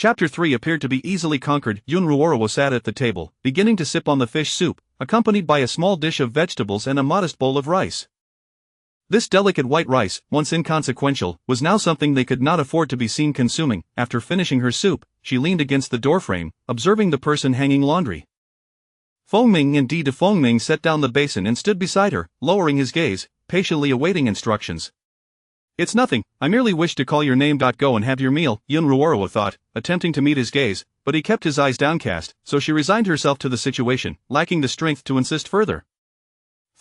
Chapter 3 appeared to be easily conquered. Yun Ruorowo sat at the table, beginning to sip on the fish soup, accompanied by a small dish of vegetables and a modest bowl of rice. This delicate white rice, once inconsequential, was now something they could not afford to be seen consuming. After finishing her soup, she leaned against the doorframe, observing the person hanging laundry. Fengming and De Fengming set down the basin and stood beside her, lowering his gaze, patiently awaiting instructions. "It's nothing, I merely wish to call your name. Go and have your meal," Yun Ruorowo thought, attempting to meet his gaze, but he kept his eyes downcast, so she resigned herself to the situation, lacking the strength to insist further.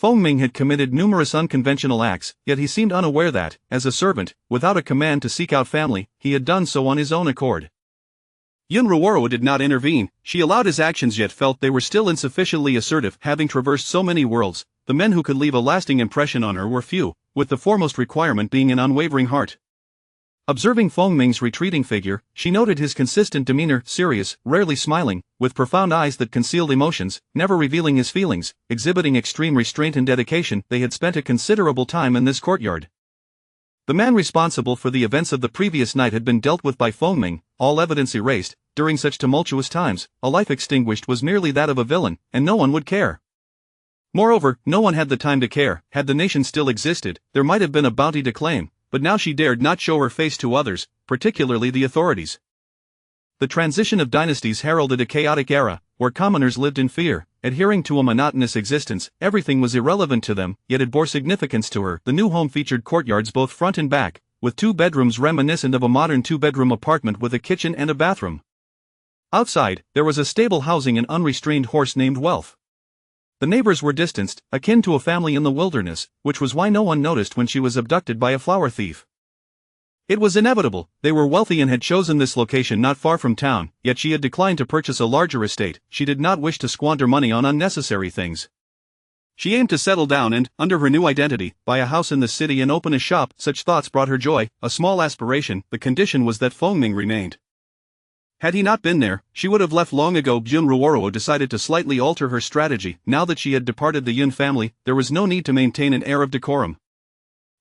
Fengming had committed numerous unconventional acts, yet he seemed unaware that, as a servant, without a command to seek out family, he had done so on his own accord. Yun Ruorowo did not intervene. She allowed his actions, yet felt they were still insufficiently assertive. Having traversed so many worlds, the men who could leave a lasting impression on her were few, with the foremost requirement being an unwavering heart. Observing Fengming's retreating figure, she noted his consistent demeanor, serious, rarely smiling, with profound eyes that concealed emotions, never revealing his feelings, exhibiting extreme restraint and dedication. They had spent a considerable time in this courtyard. The man responsible for the events of the previous night had been dealt with by Fengming, all evidence erased. During such tumultuous times, a life extinguished was merely that of a villain, and no one would care. Moreover, no one had the time to care. Had the nation still existed, there might have been a bounty to claim, but now she dared not show her face to others, particularly the authorities. The transition of dynasties heralded a chaotic era, where commoners lived in fear, adhering to a monotonous existence. Everything was irrelevant to them, yet it bore significance to her. The new home featured courtyards both front and back, with 2 bedrooms reminiscent of a modern 2-bedroom apartment with a kitchen and a bathroom. Outside, there was a stable housing an unrestrained horse named Wealth. The neighbors were distanced, akin to a family in the wilderness, which was why no one noticed when she was abducted by a flower thief. It was inevitable. They were wealthy and had chosen this location not far from town, yet she had declined to purchase a larger estate. She did not wish to squander money on unnecessary things. She aimed to settle down and, under her new identity, buy a house in the city and open a shop. Such thoughts brought her joy, a small aspiration. The condition was that Fengming remained. Had he not been there, she would have left long ago. Yun Ruorowo decided to slightly alter her strategy. Now that she had departed the Yun family, there was no need to maintain an air of decorum.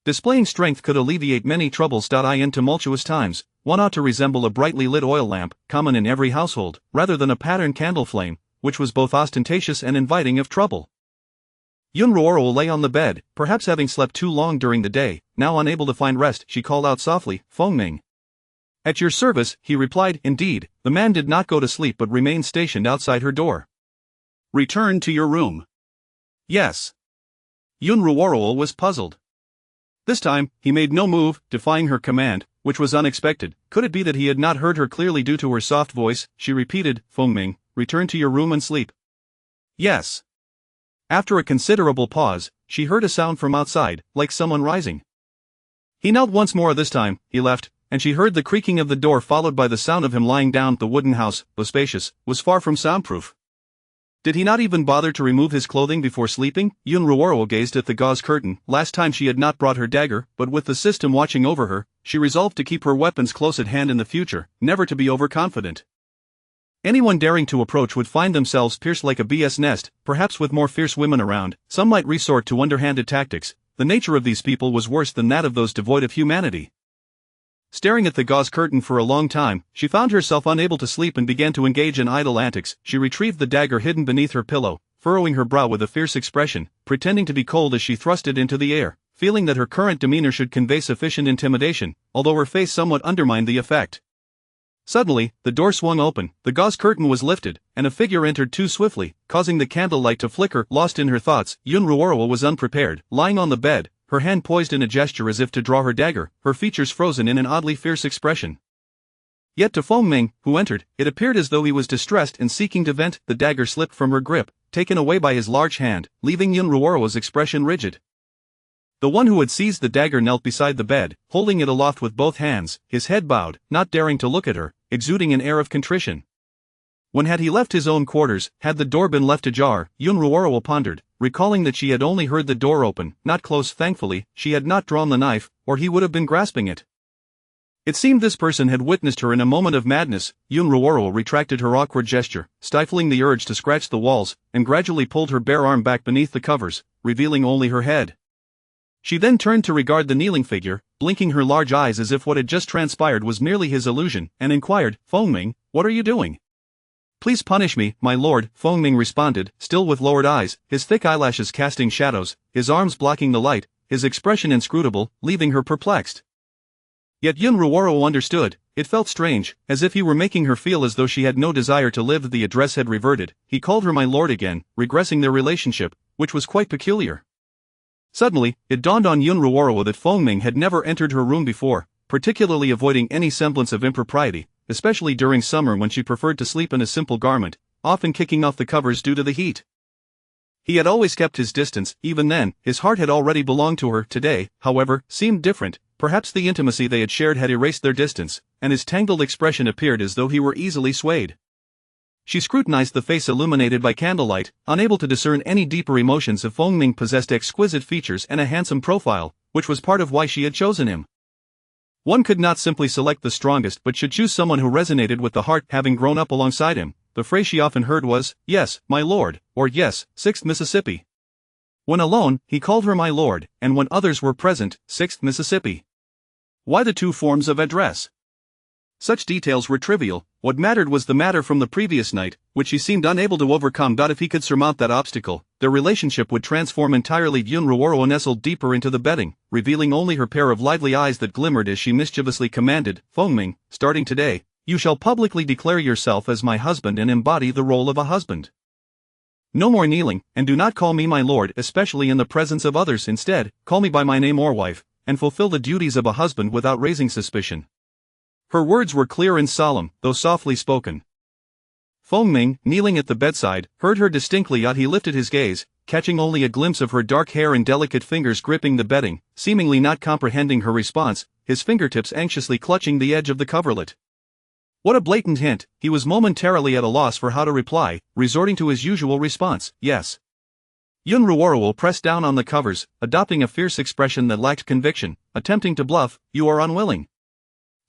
Displaying strength could alleviate many troubles. In tumultuous times, one ought to resemble a brightly lit oil lamp, common in every household, rather than a patterned candle flame, which was both ostentatious and inviting of trouble. Yun Ruorowo lay on the bed, perhaps having slept too long during the day. Now unable to find rest, she called out softly, "Fengming." "At your service," he replied. Indeed, the man did not go to sleep but remained stationed outside her door. "Return to your room." "Yes." Yun Ruorowo was puzzled. This time, he made no move, defying her command, which was unexpected. Could it be that he had not heard her clearly due to her soft voice? She repeated, "Fengming, return to your room and sleep." "Yes." After a considerable pause, she heard a sound from outside, like someone rising. He knelt once more. This time, he left, and she heard the creaking of the door followed by the sound of him lying down. The wooden house, though spacious, was far from soundproof. Did he not even bother to remove his clothing before sleeping? Yun Ruorowo gazed at the gauze curtain. Last time she had not brought her dagger, but with the system watching over her, she resolved to keep her weapons close at hand in the future, never to be overconfident. Anyone daring to approach would find themselves pierced like a bee's nest. Perhaps with more fierce women around, some might resort to underhanded tactics. The nature of these people was worse than that of those devoid of humanity. Staring at the gauze curtain for a long time, she found herself unable to sleep and began to engage in idle antics. She retrieved the dagger hidden beneath her pillow, furrowing her brow with a fierce expression, pretending to be cold as she thrust it into the air, feeling that her current demeanor should convey sufficient intimidation, although her face somewhat undermined the effect. Suddenly, the door swung open, the gauze curtain was lifted, and a figure entered too swiftly, causing the candlelight to flicker. Lost in her thoughts, Yun Ruorowo was unprepared, lying on the bed, her hand poised in a gesture as if to draw her dagger, her features frozen in an oddly fierce expression. Yet to Fengming, who entered, it appeared as though he was distressed and seeking to vent. The dagger slipped from her grip, taken away by his large hand, leaving Yun Ruorowo's expression rigid. The one who had seized the dagger knelt beside the bed, holding it aloft with both hands, his head bowed, not daring to look at her, exuding an air of contrition. When had he left his own quarters? Had the door been left ajar? Yun Ruorowo pondered, recalling that she had only heard the door open, not close. Thankfully, she had not drawn the knife, or he would have been grasping it. It seemed this person had witnessed her in a moment of madness. Yun Ruorowo retracted her awkward gesture, stifling the urge to scratch the walls, and gradually pulled her bare arm back beneath the covers, revealing only her head. She then turned to regard the kneeling figure, blinking her large eyes as if what had just transpired was merely his illusion, and inquired, "Fengming, what are you doing?" "Please punish me, my lord," Fengming responded, still with lowered eyes, his thick eyelashes casting shadows, his arms blocking the light, his expression inscrutable, leaving her perplexed. Yet Yun Ruoro understood. It felt strange, as if he were making her feel as though she had no desire to live. The address had reverted. He called her my lord again, regressing their relationship, which was quite peculiar. Suddenly, it dawned on Yun Ruoro that Fengming had never entered her room before, particularly avoiding any semblance of impropriety, especially during summer when she preferred to sleep in a simple garment, often kicking off the covers due to the heat. He had always kept his distance. Even then, his heart had already belonged to her. Today, however, seemed different. Perhaps the intimacy they had shared had erased their distance, and his tangled expression appeared as though he were easily swayed. She scrutinized the face illuminated by candlelight, unable to discern any deeper emotions. If Fengming possessed exquisite features and a handsome profile, which was part of why she had chosen him. One could not simply select the strongest but should choose someone who resonated with the heart. Having grown up alongside him, the phrase she often heard was, "Yes, my lord," or "Yes, 6th Mississippi." When alone, he called her my lord, and when others were present, 6th Mississippi. Why the two forms of address? Such details were trivial. What mattered was the matter from the previous night, which he seemed unable to overcome. If he could surmount that obstacle, their relationship would transform entirely. Yun Ruoro nestled deeper into the bedding, revealing only her pair of lively eyes that glimmered as she mischievously commanded, "Fengming, starting today, you shall publicly declare yourself as my husband and embody the role of a husband. No more kneeling, and do not call me my lord, especially in the presence of others. Instead, call me by my name or wife, and fulfill the duties of a husband without raising suspicion." Her words were clear and solemn, though softly spoken. Fengming, kneeling at the bedside, heard her distinctly. Yet he lifted his gaze, catching only a glimpse of her dark hair and delicate fingers gripping the bedding, seemingly not comprehending her response, his fingertips anxiously clutching the edge of the coverlet. What a blatant hint! He was momentarily at a loss for how to reply, resorting to his usual response, "Yes." Yun Ruoro pressed down on the covers, adopting a fierce expression that lacked conviction, attempting to bluff, "You are unwilling."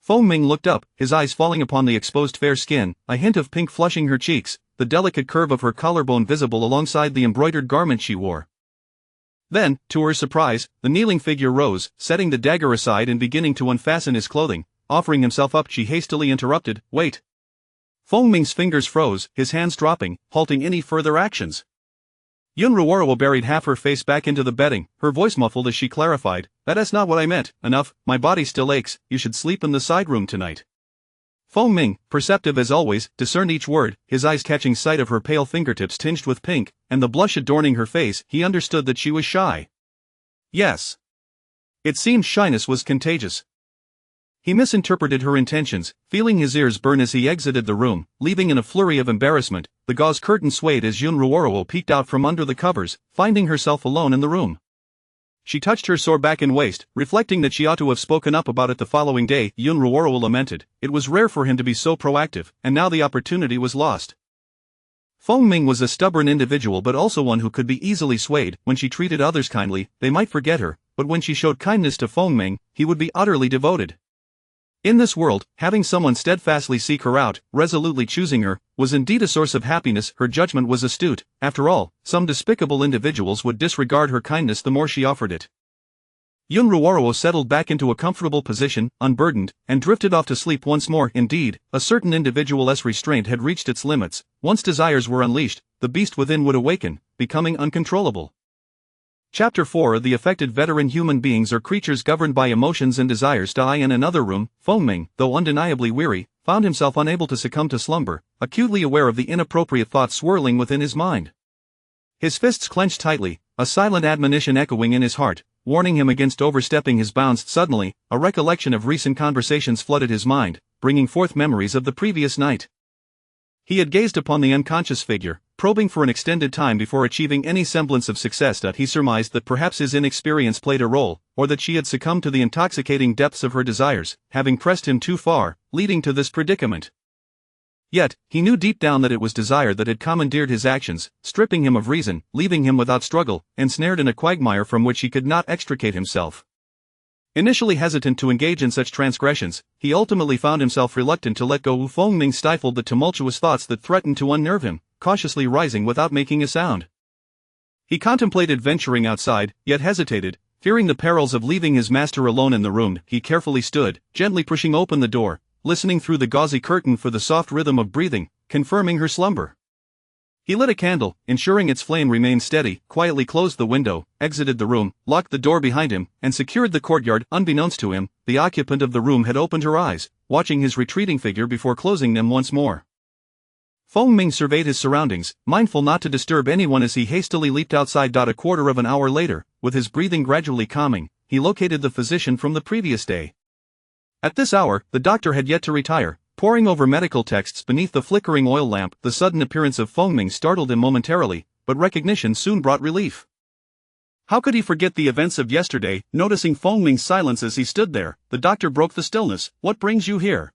Fengming looked up, his eyes falling upon the exposed fair skin, a hint of pink flushing her cheeks, the delicate curve of her collarbone visible alongside the embroidered garment she wore. Then, to her surprise, the kneeling figure rose, setting the dagger aside and beginning to unfasten his clothing. Offering himself up, she hastily interrupted, "Wait." Fengming's fingers froze, his hands dropping, halting any further actions. Yun Ruoro buried half her face back into the bedding, her voice muffled as she clarified, "That's not what I meant. Enough, my body still aches. You should sleep in the side room tonight." Fengming, perceptive as always, discerned each word, his eyes catching sight of her pale fingertips tinged with pink, and the blush adorning her face. He understood that she was shy. Yes. It seemed shyness was contagious. He misinterpreted her intentions, feeling his ears burn as he exited the room, leaving in a flurry of embarrassment. The gauze curtain swayed as Yun Ruoro peeked out from under the covers, finding herself alone in the room. She touched her sore back and waist, reflecting that she ought to have spoken up about it the following day. Yun Ruoro lamented. It was rare for him to be so proactive, and now the opportunity was lost. Fengming was a stubborn individual but also one who could be easily swayed. When she treated others kindly, they might forget her, but when she showed kindness to Fengming, he would be utterly devoted. In this world, having someone steadfastly seek her out, resolutely choosing her, was indeed a source of happiness. Her judgment was astute. After all, some despicable individuals would disregard her kindness the more she offered it. Yun Ruoro settled back into a comfortable position, unburdened, and drifted off to sleep once more. Indeed, a certain individual's restraint had reached its limits. Once desires were unleashed, the beast within would awaken, becoming uncontrollable. Chapter 4. The affected veteran. Human beings are creatures governed by emotions and desires. In another room, Fengming, though undeniably weary, found himself unable to succumb to slumber, acutely aware of the inappropriate thoughts swirling within his mind. His fists clenched tightly, a silent admonition echoing in his heart, warning him against overstepping his bounds. Suddenly, a recollection of recent conversations flooded his mind, bringing forth memories of the previous night. He had gazed upon the unconscious figure, probing for an extended time before achieving any semblance of success. He surmised that perhaps his inexperience played a role, or that she had succumbed to the intoxicating depths of her desires, having pressed him too far, leading to this predicament. Yet, he knew deep down that it was desire that had commandeered his actions, stripping him of reason, leaving him without struggle, ensnared in a quagmire from which he could not extricate himself. Initially hesitant to engage in such transgressions, he ultimately found himself reluctant to let go. Fengming stifled the tumultuous thoughts that threatened to unnerve him, cautiously rising without making a sound. He contemplated venturing outside, yet hesitated, Fearing the perils of leaving his master alone in the room, he carefully stood, gently pushing open the door, listening through the gauzy curtain for the soft rhythm of breathing, confirming her slumber. He lit a candle, ensuring its flame remained steady, quietly closed the window, exited the room, locked the door behind him, and secured the courtyard. Unbeknownst to him, the occupant of the room had opened her eyes, watching his retreating figure before closing them once more. Feng Ming surveyed his surroundings, mindful not to disturb anyone as he hastily leaped outside. A quarter of an hour later, with his breathing gradually calming, he located the physician from the previous day. At this hour, the doctor had yet to retire, poring over medical texts beneath the flickering oil lamp. The sudden appearance of Feng Ming startled him momentarily, but recognition soon brought relief. How could he forget the events of yesterday? Noticing Feng Ming's silence as he stood there, the doctor broke the stillness. "What brings you here?"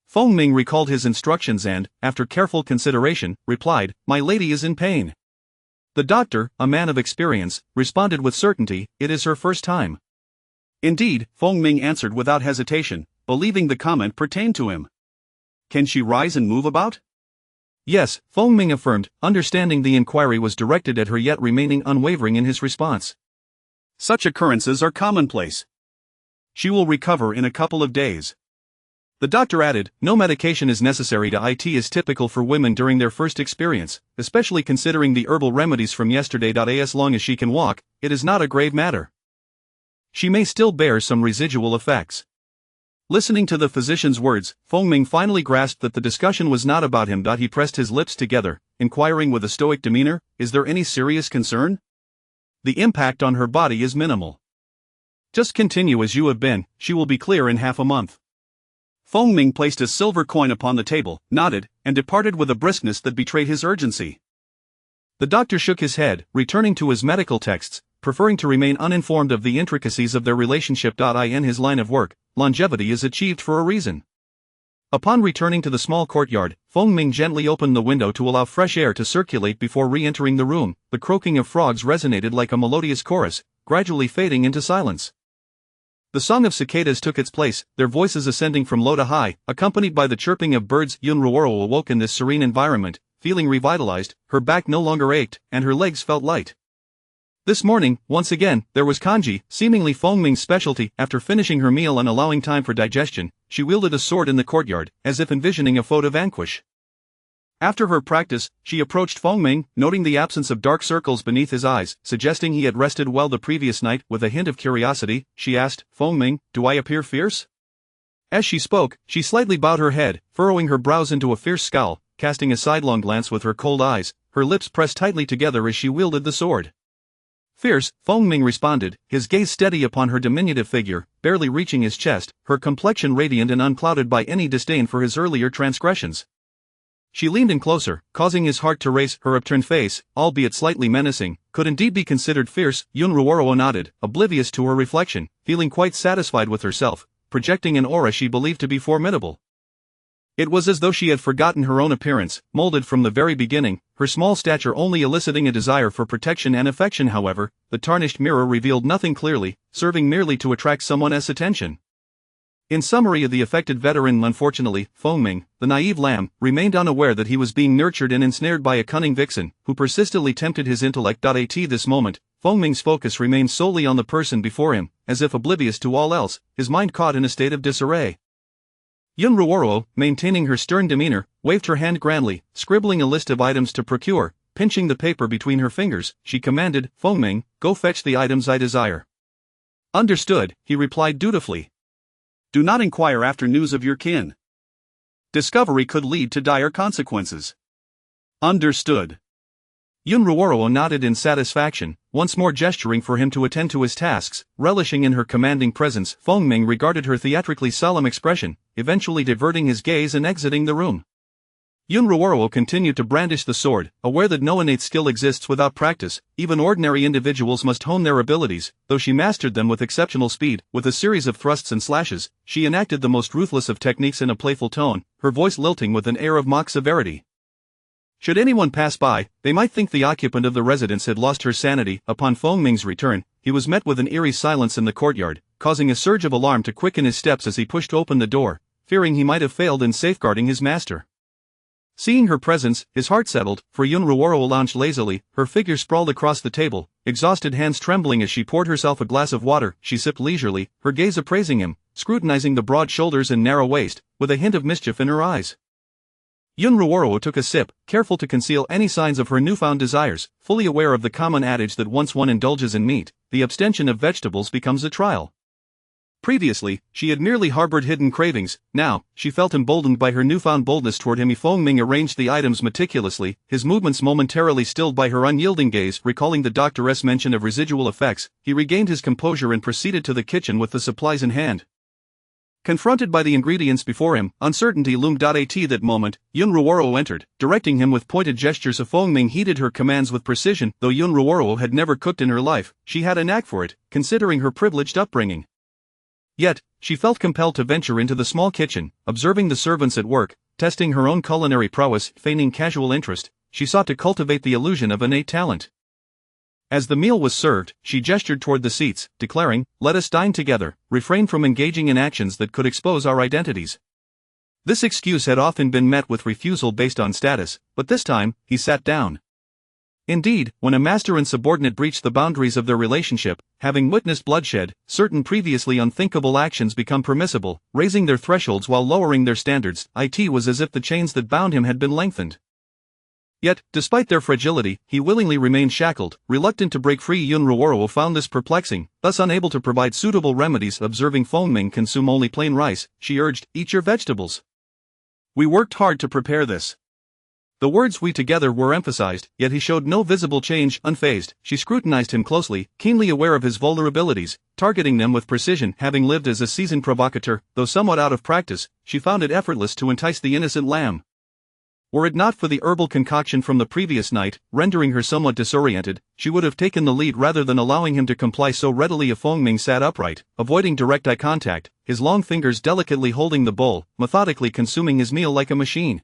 Feng Ming recalled his instructions and, after careful consideration, replied, "My lady is in pain." The doctor, a man of experience, responded with certainty, "It is her first time." "Indeed," Feng Ming answered without hesitation, believing the comment pertained to him. "Can she rise and move about?" "Yes," Feng Ming affirmed, understanding the inquiry was directed at her yet remaining unwavering in his response. "Such occurrences are commonplace. She will recover in a couple of days." The doctor added, "No medication is necessary. It is typical for women during their first experience, especially considering the herbal remedies from yesterday. As long as she can walk, it is not a grave matter. She may still bear some residual effects." Listening to the physician's words, Feng Ming finally grasped that the discussion was not about him. He pressed his lips together, inquiring with a stoic demeanor, "Is there any serious concern?" "The impact on her body is minimal. Just continue as you have been, she will be clear in half a month." Feng Ming placed a silver coin upon the table, nodded, and departed with a briskness that betrayed his urgency. The doctor shook his head, returning to his medical texts, preferring to remain uninformed of the intricacies of their relationship. In his line of work, longevity is achieved for a reason. Upon returning to the small courtyard, Feng Ming gently opened the window to allow fresh air to circulate before re-entering the room. The croaking of frogs resonated like a melodious chorus, gradually fading into silence. The song of cicadas took its place, their voices ascending from low to high, accompanied by the chirping of birds. Yun Ruoro awoke in this serene environment, feeling revitalized. Her back no longer ached, and her legs felt light. This morning, once again, there was kanji, seemingly Feng Ming's specialty. After finishing her meal and allowing time for digestion, she wielded a sword in the courtyard, as if envisioning a foe to vanquish. After her practice, she approached Feng Ming, noting the absence of dark circles beneath his eyes, suggesting he had rested well the previous night. With a hint of curiosity, she asked, "Feng Ming, do I appear fierce?" As she spoke, she slightly bowed her head, furrowing her brows into a fierce scowl, casting a sidelong glance with her cold eyes, her lips pressed tightly together as she wielded the sword. "Fierce," Feng Ming responded, his gaze steady upon her diminutive figure, barely reaching his chest, her complexion radiant and unclouded by any disdain for his earlier transgressions. She leaned in closer, causing his heart to race. Her upturned face, albeit slightly menacing, could indeed be considered fierce. Yun Ruoro nodded, oblivious to her reflection, feeling quite satisfied with herself, projecting an aura she believed to be formidable. It was as though she had forgotten her own appearance, molded from the very beginning, her small stature only eliciting a desire for protection and affection. However, the tarnished mirror revealed nothing clearly, serving merely to attract someone else's attention. In summary, the affected veteran, unfortunately, Feng Ming, the naive lamb, remained unaware that he was being nurtured and ensnared by a cunning vixen, who persistently tempted his intellect. At this moment, Feng Ming's focus remained solely on the person before him, as if oblivious to all else, his mind caught in a state of disarray. Yun Ruoro, maintaining her stern demeanor, waved her hand grandly, scribbling a list of items to procure. Pinching the paper between her fingers, she commanded, "Feng Ming, go fetch the items I desire." "Understood," he replied dutifully. "Do not inquire after news of your kin. Discovery could lead to dire consequences." "Understood." Yun Ruoro nodded in satisfaction, once more gesturing for him to attend to his tasks. Relishing in her commanding presence, Feng Ming regarded her theatrically solemn expression, eventually diverting his gaze and exiting the room. Yun Ruoro continued to brandish the sword, aware that no innate skill exists without practice. Even ordinary individuals must hone their abilities, though she mastered them with exceptional speed. With a series of thrusts and slashes, she enacted the most ruthless of techniques in a playful tone, her voice lilting with an air of mock severity. Should anyone pass by, they might think the occupant of the residence had lost her sanity. Upon Feng Ming's return, he was met with an eerie silence in the courtyard, causing a surge of alarm to quicken his steps as he pushed open the door, fearing he might have failed in safeguarding his master. Seeing her presence, his heart settled, for Yun Ruoro lounged lazily, her figure sprawled across the table, exhausted hands trembling as she poured herself a glass of water. She sipped leisurely, her gaze appraising him, scrutinizing the broad shoulders and narrow waist, with a hint of mischief in her eyes. Yun Ruoro took a sip, careful to conceal any signs of her newfound desires, fully aware of the common adage that once one indulges in meat, the abstention of vegetables becomes a trial. Previously, she had merely harbored hidden cravings. Now, she felt emboldened by her newfound boldness toward him. Feng Ming arranged the items meticulously, his movements momentarily stilled by her unyielding gaze. Recalling the doctor's mention of residual effects, he regained his composure and proceeded to the kitchen with the supplies in hand. Confronted by the ingredients before him, uncertainty loomed. At that moment, Yun Ruoro entered, directing him with pointed gestures. Feng Ming heeded her commands with precision. Though Yun Ruoro had never cooked in her life, she had a knack for it, considering her privileged upbringing. Yet, she felt compelled to venture into the small kitchen, observing the servants at work, testing her own culinary prowess. Feigning casual interest, she sought to cultivate the illusion of innate talent. As the meal was served, she gestured toward the seats, declaring, "Let us dine together, refrain from engaging in actions that could expose our identities." This excuse had often been met with refusal based on status, but this time, he sat down. Indeed, when a master and subordinate breach the boundaries of their relationship, having witnessed bloodshed, certain previously unthinkable actions become permissible, raising their thresholds while lowering their standards. It was as if the chains that bound him had been lengthened. Yet, despite their fragility, he willingly remained shackled, reluctant to break free. Yun Ruoro found this perplexing, thus unable to provide suitable remedies. Observing Feng Ming consume only plain rice, she urged, "Eat your vegetables. We worked hard to prepare this." The words "we together" were emphasized, yet he showed no visible change. Unfazed, she scrutinized him closely, keenly aware of his vulnerabilities, targeting them with precision. Having lived as a seasoned provocateur, though somewhat out of practice, she found it effortless to entice the innocent lamb. Were it not for the herbal concoction from the previous night, rendering her somewhat disoriented, she would have taken the lead rather than allowing him to comply so readily. Feng Ming sat upright, avoiding direct eye contact, his long fingers delicately holding the bowl, methodically consuming his meal like a machine.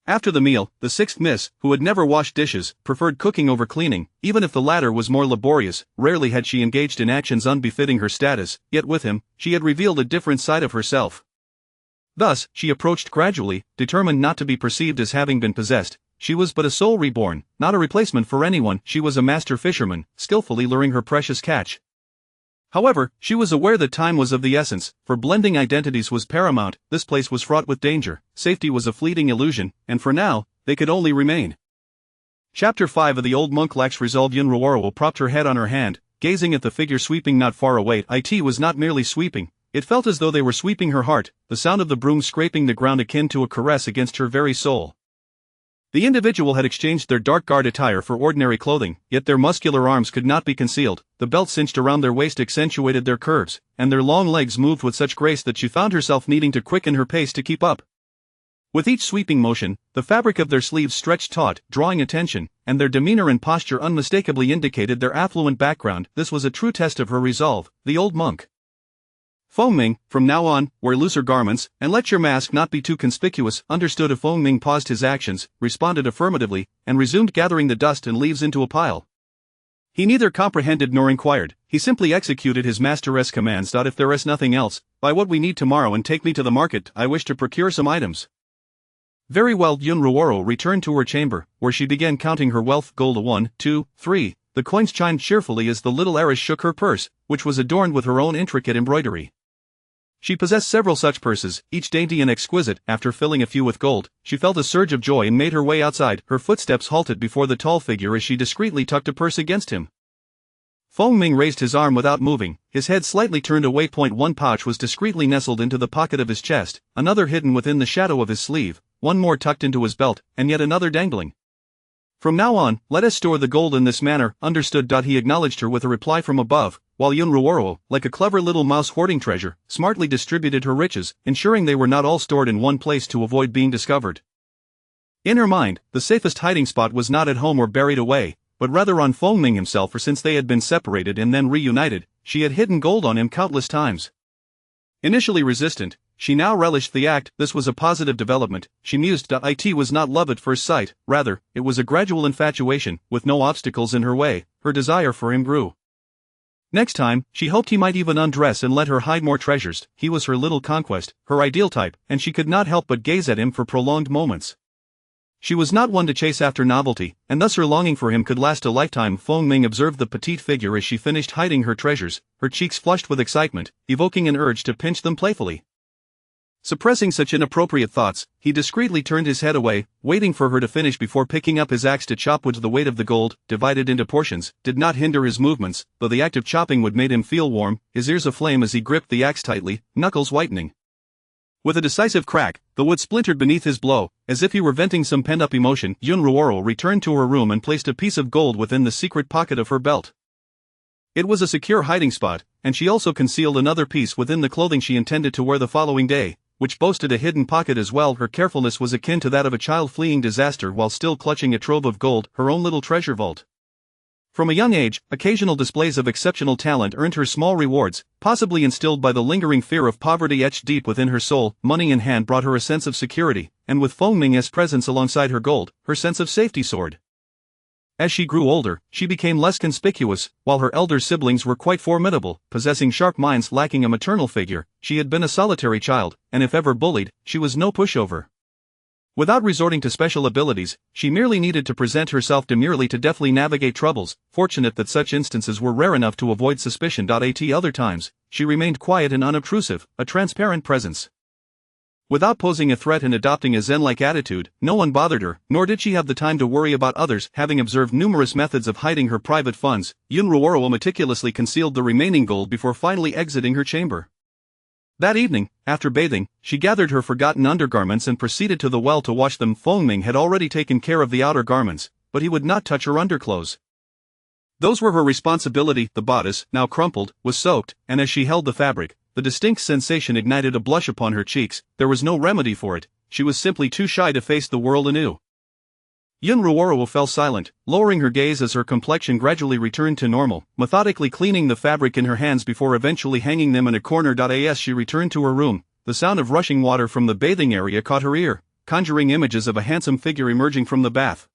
After the meal, the sixth miss, who had never washed dishes, preferred cooking over cleaning, even if the latter was more laborious. Rarely had she engaged in actions unbefitting her status, yet with him, she had revealed a different side of herself. Thus, she approached gradually, determined not to be perceived as having been possessed. She was but a soul reborn, not a replacement for anyone. She was a master fisherman, skillfully luring her precious catch. However, she was aware that time was of the essence, for blending identities was paramount. This place was fraught with danger, safety was a fleeting illusion, and for now, they could only remain. Chapter 5 of The Old Monk lacks resolve. Yun Ruoro propped her head on her hand, gazing at the figure sweeping not far away. It was not merely sweeping. It felt as though they were sweeping her heart, the sound of the broom scraping the ground akin to a caress against her very soul. The individual had exchanged their dark guard attire for ordinary clothing, yet their muscular arms could not be concealed. The belt cinched around their waist accentuated their curves, and their long legs moved with such grace that she found herself needing to quicken her pace to keep up. With each sweeping motion, the fabric of their sleeves stretched taut, drawing attention, and their demeanor and posture unmistakably indicated their affluent background. This was a true test of her resolve. The old monk. Feng Ming, from now on, wear looser garments, and let your mask not be too conspicuous. Understood. Feng Ming paused his actions, responded affirmatively, and resumed gathering the dust and leaves into a pile. He neither comprehended nor inquired, he simply executed his master's commands. If there is nothing else, buy what we need tomorrow and take me to the market. I wish to procure some items. Very well. Yun Ruoro returned to her chamber, where she began counting her wealth. Gold 1, 2, 3. The coins chimed cheerfully as the little heiress shook her purse, which was adorned with her own intricate embroidery. She possessed several such purses, each dainty and exquisite. After filling a few with gold, she felt a surge of joy and made her way outside. Her footsteps halted before the tall figure as she discreetly tucked a purse against him. Feng Ming raised his arm without moving, his head slightly turned away. One pouch was discreetly nestled into the pocket of his chest, another hidden within the shadow of his sleeve, one more tucked into his belt, and yet another dangling. From now on, let us store the gold in this manner. Understood. He acknowledged her with a reply from above, while Yun Ruoro, like a clever little mouse hoarding treasure, smartly distributed her riches, ensuring they were not all stored in one place to avoid being discovered. In her mind, the safest hiding spot was not at home or buried away, but rather on Feng Ming himself, for since they had been separated and then reunited, she had hidden gold on him countless times. Initially resistant, she now relished the act. This was a positive development, she mused. It was not love at first sight, rather, it was a gradual infatuation. With no obstacles in her way, her desire for him grew. Next time, she hoped he might even undress and let her hide more treasures. He was her little conquest, her ideal type, and she could not help but gaze at him for prolonged moments. She was not one to chase after novelty, and thus her longing for him could last a lifetime. Feng Ming observed the petite figure as she finished hiding her treasures, her cheeks flushed with excitement, evoking an urge to pinch them playfully. Suppressing such inappropriate thoughts, he discreetly turned his head away, waiting for her to finish before picking up his axe to chop wood. The weight of the gold, divided into portions, did not hinder his movements, though the act of chopping wood made him feel warm, his ears aflame as he gripped the axe tightly, knuckles whitening. With a decisive crack, the wood splintered beneath his blow, as if he were venting some pent-up emotion. Yun Ruoro returned to her room and placed a piece of gold within the secret pocket of her belt. It was a secure hiding spot, and she also concealed another piece within the clothing she intended to wear the following day, which boasted a hidden pocket as well. Her carefulness was akin to that of a child fleeing disaster while still clutching a trove of gold, her own little treasure vault. From a young age, occasional displays of exceptional talent earned her small rewards, possibly instilled by the lingering fear of poverty etched deep within her soul. Money in hand brought her a sense of security, and with Feng Ming's presence alongside her gold, her sense of safety soared. As she grew older, she became less conspicuous. While her elder siblings were quite formidable, possessing sharp minds lacking a maternal figure, she had been a solitary child, and if ever bullied, she was no pushover. Without resorting to special abilities, she merely needed to present herself demurely to deftly navigate troubles, fortunate that such instances were rare enough to avoid suspicion. At other times, she remained quiet and unobtrusive, a transparent presence. Without posing a threat and adopting a zen-like attitude, no one bothered her, nor did she have the time to worry about others. Having observed numerous methods of hiding her private funds, Yun Ruoro meticulously concealed the remaining gold before finally exiting her chamber. That evening, after bathing, she gathered her forgotten undergarments and proceeded to the well to wash them. Feng Ming had already taken care of the outer garments, but he would not touch her underclothes. Those were her responsibility. The bodice, now crumpled, was soaked, and as she held the fabric, the distinct sensation ignited a blush upon her cheeks. There was no remedy for it, she was simply too shy to face the world anew. Yun Ruoro fell silent, lowering her gaze as her complexion gradually returned to normal, methodically cleaning the fabric in her hands before eventually hanging them in a corner. As she returned to her room, the sound of rushing water from the bathing area caught her ear, conjuring images of a handsome figure emerging from the bath.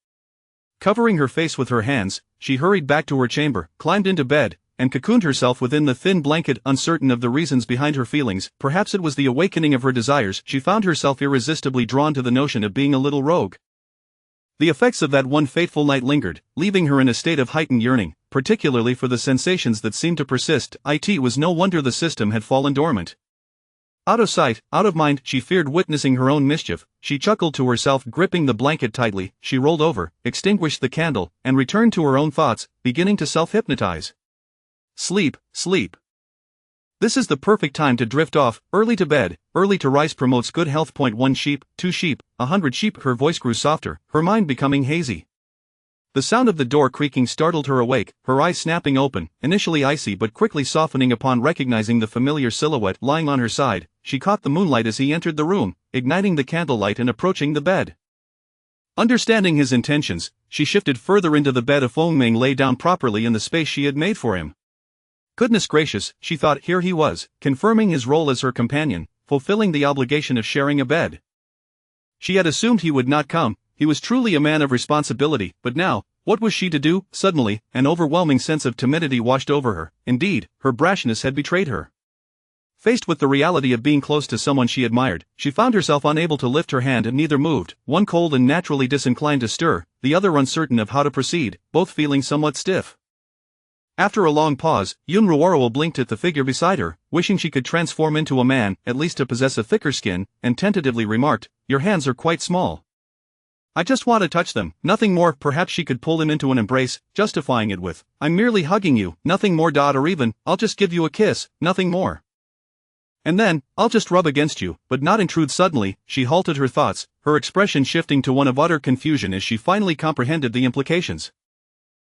Covering her face with her hands, she hurried back to her chamber, climbed into bed, and cocooned herself within the thin blanket. Uncertain of the reasons behind her feelings, perhaps it was the awakening of her desires, she found herself irresistibly drawn to the notion of being a little rogue. The effects of that one fateful night lingered, leaving her in a state of heightened yearning, particularly for the sensations that seemed to persist. It was no wonder the system had fallen dormant. Out of sight, out of mind, she feared witnessing her own mischief. She chuckled to herself, gripping the blanket tightly. She rolled over, extinguished the candle, and returned to her own thoughts, beginning to self-hypnotize. Sleep, sleep. This is the perfect time to drift off. Early to bed, early to rise promotes good health. 1 sheep, 2 sheep, 100 sheep. Her voice grew softer, her mind becoming hazy. The sound of the door creaking startled her awake, her eyes snapping open, initially icy but quickly softening upon recognizing the familiar silhouette lying on her side. She caught the moonlight as he entered the room, igniting the candlelight and approaching the bed. Understanding his intentions, she shifted further into the bed. Feng Ming lay down properly in the space she had made for him. Goodness gracious, she thought, here he was, confirming his role as her companion, fulfilling the obligation of sharing a bed. She had assumed he would not come, he was truly a man of responsibility, but now, what was she to do? Suddenly, an overwhelming sense of timidity washed over her. Indeed, her brashness had betrayed her. Faced with the reality of being close to someone she admired, she found herself unable to lift her hand, and neither moved, one cold and naturally disinclined to stir, the other uncertain of how to proceed, both feeling somewhat stiff. After a long pause, Yun Ruoro blinked at the figure beside her, wishing she could transform into a man, at least to possess a thicker skin, and tentatively remarked, "Your hands are quite small. I just want to touch them, nothing more." Perhaps she could pull him into an embrace, justifying it with, "I'm merely hugging you, nothing more." Or even, "I'll just give you a kiss, nothing more. And then, I'll just rub against you, but not intrude." Suddenly, she halted her thoughts, her expression shifting to one of utter confusion as she finally comprehended the implications.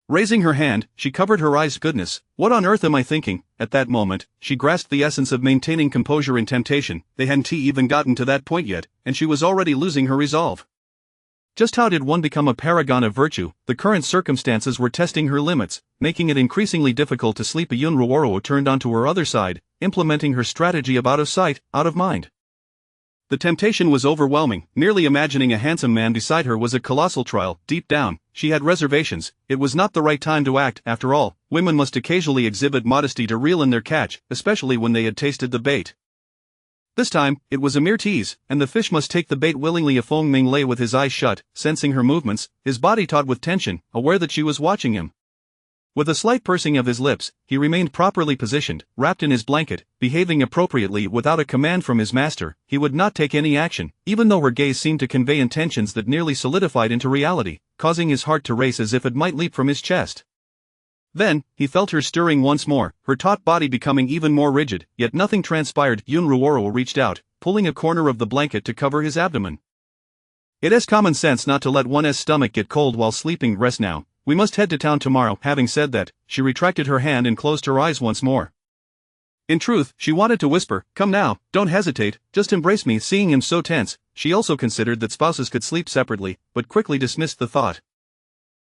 Raising her hand, she covered her eyes. Goodness, what on earth am I thinking? At that moment, she grasped the essence of maintaining composure in temptation. They hadn't even gotten to that point yet, and she was already losing her resolve. Just how did one become a paragon of virtue? The current circumstances were testing her limits, making it increasingly difficult to sleep. Yun Ruoro turned onto her other side, implementing her strategy of out of sight, out of mind. The temptation was overwhelming. Merely imagining a handsome man beside her was a colossal trial. Deep down, she had reservations. It was not the right time to act. After all, women must occasionally exhibit modesty to reel in their catch, especially when they had tasted the bait. This time, it was a mere tease, and the fish must take the bait willingly. Feng Ming lay with his eyes shut, sensing her movements, his body taut with tension, aware that she was watching him. With a slight pursing of his lips, he remained properly positioned, wrapped in his blanket, behaving appropriately. Without a command from his master, he would not take any action, even though her gaze seemed to convey intentions that nearly solidified into reality, causing his heart to race as if it might leap from his chest. Then, he felt her stirring once more, her taut body becoming even more rigid, yet nothing transpired. Yun Ruoro reached out, pulling a corner of the blanket to cover his abdomen. It is common sense not to let one's stomach get cold while sleeping. Rest now. We must head to town tomorrow. Having said that, she retracted her hand and closed her eyes once more. In truth, she wanted to whisper, "Come now, don't hesitate, just embrace me." Seeing him so tense, she also considered that spouses could sleep separately, but quickly dismissed the thought.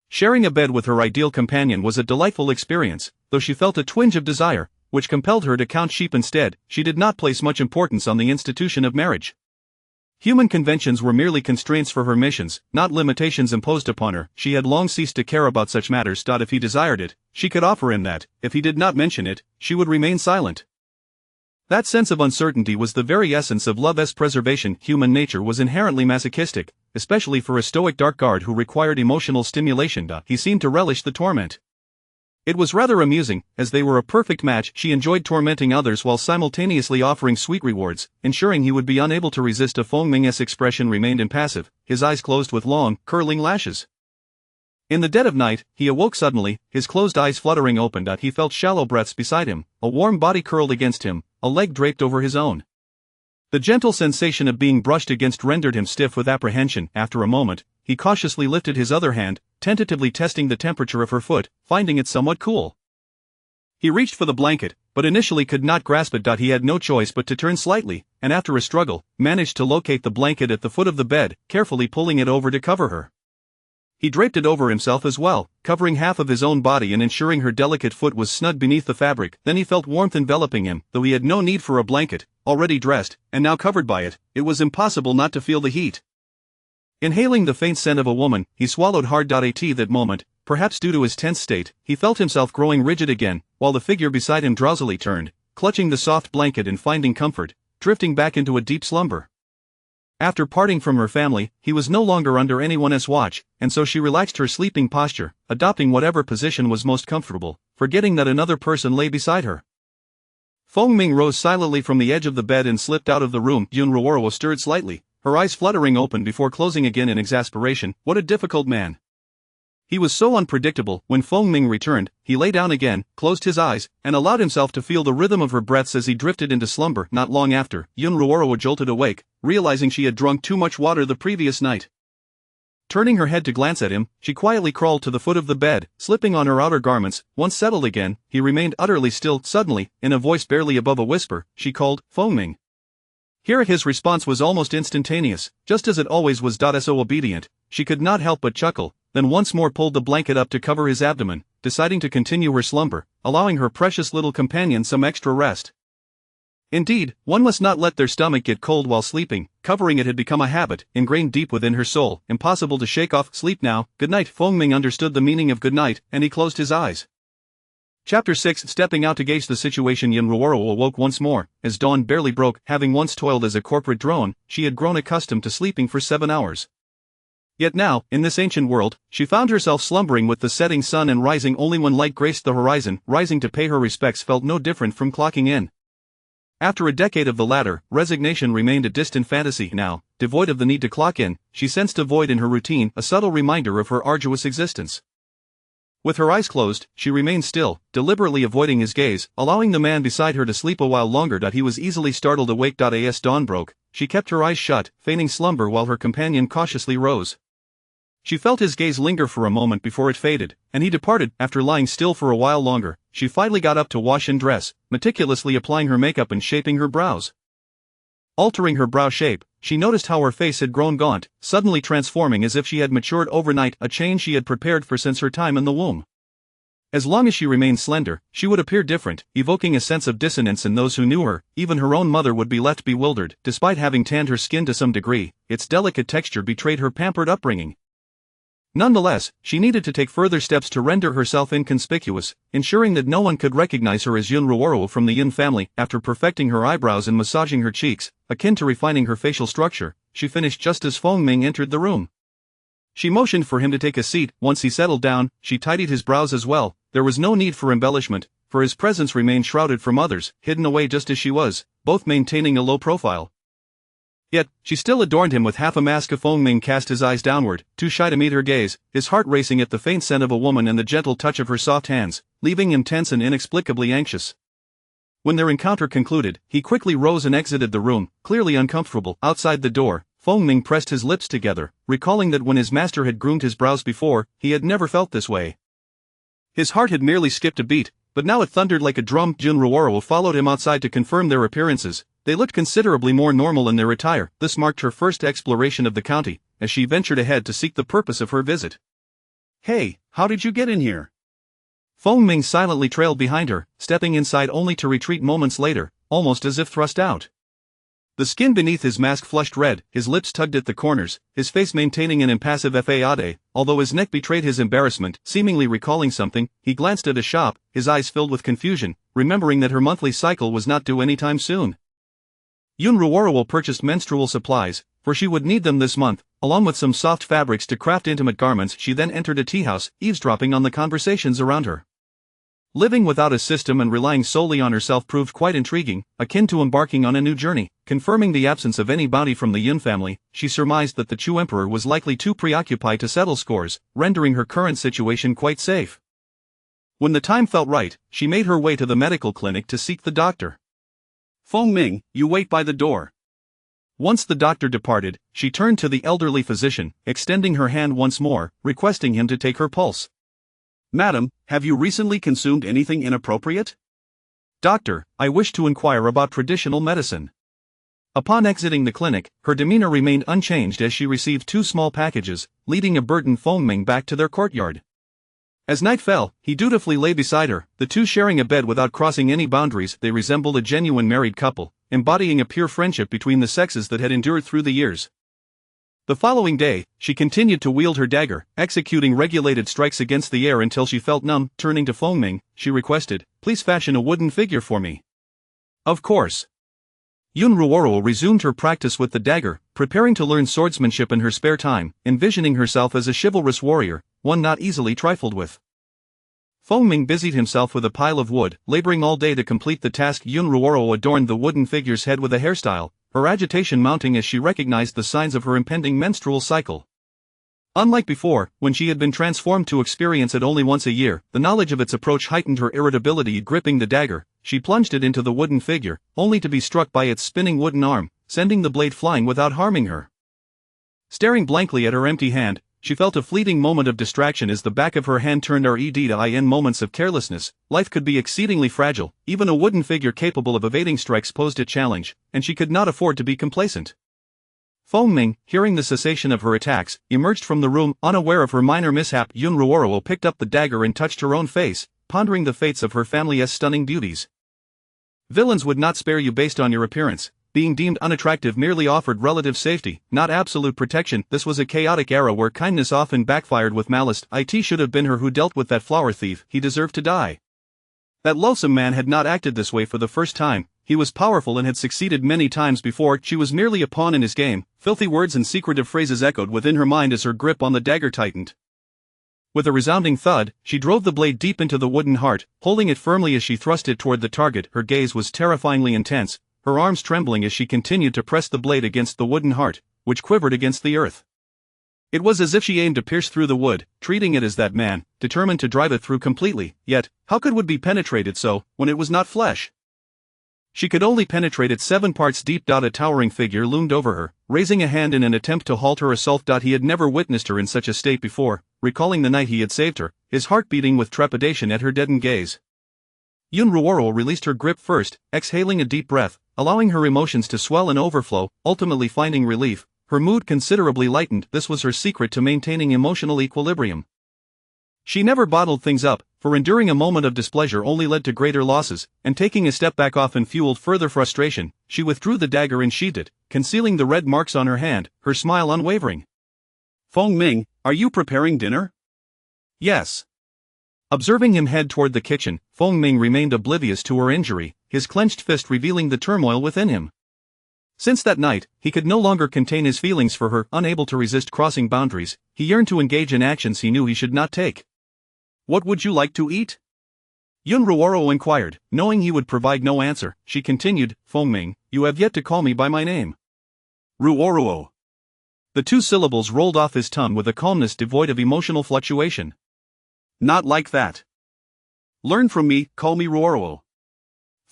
Sharing a bed with her ideal companion was a delightful experience, though she felt a twinge of desire, which compelled her to count sheep instead. She did not place much importance on the institution of marriage. Human conventions were merely constraints for her missions, not limitations imposed upon her. She had long ceased to care about such matters. If he desired it, she could offer him that. If he did not mention it, she would remain silent. That sense of uncertainty was the very essence of love's preservation. Human nature was inherently masochistic, especially for a stoic dark guard who required emotional stimulation. He seemed to relish the torment. It was rather amusing, as they were a perfect match. She enjoyed tormenting others while simultaneously offering sweet rewards, ensuring he would be unable to resist. Feng Ming's expression remained impassive, his eyes closed with long, curling lashes. In the dead of night, he awoke suddenly, his closed eyes fluttering open. He felt shallow breaths beside him, a warm body curled against him, a leg draped over his own. The gentle sensation of being brushed against rendered him stiff with apprehension. After a moment, he cautiously lifted his other hand, tentatively testing the temperature of her foot, finding it somewhat cool. He reached for the blanket, but initially could not grasp it. He had no choice but to turn slightly, and after a struggle, managed to locate the blanket at the foot of the bed, carefully pulling it over to cover her. He draped it over himself as well, covering half of his own body and ensuring her delicate foot was snug beneath the fabric. Then he felt warmth enveloping him. Though he had no need for a blanket, already dressed, and now covered by it, it was impossible not to feel the heat. Inhaling the faint scent of a woman, he swallowed hard. At that moment, perhaps due to his tense state, he felt himself growing rigid again, while the figure beside him drowsily turned, clutching the soft blanket and finding comfort, drifting back into a deep slumber. After parting from her family, he was no longer under anyone's watch, and so she relaxed her sleeping posture, adopting whatever position was most comfortable, forgetting that another person lay beside her. Feng Ming rose silently from the edge of the bed and slipped out of the room. Yun Ruoro stirred slightly, her eyes fluttering open before closing again in exasperation. What a difficult man. He was so unpredictable. When Feng Ming returned, he lay down again, closed his eyes, and allowed himself to feel the rhythm of her breaths as he drifted into slumber. Not long after, Yun Ruoro jolted awake, realizing she had drunk too much water the previous night. Turning her head to glance at him, she quietly crawled to the foot of the bed, slipping on her outer garments. Once settled again, he remained utterly still. Suddenly, in a voice barely above a whisper, she called, "Feng Ming." Here his response was almost instantaneous, just as it always was. So obedient, she could not help but chuckle, then once more pulled the blanket up to cover his abdomen, deciding to continue her slumber, allowing her precious little companion some extra rest. Indeed, one must not let their stomach get cold while sleeping. Covering it had become a habit, ingrained deep within her soul, impossible to shake off. Sleep now, good night. Feng Ming understood the meaning of good night, and he closed his eyes. Chapter 6. Stepping out to gauge the situation, Yun Ruoro awoke once more, as dawn barely broke. Having once toiled as a corporate drone, she had grown accustomed to sleeping for 7 hours. Yet now, in this ancient world, she found herself slumbering with the setting sun and rising only when light graced the horizon. Rising to pay her respects felt no different from clocking in. After a decade of the latter, resignation remained a distant fantasy. Now, devoid of the need to clock in, she sensed a void in her routine, a subtle reminder of her arduous existence. With her eyes closed, she remained still, deliberately avoiding his gaze, allowing the man beside her to sleep a while longer. He was easily startled awake. As dawn broke, she kept her eyes shut, feigning slumber while her companion cautiously rose. She felt his gaze linger for a moment before it faded, and he departed. After lying still for a while longer, she finally got up to wash and dress, meticulously applying her makeup and shaping her brows. Altering her brow shape, she noticed how her face had grown gaunt, suddenly transforming as if she had matured overnight, a change she had prepared for since her time in the womb. As long as she remained slender, she would appear different, evoking a sense of dissonance in those who knew her. Even her own mother would be left bewildered. Despite having tanned her skin to some degree, its delicate texture betrayed her pampered upbringing. Nonetheless, she needed to take further steps to render herself inconspicuous, ensuring that no one could recognize her as Yun Ruoro from the Yun family. After perfecting her eyebrows and massaging her cheeks, akin to refining her facial structure. She finished just as Feng Ming entered the room. She motioned for him to take a seat. Once he settled down, she tidied his brows as well. There was no need for embellishment, for his presence remained shrouded from others, hidden away just as she was, both maintaining a low profile. Yet, she still adorned him with half a mask. Feng Ming cast his eyes downward, too shy to meet her gaze, his heart racing at the faint scent of a woman and the gentle touch of her soft hands, leaving him tense and inexplicably anxious. When their encounter concluded, he quickly rose and exited the room, clearly uncomfortable. Outside the door, Feng Ming pressed his lips together, recalling that when his master had groomed his brows before, he had never felt this way. His heart had merely skipped a beat, but now it thundered like a drum. Junruoro followed him outside to confirm their appearances. They looked considerably more normal in their attire. This marked her first exploration of the county, as she ventured ahead to seek the purpose of her visit. "Hey, how did you get in here?" Feng Ming silently trailed behind her, stepping inside only to retreat moments later, almost as if thrust out. The skin beneath his mask flushed red, his lips tugged at the corners, his face maintaining an impassive faade, although his neck betrayed his embarrassment. Seemingly recalling something, he glanced at a shop, his eyes filled with confusion, remembering that her monthly cycle was not due anytime soon. Junruoro purchased menstrual supplies, for she would need them this month, along with some soft fabrics to craft intimate garments. She then entered a teahouse, eavesdropping on the conversations around her. Living without a system and relying solely on herself proved quite intriguing, akin to embarking on a new journey. Confirming the absence of any bounty from the Yun family, she surmised that the Chu emperor was likely too preoccupied to settle scores, rendering her current situation quite safe. When the time felt right, she made her way to the medical clinic to seek the doctor. "Feng Ming, you wait by the door." Once the doctor departed, she turned to the elderly physician, extending her hand once more, requesting him to take her pulse. "Madam, have you recently consumed anything inappropriate?" "Doctor, I wish to inquire about traditional medicine." Upon exiting the clinic, her demeanor remained unchanged as she received two small packages, leading a burdened Feng Ming back to their courtyard. As night fell, he dutifully lay beside her, the two sharing a bed without crossing any boundaries. They resembled a genuine married couple, embodying a pure friendship between the sexes that had endured through the years. The following day, she continued to wield her dagger, executing regulated strikes against the air until she felt numb. Turning to Feng Ming, she requested, "Please fashion a wooden figure for me." "Of course." Junruoro resumed her practice with the dagger, preparing to learn swordsmanship in her spare time, envisioning herself as a chivalrous warrior, one not easily trifled with. Feng Ming busied himself with a pile of wood, laboring all day to complete the task. Junruoro adorned the wooden figure's head with a hairstyle, her agitation mounting as she recognized the signs of her impending menstrual cycle. Unlike before, when she had been transformed to experience it only once a year, the knowledge of its approach heightened her irritability. Gripping the dagger, she plunged it into the wooden figure, only to be struck by its spinning wooden arm, sending the blade flying without harming her. Staring blankly at her empty hand, she felt a fleeting moment of distraction as the back of her hand turned red to in moments of carelessness. Life could be exceedingly fragile, even a wooden figure capable of evading strikes posed a challenge, and she could not afford to be complacent. Feng Ming, hearing the cessation of her attacks, emerged from the room, unaware of her minor mishap. Junruoro picked up the dagger and touched her own face, pondering the fates of her family's stunning beauties. Villains would not spare you based on your appearance. Being deemed unattractive merely offered relative safety, not absolute protection. This was a chaotic era where kindness often backfired with malice. It should have been her who dealt with that flower thief. He deserved to die. That loathsome man had not acted this way for the first time. He was powerful and had succeeded many times before. She was merely a pawn in his game. Filthy words and secretive phrases echoed within her mind as her grip on the dagger tightened. With a resounding thud, she drove the blade deep into the wooden heart, holding it firmly as she thrust it toward the target. Her gaze was terrifyingly intense, her arms trembling as she continued to press the blade against the wooden heart, which quivered against the earth. It was as if she aimed to pierce through the wood, treating it as that man, determined to drive it through completely. Yet, how could wood be penetrated so, when it was not flesh? She could only penetrate it 7 parts deep. A towering figure loomed over her, raising a hand in an attempt to halt her assault. He had never witnessed her in such a state before, recalling the night he had saved her, his heart beating with trepidation at her deadened gaze. Junruoro released her grip first, exhaling a deep breath, allowing her emotions to swell and overflow, ultimately finding relief. Her mood considerably lightened. This was her secret to maintaining emotional equilibrium. She never bottled things up, for enduring a moment of displeasure only led to greater losses, and taking a step back often fueled further frustration. She withdrew the dagger and sheathed it, concealing the red marks on her hand, her smile unwavering. "Feng Ming, are you preparing dinner?" "Yes." Observing him head toward the kitchen, Feng Ming remained oblivious to her injury, his clenched fist revealing the turmoil within him. Since that night, he could no longer contain his feelings for her, unable to resist crossing boundaries. He yearned to engage in actions he knew he should not take. "What would you like to eat?" Yun Ruoro inquired. Knowing he would provide no answer, she continued, "Fengming, you have yet to call me by my name." Ruoruo. The two syllables rolled off his tongue with a calmness devoid of emotional fluctuation. "Not like that. Learn from me, call me Ruoruo."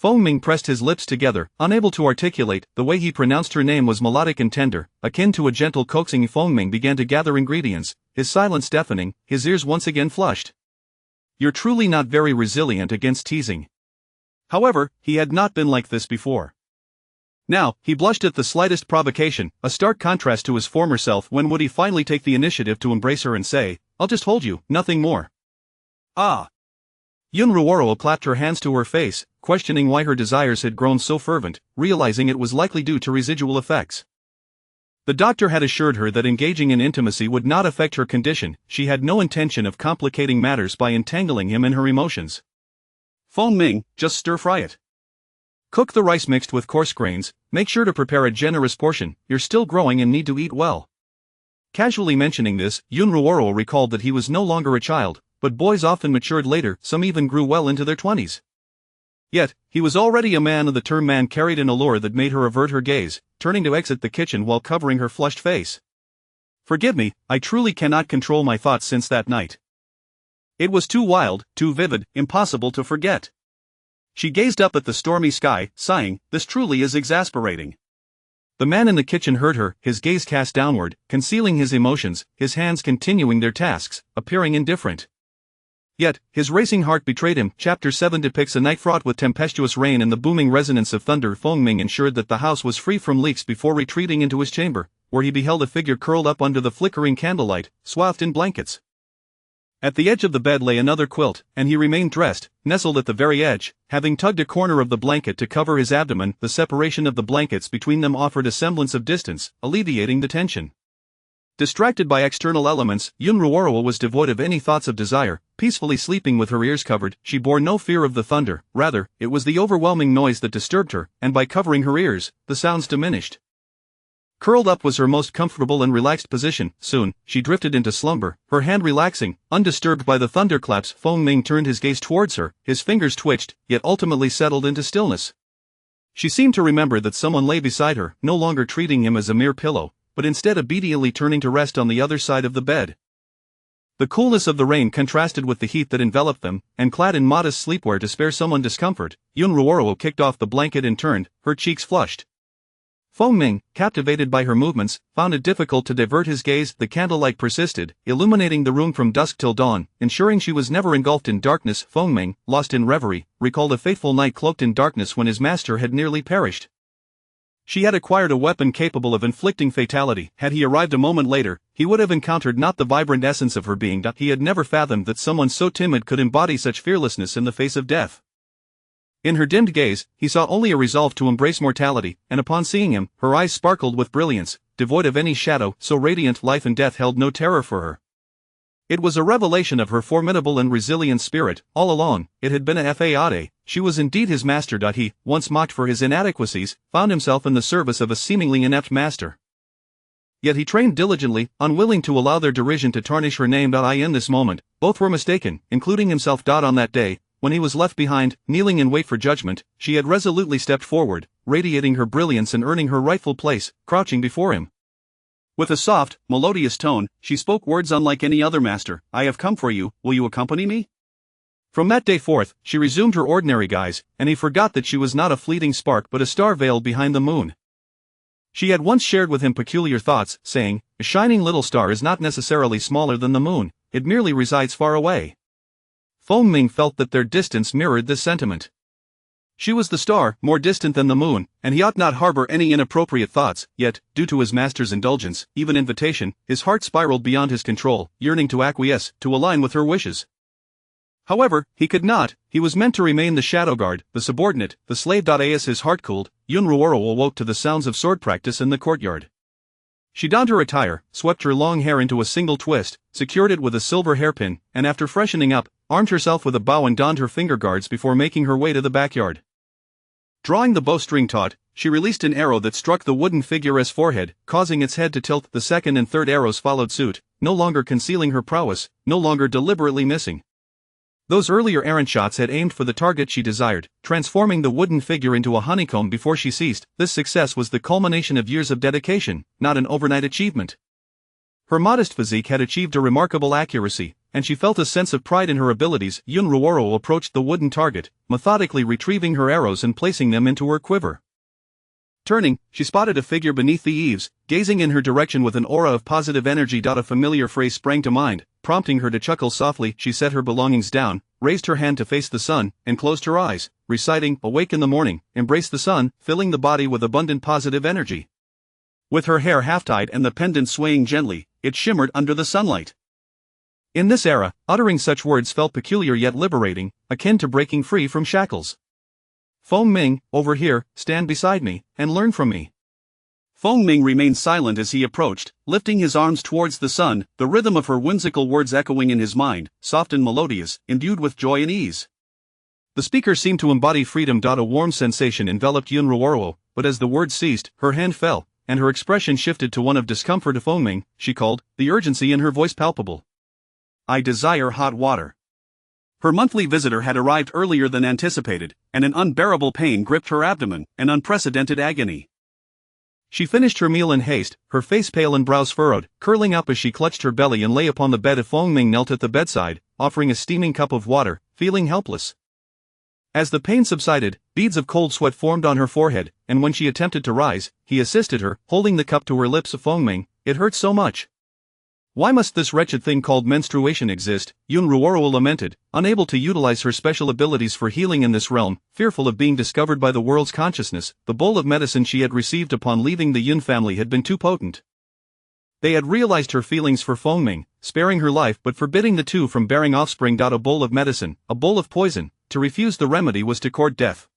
Fengming pressed his lips together, unable to articulate. The way he pronounced her name was melodic and tender, akin to a gentle coaxing. Fengming began to gather ingredients, his silence deafening, his ears once again flushed. "You're truly not very resilient against teasing." However, he had not been like this before. Now, he blushed at the slightest provocation, a stark contrast to his former self. When would he finally take the initiative to embrace her and say, "I'll just hold you, nothing more"? Ah! Yun Ruoro clapped her hands to her face, questioning why her desires had grown so fervent, realizing it was likely due to residual effects. The doctor had assured her that engaging in intimacy would not affect her condition. She had no intention of complicating matters by entangling him in her emotions. "Fengming, just stir-fry it. Cook the rice mixed with coarse grains, make sure to prepare a generous portion, you're still growing and need to eat well." Casually mentioning this, Yun Ruoro recalled that he was no longer a child, but boys often matured later, some even grew well into their 20s. Yet, he was already a man, and the term man carried an allure that made her avert her gaze, turning to exit the kitchen while covering her flushed face. "Forgive me, I truly cannot control my thoughts since that night. It was too wild, too vivid, impossible to forget." She gazed up at the stormy sky, sighing, "This truly is exasperating." The man in the kitchen heard her, his gaze cast downward, concealing his emotions, his hands continuing their tasks, appearing indifferent. Yet, his racing heart betrayed him. Chapter 7 depicts a night fraught with tempestuous rain and the booming resonance of thunder. Fengming ensured that the house was free from leaks before retreating into his chamber, where he beheld a figure curled up under the flickering candlelight, swathed in blankets. At the edge of the bed lay another quilt, and he remained dressed, nestled at the very edge, having tugged a corner of the blanket to cover his abdomen. The separation of the blankets between them offered a semblance of distance, alleviating the tension. Distracted by external elements, Yun Ruoro was devoid of any thoughts of desire. Peacefully sleeping with her ears covered, she bore no fear of the thunder. Rather, it was the overwhelming noise that disturbed her, and by covering her ears, the sounds diminished. Curled up was her most comfortable and relaxed position. Soon, she drifted into slumber, her hand relaxing, undisturbed by the thunderclaps. Fengming turned his gaze towards her, his fingers twitched, yet ultimately settled into stillness. She seemed to remember that someone lay beside her, no longer treating him as a mere pillow, but instead obediently turning to rest on the other side of the bed. The coolness of the rain contrasted with the heat that enveloped them, and clad in modest sleepwear to spare someone discomfort, Yun Ruoro kicked off the blanket and turned, her cheeks flushed. Fengming, captivated by her movements, found it difficult to divert his gaze. The candlelight persisted, illuminating the room from dusk till dawn, ensuring she was never engulfed in darkness. Fengming, lost in reverie, recalled a fateful night cloaked in darkness when his master had nearly perished. She had acquired a weapon capable of inflicting fatality. Had he arrived a moment later, he would have encountered not the vibrant essence of her being. He had never fathomed that someone so timid could embody such fearlessness in the face of death. In her dimmed gaze, he saw only a resolve to embrace mortality, and upon seeing him, her eyes sparkled with brilliance, devoid of any shadow. So radiant, life and death held no terror for her. It was a revelation of her formidable and resilient spirit. All along, it had been a fade. She was indeed his master. He, once mocked for his inadequacies, found himself in the service of a seemingly inept master. Yet he trained diligently, unwilling to allow their derision to tarnish her name. In this moment, both were mistaken, including himself. On that day, when he was left behind, kneeling in wait for judgment, she had resolutely stepped forward, radiating her brilliance and earning her rightful place, crouching before him. With a soft, melodious tone, she spoke words unlike any other. "Master, I have come for you, will you accompany me?" From that day forth, she resumed her ordinary guise, and he forgot that she was not a fleeting spark but a star veiled behind the moon. She had once shared with him peculiar thoughts, saying, "A shining little star is not necessarily smaller than the moon, it merely resides far away." Fengming felt that their distance mirrored this sentiment. She was the star, more distant than the moon, and he ought not harbor any inappropriate thoughts. Yet, due to his master's indulgence, even invitation, his heart spiraled beyond his control, yearning to acquiesce, to align with her wishes. However, he could not. He was meant to remain the shadow guard, the subordinate, the slave. As his heart cooled, Yun Ruoro awoke to the sounds of sword practice in the courtyard. She donned her attire, swept her long hair into a single twist, secured it with a silver hairpin, and after freshening up, armed herself with a bow and donned her finger guards before making her way to the backyard. Drawing the bowstring taut, she released an arrow that struck the wooden figure's forehead, causing its head to tilt. The second and third arrows followed suit, no longer concealing her prowess, no longer deliberately missing. Those earlier errant shots had aimed for the target she desired, transforming the wooden figure into a honeycomb before she ceased. This success was the culmination of years of dedication, not an overnight achievement. Her modest physique had achieved a remarkable accuracy, and she felt a sense of pride in her abilities. Yun Ruoro approached the wooden target, methodically retrieving her arrows and placing them into her quiver. Turning, she spotted a figure beneath the eaves, gazing in her direction with an aura of positive energy. A familiar phrase sprang to mind, prompting her to chuckle softly. She set her belongings down, raised her hand to face the sun, and closed her eyes, reciting, "Awake in the morning, embrace the sun," filling the body with abundant positive energy. With her hair half-tied and the pendant swaying gently, it shimmered under the sunlight. In this era, uttering such words felt peculiar yet liberating, akin to breaking free from shackles. "Feng Ming, over here, stand beside me, and learn from me." Feng Ming remained silent as he approached, lifting his arms towards the sun, the rhythm of her whimsical words echoing in his mind, soft and melodious, imbued with joy and ease. The speaker seemed to embody freedom. A warm sensation enveloped Yun Ruoro, but as the words ceased, her hand fell, and her expression shifted to one of discomfort. "Feng Ming," she called, the urgency in her voice palpable. "I desire hot water." Her monthly visitor had arrived earlier than anticipated, and an unbearable pain gripped her abdomen, an unprecedented agony. She finished her meal in haste, her face pale and brows furrowed, curling up as she clutched her belly and lay upon the bed. Feng Ming knelt at the bedside, offering a steaming cup of water, feeling helpless. As the pain subsided, beads of cold sweat formed on her forehead, and when she attempted to rise, he assisted her, holding the cup to her lips. "Feng Ming, it hurts so much. Why must this wretched thing called menstruation exist?" Yun Ruoro lamented, unable to utilize her special abilities for healing in this realm, fearful of being discovered by the world's consciousness. The bowl of medicine she had received upon leaving the Yun family had been too potent. They had realized her feelings for Feng Ming, sparing her life but forbidding the two from bearing offspring. A bowl of medicine, a bowl of poison, to refuse the remedy was to court death.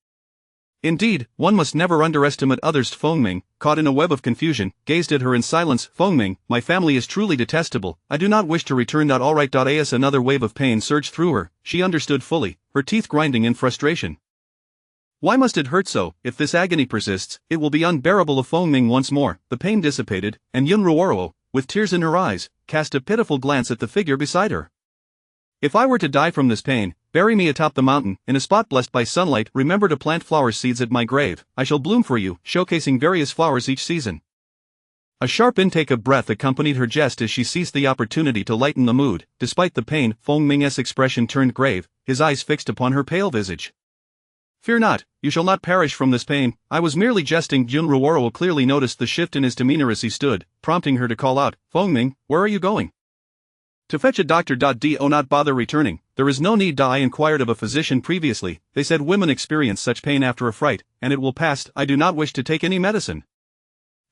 Indeed, one must never underestimate others. Feng Ming, caught in a web of confusion, gazed at her in silence. "Feng Ming, my family is truly detestable, I do not wish to return. Alright. As another wave of pain surged through her, she understood fully, her teeth grinding in frustration. Why must it hurt so? If this agony persists, it will be unbearable. Feng Ming once more, the pain dissipated, and Yun Ruoro, with tears in her eyes, cast a pitiful glance at the figure beside her. "If I were to die from this pain, bury me atop the mountain, in a spot blessed by sunlight. Remember to plant flower seeds at my grave. I shall bloom for you, showcasing various flowers each season." A sharp intake of breath accompanied her jest as she seized the opportunity to lighten the mood. Despite the pain, Feng Ming's expression turned grave, his eyes fixed upon her pale visage. "Fear not, you shall not perish from this pain, I was merely jesting." Yun Ruoro clearly noticed the shift in his demeanor as he stood, prompting her to call out, "Feng Ming, where are you going?" "To fetch a doctor. Do not bother returning, there is no need. I inquired of a physician previously, they said women experience such pain after a fright, and it will pass. I do not wish to take any medicine."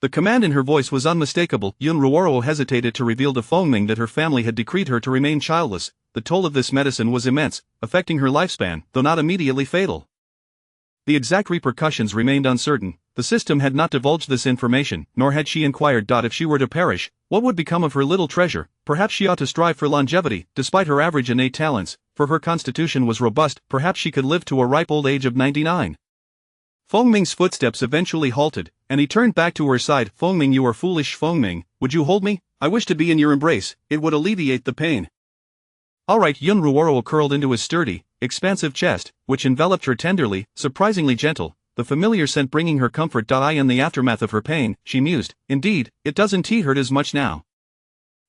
The command in her voice was unmistakable. Yun Ruoro hesitated to reveal to Feng Ming that her family had decreed her to remain childless. The toll of this medicine was immense, affecting her lifespan, though not immediately fatal. The exact repercussions remained uncertain. The system had not divulged this information, nor had she inquired. If she were to perish, what would become of her little treasure? Perhaps she ought to strive for longevity, despite her average innate talents, for her constitution was robust. Perhaps she could live to a ripe old age of 99. Feng Ming's footsteps eventually halted, and he turned back to her side. "Feng Ming, you are foolish. Feng Ming, would you hold me? I wish to be in your embrace, it would alleviate the pain." "Alright." Yun Ruoro curled into his sturdy, expansive chest, which enveloped her tenderly, surprisingly gentle, the familiar scent bringing her comfort. In the aftermath of her pain, she mused, indeed, it doesn't hurt as much now.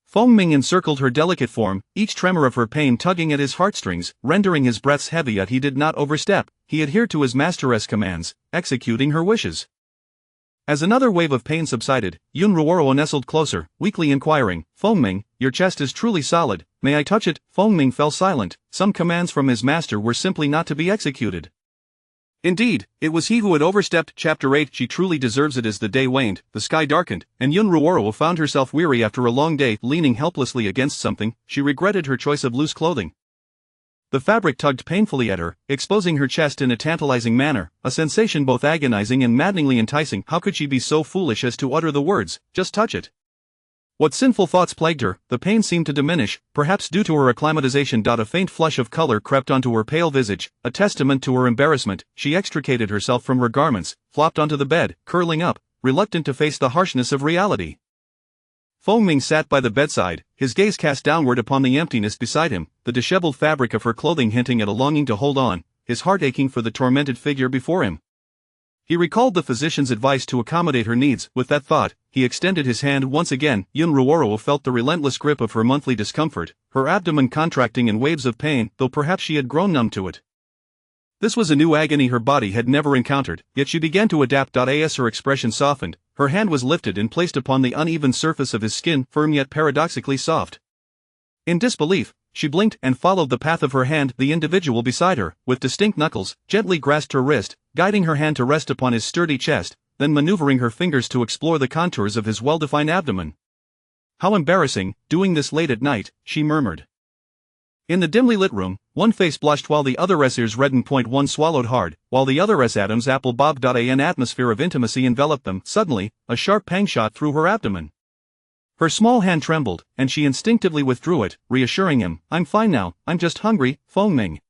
Feng Ming encircled her delicate form, each tremor of her pain tugging at his heartstrings, rendering his breaths heavy. Yet he did not overstep, he adhered to his masteress' commands, executing her wishes. As another wave of pain subsided, Yun Ruoro nestled closer, weakly inquiring, "Feng Ming, your chest is truly solid, may I touch it?" Feng Ming fell silent, some commands from his master were simply not to be executed. Indeed, it was he who had overstepped. Chapter 8. She truly deserves it. As the day waned, the sky darkened, and Yun Ruoro found herself weary after a long day. Leaning helplessly against something, she regretted her choice of loose clothing. The fabric tugged painfully at her, exposing her chest in a tantalizing manner, a sensation both agonizing and maddeningly enticing. How could she be so foolish as to utter the words, "Just touch it"? What sinful thoughts plagued her? The pain seemed to diminish, perhaps due to her acclimatization. A faint flush of color crept onto her pale visage, a testament to her embarrassment. She extricated herself from her garments, flopped onto the bed, curling up, reluctant to face the harshness of reality. Feng Ming sat by the bedside, his gaze cast downward upon the emptiness beside him, the disheveled fabric of her clothing hinting at a longing to hold on, his heart aching for the tormented figure before him. He recalled the physician's advice to accommodate her needs. With that thought, he extended his hand once again. Yun Ruoro felt the relentless grip of her monthly discomfort, her abdomen contracting in waves of pain, though perhaps she had grown numb to it. This was a new agony her body had never encountered, yet she began to adapt. As her expression softened, her hand was lifted and placed upon the uneven surface of his skin, firm yet paradoxically soft. In disbelief, she blinked and followed the path of her hand. The individual beside her, with distinct knuckles, gently grasped her wrist, guiding her hand to rest upon his sturdy chest, then maneuvering her fingers to explore the contours of his well-defined abdomen. How embarrassing, doing this late at night, she murmured. In the dimly lit room, one face blushed while the other's ears reddened. One swallowed hard, while the other's Adam's apple bobbed. An atmosphere of intimacy enveloped them. Suddenly, a sharp pang shot through her abdomen. Her small hand trembled, and she instinctively withdrew it, reassuring him, "I'm fine now, I'm just hungry, Feng Ming."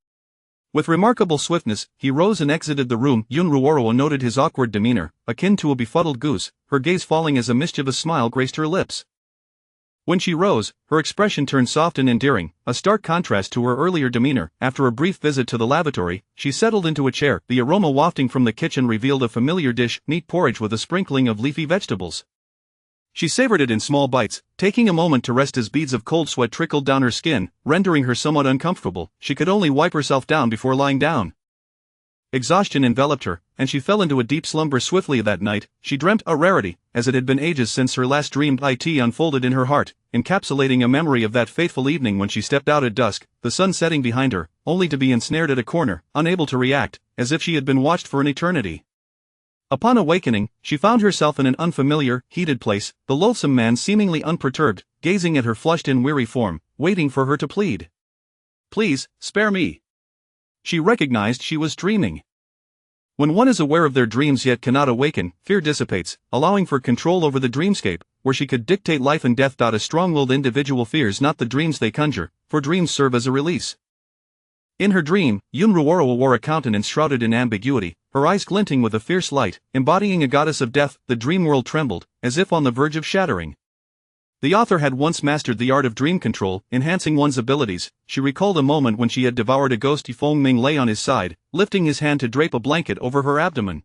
With remarkable swiftness, he rose and exited the room. Yun Ruoro noted his awkward demeanor, akin to a befuddled goose, her gaze falling as a mischievous smile graced her lips. When she rose, her expression turned soft and endearing, a stark contrast to her earlier demeanor. After a brief visit to the lavatory, she settled into a chair. The aroma wafting from the kitchen revealed a familiar dish, meat porridge with a sprinkling of leafy vegetables. She savored it in small bites, taking a moment to rest as beads of cold sweat trickled down her skin, rendering her somewhat uncomfortable. She could only wipe herself down before lying down. Exhaustion enveloped her, and she fell into a deep slumber swiftly. That night, she dreamt, a rarity, as it had been ages since her last dream. It unfolded in her heart, encapsulating a memory of that fateful evening when she stepped out at dusk, the sun setting behind her, only to be ensnared at a corner, unable to react, as if she had been watched for an eternity. Upon awakening, she found herself in an unfamiliar, heated place, the loathsome man seemingly unperturbed, gazing at her flushed and weary form, waiting for her to plead. "Please, spare me." She recognized she was dreaming. When one is aware of their dreams yet cannot awaken, fear dissipates, allowing for control over the dreamscape, where she could dictate life and death. A strong-willed individual fears not the dreams they conjure, for dreams serve as a release. In her dream, Yun Ruoro wore a countenance shrouded in ambiguity, her eyes glinting with a fierce light, embodying a goddess of death. The dream world trembled, as if on the verge of shattering. The author had once mastered the art of dream control, enhancing one's abilities. She recalled a moment when she had devoured a ghost. Feng Ming lay on his side, lifting his hand to drape a blanket over her abdomen.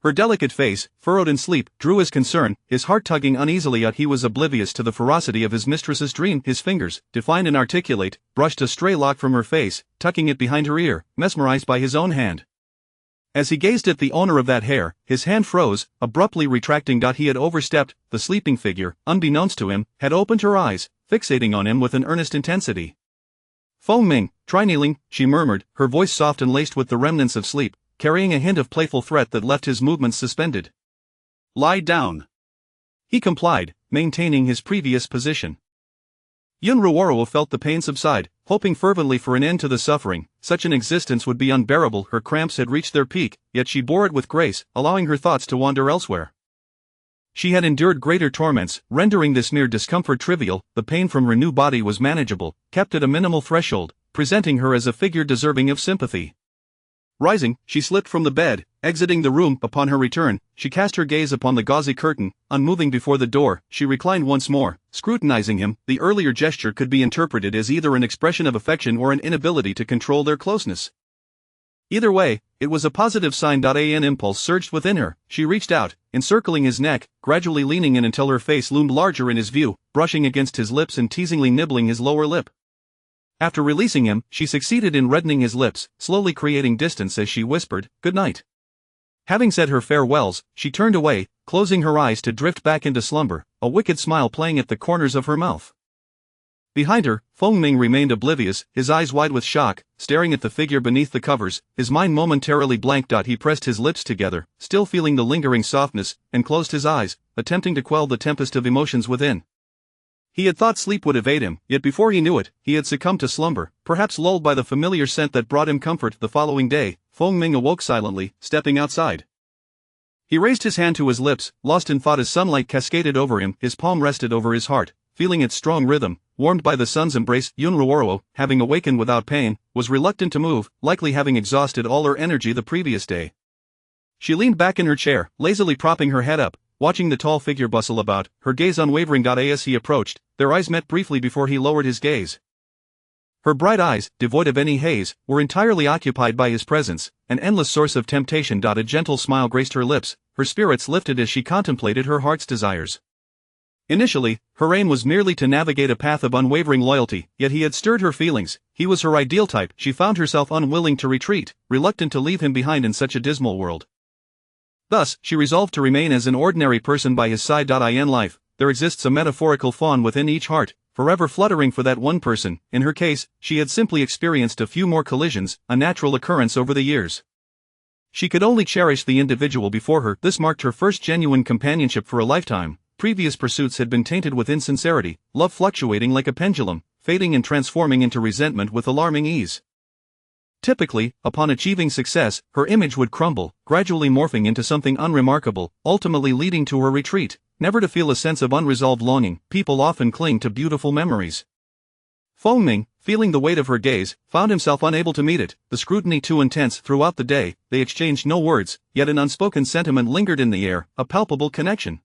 Her delicate face, furrowed in sleep, drew his concern, his heart tugging uneasily. Yet he was oblivious to the ferocity of his mistress's dream. His fingers, defined and articulate, brushed a stray lock from her face, tucking it behind her ear, mesmerized by his own hand. As he gazed at the owner of that hair, his hand froze, abruptly retracting. He had overstepped. The sleeping figure, unbeknownst to him, had opened her eyes, fixating on him with an earnest intensity. "Feng Ming, try kneeling," she murmured, her voice soft and laced with the remnants of sleep, carrying a hint of playful threat that left his movements suspended. "Lie down." He complied, maintaining his previous position. Yun Ruoro felt the pain subside, hoping fervently for an end to the suffering. Such an existence would be unbearable. Her cramps had reached their peak, yet she bore it with grace, allowing her thoughts to wander elsewhere. She had endured greater torments, rendering this mere discomfort trivial. The pain from her new body was manageable, kept at a minimal threshold, presenting her as a figure deserving of sympathy. Rising, she slipped from the bed, exiting the room. Upon her return, she cast her gaze upon the gauzy curtain, unmoving before the door. She reclined once more, scrutinizing him. The earlier gesture could be interpreted as either an expression of affection or an inability to control their closeness. Either way, it was a positive sign. An impulse surged within her. She reached out, encircling his neck, gradually leaning in until her face loomed larger in his view, brushing against his lips and teasingly nibbling his lower lip. After releasing him, she succeeded in reddening his lips, slowly creating distance as she whispered, "Good night." Having said her farewells, she turned away, closing her eyes to drift back into slumber, a wicked smile playing at the corners of her mouth. Behind her, Feng Ming remained oblivious, his eyes wide with shock, staring at the figure beneath the covers, his mind momentarily blank. He pressed his lips together, still feeling the lingering softness, and closed his eyes, attempting to quell the tempest of emotions within. He had thought sleep would evade him, yet before he knew it, he had succumbed to slumber, perhaps lulled by the familiar scent that brought him comfort. The following day, Feng Ming awoke silently, stepping outside. He raised his hand to his lips, lost in thought as sunlight cascaded over him, his palm rested over his heart, feeling its strong rhythm, warmed by the sun's embrace. Yunruoro, having awakened without pain, was reluctant to move, likely having exhausted all her energy the previous day. She leaned back in her chair, lazily propping her head up, watching the tall figure bustle about, her gaze unwavering. As he approached, their eyes met briefly before he lowered his gaze. Her bright eyes, devoid of any haze, were entirely occupied by his presence, an endless source of temptation. A gentle smile graced her lips, her spirits lifted as she contemplated her heart's desires. Initially, her aim was merely to navigate a path of unwavering loyalty, yet he had stirred her feelings. He was her ideal type. She found herself unwilling to retreat, reluctant to leave him behind in such a dismal world. Thus, she resolved to remain as an ordinary person by his side. In life, there exists a metaphorical fawn within each heart, forever fluttering for that one person. In her case, she had simply experienced a few more collisions, a natural occurrence over the years. She could only cherish the individual before her. This marked her first genuine companionship for a lifetime. Previous pursuits had been tainted with insincerity, love fluctuating like a pendulum, fading and transforming into resentment with alarming ease. Typically, upon achieving success, her image would crumble, gradually morphing into something unremarkable, ultimately leading to her retreat, never to feel a sense of unresolved longing. People often cling to beautiful memories. Feng Ming, feeling the weight of her gaze, found himself unable to meet it, the scrutiny too intense. Throughout the day, they exchanged no words, yet an unspoken sentiment lingered in the air, a palpable connection.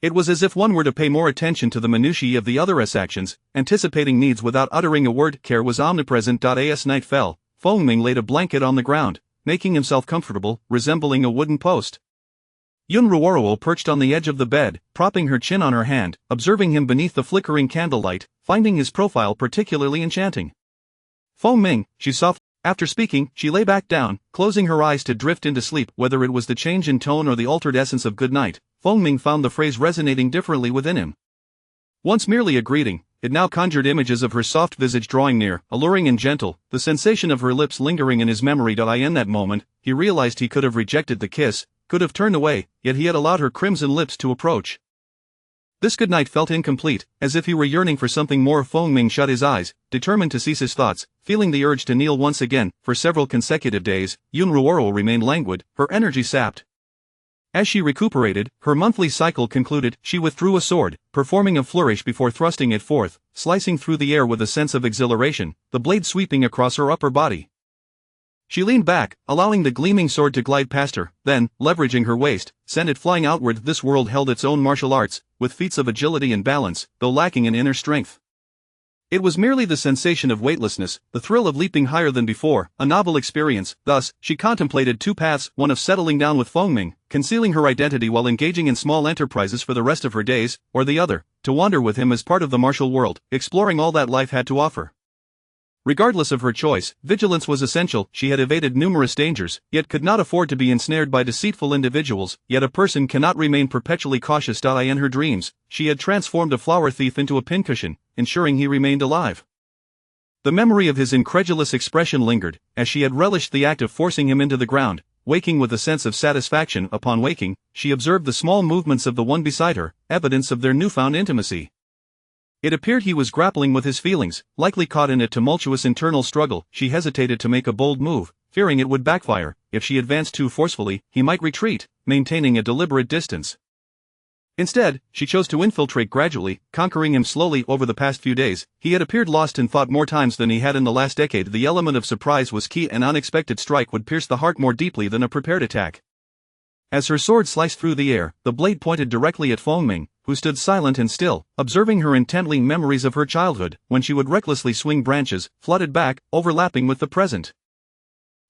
It was as if one were to pay more attention to the minutiae of the other's actions, anticipating needs without uttering a word. Care was omnipresent. As night fell, Feng Ming laid a blanket on the ground, making himself comfortable, resembling a wooden post. Yunruoro perched on the edge of the bed, propping her chin on her hand, observing him beneath the flickering candlelight, finding his profile particularly enchanting. Feng Ming, she softly. After speaking, she lay back down, closing her eyes to drift into sleep. Whether it was the change in tone or the altered essence of good night, Feng Ming found the phrase resonating differently within him. Once merely a greeting, it now conjured images of her soft visage drawing near, alluring and gentle, the sensation of her lips lingering in his memory. In that moment, he realized he could have rejected the kiss, could have turned away, yet he had allowed her crimson lips to approach. This goodnight felt incomplete, as if he were yearning for something more. Feng Ming shut his eyes, determined to cease his thoughts, feeling the urge to kneel once again. For several consecutive days, Yunruoro remained languid, her energy sapped. As she recuperated, her monthly cycle concluded. She withdrew a sword, performing a flourish before thrusting it forth, slicing through the air with a sense of exhilaration, the blade sweeping across her upper body. She leaned back, allowing the gleaming sword to glide past her, then, leveraging her waist, sent it flying outward. This world held its own martial arts, with feats of agility and balance, though lacking in inner strength. It was merely the sensation of weightlessness, the thrill of leaping higher than before, a novel experience. Thus, she contemplated two paths, one of settling down with Feng Ming, concealing her identity while engaging in small enterprises for the rest of her days, or the other, to wander with him as part of the martial world, exploring all that life had to offer. Regardless of her choice, vigilance was essential. She had evaded numerous dangers, yet could not afford to be ensnared by deceitful individuals. Yet a person cannot remain perpetually cautious. In her dreams, she had transformed a flower thief into a pincushion, ensuring he remained alive. The memory of his incredulous expression lingered, as she had relished the act of forcing him into the ground. Waking with a sense of satisfaction, upon waking, she observed the small movements of the one beside her, evidence of their newfound intimacy. It appeared he was grappling with his feelings, likely caught in a tumultuous internal struggle. She hesitated to make a bold move, fearing it would backfire. If she advanced too forcefully, he might retreat, maintaining a deliberate distance. Instead, she chose to infiltrate gradually, conquering him slowly. Over the past few days, he had appeared lost in thought more times than he had in the last decade. The element of surprise was key. An unexpected strike would pierce the heart more deeply than a prepared attack. As her sword sliced through the air, the blade pointed directly at Feng Ming, who stood silent and still, observing her intently. Memories of her childhood, when she would recklessly swing branches, flooded back, overlapping with the present.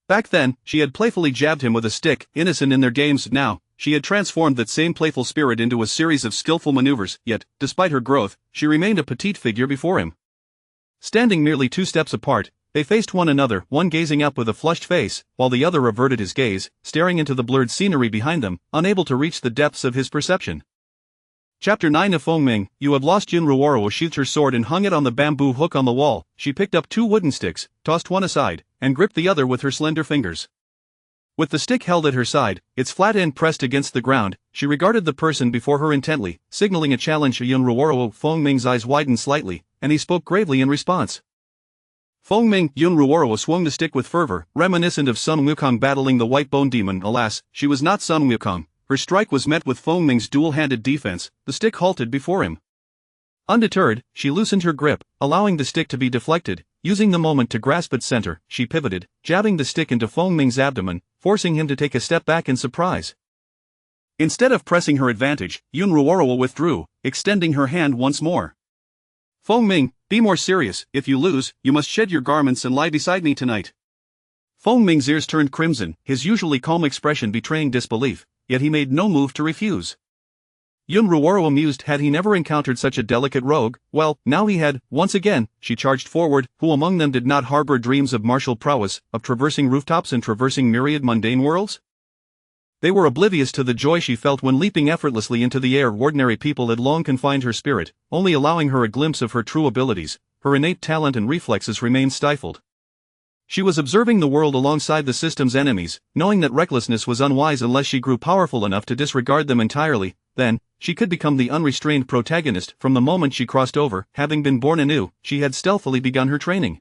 Back then, she had playfully jabbed him with a stick, innocent in their games. Now, she had transformed that same playful spirit into a series of skillful maneuvers. Yet, despite her growth, she remained a petite figure before him. Standing merely 2 steps apart, they faced one another, one gazing up with a flushed face, while the other averted his gaze, staring into the blurred scenery behind them, unable to reach the depths of his perception. Chapter 9 of Feng Ming. You have lost. Yunruoro sheathed her sword and hung it on the bamboo hook on the wall. She picked up 2 wooden sticks, tossed one aside, and gripped the other with her slender fingers. With the stick held at her side, its flat end pressed against the ground, she regarded the person before her intently, signaling a challenge. Yunruoro. Feng Ming's eyes widened slightly, and he spoke gravely in response. Feng Ming. Yun Ruoro swung the stick with fervor, reminiscent of Sun Wukong battling the White Bone Demon. Alas, she was not Sun Wukong. Her strike was met with Feng Ming's dual-handed defense. The stick halted before him. Undeterred, she loosened her grip, allowing the stick to be deflected. Using the moment to grasp its center, she pivoted, jabbing the stick into Feng Ming's abdomen, forcing him to take a step back in surprise. Instead of pressing her advantage, Yun Ruoro withdrew, extending her hand once more. Feng Ming, be more serious. If you lose, you must shed your garments and lie beside me tonight. Feng Ming's ears turned crimson, his usually calm expression betraying disbelief, yet he made no move to refuse. Yun Ruoro amused. Had he never encountered such a delicate rogue? Well, now he had. Once again, she charged forward. Who among them did not harbor dreams of martial prowess, of traversing rooftops and traversing myriad mundane worlds? They were oblivious to the joy she felt when leaping effortlessly into the air. Ordinary people had long confined her spirit, only allowing her a glimpse of her true abilities. Her innate talent and reflexes remained stifled. She was observing the world alongside the system's enemies, knowing that recklessness was unwise unless she grew powerful enough to disregard them entirely. Then, she could become the unrestrained protagonist. From the moment she crossed over, having been born anew, she had stealthily begun her training.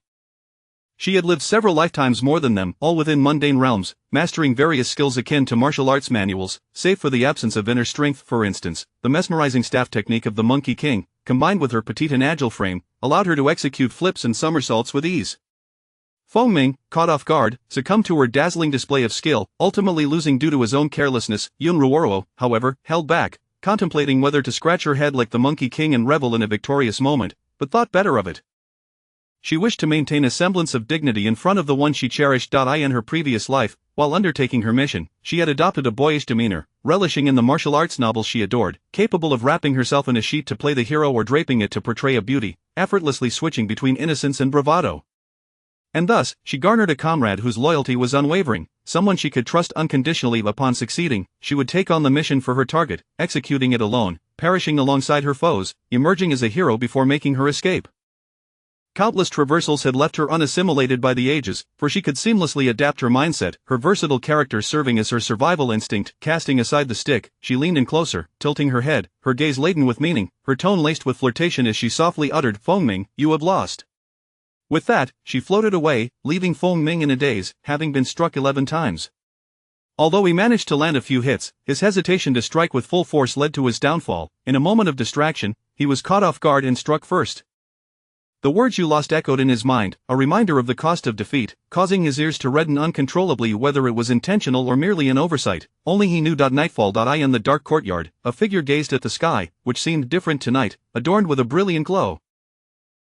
She had lived several lifetimes more than them, all within mundane realms, mastering various skills akin to martial arts manuals, save for the absence of inner strength. For instance, the mesmerizing staff technique of the Monkey King, combined with her petite and agile frame, allowed her to execute flips and somersaults with ease. Feng Ming, caught off guard, succumbed to her dazzling display of skill, ultimately losing due to his own carelessness. Yun Ruoro, however, held back, contemplating whether to scratch her head like the Monkey King and revel in a victorious moment, but thought better of it. She wished to maintain a semblance of dignity in front of the one she cherished. In her previous life, while undertaking her mission, she had adopted a boyish demeanor, relishing in the martial arts novels she adored, capable of wrapping herself in a sheet to play the hero or draping it to portray a beauty, effortlessly switching between innocence and bravado. And thus, she garnered a comrade whose loyalty was unwavering, someone she could trust unconditionally. Upon succeeding, she would take on the mission for her target, executing it alone, perishing alongside her foes, emerging as a hero before making her escape. Countless traversals had left her unassimilated by the ages, for she could seamlessly adapt her mindset, her versatile character serving as her survival instinct. Casting aside the stick, she leaned in closer, tilting her head, her gaze laden with meaning, her tone laced with flirtation as she softly uttered, "Feng Ming, you have lost." With that, she floated away, leaving Feng Ming in a daze, having been struck 11 times. Although he managed to land a few hits, his hesitation to strike with full force led to his downfall. In a moment of distraction, he was caught off guard and struck first. The words "you lost" echoed in his mind, a reminder of the cost of defeat, causing his ears to redden uncontrollably. Whether it was intentional or merely an oversight, only he knew. Nightfall. In the dark courtyard, a figure gazed at the sky, which seemed different tonight, adorned with a brilliant glow.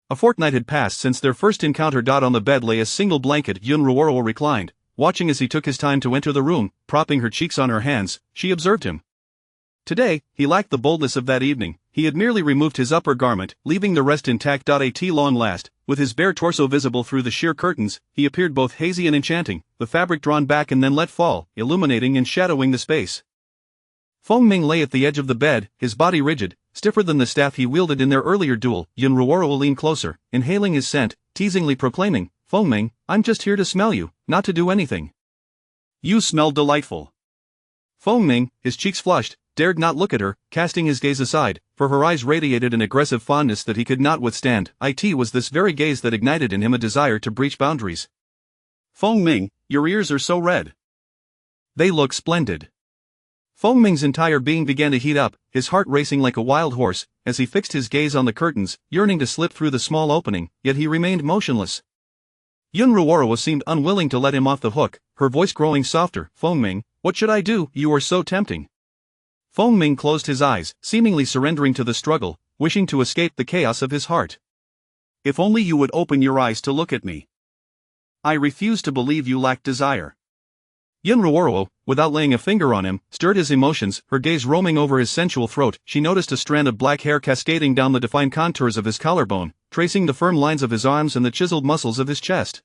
A fortnight had passed since their first encounter. On the bed lay a single blanket. Yun Ruoro reclined, watching as he took his time to enter the room. Propping her cheeks on her hands, she observed him. Today, he lacked the boldness of that evening. He had merely removed his upper garment, leaving the rest intact. At long last, with his bare torso visible through the sheer curtains, he appeared both hazy and enchanting, the fabric drawn back and then let fall, illuminating and shadowing the space. Feng Ming lay at the edge of the bed, his body rigid, stiffer than the staff he wielded in their earlier duel. Yun Ruoro leaned closer, inhaling his scent, teasingly proclaiming, "Feng Ming, I'm just here to smell you, not to do anything." "You smell delightful." Feng Ming, his cheeks flushed, dared not look at her, casting his gaze aside, for her eyes radiated an aggressive fondness that he could not withstand. It was this very gaze that ignited in him a desire to breach boundaries. "Feng Ming, your ears are so red." "They look splendid." Feng Ming's entire being began to heat up, his heart racing like a wild horse, as he fixed his gaze on the curtains, yearning to slip through the small opening, yet he remained motionless. Yun Ruoro seemed unwilling to let him off the hook, her voice growing softer. "Feng Ming, what should I do? You are so tempting." Feng Ming closed his eyes, seemingly surrendering to the struggle, wishing to escape the chaos of his heart. "If only you would open your eyes to look at me. I refuse to believe you lack desire." Yun Ruoro, without laying a finger on him, stirred his emotions, her gaze roaming over his sensual throat. She noticed a strand of black hair cascading down the defined contours of his collarbone, tracing the firm lines of his arms and the chiseled muscles of his chest.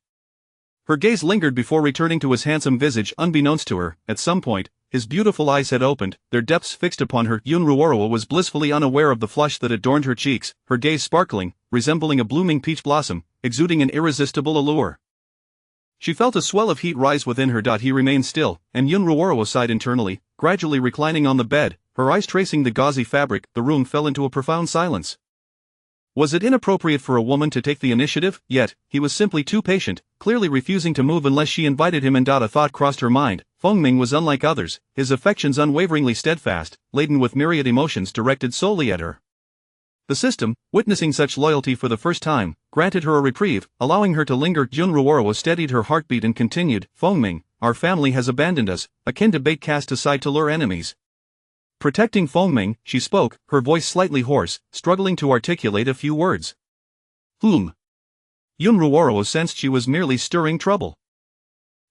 Her gaze lingered before returning to his handsome visage. Unbeknownst to her, at some point, his beautiful eyes had opened, their depths fixed upon her. Yun Ruoro was blissfully unaware of the flush that adorned her cheeks, her gaze sparkling, resembling a blooming peach blossom, exuding an irresistible allure. She felt a swell of heat rise within her. He remained still, and Yun Ruoro sighed internally, gradually reclining on the bed, her eyes tracing the gauzy fabric. The room fell into a profound silence. Was it inappropriate for a woman to take the initiative? Yet, he was simply too patient, clearly refusing to move unless she invited him. A thought crossed her mind. Fengming was unlike others, his affections unwaveringly steadfast, laden with myriad emotions directed solely at her. The system, witnessing such loyalty for the first time, granted her a reprieve, allowing her to linger. Jun Ruoro steadied her heartbeat and continued, Fengming, our family has abandoned us, akin to bait cast aside to lure enemies. Protecting Fengming, she spoke, her voice slightly hoarse, struggling to articulate a few words. Yun Ruoro sensed she was merely stirring trouble.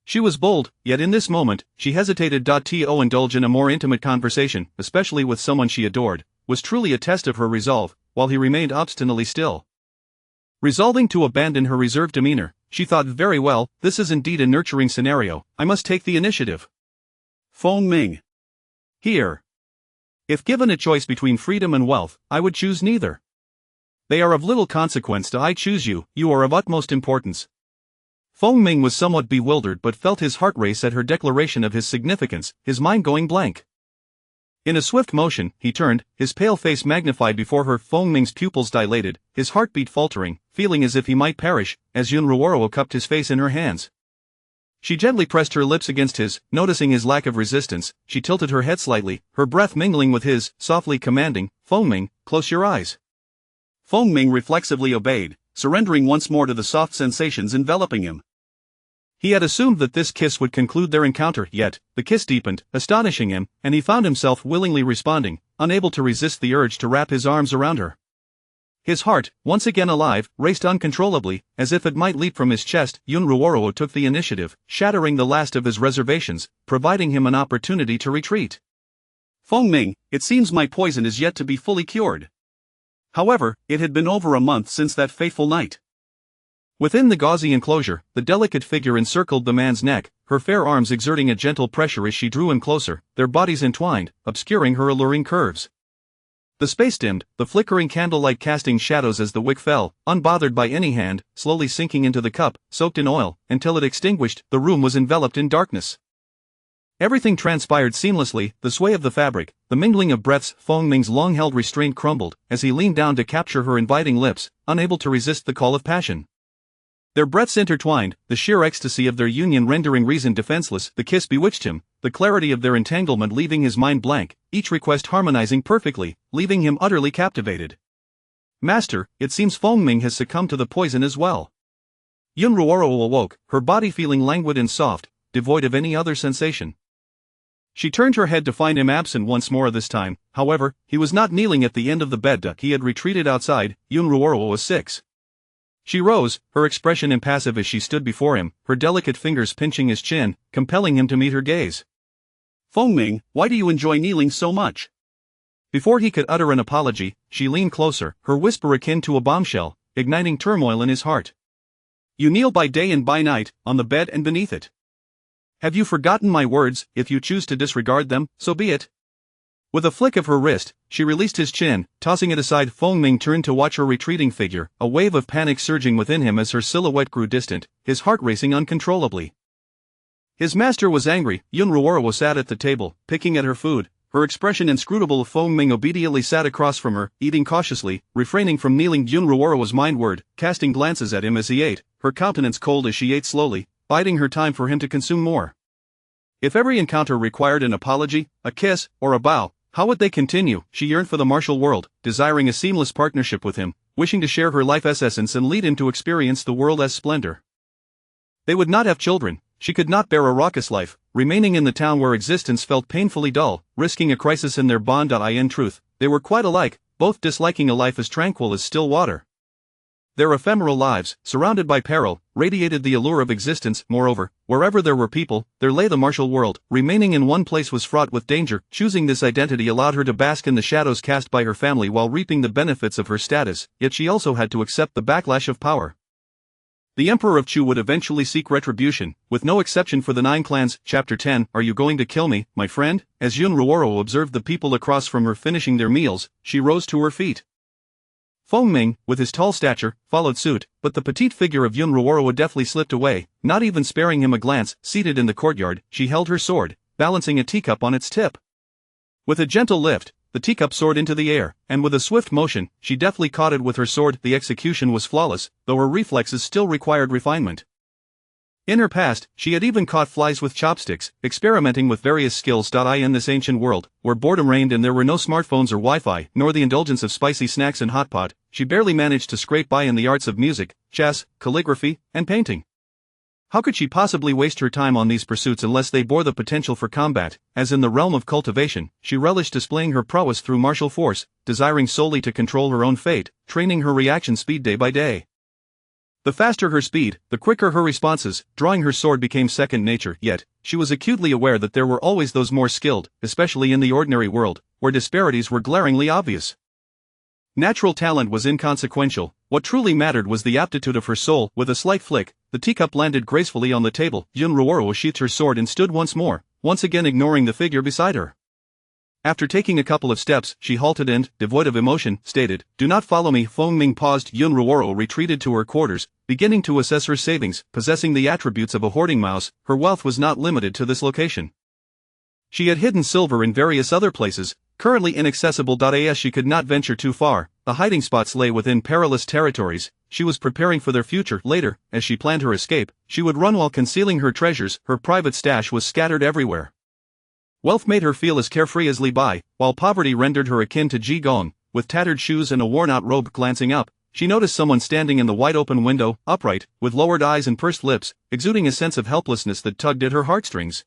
She was bold, yet in this moment, she hesitated. To indulge in a more intimate conversation, especially with someone she adored, was truly a test of her resolve, while he remained obstinately still. Resolving to abandon her reserved demeanor, she thought, very well, this is indeed a nurturing scenario, I must take the initiative. Fengming. Here. If given a choice between freedom and wealth, I would choose neither. They are of little consequence. I choose you, you are of utmost importance. Fengming was somewhat bewildered but felt his heart race at her declaration of his significance, his mind going blank. In a swift motion, he turned, his pale face magnified before her. Fengming's pupils dilated, his heartbeat faltering, feeling as if he might perish, as Yun Ruoro cupped his face in her hands. She gently pressed her lips against his, noticing his lack of resistance, she tilted her head slightly, her breath mingling with his, softly commanding, Fengming, close your eyes. Fengming reflexively obeyed, surrendering once more to the soft sensations enveloping him. He had assumed that this kiss would conclude their encounter, yet, the kiss deepened, astonishing him, and he found himself willingly responding, unable to resist the urge to wrap his arms around her. His heart, once again alive, raced uncontrollably, as if it might leap from his chest. Yun Ruoro took the initiative, shattering the last of his reservations, providing him an opportunity to retreat. Fengming, it seems my poison is yet to be fully cured. However, it had been over a month since that fateful night. Within the gauzy enclosure, the delicate figure encircled the man's neck, her fair arms exerting a gentle pressure as she drew him closer, their bodies entwined, obscuring her alluring curves. The space dimmed, the flickering candlelight casting shadows as the wick fell, unbothered by any hand, slowly sinking into the cup, soaked in oil, until it extinguished. The room was enveloped in darkness. Everything transpired seamlessly, the sway of the fabric, the mingling of breaths. Fengming's long-held restraint crumbled, as he leaned down to capture her inviting lips, unable to resist the call of passion. Their breaths intertwined, the sheer ecstasy of their union rendering reason defenseless. The kiss bewitched him, the clarity of their entanglement leaving his mind blank, each request harmonizing perfectly, leaving him utterly captivated. Master, it seems Fengming has succumbed to the poison as well. Yun Ruoro awoke, her body feeling languid and soft, devoid of any other sensation. She turned her head to find him absent once more. This time, however, he was not kneeling at the end of the bed. He had retreated outside. Yun Ruoro was 6. She rose, her expression impassive as she stood before him, her delicate fingers pinching his chin, compelling him to meet her gaze. Fengming, why do you enjoy kneeling so much? Before he could utter an apology, she leaned closer, her whisper akin to a bombshell, igniting turmoil in his heart. You kneel by day and by night, on the bed and beneath it. Have you forgotten my words? If you choose to disregard them, so be it. With a flick of her wrist, she released his chin, tossing it aside. Fengming turned to watch her retreating figure, a wave of panic surging within him as her silhouette grew distant, his heart racing uncontrollably. His master was angry. Yun Ruoro sat at the table, picking at her food, her expression inscrutable. Fengming obediently sat across from her, eating cautiously, refraining from kneeling. Yun Ruoro's mind word, casting glances at him as he ate, her countenance cold as she ate slowly, biding her time for him to consume more. If every encounter required an apology, a kiss, or a bow, how would they continue? She yearned for the martial world, desiring a seamless partnership with him, wishing to share her life's essence and lead him to experience the world as splendor. They would not have children. She could not bear a raucous life, remaining in the town where existence felt painfully dull, risking a crisis in their bond. In truth, they were quite alike, both disliking a life as tranquil as still water. Their ephemeral lives, surrounded by peril, radiated the allure of existence. Moreover, wherever there were people, there lay the martial world. Remaining in one place was fraught with danger. Choosing this identity allowed her to bask in the shadows cast by her family while reaping the benefits of her status, yet she also had to accept the backlash of power. The Emperor of Chu would eventually seek retribution, with no exception for the 9 clans. Chapter 10. Are you going to kill me, my friend? As Yun Ruoro observed the people across from her finishing their meals, she rose to her feet. Fengming, with his tall stature, followed suit, but the petite figure of Yun Ruoro deftly slipped away, not even sparing him a glance. Seated in the courtyard, she held her sword, balancing a teacup on its tip. With a gentle lift, the teacup soared into the air, and with a swift motion, she deftly caught it with her sword. The execution was flawless, though her reflexes still required refinement. In her past, she had even caught flies with chopsticks, experimenting with various skills. In this ancient world, where boredom reigned and there were no smartphones or Wi-Fi, nor the indulgence of spicy snacks and hot pot, she barely managed to scrape by in the arts of music, chess, calligraphy, and painting. How could she possibly waste her time on these pursuits unless they bore the potential for combat? As in the realm of cultivation, she relished displaying her prowess through martial force, desiring solely to control her own fate, training her reaction speed day by day. The faster her speed, the quicker her responses. Drawing her sword became second nature, yet, she was acutely aware that there were always those more skilled, especially in the ordinary world, where disparities were glaringly obvious. Natural talent was inconsequential, what truly mattered was the aptitude of her soul. With a slight flick, the teacup landed gracefully on the table. Yunruoro sheathed her sword and stood once again ignoring the figure beside her. After taking a couple of steps, she halted and, devoid of emotion, stated, "Do not follow me." Fengming paused. Yunruoro retreated to her quarters, beginning to assess her savings. Possessing the attributes of a hoarding mouse, her wealth was not limited to this location. She had hidden silver in various other places, currently inaccessible. As she could not venture too far, the hiding spots lay within perilous territories. She was preparing for their future. Later, as she planned her escape, she would run while concealing her treasures. Her private stash was scattered everywhere. Wealth made her feel as carefree as Li Bai, while poverty rendered her akin to Ji Gong. With tattered shoes and a worn-out robe. Glancing up, she noticed someone standing in the wide-open window, upright, with lowered eyes and pursed lips, exuding a sense of helplessness that tugged at her heartstrings.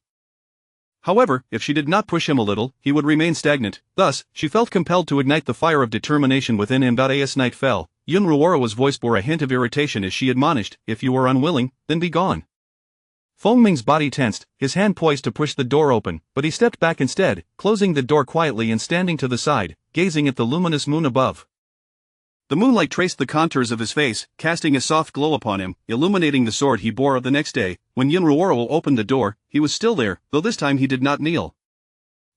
However, if she did not push him a little, he would remain stagnant. Thus, she felt compelled to ignite the fire of determination within him. As night fell, Yunruoro's voice bore a hint of irritation as she admonished, "If you are unwilling, then be gone." Fengming's body tensed, his hand poised to push the door open, but he stepped back instead, closing the door quietly and standing to the side, gazing at the luminous moon above. The moonlight traced the contours of his face, casting a soft glow upon him, illuminating the sword he bore. The next day, when Yunruoro opened the door, he was still there, though this time he did not kneel.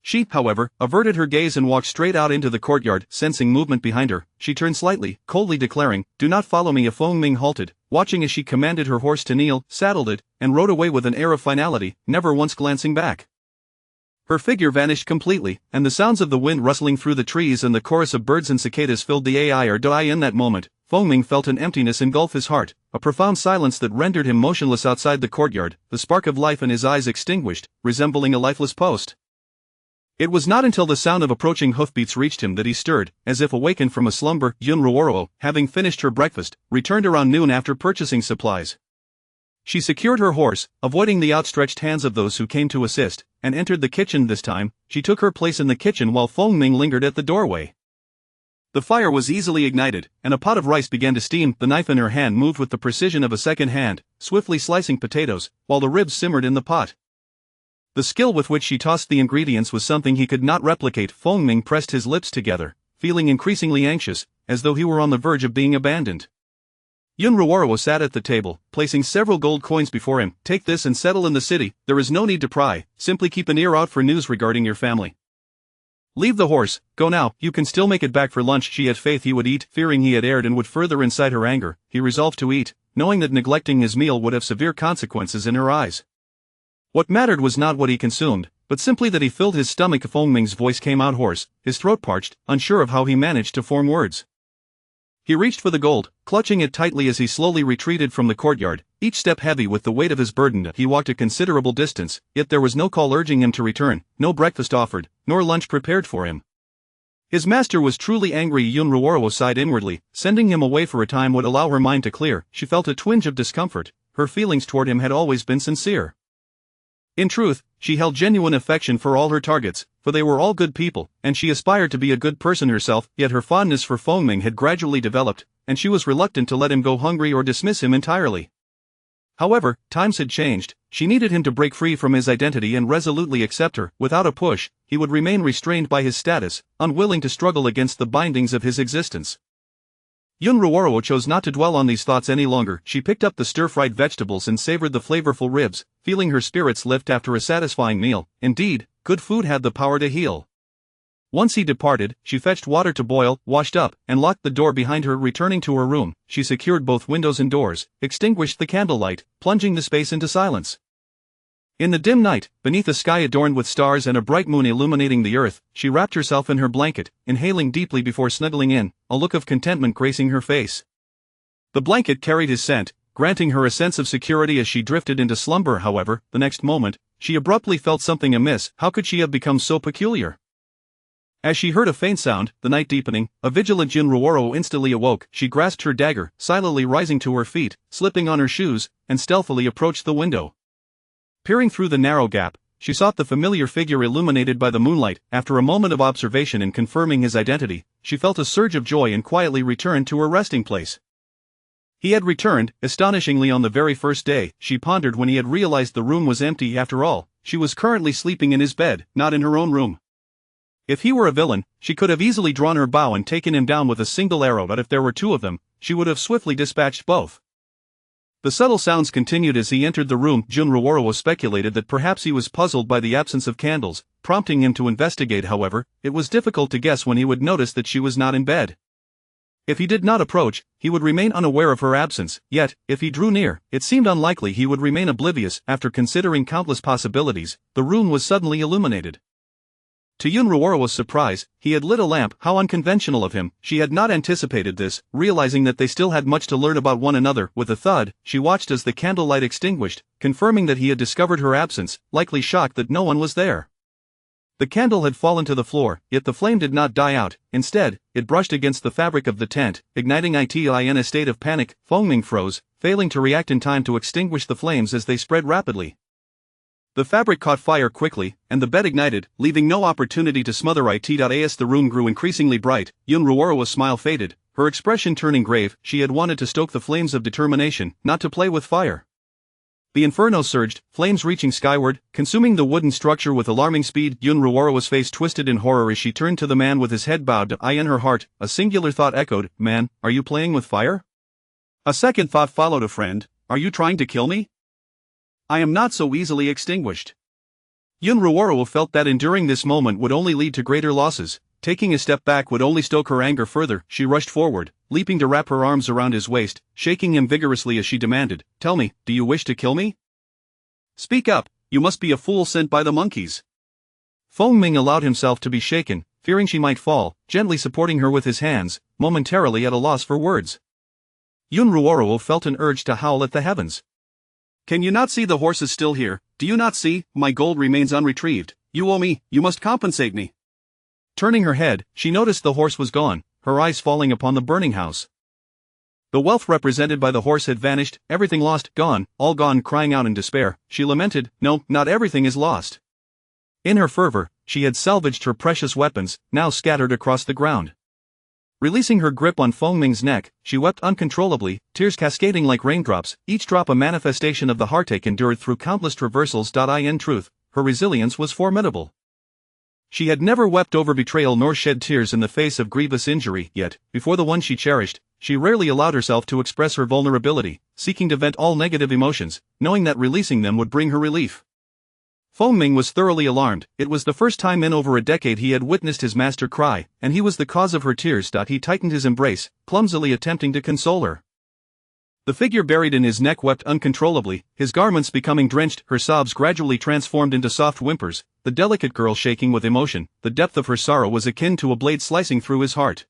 She, however, averted her gaze and walked straight out into the courtyard. Sensing movement behind her, she turned slightly, coldly declaring, "Do not follow me." Fengming halted, watching as she commanded her horse to kneel, saddled it, and rode away with an air of finality, never once glancing back. Her figure vanished completely, and the sounds of the wind rustling through the trees and the chorus of birds and cicadas filled the air. In that moment, Fengming felt an emptiness engulf his heart, a profound silence that rendered him motionless outside the courtyard, the spark of life in his eyes extinguished, resembling a lifeless post. It was not until the sound of approaching hoofbeats reached him that he stirred, as if awakened from a slumber. Yunruoro, having finished her breakfast, returned around noon after purchasing supplies. She secured her horse, avoiding the outstretched hands of those who came to assist, and entered the kitchen. This time, she took her place in the kitchen while Fengming lingered at the doorway. The fire was easily ignited, and a pot of rice began to steam. The knife in her hand moved with the precision of a second hand, swiftly slicing potatoes, while the ribs simmered in the pot. The skill with which she tossed the ingredients was something he could not replicate. Fengming pressed his lips together, feeling increasingly anxious, as though he were on the verge of being abandoned. Yunruoro sat at the table, placing several gold coins before him. "Take this and settle in the city. There is no need to pry, simply keep an ear out for news regarding your family. Leave the horse, go now, you can still make it back for lunch." She had faith he would eat. Fearing he had erred and would further incite her anger, he resolved to eat, knowing that neglecting his meal would have severe consequences in her eyes. What mattered was not what he consumed, but simply that he filled his stomach. Fengming's voice came out hoarse, his throat parched, unsure of how he managed to form words. He reached for the gold, clutching it tightly as he slowly retreated from the courtyard, each step heavy with the weight of his burden. He walked a considerable distance, yet there was no call urging him to return, no breakfast offered, nor lunch prepared for him. His master was truly angry. Yunruoro sighed inwardly. Sending him away for a time would allow her mind to clear. She felt a twinge of discomfort. Her feelings toward him had always been sincere. In truth, she held genuine affection for all her targets, for they were all good people, and she aspired to be a good person herself. Yet her fondness for Fengming had gradually developed, and she was reluctant to let him go hungry or dismiss him entirely. However, times had changed. She needed him to break free from his identity and resolutely accept her. Without a push, he would remain restrained by his status, unwilling to struggle against the bindings of his existence. Yunruoro chose not to dwell on these thoughts any longer. She picked up the stir-fried vegetables and savored the flavorful ribs, feeling her spirits lift after a satisfying meal. Indeed, good food had the power to heal. Once he departed, she fetched water to boil, washed up, and locked the door behind her. Returning to her room, she secured both windows and doors, extinguished the candlelight, plunging the space into silence. In the dim night, beneath a sky adorned with stars and a bright moon illuminating the earth, she wrapped herself in her blanket, inhaling deeply before snuggling in, a look of contentment gracing her face. The blanket carried his scent, granting her a sense of security as she drifted into slumber. However, the next moment, she abruptly felt something amiss. How could she have become so peculiar? As she heard a faint sound, the night deepening, a vigilant Junruoro instantly awoke. She grasped her dagger, silently rising to her feet, slipping on her shoes, and stealthily approached the window. Peering through the narrow gap, she sought the familiar figure illuminated by the moonlight. After a moment of observation and confirming his identity, she felt a surge of joy and quietly returned to her resting place. He had returned, astonishingly on the very first day. She pondered when he had realized the room was empty. After all, she was currently sleeping in his bed, not in her own room. If he were a villain, she could have easily drawn her bow and taken him down with a single arrow, but if there were two of them, she would have swiftly dispatched both. The subtle sounds continued as he entered the room. Junruoro speculated that perhaps he was puzzled by the absence of candles, prompting him to investigate. However, it was difficult to guess when he would notice that she was not in bed. If he did not approach, he would remain unaware of her absence, yet, if he drew near, it seemed unlikely he would remain oblivious. After considering countless possibilities, the room was suddenly illuminated. To Junruoro's surprise, he had lit a lamp. How unconventional of him. She had not anticipated this, realizing that they still had much to learn about one another. With a thud, she watched as the candlelight extinguished, confirming that he had discovered her absence, likely shocked that no one was there. The candle had fallen to the floor, yet the flame did not die out. Instead, it brushed against the fabric of the tent, igniting it. In a state of panic, Fengming froze, failing to react in time to extinguish the flames as they spread rapidly. The fabric caught fire quickly, and the bed ignited, leaving no opportunity to smother it. As the room grew increasingly bright, Junruoro's smile faded, her expression turning grave. She had wanted to stoke the flames of determination, not to play with fire. The inferno surged, flames reaching skyward, consuming the wooden structure with alarming speed. Junruoro's face twisted in horror as she turned to the man with his head bowed. In her heart, a singular thought echoed, "Man, are you playing with fire?" A second thought followed, "A friend, are you trying to kill me? I am not so easily extinguished." Junruoro felt that enduring this moment would only lead to greater losses. Taking a step back would only stoke her anger further. She rushed forward, leaping to wrap her arms around his waist, shaking him vigorously as she demanded, "Tell me, do you wish to kill me? Speak up, you must be a fool sent by the monkeys." Fengming allowed himself to be shaken, fearing she might fall, gently supporting her with his hands, momentarily at a loss for words. Junruoro felt an urge to howl at the heavens. "Can you not see the horse is still here? Do you not see, my gold remains unretrieved? You owe me, you must compensate me." Turning her head, she noticed the horse was gone, her eyes falling upon the burning house. The wealth represented by the horse had vanished, everything lost, gone, all gone. Crying out in despair, she lamented, "No, not everything is lost." In her fervor, she had salvaged her precious weapons, now scattered across the ground. Releasing her grip on Fengming's neck, she wept uncontrollably, tears cascading like raindrops, each drop a manifestation of the heartache endured through countless traversals. In truth, her resilience was formidable. She had never wept over betrayal nor shed tears in the face of grievous injury, yet, before the one she cherished, she rarely allowed herself to express her vulnerability, seeking to vent all negative emotions, knowing that releasing them would bring her relief. Fengming was thoroughly alarmed. It was the first time in over a decade he had witnessed his master cry, and he was the cause of her tears. He tightened his embrace, clumsily attempting to console her. The figure buried in his neck wept uncontrollably, his garments becoming drenched, her sobs gradually transformed into soft whimpers, the delicate girl shaking with emotion. The depth of her sorrow was akin to a blade slicing through his heart.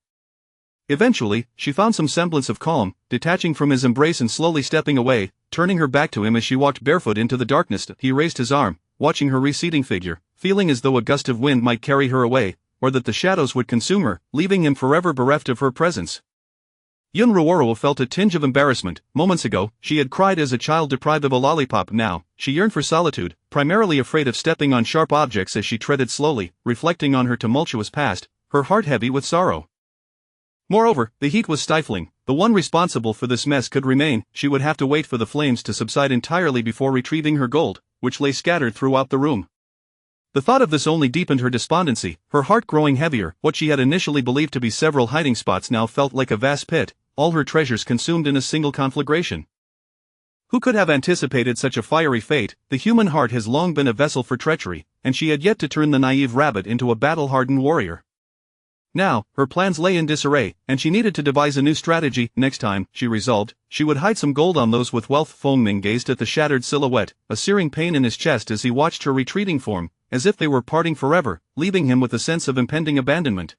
Eventually, she found some semblance of calm, detaching from his embrace and slowly stepping away, turning her back to him as she walked barefoot into the darkness. He raised his arm, watching her receding figure, feeling as though a gust of wind might carry her away, or that the shadows would consume her, leaving him forever bereft of her presence. Junruoro felt a tinge of embarrassment. Moments ago, she had cried as a child deprived of a lollipop. Now, she yearned for solitude, primarily afraid of stepping on sharp objects as she treaded slowly, reflecting on her tumultuous past, her heart heavy with sorrow. Moreover, the heat was stifling. The one responsible for this mess could remain. She would have to wait for the flames to subside entirely before retrieving her gold, which lay scattered throughout the room. The thought of this only deepened her despondency, her heart growing heavier. What she had initially believed to be several hiding spots now felt like a vast pit, all her treasures consumed in a single conflagration. Who could have anticipated such a fiery fate? The human heart has long been a vessel for treachery, and she had yet to turn the naive rabbit into a battle-hardened warrior. Now, her plans lay in disarray, and she needed to devise a new strategy. Next time, she resolved, she would hide some gold on those with wealth. Feng Ming gazed at the shattered silhouette, a searing pain in his chest as he watched her retreating form, as if they were parting forever, leaving him with a sense of impending abandonment.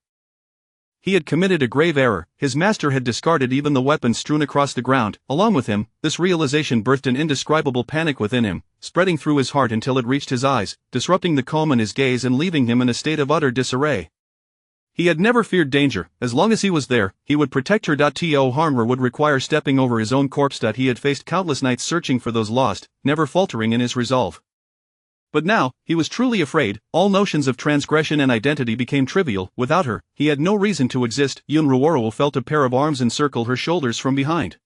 He had committed a grave error. His master had discarded even the weapons strewn across the ground. Along with him, this realization birthed an indescribable panic within him, spreading through his heart until it reached his eyes, disrupting the calm in his gaze and leaving him in a state of utter disarray. He had never feared danger. As long as he was there, he would protect her. To harm her would require stepping over his own corpse. He had faced countless nights searching for those lost, never faltering in his resolve. But now, he was truly afraid. All notions of transgression and identity became trivial. Without her, he had no reason to exist. Yun Ruoro felt a pair of arms encircle her shoulders from behind.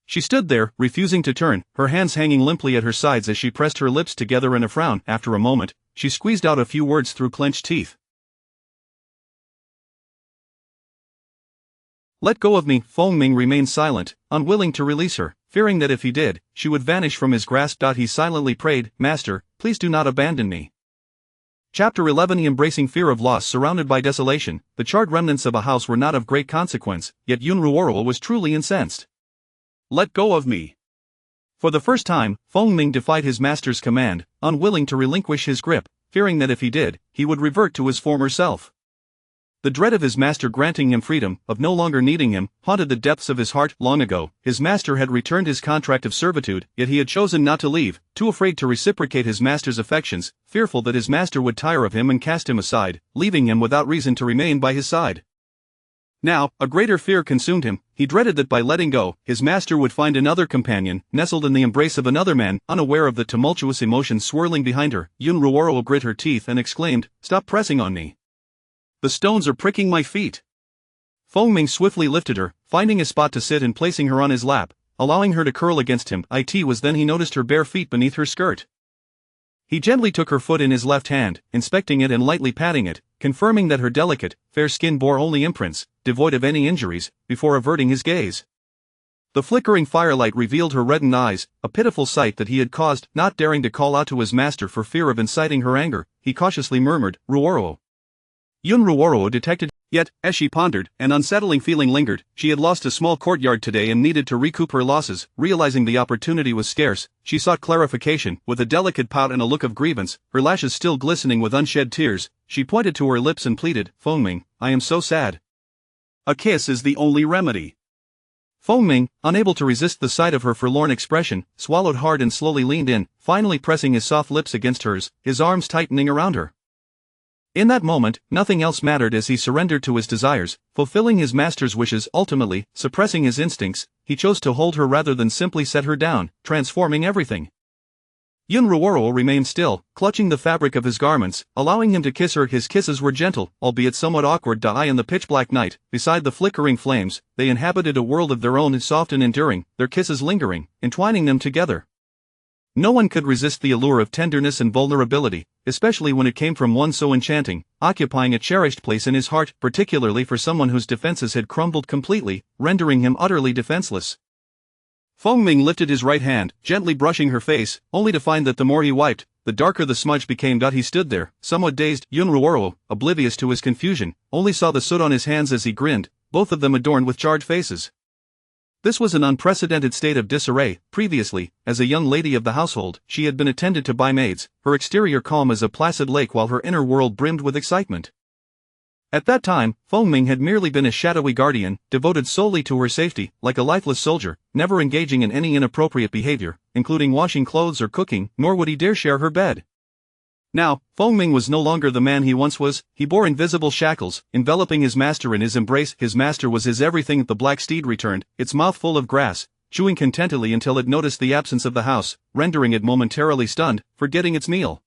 She stood there, refusing to turn, her hands hanging limply at her sides as she pressed her lips together in a frown. After a moment, she squeezed out a few words through clenched teeth. "Let go of me." Feng Ming remained silent, unwilling to release her, fearing that if he did, she would vanish from his grasp. He silently prayed, "Master, please do not abandon me." Chapter 11. Embracing fear of loss. Surrounded by desolation, the charred remnants of a house were not of great consequence, yet Yun Ruoro was truly incensed. "Let go of me." For the first time, Feng Ming defied his master's command, unwilling to relinquish his grip, fearing that if he did, he would revert to his former self. The dread of his master granting him freedom, of no longer needing him, haunted the depths of his heart. Long ago, his master had returned his contract of servitude, yet he had chosen not to leave, too afraid to reciprocate his master's affections, fearful that his master would tire of him and cast him aside, leaving him without reason to remain by his side. Now, a greater fear consumed him. He dreaded that by letting go, his master would find another companion, nestled in the embrace of another man, unaware of the tumultuous emotions swirling behind her. Yun Ruoro grit her teeth and exclaimed, "Stop pressing on me. The stones are pricking my feet." Feng Ming swiftly lifted her, finding a spot to sit and placing her on his lap, allowing her to curl against him. It was then he noticed her bare feet beneath her skirt. He gently took her foot in his left hand, inspecting it and lightly patting it, confirming that her delicate, fair skin bore only imprints, devoid of any injuries, before averting his gaze. The flickering firelight revealed her reddened eyes, a pitiful sight that he had caused. Not daring to call out to his master for fear of inciting her anger, he cautiously murmured, "Ruoro." Yun Ruoro detected, yet, as she pondered, an unsettling feeling lingered. She had lost a small courtyard today and needed to recoup her losses. Realizing the opportunity was scarce, she sought clarification. With a delicate pout and a look of grievance, her lashes still glistening with unshed tears, she pointed to her lips and pleaded, "Feng Ming, I am so sad. A kiss is the only remedy." Feng Ming, unable to resist the sight of her forlorn expression, swallowed hard and slowly leaned in, finally pressing his soft lips against hers, his arms tightening around her. In that moment, nothing else mattered as he surrendered to his desires, fulfilling his master's wishes. Ultimately, suppressing his instincts, he chose to hold her rather than simply set her down, transforming everything. Yun Ruoro remained still, clutching the fabric of his garments, allowing him to kiss her. His kisses were gentle, albeit somewhat awkward. In the pitch-black night, beside the flickering flames, they inhabited a world of their own, soft and enduring, their kisses lingering, entwining them together. No one could resist the allure of tenderness and vulnerability, especially when it came from one so enchanting, occupying a cherished place in his heart, particularly for someone whose defenses had crumbled completely, rendering him utterly defenseless. Feng Ming lifted his right hand, gently brushing her face, only to find that the more he wiped, the darker the smudge became. He stood there, somewhat dazed. Yun Ruoro, oblivious to his confusion, only saw the soot on his hands as he grinned, both of them adorned with charred faces. This was an unprecedented state of disarray. Previously, as a young lady of the household, she had been attended to by maids, her exterior calm as a placid lake while her inner world brimmed with excitement. At that time, Feng Ming had merely been a shadowy guardian, devoted solely to her safety, like a lifeless soldier, never engaging in any inappropriate behavior, including washing clothes or cooking, nor would he dare share her bed. Now, Feng Ming was no longer the man he once was. He bore invisible shackles, enveloping his master in his embrace. His master was his everything. The black steed returned, its mouth full of grass, chewing contentedly until it noticed the absence of the house, rendering it momentarily stunned, forgetting its meal.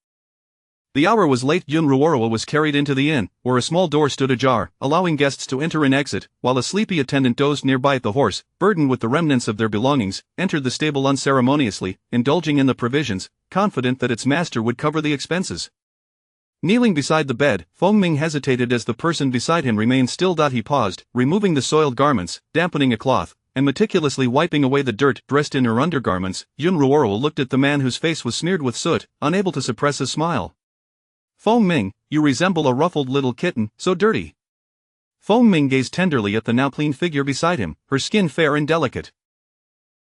The hour was late. Yun Ruoro was carried into the inn, where a small door stood ajar, allowing guests to enter and exit, while a sleepy attendant dozed nearby. The horse, burdened with the remnants of their belongings, entered the stable unceremoniously, indulging in the provisions, confident that its master would cover the expenses. Kneeling beside the bed, Feng Ming hesitated as the person beside him remained still. He paused, removing the soiled garments, dampening a cloth, and meticulously wiping away the dirt. Dressed in her undergarments, Yun Ruoro looked at the man whose face was smeared with soot, unable to suppress a smile. "Feng Ming, you resemble a ruffled little kitten, so dirty." Feng Ming gazed tenderly at the now clean figure beside him, her skin fair and delicate.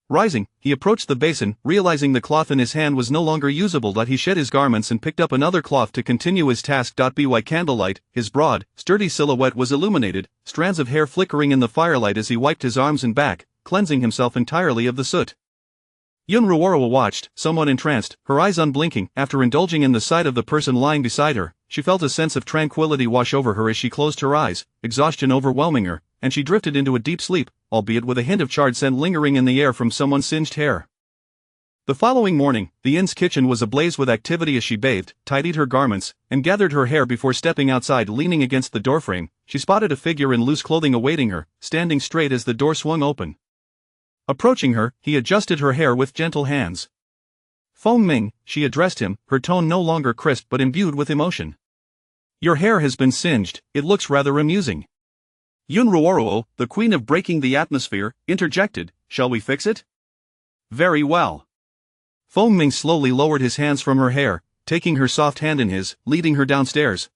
Rising, he approached the basin, realizing the cloth in his hand was no longer usable. He shed his garments and picked up another cloth to continue his task. By candlelight, his broad, sturdy silhouette was illuminated, strands of hair flickering in the firelight as he wiped his arms and back, cleansing himself entirely of the soot. Yun Ruoro watched, somewhat entranced, her eyes unblinking. After indulging in the sight of the person lying beside her, she felt a sense of tranquility wash over her as she closed her eyes, exhaustion overwhelming her, and she drifted into a deep sleep, albeit with a hint of charred scent lingering in the air from someone's singed hair. The following morning, the inn's kitchen was ablaze with activity as she bathed, tidied her garments, and gathered her hair before stepping outside. Leaning against the doorframe, she spotted a figure in loose clothing awaiting her, standing straight as the door swung open. Approaching her, he adjusted her hair with gentle hands. Feng Ming, she addressed him, her tone no longer crisp but imbued with emotion. Your hair has been singed, it looks rather amusing. Yun Ruoro, the queen of breaking the atmosphere, interjected, shall we fix it? Very well. Feng Ming slowly lowered his hands from her hair, taking her soft hand in his, leading her downstairs.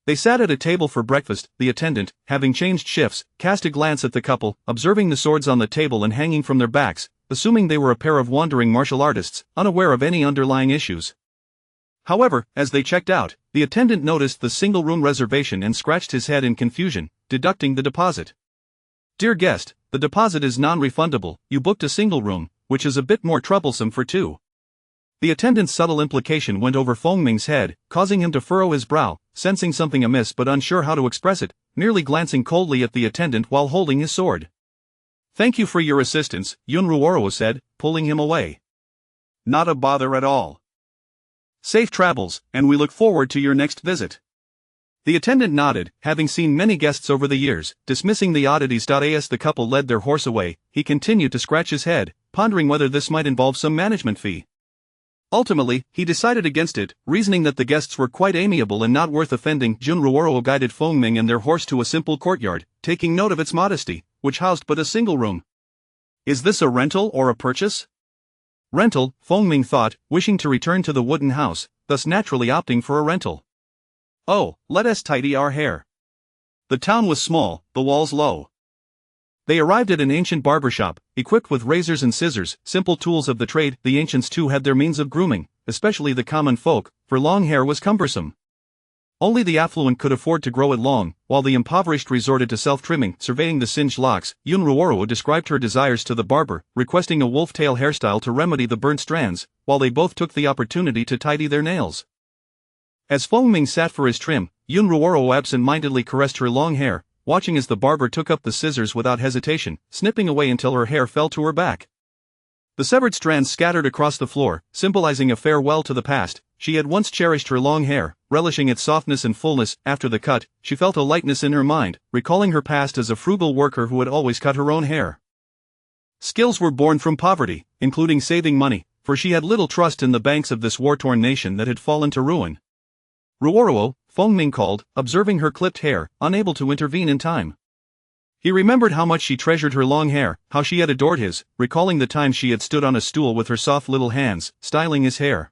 They sat at a table for breakfast. The attendant, having changed shifts, cast a glance at the couple, observing the swords on the table and hanging from their backs, assuming they were a pair of wandering martial artists, unaware of any underlying issues. However, as they checked out, the attendant noticed the single-room reservation and scratched his head in confusion, deducting the deposit. Dear guest, the deposit is non-refundable. You booked a single room, which is a bit more troublesome for two. The attendant's subtle implication went over Feng Ming's head, causing him to furrow his brow, sensing something amiss but unsure how to express it, merely glancing coldly at the attendant while holding his sword. Thank you for your assistance, Yun Ruoro said, pulling him away. Not a bother at all. Safe travels, and we look forward to your next visit. The attendant nodded, having seen many guests over the years. Dismissing the oddities. As the couple led their horse away, he continued to scratch his head, pondering whether this might involve some management fee. Ultimately, he decided against it, reasoning that the guests were quite amiable and not worth offending. Yun Ruoro guided Feng Ming and their horse to a simple courtyard, taking note of its modesty, which housed but a single room. Is this a rental or a purchase? Rental, Feng Ming thought, wishing to return to the wooden house, thus naturally opting for a rental. Oh, let us tidy our hair. The town was small, the walls low. They arrived at an ancient barber shop, equipped with razors and scissors, simple tools of the trade. The ancients too had their means of grooming, especially the common folk, for long hair was cumbersome. Only the affluent could afford to grow it long, while the impoverished resorted to self-trimming. Surveying the singed locks, Yun Ruoro described her desires to the barber, requesting a wolf-tail hairstyle to remedy the burnt strands, while they both took the opportunity to tidy their nails. As Feng Ming sat for his trim, Yun Ruoro absent-mindedly caressed her long hair, watching as the barber took up the scissors without hesitation, snipping away until her hair fell to her back. The severed strands scattered across the floor, symbolizing a farewell to the past. She had once cherished her long hair, relishing its softness and fullness. After the cut, she felt a lightness in her mind, recalling her past as a frugal worker who had always cut her own hair. Skills were born from poverty, including saving money, for she had little trust in the banks of this war-torn nation that had fallen to ruin. Ruoro, Feng Ming called, observing her clipped hair, unable to intervene in time. He remembered how much she treasured her long hair, how she had adored his, recalling the time she had stood on a stool with her soft little hands, styling his hair.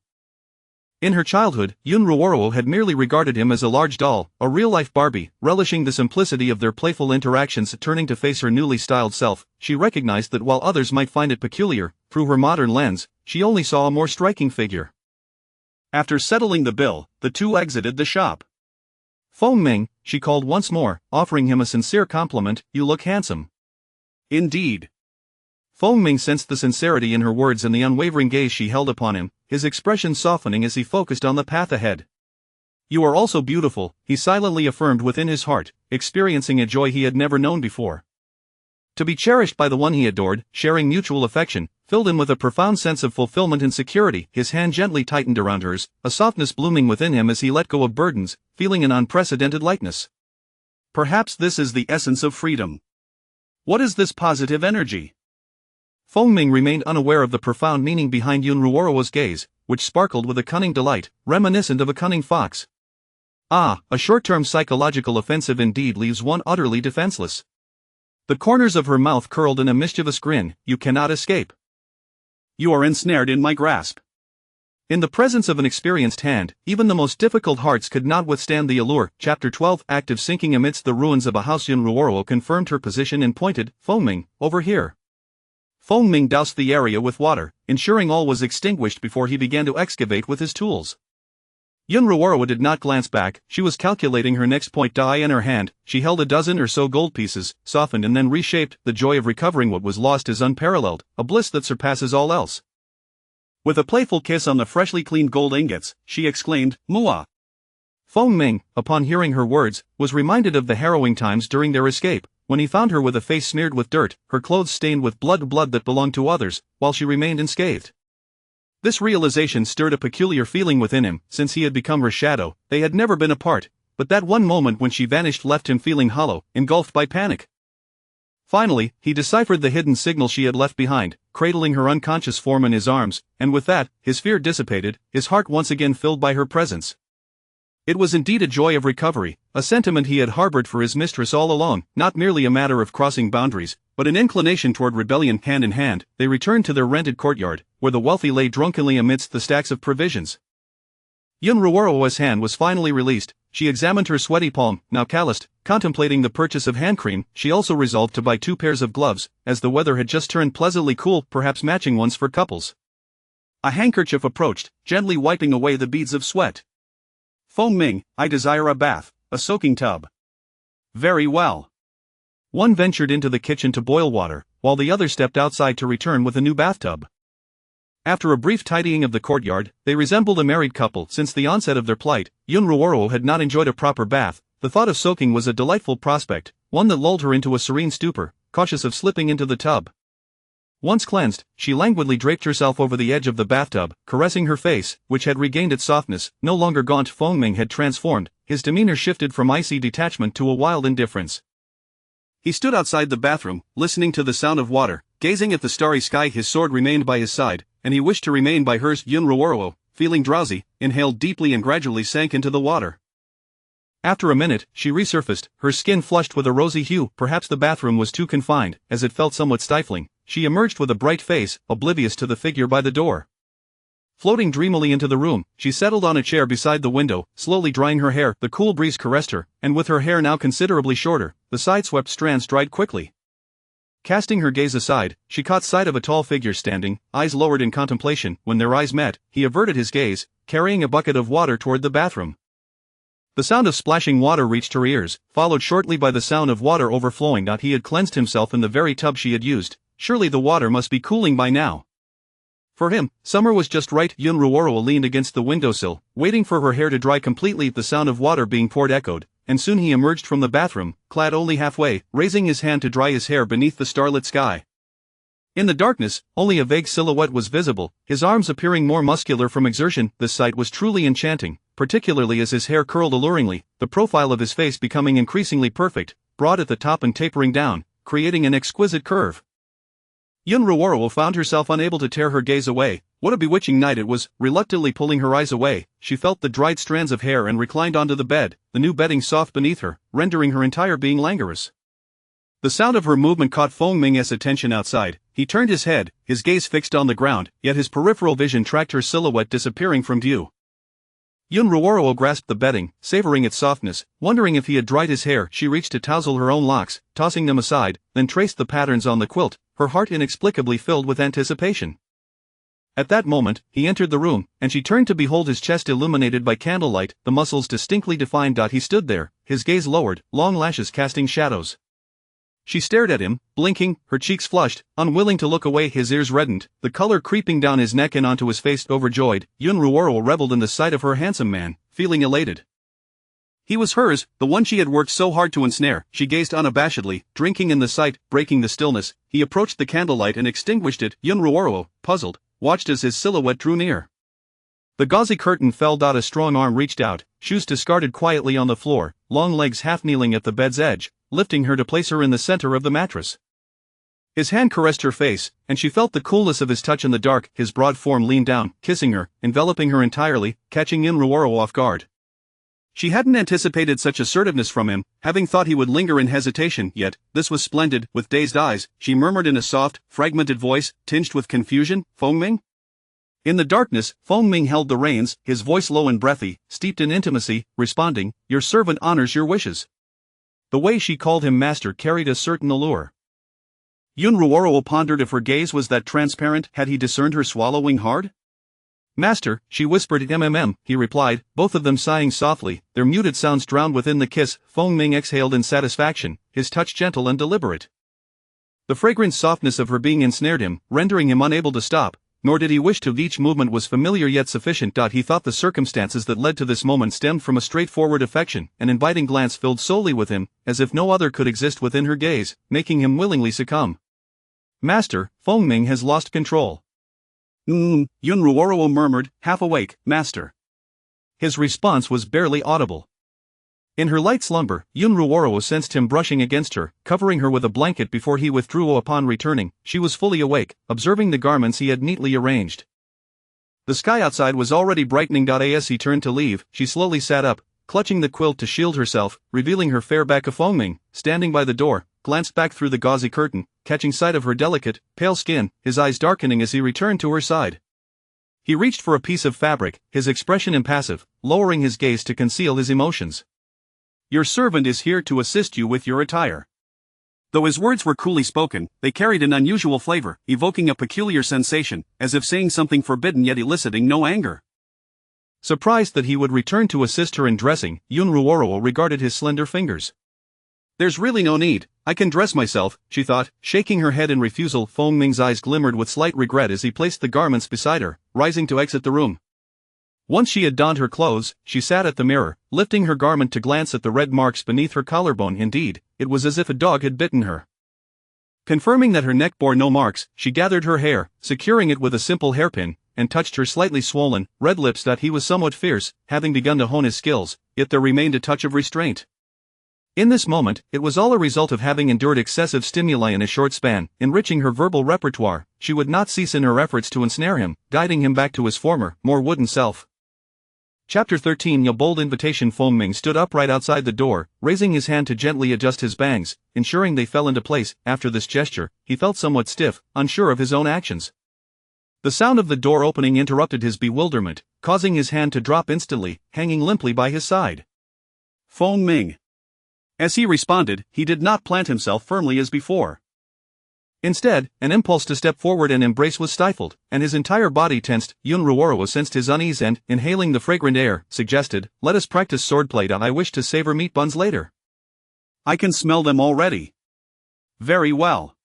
In her childhood, Yun Ruoro had merely regarded him as a large doll, a real-life Barbie. Relishing the simplicity of their playful interactions. Turning to face her newly styled self, she recognized that while others might find it peculiar, through her modern lens, she only saw a more striking figure. After settling the bill, the two exited the shop. Feng Ming, she called once more, offering him a sincere compliment, you look handsome. Indeed. Feng Ming sensed the sincerity in her words and the unwavering gaze she held upon him, his expression softening as he focused on the path ahead. You are also beautiful, he silently affirmed within his heart, experiencing a joy he had never known before. To be cherished by the one he adored, sharing mutual affection, filled him with a profound sense of fulfillment and security. His hand gently tightened around hers, a softness blooming within him as he let go of burdens, feeling an unprecedented lightness. Perhaps this is the essence of freedom. What is this positive energy? Feng Ming remained unaware of the profound meaning behind Yun Ruoro's gaze, which sparkled with a cunning delight, reminiscent of a cunning fox. Ah, a short-term psychological offensive indeed leaves one utterly defenseless. The corners of her mouth curled in a mischievous grin, you cannot escape. You are ensnared in my grasp. In the presence of an experienced hand, even the most difficult hearts could not withstand the allure. Chapter 12 Active sinking amidst the ruins of a house. Yun Ruoro confirmed her position and pointed, "Fengming, over here." Fengming doused the area with water, ensuring all was extinguished before he began to excavate with his tools. Yun Ruoro did not glance back. She was calculating her next point die in her hand. She held a dozen or so gold pieces, softened and then reshaped. The joy of recovering what was lost is unparalleled, a bliss that surpasses all else. With a playful kiss on the freshly cleaned gold ingots, she exclaimed, "Mua!" Fengming, upon hearing her words, was reminded of the harrowing times during their escape, when he found her with a face smeared with dirt, her clothes stained with blood that belonged to others, while she remained unscathed. This realization stirred a peculiar feeling within him. Since he had become her shadow, they had never been apart, but that one moment when she vanished left him feeling hollow, engulfed by panic. Finally, he deciphered the hidden signal she had left behind, cradling her unconscious form in his arms, and with that, his fear dissipated, his heart once again filled by her presence. It was indeed a joy of recovery, a sentiment he had harbored for his mistress all along, not merely a matter of crossing boundaries, but an inclination toward rebellion. Hand in hand, they returned to their rented courtyard, where the wealthy lay drunkenly amidst the stacks of provisions. Yun Ruoro's hand was finally released. She examined her sweaty palm, now calloused, contemplating the purchase of hand cream. She also resolved to buy 2 pairs of gloves, as the weather had just turned pleasantly cool, perhaps matching ones for couples. A handkerchief approached, gently wiping away the beads of sweat. "Fengming, I desire a bath, a soaking tub." "Very well." One ventured into the kitchen to boil water, while the other stepped outside to return with a new bathtub. After a brief tidying of the courtyard, they resembled a married couple. Since the onset of their plight, Yun Ruoro had not enjoyed a proper bath. The thought of soaking was a delightful prospect, one that lulled her into a serene stupor, cautious of slipping into the tub. Once cleansed, she languidly draped herself over the edge of the bathtub, caressing her face, which had regained its softness. No longer gaunt, Fengming had transformed. His demeanor shifted from icy detachment to a wild indifference. He stood outside the bathroom, listening to the sound of water, gazing at the starry sky. His sword remained by his side, and he wished to remain by hers. Yun Ruoro, feeling drowsy, inhaled deeply and gradually sank into the water. After a minute, she resurfaced, her skin flushed with a rosy hue. Perhaps the bathroom was too confined, as it felt somewhat stifling. She emerged with a bright face, oblivious to the figure by the door. Floating dreamily into the room, she settled on a chair beside the window, slowly drying her hair. The cool breeze caressed her, and with her hair now considerably shorter, the side-swept strands dried quickly. Casting her gaze aside, she caught sight of a tall figure standing, eyes lowered in contemplation. When their eyes met, he averted his gaze, carrying a bucket of water toward the bathroom. The sound of splashing water reached her ears, followed shortly by the sound of water overflowing. He had cleansed himself in the very tub she had used. Surely the water must be cooling by now. For him, summer was just right. Yun Ruoro leaned against the windowsill, waiting for her hair to dry completely. The sound of water being poured echoed, and soon he emerged from the bathroom, clad only halfway, raising his hand to dry his hair beneath the starlit sky. In the darkness, only a vague silhouette was visible, his arms appearing more muscular from exertion. The sight was truly enchanting, particularly as his hair curled alluringly, the profile of his face becoming increasingly perfect, broad at the top and tapering down, creating an exquisite curve. Yun Ruoro found herself unable to tear her gaze away. What a bewitching night it was. Reluctantly pulling her eyes away, she felt the dried strands of hair and reclined onto the bed, the new bedding soft beneath her, rendering her entire being languorous. The sound of her movement caught Fengming's attention outside. He turned his head, his gaze fixed on the ground, yet his peripheral vision tracked her silhouette disappearing from view. Yun Ruoro grasped the bedding, savoring its softness, wondering if he had dried his hair. She reached to tousle her own locks, tossing them aside, then traced the patterns on the quilt, her heart inexplicably filled with anticipation. At that moment, he entered the room, and she turned to behold his chest illuminated by candlelight, the muscles distinctly defined. He stood there, his gaze lowered, long lashes casting shadows. She stared at him, blinking, her cheeks flushed, unwilling to look away. His ears reddened, the color creeping down his neck and onto his face. Overjoyed, Yun Ruoro reveled in the sight of her handsome man, feeling elated. He was hers, the one she had worked so hard to ensnare. She gazed unabashedly, drinking in the sight. Breaking the stillness, he approached the candlelight and extinguished it. Yun Ruoro, puzzled, watched as his silhouette drew near. The gauzy curtain fell. A strong arm reached out, shoes discarded quietly on the floor, long legs half kneeling at the bed's edge, lifting her to place her in the center of the mattress. His hand caressed her face, and she felt the coolness of his touch in the dark. His broad form leaned down, kissing her, enveloping her entirely, catching Yun Ruoro off guard. She hadn't anticipated such assertiveness from him, having thought he would linger in hesitation. Yet this was splendid. With dazed eyes, she murmured in a soft, fragmented voice, tinged with confusion, "Fengming?" In the darkness, Feng Ming held the reins, his voice low and breathy, steeped in intimacy, responding, "Your servant honors your wishes." The way she called him master carried a certain allure. Yun Ruoro pondered if her gaze was that transparent. Had he discerned her swallowing hard? "Master," she whispered. He replied, both of them sighing softly, their muted sounds drowned within the kiss. Feng Ming exhaled in satisfaction, his touch gentle and deliberate. The fragrant softness of her being ensnared him, rendering him unable to stop, nor did he wish to. Each movement was familiar yet sufficient. He thought the circumstances that led to this moment stemmed from a straightforward affection. An inviting glance filled solely with him, as if no other could exist within her gaze, making him willingly succumb. "Master, Feng Ming has lost control." Yun Ruoro murmured, half awake, "Master." His response was barely audible. In her light slumber, Yun Ruoro sensed him brushing against her, covering her with a blanket before he withdrew. Upon returning, she was fully awake, observing the garments he had neatly arranged. The sky outside was already brightening. As he turned to leave, she slowly sat up, clutching the quilt to shield herself, revealing her fair back. Feng Ming, standing by the door, glanced back through the gauzy curtain, catching sight of her delicate, pale skin, his eyes darkening as he returned to her side. He reached for a piece of fabric, his expression impassive, lowering his gaze to conceal his emotions. "Your servant is here to assist you with your attire." Though his words were coolly spoken, they carried an unusual flavor, evoking a peculiar sensation, as if saying something forbidden yet eliciting no anger. Surprised that he would return to assist her in dressing, Yun Ruoro regarded his slender fingers. "There's really no need, I can dress myself," she thought, shaking her head in refusal. Feng Ming's eyes glimmered with slight regret as he placed the garments beside her, rising to exit the room. Once she had donned her clothes, she sat at the mirror, lifting her garment to glance at the red marks beneath her collarbone. Indeed, it was as if a dog had bitten her. Confirming that her neck bore no marks, she gathered her hair, securing it with a simple hairpin, and touched her slightly swollen, red lips. He was somewhat fierce, having begun to hone his skills, yet there remained a touch of restraint. In this moment, it was all a result of having endured excessive stimuli in a short span, enriching her verbal repertoire. She would not cease in her efforts to ensnare him, guiding him back to his former, more wooden self. Chapter 13. A bold invitation. Feng Ming stood upright outside the door, raising his hand to gently adjust his bangs, ensuring they fell into place. After this gesture, he felt somewhat stiff, unsure of his own actions. The sound of the door opening interrupted his bewilderment, causing his hand to drop instantly, hanging limply by his side. "Feng Ming." As he responded, he did not plant himself firmly as before. Instead, an impulse to step forward and embrace was stifled, and his entire body tensed. Yun Ruoro sensed his unease and, inhaling the fragrant air, suggested, "Let us practice swordplay. I wish to savor meat buns later. I can smell them already." "Very well."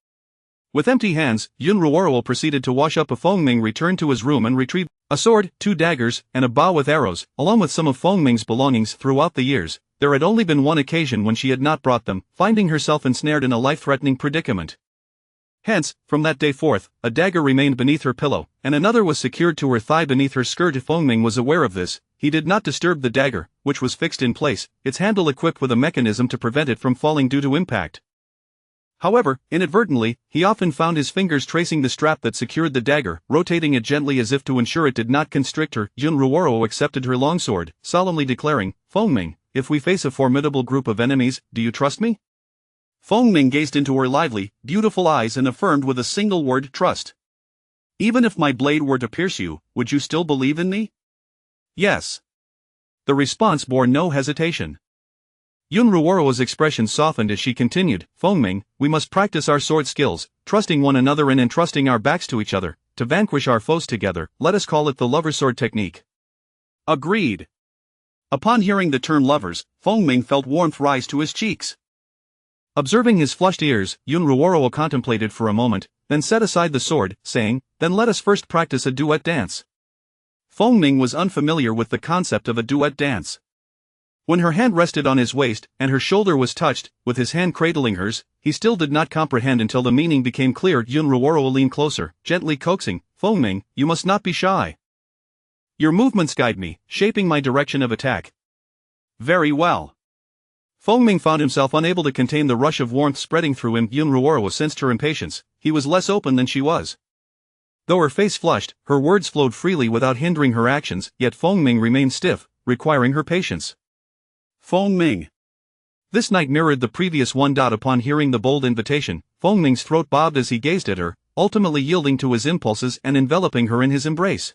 With empty hands, Yun Ruoro proceeded to wash up. Feng Ming returned to his room and retrieved a sword, 2 daggers, and a bow with arrows, along with some of Feng Ming's belongings. Throughout the years, there had only been one occasion when she had not brought them, finding herself ensnared in a life-threatening predicament. Hence, from that day forth, a dagger remained beneath her pillow, and another was secured to her thigh beneath her skirt. If Feng Ming was aware of this, he did not disturb the dagger, which was fixed in place, its handle equipped with a mechanism to prevent it from falling due to impact. However, inadvertently, he often found his fingers tracing the strap that secured the dagger, rotating it gently as if to ensure it did not constrict her. Yun Ruoro accepted her longsword, solemnly declaring, "Feng Ming, if we face a formidable group of enemies, do you trust me?" Feng Ming gazed into her lively, beautiful eyes and affirmed with a single word, "Trust." "Even if my blade were to pierce you, would you still believe in me?" "Yes." The response bore no hesitation. Yun Ruoro's expression softened as she continued, "Feng Ming, we must practice our sword skills, trusting one another and entrusting our backs to each other, to vanquish our foes together. Let us call it the lover's sword technique." "Agreed." Upon hearing the term lovers, Feng Ming felt warmth rise to his cheeks. Observing his flushed ears, Yun Ruoro contemplated for a moment, then set aside the sword, saying, "Then let us first practice a duet dance." Feng Ming was unfamiliar with the concept of a duet dance. When her hand rested on his waist, and her shoulder was touched, with his hand cradling hers, he still did not comprehend until the meaning became clear. Yun Ruoro leaned closer, gently coaxing, "Feng Ming, you must not be shy. Your movements guide me, shaping my direction of attack." "Very well." Feng Ming found himself unable to contain the rush of warmth spreading through him. Yun Ruoro sensed her impatience, he was less open than she was. Though her face flushed, her words flowed freely without hindering her actions, yet Feng Ming remained stiff, requiring her patience. "Feng Ming." This night mirrored the previous one. Upon hearing the bold invitation, Feng Ming's throat bobbed as he gazed at her, ultimately yielding to his impulses and enveloping her in his embrace.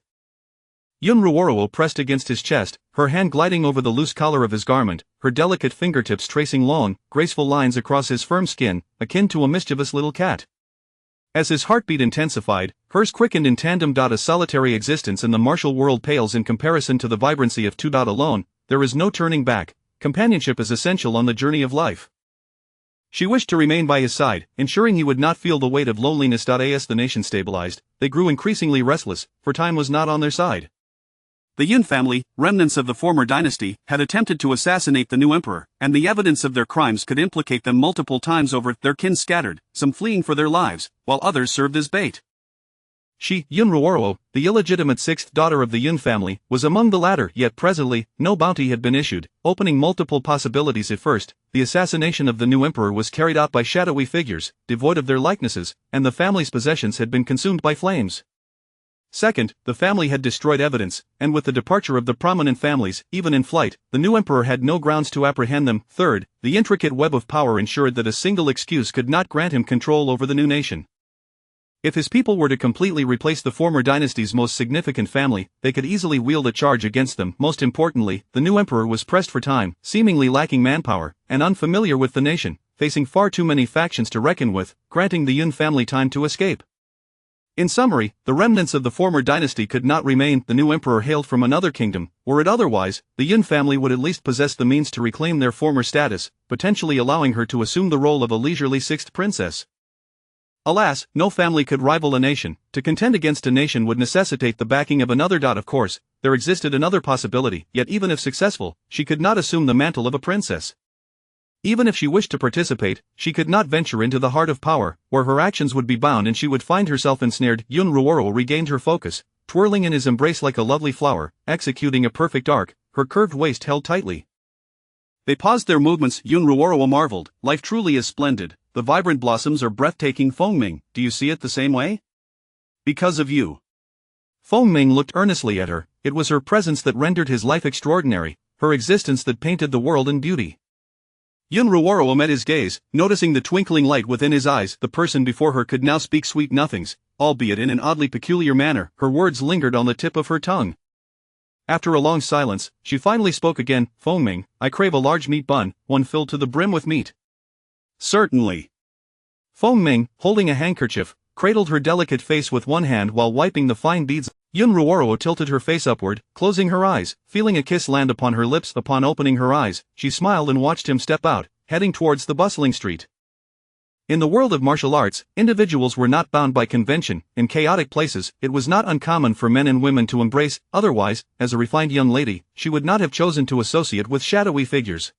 Yun Ruoro pressed against his chest, her hand gliding over the loose collar of his garment, her delicate fingertips tracing long, graceful lines across his firm skin, akin to a mischievous little cat. As his heartbeat intensified, hers quickened in tandem. A solitary existence in the martial world pales in comparison to the vibrancy of two. Alone, there is no turning back. Companionship is essential on the journey of life. She wished to remain by his side, ensuring he would not feel the weight of loneliness. As the nation stabilized, they grew increasingly restless, for time was not on their side. The Yun family, remnants of the former dynasty, had attempted to assassinate the new emperor, and the evidence of their crimes could implicate them multiple times over. Their kin scattered, some fleeing for their lives, while others served as bait. She, Yun Ruoro, the illegitimate sixth daughter of the Yun family, was among the latter. Yet presently, no bounty had been issued, opening multiple possibilities. At first, the assassination of the new emperor was carried out by shadowy figures, devoid of their likenesses, and the family's possessions had been consumed by flames. Second, the family had destroyed evidence, and with the departure of the prominent families, even in flight, the new emperor had no grounds to apprehend them. Third, the intricate web of power ensured that a single excuse could not grant him control over the new nation. If his people were to completely replace the former dynasty's most significant family, they could easily wield a charge against them. Most importantly, the new emperor was pressed for time, seemingly lacking manpower, and unfamiliar with the nation, facing far too many factions to reckon with, granting the Yun family time to escape. In summary, the remnants of the former dynasty could not remain. The new emperor hailed from another kingdom. Were it otherwise, the Yun family would at least possess the means to reclaim their former status, potentially allowing her to assume the role of a leisurely sixth princess. Alas, no family could rival a nation. To contend against a nation would necessitate the backing of another. Of course, there existed another possibility, yet even if successful, she could not assume the mantle of a princess. Even if she wished to participate, she could not venture into the heart of power, where her actions would be bound and she would find herself ensnared. Yun Ruoro regained her focus, twirling in his embrace like a lovely flower, executing a perfect arc, her curved waist held tightly. They paused their movements. Yun Ruoro marveled, life truly is splendid, the vibrant blossoms are breathtaking. Fengming, do you see it the same way? Because of you. Fengming looked earnestly at her. It was her presence that rendered his life extraordinary, her existence that painted the world in beauty. Yun Ruoro met his gaze, noticing the twinkling light within his eyes. The person before her could now speak sweet nothings, albeit in an oddly peculiar manner. Her words lingered on the tip of her tongue. After a long silence, she finally spoke again. Fengming, I crave a large meat bun, one filled to the brim with meat. Certainly. Fengming, holding a handkerchief, cradled her delicate face with one hand while wiping the fine beads. Yun Ruoro tilted her face upward, closing her eyes, feeling a kiss land upon her lips. Upon opening her eyes, she smiled and watched him step out, heading towards the bustling street. In the world of martial arts, individuals were not bound by convention. In chaotic places, it was not uncommon for men and women to embrace. Otherwise, as a refined young lady, she would not have chosen to associate with shadowy figures.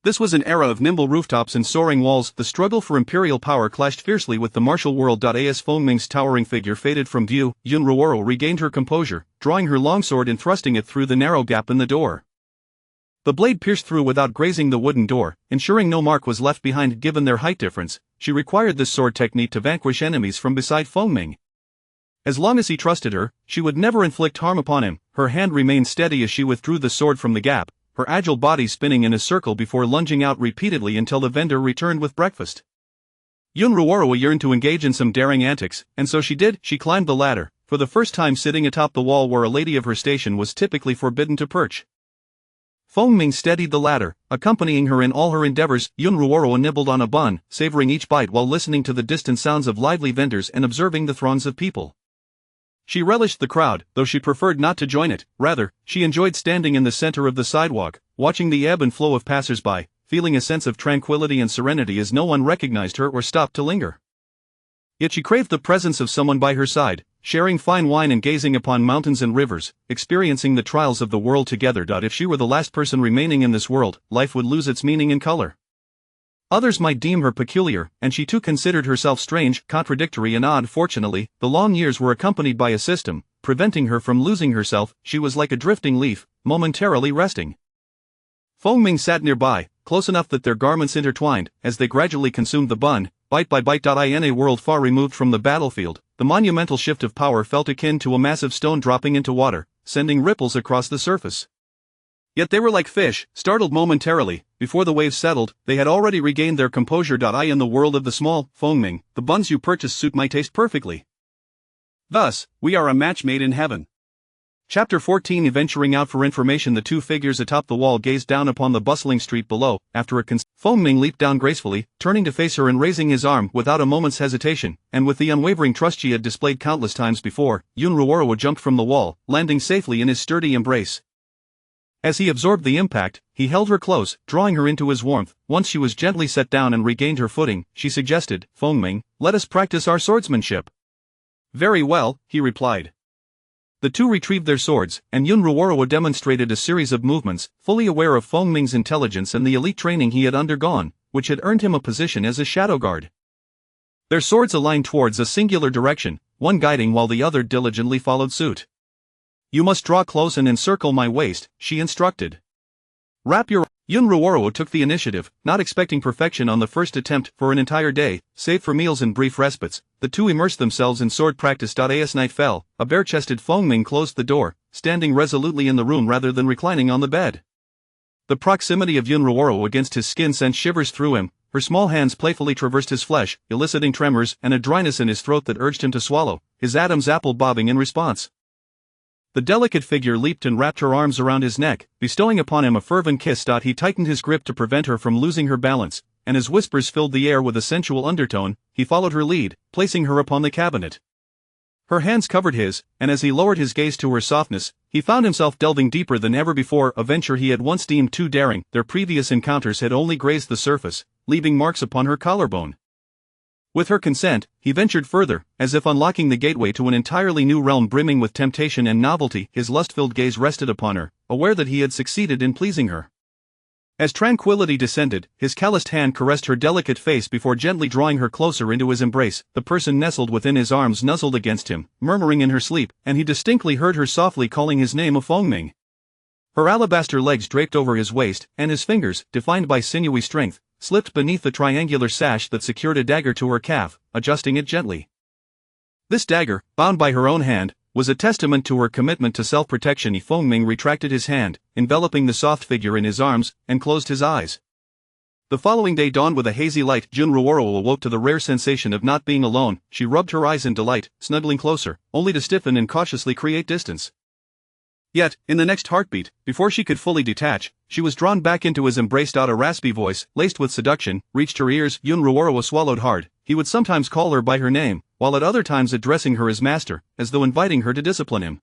This was an era of nimble rooftops and soaring walls. The struggle for imperial power clashed fiercely with the martial world. As Fengming's towering figure faded from view, Yun Ruoro regained her composure, drawing her longsword and thrusting it through the narrow gap in the door. The blade pierced through without grazing the wooden door, ensuring no mark was left behind. Given their height difference, she required this sword technique to vanquish enemies from beside Fengming. As long as he trusted her, she would never inflict harm upon him. Her hand remained steady as she withdrew the sword from the gap, her agile body spinning in a circle before lunging out repeatedly until the vendor returned with breakfast. Yun Ruoro yearned to engage in some daring antics, and so she did. She climbed the ladder, for the first time sitting atop the wall where a lady of her station was typically forbidden to perch. Fengming steadied the ladder, accompanying her in all her endeavors. Yun Ruoro nibbled on a bun, savoring each bite while listening to the distant sounds of lively vendors and observing the throngs of people. She relished the crowd, though she preferred not to join it. Rather, she enjoyed standing in the center of the sidewalk, watching the ebb and flow of passers-by, feeling a sense of tranquility and serenity as no one recognized her or stopped to linger. Yet she craved the presence of someone by her side, sharing fine wine and gazing upon mountains and rivers, experiencing the trials of the world together. If she were the last person remaining in this world, life would lose its meaning and color. Others might deem her peculiar, and she too considered herself strange, contradictory and odd. Fortunately, the long years were accompanied by a system, preventing her from losing herself. She was like a drifting leaf, momentarily resting. Fengming sat nearby, close enough that their garments intertwined, as they gradually consumed the bun, bite by bite. In a world far removed from the battlefield, the monumental shift of power felt akin to a massive stone dropping into water, sending ripples across the surface. Yet they were like fish, startled momentarily. Before the waves settled, they had already regained their composure. In the world of the small, Fengming, the buns you purchased suit my taste perfectly. Thus, we are a match made in heaven. Chapter 14. Venturing out for information, the two figures atop the wall gazed down upon the bustling street below. After a Feng Ming leaped down gracefully, turning to face her and raising his arm without a moment's hesitation, and with the unwavering trust she had displayed countless times before. Yun Ruoro jumped from the wall, landing safely in his sturdy embrace. As he absorbed the impact, he held her close, drawing her into his warmth. Once she was gently set down and regained her footing, she suggested, "Feng Ming, let us practice our swordsmanship." "Very well," he replied. The two retrieved their swords, and Yun Ruoro demonstrated a series of movements, fully aware of Feng Ming's intelligence and the elite training he had undergone, which had earned him a position as a shadow guard. Their swords aligned towards a singular direction, one guiding while the other diligently followed suit. "You must draw close and encircle my waist," she instructed. "Wrap your..." Yun Ruoro took the initiative, not expecting perfection on the first attempt. For an entire day, save for meals and brief respites, the two immersed themselves in sword practice. As night fell, a bare-chested Feng Ming closed the door, standing resolutely in the room rather than reclining on the bed. The proximity of Yun Ruoro against his skin sent shivers through him. Her small hands playfully traversed his flesh, eliciting tremors and a dryness in his throat that urged him to swallow, his Adam's apple bobbing in response. The delicate figure leaped and wrapped her arms around his neck, bestowing upon him a fervent kiss. He tightened his grip to prevent her from losing her balance, and as whispers filled the air with a sensual undertone, he followed her lead, placing her upon the cabinet. Her hands covered his, and as he lowered his gaze to her softness, he found himself delving deeper than ever before. A venture he had once deemed too daring. Their previous encounters had only grazed the surface, leaving marks upon her collarbone. With her consent, he ventured further, as if unlocking the gateway to an entirely new realm brimming with temptation and novelty. His lust-filled gaze rested upon her, aware that he had succeeded in pleasing her. As tranquility descended, his calloused hand caressed her delicate face before gently drawing her closer into his embrace. The person nestled within his arms nuzzled against him, murmuring in her sleep, and he distinctly heard her softly calling his name of Feng Ming. Her alabaster legs draped over his waist, and his fingers, defined by sinewy strength, slipped beneath the triangular sash that secured a dagger to her calf, adjusting it gently. This dagger, bound by her own hand, was a testament to her commitment to self-protection. Feng Ming retracted his hand, enveloping the soft figure in his arms, and closed his eyes. The following day dawned with a hazy light. Yun Ruoro awoke to the rare sensation of not being alone. She rubbed her eyes in delight, snuggling closer, only to stiffen and cautiously create distance. Yet, in the next heartbeat, before she could fully detach, she was drawn back into his embrace. A raspy voice, laced with seduction, reached her ears. Yun Ruoro swallowed hard. He would sometimes call her by her name, while at other times addressing her as master, as though inviting her to discipline him.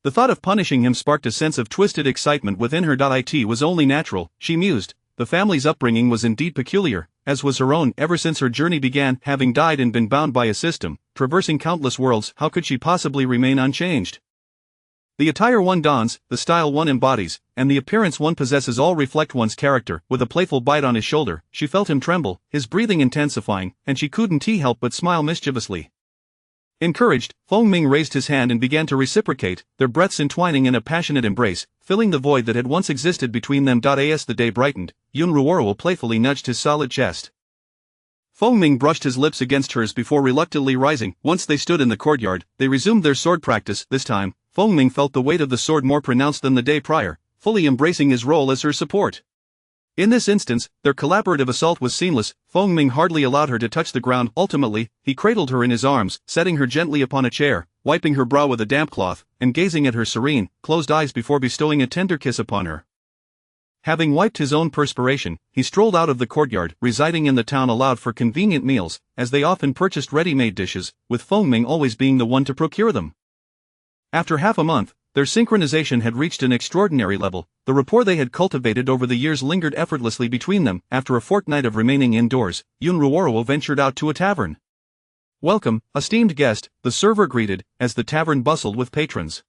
The thought of punishing him sparked a sense of twisted excitement within her. It was only natural, she mused. The family's upbringing was indeed peculiar, as was her own. Ever since her journey began, having died and been bound by a system, traversing countless worlds, how could she possibly remain unchanged? The attire one dons, the style one embodies, and the appearance one possesses all reflect one's character. With a playful bite on his shoulder, she felt him tremble, his breathing intensifying, and she couldn't help but smile mischievously. Encouraged, Feng Ming raised his hand and began to reciprocate, their breaths entwining in a passionate embrace, filling the void that had once existed between them. As the day brightened, Yun Ruoro playfully nudged his solid chest. Feng Ming brushed his lips against hers before reluctantly rising. Once they stood in the courtyard, they resumed their sword practice. This time, Feng Ming felt the weight of the sword more pronounced than the day prior, fully embracing his role as her support. In this instance, their collaborative assault was seamless. Feng Ming hardly allowed her to touch the ground. Ultimately, he cradled her in his arms, setting her gently upon a chair, wiping her brow with a damp cloth, and gazing at her serene, closed eyes before bestowing a tender kiss upon her. Having wiped his own perspiration, he strolled out of the courtyard. Residing in the town allowed for convenient meals, as they often purchased ready-made dishes, with Feng Ming always being the one to procure them. After half a month, their synchronization had reached an extraordinary level. The rapport they had cultivated over the years lingered effortlessly between them. After a fortnight of remaining indoors, Yun Ruoro ventured out to a tavern. "Welcome, esteemed guest," the server greeted, as the tavern bustled with patrons.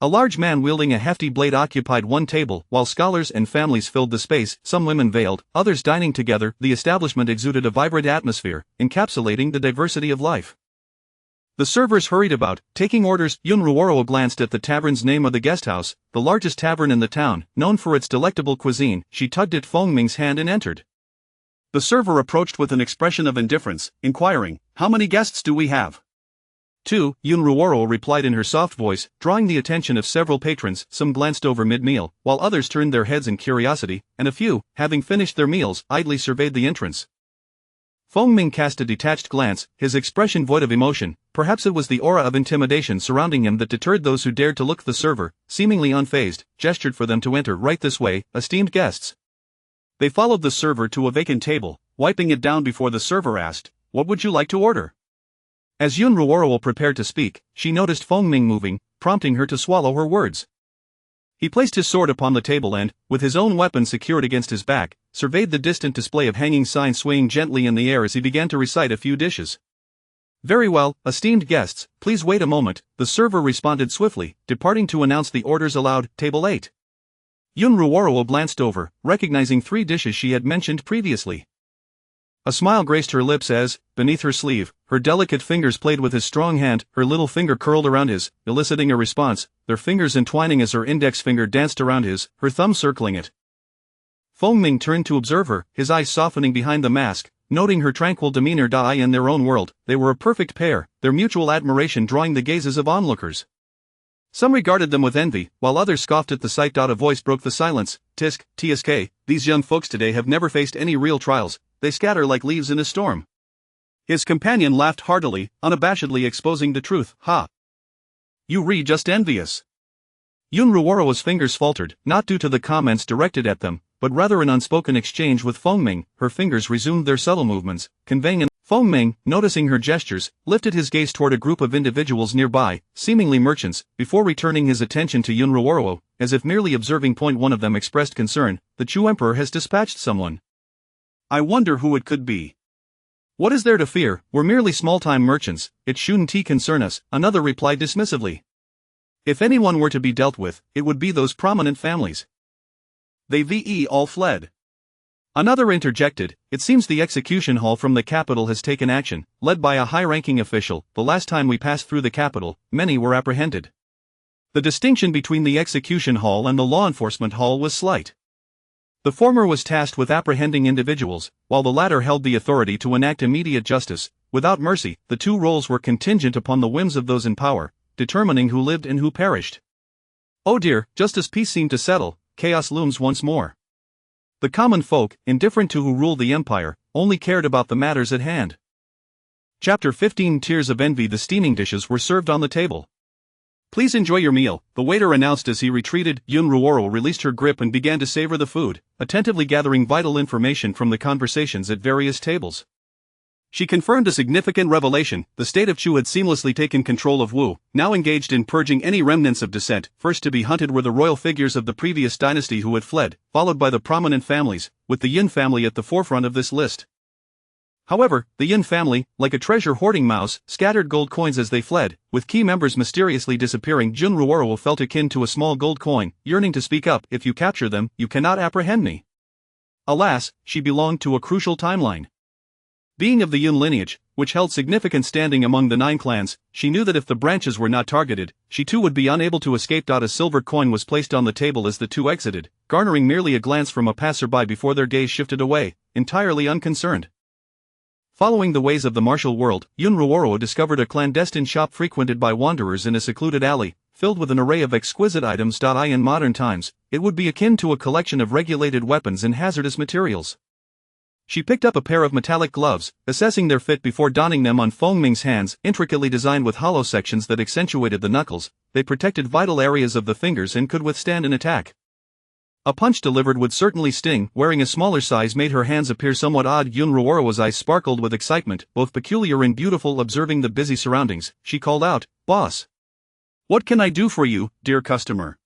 A large man wielding a hefty blade occupied one table, while scholars and families filled the space, some women veiled, others dining together. The establishment exuded a vibrant atmosphere, encapsulating the diversity of life. The servers hurried about, taking orders. Yun Ruoro glanced at the tavern's name of the guesthouse, the largest tavern in the town, known for its delectable cuisine. She tugged at Feng Ming's hand and entered. The server approached with an expression of indifference, inquiring, "How many guests do we have?" "Two," Yun Ruoro replied in her soft voice, drawing the attention of several patrons. Some glanced over mid-meal, while others turned their heads in curiosity, and a few, having finished their meals, idly surveyed the entrance. Feng Ming cast a detached glance, his expression void of emotion. Perhaps it was the aura of intimidation surrounding him that deterred those who dared to look. The server, seemingly unfazed, gestured for them to enter. Right this way, esteemed guests. They followed the server to a vacant table, wiping it down before the server asked, "What would you like to order?" As Yun Ruoro prepared to speak, she noticed Feng Ming moving, prompting her to swallow her words. He placed his sword upon the table and, with his own weapon secured against his back, surveyed the distant display of hanging signs swaying gently in the air as he began to recite a few dishes. "Very well, esteemed guests, please wait a moment," the server responded swiftly, departing to announce the orders aloud. Table 8. Yun Ruoro glanced over, recognizing 3 dishes she had mentioned previously. A smile graced her lips as, beneath her sleeve, her delicate fingers played with his strong hand, her little finger curled around his, eliciting a response, their fingers entwining as her index finger danced around his, her thumb circling it. Feng Ming turned to observe her, his eyes softening behind the mask, noting her tranquil demeanor. In their own world, they were a perfect pair, their mutual admiration drawing the gazes of onlookers. Some regarded them with envy, while others scoffed at the sight. A voice broke the silence. "Tisk, TSK, these young folks today have never faced any real trials, they scatter like leaves in a storm." His companion laughed heartily, unabashedly exposing the truth. "Ha! You re just envious." Yun Ruoro's fingers faltered, not due to the comments directed at them, but rather an unspoken exchange with Feng Ming. Her fingers resumed their subtle movements, conveying an Feng Ming, noticing her gestures, lifted his gaze toward a group of individuals nearby, seemingly merchants, before returning his attention to Yun Ruoro, as if merely observing. One of them expressed concern, "The Chu Emperor has dispatched someone. I wonder who it could be." "What is there to fear? We're merely small-time merchants, it shouldn't concern us," another replied dismissively. "If anyone were to be dealt with, it would be those prominent families. They all fled." Another interjected, "It seems the execution hall from the capital has taken action, led by a high-ranking official. The last time we passed through the capital, many were apprehended." The distinction between the execution hall and the law enforcement hall was slight. The former was tasked with apprehending individuals, while the latter held the authority to enact immediate justice, without mercy. The 2 roles were contingent upon the whims of those in power, determining who lived and who perished. Oh dear, just as peace seemed to settle, chaos looms once more. The common folk, indifferent to who ruled the empire, only cared about the matters at hand. Chapter 15. Tears of Envy. The steaming dishes were served on the table. "Please enjoy your meal," the waiter announced as he retreated. Yun Ruoro released her grip and began to savor the food, attentively gathering vital information from the conversations at various tables. She confirmed a significant revelation: the state of Chu had seamlessly taken control of Wu, now engaged in purging any remnants of descent. First to be hunted were the royal figures of the previous dynasty who had fled, followed by the prominent families, with the Yin family at the forefront of this list. However, the Yin family, like a treasure-hoarding mouse, scattered gold coins as they fled, with key members mysteriously disappearing. Yun Ruoro felt akin to a small gold coin, yearning to speak up. "If you capture them, you cannot apprehend me." Alas, she belonged to a crucial timeline. Being of the Yun lineage, which held significant standing among the 9 clans, she knew that if the branches were not targeted, she too would be unable to escape. A silver coin was placed on the table as the 2 exited, garnering merely a glance from a passerby before their gaze shifted away, entirely unconcerned. Following the ways of the martial world, Yun Ruoro discovered a clandestine shop frequented by wanderers in a secluded alley, filled with an array of exquisite items. In modern times, it would be akin to a collection of regulated weapons and hazardous materials. She picked up a pair of metallic gloves, assessing their fit before donning them on Feng Ming's hands. Intricately designed with hollow sections that accentuated the knuckles, they protected vital areas of the fingers and could withstand an attack. A punch delivered would certainly sting. Wearing a smaller size made her hands appear somewhat odd. Yun Ruoro's eyes sparkled with excitement, both peculiar and beautiful. Observing the busy surroundings, she called out, "Boss! What can I do for you, dear customer?"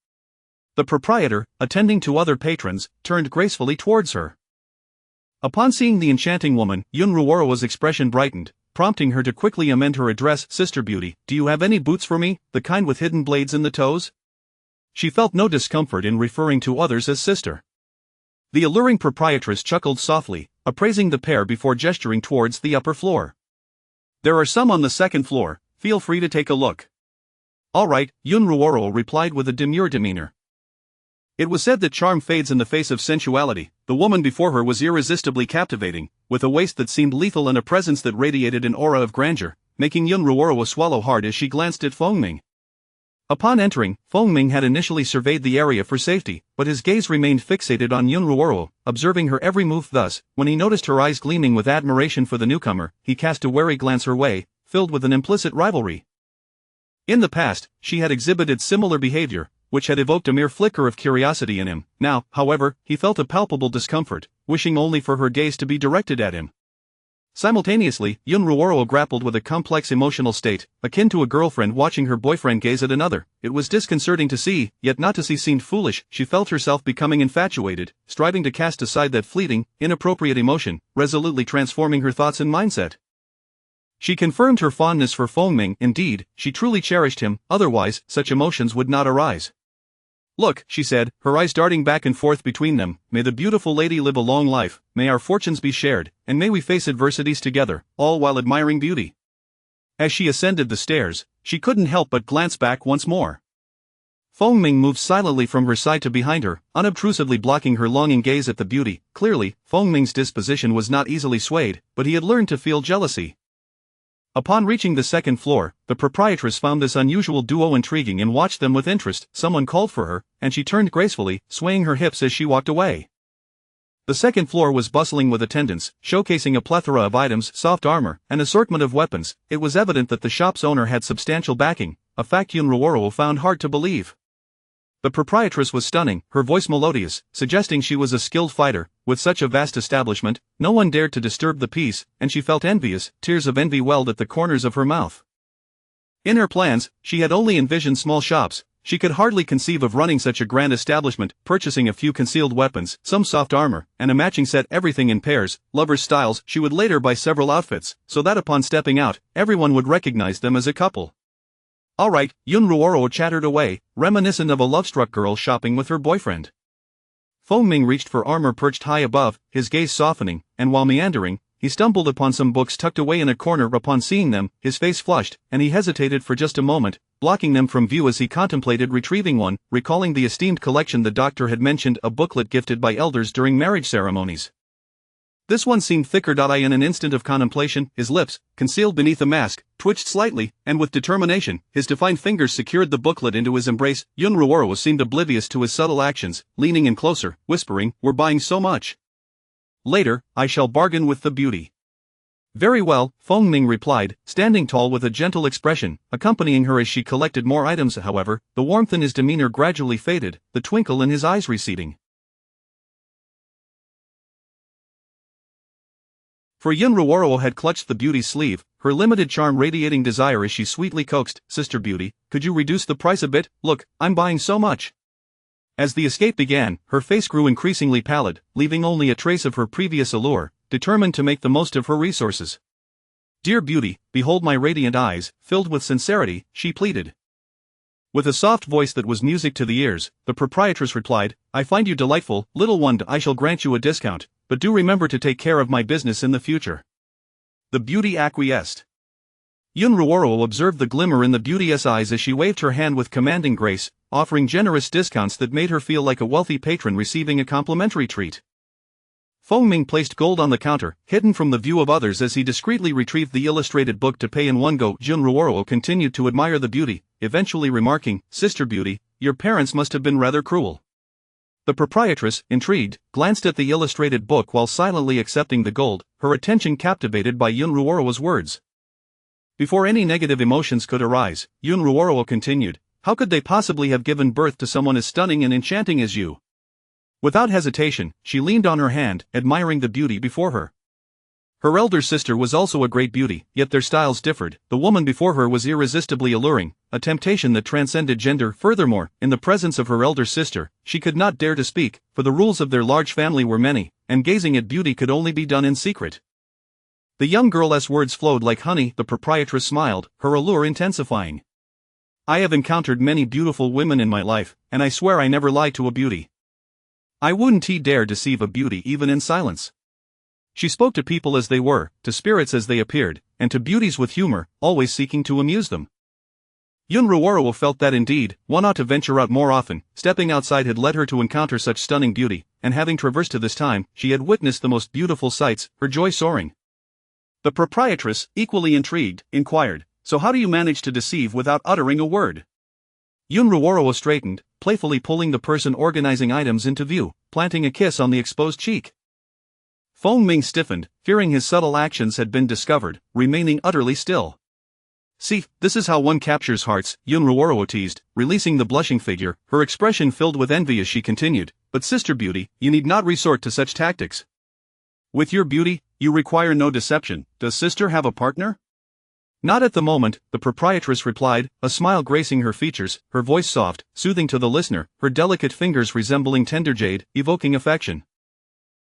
The proprietor, attending to other patrons, turned gracefully towards her. Upon seeing the enchanting woman, Yun Ruoro's expression brightened, prompting her to quickly amend her address. "Sister Beauty, do you have any boots for me, the kind with hidden blades in the toes?" She felt no discomfort in referring to others as sister. The alluring proprietress chuckled softly, appraising the pair before gesturing towards the upper floor. "There are some on the 2nd floor, feel free to take a look." "All right," Yun Ruoro replied with a demure demeanor. It was said that charm fades in the face of sensuality. The woman before her was irresistibly captivating, with a waist that seemed lethal and a presence that radiated an aura of grandeur, making Yun Ruoro swallow hard as she glanced at Feng Ming. Upon entering, Feng Ming had initially surveyed the area for safety, but his gaze remained fixated on Yun Ruoro, observing her every move. Thus, when he noticed her eyes gleaming with admiration for the newcomer, he cast a wary glance her way, filled with an implicit rivalry. In the past, she had exhibited similar behavior, which had evoked a mere flicker of curiosity in him. Now, however, he felt a palpable discomfort, wishing only for her gaze to be directed at him. Simultaneously, Yun Ruoro grappled with a complex emotional state, akin to a girlfriend watching her boyfriend gaze at another. It was disconcerting to see, yet not to see seemed foolish. She felt herself becoming infatuated, striving to cast aside that fleeting, inappropriate emotion, resolutely transforming her thoughts and mindset. She confirmed her fondness for Feng Ming. Indeed, she truly cherished him, otherwise, such emotions would not arise. "Look," she said, her eyes darting back and forth between them, "may the beautiful lady live a long life, may our fortunes be shared, and may we face adversities together, all while admiring beauty." As she ascended the stairs, she couldn't help but glance back once more. Feng Ming moved silently from her side to behind her, unobtrusively blocking her longing gaze at the beauty. Clearly, Feng Ming's disposition was not easily swayed, but he had learned to feel jealousy. Upon reaching the second floor, the proprietress found this unusual duo intriguing and watched them with interest. Someone called for her, and she turned gracefully, swaying her hips as she walked away. The second floor was bustling with attendants, showcasing a plethora of items, soft armor, and assortment of weapons. It was evident that the shop's owner had substantial backing, a fact Yun Ruoro found hard to believe. The proprietress was stunning, her voice melodious, suggesting she was a skilled fighter. With such a vast establishment, no one dared to disturb the peace, and she felt envious. Tears of envy welled at the corners of her mouth. In her plans, she had only envisioned small shops. She could hardly conceive of running such a grand establishment, purchasing a few concealed weapons, some soft armor, and a matching set, everything in pairs, lovers' styles. She would later buy several outfits, so that upon stepping out, everyone would recognize them as a couple. "Alright," Yun Ruoro chattered away, reminiscent of a love-struck girl shopping with her boyfriend. Feng Ming reached for armor perched high above, his gaze softening, and while meandering, he stumbled upon some books tucked away in a corner. Upon seeing them, his face flushed, and he hesitated for just a moment, blocking them from view as he contemplated retrieving one, recalling the esteemed collection the doctor had mentioned, a booklet gifted by elders during marriage ceremonies. This one seemed thicker. In an instant of contemplation, his lips, concealed beneath a mask, twitched slightly, and with determination, his defined fingers secured the booklet into his embrace. Yun Ruoro seemed oblivious to his subtle actions, leaning in closer, whispering, "We're buying so much. Later, I shall bargain with the beauty." "Very well," Feng Ming replied, standing tall with a gentle expression, accompanying her as she collected more items. However, the warmth in his demeanor gradually faded, the twinkle in his eyes receding. For Yun Ruoro had clutched the beauty's sleeve, her limited charm radiating desire as she sweetly coaxed, "Sister Beauty, could you reduce the price a bit? Look, I'm buying so much." As the escape began, her face grew increasingly pallid, leaving only a trace of her previous allure, determined to make the most of her resources. "Dear Beauty, behold my radiant eyes," filled with sincerity, she pleaded. With a soft voice that was music to the ears, the proprietress replied, "I find you delightful, little one. I shall grant you a discount, but do remember to take care of my business in the future." The beauty acquiesced. Yun Ruoro observed the glimmer in the beauty's eyes as she waved her hand with commanding grace, offering generous discounts that made her feel like a wealthy patron receiving a complimentary treat. Feng Ming placed gold on the counter, hidden from the view of others, as he discreetly retrieved the illustrated book to pay in one go. Yun Ruoro continued to admire the beauty, eventually remarking, "Sister Beauty, your parents must have been rather cruel." The proprietress, intrigued, glanced at the illustrated book while silently accepting the gold, her attention captivated by Yun Ruoro's words. Before any negative emotions could arise, Yun Ruoro continued, "How could they possibly have given birth to someone as stunning and enchanting as you?" Without hesitation, she leaned on her hand, admiring the beauty before her. Her elder sister was also a great beauty, yet their styles differed. The woman before her was irresistibly alluring, a temptation that transcended gender. Furthermore, in the presence of her elder sister, she could not dare to speak, for the rules of their large family were many, and gazing at beauty could only be done in secret. The young girl's words flowed like honey. The proprietress smiled, her allure intensifying. "I have encountered many beautiful women in my life, and I swear I never lie to a beauty. I wouldn't dare deceive a beauty even in silence." She spoke to people as they were, to spirits as they appeared, and to beauties with humor, always seeking to amuse them. Yun Ruoro felt that indeed, one ought to venture out more often. Stepping outside had led her to encounter such stunning beauty, and having traversed to this time, she had witnessed the most beautiful sights, her joy soaring. The proprietress, equally intrigued, inquired, "So how do you manage to deceive without uttering a word?" Yun Ruoro straightened, playfully pulling the person organizing items into view, planting a kiss on the exposed cheek. Feng Ming stiffened, fearing his subtle actions had been discovered, remaining utterly still. See, this is how one captures hearts, Yun Ruoro teased, releasing the blushing figure, her expression filled with envy as she continued, but Sister Beauty, you need not resort to such tactics. With your beauty, you require no deception. Does Sister have a partner? Not at the moment, the proprietress replied, a smile gracing her features, her voice soft, soothing to the listener, her delicate fingers resembling tender jade, evoking affection.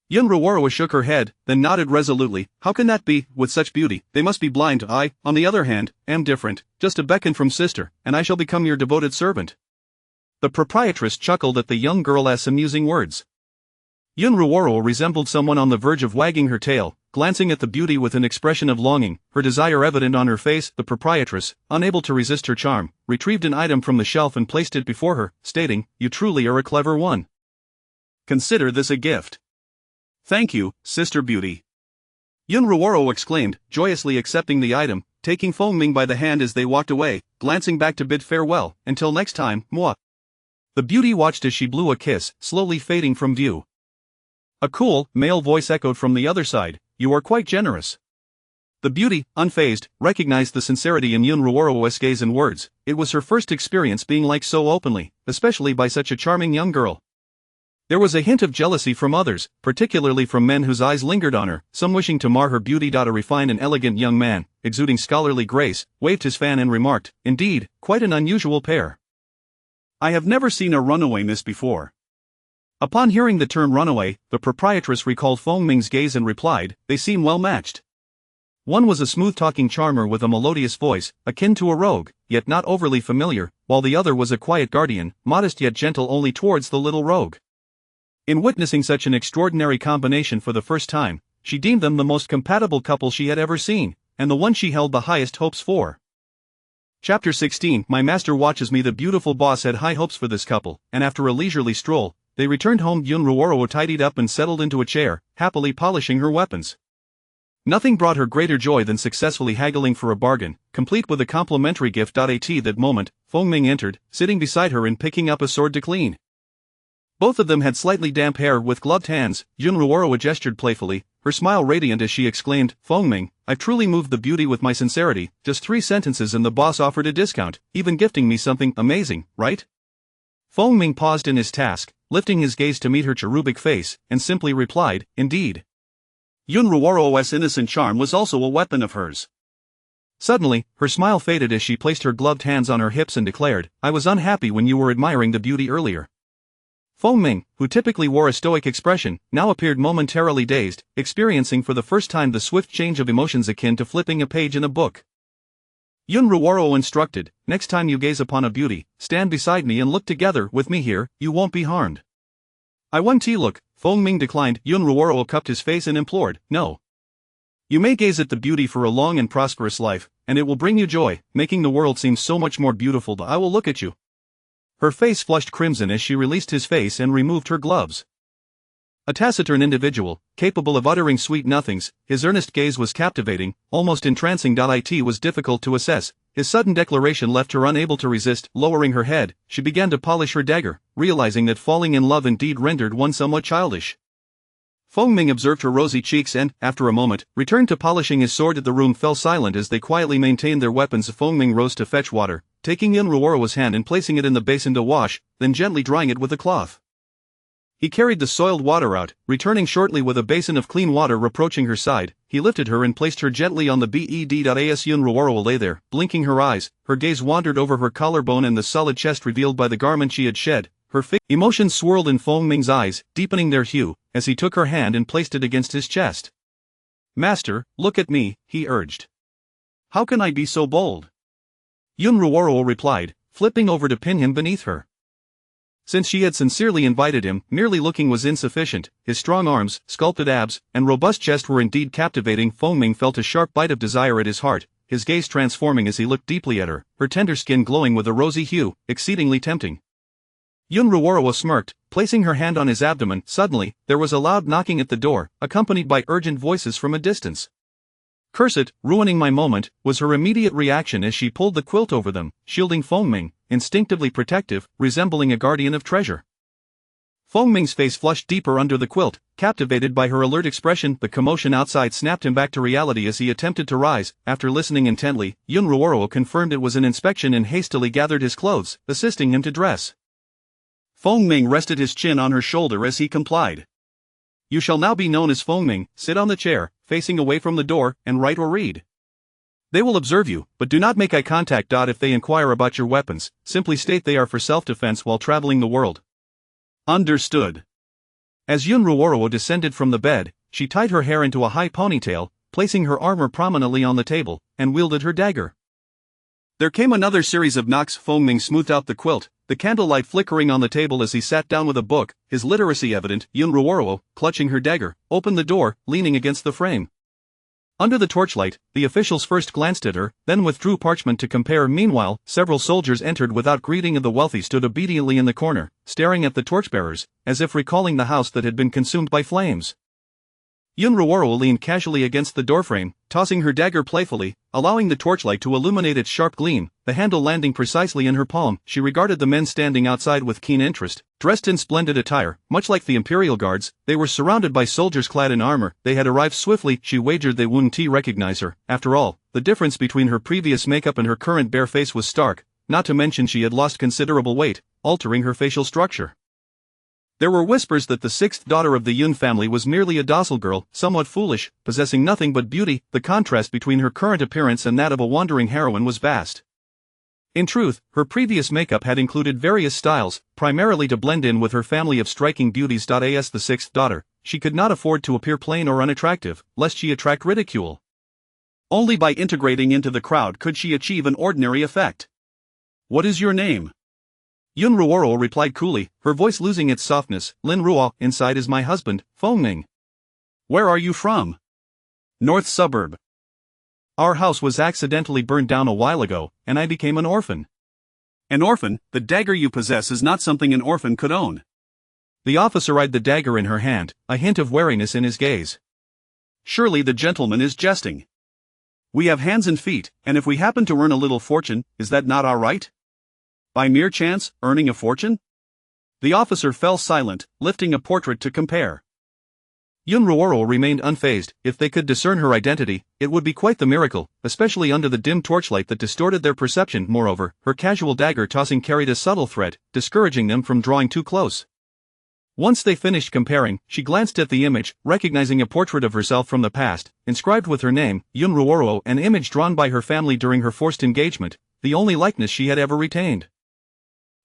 Yun Ruoro shook her head, then nodded resolutely. How can that be, with such beauty? They must be blind. I, on the other hand, am different, just a beckon from Sister, and I shall become your devoted servant. The proprietress chuckled at the young girl's amusing words. Yun Ruoro resembled someone on the verge of wagging her tail, glancing at the beauty with an expression of longing, her desire evident on her face. The proprietress, unable to resist her charm, retrieved an item from the shelf and placed it before her, stating, you truly are a clever one. Consider this a gift. Thank you, Sister Beauty. Yun Ruoro exclaimed, joyously accepting the item, taking Feng Ming by the hand as they walked away, glancing back to bid farewell. Until next time, moi. The beauty watched as she blew a kiss, slowly fading from view. A cool, male voice echoed from the other side, you are quite generous. The beauty, unfazed, recognized the sincerity in Yun Ruoro's gaze and words. It was her first experience being liked so openly, especially by such a charming young girl. There was a hint of jealousy from others, particularly from men whose eyes lingered on her, some wishing to mar her beauty. A refined and elegant young man, exuding scholarly grace, waved his fan and remarked, indeed, quite an unusual pair. I have never seen a runaway miss before. Upon hearing the term runaway, the proprietress recalled Feng Ming's gaze and replied, they seem well matched. One was a smooth-talking charmer with a melodious voice, akin to a rogue, yet not overly familiar, while the other was a quiet guardian, modest yet gentle only towards the little rogue. In witnessing such an extraordinary combination for the first time, she deemed them the most compatible couple she had ever seen, and the one she held the highest hopes for. Chapter 16 My master watches me. The beautiful boss had high hopes for this couple, and after a leisurely stroll, they returned home. Yun Ruoro tidied up and settled into a chair, happily polishing her weapons. Nothing brought her greater joy than successfully haggling for a bargain, complete with a complimentary gift. At that moment, Feng Ming entered, sitting beside her and picking up a sword to clean. Both of them had slightly damp hair with gloved hands. Yun Ruoro gestured playfully, her smile radiant as she exclaimed, Feng Ming, I've truly moved the beauty with my sincerity. Just 3 sentences and the boss offered a discount, even gifting me something amazing, right? Feng Ming paused in his task, lifting his gaze to meet her cherubic face, and simply replied, indeed. Yun Ruoro's innocent charm was also a weapon of hers. Suddenly, her smile faded as she placed her gloved hands on her hips and declared, I was unhappy when you were admiring the beauty earlier. Feng Ming, who typically wore a stoic expression, now appeared momentarily dazed, experiencing for the first time the swift change of emotions akin to flipping a page in a book. Yun Ruoro instructed, next time you gaze upon a beauty, stand beside me and look together with me here, you won't be harmed. I want look, Feng Ming declined. Yun Ruoro cupped his face and implored, no. You may gaze at the beauty for a long and prosperous life, and it will bring you joy, making the world seem so much more beautiful. I will look at you. Her face flushed crimson as she released his face and removed her gloves. A taciturn individual, capable of uttering sweet nothings, his earnest gaze was captivating, almost entrancing. It was difficult to assess. His sudden declaration left her unable to resist. Lowering her head, she began to polish her dagger, realizing that falling in love indeed rendered one somewhat childish. Feng Ming observed her rosy cheeks and, after a moment, returned to polishing his sword. The room fell silent as they quietly maintained their weapons. Feng Ming rose to fetch water, taking Yun Ruoro's hand and placing it in the basin to wash, then gently drying it with a cloth. He carried the soiled water out, returning shortly with a basin of clean water. Approaching her side, he lifted her and placed her gently on the bed. As Yun Ruoro lay there, blinking her eyes, her gaze wandered over her collarbone and the solid chest revealed by the garment she had shed. Her emotions swirled in Feng Ming's eyes, deepening their hue, as he took her hand and placed it against his chest. Master, look at me, he urged. How can I be so bold? Yun Ruoro replied, flipping over to pin him beneath her. Since she had sincerely invited him, merely looking was insufficient. His strong arms, sculpted abs, and robust chest were indeed captivating. Feng Ming felt a sharp bite of desire at his heart, his gaze transforming as he looked deeply at her, her tender skin glowing with a rosy hue, exceedingly tempting. Yun Ruoro smirked, placing her hand on his abdomen. Suddenly, there was a loud knocking at the door, accompanied by urgent voices from a distance. Curse it, ruining my moment, was her immediate reaction as she pulled the quilt over them, shielding Feng Ming, instinctively protective, resembling a guardian of treasure. Feng Ming's face flushed deeper under the quilt, captivated by her alert expression. The commotion outside snapped him back to reality as he attempted to rise. After listening intently, Yun Ruoro confirmed it was an inspection and hastily gathered his clothes, assisting him to dress. Feng Ming rested his chin on her shoulder as he complied. You shall now be known as Feng Ming. Sit on the chair, facing away from the door, and write or read. They will observe you, but do not make eye contact. If they inquire about your weapons, simply state they are for self-defense while traveling the world. Understood. As Yun Ruoro descended from the bed, she tied her hair into a high ponytail, placing her armor prominently on the table, and wielded her dagger. There came another series of knocks. Feng Ming smoothed out the quilt, the candlelight flickering on the table as he sat down with a book, his literacy evident. Yun Ruoro, clutching her dagger, opened the door, leaning against the frame. Under the torchlight, the officials first glanced at her, then withdrew parchment to compare. Meanwhile, several soldiers entered without greeting, and the wealthy stood obediently in the corner, staring at the torchbearers, as if recalling the house that had been consumed by flames. Yun Ruoro leaned casually against the doorframe, tossing her dagger playfully, allowing the torchlight to illuminate its sharp gleam, the handle landing precisely in her palm. She regarded the men standing outside with keen interest. Dressed in splendid attire, much like the Imperial Guards, they were surrounded by soldiers clad in armor. They had arrived swiftly. She wagered they wouldn't recognize her. After all, the difference between her previous makeup and her current bare face was stark, not to mention she had lost considerable weight, altering her facial structure. There were whispers that the sixth daughter of the Yun family was merely a docile girl, somewhat foolish, possessing nothing but beauty. The contrast between her current appearance and that of a wandering heroine was vast. In truth, her previous makeup had included various styles, primarily to blend in with her family of striking beauties. As the sixth daughter, she could not afford to appear plain or unattractive, lest she attract ridicule. Only by integrating into the crowd could she achieve an ordinary effect. What is your name? Yun Ruoro replied coolly, her voice losing its softness. Lin Ruo. Inside is my husband, Feng Ming. Where are you from? North suburb. Our house was accidentally burned down a while ago, and I became an orphan. An orphan? The dagger you possess is not something an orphan could own. The officer eyed the dagger in her hand, a hint of wariness in his gaze. Surely the gentleman is jesting. We have hands and feet, and if we happen to earn a little fortune, is that not our right? By mere chance, earning a fortune? The officer fell silent, lifting a portrait to compare. Yun Ruoro remained unfazed. If they could discern her identity, it would be quite the miracle, especially under the dim torchlight that distorted their perception. Moreover, her casual dagger tossing carried a subtle threat, discouraging them from drawing too close. Once they finished comparing, she glanced at the image, recognizing a portrait of herself from the past, inscribed with her name, Yun Ruoro, an image drawn by her family during her forced engagement, the only likeness she had ever retained.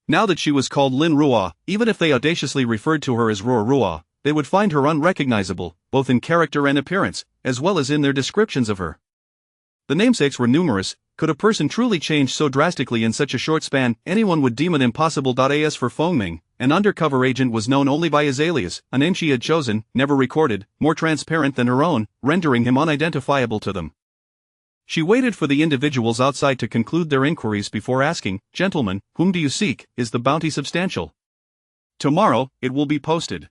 Now that she was called Lin Ruo, even if they audaciously referred to her as Ruo Ruo, they would find her unrecognizable, both in character and appearance, as well as in their descriptions of her. The namesakes were numerous. Could a person truly change so drastically in such a short span? Anyone would deem it impossible. As for Feng Ming, an undercover agent was known only by his alias, a name she had chosen, never recorded, more transparent than her own, rendering him unidentifiable to them. She waited for the individuals outside to conclude their inquiries before asking, "Gentlemen, whom do you seek? Is the bounty substantial?" "Tomorrow, it will be posted."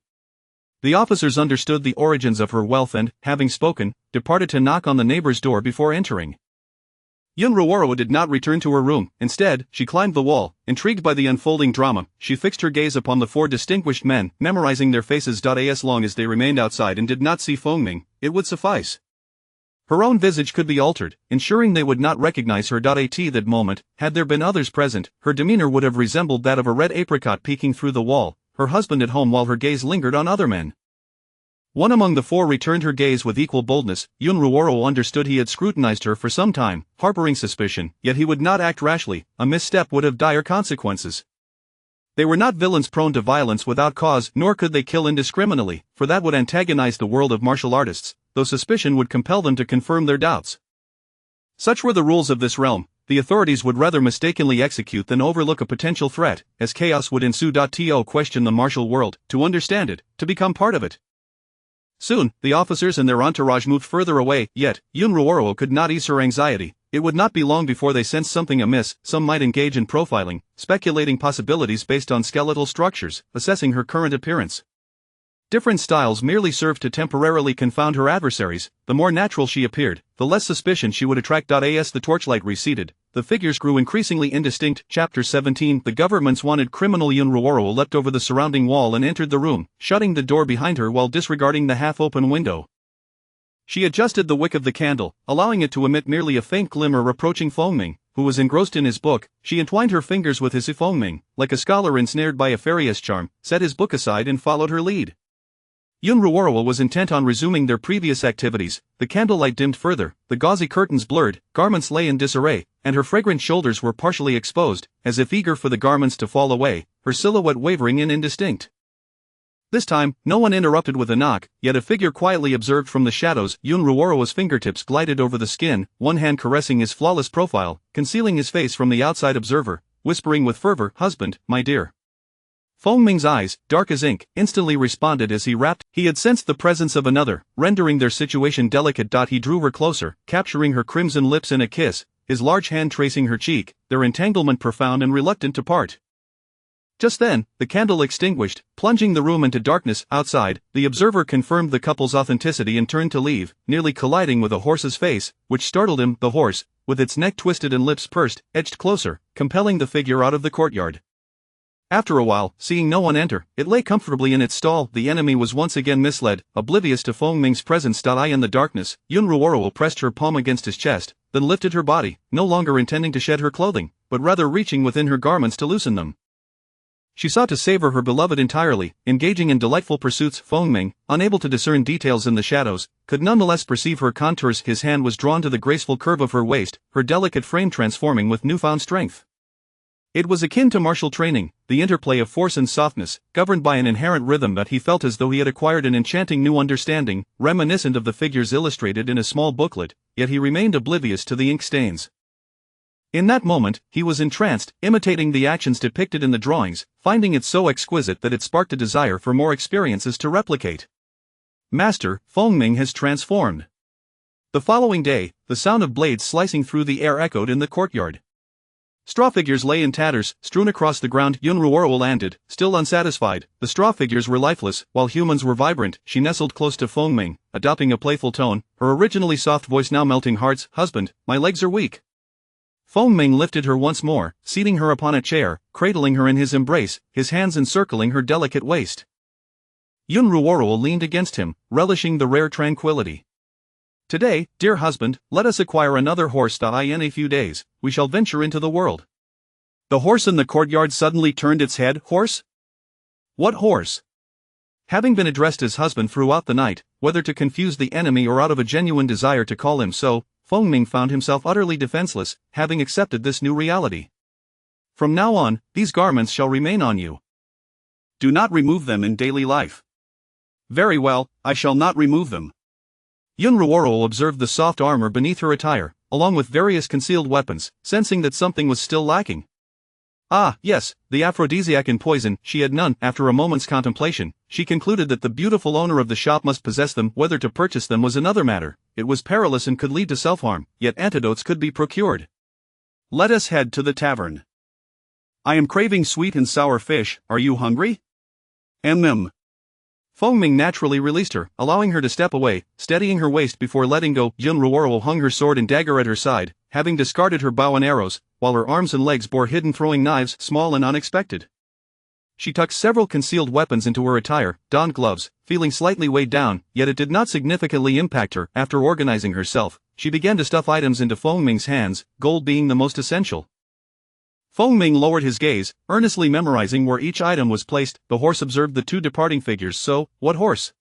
The officers understood the origins of her wealth and, having spoken, departed to knock on the neighbor's door before entering. Yun Ruoro did not return to her room. Instead, she climbed the wall. Intrigued by the unfolding drama, she fixed her gaze upon the four distinguished men, memorizing their faces. As long as they remained outside and did not see Feng Ming, it would suffice. Her own visage could be altered, ensuring they would not recognize her. At that moment, had there been others present, her demeanor would have resembled that of a red apricot peeking through the wall, her husband at home while her gaze lingered on other men. One among the four returned her gaze with equal boldness. Yun Ruoro understood he had scrutinized her for some time, harboring suspicion, yet he would not act rashly. A misstep would have dire consequences. They were not villains prone to violence without cause, nor could they kill indiscriminately, for that would antagonize the world of martial artists, though suspicion would compel them to confirm their doubts. Such were the rules of this realm. The authorities would rather mistakenly execute than overlook a potential threat, as chaos would ensue. To question the martial world, to understand it, to become part of it. Soon, the officers and their entourage moved further away, yet, Yun Ruoro could not ease her anxiety. It would not be long before they sensed something amiss. Some might engage in profiling, speculating possibilities based on skeletal structures, assessing her current appearance. Different styles merely served to temporarily confound her adversaries. The more natural she appeared, the less suspicion she would attract. As the torchlight receded, the figures grew increasingly indistinct. Chapter 17. The government's wanted criminal Yun Ruoro leapt over the surrounding wall and entered the room, shutting the door behind her while disregarding the half-open window. She adjusted the wick of the candle, allowing it to emit merely a faint glimmer. Approaching Fengming, who was engrossed in his book, she entwined her fingers with his. Fengming, like a scholar ensnared by a fairy's charm, set his book aside and followed her lead. Yun Ruoro was intent on resuming their previous activities. The candlelight dimmed further, the gauzy curtains blurred, garments lay in disarray, and her fragrant shoulders were partially exposed, as if eager for the garments to fall away, her silhouette wavering and indistinct. This time, no one interrupted with a knock, yet a figure quietly observed from the shadows. Yun Ruoro's fingertips glided over the skin, one hand caressing his flawless profile, concealing his face from the outside observer, whispering with fervor, "Husband, my dear." Fengming's eyes, dark as ink, instantly responded as he rapped. He had sensed the presence of another, rendering their situation delicate. He drew her closer, capturing her crimson lips in a kiss, his large hand tracing her cheek, their entanglement profound and reluctant to part. Just then, the candle extinguished, plunging the room into darkness. Outside, the observer confirmed the couple's authenticity and turned to leave, nearly colliding with a horse's face, which startled him. The horse, with its neck twisted and lips pursed, edged closer, compelling the figure out of the courtyard. After a while, seeing no one enter, it lay comfortably in its stall. The enemy was once again misled, oblivious to Fengming's presence. In the darkness, Yun Ruoro pressed her palm against his chest, then lifted her body, no longer intending to shed her clothing, but rather reaching within her garments to loosen them. She sought to savor her beloved entirely, engaging in delightful pursuits. Fengming, unable to discern details in the shadows, could nonetheless perceive her contours. His hand was drawn to the graceful curve of her waist, her delicate frame transforming with newfound strength. It was akin to martial training, the interplay of force and softness, governed by an inherent rhythm that he felt as though he had acquired an enchanting new understanding, reminiscent of the figures illustrated in a small booklet, yet he remained oblivious to the ink stains. In that moment, he was entranced, imitating the actions depicted in the drawings, finding it so exquisite that it sparked a desire for more experiences to replicate. Master, Fengming has transformed. The following day, the sound of blades slicing through the air echoed in the courtyard. Straw figures lay in tatters, strewn across the ground. Yun Ruoro landed, still unsatisfied. The straw figures were lifeless, while humans were vibrant. She nestled close to Fengming, adopting a playful tone, her originally soft voice now melting hearts. "Husband, my legs are weak." Fengming lifted her once more, seating her upon a chair, cradling her in his embrace, his hands encircling her delicate waist. Yun Ruoro leaned against him, relishing the rare tranquility. "Today, dear husband, let us acquire another horse. In a few days, we shall venture into the world." The horse in the courtyard suddenly turned its head. "Horse? What horse?" Having been addressed as husband throughout the night, whether to confuse the enemy or out of a genuine desire to call him so, Fengming found himself utterly defenseless, having accepted this new reality. "From now on, these garments shall remain on you. Do not remove them in daily life." "Very well, I shall not remove them." Yun Ruoro observed the soft armor beneath her attire, along with various concealed weapons, sensing that something was still lacking. Ah, yes, the aphrodisiac and poison. She had none. After a moment's contemplation, she concluded that the beautiful owner of the shop must possess them. Whether to purchase them was another matter. It was perilous and could lead to self-harm, yet antidotes could be procured. "Let us head to the tavern. I am craving sweet and sour fish. Are you hungry?" Fengming naturally released her, allowing her to step away, steadying her waist before letting go. Yun Ruoro hung her sword and dagger at her side, having discarded her bow and arrows, while her arms and legs bore hidden throwing knives, small and unexpected. She tucked several concealed weapons into her attire, donned gloves, feeling slightly weighed down, yet it did not significantly impact her. After organizing herself, she began to stuff items into Fengming's hands, gold being the most essential. Fengming lowered his gaze, earnestly memorizing where each item was placed. The horse observed the two departing figures. "So, what horse?"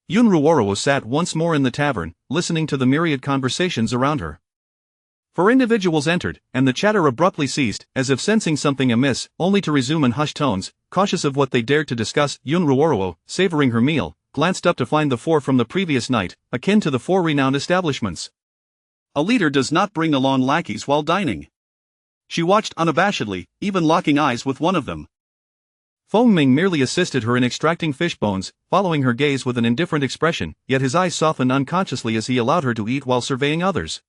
Yun Ruoro sat once more in the tavern, listening to the myriad conversations around her. Four individuals entered, and the chatter abruptly ceased, as if sensing something amiss, only to resume in hushed tones, cautious of what they dared to discuss. Yun Ruoro, savoring her meal, glanced up to find the four from the previous night, akin to the four renowned establishments. A leader does not bring along lackeys while dining. She watched unabashedly, even locking eyes with one of them. Fengming merely assisted her in extracting fish bones, following her gaze with an indifferent expression, yet his eyes softened unconsciously as he allowed her to eat while surveying others.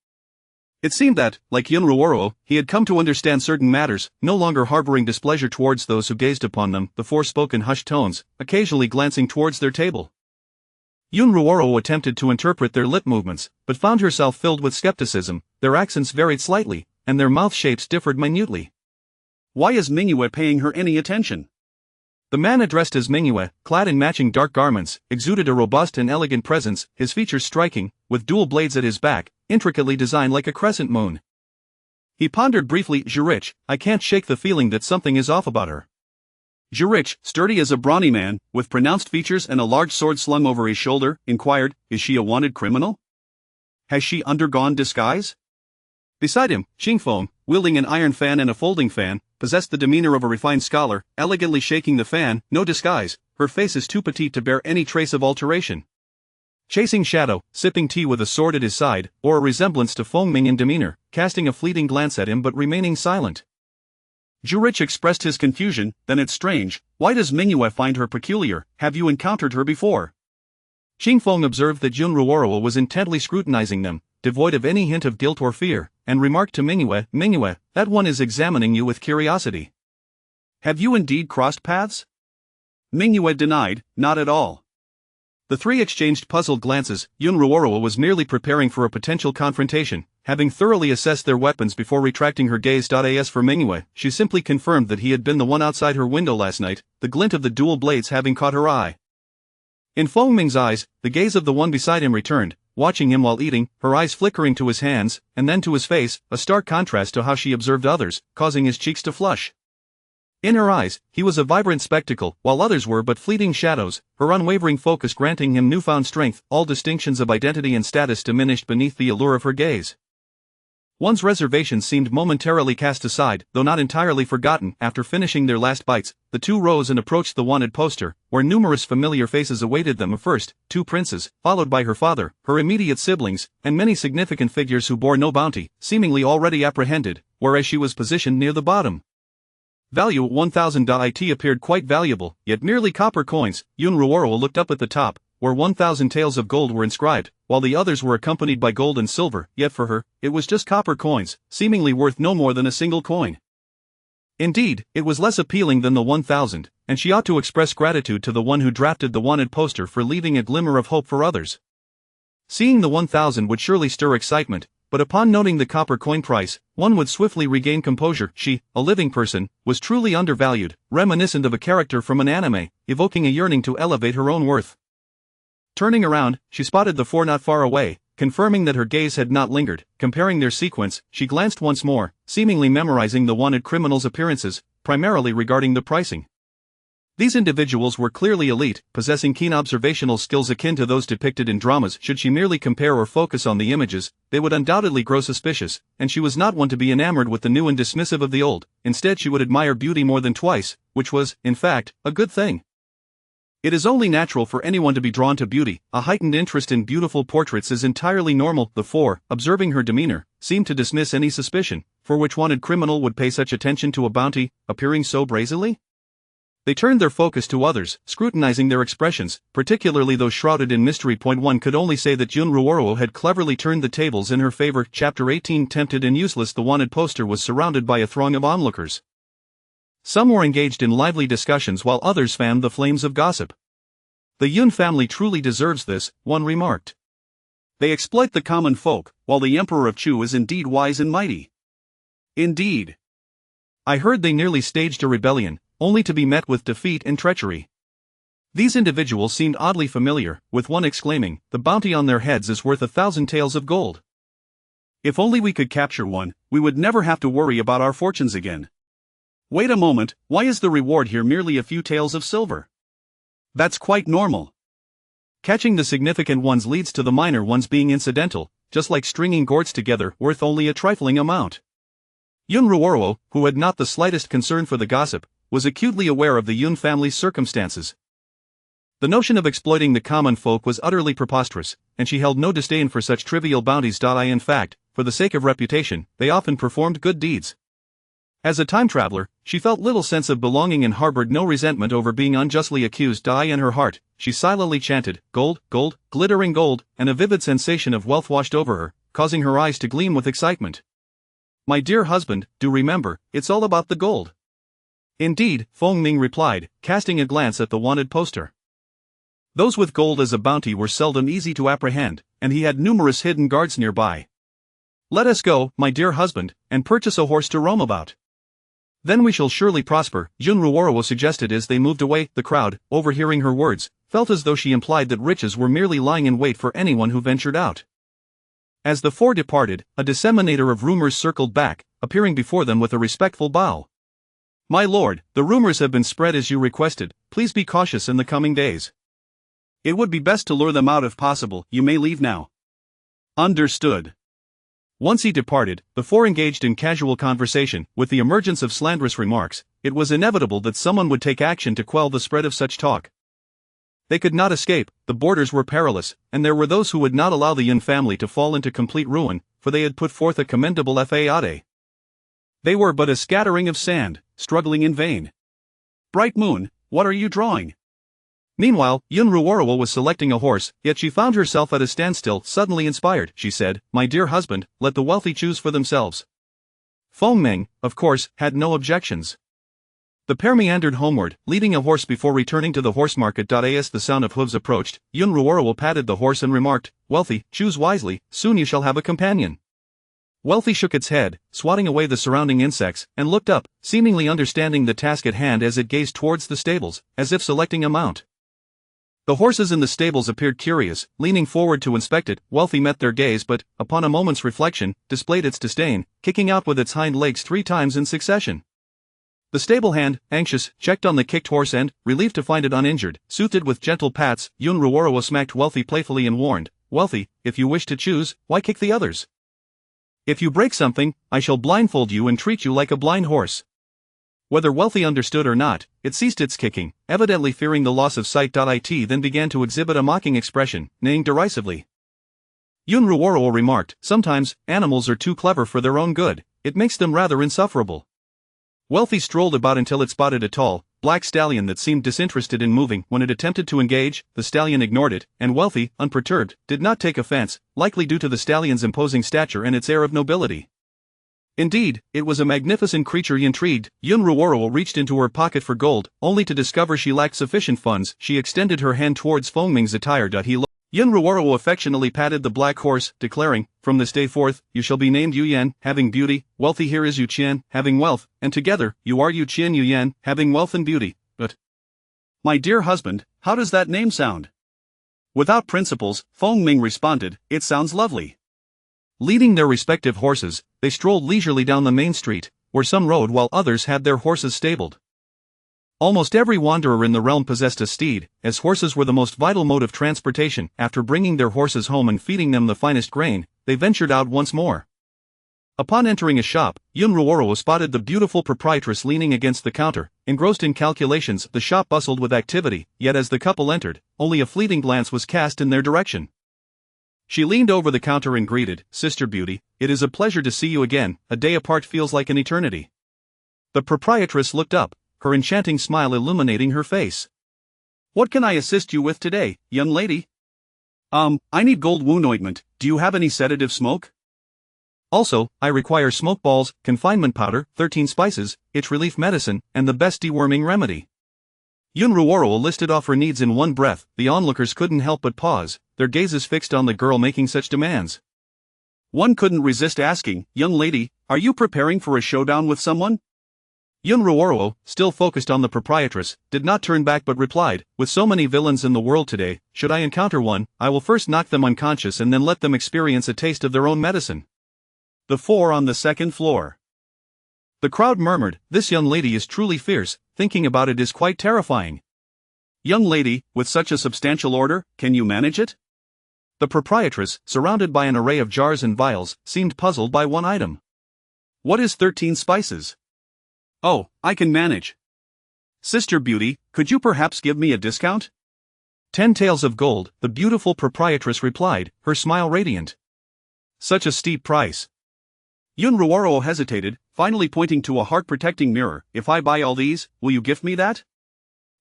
It seemed that, like Yunruoro, he had come to understand certain matters, no longer harboring displeasure towards those who gazed upon them, the forespoken hushed tones, occasionally glancing towards their table. Yunruoro attempted to interpret their lip movements, but found herself filled with skepticism. Their accents varied slightly, and their mouth shapes differed minutely. Why is Mingyue paying her any attention? The man addressed as Mingyue, clad in matching dark garments, exuded a robust and elegant presence, his features striking, with dual blades at his back, intricately designed like a crescent moon. He pondered briefly. Jurich, I can't shake the feeling that something is off about her. Jurich, sturdy as a brawny man, with pronounced features and a large sword slung over his shoulder, inquired, is she a wanted criminal? Has she undergone disguise? Beside him, Xingfeng, wielding an iron fan and a folding fan, possessed the demeanor of a refined scholar, elegantly shaking the fan. No disguise, her face is too petite to bear any trace of alteration. Chasing Shadow, sipping tea with a sword at his side, bore a resemblance to Feng Ming in demeanor, casting a fleeting glance at him but remaining silent. Jurich expressed his confusion. Then it's strange, why does Mingyue find her peculiar? Have you encountered her before? Xingfeng observed that Yunruoro was intently scrutinizing them, devoid of any hint of guilt or fear, and remarked to Mingyue, Mingyue, that one is examining you with curiosity. Have you indeed crossed paths? Mingyue denied, not at all. The three exchanged puzzled glances. Yunruoro was merely preparing for a potential confrontation, having thoroughly assessed their weapons before retracting her gaze. As for Mingyue, she simply confirmed that he had been the one outside her window last night, the glint of the dual blades having caught her eye. In Feng Ming's eyes, the gaze of the one beside him returned, watching him while eating, her eyes flickering to his hands, and then to his face, a stark contrast to how she observed others, causing his cheeks to flush. In her eyes, he was a vibrant spectacle, while others were but fleeting shadows, her unwavering focus granting him newfound strength, all distinctions of identity and status diminished beneath the allure of her gaze. One's reservations seemed momentarily cast aside, though not entirely forgotten. After finishing their last bites, the two rose and approached the wanted poster, where numerous familiar faces awaited them. First, two princes, followed by her father, her immediate siblings, and many significant figures who bore no bounty, seemingly already apprehended, whereas she was positioned near the bottom. Value 1,000. It appeared quite valuable, yet merely copper coins. Yunruoro looked up at the top, where 1,000 taels of gold were inscribed, while the others were accompanied by gold and silver, yet for her, it was just copper coins, seemingly worth no more than a single coin. Indeed, it was less appealing than the 1,000, and she ought to express gratitude to the one who drafted the wanted poster for leaving a glimmer of hope for others. Seeing the 1,000 would surely stir excitement, but upon noting the copper coin price, one would swiftly regain composure. She, a living person, was truly undervalued, reminiscent of a character from an anime, evoking a yearning to elevate her own worth. Turning around, she spotted the four not far away, confirming that her gaze had not lingered. Comparing their sequence, she glanced once more, seemingly memorizing the wanted criminals' appearances, primarily regarding the pricing. These individuals were clearly elite, possessing keen observational skills akin to those depicted in dramas. Should she merely compare or focus on the images, they would undoubtedly grow suspicious, and she was not one to be enamored with the new and dismissive of the old. Instead, she would admire beauty more than twice, which was, in fact, a good thing. It is only natural for anyone to be drawn to beauty. A heightened interest in beautiful portraits is entirely normal. The four, observing her demeanor, seemed to dismiss any suspicion, for which wanted criminal would pay such attention to a bounty, appearing so brazenly? They turned their focus to others, scrutinizing their expressions, particularly those shrouded in mystery. One could only say that Yunruoro had cleverly turned the tables in her favor. Chapter 18. Tempted and useless. The wanted poster was surrounded by a throng of onlookers. Some were engaged in lively discussions while others fanned the flames of gossip. The Yun family truly deserves this, one remarked. They exploit the common folk, while the Emperor of Chu is indeed wise and mighty. Indeed. I heard they nearly staged a rebellion, only to be met with defeat and treachery. These individuals seemed oddly familiar, with one exclaiming, the bounty on their heads is worth 1,000 taels of gold. If only we could capture one, we would never have to worry about our fortunes again. Wait a moment, why is the reward here merely a few taels of silver? That's quite normal. Catching the significant ones leads to the minor ones being incidental, just like stringing gourds together, worth only a trifling amount. Yunruoro, who had not the slightest concern for the gossip, was acutely aware of the Yun family's circumstances. The notion of exploiting the common folk was utterly preposterous, and she held no disdain for such trivial bounties. In fact, for the sake of reputation, they often performed good deeds. As a time traveler, she felt little sense of belonging and harbored no resentment over being unjustly accused. In her heart, she silently chanted, gold, gold, glittering gold, and a vivid sensation of wealth washed over her, causing her eyes to gleam with excitement. "My dear husband, do remember, it's all about the gold." "Indeed," Feng Ming replied, casting a glance at the wanted poster. Those with gold as a bounty were seldom easy to apprehend, and he had numerous hidden guards nearby. "Let us go, my dear husband, and purchase a horse to roam about. Then we shall surely prosper," Yun Ruoro suggested as they moved away. The crowd, overhearing her words, felt as though she implied that riches were merely lying in wait for anyone who ventured out. As the four departed, a disseminator of rumors circled back, appearing before them with a respectful bow. "My lord, the rumors have been spread as you requested. Please be cautious in the coming days. It would be best to lure them out if possible. You may leave now." "Understood." Once he departed, the four engaged in casual conversation. With the emergence of slanderous remarks, it was inevitable that someone would take action to quell the spread of such talk. They could not escape, the borders were perilous, and there were those who would not allow the Yun family to fall into complete ruin, for they had put forth a commendable effort. They were but a scattering of sand, struggling in vain. "Bright moon, what are you drawing?" Meanwhile, Yun Ruoro was selecting a horse, yet she found herself at a standstill. Suddenly inspired, she said, "My dear husband, let the wealthy choose for themselves." Feng Ming, of course, had no objections. The pair meandered homeward, leading a horse before returning to the horse market. As the sound of hooves approached, Yun Ruoro patted the horse and remarked, "Wealthy, choose wisely, soon you shall have a companion." Wealthy shook its head, swatting away the surrounding insects, and looked up, seemingly understanding the task at hand as it gazed towards the stables, as if selecting a mount. The horses in the stables appeared curious, leaning forward to inspect it. Wealthy met their gaze but, upon a moment's reflection, displayed its disdain, kicking out with its hind legs 3 times in succession. The stable hand, anxious, checked on the kicked horse and, relieved to find it uninjured, soothed it with gentle pats. Yun Ruoro smacked Wealthy playfully and warned, "Wealthy, if you wish to choose, why kick the others? If you break something, I shall blindfold you and treat you like a blind horse." Whether Wealthy understood or not, it ceased its kicking, evidently fearing the loss of sight. It then began to exhibit a mocking expression, neighing derisively. Yun Ruoro remarked, "Sometimes, animals are too clever for their own good, it makes them rather insufferable." Wealthy strolled about until it spotted a tall, black stallion that seemed disinterested in moving. When it attempted to engage, the stallion ignored it, and Wealthy, unperturbed, did not take offense, likely due to the stallion's imposing stature and its air of nobility. Indeed, it was a magnificent creature. Intrigued, Yun Ruoro reached into her pocket for gold, only to discover she lacked sufficient funds. She extended her hand towards Feng Ming's attire. Yun Ruoro affectionately patted the black horse, declaring, "From this day forth, you shall be named Yu Yan, having beauty. Wealthy here is Yu Qian, having wealth, and together, you are Yu Qian Yu Yan, having wealth and beauty." "But, my dear husband, how does that name sound?" Without principles, Feng Ming responded, "It sounds lovely." Leading their respective horses, they strolled leisurely down the main street, where some rode while others had their horses stabled. Almost every wanderer in the realm possessed a steed, as horses were the most vital mode of transportation. After bringing their horses home and feeding them the finest grain, they ventured out once more. Upon entering a shop, Yun Ruoro spotted the beautiful proprietress leaning against the counter, engrossed in calculations. The shop bustled with activity, yet as the couple entered, only a fleeting glance was cast in their direction. She leaned over the counter and greeted, "Sister Beauty, it is a pleasure to see you again. A day apart feels like an eternity." The proprietress looked up, her enchanting smile illuminating her face. "What can I assist you with today, young lady?" I need gold wound ointment. Do you have any sedative smoke?" "Also, I require smoke balls, confinement powder, 13 spices, itch relief medicine, and the best deworming remedy." Yun Ruoro listed off her needs in one breath. The onlookers couldn't help but pause, their gazes fixed on the girl making such demands. One couldn't resist asking, "Young lady, are you preparing for a showdown with someone?" Yun Ruoro, still focused on the proprietress, did not turn back but replied, "With so many villains in the world today, should I encounter one, I will first knock them unconscious and then let them experience a taste of their own medicine." The four on the second floor. The crowd murmured, "This young lady is truly fierce, thinking about it is quite terrifying." "Young lady, with such a substantial order, can you manage it?" The proprietress, surrounded by an array of jars and vials, seemed puzzled by one item. "What is 13 spices?" "Oh, I can manage." "Sister Beauty, could you perhaps give me a discount?" 10 taels of gold, the beautiful proprietress replied, her smile radiant. "Such a steep price." Yun Ruoro hesitated, finally pointing to a heart-protecting mirror. "If I buy all these, will you gift me that?"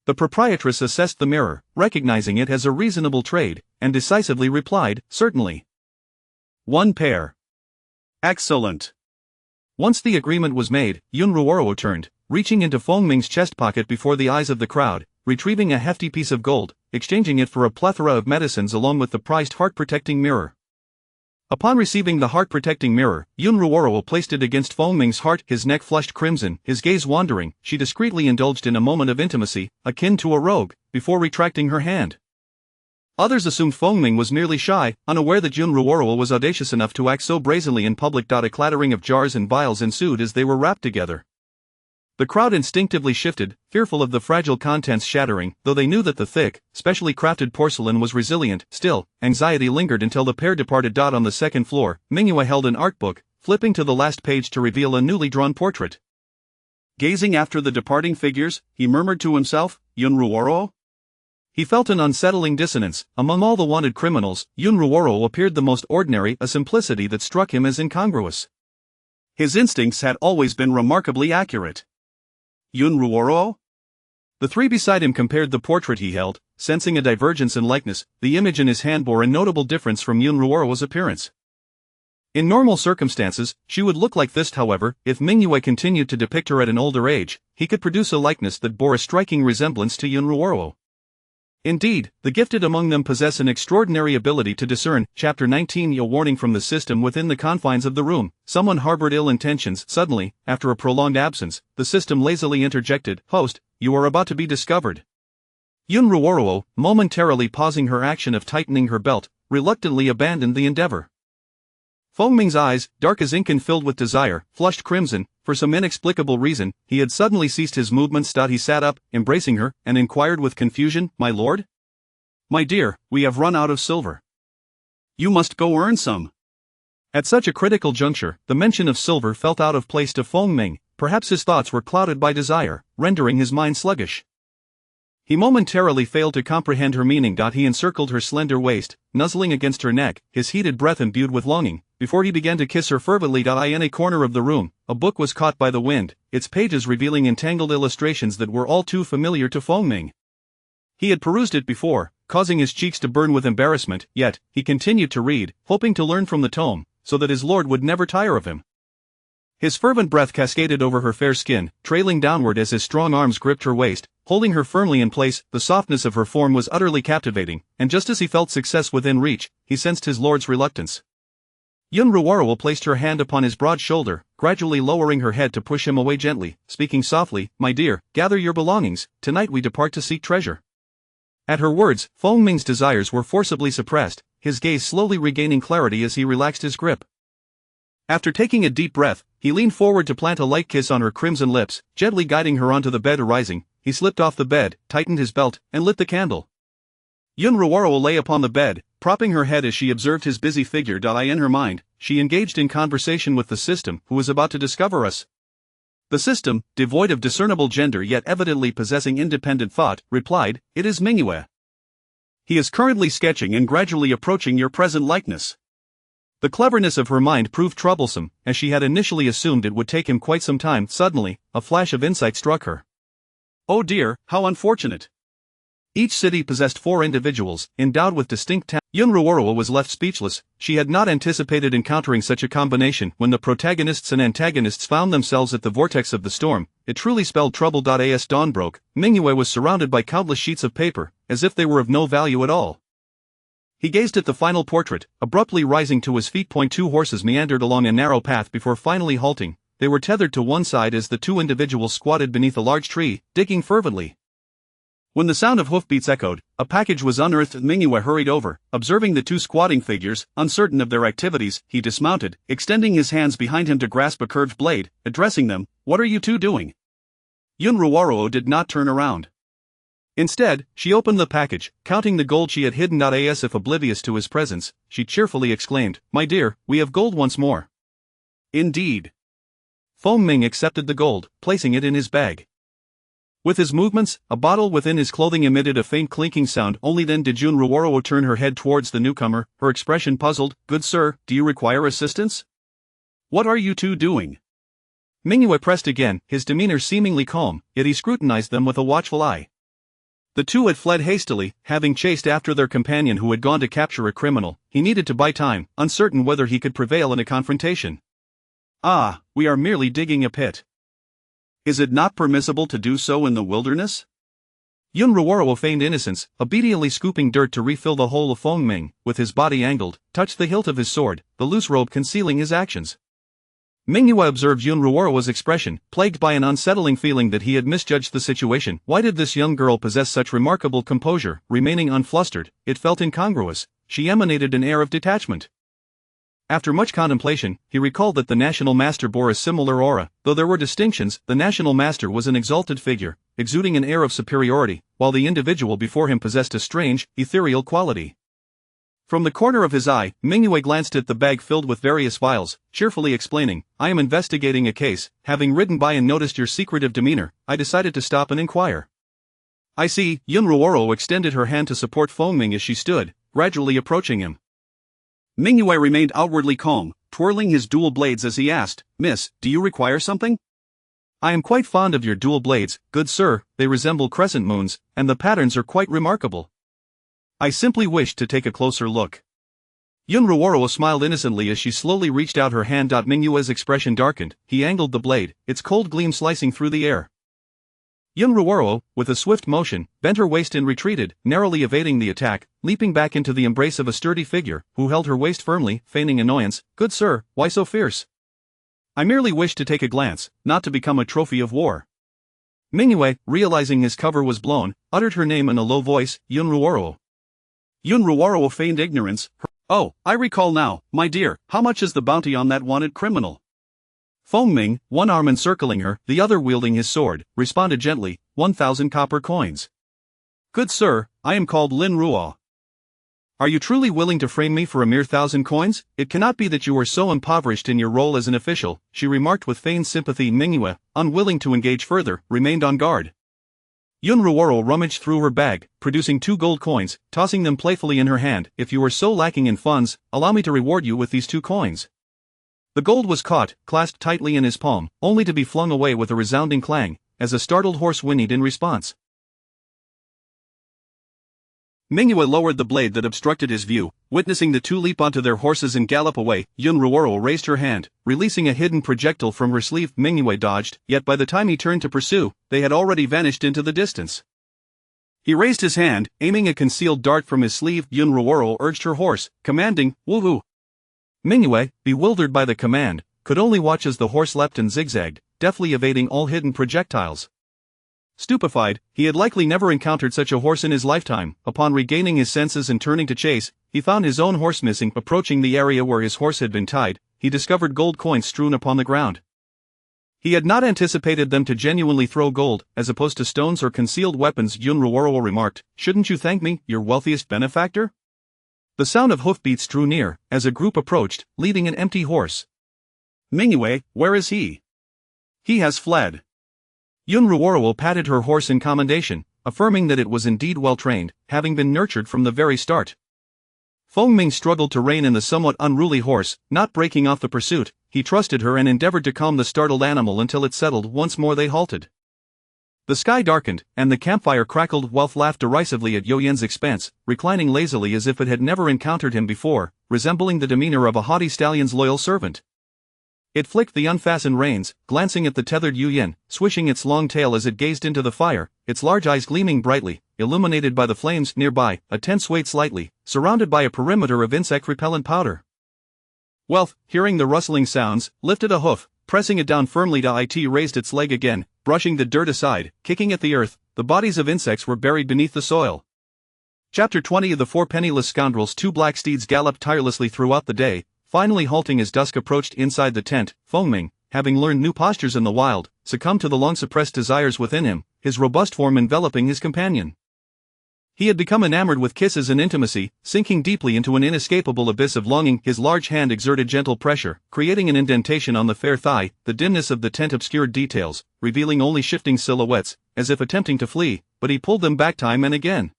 The proprietress assessed the mirror, recognizing it as a reasonable trade, and decisively replied, "Certainly." One pair. Excellent. Once the agreement was made, Yun Ruoro turned, reaching into Feng Ming's chest pocket before the eyes of the crowd, retrieving a hefty piece of gold, exchanging it for a plethora of medicines along with the prized heart-protecting mirror. Upon receiving the heart-protecting mirror, Yun Ruoro placed it against Feng Ming's heart, his neck flushed crimson, his gaze wandering. She discreetly indulged in a moment of intimacy, akin to a rogue, before retracting her hand. Others assumed Feng Ming was merely shy, unaware that Yun Ruoro was audacious enough to act so brazenly in public. A clattering of jars and vials ensued as they were wrapped together. The crowd instinctively shifted, fearful of the fragile contents shattering, though they knew that the thick, specially crafted porcelain was resilient. Still, anxiety lingered until the pair departed. On the second floor, Mingyue held an art book, flipping to the last page to reveal a newly drawn portrait. Gazing after the departing figures, he murmured to himself, Yun Ruoro? He felt an unsettling dissonance. Among all the wanted criminals, Yun Ruoro appeared the most ordinary, a simplicity that struck him as incongruous. His instincts had always been remarkably accurate. Yun Ruoro? The three beside him compared the portrait he held, sensing a divergence in likeness. The image in his hand bore a notable difference from Yun Ruoro's appearance. In normal circumstances, she would look like this. However, if Mingyue continued to depict her at an older age, he could produce a likeness that bore a striking resemblance to Yun Ruoro. Indeed, the gifted among them possess an extraordinary ability to discern. Chapter 19. A warning from the system. Within the confines of the room, someone harbored ill intentions. Suddenly, after a prolonged absence, the system lazily interjected, "Host, you are about to be discovered." Yun Ruoro, momentarily pausing her action of tightening her belt, reluctantly abandoned the endeavor. Feng Ming's eyes, dark as ink and filled with desire, flushed crimson. For some inexplicable reason, he had suddenly ceased his movements. He sat up, embracing her, and inquired with confusion, "My lord?" "My dear, we have run out of silver. You must go earn some." At such a critical juncture, the mention of silver felt out of place to Feng Ming. Perhaps his thoughts were clouded by desire, rendering his mind sluggish. He momentarily failed to comprehend her meaning. He encircled her slender waist, nuzzling against her neck, his heated breath imbued with longing, before he began to kiss her fervently. In a corner of the room, a book was caught by the wind, its pages revealing entangled illustrations that were all too familiar to Feng Ming. He had perused it before, causing his cheeks to burn with embarrassment, yet, he continued to read, hoping to learn from the tome, so that his lord would never tire of him. His fervent breath cascaded over her fair skin, trailing downward as his strong arms gripped her waist, holding her firmly in place. The softness of her form was utterly captivating, and just as he felt success within reach, he sensed his lord's reluctance. Yun Ruoro placed her hand upon his broad shoulder, gradually lowering her head to push him away gently, speaking softly, "My dear, gather your belongings, tonight we depart to seek treasure." At her words, Feng Ming's desires were forcibly suppressed, his gaze slowly regaining clarity as he relaxed his grip. After taking a deep breath, he leaned forward to plant a light kiss on her crimson lips, gently guiding her onto the bed. Rising, he slipped off the bed, tightened his belt, and lit the candle. Yun Ruoro lay upon the bed, propping her head as she observed his busy figure. In her mind, she engaged in conversation with the system, who was about to discover us. The system, devoid of discernible gender yet evidently possessing independent thought, replied, "It is Mingyue. He is currently sketching and gradually approaching your present likeness." The cleverness of her mind proved troublesome, as she had initially assumed it would take him quite some time. Suddenly, a flash of insight struck her. "Oh dear, how unfortunate." Each city possessed 4 individuals, endowed with distinct talents. Yun Ruoro was left speechless. She had not anticipated encountering such a combination. When the protagonists and antagonists found themselves at the vortex of the storm, it truly spelled trouble. As dawn broke, Mingyue was surrounded by countless sheets of paper, as if they were of no value at all. He gazed at the final portrait, abruptly rising to his feet. 2 horses meandered along a narrow path before finally halting. They were tethered to one side as the 2 individuals squatted beneath a large tree, digging fervently. When the sound of hoofbeats echoed, a package was unearthed. Mingyue hurried over, observing the 2 squatting figures, uncertain of their activities. He dismounted, extending his hands behind him to grasp a curved blade, addressing them, "What are you 2 doing?" Yun Ruoro did not turn around. Instead, she opened the package, counting the gold she had hidden. As if oblivious to his presence, she cheerfully exclaimed, "My dear, we have gold once more." "Indeed." Feng Ming accepted the gold, placing it in his bag. With his movements, a bottle within his clothing emitted a faint clinking sound. Only then did Yun Ruoro turn her head towards the newcomer, her expression puzzled. "Good sir, do you require assistance?" "What are you 2 doing?" Mingyue pressed again, his demeanor seemingly calm, yet he scrutinized them with a watchful eye. The two had fled hastily, having chased after their companion who had gone to capture a criminal. He needed to buy time, uncertain whether he could prevail in a confrontation. "Ah, we are merely digging a pit. Is it not permissible to do so in the wilderness?" Yun Ruoro feigned innocence, obediently scooping dirt to refill the hole of Feng Ming, with his body angled, touched the hilt of his sword, the loose robe concealing his actions. Mingyue observed Yun Ruoro's expression, plagued by an unsettling feeling that he had misjudged the situation. Why did this young girl possess such remarkable composure? Remaining unflustered, it felt incongruous. She emanated an air of detachment. After much contemplation, he recalled that the National Master bore a similar aura. Though there were distinctions, the National Master was an exalted figure, exuding an air of superiority, while the individual before him possessed a strange, ethereal quality. From the corner of his eye, Mingyue glanced at the bag filled with various vials, cheerfully explaining, "I am investigating a case. Having ridden by and noticed your secretive demeanor, I decided to stop and inquire." "I see." Yun Ruoro extended her hand to support Feng Ming as she stood, gradually approaching him. Mingyue remained outwardly calm, twirling his dual blades as he asked, "Miss, do you require something?" "I am quite fond of your dual blades, good sir. They resemble crescent moons, and the patterns are quite remarkable. I simply wished to take a closer look." Yun Ruoro smiled innocently as she slowly reached out her hand. Mingyue's expression darkened. He angled the blade, its cold gleam slicing through the air. Yun Ruoro, with a swift motion, bent her waist and retreated, narrowly evading the attack, leaping back into the embrace of a sturdy figure, who held her waist firmly, feigning annoyance. "Good sir, why so fierce? I merely wish to take a glance, not to become a trophy of war." Mingyue, realizing his cover was blown, uttered her name in a low voice, "Yun Ruoro." Yun Ruoro feigned ignorance. "Oh, I recall now, my dear. How much is the bounty on that wanted criminal?" Feng Ming, one arm encircling her, the other wielding his sword, responded gently, 1,000 copper coins. "Good sir, I am called Lin Ruo. Are you truly willing to frame me for a mere 1,000 coins? It cannot be that you are so impoverished in your role as an official," she remarked with feigned sympathy. Mingyue, unwilling to engage further, remained on guard. Yun Ruoro rummaged through her bag, producing 2 gold coins, tossing them playfully in her hand. "If you are so lacking in funds, allow me to reward you with these 2 coins. The gold was caught, clasped tightly in his palm, only to be flung away with a resounding clang, as a startled horse whinnied in response. Mingyue lowered the blade that obstructed his view. Witnessing the two leap onto their horses and gallop away, Yun Ruoro raised her hand, releasing a hidden projectile from her sleeve. Mingyue dodged, yet by the time he turned to pursue, they had already vanished into the distance. He raised his hand, aiming a concealed dart from his sleeve. Yun Ruoro urged her horse, commanding, "Woohoo!" Mingyue, bewildered by the command, could only watch as the horse leapt and zigzagged, deftly evading all hidden projectiles. Stupefied, he had likely never encountered such a horse in his lifetime. Upon regaining his senses and turning to chase, he found his own horse missing. Approaching the area where his horse had been tied, he discovered gold coins strewn upon the ground. He had not anticipated them to genuinely throw gold, as opposed to stones or concealed weapons. Yun Ruoro remarked, "Shouldn't you thank me, your wealthiest benefactor?" The sound of hoofbeats drew near, as a group approached, leading an empty horse. "Mingyue, where is he?" "He has fled." Yun Ruoro patted her horse in commendation, affirming that it was indeed well trained, having been nurtured from the very start. Feng Ming struggled to rein in the somewhat unruly horse, not breaking off the pursuit. He trusted her and endeavored to calm the startled animal until it settled. Once more they halted. The sky darkened, and the campfire crackled. Wealth laughed derisively at Yo Yen's expense, reclining lazily as if it had never encountered him before, resembling the demeanor of a haughty stallion's loyal servant. It flicked the unfastened reins, glancing at the tethered Yu Yen, swishing its long tail as it gazed into the fire, its large eyes gleaming brightly, illuminated by the flames. Nearby, a tent swayed slightly, surrounded by a perimeter of insect-repellent powder. Wealth, hearing the rustling sounds, lifted a hoof, pressing it down firmly. It raised its leg again, brushing the dirt aside, kicking at the earth. The bodies of insects were buried beneath the soil. Chapter 20 of The Four Penniless Scoundrels. 2 black steeds galloped tirelessly throughout the day, finally halting as dusk approached. Inside the tent, Feng Ming, having learned new postures in the wild, succumbed to the long-suppressed desires within him, his robust form enveloping his companion. He had become enamored with kisses and intimacy, sinking deeply into an inescapable abyss of longing. His large hand exerted gentle pressure, creating an indentation on the fair thigh. The dimness of the tent obscured details, revealing only shifting silhouettes, as if attempting to flee, but he pulled them back time and again.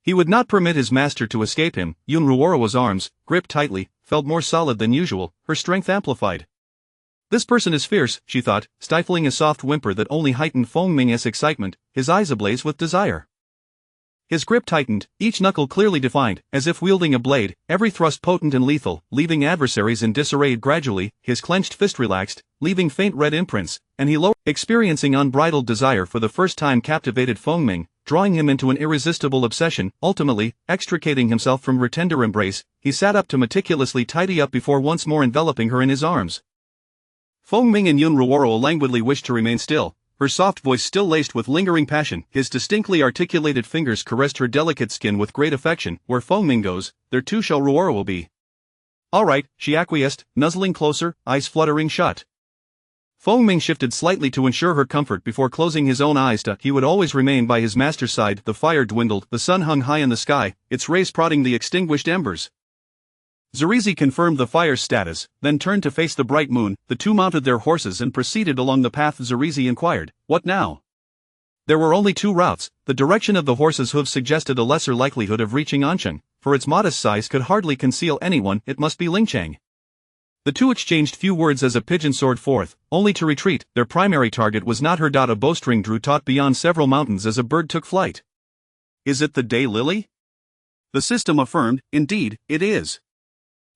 He would not permit his master to escape him. Yun Ruoro's arms, gripped tightly, felt more solid than usual, her strength amplified. This person is fierce, she thought, stifling a soft whimper that only heightened Feng Ming's excitement, his eyes ablaze with desire. His grip tightened, each knuckle clearly defined, as if wielding a blade, every thrust potent and lethal, leaving adversaries in disarray. Gradually, his clenched fist relaxed, leaving faint red imprints, and he lowered, experiencing unbridled desire for the first time captivated Fengming, drawing him into an irresistible obsession. Ultimately, extricating himself from her tender embrace, he sat up to meticulously tidy up before once more enveloping her in his arms. Fengming and Yun Ruoro languidly wished to remain still, her soft voice still laced with lingering passion. His distinctly articulated fingers caressed her delicate skin with great affection. Where Fengming goes, there too shall Ruoro be. All right, she acquiesced, nuzzling closer, eyes fluttering shut. Fengming shifted slightly to ensure her comfort before closing his own eyes. He would always remain by his master's side. The fire dwindled, the sun hung high in the sky, its rays prodding the extinguished embers. Zurizi confirmed the fire's status, then turned to face the bright moon. The two mounted their horses and proceeded along the path. Zurizi inquired, "What now?" There were only two routes. The direction of the horses' hooves suggested a lesser likelihood of reaching Ansheng, for its modest size could hardly conceal anyone. It must be Lingchang. The two exchanged few words as a pigeon soared forth, only to retreat. Their primary target was not her. A bowstring drew taut beyond several mountains as a bird took flight. "Is it the day lily?" The system affirmed, "Indeed, it is."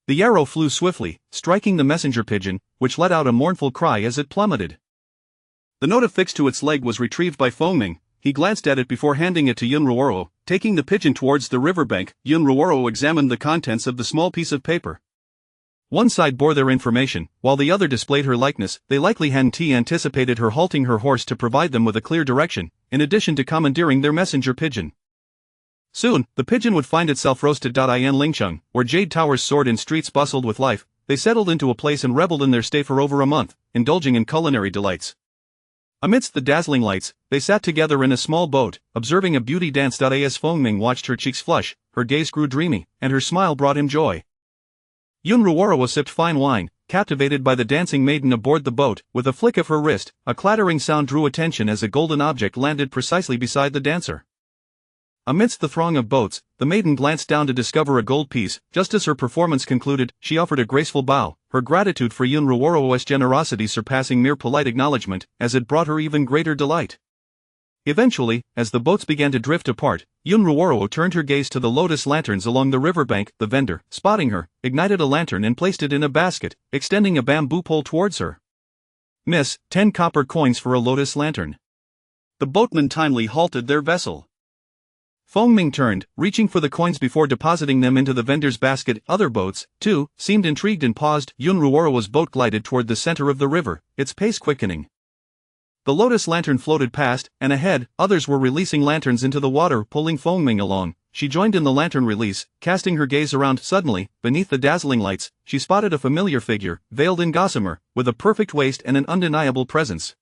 The arrow flew swiftly, striking the messenger pigeon, which let out a mournful cry as it plummeted. The note affixed to its leg was retrieved by Fengming. He glanced at it before handing it to Yun Ruoro. Taking the pigeon towards the riverbank, Yun Ruoro examined the contents of the small piece of paper. One side bore their information, while the other displayed her likeness. They likely hadn't anticipated her halting her horse to provide them with a clear direction, in addition to commandeering their messenger pigeon. Soon, the pigeon would find itself roasted. In Lingcheng, where jade towers soared and streets bustled with life, they settled into a place and reveled in their stay for over a month, indulging in culinary delights. Amidst the dazzling lights, they sat together in a small boat, observing a beauty dance. As Fengming watched her cheeks flush, her gaze grew dreamy, and her smile brought him joy. Yun Ruoro sipped fine wine, captivated by the dancing maiden aboard the boat. With a flick of her wrist, a clattering sound drew attention as a golden object landed precisely beside the dancer. Amidst the throng of boats, the maiden glanced down to discover a gold piece. Just as her performance concluded, she offered a graceful bow, her gratitude for Yun Ruoro's generosity surpassing mere polite acknowledgement, as it brought her even greater delight. Eventually, as the boats began to drift apart, Yun Ruoro turned her gaze to the lotus lanterns along the riverbank. The vendor, spotting her, ignited a lantern and placed it in a basket, extending a bamboo pole towards her. "Miss, 10 copper coins for a lotus lantern." The boatmen timely halted their vessel. Fengming turned, reaching for the coins before depositing them into the vendor's basket. Other boats, too, seemed intrigued and paused. Yun Ruoro's boat glided toward the center of the river, its pace quickening. The lotus lantern floated past, and ahead, others were releasing lanterns into the water, pulling Fengming along. She joined in the lantern release, casting her gaze around. Suddenly, beneath the dazzling lights, she spotted a familiar figure, veiled in gossamer, with a perfect waist and an undeniable presence.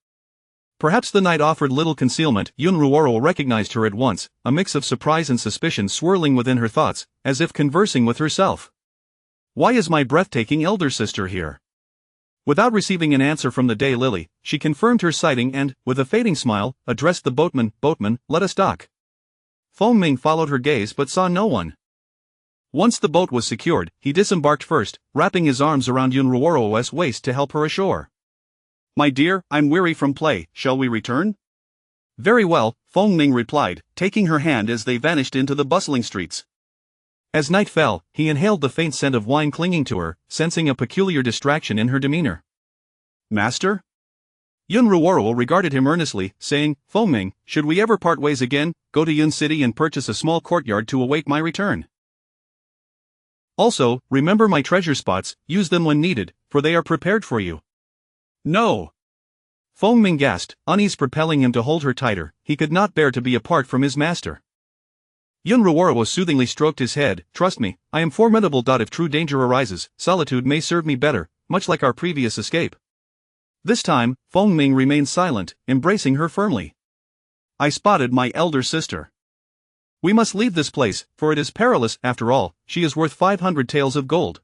Perhaps the night offered little concealment. Yun Ruoro recognized her at once, a mix of surprise and suspicion swirling within her thoughts, as if conversing with herself. "Why is my breathtaking elder sister here?" Without receiving an answer from the day lily, she confirmed her sighting and, with a fading smile, addressed the boatman. "Boatman, let us dock." Fengming followed her gaze but saw no one. Once the boat was secured, he disembarked first, wrapping his arms around Yun Ruoro's waist to help her ashore. "My dear, I'm weary from play, shall we return?" "Very well," Fengming replied, taking her hand as they vanished into the bustling streets. As night fell, he inhaled the faint scent of wine clinging to her, sensing a peculiar distraction in her demeanor. "Master?" Yun Ruoro regarded him earnestly, saying, "Fengming, should we ever part ways again, go to Yun City and purchase a small courtyard to await my return. Also, remember my treasure spots, use them when needed, for they are prepared for you." "No!" Fengming gasped, unease propelling him to hold her tighter. He could not bear to be apart from his master. Yun Ruoro soothingly stroked his head. "Trust me, I am formidable. If true danger arises, solitude may serve me better, much like our previous escape." This time, Fengming remained silent, embracing her firmly. "I spotted my elder sister. We must leave this place, for it is perilous. After all, she is worth 500 taels of gold.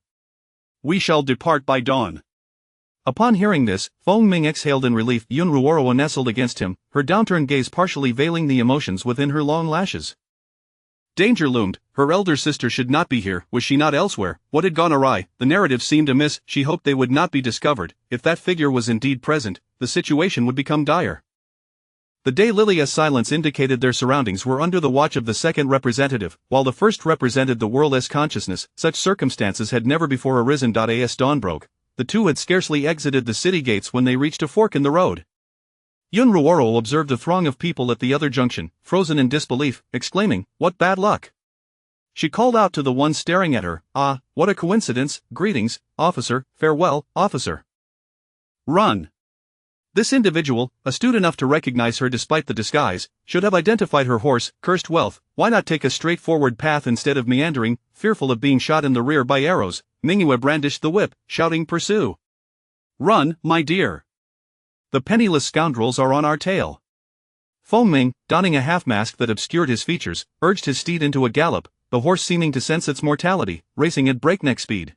We shall depart by dawn." Upon hearing this, Fengming exhaled in relief. Yun Ruoro nestled against him, her downturned gaze partially veiling the emotions within her long lashes. Danger loomed. Her elder sister should not be here. Was she not elsewhere? What had gone awry? The narrative seemed amiss. She hoped they would not be discovered. If that figure was indeed present, the situation would become dire. The Daylilia's silence indicated their surroundings were under the watch of the second representative, while the first represented the world's consciousness. Such circumstances had never before arisen. As dawn broke, the two had scarcely exited the city gates when they reached a fork in the road. Yun Ruoro observed a throng of people at the other junction, frozen in disbelief, exclaiming, "What bad luck!" She called out to the one staring at her, "Ah, what a coincidence, greetings, officer, farewell, officer. Run!" This individual, astute enough to recognize her despite the disguise, should have identified her horse. Cursed wealth, why not take a straightforward path instead of meandering? Fearful of being shot in the rear by arrows, Mingyue brandished the whip, shouting, "Pursue! Run, my dear! The penniless scoundrels are on our tail." Fengming, donning a half-mask that obscured his features, urged his steed into a gallop, the horse seeming to sense its mortality, racing at breakneck speed.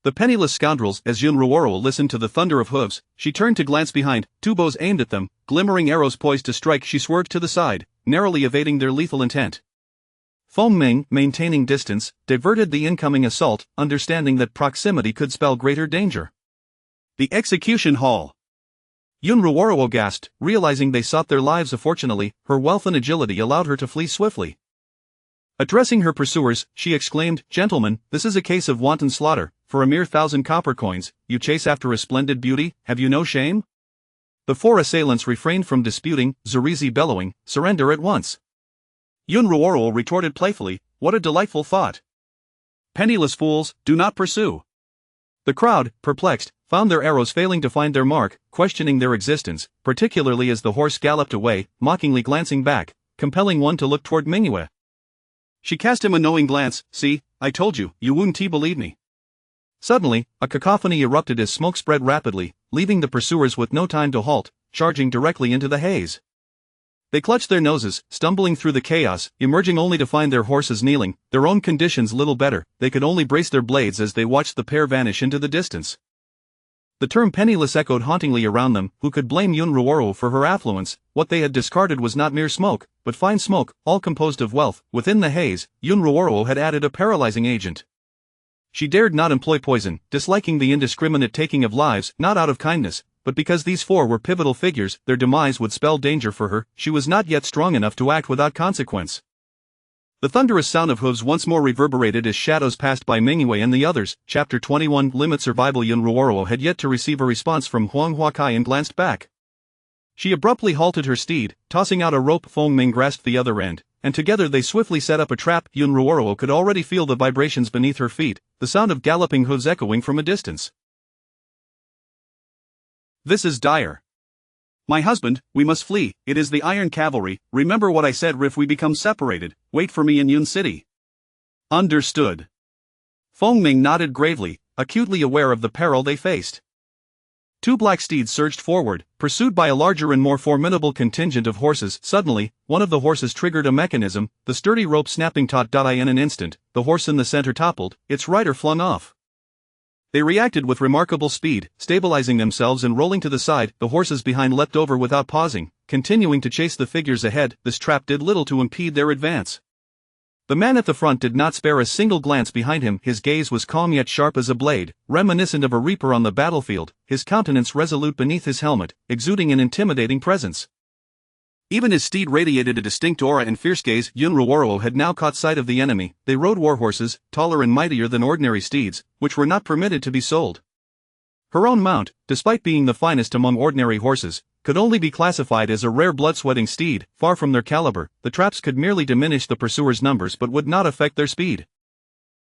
The penniless scoundrels. As Yun Ruoro listened to the thunder of hooves, she turned to glance behind, two bows aimed at them, glimmering arrows poised to strike. She swerved to the side, narrowly evading their lethal intent. Fengming, maintaining distance, diverted the incoming assault, understanding that proximity could spell greater danger. The execution hall. Yun Ruoro gasped, realizing they sought their lives. Fortunately, her wealth and agility allowed her to flee swiftly. Addressing her pursuers, she exclaimed, "Gentlemen, this is a case of wanton slaughter. For a mere 1,000 copper coins, you chase after a splendid beauty, have you no shame?" The four assailants refrained from disputing, Zurizi bellowing, "Surrender at once." Yun Ruoro retorted playfully, "What a delightful thought. Penniless fools, do not pursue." The crowd, perplexed, found their arrows failing to find their mark, questioning their existence, particularly as the horse galloped away, mockingly glancing back, compelling one to look toward Mingyue. She cast him a knowing glance. "See, I told you, you wouldn't believe me." Suddenly, a cacophony erupted as smoke spread rapidly, leaving the pursuers with no time to halt, charging directly into the haze. They clutched their noses, stumbling through the chaos, emerging only to find their horses kneeling, their own conditions little better. They could only brace their blades as they watched the pair vanish into the distance. The term penniless echoed hauntingly around them. Who could blame Yun Ruoro for her affluence? What they had discarded was not mere smoke, but fine smoke, all composed of wealth. Within the haze, Yun Ruoro had added a paralyzing agent. She dared not employ poison, disliking the indiscriminate taking of lives, not out of kindness, but because these four were pivotal figures. Their demise would spell danger for her. She was not yet strong enough to act without consequence. The thunderous sound of hooves once more reverberated as shadows passed by Mingyue and the others. Chapter 21 Limit Survival. Yun Ruoro had yet to receive a response from Huang Huakai and glanced back. She abruptly halted her steed, tossing out a rope. Fengming grasped the other end, and together they swiftly set up a trap. Yun Ruoro could already feel the vibrations beneath her feet, the sound of galloping hooves echoing from a distance. "This is dire. My husband, we must flee. It is the Iron Cavalry. Remember what I said. If we become separated, wait for me in Yun City." "Understood." Fengming nodded gravely, acutely aware of the peril they faced. Two black steeds surged forward, pursued by a larger and more formidable contingent of horses. Suddenly, one of the horses triggered a mechanism, the sturdy rope snapping taut. In an instant, the horse in the center toppled, its rider flung off. They reacted with remarkable speed, stabilizing themselves and rolling to the side. The horses behind leapt over without pausing, continuing to chase the figures ahead. This trap did little to impede their advance. The man at the front did not spare a single glance behind him. His gaze was calm yet sharp as a blade, reminiscent of a reaper on the battlefield, his countenance resolute beneath his helmet, exuding an intimidating presence. Even his steed radiated a distinct aura and fierce gaze. Yun Ruoro had now caught sight of the enemy. They rode warhorses, taller and mightier than ordinary steeds, which were not permitted to be sold. Her own mount, despite being the finest among ordinary horses, could only be classified as a rare blood-sweating steed. Far from their caliber, the traps could merely diminish the pursuers' numbers but would not affect their speed.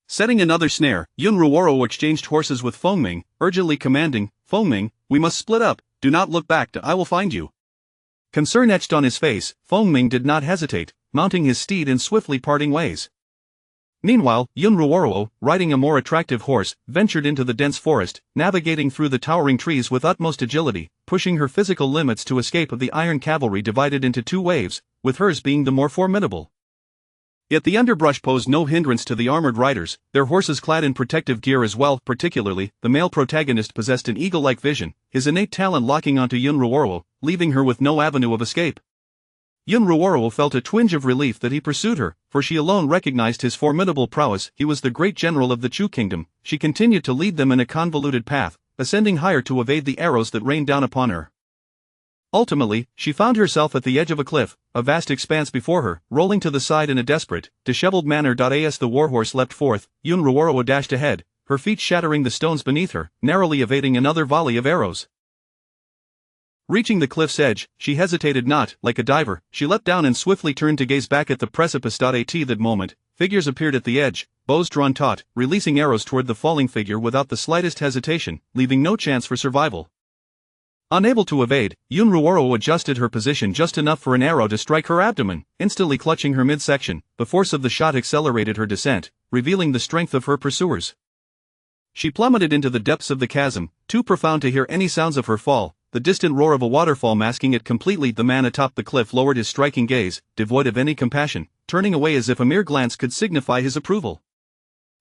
Setting another snare, Yun Ruoro exchanged horses with Fengming, urgently commanding, "Fengming, we must split up. Do not look back. I will find you." Concern etched on his face, Fengming did not hesitate, mounting his steed and swiftly parting ways. Meanwhile, Yun Ruoro, riding a more attractive horse, ventured into the dense forest, navigating through the towering trees with utmost agility, pushing her physical limits to escape of the Iron Cavalry divided into two waves, with hers being the more formidable. Yet the underbrush posed no hindrance to the armored riders, their horses clad in protective gear as well. Particularly, the male protagonist possessed an eagle-like vision, his innate talent locking onto Yun Ruoro, leaving her with no avenue of escape. Yun Ruoro felt a twinge of relief that he pursued her, for she alone recognized his formidable prowess. He was the great general of the Chu kingdom. She continued to lead them in a convoluted path, ascending higher to evade the arrows that rained down upon her. Ultimately, she found herself at the edge of a cliff, a vast expanse before her, rolling to the side in a desperate, disheveled manner. As the warhorse leapt forth, Yun Ruoro dashed ahead, her feet shattering the stones beneath her, narrowly evading another volley of arrows. Reaching the cliff's edge, she hesitated not. Like a diver, she leapt down and swiftly turned to gaze back at the precipice. At that moment, figures appeared at the edge, bows drawn taut, releasing arrows toward the falling figure without the slightest hesitation, leaving no chance for survival. Unable to evade, Yun Ruoro adjusted her position just enough for an arrow to strike her abdomen, instantly clutching her midsection. The force of the shot accelerated her descent, revealing the strength of her pursuers. She plummeted into the depths of the chasm, too profound to hear any sounds of her fall, the distant roar of a waterfall masking it completely. The man atop the cliff lowered his striking gaze, devoid of any compassion, turning away as if a mere glance could signify his approval.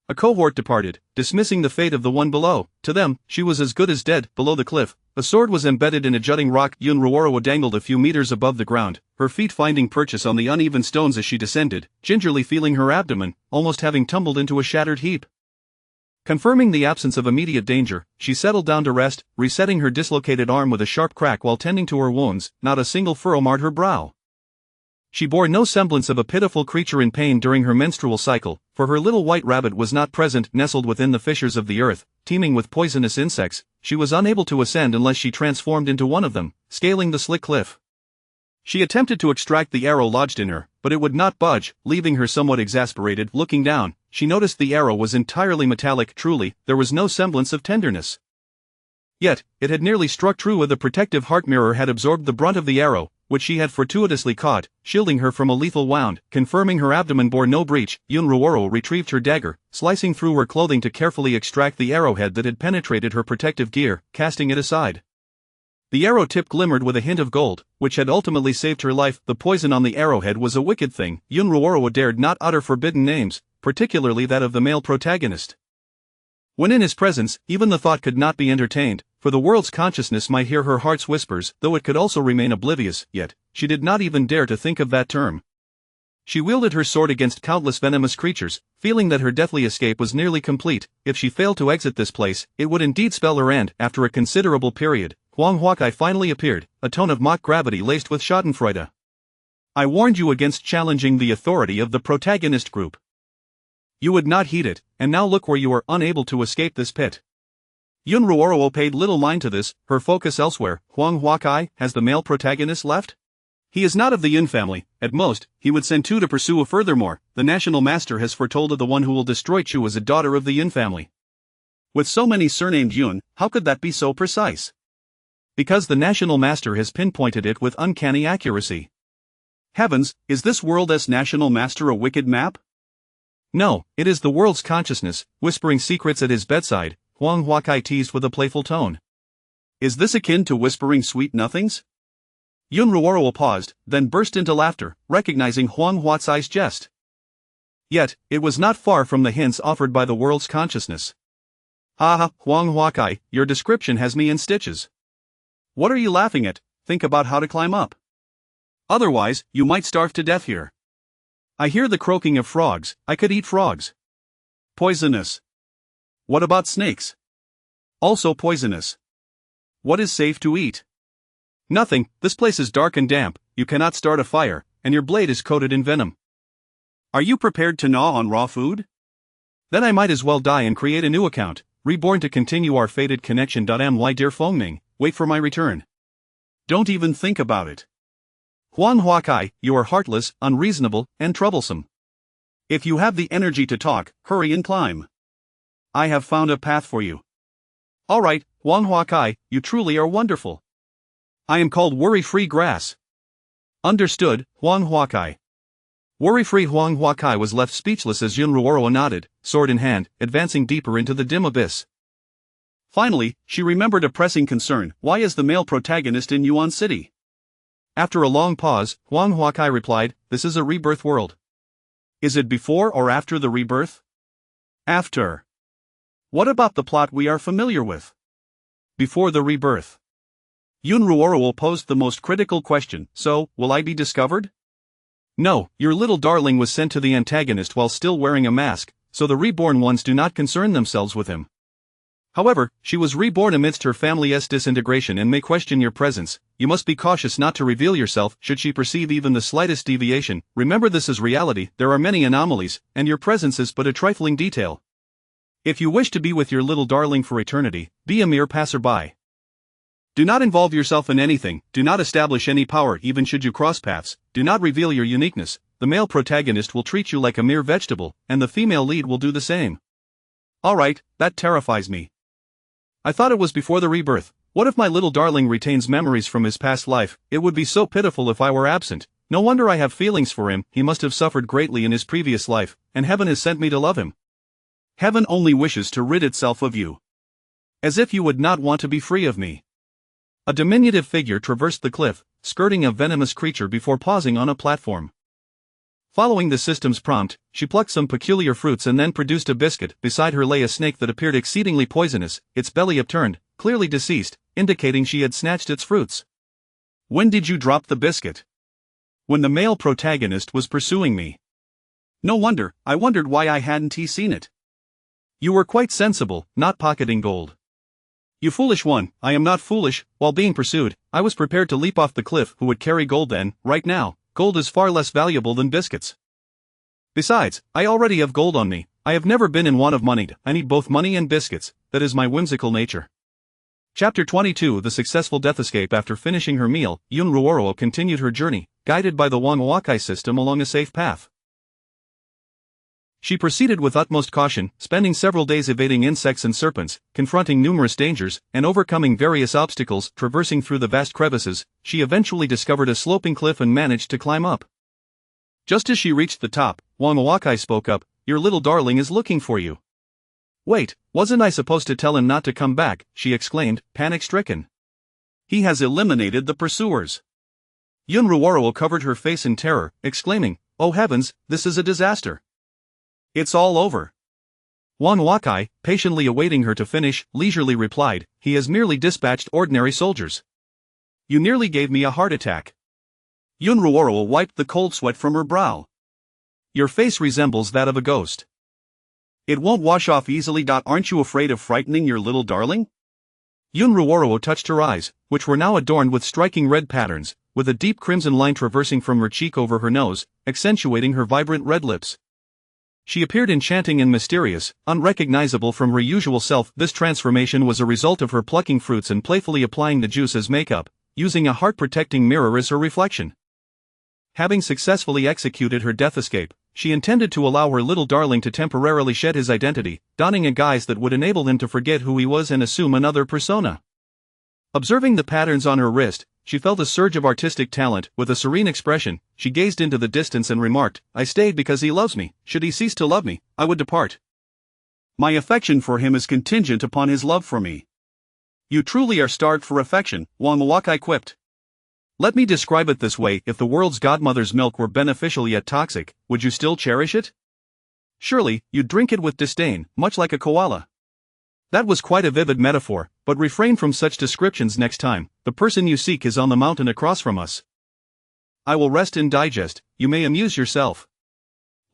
A cohort departed, dismissing the fate of the one below. To them, she was as good as dead. Below the cliff, a sword was embedded in a jutting rock. Yun Ruoro dangled a few meters above the ground, her feet finding purchase on the uneven stones as she descended, gingerly feeling her abdomen, almost having tumbled into a shattered heap. Confirming the absence of immediate danger, she settled down to rest, resetting her dislocated arm with a sharp crack while tending to her wounds. Not a single furrow marred her brow. She bore no semblance of a pitiful creature in pain during her menstrual cycle, for her little white rabbit was not present. Nestled within the fissures of the earth, teeming with poisonous insects, she was unable to ascend unless she transformed into one of them, scaling the slick cliff. She attempted to extract the arrow lodged in her, but it would not budge, leaving her somewhat exasperated. Looking down, she noticed the arrow was entirely metallic. Truly, there was no semblance of tenderness. Yet, it had nearly struck true. The protective heart mirror had absorbed the brunt of the arrow, which she had fortuitously caught, shielding her from a lethal wound. Confirming her abdomen bore no breach, Yun Ruoro retrieved her dagger, slicing through her clothing to carefully extract the arrowhead that had penetrated her protective gear, casting it aside. The arrow tip glimmered with a hint of gold, which had ultimately saved her life. The poison on the arrowhead was a wicked thing. Yun Ruoro dared not utter forbidden names, particularly that of the male protagonist. When in his presence, even the thought could not be entertained, for the world's consciousness might hear her heart's whispers, though it could also remain oblivious. Yet, she did not even dare to think of that term. She wielded her sword against countless venomous creatures, feeling that her deathly escape was nearly complete. If she failed to exit this place, it would indeed spell her end. After a considerable period, Huang Huakai finally appeared, a tone of mock gravity laced with schadenfreude. I warned you against challenging the authority of the protagonist group. You would not heed it, and now look where you are, unable to escape this pit. Yun Ruoro paid little mind to this, her focus elsewhere. Huang Huakai, has the male protagonist left? He is not of the Yun family. At most, he would send two to pursue. Furthermore, the national master has foretold of the one who will destroy Chu as a daughter of the Yun family. With so many surnamed Yun, how could that be so precise? Because the national master has pinpointed it with uncanny accuracy. Heavens, is this world's national master a wicked map? No, it is the world's consciousness, whispering secrets at his bedside, Huang Huakai teased with a playful tone. Is this akin to whispering sweet nothings? Yun Ruoro paused, then burst into laughter, recognizing Huang Huakai's jest. Yet, it was not far from the hints offered by the world's consciousness. Ha ha, Huang Huakai, your description has me in stitches. What are you laughing at? Think about how to climb up. Otherwise, you might starve to death here. I hear the croaking of frogs. I could eat frogs. Poisonous. What about snakes? Also poisonous. What is safe to eat? Nothing. This place is dark and damp, you cannot start a fire, and your blade is coated in venom. Are you prepared to gnaw on raw food? Then I might as well die and create a new account, reborn to continue our fated connection. My dear Fengming, wait for my return. Don't even think about it. Huang Huakai, you are heartless, unreasonable, and troublesome. If you have the energy to talk, hurry and climb. I have found a path for you. Alright, Huang Huakai, you truly are wonderful. I am called Worry-Free Grass. Understood, Huang Huakai. Worry-free Huang Huakai was left speechless as Yun Ruoro nodded, sword in hand, advancing deeper into the dim abyss. Finally, she remembered a pressing concern. Why is the male protagonist in Yuan City? After a long pause, Huang Huakai replied, this is a rebirth world. Is it before or after the rebirth? After. What about the plot we are familiar with? Before the rebirth. Yun Ruoro posed the most critical question, so, will I be discovered? No, your little darling was sent to the antagonist while still wearing a mask, so the reborn ones do not concern themselves with him. However, she was reborn amidst her family's disintegration and may question your presence. You must be cautious not to reveal yourself should she perceive even the slightest deviation. Remember, this is reality, there are many anomalies, and your presence is but a trifling detail. If you wish to be with your little darling for eternity, be a mere passerby. Do not involve yourself in anything, do not establish any power even should you cross paths, do not reveal your uniqueness. The male protagonist will treat you like a mere vegetable, and the female lead will do the same. Alright, that terrifies me. I thought it was before the rebirth. What if my little darling retains memories from his past life? It would be so pitiful if I were absent. No wonder I have feelings for him, he must have suffered greatly in his previous life, and heaven has sent me to love him. Heaven only wishes to rid itself of you. As if you would not want to be free of me. A diminutive figure traversed the cliff, skirting a venomous creature before pausing on a platform. Following the system's prompt, she plucked some peculiar fruits and then produced a biscuit. Beside her lay a snake that appeared exceedingly poisonous, its belly upturned, clearly deceased, indicating she had snatched its fruits. When did you drop the biscuit? When the male protagonist was pursuing me. No wonder, I wondered why I hadn't seen it. You were quite sensible, not pocketing gold. You foolish one, I am not foolish. While being pursued, I was prepared to leap off the cliff. Who would carry gold then? Right now, gold is far less valuable than biscuits. Besides, I already have gold on me. I have never been in want of money. I need both money and biscuits, that is my whimsical nature. Chapter 22 The Successful Death Escape. After finishing her meal, Yun Ruoro continued her journey, guided by the Wangwakai system along a safe path. She proceeded with utmost caution, spending several days evading insects and serpents, confronting numerous dangers, and overcoming various obstacles. Traversing through the vast crevices, she eventually discovered a sloping cliff and managed to climb up. Just as she reached the top, Wangwakai spoke up, "Your little darling is looking for you." "Wait, wasn't I supposed to tell him not to come back?" she exclaimed, panic-stricken. "He has eliminated the pursuers." Yun Ruoro covered her face in terror, exclaiming, "Oh heavens, this is a disaster. It's all over." Wangwakai, patiently awaiting her to finish, leisurely replied, "He has merely dispatched ordinary soldiers." "You nearly gave me a heart attack." Yun Ruoro wiped the cold sweat from her brow. "Your face resembles that of a ghost. It won't wash off easily. Aren't you afraid of frightening your little darling?" Yun Ruoro touched her eyes, which were now adorned with striking red patterns, with a deep crimson line traversing from her cheek over her nose, accentuating her vibrant red lips. She appeared enchanting and mysterious, unrecognizable from her usual self. This transformation was a result of her plucking fruits and playfully applying the juice as makeup, using a heart-protecting mirror as her reflection. Having successfully executed her death escape, she intended to allow her little darling to temporarily shed his identity, donning a guise that would enable him to forget who he was and assume another persona. Observing the patterns on her wrist, she felt a surge of artistic talent. With a serene expression, she gazed into the distance and remarked, "I stayed because he loves me. Should he cease to love me, I would depart. My affection for him is contingent upon his love for me." "You truly are starved for affection," Wangwakai quipped. "Let me describe it this way: if the world's godmother's milk were beneficial yet toxic, would you still cherish it? Surely, you'd drink it with disdain, much like a koala." That was quite a vivid metaphor, but refrain from such descriptions next time. The person you seek is on the mountain across from us. I will rest and digest, you may amuse yourself.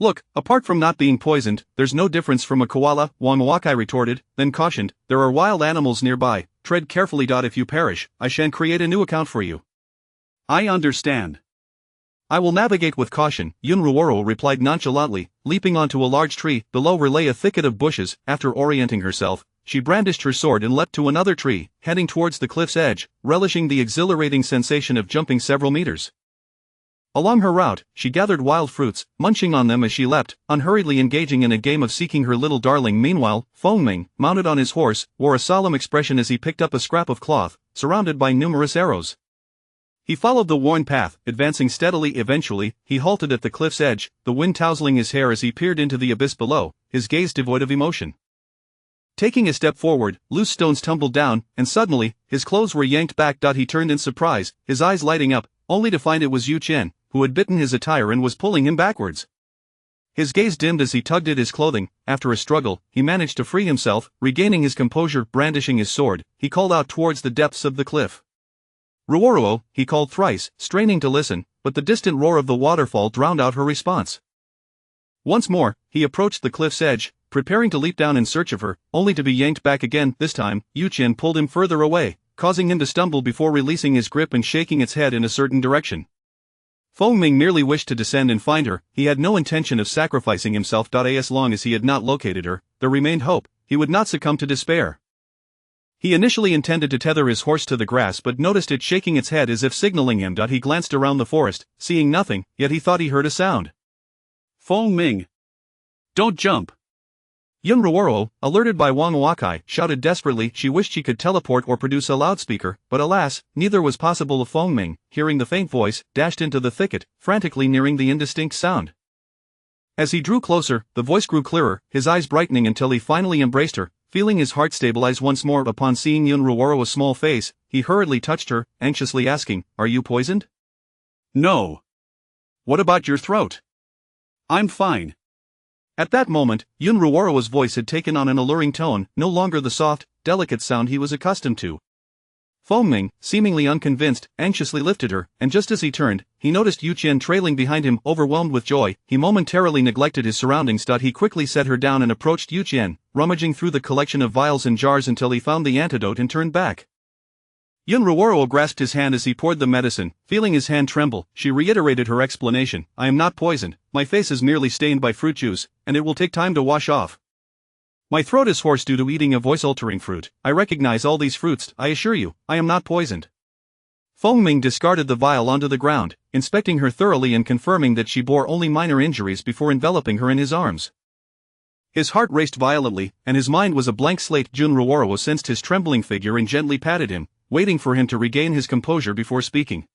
Look, apart from not being poisoned, there's no difference from a koala, Wangwakai retorted, then cautioned, "There are wild animals nearby, tread carefully. If you perish, I shan't create a new account for you." "I understand. I will navigate with caution," Yun Ruoro replied nonchalantly, leaping onto a large tree. Below her lay a thicket of bushes. After orienting herself, she brandished her sword and leapt to another tree, heading towards the cliff's edge, relishing the exhilarating sensation of jumping several meters. Along her route, she gathered wild fruits, munching on them as she leapt, unhurriedly engaging in a game of seeking her little darling. Meanwhile, Fengming, mounted on his horse, wore a solemn expression as he picked up a scrap of cloth, surrounded by numerous arrows. He followed the worn path, advancing steadily. Eventually, he halted at the cliff's edge, the wind tousling his hair as he peered into the abyss below, his gaze devoid of emotion. Taking a step forward, loose stones tumbled down, and suddenly, his clothes were yanked back. He turned in surprise, his eyes lighting up, only to find it was Yu Chen, who had bitten his attire and was pulling him backwards. His gaze dimmed as he tugged at his clothing. After a struggle, he managed to free himself. Regaining his composure, brandishing his sword, he called out towards the depths of the cliff. "Ruoro," he called thrice, straining to listen, but the distant roar of the waterfall drowned out her response. Once more, he approached the cliff's edge, preparing to leap down in search of her, only to be yanked back again. This time, Yu-Chen pulled him further away, causing him to stumble before releasing his grip and shaking its head in a certain direction. Feng Ming merely wished to descend and find her. He had no intention of sacrificing himself. As long as he had not located her, there remained hope. He would not succumb to despair. He initially intended to tether his horse to the grass but noticed it shaking its head as if signaling him. He glanced around the forest, seeing nothing, yet he thought he heard a sound. Feng Ming! Don't jump! Yun Ruoro, alerted by Wang Wakai, shouted desperately. She wished she could teleport or produce a loudspeaker, but alas, neither was possible. Feng Ming, hearing the faint voice, dashed into the thicket, frantically nearing the indistinct sound. As he drew closer, the voice grew clearer, his eyes brightening until he finally embraced her. Feeling his heart stabilize once more upon seeing Yun Ruoro's small face, he hurriedly touched her, anxiously asking, "Are you poisoned?" "No." "What about your throat?" "I'm fine." At that moment, Yun Ruoro's voice had taken on an alluring tone, no longer the soft, delicate sound he was accustomed to. Feng Ming, seemingly unconvinced, anxiously lifted her, and just as he turned, he noticed Yu-Chen trailing behind him. Overwhelmed with joy, he momentarily neglected his surroundings. He quickly set her down and approached Yu-Chen, rummaging through the collection of vials and jars until he found the antidote and turned back. Yun Ruoro grasped his hand as he poured the medicine. Feeling his hand tremble, she reiterated her explanation. "I am not poisoned, my face is merely stained by fruit juice, and it will take time to wash off. My throat is hoarse due to eating a voice-altering fruit. I recognize all these fruits. I assure you, I am not poisoned." Feng Ming discarded the vial onto the ground, inspecting her thoroughly and confirming that she bore only minor injuries before enveloping her in his arms. His heart raced violently, and his mind was a blank slate. Yun Ruoro sensed his trembling figure and gently patted him, waiting for him to regain his composure before speaking.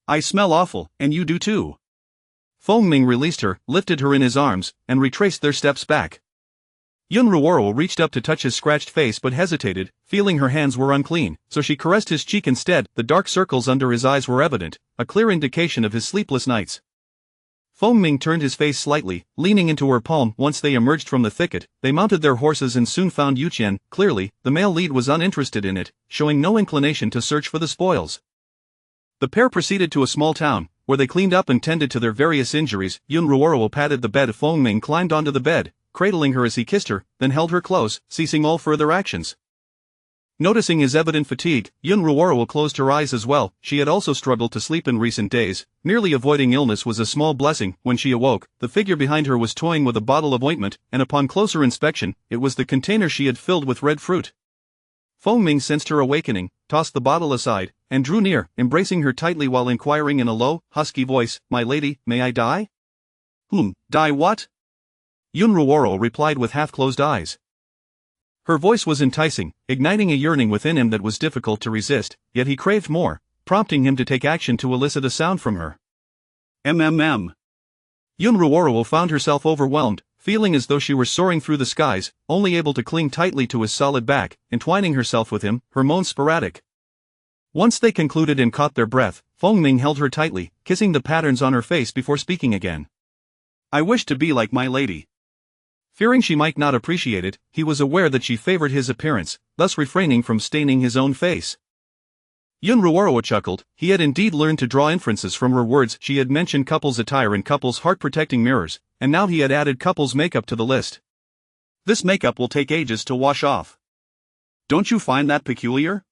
"I smell awful, and you do too." Feng Ming released her, lifted her in his arms, and retraced their steps back. Yun Ruoro reached up to touch his scratched face but hesitated, feeling her hands were unclean, so she caressed his cheek instead. The dark circles under his eyes were evident, a clear indication of his sleepless nights. Feng Ming turned his face slightly, leaning into her palm. Once they emerged from the thicket, they mounted their horses and soon found Yu-Chen. Clearly, the male lead was uninterested in it, showing no inclination to search for the spoils. The pair proceeded to a small town, where they cleaned up and tended to their various injuries. Yun Ruoro patted the bed. Feng Ming climbed onto the bed, cradling her as he kissed her, then held her close, ceasing all further actions. Noticing his evident fatigue, Yun Ruoro closed her eyes as well. She had also struggled to sleep in recent days. Merely avoiding illness was a small blessing. When she awoke, the figure behind her was toying with a bottle of ointment, and upon closer inspection, it was the container she had filled with red fruit. Feng Ming sensed her awakening, tossed the bottle aside, and drew near, embracing her tightly while inquiring in a low, husky voice, "My lady, may I die?" Die what?" Yun Ruoro replied with half-closed eyes. Her voice was enticing, igniting a yearning within him that was difficult to resist, yet he craved more, prompting him to take action to elicit a sound from her. Yun Ruoro found herself overwhelmed, feeling as though she were soaring through the skies, only able to cling tightly to his solid back, entwining herself with him, her moans sporadic. Once they concluded and caught their breath, Feng Ming held her tightly, kissing the patterns on her face before speaking again. "I wish to be like my lady." Fearing she might not appreciate it, he was aware that she favored his appearance, thus refraining from staining his own face. Yun Ruoro chuckled. He had indeed learned to draw inferences from her words. She had mentioned couples' attire and couples' heart-protecting mirrors, and now he had added couples' makeup to the list. "This makeup will take ages to wash off. Don't you find that peculiar?"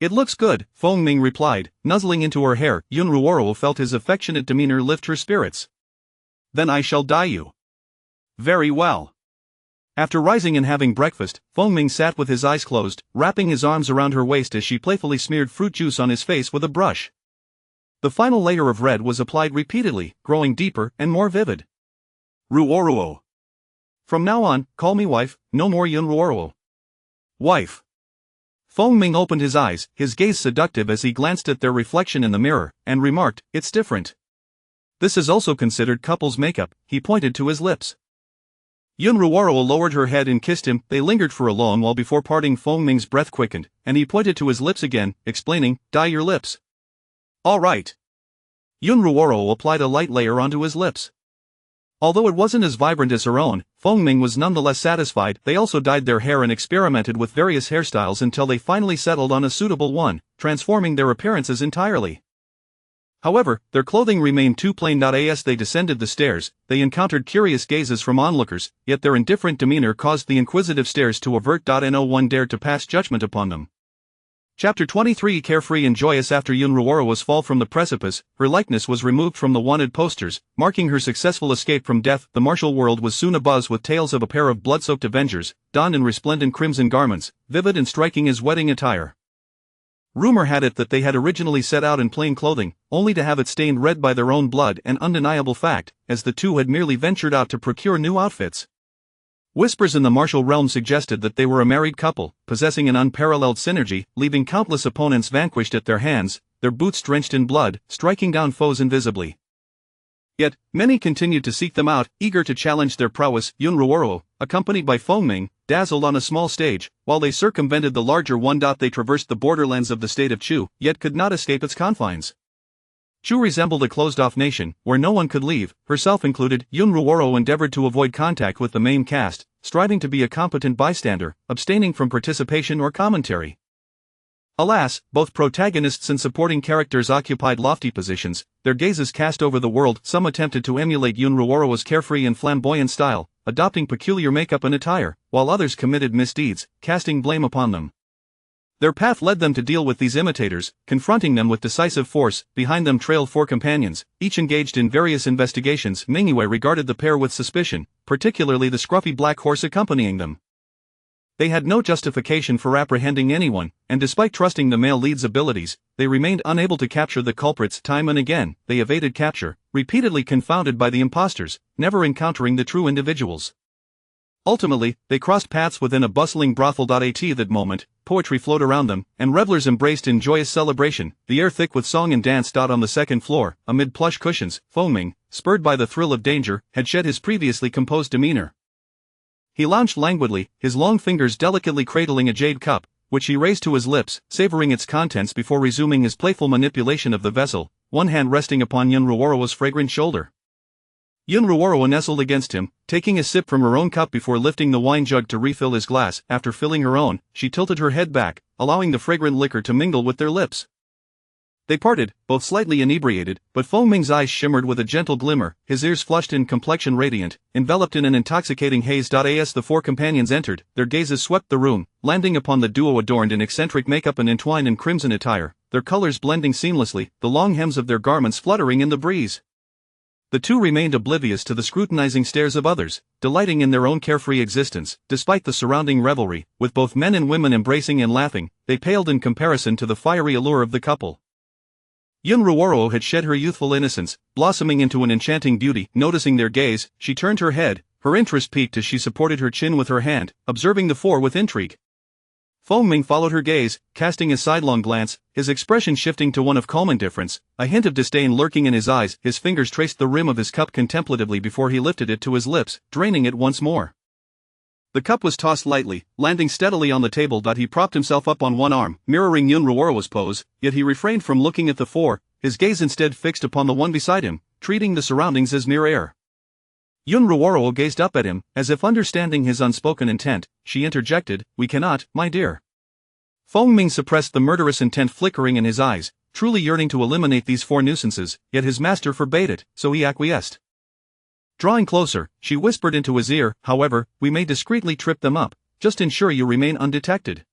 "It looks good," Feng Ming replied, nuzzling into her hair. Yun Ruoro felt his affectionate demeanor lift her spirits. "Then I shall dye you." "Very well." After rising and having breakfast, Feng Ming sat with his eyes closed, wrapping his arms around her waist as she playfully smeared fruit juice on his face with a brush. The final layer of red was applied repeatedly, growing deeper and more vivid. "Ruoro. From now on, call me wife, no more Yun Ruoro." "Wife." Feng Ming opened his eyes, his gaze seductive as he glanced at their reflection in the mirror, and remarked, "It's different. This is also considered couples makeup." He pointed to his lips. Yun Ruoro lowered her head and kissed him. They lingered for a long while before parting. Feng Ming's breath quickened, and he pointed to his lips again, explaining, "Dye your lips." "All right." Yun Ruoro applied a light layer onto his lips. Although it wasn't as vibrant as her own, Feng Ming was nonetheless satisfied. They also dyed their hair and experimented with various hairstyles until they finally settled on a suitable one, transforming their appearances entirely. However, their clothing remained too plain. As they descended the stairs, they encountered curious gazes from onlookers, yet their indifferent demeanor caused the inquisitive stares to avert. No one dared to pass judgment upon them. Chapter 23. Carefree and joyous. After Yun Ruoro's fall from the precipice, her likeness was removed from the wanted posters, marking her successful escape from death. The martial world was soon abuzz with tales of a pair of blood-soaked avengers, donned in resplendent crimson garments, vivid and striking as wedding attire. Rumor had it that they had originally set out in plain clothing, only to have it stained red by their own blood, an undeniable fact, as the two had merely ventured out to procure new outfits. Whispers in the martial realm suggested that they were a married couple, possessing an unparalleled synergy, leaving countless opponents vanquished at their hands, their boots drenched in blood, striking down foes invisibly. Yet, many continued to seek them out, eager to challenge their prowess. Yun Ruoro, accompanied by Fengming, dazzled on a small stage, while they circumvented the larger one. They traversed the borderlands of the state of Chu, yet could not escape its confines. Chu resembled a closed-off nation, where no one could leave, herself included. Yun Ruoro endeavored to avoid contact with the main cast, striving to be a competent bystander, abstaining from participation or commentary. Alas, both protagonists and supporting characters occupied lofty positions, their gazes cast over the world. Some attempted to emulate Yun Ruoro's carefree and flamboyant style, adopting peculiar makeup and attire, while others committed misdeeds, casting blame upon them. Their path led them to deal with these imitators, confronting them with decisive force. Behind them trailed four companions, each engaged in various investigations. Mingwei regarded the pair with suspicion, particularly the scruffy black horse accompanying them. They had no justification for apprehending anyone, and despite trusting the male lead's abilities, they remained unable to capture the culprits. Time and again, they evaded capture, repeatedly confounded by the imposters, never encountering the true individuals. Ultimately, they crossed paths within a bustling brothel. At that moment, poetry flowed around them, and revelers embraced in joyous celebration, the air thick with song and dance. On the second floor, amid plush cushions, Fengming, spurred by the thrill of danger, had shed his previously composed demeanor. He lounged languidly, his long fingers delicately cradling a jade cup, which he raised to his lips, savoring its contents before resuming his playful manipulation of the vessel, one hand resting upon Yun Ruoro's fragrant shoulder. Yun Ruoro nestled against him, taking a sip from her own cup before lifting the wine jug to refill his glass. After filling her own, she tilted her head back, allowing the fragrant liquor to mingle with their lips. They parted, both slightly inebriated, but Fengming's eyes shimmered with a gentle glimmer, his ears flushed and complexion radiant, enveloped in an intoxicating haze. As the four companions entered, their gazes swept the room, landing upon the duo adorned in eccentric makeup and entwined in crimson attire, their colors blending seamlessly, the long hems of their garments fluttering in the breeze. The two remained oblivious to the scrutinizing stares of others, delighting in their own carefree existence. Despite the surrounding revelry, with both men and women embracing and laughing, they paled in comparison to the fiery allure of the couple. Yun Ruoro had shed her youthful innocence, blossoming into an enchanting beauty. Noticing their gaze, she turned her head, her interest piqued as she supported her chin with her hand, observing the four with intrigue. Fengming followed her gaze, casting a sidelong glance, his expression shifting to one of calm indifference, a hint of disdain lurking in his eyes. His fingers traced the rim of his cup contemplatively before he lifted it to his lips, draining it once more. The cup was tossed lightly, landing steadily on the table. He propped himself up on one arm, mirroring Yun Ruoro's pose, yet he refrained from looking at the four, his gaze instead fixed upon the one beside him, treating the surroundings as mere air. Yun Ruoro gazed up at him, as if understanding his unspoken intent. She interjected, "We cannot, my dear." Fengming suppressed the murderous intent flickering in his eyes, truly yearning to eliminate these four nuisances, yet his master forbade it, so he acquiesced. Drawing closer, she whispered into his ear, "However, we may discreetly trip them up, just ensure you remain undetected."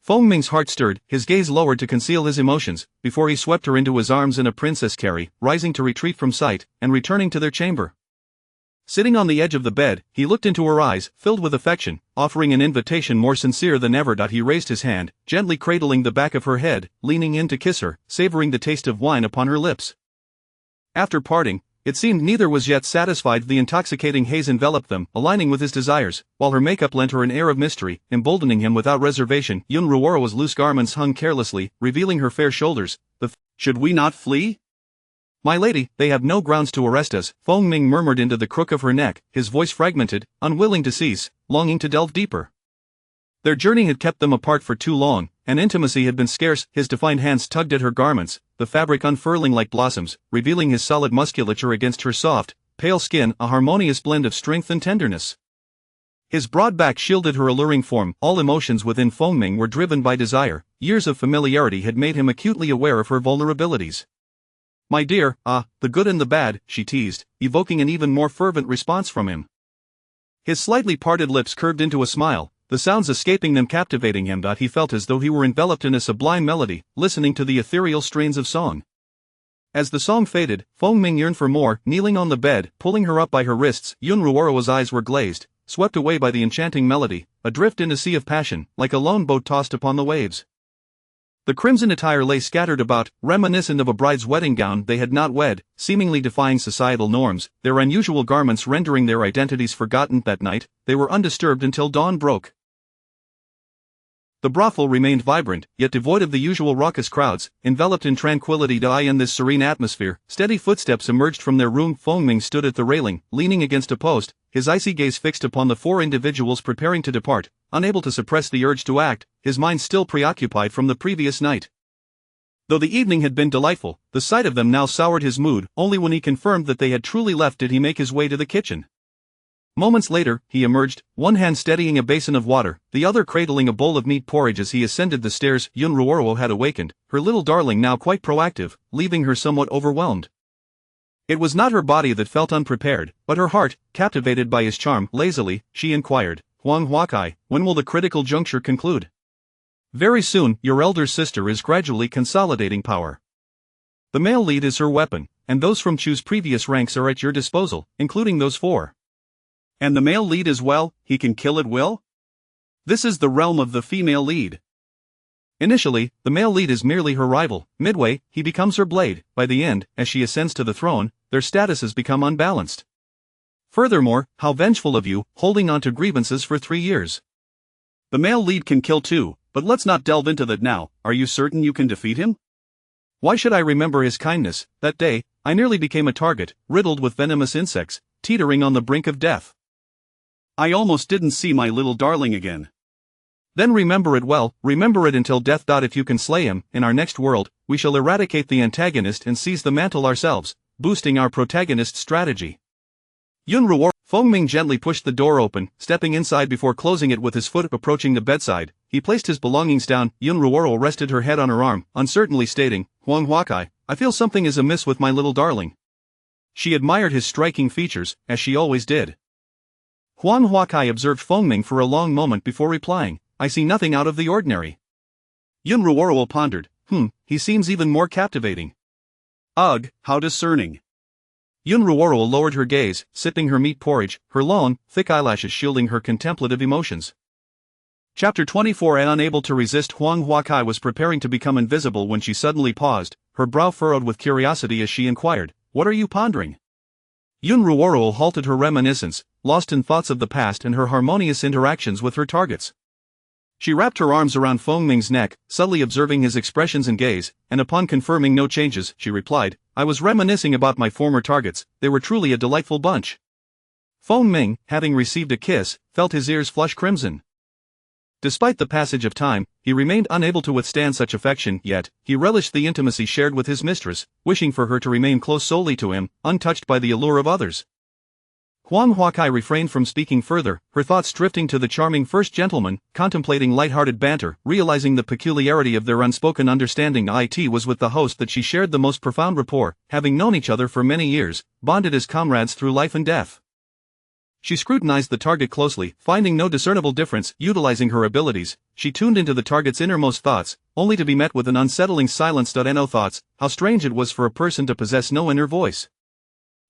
Fengming's heart stirred, his gaze lowered to conceal his emotions, before he swept her into his arms in a princess carry, rising to retreat from sight, and returning to their chamber. Sitting on the edge of the bed, he looked into her eyes, filled with affection, offering an invitation more sincere than ever. He raised his hand, gently cradling the back of her head, leaning in to kiss her, savoring the taste of wine upon her lips. After parting, it seemed neither was yet satisfied. The intoxicating haze enveloped them, aligning with his desires, while her makeup lent her an air of mystery, emboldening him without reservation. Yun Ruoro's loose garments hung carelessly, revealing her fair shoulders. Should we not flee? "My lady, they have no grounds to arrest us," Fengming murmured into the crook of her neck, his voice fragmented, unwilling to cease, longing to delve deeper. Their journey had kept them apart for too long, and intimacy had been scarce. His defined hands tugged at her garments, the fabric unfurling like blossoms, revealing his solid musculature against her soft, pale skin, a harmonious blend of strength and tenderness. His broad back shielded her alluring form. All emotions within Fengming were driven by desire. Years of familiarity had made him acutely aware of her vulnerabilities. My dear, the good and the bad, she teased, evoking an even more fervent response from him. His slightly parted lips curved into a smile, the sounds escaping them captivating him. He felt as though he were enveloped in a sublime melody, listening to the ethereal strains of song. As the song faded, Feng Ming yearned for more. Kneeling on the bed, pulling her up by her wrists, Yun Ruoro's eyes were glazed, swept away by the enchanting melody, adrift in a sea of passion, like a lone boat tossed upon the waves. The crimson attire lay scattered about, reminiscent of a bride's wedding gown they had not wed, seemingly defying societal norms, their unusual garments rendering their identities forgotten. That night, they were undisturbed until dawn broke. The brothel remained vibrant, yet devoid of the usual raucous crowds, enveloped in tranquility. In this serene atmosphere, steady footsteps emerged from their room. Feng Ming stood at the railing, leaning against a post, his icy gaze fixed upon the four individuals preparing to depart, unable to suppress the urge to act, his mind still preoccupied from the previous night. Though the evening had been delightful, the sight of them now soured his mood. Only when he confirmed that they had truly left did he make his way to the kitchen. Moments later, he emerged, one hand steadying a basin of water, the other cradling a bowl of meat porridge. As he ascended the stairs, Yun Ruoro had awakened, her little darling now quite proactive, leaving her somewhat overwhelmed. It was not her body that felt unprepared, but her heart, captivated by his charm. Lazily, she inquired, Huang Huakai, when will the critical juncture conclude? Very soon. Your elder sister is gradually consolidating power. The male lead is her weapon, and those from Chu's previous ranks are at your disposal, including those four. And the male lead as well, he can kill at will? This is the realm of the female lead. Initially, the male lead is merely her rival. Midway, he becomes her blade. By the end, as she ascends to the throne, their statuses become unbalanced. Furthermore, how vengeful of you, holding on to grievances for 3 years. The male lead can kill too, but let's not delve into that now. Are you certain you can defeat him? Why should I remember his kindness? That day, I nearly became a target, riddled with venomous insects, teetering on the brink of death. I almost didn't see my little darling again. Then remember it well, remember it until death. If you can slay him, in our next world, we shall eradicate the antagonist and seize the mantle ourselves, boosting our protagonist's strategy. Yun Ruoro. Feng Ming gently pushed the door open, stepping inside before closing it with his foot. Approaching the bedside, he placed his belongings down. Yun Ruoro rested her head on her arm, uncertainly stating, Huang Huakai, I feel something is amiss with my little darling. She admired his striking features, as she always did. Huang Huakai observed Feng Ming for a long moment before replying, I see nothing out of the ordinary. Yun Ruoro pondered, he seems even more captivating. Ugh, how discerning. Yun Ruoro lowered her gaze, sipping her meat porridge, her long, thick eyelashes shielding her contemplative emotions. Chapter 24. And unable to resist, Huang Huakai was preparing to become invisible when she suddenly paused, her brow furrowed with curiosity as she inquired, What are you pondering? Yun Ruoro halted her reminiscence, lost in thoughts of the past and her harmonious interactions with her targets. She wrapped her arms around Feng Ming's neck, subtly observing his expressions and gaze, and upon confirming no changes, she replied, I was reminiscing about my former targets, they were truly a delightful bunch. Feng Ming, having received a kiss, felt his ears flush crimson. Despite the passage of time, he remained unable to withstand such affection, yet, he relished the intimacy shared with his mistress, wishing for her to remain close solely to him, untouched by the allure of others. Huang Huakai refrained from speaking further, her thoughts drifting to the charming first gentleman, contemplating light-hearted banter, realizing the peculiarity of their unspoken understanding. It was with the host that she shared the most profound rapport, having known each other for many years, bonded as comrades through life and death. She scrutinized the target closely, finding no discernible difference. Utilizing her abilities, she tuned into the target's innermost thoughts, only to be met with an unsettling silence. No thoughts, how strange it was for a person to possess no inner voice.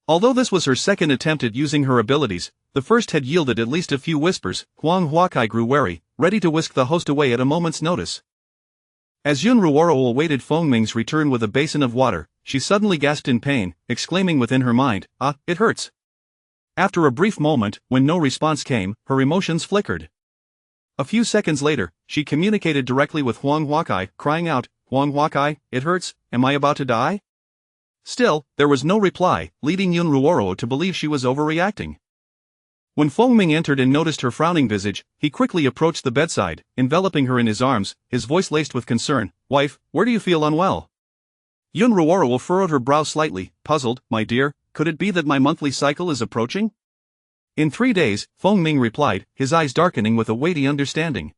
Although this was her second attempt at using her abilities, the first had yielded at least a few whispers. Huang Huakai grew wary, ready to whisk the host away at a moment's notice. As Yun Ruoro awaited Feng Ming's return with a basin of water, she suddenly gasped in pain, exclaiming within her mind, it hurts. After a brief moment, when no response came, her emotions flickered. A few seconds later, she communicated directly with Huang Huakai, crying out, Huang Huakai, it hurts, am I about to die? Still, there was no reply, leading Yun Ruoro to believe she was overreacting. When Feng Ming entered and noticed her frowning visage, he quickly approached the bedside, enveloping her in his arms, his voice laced with concern, Wife, where do you feel unwell? Yun Ruoro furrowed her brow slightly, puzzled, My dear, could it be that my monthly cycle is approaching? In 3 days, Feng Ming replied, his eyes darkening with a weighty understanding.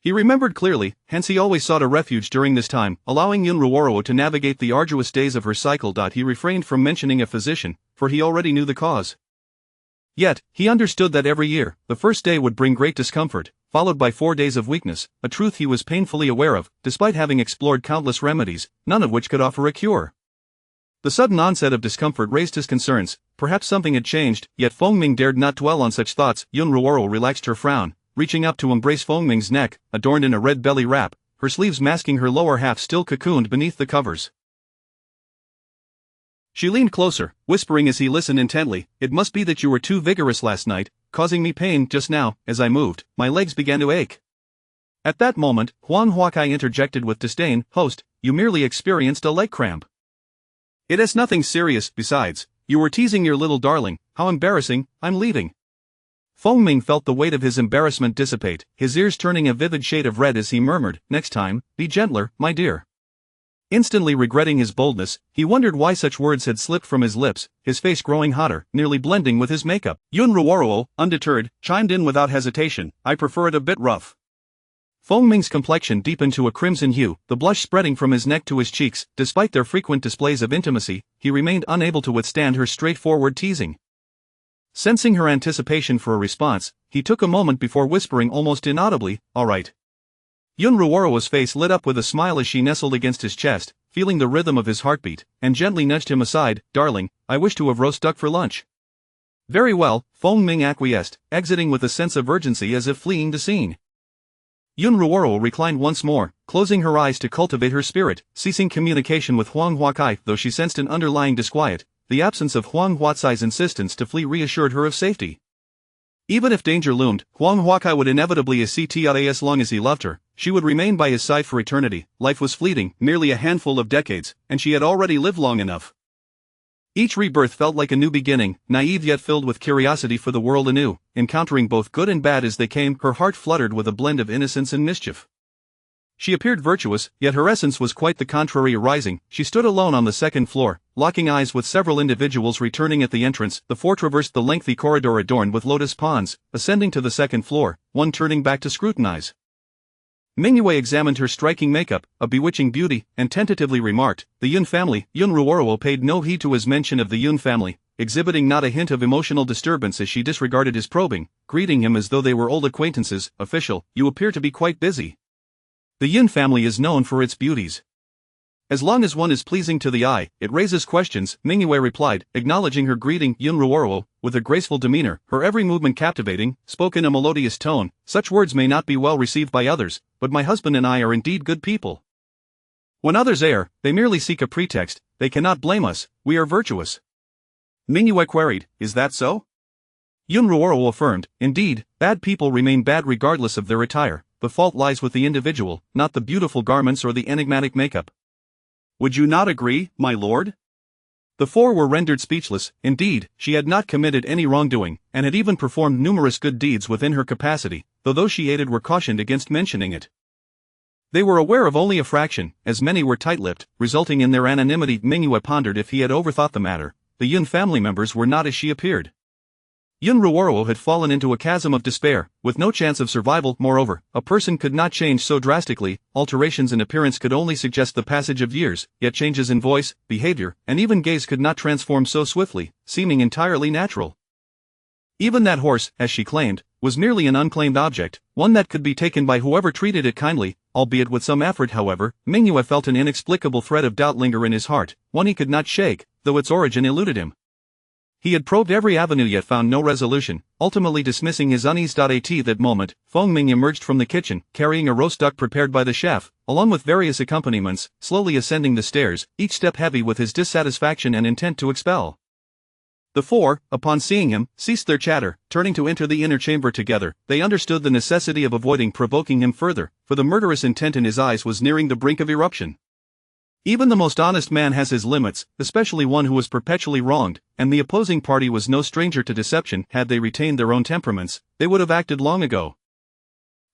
He remembered clearly, hence he always sought a refuge during this time, allowing Yun Ruoro to navigate the arduous days of her cycle. He refrained from mentioning a physician, for he already knew the cause. Yet, he understood that every year, the first day would bring great discomfort, followed by 4 days of weakness, a truth he was painfully aware of, despite having explored countless remedies, none of which could offer a cure. The sudden onset of discomfort raised his concerns. Perhaps something had changed, yet Fengming dared not dwell on such thoughts. Yun Ruoro relaxed her frown, reaching up to embrace Fengming's neck, adorned in a red belly wrap, her sleeves masking her lower half still cocooned beneath the covers. She leaned closer, whispering as he listened intently, "It must be that you were too vigorous last night, causing me pain. Just now, as I moved, my legs began to ache." At that moment, Huang Huakai interjected with disdain, "Host, you merely experienced a leg cramp. It is nothing serious. Besides, you were teasing your little darling. How embarrassing. I'm leaving." Fengming felt the weight of his embarrassment dissipate, his ears turning a vivid shade of red as he murmured, "Next time, be gentler, my dear." Instantly regretting his boldness, he wondered why such words had slipped from his lips, his face growing hotter, nearly blending with his makeup. Yun Ruoro, undeterred, chimed in without hesitation, "I prefer it a bit rough." Fengming's complexion deepened to a crimson hue, the blush spreading from his neck to his cheeks. Despite their frequent displays of intimacy, he remained unable to withstand her straightforward teasing. Sensing her anticipation for a response, he took a moment before whispering almost inaudibly, "All right." Yun Ruoro's face lit up with a smile as she nestled against his chest, feeling the rhythm of his heartbeat, and gently nudged him aside. "Darling, I wish to have roast duck for lunch." "Very well," Fengming acquiesced, exiting with a sense of urgency as if fleeing the scene. Yun Ruoro reclined once more, closing her eyes to cultivate her spirit, ceasing communication with Huang Huakai. Though she sensed an underlying disquiet, the absence of Huang Huatsai's insistence to flee reassured her of safety. Even if danger loomed, Huang Huakai would inevitably accept as long as he loved her, she would remain by his side for eternity. Life was fleeting, merely a handful of decades, and she had already lived long enough. Each rebirth felt like a new beginning, naive yet filled with curiosity for the world anew. Encountering both good and bad as they came, her heart fluttered with a blend of innocence and mischief. She appeared virtuous, yet her essence was quite the contrary. Arising, she stood alone on the second floor, locking eyes with several individuals returning at the entrance. The four traversed the lengthy corridor adorned with lotus ponds, ascending to the second floor, one turning back to scrutinize. Mingyue examined her striking makeup, a bewitching beauty, and tentatively remarked, "The Yun family." Yun Ruoro paid no heed to his mention of the Yun family, exhibiting not a hint of emotional disturbance as she disregarded his probing, greeting him as though they were old acquaintances. "Official, you appear to be quite busy." "The Yun family is known for its beauties. As long as one is pleasing to the eye, it raises questions," Mingyue replied, acknowledging her greeting. Yun Ruoro, with a graceful demeanor, her every movement captivating, spoke in a melodious tone, "Such words may not be well received by others, but my husband and I are indeed good people. When others err, they merely seek a pretext. They cannot blame us, we are virtuous." Mingyue queried, "Is that so?" Yun Ruoro affirmed, "Indeed, bad people remain bad regardless of their attire. The fault lies with the individual, not the beautiful garments or the enigmatic makeup." "Would you not agree, my lord?" The four were rendered speechless. Indeed, she had not committed any wrongdoing, and had even performed numerous good deeds within her capacity, though those she aided were cautioned against mentioning it. They were aware of only a fraction, as many were tight-lipped, resulting in their anonymity. Mingyue pondered if he had overthought the matter. The Yun family members were not as she appeared. Yun Ruoro had fallen into a chasm of despair, with no chance of survival. Moreover, a person could not change so drastically. Alterations in appearance could only suggest the passage of years, yet changes in voice, behavior, and even gaze could not transform so swiftly, seeming entirely natural. Even that horse, as she claimed, was merely an unclaimed object, one that could be taken by whoever treated it kindly, albeit with some effort. However, Mingyue felt an inexplicable thread of doubt linger in his heart, one he could not shake, though its origin eluded him. He had probed every avenue yet found no resolution, ultimately dismissing his unease. At that moment, Fengming emerged from the kitchen, carrying a roast duck prepared by the chef, along with various accompaniments, slowly ascending the stairs, each step heavy with his dissatisfaction and intent to expel. The four, upon seeing him, ceased their chatter, turning to enter the inner chamber together. They understood the necessity of avoiding provoking him further, for the murderous intent in his eyes was nearing the brink of eruption. Even the most honest man has his limits, especially one who was perpetually wronged, and the opposing party was no stranger to deception. Had they retained their own temperaments, they would have acted long ago.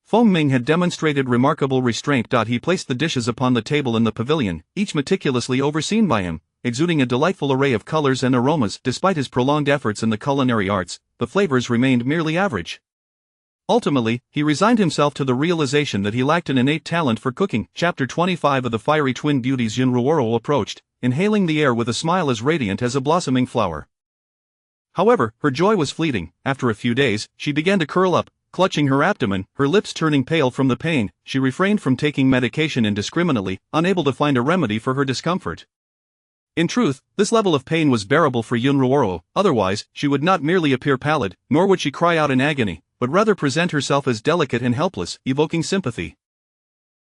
Fengming had demonstrated remarkable restraint. He placed the dishes upon the table in the pavilion, each meticulously overseen by him, exuding a delightful array of colors and aromas. Despite his prolonged efforts in the culinary arts, the flavors remained merely average. Ultimately, he resigned himself to the realization that he lacked an innate talent for cooking. Chapter 25 of the fiery twin beauties. Yun Ruoro approached, inhaling the air with a smile as radiant as a blossoming flower. However, her joy was fleeting. After a few days, she began to curl up, clutching her abdomen, her lips turning pale from the pain. She refrained from taking medication indiscriminately, unable to find a remedy for her discomfort. In truth, this level of pain was bearable for Yun Ruoro, otherwise, she would not merely appear pallid, nor would she cry out in agony, but rather present herself as delicate and helpless, evoking sympathy.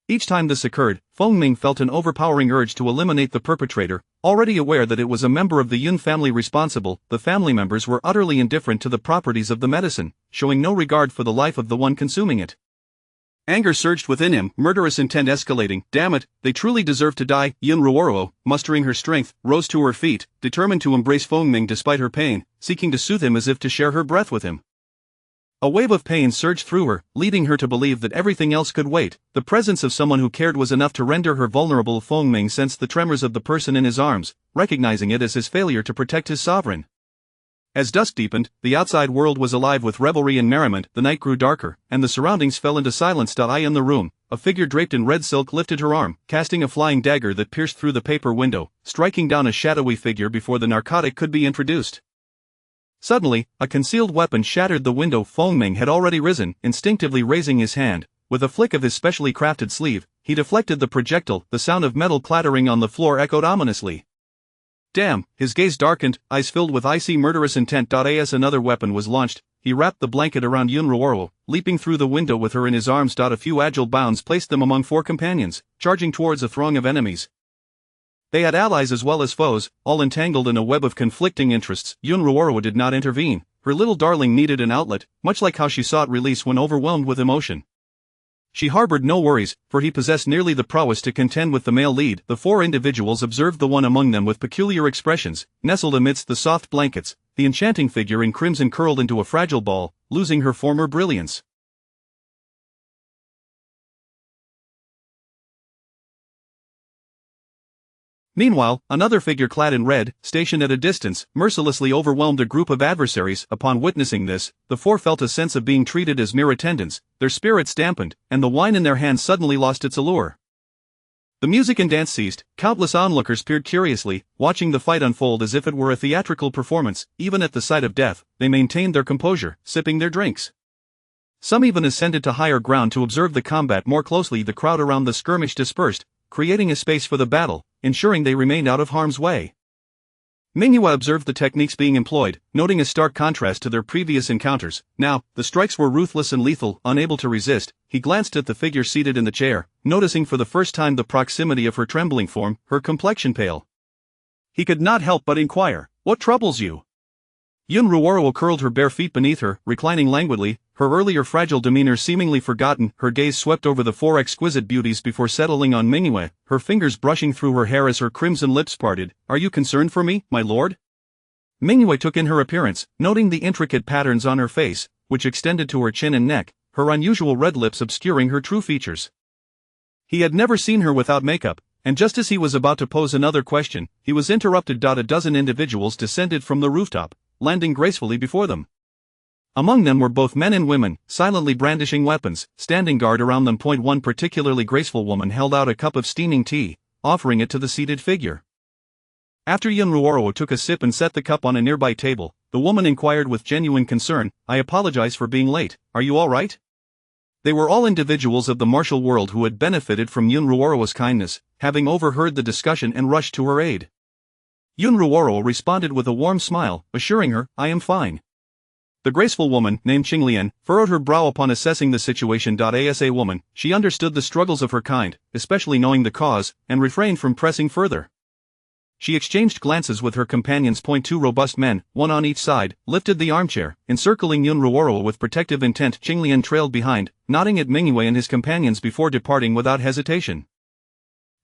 Each time this occurred, Feng Ming felt an overpowering urge to eliminate the perpetrator. Already aware that it was a member of the Yun family responsible, the family members were utterly indifferent to the properties of the medicine, showing no regard for the life of the one consuming it. Anger surged within him, murderous intent escalating. Damn it, they truly deserve to die. Yun Ruoro, mustering her strength, rose to her feet, determined to embrace Feng Ming despite her pain, seeking to soothe him as if to share her breath with him. A wave of pain surged through her, leading her to believe that everything else could wait. The presence of someone who cared was enough to render her vulnerable. Feng Ming sensed the tremors of the person in his arms, recognizing it as his failure to protect his sovereign. As dusk deepened, the outside world was alive with revelry and merriment. The night grew darker, and the surroundings fell into silence. In the room, a figure draped in red silk lifted her arm, casting a flying dagger that pierced through the paper window, striking down a shadowy figure before the narcotic could be introduced. Suddenly, a concealed weapon shattered the window. Feng Ming had already risen, instinctively raising his hand. With a flick of his specially crafted sleeve, he deflected the projectile. The sound of metal clattering on the floor echoed ominously. Damn, his gaze darkened, eyes filled with icy murderous intent. As another weapon was launched, he wrapped the blanket around Yun Ruoro, leaping through the window with her in his arms. A few agile bounds placed them among four companions, charging towards a throng of enemies. They had allies as well as foes, all entangled in a web of conflicting interests. Yun Ruoro did not intervene. Her little darling needed an outlet, much like how she sought release when overwhelmed with emotion. She harbored no worries, for he possessed nearly the prowess to contend with the male lead. The four individuals observed the one among them with peculiar expressions, nestled amidst the soft blankets. The enchanting figure in crimson curled into a fragile ball, losing her former brilliance. Meanwhile, another figure clad in red, stationed at a distance, mercilessly overwhelmed a group of adversaries. Upon witnessing this, the four felt a sense of being treated as mere attendants, their spirits dampened, and the wine in their hands suddenly lost its allure. The music and dance ceased. Countless onlookers peered curiously, watching the fight unfold as if it were a theatrical performance. Even at the sight of death, they maintained their composure, sipping their drinks. Some even ascended to higher ground to observe the combat more closely. The crowd around the skirmish dispersed, creating a space for the battle, ensuring they remained out of harm's way. Mingyue observed the techniques being employed, noting a stark contrast to their previous encounters. Now, the strikes were ruthless and lethal. Unable to resist, he glanced at the figure seated in the chair, noticing for the first time the proximity of her trembling form, her complexion pale. He could not help but inquire, "What troubles you?" Yun Ruoro curled her bare feet beneath her, reclining languidly, her earlier fragile demeanor seemingly forgotten. Her gaze swept over the four exquisite beauties before settling on Mingyue, her fingers brushing through her hair as her crimson lips parted. "Are you concerned for me, my lord?" Mingyue took in her appearance, noting the intricate patterns on her face, which extended to her chin and neck, her unusual red lips obscuring her true features. He had never seen her without makeup, and just as he was about to pose another question, he was interrupted. A dozen individuals descended from the rooftop, landing gracefully before them. Among them were both men and women, silently brandishing weapons, standing guard around them. One particularly graceful woman held out a cup of steaming tea, offering it to the seated figure. After Yun Ruoro took a sip and set the cup on a nearby table, the woman inquired with genuine concern, "I apologize for being late, are you all right?" They were all individuals of the martial world who had benefited from Yun Ruoro's kindness, having overheard the discussion and rushed to her aid. Yun Ruoro responded with a warm smile, assuring her, "I am fine." The graceful woman, named Qinglian, furrowed her brow upon assessing the situation. As a woman, she understood the struggles of her kind, especially knowing the cause, and refrained from pressing further. She exchanged glances with her companions. Two robust men, one on each side, lifted the armchair, encircling Yun Ruoro with protective intent. Qinglian trailed behind, nodding at Mingyue and his companions before departing without hesitation.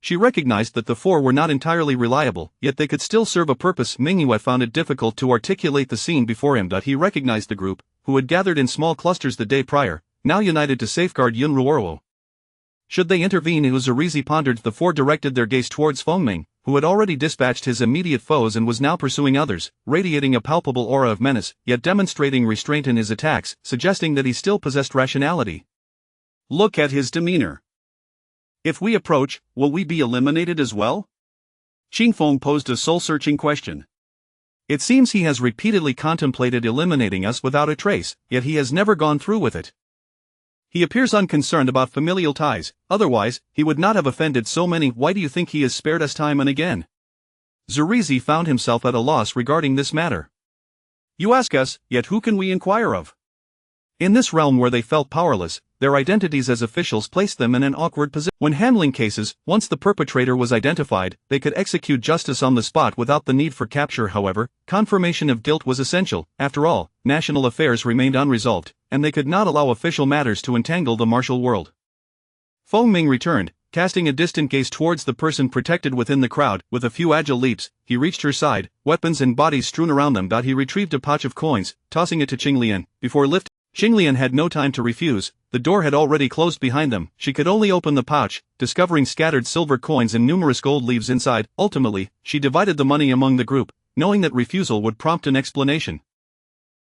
She recognized that the four were not entirely reliable, yet they could still serve a purpose. Mingyue found it difficult to articulate the scene before him. He recognized the group, who had gathered in small clusters the day prior, now united to safeguard Yun Ruoro. Should they intervene? Uzurizi pondered. The four directed their gaze towards Feng Ming, who had already dispatched his immediate foes and was now pursuing others, radiating a palpable aura of menace, yet demonstrating restraint in his attacks, suggesting that he still possessed rationality. Look at his demeanor. If we approach, will we be eliminated as well? Xingfeng posed a soul-searching question. It seems he has repeatedly contemplated eliminating us without a trace, yet he has never gone through with it. He appears unconcerned about familial ties, otherwise, he would not have offended so many. Why do you think he has spared us time and again? Zurizi found himself at a loss regarding this matter. You ask us, yet who can we inquire of? In this realm where they felt powerless, their identities as officials placed them in an awkward position. When handling cases, once the perpetrator was identified, they could execute justice on the spot without the need for capture. However, confirmation of guilt was essential. After all, national affairs remained unresolved, and they could not allow official matters to entangle the martial world. Feng Ming returned, casting a distant gaze towards the person protected within the crowd. With a few agile leaps, he reached her side, weapons and bodies strewn around them. He retrieved a pouch of coins, tossing it to Qinglian, before lifting. Qinglian had no time to refuse. The door had already closed behind them. She could only open the pouch, discovering scattered silver coins and numerous gold leaves inside. Ultimately, she divided the money among the group, knowing that refusal would prompt an explanation.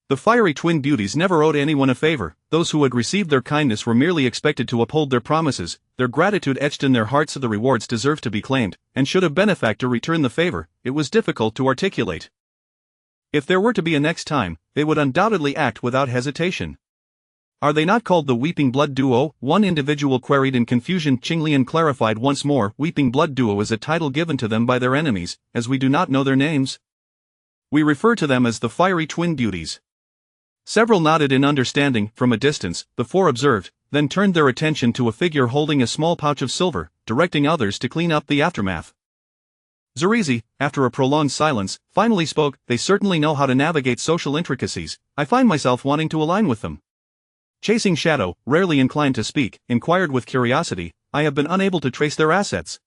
The fiery twin beauties never owed anyone a favor. Those who had received their kindness were merely expected to uphold their promises. Their gratitude etched in their hearts. The rewards deserved to be claimed, and should a benefactor return the favor, it was difficult to articulate. If there were to be a next time, they would undoubtedly act without hesitation. Are they not called the Weeping Blood Duo? One individual queried in confusion. Qinglian clarified once more. Weeping Blood Duo is a title given to them by their enemies, as we do not know their names. We refer to them as the Fiery Twin Beauties. Several nodded in understanding. From a distance, the four observed, then turned their attention to a figure holding a small pouch of silver, directing others to clean up the aftermath. Zurizi, after a prolonged silence, finally spoke. They certainly know how to navigate social intricacies. I find myself wanting to align with them. Chasing Shadow, rarely inclined to speak, inquired with curiosity, I have been unable to trace their assets.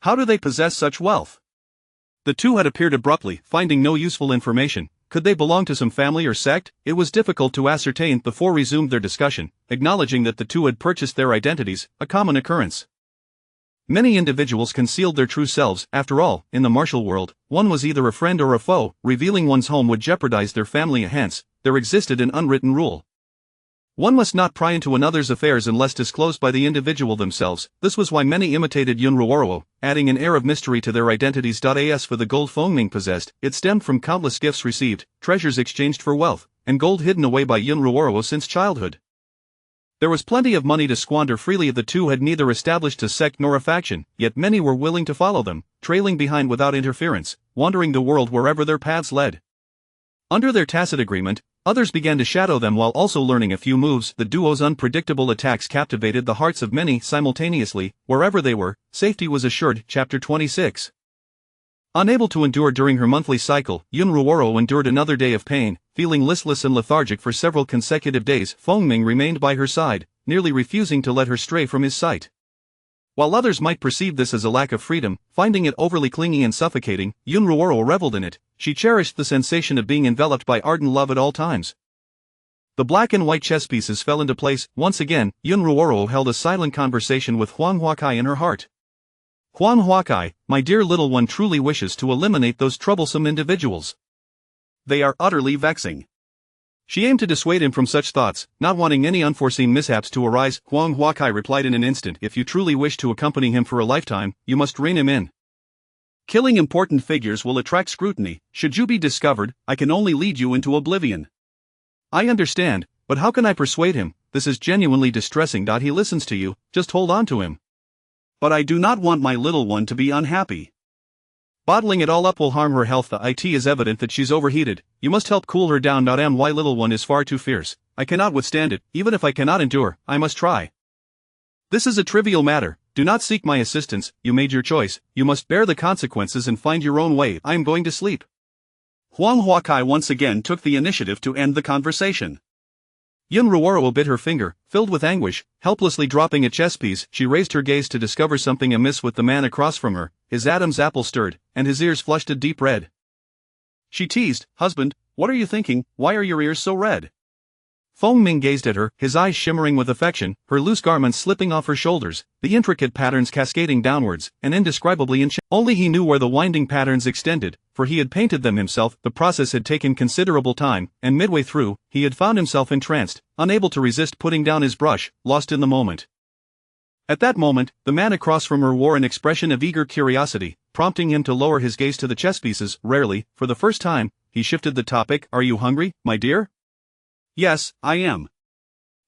How do they possess such wealth? The two had appeared abruptly, finding no useful information. Could they belong to some family or sect? It was difficult to ascertain. The four resumed their discussion, acknowledging that the two had purchased their identities, a common occurrence. Many individuals concealed their true selves. After all, in the martial world, one was either a friend or a foe. Revealing one's home would jeopardize their family. Hence, there existed an unwritten rule. One must not pry into another's affairs unless disclosed by the individual themselves. This was why many imitated Yunruoro, adding an air of mystery to their identities. As for the gold Feng Ming possessed, it stemmed from countless gifts received, treasures exchanged for wealth, and gold hidden away by Yunruoro since childhood. There was plenty of money to squander freely. The two had neither established a sect nor a faction, yet many were willing to follow them, trailing behind without interference, wandering the world wherever their paths led. Under their tacit agreement, others began to shadow them while also learning a few moves. The duo's unpredictable attacks captivated the hearts of many simultaneously. Wherever they were, safety was assured. Chapter 26. Unable to endure during her monthly cycle, Yunruoro endured another day of pain. Feeling listless and lethargic for several consecutive days, Feng Ming remained by her side, nearly refusing to let her stray from his sight. While others might perceive this as a lack of freedom, finding it overly clingy and suffocating, Yunruoro reveled in it. She cherished the sensation of being enveloped by ardent love at all times. The black and white chess pieces fell into place. Once again, Yunruoro held a silent conversation with Huang Huakai in her heart. Huang Huakai, my dear little one truly wishes to eliminate those troublesome individuals. They are utterly vexing. She aimed to dissuade him from such thoughts, not wanting any unforeseen mishaps to arise. Huang Huakai replied in an instant, if you truly wish to accompany him for a lifetime, you must rein him in. Killing important figures will attract scrutiny. Should you be discovered, I can only lead you into oblivion. I understand, but how can I persuade him? This is genuinely distressing. He listens to you, just hold on to him. But I do not want my little one to be unhappy. Bottling it all up will harm her health. It is evident that she's overheated. You must help cool her down. My little one is far too fierce. I cannot withstand it. Even if I cannot endure, I must try. This is a trivial matter. Do not seek my assistance. You made your choice. You must bear the consequences and find your own way. I am going to sleep. Huang Huakai once again took the initiative to end the conversation. Yunruoro bit her finger, filled with anguish, helplessly dropping a chess piece. She raised her gaze to discover something amiss with the man across from her. His Adam's apple stirred, and his ears flushed a deep red. She teased, husband, what are you thinking? Why are your ears so red? Feng Ming gazed at her, his eyes shimmering with affection, her loose garments slipping off her shoulders, the intricate patterns cascading downwards, and indescribably enchanting. Only he knew where the winding patterns extended, for he had painted them himself. The process had taken considerable time, and midway through, he had found himself entranced, unable to resist putting down his brush, lost in the moment. At that moment, the man across from her wore an expression of eager curiosity, prompting him to lower his gaze to the chess pieces. Rarely, for the first time, he shifted the topic. Are you hungry, my dear? Yes, I am.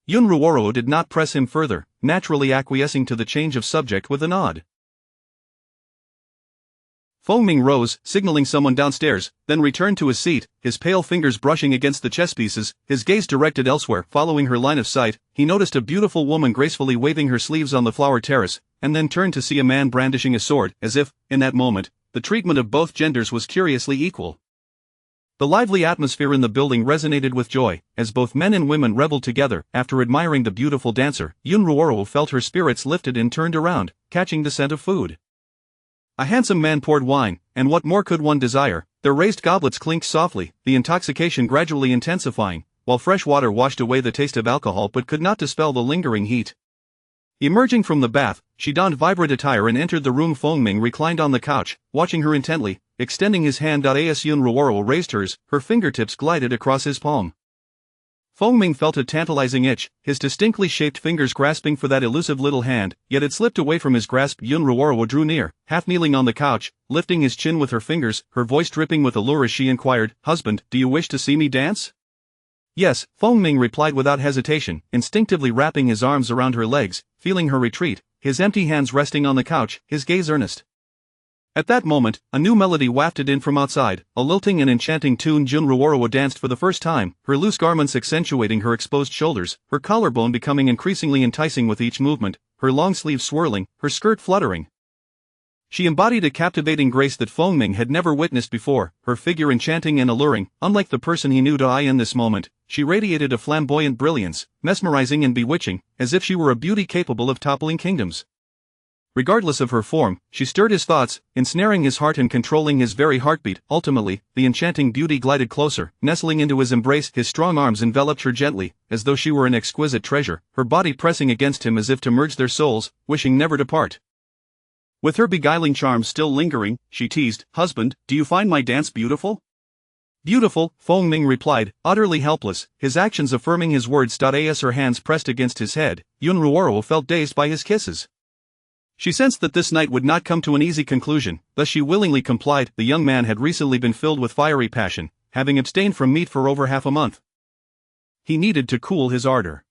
Yun Ruoro did not press him further, naturally acquiescing to the change of subject with a nod. Feng Ming rose, signaling someone downstairs, then returned to his seat, his pale fingers brushing against the chess pieces, his gaze directed elsewhere. Following her line of sight, he noticed a beautiful woman gracefully waving her sleeves on the flower terrace, and then turned to see a man brandishing a sword, as if, in that moment, the treatment of both genders was curiously equal. The lively atmosphere in the building resonated with joy, as both men and women reveled together. After admiring the beautiful dancer, Yun Ruoro felt her spirits lifted and turned around, catching the scent of food. A handsome man poured wine, and what more could one desire? Their raised goblets clinked softly, the intoxication gradually intensifying, while fresh water washed away the taste of alcohol but could not dispel the lingering heat. Emerging from the bath, she donned vibrant attire and entered the room. Feng Ming reclined on the couch, watching her intently, extending his hand. As Yun Ruoro raised hers, her fingertips glided across his palm. Feng Ming felt a tantalizing itch, his distinctly shaped fingers grasping for that elusive little hand, yet it slipped away from his grasp. Yun Ruoro drew near, half kneeling on the couch, lifting his chin with her fingers, her voice dripping with allure as she inquired, "Husband, do you wish to see me dance?" "Yes," Feng Ming replied without hesitation, instinctively wrapping his arms around her legs, feeling her retreat, his empty hands resting on the couch, his gaze earnest. At that moment, a new melody wafted in from outside, a lilting and enchanting tune. Yun Ruoro danced for the first time, her loose garments accentuating her exposed shoulders, her collarbone becoming increasingly enticing with each movement, her long sleeves swirling, her skirt fluttering. She embodied a captivating grace that Feng Ming had never witnessed before, her figure enchanting and alluring. Unlike the person he knew to eye in this moment, she radiated a flamboyant brilliance, mesmerizing and bewitching, as if she were a beauty capable of toppling kingdoms. Regardless of her form, she stirred his thoughts, ensnaring his heart and controlling his very heartbeat. Ultimately, the enchanting beauty glided closer, nestling into his embrace. His strong arms enveloped her gently, as though she were an exquisite treasure, her body pressing against him as if to merge their souls, wishing never to part. With her beguiling charms still lingering, she teased, "Husband, do you find my dance beautiful?" "Beautiful," Feng Ming replied, utterly helpless, his actions affirming his words. As her hands pressed against his head, Yun Ruoro felt dazed by his kisses. She sensed that this night would not come to an easy conclusion, thus she willingly complied. The young man had recently been filled with fiery passion, having abstained from meat for over half a month. He needed to cool his ardor.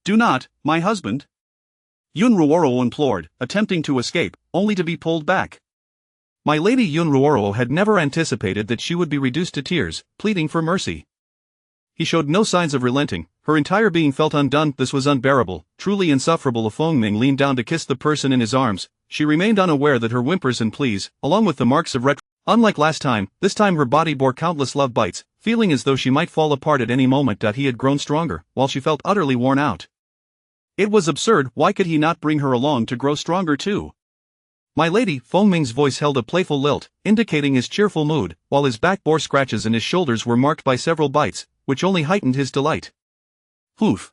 "Do not, my husband," Yun Ruoro implored, attempting to escape, only to be pulled back. My lady. Yun Ruoro had never anticipated that she would be reduced to tears, pleading for mercy. He showed no signs of relenting, her entire being felt undone. This was unbearable, truly insufferable. Feng Ming leaned down to kiss the person in his arms. She remained unaware that her whimpers and pleas, along with the marks of unlike last time, this time her body bore countless love bites, feeling as though she might fall apart at any moment. He had grown stronger, while she felt utterly worn out. It was absurd. Why could he not bring her along to grow stronger too? "My lady," Feng Ming's voice held a playful lilt, indicating his cheerful mood, while his back bore scratches and his shoulders were marked by several bites, which only heightened his delight. "Hoof."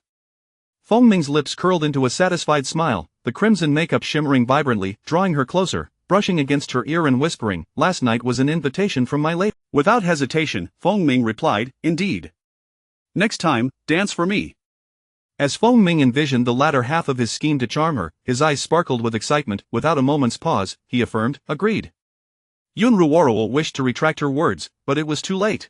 Feng Ming's lips curled into a satisfied smile, the crimson makeup shimmering vibrantly, drawing her closer, brushing against her ear and whispering, "Last night was an invitation from my lady." Without hesitation, Feng Ming replied, "Indeed. Next time, dance for me." As Feng Ming envisioned the latter half of his scheme to charm her, his eyes sparkled with excitement. Without a moment's pause, he affirmed, "Agreed." Yun Ruoro wished to retract her words, but it was too late.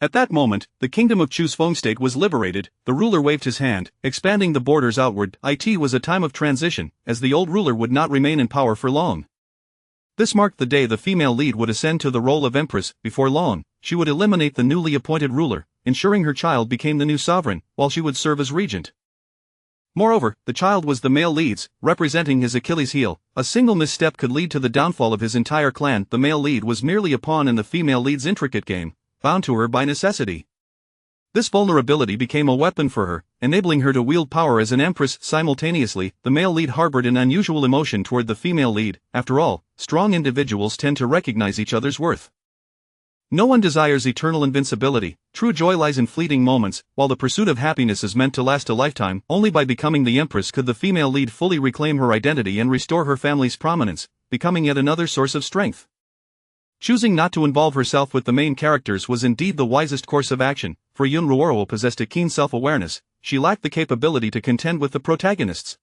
At that moment, the kingdom of Chu's Feng state was liberated. The ruler waved his hand, expanding the borders outward. It was a time of transition, as the old ruler would not remain in power for long. This marked the day the female lead would ascend to the role of empress. Before long, she would eliminate the newly appointed ruler, ensuring her child became the new sovereign, while she would serve as regent. Moreover, the child was the male lead's, representing his Achilles heel. A single misstep could lead to the downfall of his entire clan. The male lead was merely a pawn in the female lead's intricate game, bound to her by necessity. This vulnerability became a weapon for her, enabling her to wield power as an empress. Simultaneously, the male lead harbored an unusual emotion toward the female lead. After all, strong individuals tend to recognize each other's worth. No one desires eternal invincibility. True joy lies in fleeting moments, while the pursuit of happiness is meant to last a lifetime. Only by becoming the empress could the female lead fully reclaim her identity and restore her family's prominence, becoming yet another source of strength. Choosing not to involve herself with the main characters was indeed the wisest course of action, for Yun Ruoro possessed a keen self-awareness. She lacked the capability to contend with the protagonists.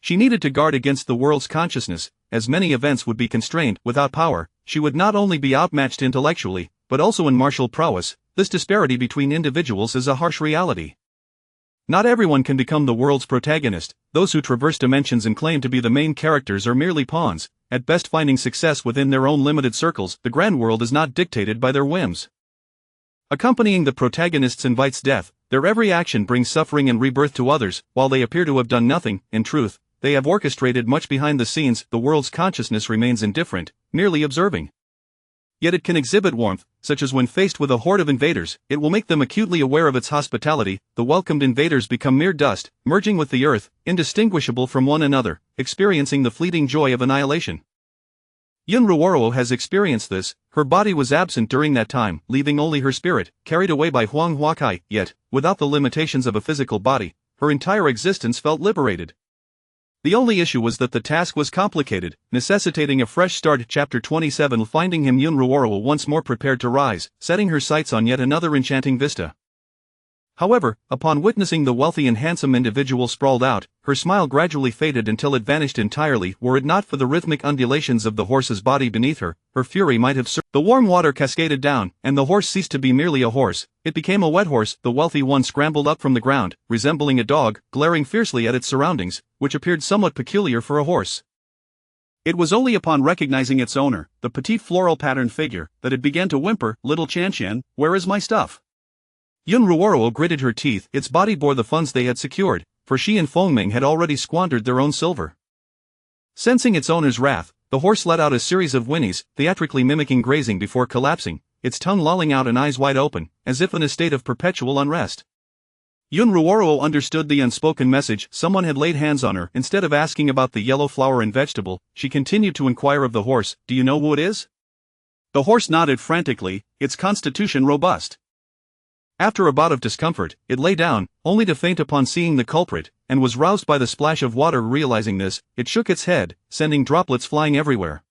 She needed to guard against the world's consciousness, as many events would be constrained. Without power, she would not only be outmatched intellectually, but also in martial prowess. This disparity between individuals is a harsh reality. Not everyone can become the world's protagonist. Those who traverse dimensions and claim to be the main characters are merely pawns, at best finding success within their own limited circles. The grand world is not dictated by their whims. Accompanying the protagonists invites death. Their every action brings suffering and rebirth to others. While they appear to have done nothing, in truth, they have orchestrated much behind the scenes. The world's consciousness remains indifferent, merely observing. Yet it can exhibit warmth, such as when faced with a horde of invaders. It will make them acutely aware of its hospitality. The welcomed invaders become mere dust, merging with the earth, indistinguishable from one another, experiencing the fleeting joy of annihilation. Yun Ruoro has experienced this. Her body was absent during that time, leaving only her spirit, carried away by Huang Huakai. Yet, without the limitations of a physical body, her entire existence felt liberated. The only issue was that the task was complicated, necessitating a fresh start. Chapter 27. Finding him. Yun Ruoro once more prepared to rise, setting her sights on yet another enchanting vista. However, upon witnessing the wealthy and handsome individual sprawled out, her smile gradually faded until it vanished entirely. Were it not for the rhythmic undulations of the horse's body beneath her, her fury might have surged. The warm water cascaded down, and the horse ceased to be merely a horse. It became a wet horse. The wealthy one scrambled up from the ground, resembling a dog, glaring fiercely at its surroundings, which appeared somewhat peculiar for a horse. It was only upon recognizing its owner, the petite floral patterned figure, that it began to whimper. "Little Chanqian, where is my stuff?" Yun Ruoro gritted her teeth. Its body bore the funds they had secured, for she and Fengming had already squandered their own silver. Sensing its owner's wrath, the horse let out a series of whinnies, theatrically mimicking grazing before collapsing, its tongue lolling out and eyes wide open, as if in a state of perpetual unrest. Yun Ruoro understood the unspoken message. Someone had laid hands on her. Instead of asking about the yellow flower and vegetable, she continued to inquire of the horse, "Do you know who it is?" The horse nodded frantically, its constitution robust. After a bout of discomfort, it lay down, only to faint upon seeing the culprit, and was roused by the splash of water. Realizing this, it shook its head, sending droplets flying everywhere.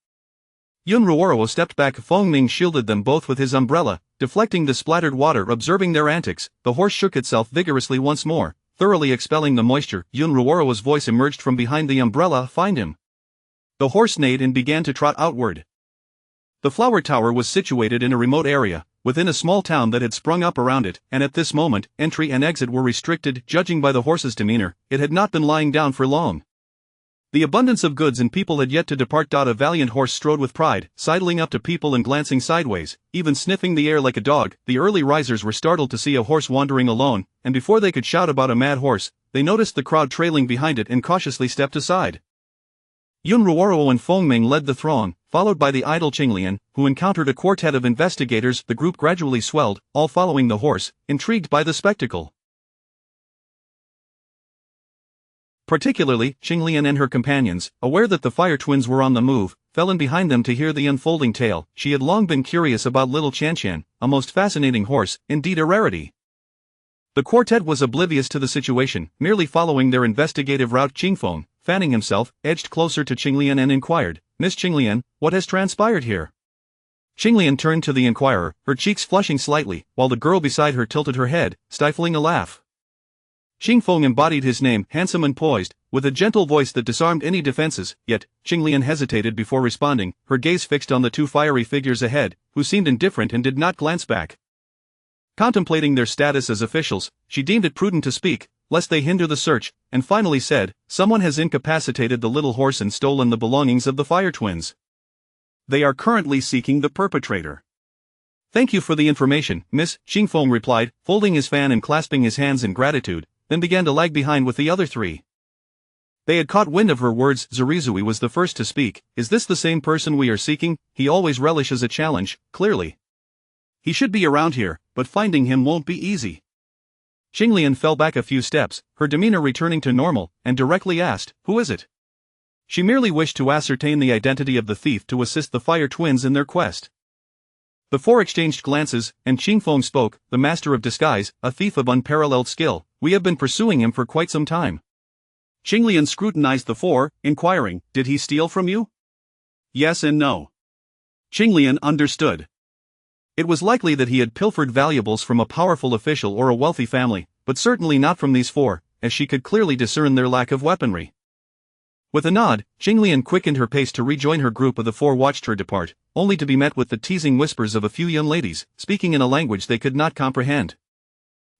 Yun Ruoro stepped back. Fengming shielded them both with his umbrella, deflecting the splattered water. Observing their antics, the horse shook itself vigorously once more, thoroughly expelling the moisture. Yun Ruoro's voice emerged from behind the umbrella. "Find him." The horse neighed and began to trot outward. The flower tower was situated in a remote area, within a small town that had sprung up around it, and at this moment, entry and exit were restricted. Judging by the horse's demeanor, it had not been lying down for long. The abundance of goods and people had yet to depart. A valiant horse strode with pride, sidling up to people and glancing sideways, even sniffing the air like a dog. The early risers were startled to see a horse wandering alone, and before they could shout about a mad horse, they noticed the crowd trailing behind it and cautiously stepped aside. Yun Ruoro and Fengming led the throng, followed by the idle Qinglian, who encountered a quartet of investigators. The group gradually swelled, all following the horse, intrigued by the spectacle. Particularly, Qinglian and her companions, aware that the fire twins were on the move, fell in behind them to hear the unfolding tale. She had long been curious about little Chanqian, a most fascinating horse, indeed a rarity. The quartet was oblivious to the situation, merely following their investigative route. Qingfeng, fanning himself, edged closer to Qinglian and inquired, "Miss Qinglian, what has transpired here?" Qinglian turned to the inquirer, her cheeks flushing slightly, while the girl beside her tilted her head, stifling a laugh. Qingfeng embodied his name, handsome and poised, with a gentle voice that disarmed any defenses. Yet, Qinglian hesitated before responding, her gaze fixed on the two fiery figures ahead, who seemed indifferent and did not glance back. Contemplating their status as officials, she deemed it prudent to speak, lest they hinder the search, and finally said, "Someone has incapacitated the little horse and stolen the belongings of the fire twins. They are currently seeking the perpetrator." "Thank you for the information, Miss," Qingfeng replied, folding his fan and clasping his hands in gratitude, then began to lag behind with the other three. They had caught wind of her words. Zurizui was the first to speak. "Is this the same person we are seeking? He always relishes a challenge, clearly. He should be around here, but finding him won't be easy." Qinglian fell back a few steps, her demeanor returning to normal, and directly asked, "Who is it?" She merely wished to ascertain the identity of the thief to assist the fire twins in their quest. The four exchanged glances, and Qingfeng spoke, the master of disguise, a thief of unparalleled skill. We have been pursuing him for quite some time. Qinglian scrutinized the four, inquiring, did he steal from you? Yes and no. Qinglian understood. It was likely that he had pilfered valuables from a powerful official or a wealthy family, but certainly not from these four, as she could clearly discern their lack of weaponry. With a nod, Qinglian quickened her pace to rejoin her group. Of the four watched her depart, only to be met with the teasing whispers of a few young ladies, speaking in a language they could not comprehend.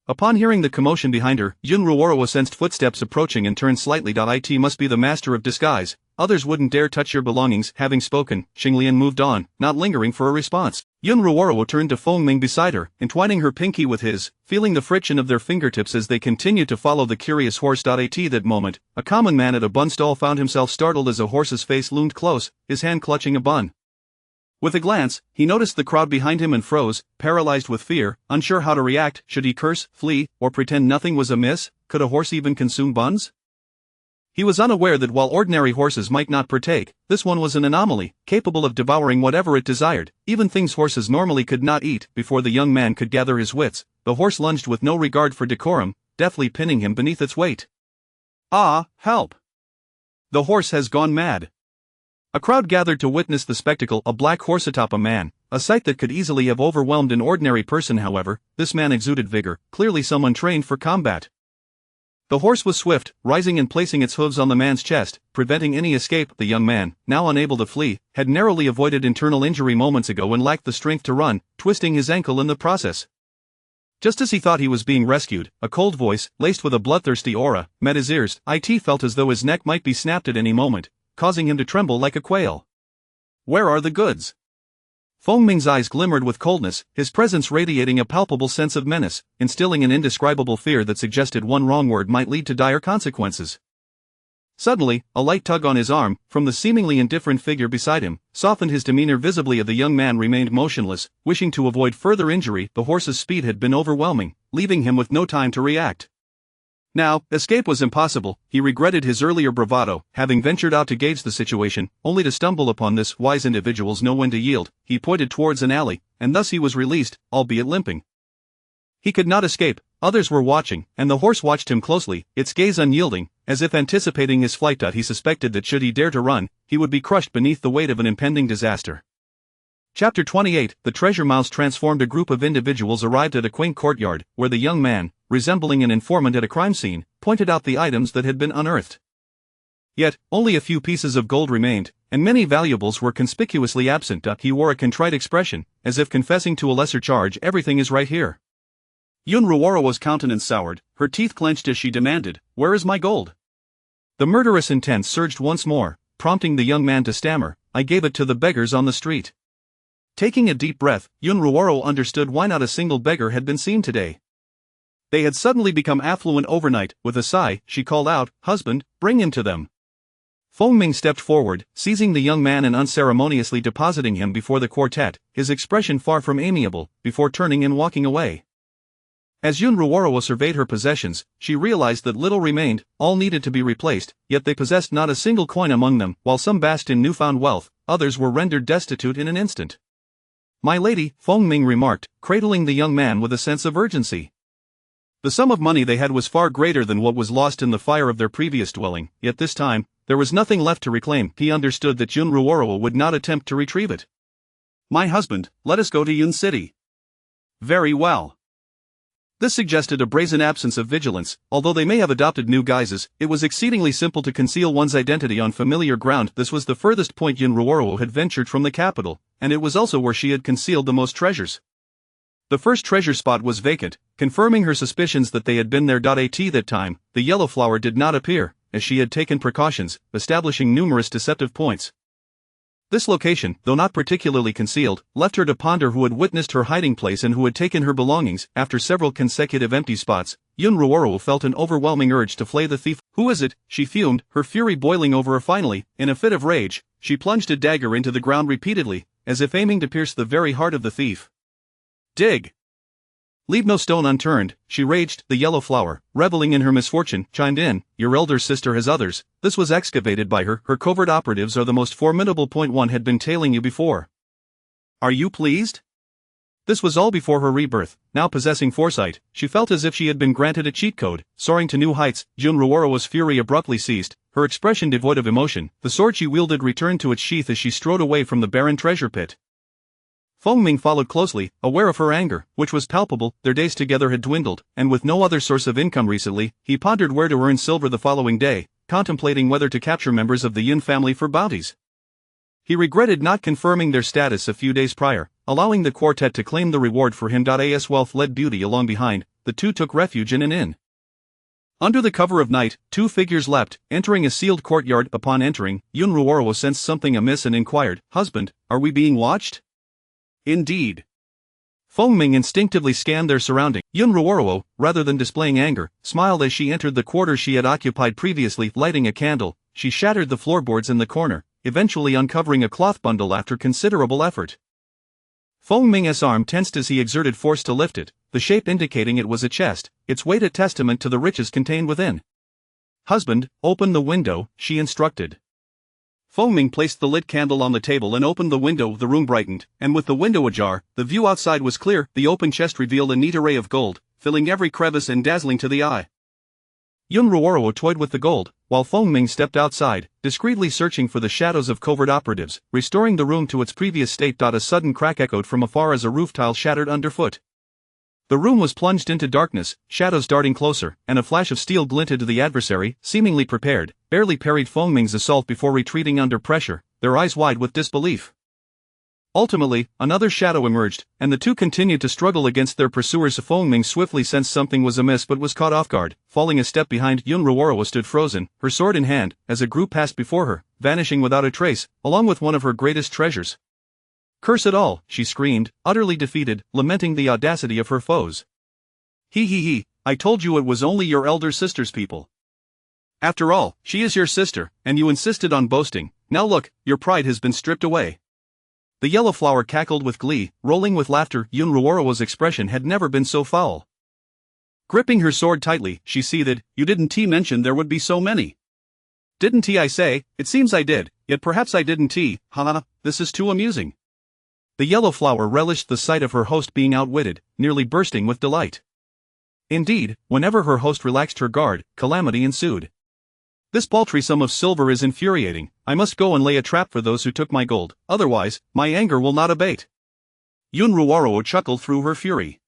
Upon hearing the commotion behind her, Yun Ruoro sensed footsteps approaching and turned slightly. It must be the master of disguise. Others wouldn't dare touch your belongings. Having spoken, Qinglian moved on, not lingering for a response. Yun Ruoro turned to Feng Ming beside her, entwining her pinky with his, feeling the friction of their fingertips as they continued to follow the curious horse. At that moment, a common man at a bun stall found himself startled as a horse's face loomed close, his hand clutching a bun. With a glance, he noticed the crowd behind him and froze, paralyzed with fear, unsure how to react. Should he curse, flee, or pretend nothing was amiss? Could a horse even consume buns? He was unaware that while ordinary horses might not partake, this one was an anomaly, capable of devouring whatever it desired, even things horses normally could not eat. Before the young man could gather his wits, the horse lunged with no regard for decorum, deftly pinning him beneath its weight. Ah, help! The horse has gone mad. A crowd gathered to witness the spectacle. A black horse atop a man, a sight that could easily have overwhelmed an ordinary person. However, this man exuded vigor, clearly someone trained for combat. The horse was swift, rising and placing its hooves on the man's chest, preventing any escape. The young man, now unable to flee, had narrowly avoided internal injury moments ago and lacked the strength to run, twisting his ankle in the process. Just as he thought he was being rescued, a cold voice, laced with a bloodthirsty aura, met his ears. It felt as though his neck might be snapped at any moment, causing him to tremble like a quail. Where are the goods? Feng Ming's eyes glimmered with coldness, his presence radiating a palpable sense of menace, instilling an indescribable fear that suggested one wrong word might lead to dire consequences. Suddenly, a light tug on his arm, from the seemingly indifferent figure beside him, softened his demeanor visibly. The young man remained motionless, wishing to avoid further injury. The horse's speed had been overwhelming, leaving him with no time to react. Now, escape was impossible. He regretted his earlier bravado, having ventured out to gauge the situation, only to stumble upon this. Wise individuals know when to yield. He pointed towards an alley, and thus he was released, albeit limping. He could not escape, others were watching, and the horse watched him closely, its gaze unyielding, as if anticipating his flight. He suspected that should he dare to run, he would be crushed beneath the weight of an impending disaster. Chapter 28. The treasure mouse transformed. A group of individuals arrived at a quaint courtyard, where the young man, resembling an informant at a crime scene, pointed out the items that had been unearthed. Yet, only a few pieces of gold remained, and many valuables were conspicuously absent. He wore a contrite expression, as if confessing to a lesser charge. Everything is right here. Yun Ruoro's countenance soured, her teeth clenched as she demanded, where is my gold? The murderous intent surged once more, prompting the young man to stammer, I gave it to the beggars on the street. Taking a deep breath, Yun Ruoro understood why not a single beggar had been seen today. They had suddenly become affluent overnight. With a sigh, she called out, husband, bring him to them. Feng Ming stepped forward, seizing the young man and unceremoniously depositing him before the quartet, his expression far from amiable, before turning and walking away. As Yun Ruoro surveyed her possessions, she realized that little remained, all needed to be replaced, yet they possessed not a single coin among them. While some basked in newfound wealth, others were rendered destitute in an instant. My lady, Feng Ming remarked, cradling the young man with a sense of urgency. The sum of money they had was far greater than what was lost in the fire of their previous dwelling, yet this time, there was nothing left to reclaim. He understood that Yun Ruoro would not attempt to retrieve it. My husband, let us go to Yun City. Very well. This suggested a brazen absence of vigilance. Although they may have adopted new guises, it was exceedingly simple to conceal one's identity on familiar ground. This was the furthest point Yun Ruoro had ventured from the capital, and it was also where she had concealed the most treasures. The first treasure spot was vacant, confirming her suspicions that they had been there. At that time, the yellow flower did not appear, as she had taken precautions, establishing numerous deceptive points. This location, though not particularly concealed, left her to ponder who had witnessed her hiding place and who had taken her belongings. After several consecutive empty spots, Yun Ruoro felt an overwhelming urge to flay the thief. Who is it? She fumed, her fury boiling over. Finally, in a fit of rage, she plunged a dagger into the ground repeatedly, as if aiming to pierce the very heart of the thief. Dig! Leave no stone unturned, she raged. The yellow flower, reveling in her misfortune, chimed in, your elder sister has others. This was excavated by her. Her covert operatives are the most formidable. One had been tailing you before. Are you pleased? This was all before her rebirth. Now possessing foresight, she felt as if she had been granted a cheat code. Soaring to new heights, Jun Ruoro's fury abruptly ceased, her expression devoid of emotion. The sword she wielded returned to its sheath as she strode away from the barren treasure pit. Fengming followed closely, aware of her anger, which was palpable. Their days together had dwindled, and with no other source of income recently, he pondered where to earn silver the following day, contemplating whether to capture members of the Yun family for bounties. He regretted not confirming their status a few days prior, allowing the quartet to claim the reward for him. As wealth-led beauty along behind, the two took refuge in an inn. Under the cover of night, two figures leapt, entering a sealed courtyard. Upon entering, Yun Ruoro sensed something amiss and inquired, "Husband, are we being watched?" "Indeed." Fengming instinctively scanned their surroundings. Yun Ruoro, rather than displaying anger, smiled as she entered the quarters she had occupied previously. Lighting a candle, she shattered the floorboards in the corner, eventually uncovering a cloth bundle after considerable effort. Fengming's arm tensed as he exerted force to lift it, the shape indicating it was a chest, its weight a testament to the riches contained within. "Husband, open the window," she instructed. Fengming placed the lit candle on the table and opened the window. The room brightened, and with the window ajar, the view outside was clear. The open chest revealed a neat array of gold, filling every crevice and dazzling to the eye. Yun Ruoro toyed with the gold, while Fengming stepped outside, discreetly searching for the shadows of covert operatives, restoring the room to its previous state. A sudden crack echoed from afar as a roof tile shattered underfoot. The room was plunged into darkness, shadows darting closer, and a flash of steel glinted to the adversary, seemingly prepared, barely parried Fengming's assault before retreating under pressure, their eyes wide with disbelief. Ultimately, another shadow emerged, and the two continued to struggle against their pursuers. Fengming swiftly sensed something was amiss but was caught off guard. Falling a step behind, Yun Ruoro stood frozen, her sword in hand, as a group passed before her, vanishing without a trace, along with one of her greatest treasures. "Curse it all," she screamed, utterly defeated, lamenting the audacity of her foes. He, I told you it was only your elder sister's people. After all, she is your sister, and you insisted on boasting. Now look, your pride has been stripped away." The yellow flower cackled with glee, rolling with laughter. Yun Ruoro's expression had never been so foul. Gripping her sword tightly, she seethed, "You didn't mention there would be so many." "Didn't I say? It seems I did, yet perhaps I didn't. Ha, this is too amusing." The yellow flower relished the sight of her host being outwitted, nearly bursting with delight. Indeed, whenever her host relaxed her guard, calamity ensued. "This paltry sum of silver is infuriating. I must go and lay a trap for those who took my gold, otherwise, my anger will not abate." Yun Ruoro chuckled through her fury.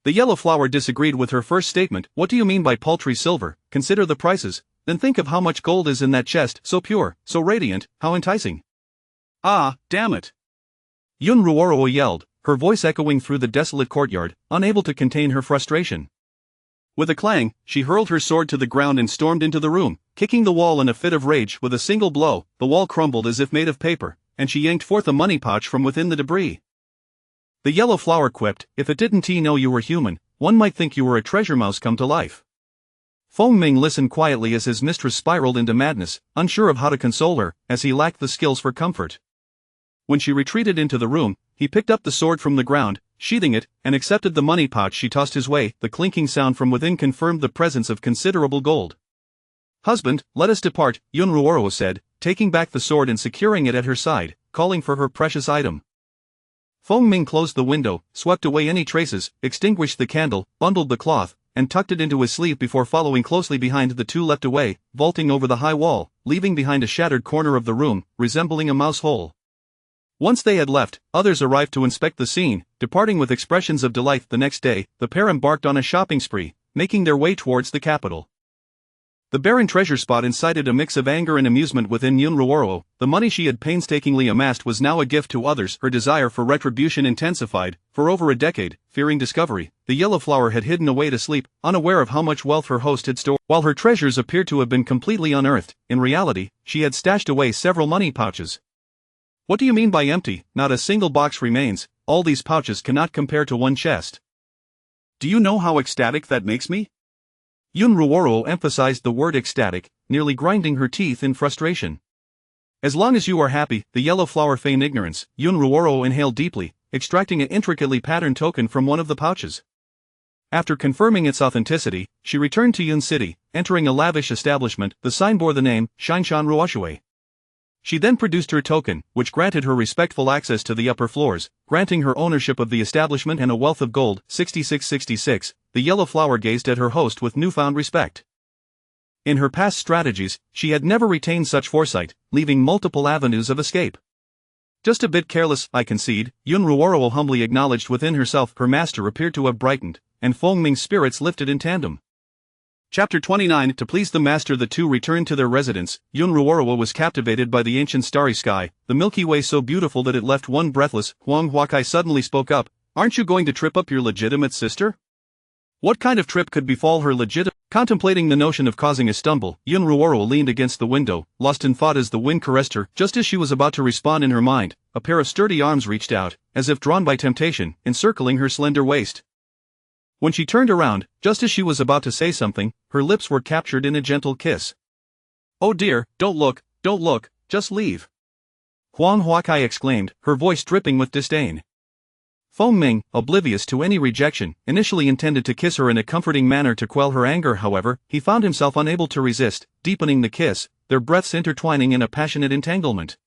The yellow flower disagreed with her first statement. "What do you mean by paltry silver? Consider the prices, then think of how much gold is in that chest, so pure, so radiant, how enticing." "Ah, damn it!" Yun Ruoro yelled, her voice echoing through the desolate courtyard, unable to contain her frustration. With a clang, she hurled her sword to the ground and stormed into the room, kicking the wall in a fit of rage. With a single blow, the wall crumbled as if made of paper, and she yanked forth a money pouch from within the debris. The yellow flower quipped, "If it didn't know you were human, one might think you were a treasure mouse come to life." Fengming listened quietly as his mistress spiraled into madness, unsure of how to console her, as he lacked the skills for comfort. When she retreated into the room, he picked up the sword from the ground, sheathing it, and accepted the money pouch she tossed his way. The clinking sound from within confirmed the presence of considerable gold. "Husband, let us depart," Yun Ruoro said, taking back the sword and securing it at her side, calling for her precious item. Fengming closed the window, swept away any traces, extinguished the candle, bundled the cloth, and tucked it into his sleeve before following closely behind. The two leapt away, vaulting over the high wall, leaving behind a shattered corner of the room, resembling a mouse hole. Once they had left, others arrived to inspect the scene, departing with expressions of delight. The next day, the pair embarked on a shopping spree, making their way towards the capital. The barren treasure spot incited a mix of anger and amusement within Yun Ruoro. The money she had painstakingly amassed was now a gift to others. Her desire for retribution intensified. For over a decade, fearing discovery, the yellow flower had hidden away to sleep, unaware of how much wealth her host had stored. While her treasures appeared to have been completely unearthed, in reality, she had stashed away several money pouches. "What do you mean by empty? Not a single box remains. All these pouches cannot compare to one chest. Do you know how ecstatic that makes me?" Yun Ruoro emphasized the word ecstatic, nearly grinding her teeth in frustration. "As long as you are happy," the yellow flower feigned ignorance. Yun Ruoro inhaled deeply, extracting an intricately patterned token from one of the pouches. After confirming its authenticity, she returned to Yun City, entering a lavish establishment. The sign bore the name, Shinshan Ruoshui. She then produced her token, which granted her respectful access to the upper floors, granting her ownership of the establishment and a wealth of gold. 6666. The yellow flower gazed at her host with newfound respect. In her past strategies, she had never retained such foresight, leaving multiple avenues of escape. Just a bit careless, I concede, Yun Ruoro humbly acknowledged within herself. Her master appeared to have brightened, and Feng Ming's spirits lifted in tandem. Chapter 29. To please the master, the two returned to their residence. Yun Ruoro was captivated by the ancient starry sky, the Milky Way so beautiful that it left one breathless. Huang Huakai suddenly spoke up. Aren't you going to trip up your legitimate sister? What kind of trip could befall her legitimate? Contemplating the notion of causing a stumble, Yun Ruoro leaned against the window, lost in thought as the wind caressed her. Just as she was about to respond in her mind, a pair of sturdy arms reached out, as if drawn by temptation, encircling her slender waist. When she turned around, just as she was about to say something, her lips were captured in a gentle kiss. Oh dear, don't look, just leave. Huang Huakai exclaimed, her voice dripping with disdain. Feng Ming, oblivious to any rejection, initially intended to kiss her in a comforting manner to quell her anger. However, he found himself unable to resist, deepening the kiss, their breaths intertwining in a passionate entanglement.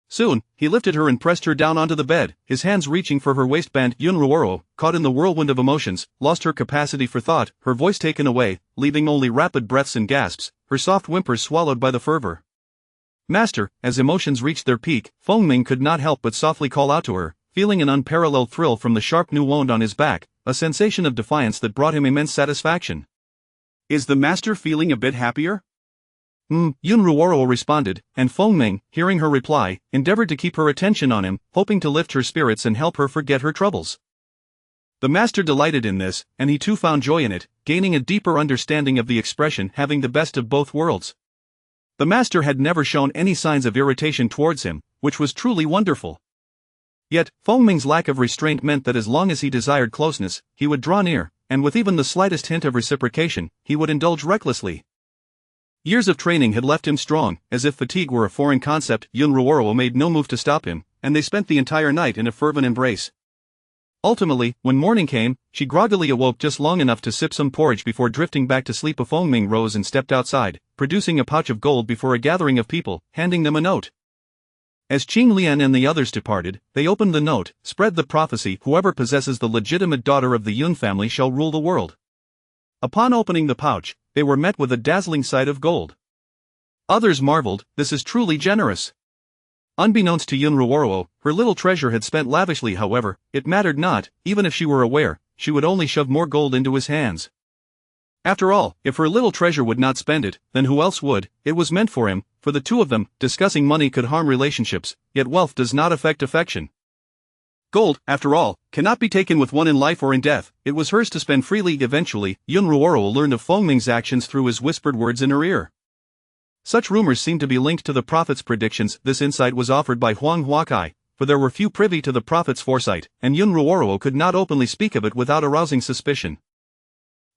Soon, he lifted her and pressed her down onto the bed, his hands reaching for her waistband. Yun Ruoro, caught in the whirlwind of emotions, lost her capacity for thought, her voice taken away, leaving only rapid breaths and gasps, her soft whimpers swallowed by the fervor. Master, as emotions reached their peak, Feng Ming could not help but softly call out to her, feeling an unparalleled thrill from the sharp new wound on his back, a sensation of defiance that brought him immense satisfaction. Is the master feeling a bit happier? Yun Ruoro responded, and Feng Ming, hearing her reply, endeavored to keep her attention on him, hoping to lift her spirits and help her forget her troubles. The master delighted in this, and he too found joy in it, gaining a deeper understanding of the expression having the best of both worlds. The master had never shown any signs of irritation towards him, which was truly wonderful. Yet, Feng Ming's lack of restraint meant that as long as he desired closeness, he would draw near, and with even the slightest hint of reciprocation, he would indulge recklessly. Years of training had left him strong, as if fatigue were a foreign concept. Yun Ruoro made no move to stop him, and they spent the entire night in a fervent embrace. Ultimately, when morning came, she groggily awoke just long enough to sip some porridge before drifting back to sleep. Feng Ming rose and stepped outside, producing a pouch of gold before a gathering of people, handing them a note. As Qing Lian and the others departed, they opened the note, spread the prophecy: whoever possesses the legitimate daughter of the Yun family shall rule the world. Upon opening the pouch, they were met with a dazzling sight of gold. Others marveled, this is truly generous. Unbeknownst to Yun Ruoro, her little treasure had spent lavishly. However, it mattered not, even if she were aware, she would only shove more gold into his hands. After all, if her little treasure would not spend it, then who else would? It was meant for him, for the two of them. Discussing money could harm relationships, yet wealth does not affect affection. Gold, after all, cannot be taken with one in life or in death. It was hers to spend freely. Eventually, Yun Ruoro learned of Feng Ming's actions through his whispered words in her ear. Such rumors seemed to be linked to the prophet's predictions. This insight was offered by Huang Huakai, for there were few privy to the prophet's foresight, and Yun Ruoro could not openly speak of it without arousing suspicion.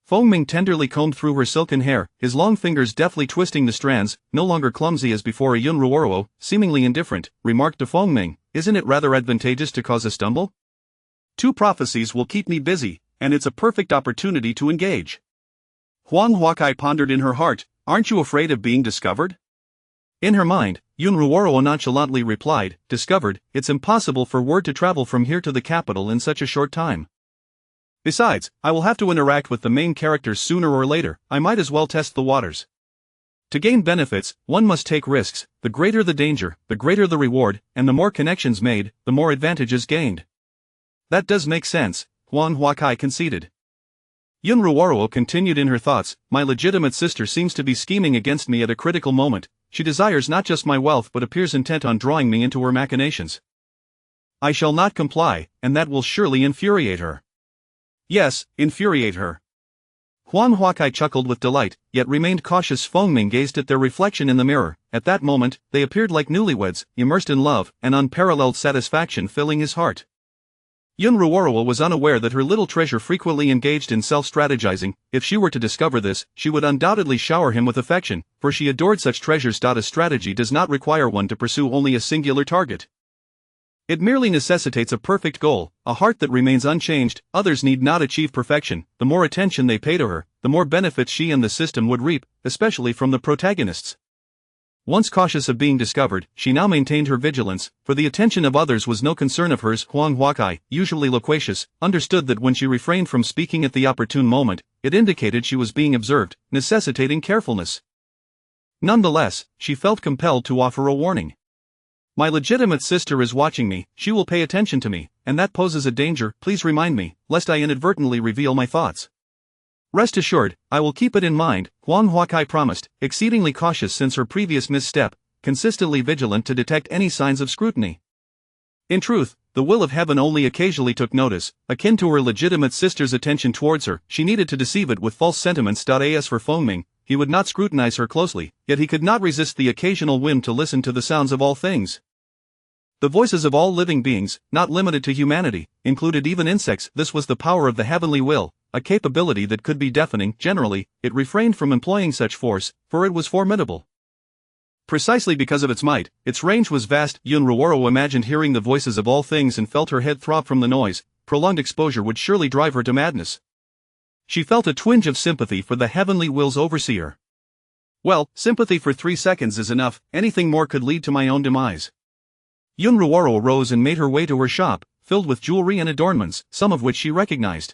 Feng Ming tenderly combed through her silken hair, his long fingers deftly twisting the strands. No longer clumsy as before, Yun Ruoro, seemingly indifferent, remarked to Feng Ming, isn't it rather advantageous to cause a stumble? 2 prophecies will keep me busy, and it's a perfect opportunity to engage. Huang Huakai pondered in her heart, aren't you afraid of being discovered? In her mind, Yun Ruoro nonchalantly replied, discovered, it's impossible for word to travel from here to the capital in such a short time. Besides, I will have to interact with the main characters sooner or later. I might as well test the waters. To gain benefits, one must take risks. The greater the danger, the greater the reward, and the more connections made, the more advantages gained. That does make sense, Huang Huakai conceded. Yun Ruoro continued in her thoughts, my legitimate sister seems to be scheming against me at a critical moment. She desires not just my wealth but appears intent on drawing me into her machinations. I shall not comply, and that will surely infuriate her. Yes, infuriate her. Huang Huakai chuckled with delight, yet remained cautious. Feng Ming gazed at their reflection in the mirror. At that moment, they appeared like newlyweds, immersed in love, an unparalleled satisfaction filling his heart. Yun Ruoro was unaware that her little treasure frequently engaged in self-strategizing. If she were to discover this, she would undoubtedly shower him with affection, for she adored such treasures. A strategy does not require one to pursue only a singular target. It merely necessitates a perfect goal, a heart that remains unchanged. Others need not achieve perfection. The more attention they pay to her, the more benefits she and the system would reap, especially from the protagonists. Once cautious of being discovered, she now maintained her vigilance, for the attention of others was no concern of hers. Huang Huakai, usually loquacious, understood that when she refrained from speaking at the opportune moment, it indicated she was being observed, necessitating carefulness. Nonetheless, she felt compelled to offer a warning. My legitimate sister is watching me, she will pay attention to me, and that poses a danger. Please remind me, lest I inadvertently reveal my thoughts. Rest assured, I will keep it in mind, Huang Huakai promised, exceedingly cautious since her previous misstep, consistently vigilant to detect any signs of scrutiny. In truth, the will of heaven only occasionally took notice, akin to her legitimate sister's attention towards her. She needed to deceive it with false sentiments. As for Fengming, he would not scrutinize her closely, yet he could not resist the occasional whim to listen to the sounds of all things. The voices of all living beings, not limited to humanity, included even insects. This was the power of the heavenly will, a capability that could be deafening. Generally, it refrained from employing such force, for it was formidable. Precisely because of its might, its range was vast. Yun Ruoro imagined hearing the voices of all things and felt her head throb from the noise. Prolonged exposure would surely drive her to madness. She felt a twinge of sympathy for the heavenly will's overseer. Well, sympathy for 3 seconds is enough, anything more could lead to my own demise. Yun Ruoro rose and made her way to her shop, filled with jewelry and adornments, some of which she recognized.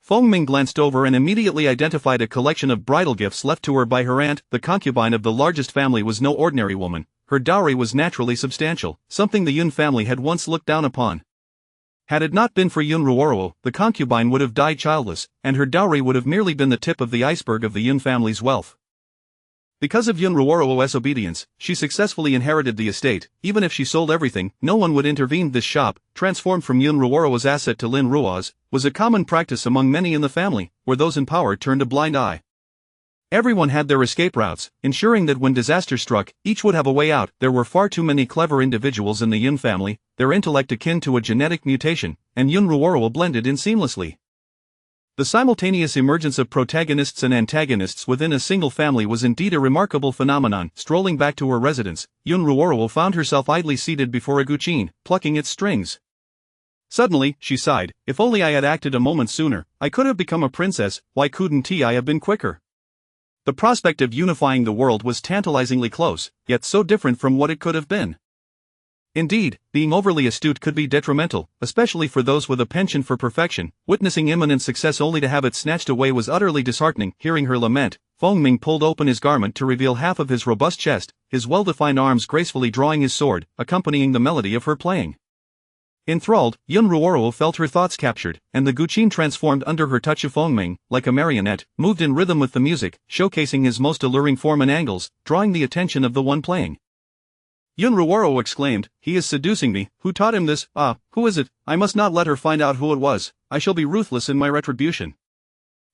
Fengming glanced over and immediately identified a collection of bridal gifts left to her by her aunt. The concubine of the largest family was no ordinary woman. Her dowry was naturally substantial, something the Yun family had once looked down upon. Had it not been for Yun Ruoro, the concubine would have died childless, and her dowry would have merely been the tip of the iceberg of the Yun family's wealth. Because of Yun Ruoro's obedience, she successfully inherited the estate. Even if she sold everything, no one would intervene. This shop, transformed from Yun Ruoro's asset to Lin Ruo's, was a common practice among many in the family, where those in power turned a blind eye. Everyone had their escape routes, ensuring that when disaster struck, each would have a way out. There were far too many clever individuals in the Yun family, their intellect akin to a genetic mutation, and Yun Ruoro blended in seamlessly. The simultaneous emergence of protagonists and antagonists within a single family was indeed a remarkable phenomenon. Strolling back to her residence, Yun Ruoro found herself idly seated before a guqin, plucking its strings. Suddenly, she sighed, if only I had acted a moment sooner, I could have become a princess. Why couldn't I have been quicker? The prospect of unifying the world was tantalizingly close, yet so different from what it could have been. Indeed, being overly astute could be detrimental, especially for those with a penchant for perfection. Witnessing imminent success only to have it snatched away was utterly disheartening. Hearing her lament, Fengming pulled open his garment to reveal half of his robust chest, his well-defined arms gracefully drawing his sword, accompanying the melody of her playing. Enthralled, Yun Ruoro felt her thoughts captured, and the guqin transformed under her touch. Of Fengming, like a marionette, moved in rhythm with the music, showcasing his most alluring form and angles, drawing the attention of the one playing. Yun Ruoro exclaimed, he is seducing me. Who taught him this? Who is it? I must not let her find out who it was. I shall be ruthless in my retribution.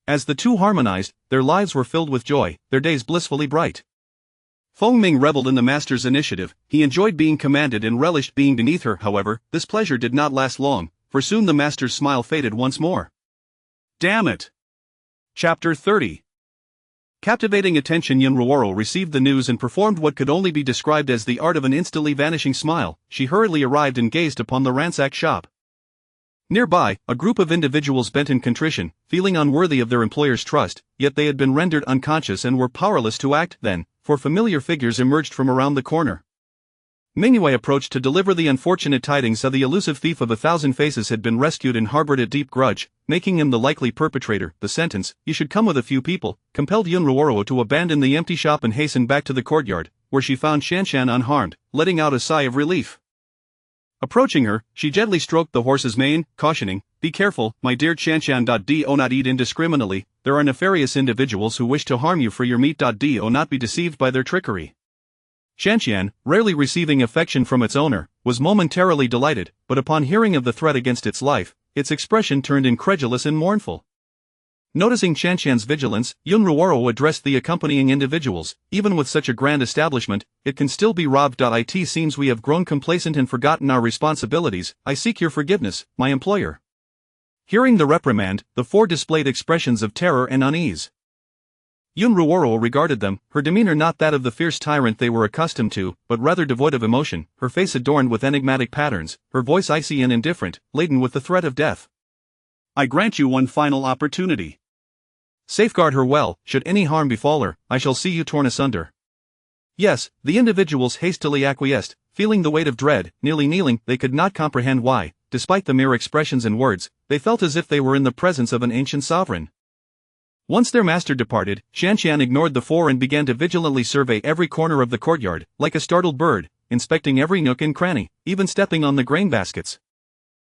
As the two harmonized, their lives were filled with joy, their days blissfully bright. Fengming reveled in the master's initiative. He enjoyed being commanded and relished being beneath her. However, this pleasure did not last long, for soon the master's smile faded once more. Damn it! Chapter 30. Captivating attention. Yun Ruoro received the news and performed what could only be described as the art of an instantly vanishing smile. She hurriedly arrived and gazed upon the ransacked shop. Nearby, a group of individuals bent in contrition, feeling unworthy of their employer's trust, yet they had been rendered unconscious and were powerless to act. Then, four familiar figures emerged from around the corner. Mingyue approached to deliver the unfortunate tidings that the elusive thief of 1,000 faces had been rescued and harbored a deep grudge, making him the likely perpetrator. The sentence, "You should come with a few people," compelled Yun Ruoro to abandon the empty shop and hasten back to the courtyard, where she found Shanshan unharmed, letting out a sigh of relief. Approaching her, she gently stroked the horse's mane, cautioning, "Be careful, my dear Shanshan. Do not eat indiscriminately, there are nefarious individuals who wish to harm you for your meat. Do not be deceived by their trickery." Shanshan, rarely receiving affection from its owner, was momentarily delighted, but upon hearing of the threat against its life, its expression turned incredulous and mournful. Noticing Shanshan's vigilance, Yun Ruoro addressed the accompanying individuals. Even with such a grand establishment, it can still be robbed. It seems we have grown complacent and forgotten our responsibilities. I seek your forgiveness, my employer. Hearing the reprimand, the four displayed expressions of terror and unease. Yun Ruoro regarded them, her demeanor not that of the fierce tyrant they were accustomed to, but rather devoid of emotion, her face adorned with enigmatic patterns, her voice icy and indifferent, laden with the threat of death. "I grant you one final opportunity. Safeguard her well, should any harm befall her, I shall see you torn asunder." Yes, the individuals hastily acquiesced, feeling the weight of dread, nearly kneeling. They could not comprehend why, despite the mere expressions and words, they felt as if they were in the presence of an ancient sovereign. Once their master departed, Shanshan ignored the four and began to vigilantly survey every corner of the courtyard, like a startled bird, inspecting every nook and cranny, even stepping on the grain baskets.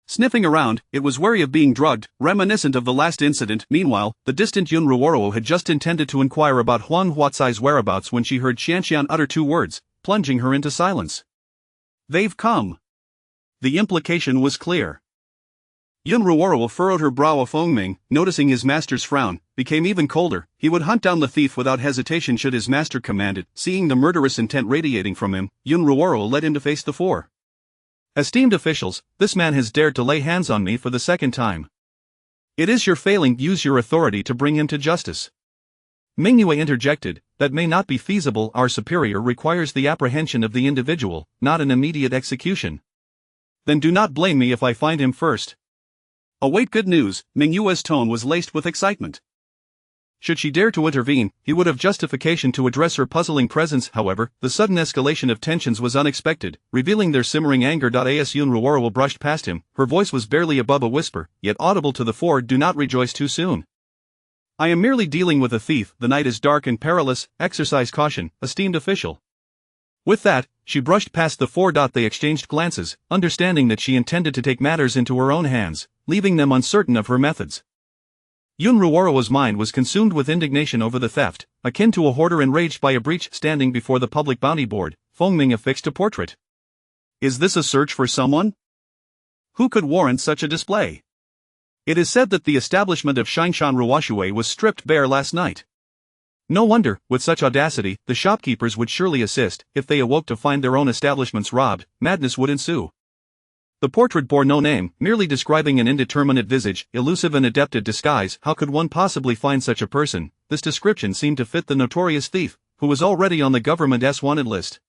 Sniffing around, it was wary of being drugged, reminiscent of the last incident. Meanwhile, the distant Yun Ruoro had just intended to inquire about Huang Huatsai's whereabouts when she heard Shanshan utter two words, plunging her into silence. "They've come." The implication was clear. Yun Ruoro furrowed her brow. Fengming, noticing his master's frown, became even colder. He would hunt down the thief without hesitation should his master command it. Seeing the murderous intent radiating from him, Yun Ruoro led him to face the four. "Esteemed officials, this man has dared to lay hands on me for the second time. It is your failing. Use your authority to bring him to justice." Mingyue interjected, "That may not be feasible. Our superior requires the apprehension of the individual, not an immediate execution." "Then do not blame me if I find him first." "Await good news." Mingyue's tone was laced with excitement. Should she dare to intervene, he would have justification to address her puzzling presence. However, the sudden escalation of tensions was unexpected, revealing their simmering anger. As Yun Ruoro brushed past him, her voice was barely above a whisper, yet audible to the four. "Do not rejoice too soon. I am merely dealing with a thief. The night is dark and perilous. Exercise caution, esteemed official." With that, she brushed past the four. They exchanged glances, understanding that she intended to take matters into her own hands, leaving them uncertain of her methods. Yun Ruoro's mind was consumed with indignation over the theft, akin to a hoarder enraged by a breach. Standing before the public bounty board, Fengming affixed a portrait. "Is this a search for someone? Who could warrant such a display? It is said that the establishment of Xingshan Ruoxue was stripped bare last night. No wonder, with such audacity, the shopkeepers would surely assist. If they awoke to find their own establishments robbed, madness would ensue." The portrait bore no name, merely describing an indeterminate visage, elusive and adept at disguise. How could one possibly find such a person? This description seemed to fit the notorious thief, who was already on the government's wanted list.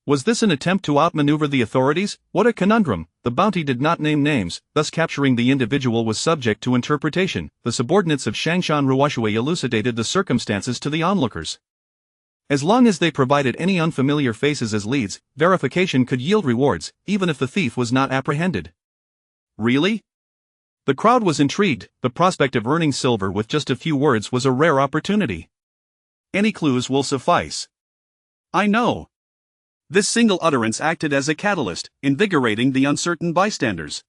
Was this an attempt to outmaneuver the authorities? What a conundrum! The bounty did not name names, thus capturing the individual was subject to interpretation. The subordinates of Xingshan Ruoxue elucidated the circumstances to the onlookers. As long as they provided any unfamiliar faces as leads, verification could yield rewards, even if the thief was not apprehended. Really? The crowd was intrigued. The prospect of earning silver with just a few words was a rare opportunity. "Any clues will suffice." "I know." This single utterance acted as a catalyst, invigorating the uncertain bystanders.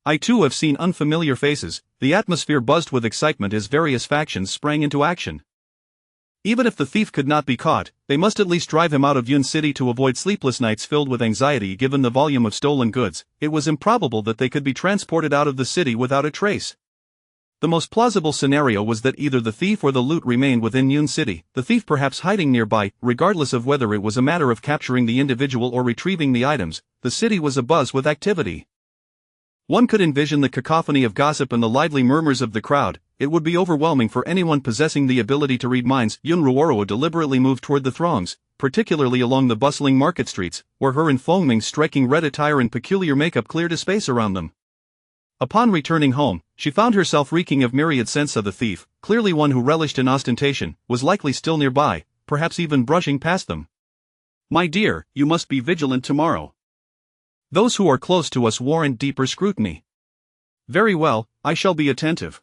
"I too have seen unfamiliar faces." The atmosphere buzzed with excitement as various factions sprang into action. Even if the thief could not be caught, they must at least drive him out of Yun City to avoid sleepless nights filled with anxiety. Given the volume of stolen goods, it was improbable that they could be transported out of the city without a trace. The most plausible scenario was that either the thief or the loot remained within Yun City, the thief perhaps hiding nearby. Regardless of whether it was a matter of capturing the individual or retrieving the items, the city was abuzz with activity. One could envision the cacophony of gossip and the lively murmurs of the crowd. It would be overwhelming for anyone possessing the ability to read minds. Yun Ruoro deliberately moved toward the throngs, particularly along the bustling market streets, where her and Fengming's striking red attire and peculiar makeup cleared a space around them. Upon returning home, she found herself reeking of myriad scents. Of the thief, clearly one who relished in ostentation, was likely still nearby, perhaps even brushing past them. "My dear, you must be vigilant tomorrow. Those who are close to us warrant deeper scrutiny." "Very well, I shall be attentive."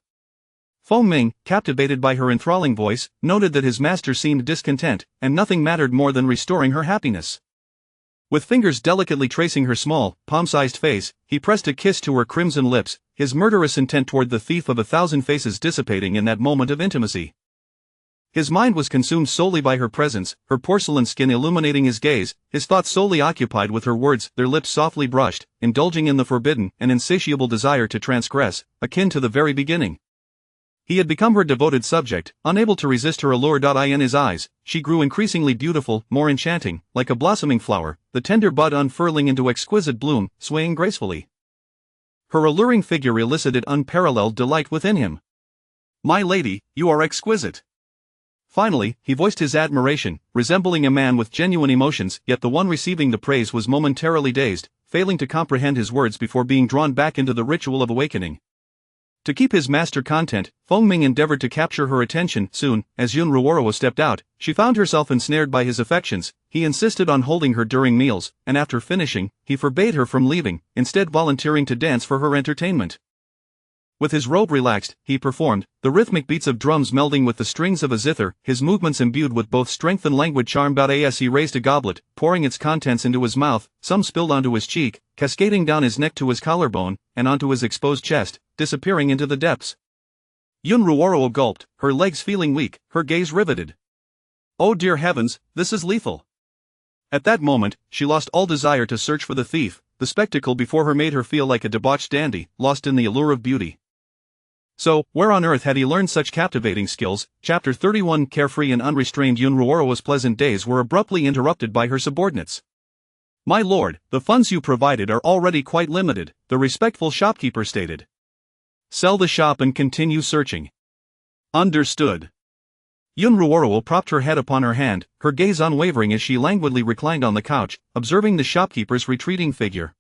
Fengming, captivated by her enthralling voice, noted that his master seemed discontent, and nothing mattered more than restoring her happiness. With fingers delicately tracing her small, palm-sized face, he pressed a kiss to her crimson lips, his murderous intent toward the thief of 1,000 faces dissipating in that moment of intimacy. His mind was consumed solely by her presence, her porcelain skin illuminating his gaze, his thoughts solely occupied with her words. Their lips softly brushed, indulging in the forbidden, an insatiable desire to transgress, akin to the very beginning. He had become her devoted subject, unable to resist her allure. In his eyes, she grew increasingly beautiful, more enchanting, like a blossoming flower, the tender bud unfurling into exquisite bloom, swaying gracefully. Her alluring figure elicited unparalleled delight within him. "My lady, you are exquisite." Finally, he voiced his admiration, resembling a man with genuine emotions, yet the one receiving the praise was momentarily dazed, failing to comprehend his words before being drawn back into the ritual of awakening. To keep his master content, Feng Ming endeavored to capture her attention. Soon, as Yun Ruoro stepped out, she found herself ensnared by his affections. He insisted on holding her during meals, and after finishing, he forbade her from leaving, instead volunteering to dance for her entertainment. With his robe relaxed, he performed, the rhythmic beats of drums melding with the strings of a zither, his movements imbued with both strength and languid charm. As he raised a goblet, pouring its contents into his mouth, some spilled onto his cheek, cascading down his neck to his collarbone, and onto his exposed chest, disappearing into the depths. Yun Ruoro gulped, her legs feeling weak, her gaze riveted. Oh dear heavens, this is lethal. At that moment, she lost all desire to search for the thief. The spectacle before her made her feel like a debauched dandy, lost in the allure of beauty. So, where on earth had he learned such captivating skills? Chapter 31. Carefree and unrestrained, Yun Ruoro's pleasant days were abruptly interrupted by her subordinates. My lord, the funds you provided are already quite limited, the respectful shopkeeper stated. Sell the shop and continue searching. Understood. Yun Ruoro propped her head upon her hand, her gaze unwavering as she languidly reclined on the couch, observing the shopkeeper's retreating figure.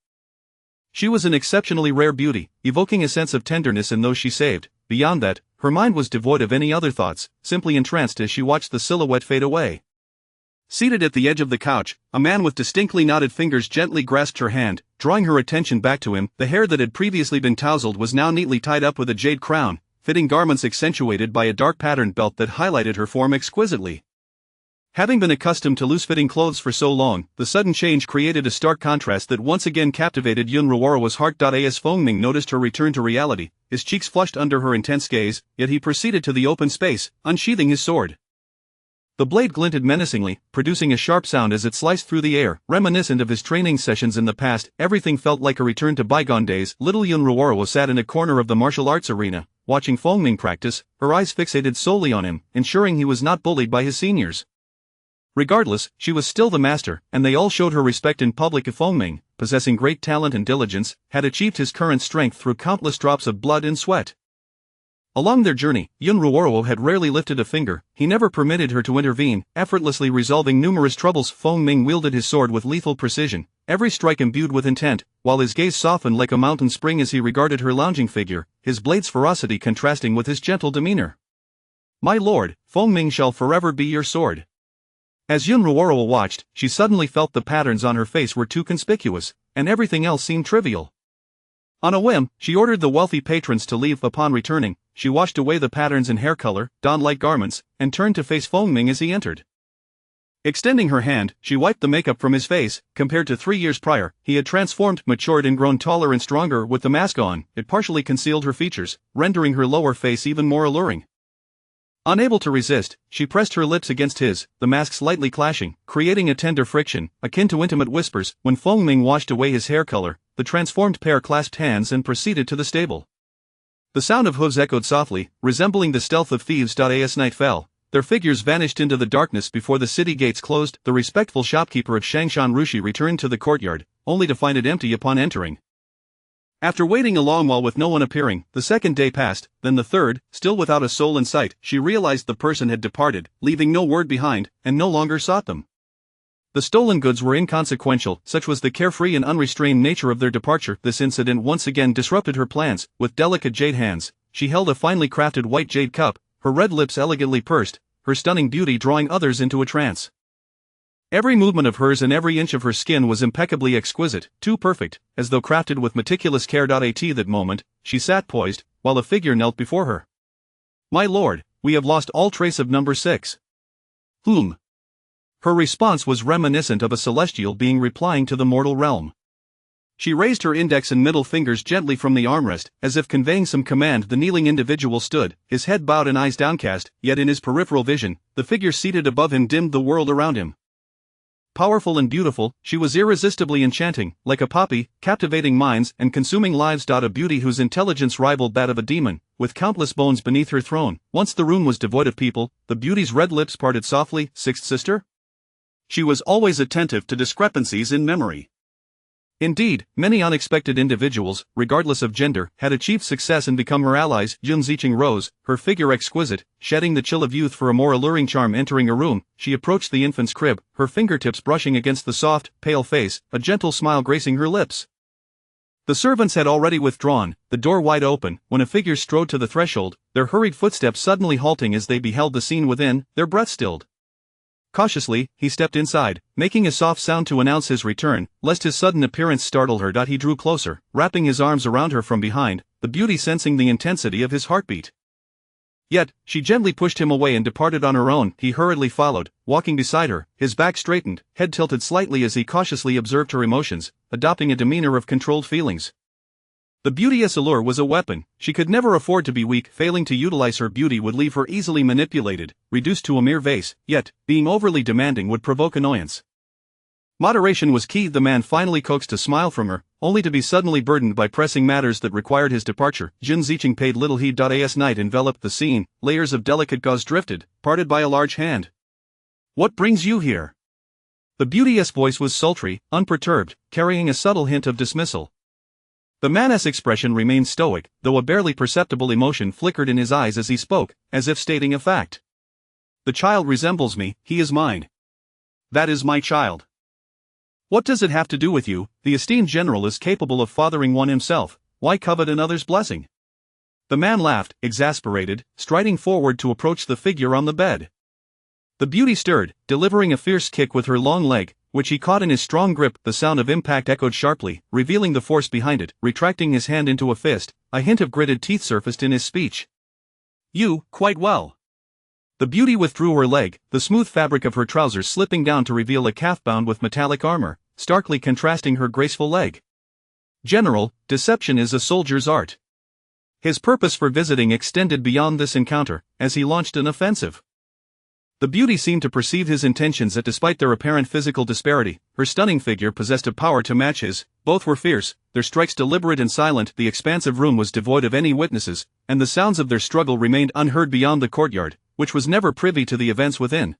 She was an exceptionally rare beauty, evoking a sense of tenderness in those she saved. Beyond that, her mind was devoid of any other thoughts, simply entranced as she watched the silhouette fade away. Seated at the edge of the couch, a man with distinctly knotted fingers gently grasped her hand, drawing her attention back to him. The hair that had previously been tousled was now neatly tied up with a jade crown, fitting garments accentuated by a dark patterned belt that highlighted her form exquisitely. Having been accustomed to loose-fitting clothes for so long, the sudden change created a stark contrast that once again captivated Yun Ruoro's heart. As Feng Ming noticed her return to reality, his cheeks flushed under her intense gaze, yet he proceeded to the open space, unsheathing his sword. The blade glinted menacingly, producing a sharp sound as it sliced through the air. Reminiscent of his training sessions in the past, everything felt like a return to bygone days. Little Yun Ruoro sat in a corner of the martial arts arena, watching Feng Ming practice, her eyes fixated solely on him, ensuring he was not bullied by his seniors. Regardless, she was still the master, and they all showed her respect in public. Feng Ming, possessing great talent and diligence, had achieved his current strength through countless drops of blood and sweat. Along their journey, Yun Ruoro had rarely lifted a finger. He never permitted her to intervene, effortlessly resolving numerous troubles. Feng Ming wielded his sword with lethal precision, every strike imbued with intent, while his gaze softened like a mountain spring as he regarded her lounging figure, his blade's ferocity contrasting with his gentle demeanor. My lord, Feng Ming shall forever be your sword. As Yun Ruoro watched, she suddenly felt the patterns on her face were too conspicuous, and everything else seemed trivial. On a whim, she ordered the wealthy patrons to leave. Upon returning, she washed away the patterns in hair color, donned light garments, and turned to face Feng Ming as he entered. Extending her hand, she wiped the makeup from his face. Compared to 3 years prior, he had transformed, matured and grown taller and stronger. With the mask on, it partially concealed her features, rendering her lower face even more alluring. Unable to resist, she pressed her lips against his, the mask slightly clashing, creating a tender friction, akin to intimate whispers. When Feng Ming washed away his hair color, the transformed pair clasped hands and proceeded to the stable. The sound of hooves echoed softly, resembling the stealth of thieves. As night fell, their figures vanished into the darkness before the city gates closed. The respectful shopkeeper of Shangshan Rushi returned to the courtyard, only to find it empty upon entering. After waiting a long while with no one appearing, the second day passed, then the third. Still without a soul in sight, she realized the person had departed, leaving no word behind, and no longer sought them. The stolen goods were inconsequential, such was the carefree and unrestrained nature of their departure. This incident once again disrupted her plans. With delicate jade hands, she held a finely crafted white jade cup, her red lips elegantly pursed, her stunning beauty drawing others into a trance. Every movement of hers and every inch of her skin was impeccably exquisite, too perfect, as though crafted with meticulous care. At that moment, she sat poised, while a figure knelt before her. My lord, we have lost all trace of number 6. Whom? Her response was reminiscent of a celestial being replying to the mortal realm. She raised her index and middle fingers gently from the armrest, as if conveying some command. The kneeling individual stood, his head bowed and eyes downcast, yet in his peripheral vision, the figure seated above him dimmed the world around him. Powerful and beautiful, she was irresistibly enchanting, like a poppy, captivating minds and consuming lives. A beauty whose intelligence rivaled that of a demon, with countless bones beneath her throne. Once the room was devoid of people, the beauty's red lips parted softly. Sixth sister? She was always attentive to discrepancies in memory. Indeed, many unexpected individuals, regardless of gender, had achieved success and become her allies. Jun Zicheng rose, her figure exquisite, shedding the chill of youth for a more alluring charm. Entering a room, she approached the infant's crib, her fingertips brushing against the soft, pale face, a gentle smile gracing her lips. The servants had already withdrawn, the door wide open, when a figure strode to the threshold, their hurried footsteps suddenly halting as they beheld the scene within, their breath stilled. Cautiously, he stepped inside, making a soft sound to announce his return, lest his sudden appearance startle her. He drew closer, wrapping his arms around her from behind, the beauty sensing the intensity of his heartbeat. Yet, she gently pushed him away and departed on her own. He hurriedly followed, walking beside her, his back straightened, head tilted slightly as he cautiously observed her emotions, adopting a demeanor of controlled feelings. The beauteous allure was a weapon. She could never afford to be weak. Failing to utilize her beauty would leave her easily manipulated, reduced to a mere vase, yet, being overly demanding would provoke annoyance. Moderation was key. The man finally coaxed a smile from her, only to be suddenly burdened by pressing matters that required his departure. Jun Zicheng paid little heed. As night enveloped the scene, layers of delicate gauze drifted, parted by a large hand. "What brings you here?" The beauteous voice was sultry, unperturbed, carrying a subtle hint of dismissal. The man's expression remained stoic, though a barely perceptible emotion flickered in his eyes as he spoke, as if stating a fact. "The child resembles me, he is mine." "That is my child." "What does it have to do with you? The esteemed general is capable of fathering one himself, why covet another's blessing?" The man laughed, exasperated, striding forward to approach the figure on the bed. The beauty stirred, delivering a fierce kick with her long leg, which he caught in his strong grip. The sound of impact echoed sharply, revealing the force behind it. Retracting his hand into a fist, a hint of gritted teeth surfaced in his speech. "You, quite well." The beauty withdrew her leg, the smooth fabric of her trousers slipping down to reveal a calf bound with metallic armor, starkly contrasting her graceful leg. "General, deception is a soldier's art." His purpose for visiting extended beyond this encounter, as he launched an offensive. The beauty seemed to perceive his intentions that despite their apparent physical disparity, her stunning figure possessed a power to match his. Both were fierce, their strikes deliberate and silent. The expansive room was devoid of any witnesses, and the sounds of their struggle remained unheard beyond the courtyard, which was never privy to the events within.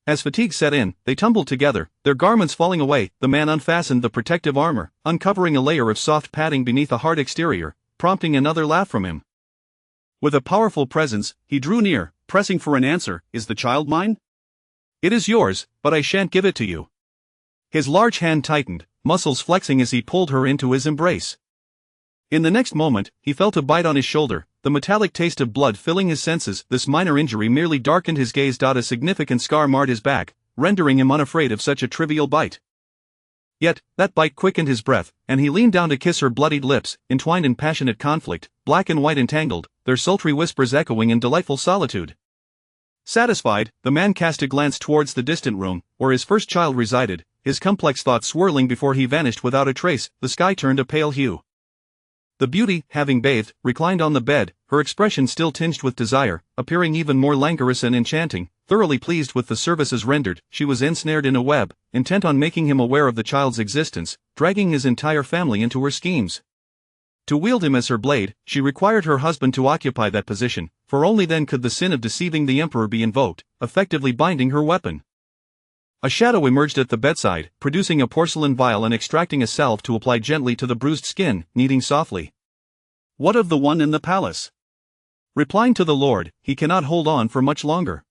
As fatigue set in, they tumbled together, their garments falling away. The man unfastened the protective armor, uncovering a layer of soft padding beneath a hard exterior, prompting another laugh from him. With a powerful presence, he drew near, pressing for an answer. "Is the child mine?" "It is yours, but I shan't give it to you." His large hand tightened, muscles flexing as he pulled her into his embrace. In the next moment, he felt a bite on his shoulder, the metallic taste of blood filling his senses. This minor injury merely darkened his gaze. A significant scar marred his back, rendering him unafraid of such a trivial bite. Yet, that bite quickened his breath, and he leaned down to kiss her bloodied lips, entwined in passionate conflict, black and white entangled, their sultry whispers echoing in delightful solitude. Satisfied, the man cast a glance towards the distant room, where his first child resided, his complex thoughts swirling before he vanished without a trace. The sky turned a pale hue. The beauty, having bathed, reclined on the bed, her expression still tinged with desire, appearing even more languorous and enchanting. Thoroughly pleased with the services rendered, she was ensnared in a web, intent on making him aware of the child's existence, dragging his entire family into her schemes. To wield him as her blade, she required her husband to occupy that position, for only then could the sin of deceiving the emperor be invoked, effectively binding her weapon. A shadow emerged at the bedside, producing a porcelain vial and extracting a salve to apply gently to the bruised skin, kneading softly. "What of the one in the palace?" Replying to the lord, "He cannot hold on for much longer."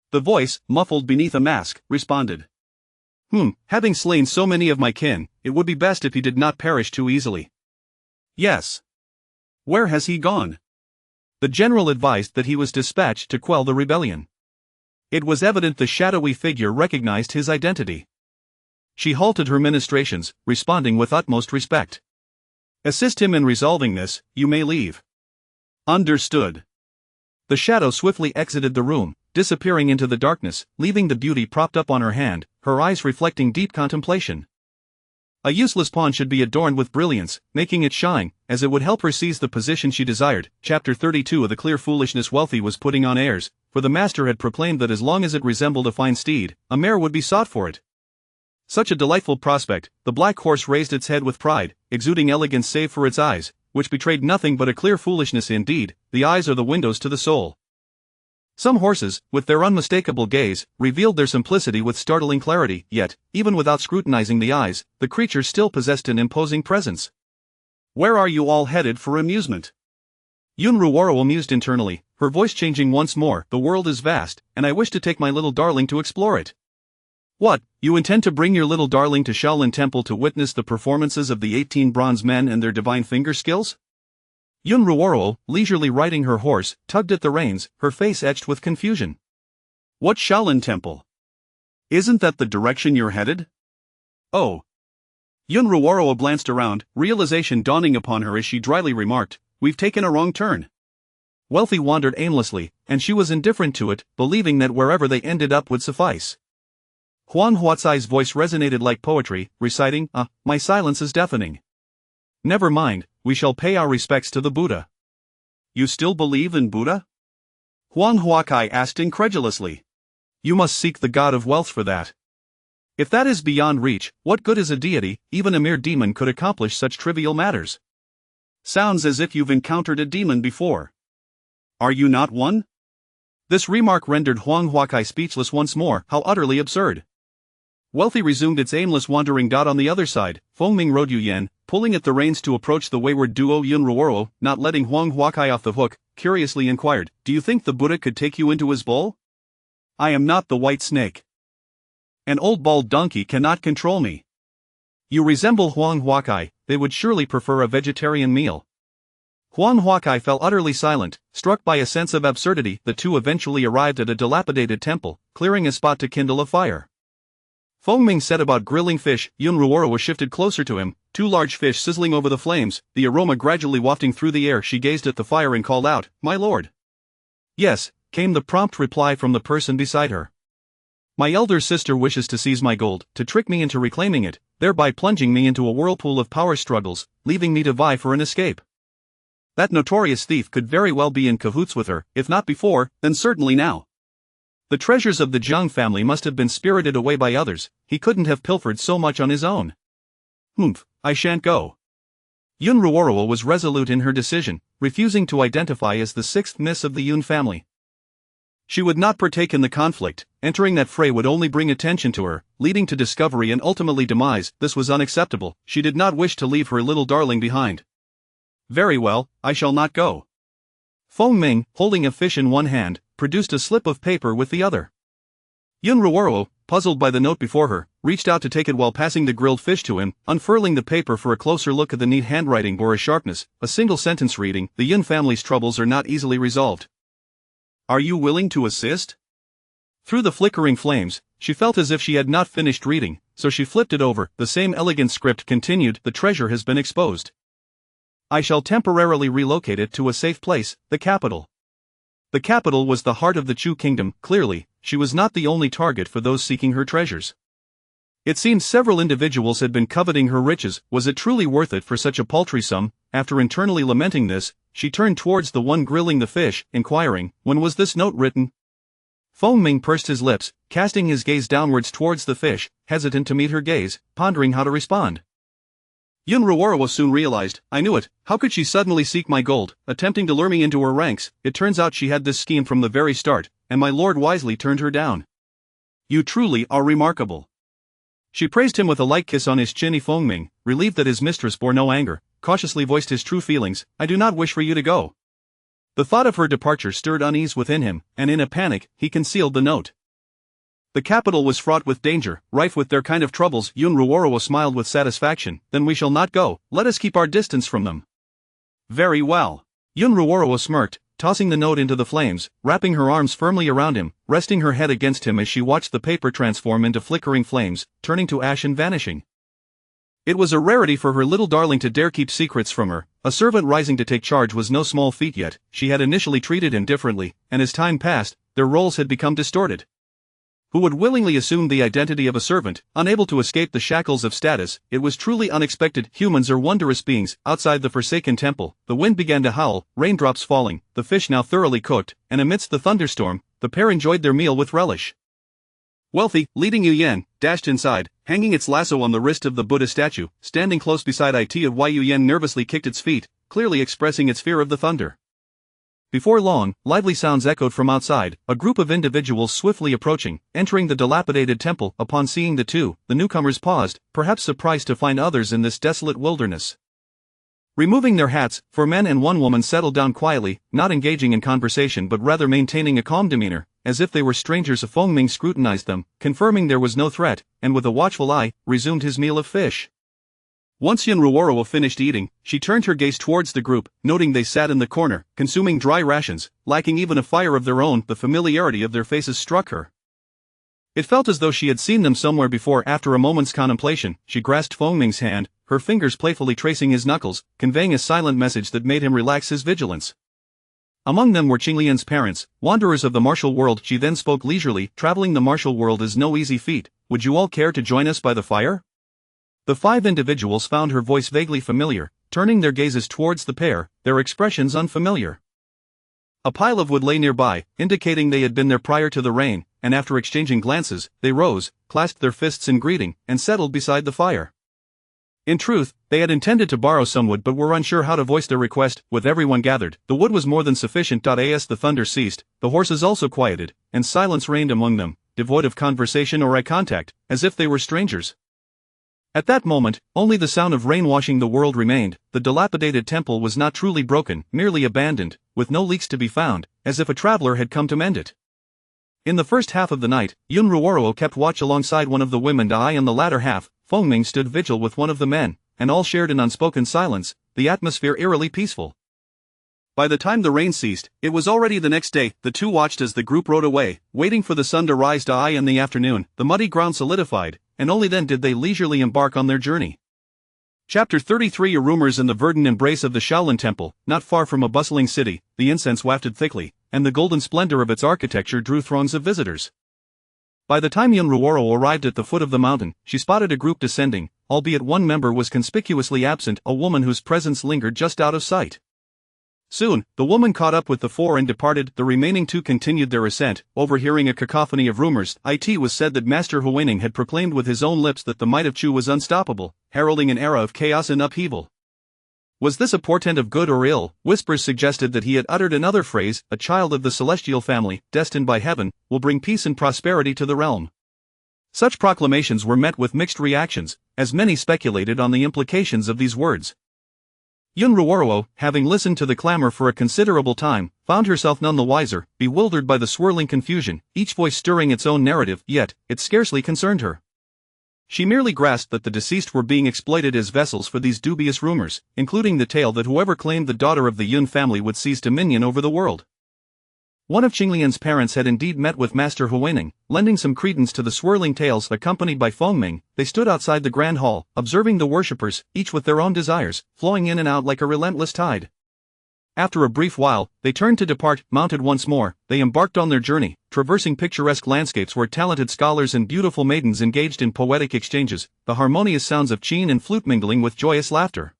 The voice, muffled beneath a mask, responded. Having slain so many of my kin, it would be best if he did not perish too easily." "Yes." "Where has he gone?" The general advised that he was dispatched to quell the rebellion. It was evident the shadowy figure recognized his identity. She halted her ministrations, responding with utmost respect. "Assist him in resolving this, you may leave." "Understood." The shadow swiftly exited the room, disappearing into the darkness, leaving the beauty propped up on her hand, her eyes reflecting deep contemplation. A useless pawn should be adorned with brilliance, making it shine, as it would help her seize the position she desired. Chapter 32 of The Clear Foolishness. Wealthy was putting on airs, for the master had proclaimed that as long as it resembled a fine steed, a mare would be sought for it. Such a delightful prospect, the black horse raised its head with pride, exuding elegance save for its eyes, which betrayed nothing but a clear foolishness indeed. The eyes are the windows to the soul. Some horses, with their unmistakable gaze, revealed their simplicity with startling clarity, yet, even without scrutinizing the eyes, the creature still possessed an imposing presence. "Where are you all headed for amusement?" Yun Ruoro mused internally, her voice changing once more. "The world is vast, and I wish to take my little darling to explore it." "What, You intend to bring your little darling to Shaolin Temple to witness the performances of the 18 bronze men and their divine finger skills? Yun Ruoro, leisurely riding her horse, tugged at the reins, her face etched with confusion. What Shaolin Temple? Isn't that the direction you're headed? Oh. Yun Ruoro glanced around, realization dawning upon her as she dryly remarked, "We've taken a wrong turn." Wealthy wandered aimlessly, and she was indifferent to it, believing that wherever they ended up would suffice. Huang Huatsai's voice resonated like poetry, reciting, my silence is deafening. Never mind, we shall pay our respects to the Buddha. You still believe in Buddha? Huang Huakai asked incredulously. You must seek the god of wealth for that. If that is beyond reach, what good is a deity? Even a mere demon could accomplish such trivial matters. Sounds as if you've encountered a demon before. Are you not one? This remark rendered Huang Huakai speechless once more. How utterly absurd. Wealthy resumed its aimless wandering. On the other side, Fengming rode Yu Yan, pulling at the reins to approach the wayward duo. Yun Ruoro, not letting Huang Huakai off the hook, curiously inquired, "Do you think the Buddha could take you into his bowl?" "I am not the white snake. An old bald donkey cannot control me." "You resemble Huang Huakai, they would surely prefer a vegetarian meal." Huang Huakai fell utterly silent, struck by a sense of absurdity. The two eventually arrived at a dilapidated temple, clearing a spot to kindle a fire. Fengming set about grilling fish. Yun Ruoro was shifted closer to him, two large fish sizzling over the flames, the aroma gradually wafting through the air. She gazed at the fire and called out, "My lord." "Yes," came the prompt reply from the person beside her. "My elder sister wishes to seize my gold, to trick me into reclaiming it, thereby plunging me into a whirlpool of power struggles, leaving me to vie for an escape. That notorious thief could very well be in cahoots with her, if not before, then certainly now. The treasures of the Jiang family must have been spirited away by others, he couldn't have pilfered so much on his own." "Humph, I shan't go." Yun Ruoro was resolute in her decision, refusing to identify as the sixth miss of the Yun family. She would not partake in the conflict. Entering that fray would only bring attention to her, leading to discovery and ultimately demise. This was unacceptable. She did not wish to leave her little darling behind. "Very well, I shall not go." Fengming, holding a fish in one hand, produced a slip of paper with the other. Yun Ruoro, puzzled by the note before her, reached out to take it while passing the grilled fish to him. Unfurling the paper for a closer look at the neat handwriting bore a sharpness, a single sentence reading, "The Yun family's troubles are not easily resolved. Are you willing to assist?" Through the flickering flames, she felt as if she had not finished reading, so she flipped it over. The same elegant script continued, "The treasure has been exposed. I shall temporarily relocate it to a safe place, the capital." The capital was the heart of the Chu kingdom. Clearly, she was not the only target for those seeking her treasures. It seemed several individuals had been coveting her riches. Was it truly worth it for such a paltry sum? After internally lamenting this, she turned towards the one grilling the fish, inquiring, "When was this note written?" Fengming pursed his lips, casting his gaze downwards towards the fish, hesitant to meet her gaze, pondering how to respond. Yun Ruoro soon realized, "I knew it. How could she suddenly seek my gold, attempting to lure me into her ranks? It turns out she had this scheme from the very start, and my lord wisely turned her down. You truly are remarkable." She praised him with a light kiss on his chin. Fengming, relieved that his mistress bore no anger, cautiously voiced his true feelings, "I do not wish for you to go." The thought of her departure stirred unease within him, and in a panic, he concealed the note. The capital was fraught with danger, rife with their kind of troubles. Yun Ruoro smiled with satisfaction. "Then we shall not go, let us keep our distance from them." "Very well." Yun Ruoro smirked, tossing the note into the flames, wrapping her arms firmly around him, resting her head against him as she watched the paper transform into flickering flames, turning to ash and vanishing. It was a rarity for her little darling to dare keep secrets from her. A servant rising to take charge was no small feat, yet she had initially treated him differently, and as time passed, their roles had become distorted. Who would willingly assume the identity of a servant, unable to escape the shackles of status? It was truly unexpected. Humans are wondrous beings. Outside the forsaken temple, the wind began to howl, raindrops falling, the fish now thoroughly cooked, and amidst the thunderstorm, the pair enjoyed their meal with relish. Wealthy, leading Yu Yan, dashed inside, hanging its lasso on the wrist of the Buddha statue. Standing close beside it, Yu Yan nervously kicked its feet, clearly expressing its fear of the thunder. Before long, lively sounds echoed from outside, a group of individuals swiftly approaching, entering the dilapidated temple. Upon seeing the two, the newcomers paused, perhaps surprised to find others in this desolate wilderness. Removing their hats, 4 men and 1 woman settled down quietly, not engaging in conversation but rather maintaining a calm demeanor. as if they were strangers. Feng Ming scrutinized them, confirming there was no threat, and with a watchful eye, resumed his meal of fish. Once Yun Ruoro finished eating, she turned her gaze towards the group, noting they sat in the corner, consuming dry rations, lacking even a fire of their own. The familiarity of their faces struck her. It felt as though she had seen them somewhere before. After a moment's contemplation, she grasped Feng Ming's hand, her fingers playfully tracing his knuckles, conveying a silent message that made him relax his vigilance. Among them were Qinglian's parents, wanderers of the martial world. She then spoke leisurely, traveling the martial world is no easy feat. Would you all care to join us by the fire? The 5 individuals found her voice vaguely familiar, turning their gazes towards the pair, their expressions unfamiliar. A pile of wood lay nearby, indicating they had been there prior to the rain, and after exchanging glances, they rose, clasped their fists in greeting, and settled beside the fire. In truth, they had intended to borrow some wood but were unsure how to voice their request. With everyone gathered, the wood was more than sufficient. As the thunder ceased, the horses also quieted, and silence reigned among them, devoid of conversation or eye contact, as if they were strangers. At that moment, only the sound of rain washing the world remained. The dilapidated temple was not truly broken, merely abandoned, with no leaks to be found, as if a traveler had come to mend it. In the first half of the night, Yun Ruoro kept watch alongside one of the women. In the latter half, Feng Ming stood vigil with one of the men, and all shared an unspoken silence, the atmosphere eerily peaceful. By the time the rain ceased, it was already the next day. The two watched as the group rode away, waiting for the sun to rise. In the afternoon, the muddy ground solidified, and only then did they leisurely embark on their journey. Chapter 33. Rumors. In the verdant embrace of the Shaolin Temple, not far from a bustling city, the incense wafted thickly, and the golden splendor of its architecture drew throngs of visitors. By the time Yun Ruoro arrived at the foot of the mountain, she spotted a group descending, albeit one member was conspicuously absent, a woman whose presence lingered just out of sight. Soon, the woman caught up with the 4 and departed. The remaining 2 continued their ascent, overhearing a cacophony of rumors. It was said that Master Huining had proclaimed with his own lips that the might of Chu was unstoppable, heralding an era of chaos and upheaval. Was this a portent of good or ill? Whispers suggested that he had uttered another phrase, a child of the celestial family, destined by heaven, will bring peace and prosperity to the realm. Such proclamations were met with mixed reactions, as many speculated on the implications of these words. Yun Ruoro, having listened to the clamor for a considerable time, found herself none the wiser, bewildered by the swirling confusion, each voice stirring its own narrative. Yet, it scarcely concerned her. She merely grasped that the deceased were being exploited as vessels for these dubious rumors, including the tale that whoever claimed the daughter of the Yun family would seize dominion over the world. One of Qinglian's parents had indeed met with Master Huining, lending some credence to the swirling tales. Accompanied by Feng Ming, they stood outside the grand hall, observing the worshippers, each with their own desires, flowing in and out like a relentless tide. After a brief while, they turned to depart. Mounted once more, they embarked on their journey, traversing picturesque landscapes where talented scholars and beautiful maidens engaged in poetic exchanges, the harmonious sounds of qin and flute mingling with joyous laughter.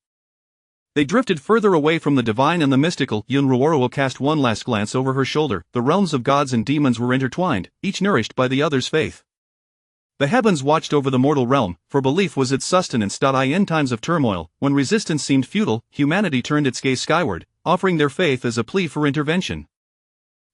They drifted further away from the divine and the mystical. Yun Ruoro cast one last glance over her shoulder. The realms of gods and demons were intertwined, each nourished by the other's faith. The heavens watched over the mortal realm, for belief was its sustenance. In times of turmoil, when resistance seemed futile, humanity turned its gaze skyward, offering their faith as a plea for intervention.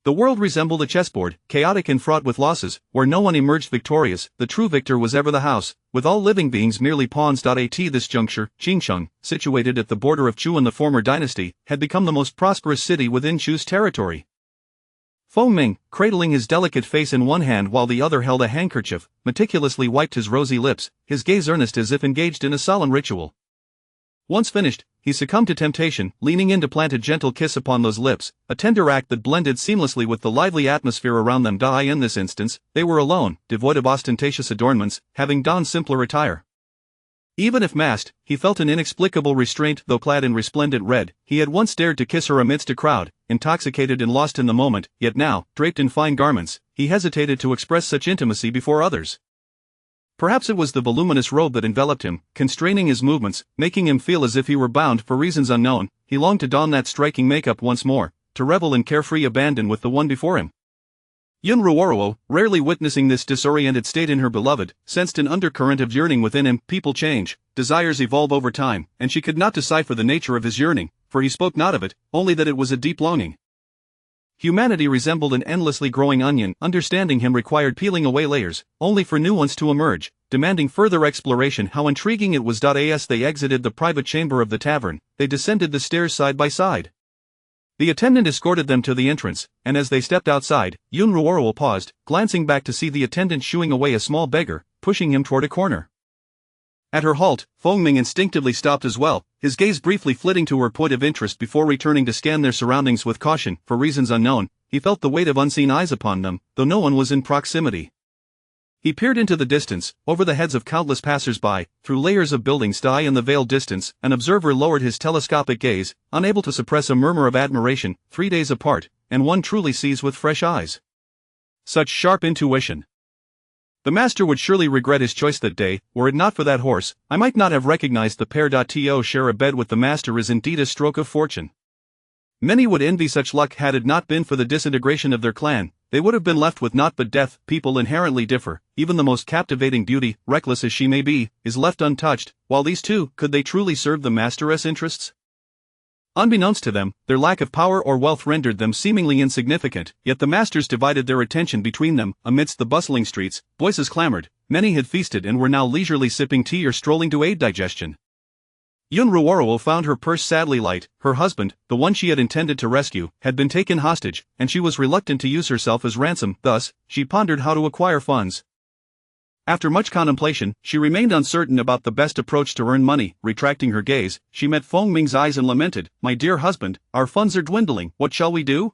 The world resembled a chessboard, chaotic and fraught with losses, where no one emerged victorious. The true victor was ever the house, with all living beings merely pawns. At this juncture, Qingcheng, situated at the border of Chu and the former dynasty, had become the most prosperous city within Chu's territory. Feng Ming, cradling his delicate face in one hand while the other held a handkerchief, meticulously wiped his rosy lips, his gaze earnest as if engaged in a solemn ritual. Once finished, he succumbed to temptation, leaning in to plant a gentle kiss upon those lips, a tender act that blended seamlessly with the lively atmosphere around them. In this instance, they were alone, devoid of ostentatious adornments, having donned simpler attire. Even if masked, he felt an inexplicable restraint. Though clad in resplendent red, he had once dared to kiss her amidst a crowd, intoxicated and lost in the moment, yet now, draped in fine garments, he hesitated to express such intimacy before others. Perhaps it was the voluminous robe that enveloped him, constraining his movements, making him feel as if he were bound. For reasons unknown, he longed to don that striking makeup once more, to revel in carefree abandon with the one before him. Yun Ruoro, rarely witnessing this disoriented state in her beloved, sensed an undercurrent of yearning within him. People change, desires evolve over time, and she could not decipher the nature of his yearning, for he spoke not of it, only that it was a deep longing. Humanity resembled an endlessly growing onion. Understanding him required peeling away layers, only for new ones to emerge, demanding further exploration. How intriguing it was. As they exited the private chamber of the tavern, they descended the stairs side by side. The attendant escorted them to the entrance, and as they stepped outside, Yun Ruoro paused, glancing back to see the attendant shooing away a small beggar, pushing him toward a corner. At her halt, Fengming instinctively stopped as well, his gaze briefly flitting to her point of interest before returning to scan their surroundings with caution. For reasons unknown, he felt the weight of unseen eyes upon them, though no one was in proximity. He peered into the distance, over the heads of countless passers-by, through layers of buildings high in the veiled distance. An observer lowered his telescopic gaze, unable to suppress a murmur of admiration. 3 days apart, and one truly sees with fresh eyes. Such sharp intuition. The master would surely regret his choice that day. Were it not for that horse, I might not have recognized the pair. To share a bed with the master is indeed a stroke of fortune. Many would envy such luck. Had it not been for the disintegration of their clan, they would have been left with naught but death. People inherently differ. Even the most captivating beauty, reckless as she may be, is left untouched, while these two, could they truly serve the master's interests? Unbeknownst to them, their lack of power or wealth rendered them seemingly insignificant, yet the masters divided their attention between them. Amidst the bustling streets, voices clamored, many had feasted and were now leisurely sipping tea or strolling to aid digestion. Yun Ruoro found her purse sadly light. Her husband, the one she had intended to rescue, had been taken hostage, and she was reluctant to use herself as ransom. Thus, she pondered how to acquire funds. After much contemplation, she remained uncertain about the best approach to earn money. Retracting her gaze, she met Fengming's eyes and lamented, "My dear husband, our funds are dwindling. What shall we do?"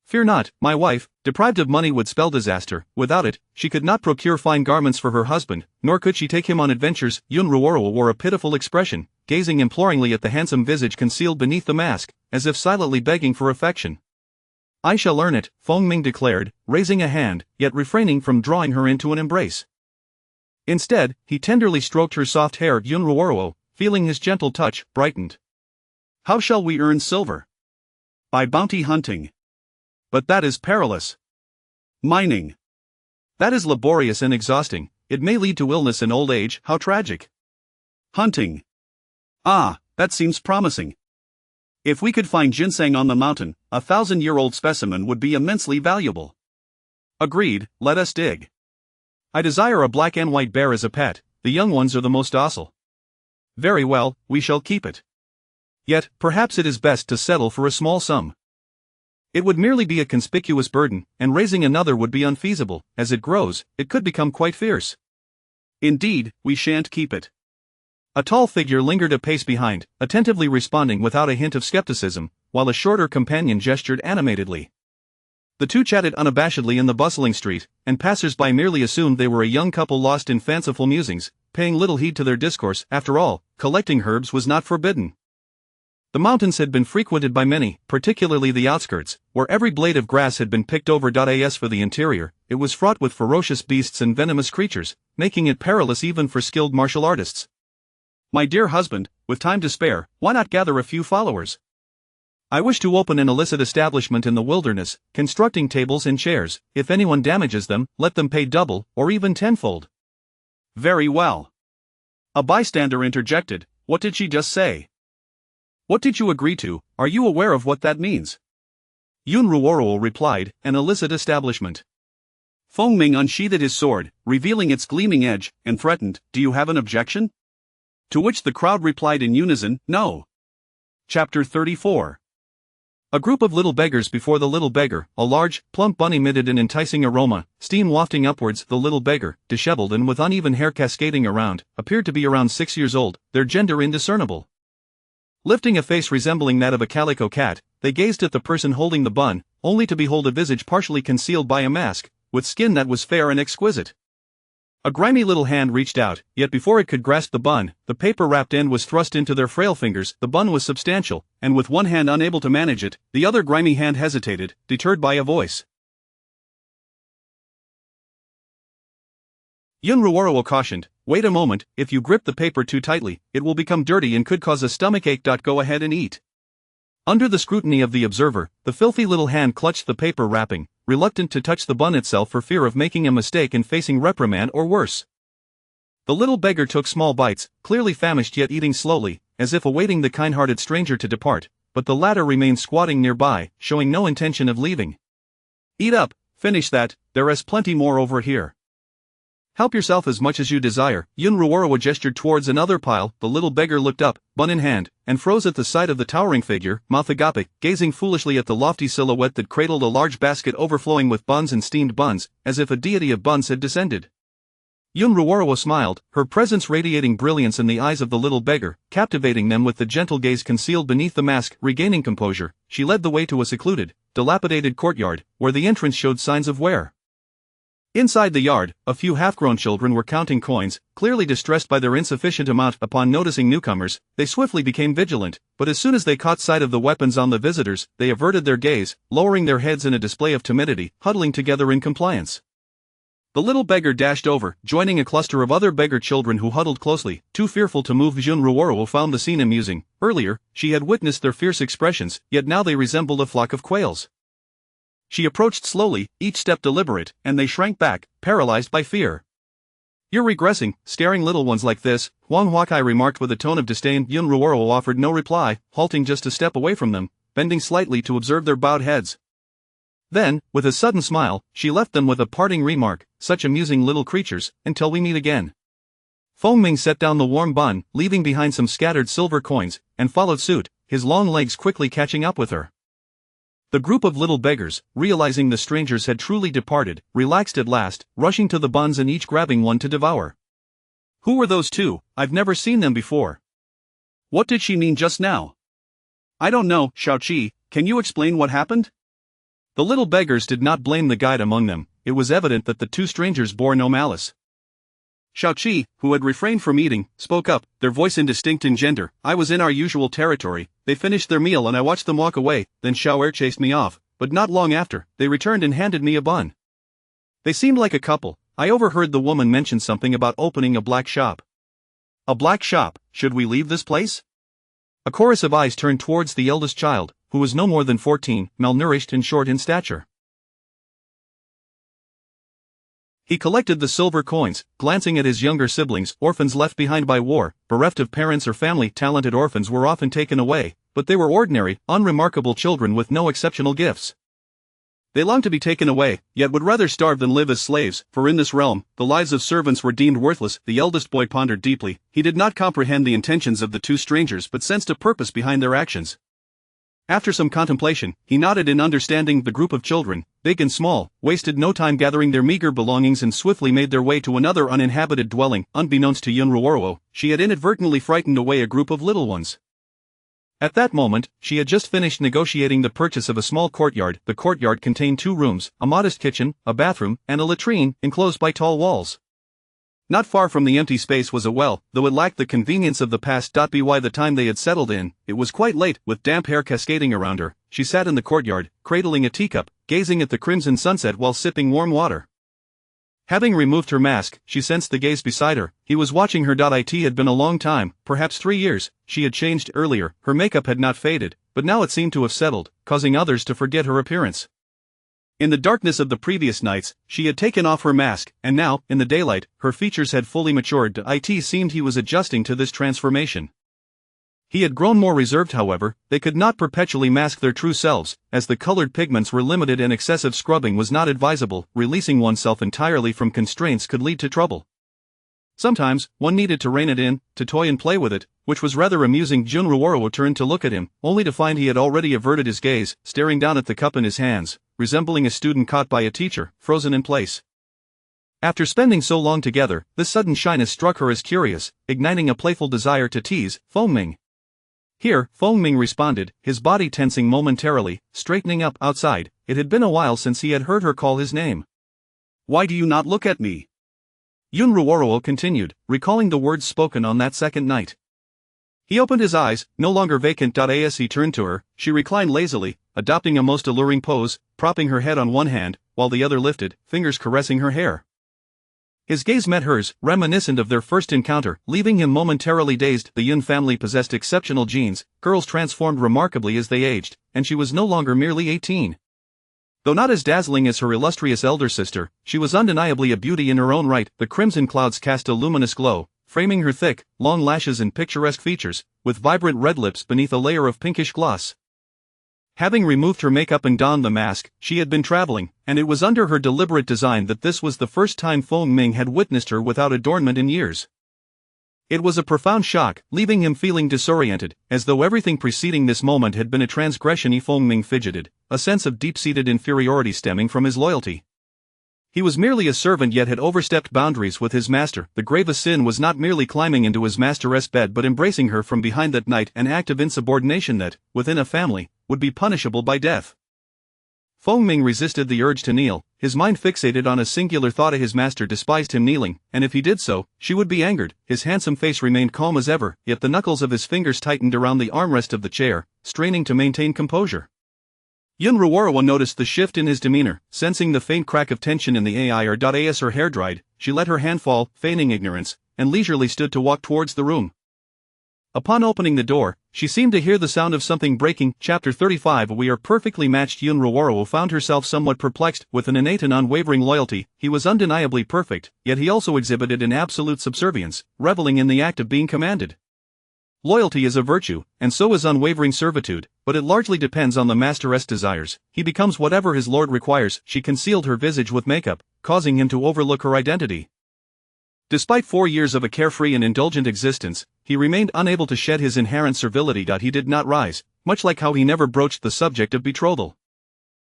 "Fear not, my wife. Deprived of money would spell disaster. Without it, she could not procure fine garments for her husband, nor could she take him on adventures." Yun Ruoro wore a pitiful expression, gazing imploringly at the handsome visage concealed beneath the mask, as if silently begging for affection. "I shall earn it," Fengming declared, raising a hand, yet refraining from drawing her into an embrace. Instead, he tenderly stroked her soft hair. Yun Ruoro, feeling his gentle touch, brightened. "How shall we earn silver?" "By bounty hunting." "But that is perilous." "Mining." "That is laborious and exhausting. It may lead to illness and old age." "How tragic." "Hunting." "Ah, that seems promising. If we could find ginseng on the mountain, a 1,000-year-old specimen would be immensely valuable." "Agreed, let us dig. I desire a black and white bear as a pet. The young ones are the most docile." "Very well, we shall keep it. Yet, perhaps it is best to settle for a small sum. It would merely be a conspicuous burden, and raising another would be unfeasible. As it grows, it could become quite fierce." "Indeed, we shan't keep it." A tall figure lingered a pace behind, attentively responding without a hint of skepticism, while a shorter companion gestured animatedly. The two chatted unabashedly in the bustling street, and passers-by merely assumed they were a young couple lost in fanciful musings, paying little heed to their discourse. After all, collecting herbs was not forbidden. The mountains had been frequented by many, particularly the outskirts, where every blade of grass had been picked over. As for the interior, it was fraught with ferocious beasts and venomous creatures, making it perilous even for skilled martial artists. "My dear husband, with time to spare, why not gather a few followers? I wish to open an illicit establishment in the wilderness, constructing tables and chairs. If anyone damages them, let them pay double, or even tenfold." "Very well." A bystander interjected, "What did she just say?" "What did you agree to? Are you aware of what that means?" Yun Ruoro replied, "An illicit establishment." Fengming unsheathed his sword, revealing its gleaming edge, and threatened, "Do you have an objection?" To which the crowd replied in unison, "No." Chapter 34. A group of little beggars before the little beggar. A large, plump bunny emitted an enticing aroma, steam wafting upwards. The little beggar, disheveled and with uneven hair cascading around, appeared to be around 6 years old, their gender indiscernible. Lifting a face resembling that of a calico cat, they gazed at the person holding the bun, only to behold a visage partially concealed by a mask, with skin that was fair and exquisite. A grimy little hand reached out, yet before it could grasp the bun, the paper-wrapped end was thrust into their frail fingers. The bun was substantial, and with one hand unable to manage it, the other grimy hand hesitated, deterred by a voice. Yun Ruoro cautioned, "Wait a moment, if you grip the paper too tightly, it will become dirty and could cause a stomachache. Go ahead and eat." Under the scrutiny of the observer, the filthy little hand clutched the paper wrapping, reluctant to touch the bun itself for fear of making a mistake and facing reprimand or worse. The little beggar took small bites, clearly famished yet eating slowly, as if awaiting the kind-hearted stranger to depart, but the latter remained squatting nearby, showing no intention of leaving. "Eat up, finish that, there is plenty more over here." Help yourself as much as you desire. Yun Ruoroa gestured towards another pile. The little beggar looked up, bun in hand, and froze at the sight of the towering figure, mouth agape, gazing foolishly at the lofty silhouette that cradled a large basket overflowing with buns and steamed buns, as if a deity of buns had descended. Yun Ruoroa smiled, her presence radiating brilliance in the eyes of the little beggar, captivating them with the gentle gaze concealed beneath the mask. Regaining composure, she led the way to a secluded, dilapidated courtyard, where the entrance showed signs of wear. Inside the yard, a few half-grown children were counting coins, clearly distressed by their insufficient amount. Upon noticing newcomers, they swiftly became vigilant, but as soon as they caught sight of the weapons on the visitors, they averted their gaze, lowering their heads in a display of timidity, huddling together in compliance. The little beggar dashed over, joining a cluster of other beggar children who huddled closely, too fearful to move. Yun Ruoroa found the scene amusing. Earlier, she had witnessed their fierce expressions, yet now they resembled a flock of quails. She approached slowly, each step deliberate, and they shrank back, paralyzed by fear. You're regressing, scaring little ones like this, Huang Huakai remarked with a tone of disdain. Yun Ruoroa offered no reply, halting just a step away from them, bending slightly to observe their bowed heads. Then, with a sudden smile, she left them with a parting remark, such amusing little creatures, until we meet again. Fengming set down the warm bun, leaving behind some scattered silver coins, and followed suit, his long legs quickly catching up with her. The group of little beggars, realizing the strangers had truly departed, relaxed at last, rushing to the buns and each grabbing one to devour. Who were those two? I've never seen them before. What did she mean just now? I don't know, Xiaoqi, can you explain what happened? The little beggars did not blame the guide among them. It was evident that the two strangers bore no malice. Xiaoqi, who had refrained from eating, spoke up, their voice indistinct in gender. I was in our usual territory, they finished their meal and I watched them walk away, then Xiaoer chased me off, but not long after, they returned and handed me a bun. They seemed like a couple. I overheard the woman mention something about opening a black shop. A black shop? Should we leave this place? A chorus of eyes turned towards the eldest child, who was no more than 14, malnourished and short in stature. He collected the silver coins, glancing at his younger siblings, orphans left behind by war, bereft of parents or family. Talented orphans were often taken away, but they were ordinary, unremarkable children with no exceptional gifts. They longed to be taken away, yet would rather starve than live as slaves, for in this realm, the lives of servants were deemed worthless. The eldest boy pondered deeply. He did not comprehend the intentions of the two strangers but sensed a purpose behind their actions. After some contemplation, he nodded in understanding. The group of children, big and small, wasted no time gathering their meager belongings and swiftly made their way to another uninhabited dwelling. Unbeknownst to Yun Ruoroa, she had inadvertently frightened away a group of little ones. At that moment, she had just finished negotiating the purchase of a small courtyard. The courtyard contained 2 rooms, a modest kitchen, a bathroom, and a latrine, enclosed by tall walls. Not far from the empty space was a well, though it lacked the convenience of the past. By the time they had settled in, it was quite late. With damp hair cascading around her, she sat in the courtyard, cradling a teacup, gazing at the crimson sunset while sipping warm water. Having removed her mask, she sensed the gaze beside her. He was watching her. It had been a long time, perhaps 3 years. She had changed earlier, her makeup had not faded, but now it seemed to have settled, causing others to forget her appearance. In the darkness of the previous nights, she had taken off her mask, and now, in the daylight, her features had fully matured. It seemed he was adjusting to this transformation. He had grown more reserved. However, they could not perpetually mask their true selves, as the colored pigments were limited and excessive scrubbing was not advisable. Releasing oneself entirely from constraints could lead to trouble. Sometimes, one needed to rein it in, to toy and play with it, which was rather amusing. Yun Ruoroa turned to look at him, only to find he had already averted his gaze, staring down at the cup in his hands, resembling a student caught by a teacher, frozen in place. After spending so long together, this sudden shyness struck her as curious, igniting a playful desire to tease Fengming. Here, Fengming responded, his body tensing momentarily, straightening up. Outside, it had been a while since he had heard her call his name. Why do you not look at me? Yun Ruoroa continued, recalling the words spoken on that second night. He opened his eyes, no longer vacant. As he turned to her, she reclined lazily, adopting a most alluring pose, propping her head on one hand, while the other lifted, fingers caressing her hair. His gaze met hers, reminiscent of their first encounter, leaving him momentarily dazed. The Yun family possessed exceptional genes, girls transformed remarkably as they aged, and she was no longer merely 18. Though not as dazzling as her illustrious elder sister, she was undeniably a beauty in her own right. The crimson clouds cast a luminous glow, framing her thick, long lashes and picturesque features, with vibrant red lips beneath a layer of pinkish gloss. Having removed her makeup and donned the mask, she had been traveling, and it was under her deliberate design that this was the first time Feng Ming had witnessed her without adornment in years. It was a profound shock, leaving him feeling disoriented, as though everything preceding this moment had been a transgression. Feng Ming fidgeted, a sense of deep-seated inferiority stemming from his loyalty. He was merely a servant yet had overstepped boundaries with his master. The gravest sin was not merely climbing into his master's bed but embracing her from behind, that night, an act of insubordination that, within a family, would be punishable by death. Feng Ming resisted the urge to kneel, his mind fixated on a singular thought: his master despised him kneeling, and if he did so, she would be angered. His handsome face remained calm as ever, yet the knuckles of his fingers tightened around the armrest of the chair, straining to maintain composure. Yun Ruoruo noticed the shift in his demeanor, sensing the faint crack of tension in the air. As her hair dried, she let her hand fall, feigning ignorance, and leisurely stood to walk towards the room. Upon opening the door, she seemed to hear the sound of something breaking. Chapter 35. We are perfectly matched. Yun Ruoruo found herself somewhat perplexed. With an innate and unwavering loyalty, he was undeniably perfect, yet he also exhibited an absolute subservience, reveling in the act of being commanded. Loyalty is a virtue, and so is unwavering servitude, but it largely depends on the master's desires. He becomes whatever his lord requires. She concealed her visage with makeup, causing him to overlook her identity. Despite 4 years of a carefree and indulgent existence, he remained unable to shed his inherent servility. He did not rise, much like how he never broached the subject of betrothal.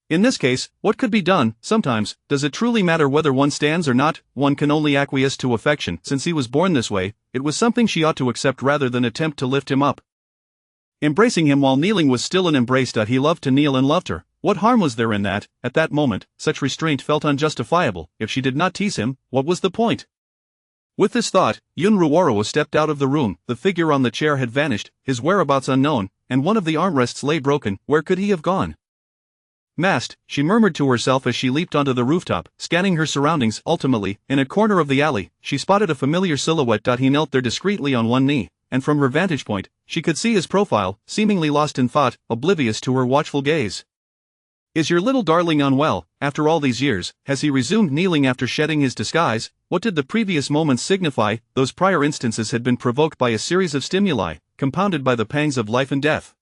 In this case, what could be done? Sometimes, does it truly matter whether one stands or not? One can only acquiesce to affection. Since he was born this way, it was something she ought to accept rather than attempt to lift him up. Embracing him while kneeling was still an embrace. He loved to kneel and loved her. What harm was there in that? At that moment, such restraint felt unjustifiable. If she did not tease him, what was the point? With this thought, Yun Ruoruo stepped out of the room. The figure on the chair had vanished, his whereabouts unknown, and one of the armrests lay broken. Where could he have gone? Mast, she murmured to herself as she leaped onto the rooftop, scanning her surroundings. Ultimately, in a corner of the alley, she spotted a familiar silhouette. He knelt there discreetly on one knee, and from her vantage point, she could see his profile, seemingly lost in thought, oblivious to her watchful gaze. Is your little darling unwell? After all these years, has he resumed kneeling after shedding his disguise? What did the previous moments signify? Those prior instances had been provoked by a series of stimuli, compounded by the pangs of life and death.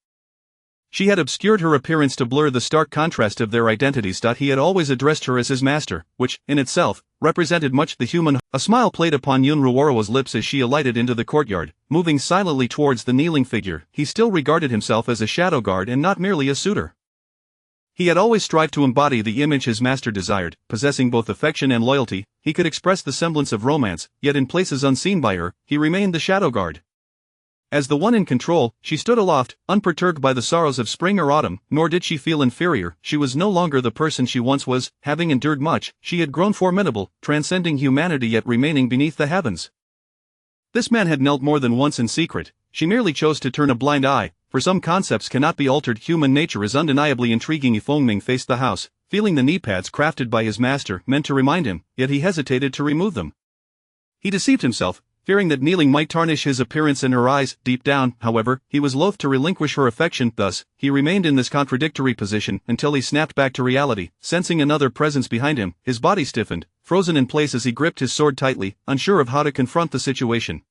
She had obscured her appearance to blur the stark contrast of their identities. He had always addressed her as his master, which, in itself, represented much the human. A smile played upon Yun Ruoruo's lips as she alighted into the courtyard, moving silently towards the kneeling figure. He still regarded himself as a shadow guard and not merely a suitor. He had always strived to embody the image his master desired, possessing both affection and loyalty. He could express the semblance of romance, yet in places unseen by her, he remained the shadow guard. As the one in control, she stood aloft, unperturbed by the sorrows of spring or autumn, nor did she feel inferior. She was no longer the person she once was. Having endured much, she had grown formidable, transcending humanity yet remaining beneath the heavens. This man had knelt more than once in secret. She merely chose to turn a blind eye, for some concepts cannot be altered. Human nature is undeniably intriguing. Feng Ming faced the house, feeling the knee pads crafted by his master, meant to remind him, yet he hesitated to remove them. He deceived himself, fearing that kneeling might tarnish his appearance in her eyes. Deep down, however, he was loath to relinquish her affection. Thus, he remained in this contradictory position until he snapped back to reality, sensing another presence behind him. His body stiffened, frozen in place as he gripped his sword tightly, unsure of how to confront the situation.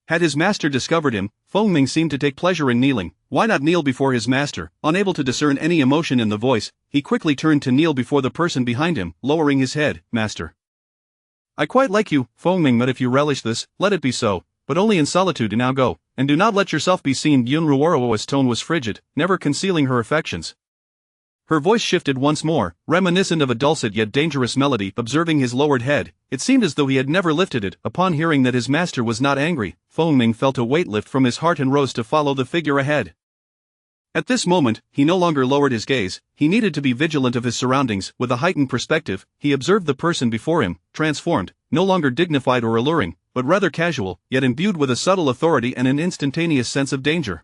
Had his master discovered him, Feng Ming seemed to take pleasure in kneeling. Why not kneel before his master? Unable to discern any emotion in the voice, he quickly turned to kneel before the person behind him, lowering his head. Master, I quite like you, Feng Ming, but if you relish this, let it be so, but only in solitude. Now go, and do not let yourself be seen. Yun Ruoruo's tone was frigid, never concealing her affections. Her voice shifted once more, reminiscent of a dulcet yet dangerous melody. Observing his lowered head, it seemed as though he had never lifted it. Upon hearing that his master was not angry, Feng Ming felt a weight lift from his heart and rose to follow the figure ahead. At this moment, he no longer lowered his gaze. He needed to be vigilant of his surroundings. With a heightened perspective, he observed the person before him, transformed, no longer dignified or alluring, but rather casual, yet imbued with a subtle authority and an instantaneous sense of danger.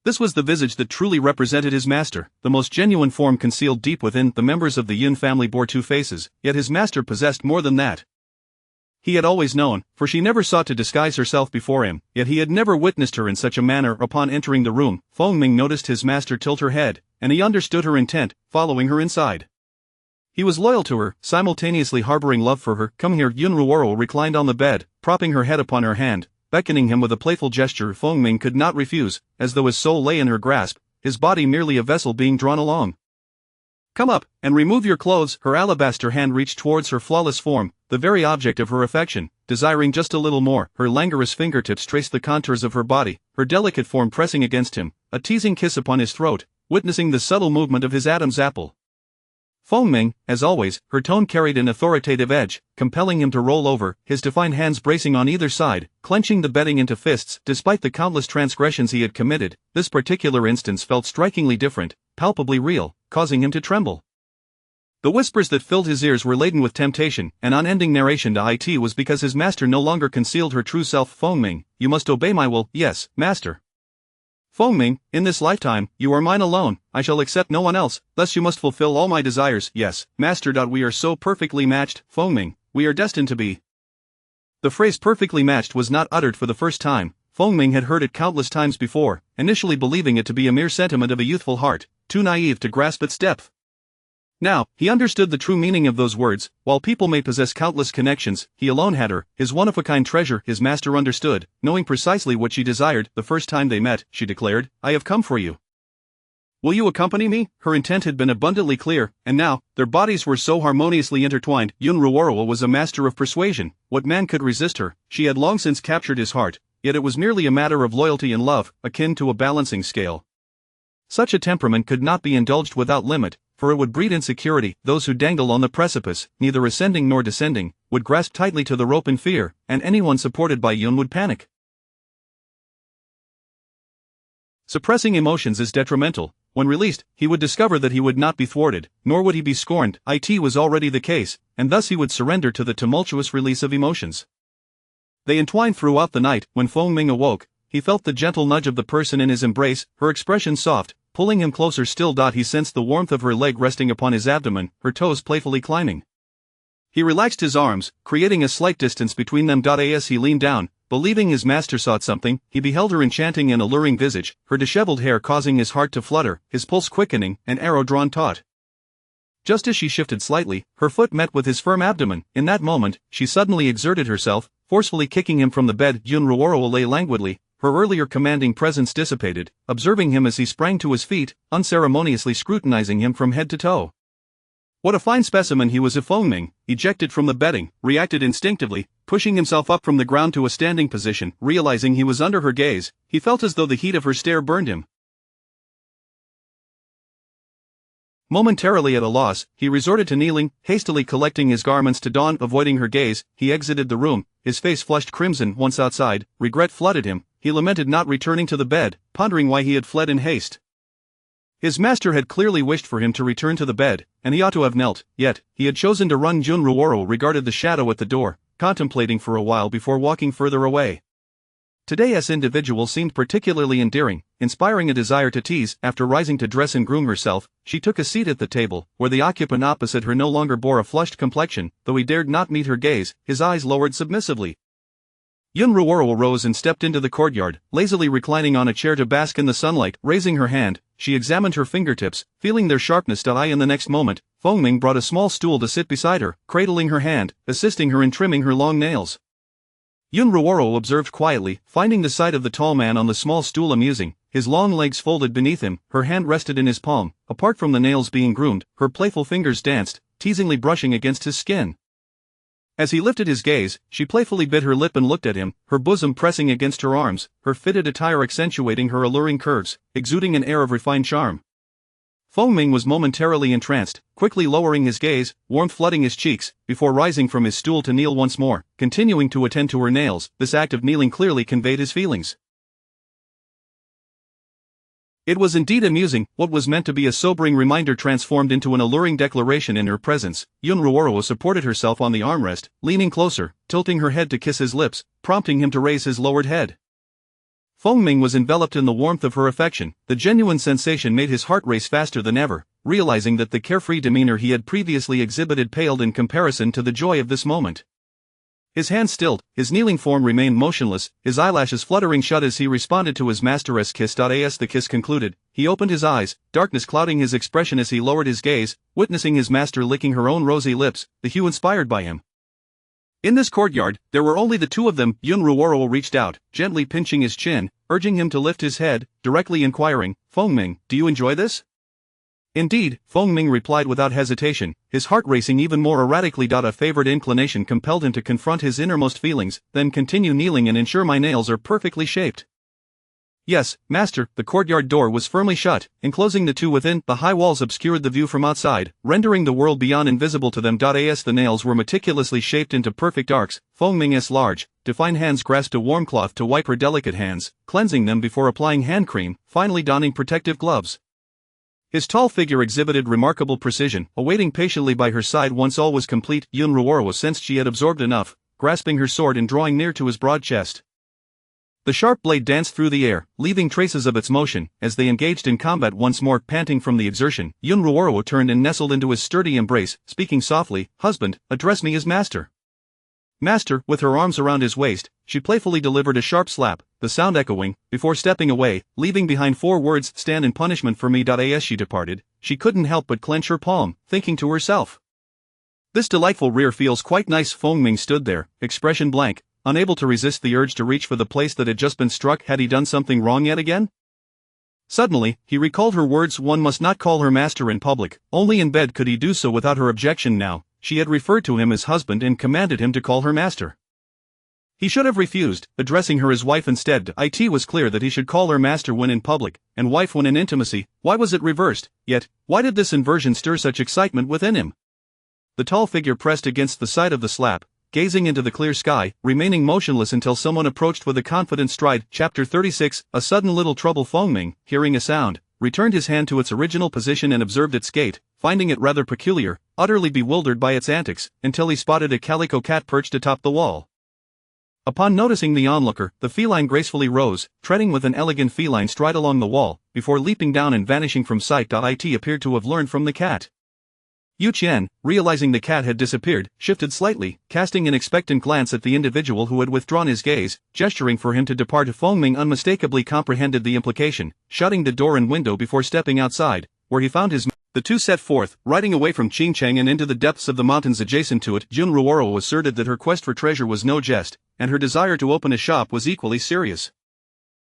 This was the visage that truly represented his master, the most genuine form concealed deep within. The members of the Yun family bore two faces, yet his master possessed more than that. He had always known, for she never sought to disguise herself before him, yet he had never witnessed her in such a manner. Upon entering the room, Feng Ming noticed his master tilt her head, and he understood her intent, following her inside. He was loyal to her, simultaneously harboring love for her. Come here. Yun Ruoruo reclined on the bed, propping her head upon her hand, beckoning him with a playful gesture. Feng Ming could not refuse, as though his soul lay in her grasp. his body merely a vessel being drawn along. "Come up, and remove your clothes." Her alabaster hand reached towards her flawless form, the very object of her affection, desiring just a little more. Her languorous fingertips traced the contours of her body, her delicate form pressing against him, a teasing kiss upon his throat, witnessing the subtle movement of his Adam's apple. Foaming, as always, her tone carried an authoritative edge, compelling him to roll over, his defined hands bracing on either side, clenching the bedding into fists. Despite the countless transgressions he had committed, this particular instance felt strikingly different, palpably real, causing him to tremble. The whispers that filled his ears were laden with temptation, and unending narration to it was because his master no longer concealed her true self. "Foaming, you must obey my will." "Yes, master." "Foaming, in this lifetime, you are mine alone, I shall accept no one else, thus you must fulfill all my desires." "Yes, master. We are so perfectly matched, Foaming, we are destined to be." The phrase "perfectly matched" was not uttered for the first time. Foaming had heard it countless times before, initially believing it to be a mere sentiment of a youthful heart, too naive to grasp its depth. Now, he understood the true meaning of those words. While people may possess countless connections, he alone had her, his one-of-a-kind treasure. His master understood, knowing precisely what she desired. "The first time they met," she declared, "I have come for you. Will you accompany me?" Her intent had been abundantly clear, and now, their bodies were so harmoniously intertwined. Yun Ruorwa was a master of persuasion. What man could resist her? She had long since captured his heart, yet it was merely a matter of loyalty and love, akin to a balancing scale. Such a temperament could not be indulged without limit, for it would breed insecurity. Those who dangle on the precipice, neither ascending nor descending, would grasp tightly to the rope in fear, and anyone supported by Yun would panic. Suppressing emotions is detrimental. When released, he would discover that he would not be thwarted, nor would he be scorned. It was already the case, and thus he would surrender to the tumultuous release of emotions. They entwined throughout the night. When Foaming awoke, he felt the gentle nudge of the person in his embrace, her expression soft, pulling him closer still. He sensed the warmth of her leg resting upon his abdomen, her toes playfully climbing. He relaxed his arms, creating a slight distance between them. As he leaned down, believing his master sought something, he beheld her enchanting and alluring visage, her disheveled hair causing his heart to flutter, his pulse quickening, an arrow drawn taut. Just as she shifted slightly, her foot met with his firm abdomen. In that moment, she suddenly exerted herself, forcefully kicking him from the bed. Yun Ruorwa lay languidly, her earlier commanding presence dissipated, observing him as he sprang to his feet, unceremoniously scrutinizing him from head to toe. What a fine specimen he was! Foaming, ejected from the bedding, reacted instinctively, pushing himself up from the ground to a standing position. Realizing he was under her gaze, he felt as though the heat of her stare burned him. Momentarily at a loss, he resorted to kneeling, hastily collecting his garments to don. Avoiding her gaze, he exited the room, his face flushed crimson. Once outside, regret flooded him. He lamented not returning to the bed, pondering why he had fled in haste. His master had clearly wished for him to return to the bed, and he ought to have knelt, yet, he had chosen to run. Yun Ruorwa regarded the shadow at the door, contemplating for a while before walking further away. Today's individual seemed particularly endearing, inspiring a desire to tease. After rising to dress and groom herself, she took a seat at the table, where the occupant opposite her no longer bore a flushed complexion. Though he dared not meet her gaze, his eyes lowered submissively. Yun Ruorwa rose and stepped into the courtyard, lazily reclining on a chair to bask in the sunlight. Raising her hand, she examined her fingertips, feeling their sharpness. In the next moment, Foaming brought a small stool to sit beside her, cradling her hand, assisting her in trimming her long nails. Yun Ruorwa observed quietly, finding the sight of the tall man on the small stool amusing. His long legs folded beneath him, her hand rested in his palm. Apart from the nails being groomed, her playful fingers danced, teasingly brushing against his skin. As he lifted his gaze, she playfully bit her lip and looked at him, her bosom pressing against her arms, her fitted attire accentuating her alluring curves, exuding an air of refined charm. Foaming was momentarily entranced, quickly lowering his gaze, warmth flooding his cheeks, before rising from his stool to kneel once more, continuing to attend to her nails. This act of kneeling clearly conveyed his feelings. It was indeed amusing. What was meant to be a sobering reminder transformed into an alluring declaration in her presence. Yun Ruorwa supported herself on the armrest, leaning closer, tilting her head to kiss his lips, prompting him to raise his lowered head. Foaming was enveloped in the warmth of her affection. The genuine sensation made his heart race faster than ever, realizing that the carefree demeanor he had previously exhibited paled in comparison to the joy of this moment. His hands stilled, his kneeling form remained motionless, his eyelashes fluttering shut as he responded to his master's kiss. As the kiss concluded, he opened his eyes, darkness clouding his expression as he lowered his gaze, witnessing his master licking her own rosy lips, the hue inspired by him. In this courtyard, there were only the two of them. Yun Ruoro reached out, gently pinching his chin, urging him to lift his head, directly inquiring, "Fengming, do you enjoy this?" "Indeed," Fengming replied without hesitation, his heart racing even more erratically. A favored inclination compelled him to confront his innermost feelings, then continue kneeling and ensure my nails are perfectly shaped. "Yes, master." The courtyard door was firmly shut, enclosing the two within. The high walls obscured the view from outside, rendering the world beyond invisible to them. As the nails were meticulously shaped into perfect arcs, Fengming's large, defined hands grasped a warm cloth to wipe her delicate hands, cleansing them before applying hand cream, finally donning protective gloves. His tall figure exhibited remarkable precision, awaiting patiently by her side once all was complete. Yun Ruoro sensed she had absorbed enough, grasping her sword and drawing near to his broad chest. The sharp blade danced through the air, leaving traces of its motion. As they engaged in combat once more, panting from the exertion, Yun Ruoro turned and nestled into his sturdy embrace, speaking softly, "Husband, address me as master." "Master." With her arms around his waist, she playfully delivered a sharp slap, the sound echoing, before stepping away, leaving behind 4 words, "Stand in punishment for me." As she departed, she couldn't help but clench her palm, thinking to herself, "This delightful rear feels quite nice." Fengming stood there, expression blank, unable to resist the urge to reach for the place that had just been struck. Had he done something wrong yet again? Suddenly, he recalled her words. One must not call her master in public, only in bed could he do so without her objection. Now, she had referred to him as husband and commanded him to call her master. He should have refused, addressing her as wife instead. It was clear that he should call her master when in public, and wife when in intimacy. Why was it reversed? Yet, why did this inversion stir such excitement within him? The tall figure pressed against the side of the slab, gazing into the clear sky, remaining motionless until someone approached with a confident stride. Chapter 36, A sudden little trouble. Fengming, hearing a sound, returned his hand to its original position and observed its gait, finding it rather peculiar, utterly bewildered by its antics, until he spotted a calico cat perched atop the wall. Upon noticing the onlooker, the feline gracefully rose, treading with an elegant feline stride along the wall, before leaping down and vanishing from sight. It appeared to have learned from the cat. Yu Qian, realizing the cat had disappeared, shifted slightly, casting an expectant glance at the individual who had withdrawn his gaze, gesturing for him to depart. Fengming unmistakably comprehended the implication, shutting the door and window before stepping outside, where he found his The two set forth, riding away from Qingcheng and into the depths of the mountains adjacent to it. Yun Ruoro asserted that her quest for treasure was no jest, and her desire to open a shop was equally serious.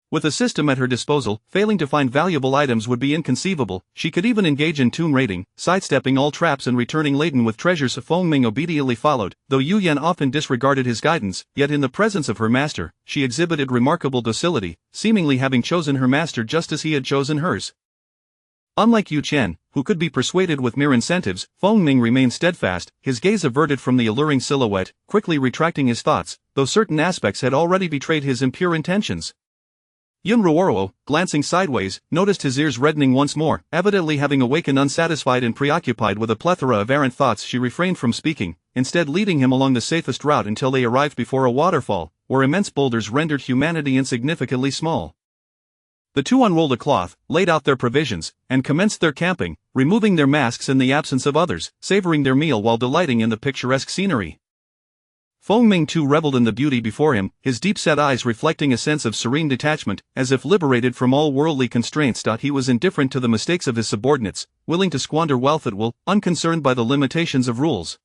With a system at her disposal, failing to find valuable items would be inconceivable. She could even engage in tomb raiding, sidestepping all traps and returning laden with treasures. Fengming obediently followed, though Yu Yan often disregarded his guidance, yet in the presence of her master, she exhibited remarkable docility, seemingly having chosen her master just as he had chosen hers. Unlike Yu Qian, who could be persuaded with mere incentives, Fengming remained steadfast, his gaze averted from the alluring silhouette, quickly retracting his thoughts, though certain aspects had already betrayed his impure intentions. Yun Ruoro, glancing sideways, noticed his ears reddening once more. Evidently having awakened unsatisfied and preoccupied with a plethora of errant thoughts, she refrained from speaking, instead leading him along the safest route until they arrived before a waterfall, where immense boulders rendered humanity insignificantly small. The two unrolled a cloth, laid out their provisions, and commenced their camping, removing their masks in the absence of others, savoring their meal while delighting in the picturesque scenery. Fengming too reveled in the beauty before him, his deep-set eyes reflecting a sense of serene detachment, as if liberated from all worldly constraints. He was indifferent to the mistakes of his subordinates, willing to squander wealth at will, unconcerned by the limitations of rules.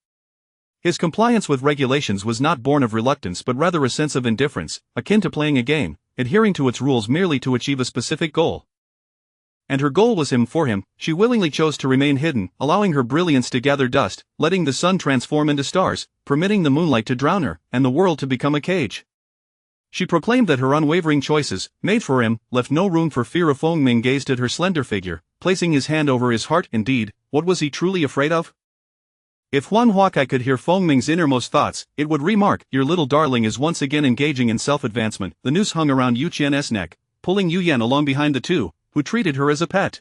His compliance with regulations was not born of reluctance but rather a sense of indifference, akin to playing a game, adhering to its rules merely to achieve a specific goal. And her goal was him. For him, she willingly chose to remain hidden, allowing her brilliance to gather dust, letting the sun transform into stars, permitting the moonlight to drown her, and the world to become a cage. She proclaimed that her unwavering choices, made for him, left no room for fear. Fengming gazed at her slender figure, placing his hand over his heart. Indeed, what was he truly afraid of? If Huan Huakai could hear Fengming's innermost thoughts, it would remark, "Your little darling is once again engaging in self-advancement." The noose hung around Yu Qian's neck, pulling Yu Yan along behind the two, who treated her as a pet.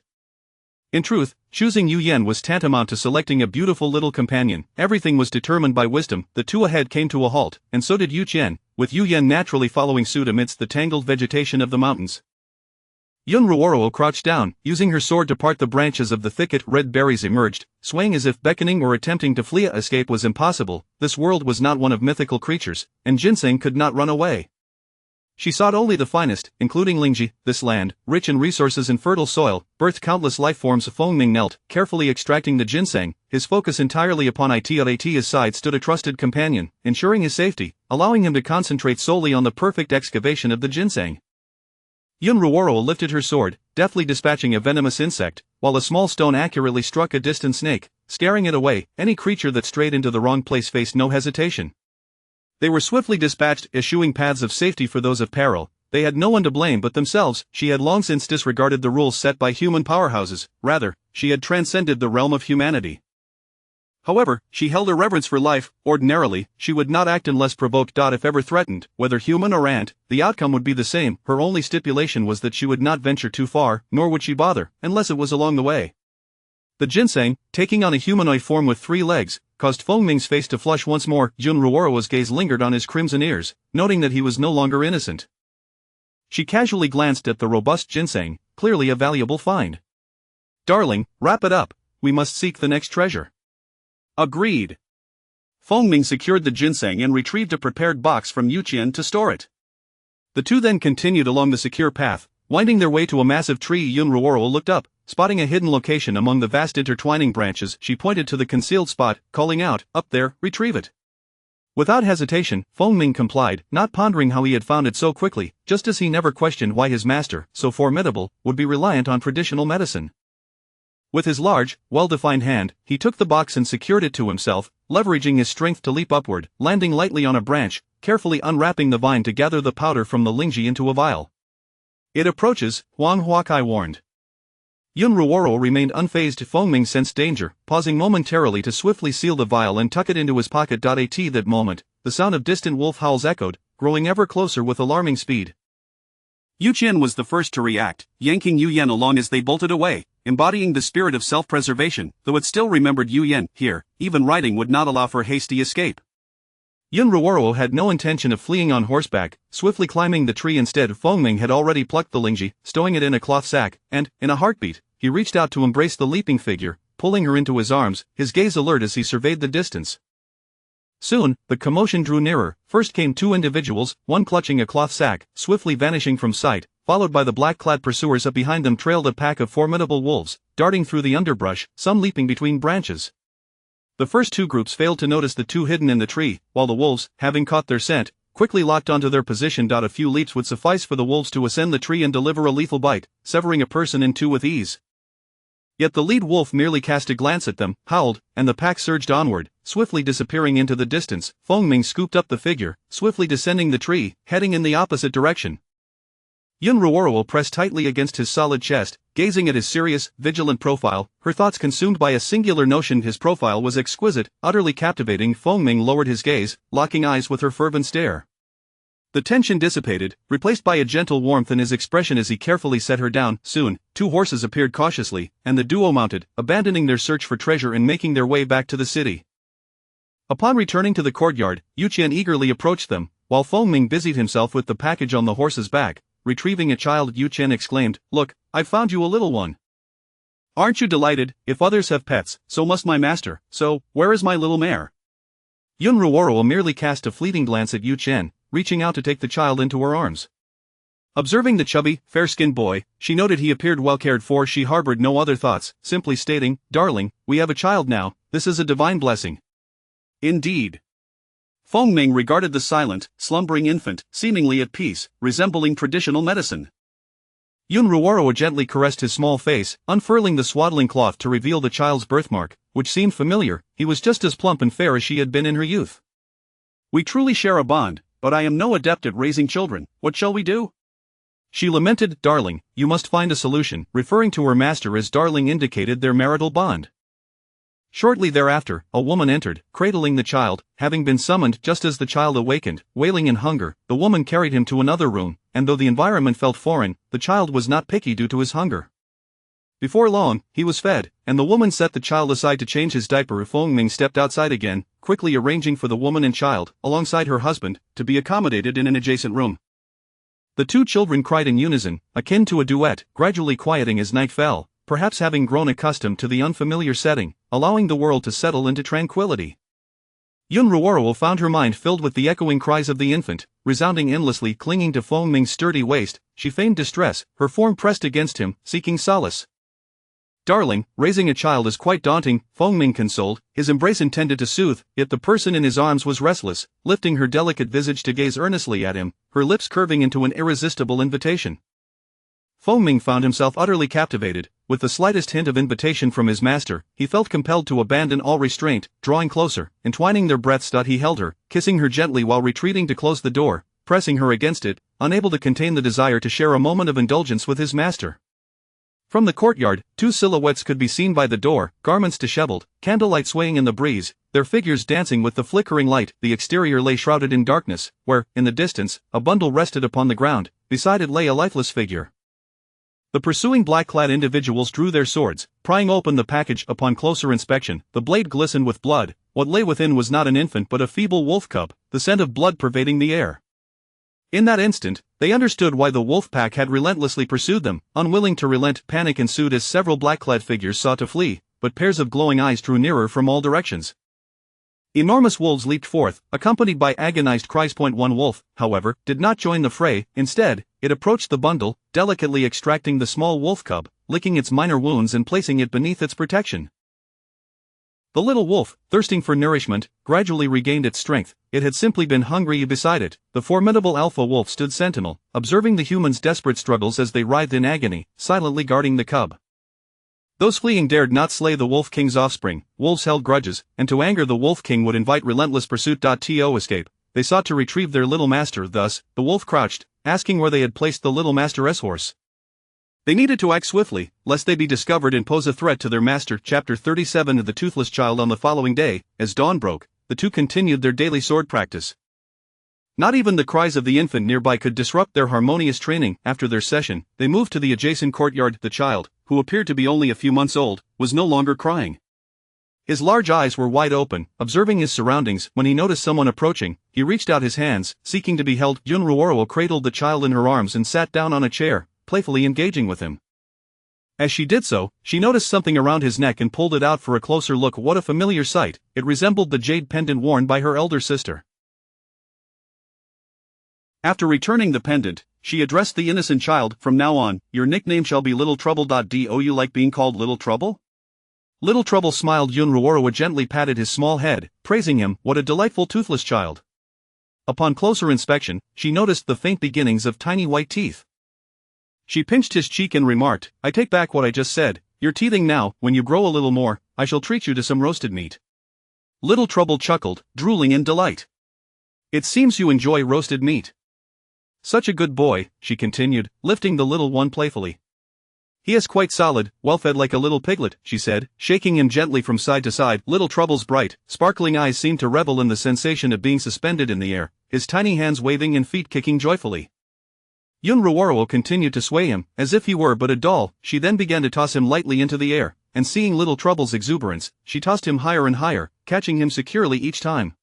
In truth, choosing Yu Yan was tantamount to selecting a beautiful little companion. Everything was determined by wisdom. The two ahead came to a halt, and so did Yu Qian, with Yu Yan naturally following suit amidst the tangled vegetation of the mountains. Yun Ruoro crouched down, using her sword to part the branches of the thicket. Red berries emerged, swaying as if beckoning or attempting to flee. Escape was impossible. This world was not one of mythical creatures, and ginseng could not run away. She sought only the finest, including Lingji. This land, rich in resources and fertile soil, birthed countless life forms. Feng Ming knelt, carefully extracting the ginseng, his focus entirely upon it. At his side stood a trusted companion, ensuring his safety, allowing him to concentrate solely on the perfect excavation of the ginseng. Yun Ruoro lifted her sword, deftly dispatching a venomous insect, while a small stone accurately struck a distant snake, scaring it away. Any creature that strayed into the wrong place faced no hesitation. They were swiftly dispatched, eschewing paths of safety for those of peril. They had no one to blame but themselves. She had long since disregarded the rules set by human powerhouses, rather, she had transcended the realm of humanity. However, she held a reverence for life. Ordinarily, she would not act unless provoked. If ever threatened, whether human or ant, the outcome would be the same. Her only stipulation was that she would not venture too far, nor would she bother, unless it was along the way. The ginseng, taking on a humanoid form with 3 legs, caused Feng Ming's face to flush once more. Yun Ruoro's gaze lingered on his crimson ears, noting that he was no longer innocent. She casually glanced at the robust ginseng, clearly a valuable find. "Darling, wrap it up, we must seek the next treasure." "Agreed." Feng Ming secured the ginseng and retrieved a prepared box from Yuqian to store it. The two then continued along the secure path, winding their way to a massive tree. Yun Ruoro looked up, spotting a hidden location among the vast intertwining branches. She pointed to the concealed spot, calling out, "Up there, retrieve it." Without hesitation, Feng Ming complied, not pondering how he had found it so quickly, just as he never questioned why his master, so formidable, would be reliant on traditional medicine. With his large, well-defined hand, he took the box and secured it to himself, leveraging his strength to leap upward, landing lightly on a branch, carefully unwrapping the vine to gather the powder from the Lingji into a vial. "It approaches," Huang Huakai warned. Yun Ruoro remained unfazed. Feng Ming sensed danger, pausing momentarily to swiftly seal the vial and tuck it into his pocket. At that moment, the sound of distant wolf howls echoed, growing ever closer with alarming speed. Yuqian was the first to react, yanking Yu Yan along as they bolted away, embodying the spirit of self-preservation. Though it still remembered Yu Yan, here, even riding would not allow for hasty escape. Yun Ruoro had no intention of fleeing on horseback, swiftly climbing the tree. Instead, Feng Ming had already plucked the Lingji, stowing it in a cloth sack, and, in a heartbeat, he reached out to embrace the leaping figure, pulling her into his arms, his gaze alert as he surveyed the distance. Soon, the commotion drew nearer. First came 2 individuals, one clutching a cloth sack, swiftly vanishing from sight, followed by the black-clad pursuers. Up behind them trailed a pack of formidable wolves, darting through the underbrush, some leaping between branches. The first 2 groups failed to notice the 2 hidden in the tree, while the wolves, having caught their scent, quickly locked onto their position. A few leaps would suffice for the wolves to ascend the tree and deliver a lethal bite, severing a person in 2 with ease. Yet the lead wolf merely cast a glance at them, howled, and the pack surged onward, swiftly disappearing into the distance. Feng Ming scooped up the figure, swiftly descending the tree, heading in the opposite direction. Yun Ruoro pressed tightly against his solid chest, gazing at his serious, vigilant profile, her thoughts consumed by a singular notion. His profile was exquisite, utterly captivating. Feng Ming lowered his gaze, locking eyes with her fervent stare. The tension dissipated, replaced by a gentle warmth in his expression as he carefully set her down. Soon, 2 horses appeared cautiously, and the duo mounted, abandoning their search for treasure and making their way back to the city. Upon returning to the courtyard, Yuqian eagerly approached them, while Feng Ming busied himself with the package on the horse's back. Retrieving a child, Yuqian exclaimed, "Look, I've found you a little one. Aren't you delighted? If others have pets, so must my master, so, where is my little mare?" Yun Ruoro merely cast a fleeting glance at Yuqian, reaching out to take the child into her arms. Observing the chubby, fair-skinned boy, she noted he appeared well cared for. She harbored no other thoughts, simply stating, "Darling, we have a child now, this is a divine blessing." "Indeed." Feng Ming regarded the silent, slumbering infant, seemingly at peace, resembling traditional medicine. Yun Ruoro gently caressed his small face, unfurling the swaddling cloth to reveal the child's birthmark, which seemed familiar. He was just as plump and fair as she had been in her youth. "We truly share a bond, but I am no adept at raising children. What shall we do?" She lamented. "Darling, you must find a solution," referring to her master as darling indicated their marital bond. Shortly thereafter, a woman entered, cradling the child. Having been summoned just as the child awakened, wailing in hunger, the woman carried him to another room, and though the environment felt foreign, the child was not picky due to his hunger. Before long, he was fed, and the woman set the child aside to change his diaper. Feng Ming stepped outside again, quickly arranging for the woman and child, alongside her husband, to be accommodated in an adjacent room. The 2 children cried in unison, akin to a duet, gradually quieting as night fell, perhaps having grown accustomed to the unfamiliar setting, allowing the world to settle into tranquility. Yun Ruoro found her mind filled with the echoing cries of the infant, resounding endlessly, clinging to Feng Ming's sturdy waist. She feigned distress, her form pressed against him, seeking solace. "Darling, raising a child is quite daunting," Feng Ming consoled, his embrace intended to soothe, yet the person in his arms was restless, lifting her delicate visage to gaze earnestly at him, her lips curving into an irresistible invitation. Feng Ming found himself utterly captivated. With the slightest hint of invitation from his master, he felt compelled to abandon all restraint. Drawing closer, entwining their breaths, he held her, kissing her gently while retreating to close the door, pressing her against it, unable to contain the desire to share a moment of indulgence with his master. From the courtyard, two silhouettes could be seen by the door, garments disheveled, candlelight swaying in the breeze, their figures dancing with the flickering light. The exterior lay shrouded in darkness, where, in the distance, a bundle rested upon the ground. Beside it lay a lifeless figure. The pursuing black-clad individuals drew their swords, prying open the package. Upon closer inspection, the blade glistened with blood. What lay within was not an infant but a feeble wolf cub, the scent of blood pervading the air. In that instant, they understood why the wolf pack had relentlessly pursued them. Unwilling to relent, panic ensued as several black-clad figures sought to flee, but pairs of glowing eyes drew nearer from all directions. Enormous wolves leaped forth, accompanied by agonized cries. One wolf, however, did not join the fray. Instead, it approached the bundle, delicately extracting the small wolf cub, licking its minor wounds and placing it beneath its protection. The little wolf, thirsting for nourishment, gradually regained its strength. It had simply been hungry. Beside it, the formidable alpha wolf stood sentinel, observing the humans' desperate struggles as they writhed in agony, silently guarding the cub. Those fleeing dared not slay the Wolf King's offspring. Wolves held grudges, and to anger the Wolf King would invite relentless pursuit. To escape, they sought to retrieve their little master. Thus, the wolf crouched, asking where they had placed the little master's horse. They needed to act swiftly, lest they be discovered and pose a threat to their master. Chapter 37 of The Toothless Child. On the following day, as dawn broke, the two continued their daily sword practice. Not even the cries of the infant nearby could disrupt their harmonious training. After their session, they moved to the adjacent courtyard. The child, who appeared to be only a few months old, was no longer crying. His large eyes were wide open, observing his surroundings. When he noticed someone approaching, he reached out his hands, seeking to be held. Yunruoro cradled the child in her arms and sat down on a chair, playfully engaging with him. As she did so, she noticed something around his neck and pulled it out for a closer look. What a familiar sight! It resembled the jade pendant worn by her elder sister. After returning the pendant, she addressed the innocent child. "From now on, your nickname shall be Little Trouble. Do you like being called Little Trouble?" Little Trouble smiled. Yunruoro gently patted his small head, praising him. What a delightful toothless child. Upon closer inspection, she noticed the faint beginnings of tiny white teeth. She pinched his cheek and remarked, "I take back what I just said. You're teething now. When you grow a little more, I shall treat you to some roasted meat." Little Trouble chuckled, drooling in delight. "It seems you enjoy roasted meat. Such a good boy," she continued, lifting the little one playfully. "He is quite solid, well-fed like a little piglet," she said, shaking him gently from side to side. Little Trouble's bright, sparkling eyes seemed to revel in the sensation of being suspended in the air, his tiny hands waving and feet kicking joyfully. Yunruoro continued to sway him, as if he were but a doll. She then began to toss him lightly into the air, and seeing Little Trouble's exuberance, she tossed him higher and higher, catching him securely each time.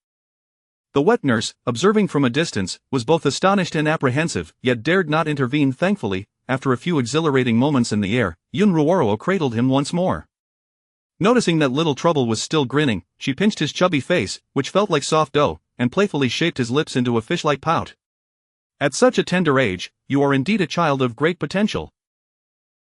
The wet nurse, observing from a distance, was both astonished and apprehensive, yet dared not intervene. Thankfully, after a few exhilarating moments in the air, Yunruoro cradled him once more. Noticing that Little Trouble was still grinning, she pinched his chubby face, which felt like soft dough, and playfully shaped his lips into a fish-like pout. "At such a tender age, you are indeed a child of great potential."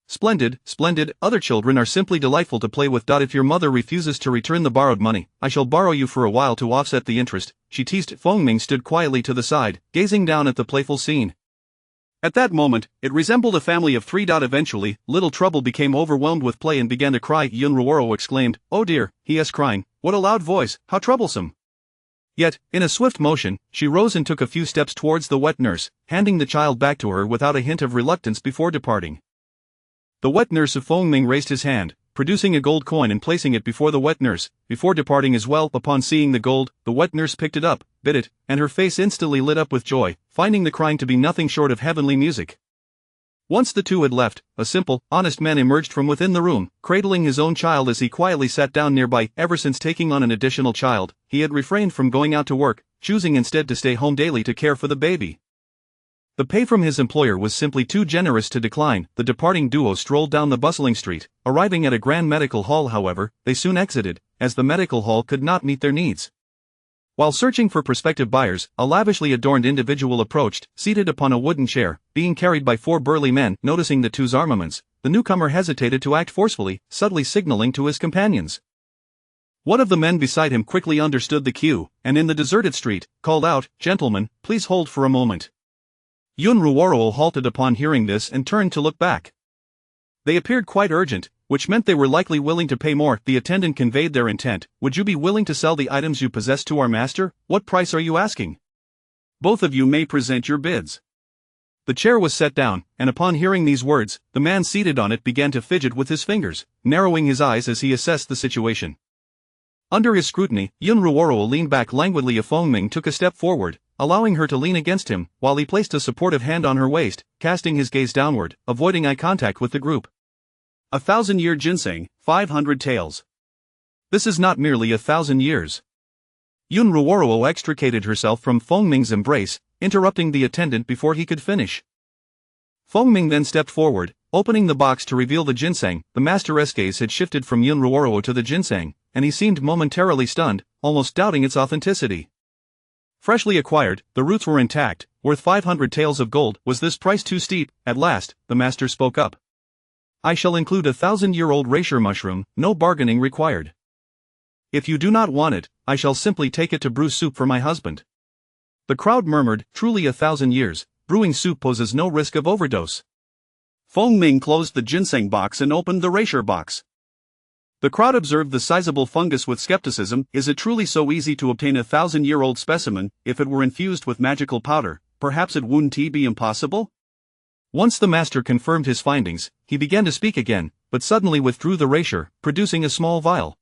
"Splendid, splendid, other children are simply delightful to play with. If your mother refuses to return the borrowed money, I shall borrow you for a while to offset the interest," she teased. Feng Ming stood quietly to the side, gazing down at the playful scene. At that moment, it resembled a family of three. Eventually, Little Trouble became overwhelmed with play and began to cry. Yunruoro exclaimed, "Oh dear, he is crying. What a loud voice, how troublesome." Yet, in a swift motion, she rose and took a few steps towards the wet nurse, handing the child back to her without a hint of reluctance before departing. The wet nurse of Feng Ming raised his hand, producing a gold coin and placing it before the wet nurse, before departing as well. Upon seeing the gold, the wet nurse picked it up, bit it, and her face instantly lit up with joy, finding the crying to be nothing short of heavenly music. Once the two had left, a simple, honest man emerged from within the room, cradling his own child as he quietly sat down nearby. Ever since taking on an additional child, he had refrained from going out to work, choosing instead to stay home daily to care for the baby. The pay from his employer was simply too generous to decline. The departing duo strolled down the bustling street. Arriving at a grand medical hall, however, they soon exited, as the medical hall could not meet their needs. While searching for prospective buyers, a lavishly adorned individual approached, seated upon a wooden chair, being carried by 4 burly men. Noticing the two's armaments, the newcomer hesitated to act forcefully, subtly signaling to his companions. One of the men beside him quickly understood the cue, and in the deserted street, called out, "Gentlemen, please hold for a moment." Yun Ruoro halted upon hearing this and turned to look back. They appeared quite urgent, which meant they were likely willing to pay more. The attendant conveyed their intent. "Would you be willing to sell the items you possess to our master? What price are you asking? Both of you may present your bids." The chair was set down, and upon hearing these words, the man seated on it began to fidget with his fingers, narrowing his eyes as he assessed the situation. Under his scrutiny, Yun Ruoro leaned back languidly. Fengming took a step forward, allowing her to lean against him, while he placed a supportive hand on her waist, casting his gaze downward, avoiding eye contact with the group. 1,000-year ginseng, 500 taels. This is not merely 1,000 years. Yun Ruoro extricated herself from Fengming's embrace, interrupting the attendant before he could finish. Fengming then stepped forward, opening the box to reveal the ginseng. The master's gaze had shifted from Yun Ruoro to the ginseng, and he seemed momentarily stunned, almost doubting its authenticity. Freshly acquired, the roots were intact, worth 500 taels of gold. Was this price too steep? At last, the master spoke up. "I shall include a 1,000-year-old reishi mushroom, no bargaining required. If you do not want it, I shall simply take it to brew soup for my husband." The crowd murmured, "Truly 1,000 years, brewing soup poses no risk of overdose." Fengming closed the ginseng box and opened the reishi box. The crowd observed the sizable fungus with skepticism. Is it truly so easy to obtain a 1,000-year-old specimen? If it were infused with magical powder, perhaps it wouldn't be impossible? Once the master confirmed his findings, he began to speak again, but suddenly withdrew the reishi, producing a small vial.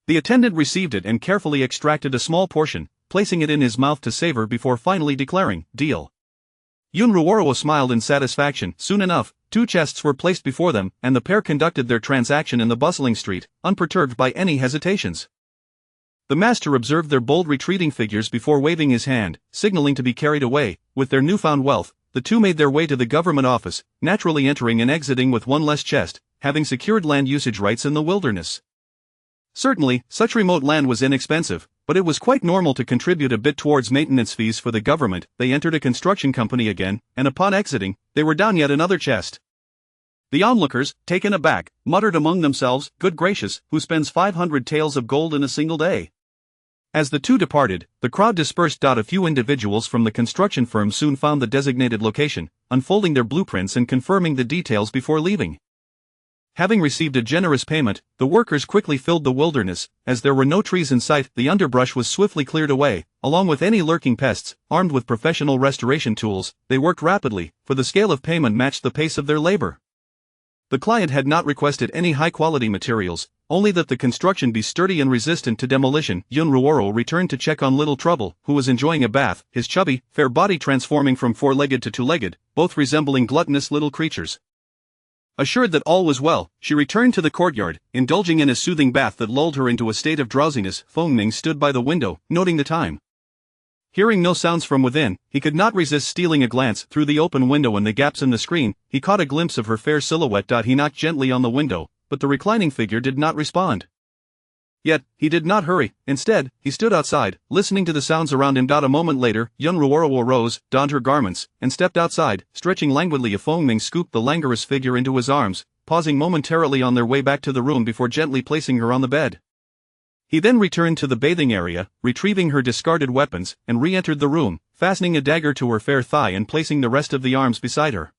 The attendant received it and carefully extracted a small portion, placing it in his mouth to savor before finally declaring, "Deal." Yun Ruoro smiled in satisfaction. Soon enough, 2 chests were placed before them, and the pair conducted their transaction in the bustling street, unperturbed by any hesitations. The master observed their bold retreating figures before waving his hand, signaling to be carried away. With their newfound wealth, the two made their way to the government office, naturally entering and exiting with one less chest, having secured land usage rights in the wilderness. Certainly, such remote land was inexpensive, but it was quite normal to contribute a bit towards maintenance fees for the government. They entered a construction company again, and upon exiting, they were down yet another chest. The onlookers, taken aback, muttered among themselves, "Good gracious, who spends 500 taels of gold in a single day?" As the two departed, the crowd dispersed. A few individuals from the construction firm soon found the designated location, unfolding their blueprints and confirming the details before leaving. Having received a generous payment, the workers quickly filled the wilderness. As there were no trees in sight, the underbrush was swiftly cleared away, along with any lurking pests. Armed with professional restoration tools, they worked rapidly, for the scale of payment matched the pace of their labor. The client had not requested any high-quality materials, only that the construction be sturdy and resistant to demolition. Yun Ruoro returned to check on Little Trouble, who was enjoying a bath, his chubby, fair body transforming from 4-legged to 2-legged, both resembling gluttonous little creatures. Assured that all was well, she returned to the courtyard, indulging in a soothing bath that lulled her into a state of drowsiness. Fengming stood by the window, noting the time. Hearing no sounds from within, he could not resist stealing a glance through the open window and the gaps in the screen. He caught a glimpse of her fair silhouette. He knocked gently on the window, but the reclining figure did not respond. Yet, he did not hurry. Instead, he stood outside, listening to the sounds around him. A moment later, Yun Ruoro arose, donned her garments, and stepped outside, stretching languidly. Fengming scooped the languorous figure into his arms, pausing momentarily on their way back to the room before gently placing her on the bed. He then returned to the bathing area, retrieving her discarded weapons, and re-entered the room, fastening a dagger to her fair thigh and placing the rest of the arms beside her.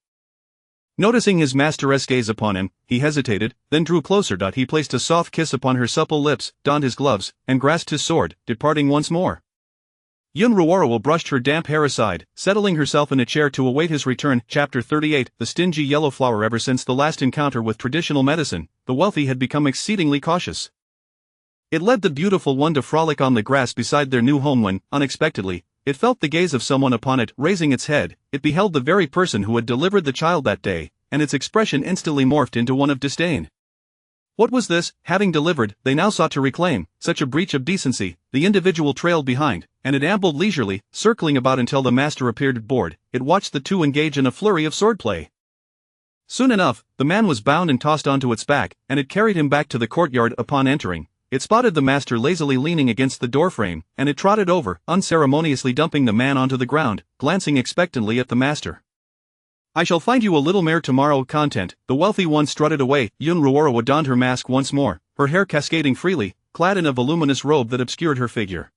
Noticing his master's gaze upon him, he hesitated, then drew closer. He placed a soft kiss upon her supple lips, donned his gloves, and grasped his sword, departing once more. Yun Ruoro brushed her damp hair aside, settling herself in a chair to await his return. Chapter 38. The stingy yellow flower. Ever since the last encounter with traditional medicine, the wealthy had become exceedingly cautious. It led the beautiful one to frolic on the grass beside their new home when, unexpectedly, it felt the gaze of someone upon it. Raising its head, it beheld the very person who had delivered the child that day, and its expression instantly morphed into one of disdain. What was this? Having delivered, they now sought to reclaim. Such a breach of decency. The individual trailed behind, and it ambled leisurely, circling about until the master appeared bored. It watched the two engage in a flurry of swordplay. Soon enough, the man was bound and tossed onto its back, and it carried him back to the courtyard. Upon entering, It spotted the master lazily leaning against the doorframe, and it trotted over, unceremoniously dumping the man onto the ground, glancing expectantly at the master. "I shall find you a little mare tomorrow." Content. The wealthy one strutted away. Yun Ruoroa donned her mask once more, her hair cascading freely, clad in a voluminous robe that obscured her figure.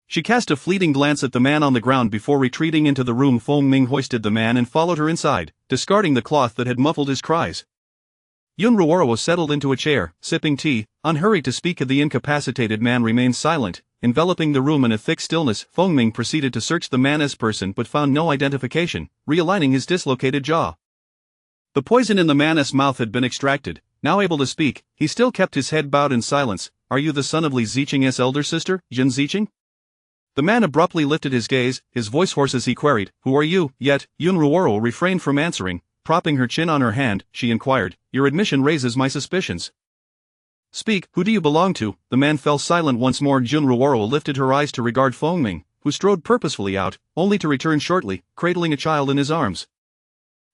She cast a fleeting glance at the man on the ground before retreating into the room. Feng Ming hoisted the man and followed her inside, discarding the cloth that had muffled his cries. Yun Ruoroa settled into a chair, sipping tea, unhurried to speak. The incapacitated man remained silent, enveloping the room in a thick stillness. Feng Ming proceeded to search the man's person but found no identification, realigning his dislocated jaw. The poison in the man's mouth had been extracted. Now able to speak, he still kept his head bowed in silence. "Are you the son of Li Ziqing's elder sister, Jin Ziqing?" The man abruptly lifted his gaze, his voice hoarse as he queried, "Who are you?" Yet, Yun Ruoroa refrained from answering. Propping her chin on her hand, she inquired, "Your admission raises my suspicions. Speak, who do you belong to?" The man fell silent once more. Yun Ruoroa lifted her eyes to regard Feng Ming, who strode purposefully out, only to return shortly, cradling a child in his arms.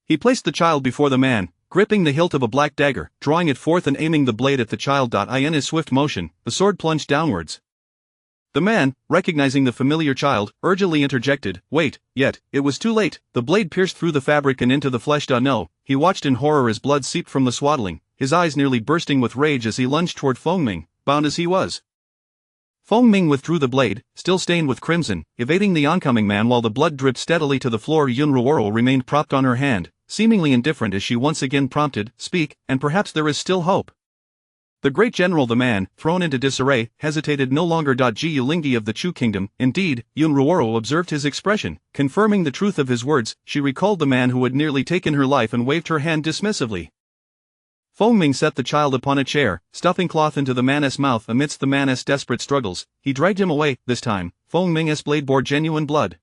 He placed the child before the man, gripping the hilt of a black dagger, drawing it forth and aiming the blade at the child. In his swift motion, the sword plunged downwards. The man, recognizing the familiar child, urgently interjected, "Wait," yet, it was too late. The blade pierced through the fabric and into the flesh. No, he watched in horror as blood seeped from the swaddling, his eyes nearly bursting with rage as he lunged toward Feng Ming, bound as he was. Feng Ming withdrew the blade, still stained with crimson, evading the oncoming man while the blood dripped steadily to the floor. Yun Ruoroa remained propped on her hand, seemingly indifferent as she once again prompted, "Speak, and perhaps there is still hope." The great general, the man, thrown into disarray, hesitated no longer. Ji Yulingyi of the Chu kingdom. Indeed, Yun Ruoroa observed his expression, confirming the truth of his words. She recalled the man who had nearly taken her life and waved her hand dismissively. Feng Ming set the child upon a chair, stuffing cloth into the man's mouth. Amidst the man's desperate struggles, he dragged him away. This time, Feng Ming's blade bore genuine blood.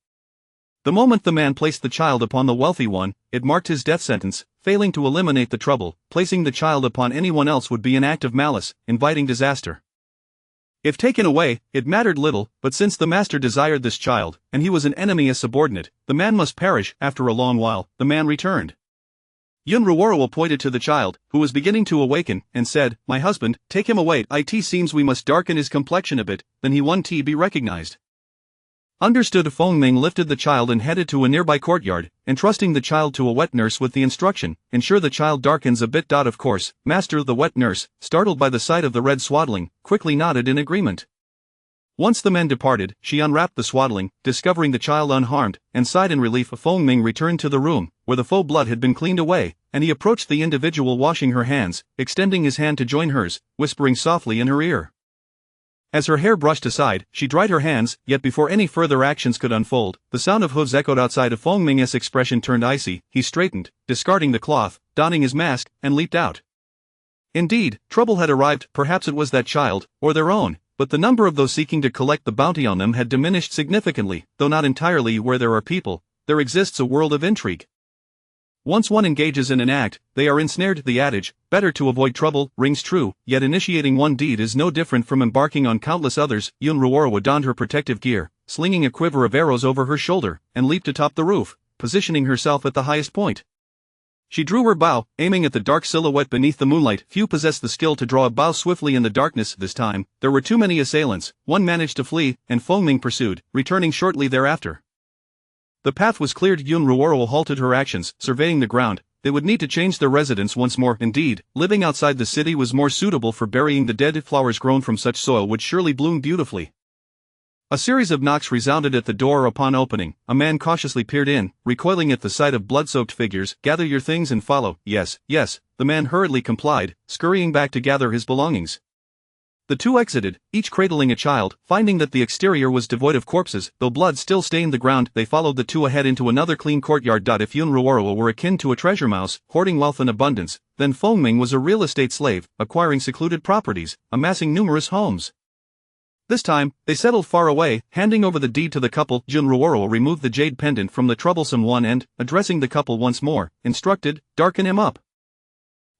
The moment the man placed the child upon the wealthy one, it marked his death sentence. Failing to eliminate the trouble, placing the child upon anyone else would be an act of malice, inviting disaster. If taken away, it mattered little, but since the master desired this child, and he was an enemy as subordinate, the man must perish. After a long while, the man returned. Yun Ruoroa pointed to the child, who was beginning to awaken, and said, "My husband, take him away. It seems we must darken his complexion a bit, then he won't be recognized." Understood. Feng Ming lifted the child and headed to a nearby courtyard, entrusting the child to a wet nurse with the instruction, "Ensure the child darkens a bit." Of course, master. The wet nurse, startled by the sight of the red swaddling, quickly nodded in agreement. Once the men departed, she unwrapped the swaddling, discovering the child unharmed, and sighed in relief. Feng Ming returned to the room, where the faux blood had been cleaned away, and he approached the individual washing her hands, extending his hand to join hers, whispering softly in her ear. As her hair brushed aside, she dried her hands, yet before any further actions could unfold, the sound of hooves echoed outside. Of Feng Ming's expression turned icy. He straightened, discarding the cloth, donning his mask, and leaped out. Indeed, trouble had arrived. Perhaps it was that child, or their own, but the number of those seeking to collect the bounty on them had diminished significantly. Though not entirely. Where there are people, there exists a world of intrigue. Once one engages in an act, they are ensnared. The adage, "better to avoid trouble," rings true, yet initiating one deed is no different from embarking on countless others. Yun Ruoroa donned her protective gear, slinging a quiver of arrows over her shoulder, and leaped atop the roof, positioning herself at the highest point. She drew her bow, aiming at the dark silhouette beneath the moonlight. Few possess the skill to draw a bow swiftly in the darkness. This time, there were too many assailants. One managed to flee, and Feng Ming pursued, returning shortly thereafter. The path was cleared. Yun Ruoroa halted her actions, surveying the ground. They would need to change their residence once more. Indeed, living outside the city was more suitable for burying the dead. Flowers grown from such soil would surely bloom beautifully. A series of knocks resounded at the door. Upon opening, a man cautiously peered in, recoiling at the sight of blood-soaked figures. "Gather your things and follow." "Yes, yes," the man hurriedly complied, scurrying back to gather his belongings. The two exited, each cradling a child. Finding that the exterior was devoid of corpses, though blood still stained the ground, they followed the two ahead into another clean courtyard. If Yun Ruoroa were akin to a treasure mouse, hoarding wealth in abundance, then Feng Ming was a real estate slave, acquiring secluded properties, amassing numerous homes. This time, they settled far away. Handing over the deed to the couple, Yun Ruoroa removed the jade pendant from the troublesome one and, addressing the couple once more, instructed, "Darken him up.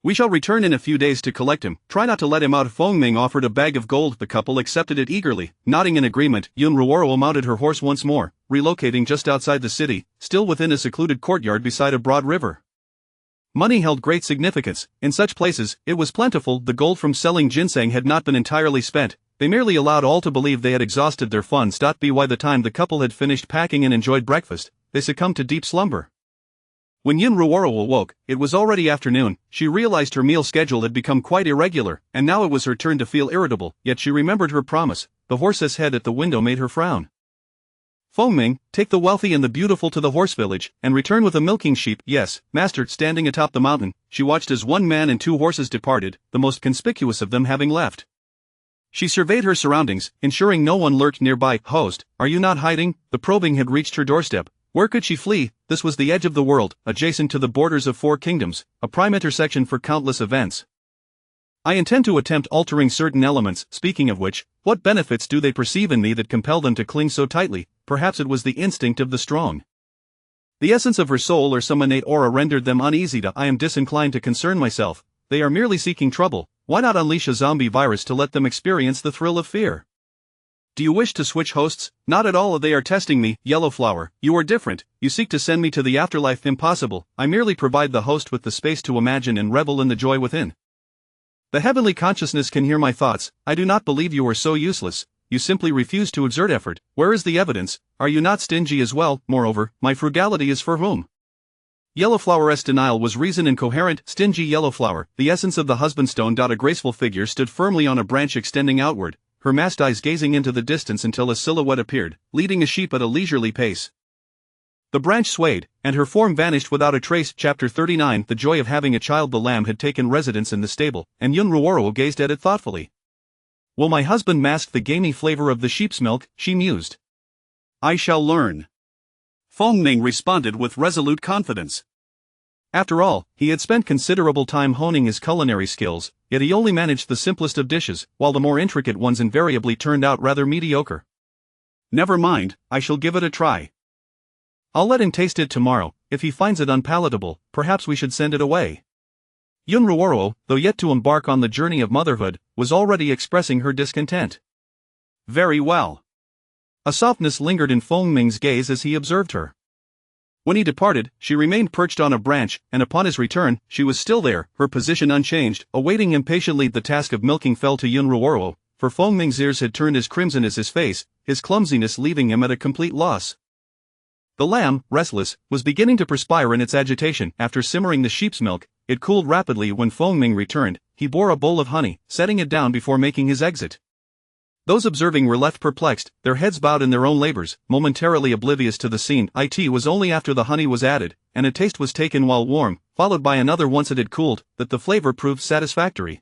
We shall return in a few days to collect him. Try not to let him out." Feng Ming offered a bag of gold. The couple accepted it eagerly. Nodding in agreement, Yun Ruoroa mounted her horse once more, relocating just outside the city, still within a secluded courtyard beside a broad river. Money held great significance. In such places, it was plentiful. The gold from selling ginseng had not been entirely spent. They merely allowed all to believe they had exhausted their funds. By the time the couple had finished packing and enjoyed breakfast, they succumbed to deep slumber. When Yun Ruoro awoke, it was already afternoon. She realized her meal schedule had become quite irregular, and now it was her turn to feel irritable, yet she remembered her promise. The horse's head at the window made her frown. Fengming, take the wealthy and the beautiful to the horse village, and return with a milking sheep. Yes, master. Standing atop the mountain, she watched as one man and two horses departed, the most conspicuous of them having left. She surveyed her surroundings, ensuring no one lurked nearby. Host, are you not hiding? The probing had reached her doorstep. Where could she flee? This was the edge of the world, adjacent to the borders of 4 kingdoms, a prime intersection for countless events. I intend to attempt altering certain elements. Speaking of which, what benefits do they perceive in me that compel them to cling so tightly? Perhaps it was the instinct of the strong. The essence of her soul or some innate aura rendered them uneasy. I am disinclined to concern myself. They are merely seeking trouble. Why not unleash a zombie virus to let them experience the thrill of fear? Do you wish to switch hosts? Not at all. They are testing me. Yellowflower, you are different. You seek to send me to the afterlife. Impossible. I merely provide the host with the space to imagine and revel in the joy within. The heavenly consciousness can hear my thoughts. I do not believe you are so useless. You simply refuse to exert effort. Where is the evidence? Are you not stingy as well? Moreover, my frugality is for whom? Yellowflower's denial was reason incoherent. Stingy Yellowflower, the essence of the husbandstone. A graceful figure stood firmly on a branch extending outward, her masked eyes gazing into the distance until a silhouette appeared, leading a sheep at a leisurely pace. The branch swayed, and her form vanished without a trace. Chapter 39. The joy of having a child. The lamb had taken residence in the stable, and Yun Ruoro gazed at it thoughtfully. Will my husband mask the gamey flavor of the sheep's milk? She mused. I shall learn. Fengming responded with resolute confidence. After all, he had spent considerable time honing his culinary skills, yet he only managed the simplest of dishes, while the more intricate ones invariably turned out rather mediocre. Never mind, I shall give it a try. I'll let him taste it tomorrow. If he finds it unpalatable, perhaps we should send it away. Yun Ruoro, though yet to embark on the journey of motherhood, was already expressing her discontent. Very well. A softness lingered in Fengming's gaze as he observed her. When he departed, she remained perched on a branch, and upon his return, she was still there, her position unchanged, awaiting impatiently. The task of milking fell to Yun Ruoro, for Fengming's ears had turned as crimson as his face, his clumsiness leaving him at a complete loss. The lamb, restless, was beginning to perspire in its agitation. After simmering the sheep's milk, it cooled rapidly. When Fengming returned, he bore a bowl of honey, setting it down before making his exit. Those observing were left perplexed, their heads bowed in their own labors, momentarily oblivious to the scene. It was only after the honey was added, and a taste was taken while warm, followed by another once it had cooled, that the flavor proved satisfactory.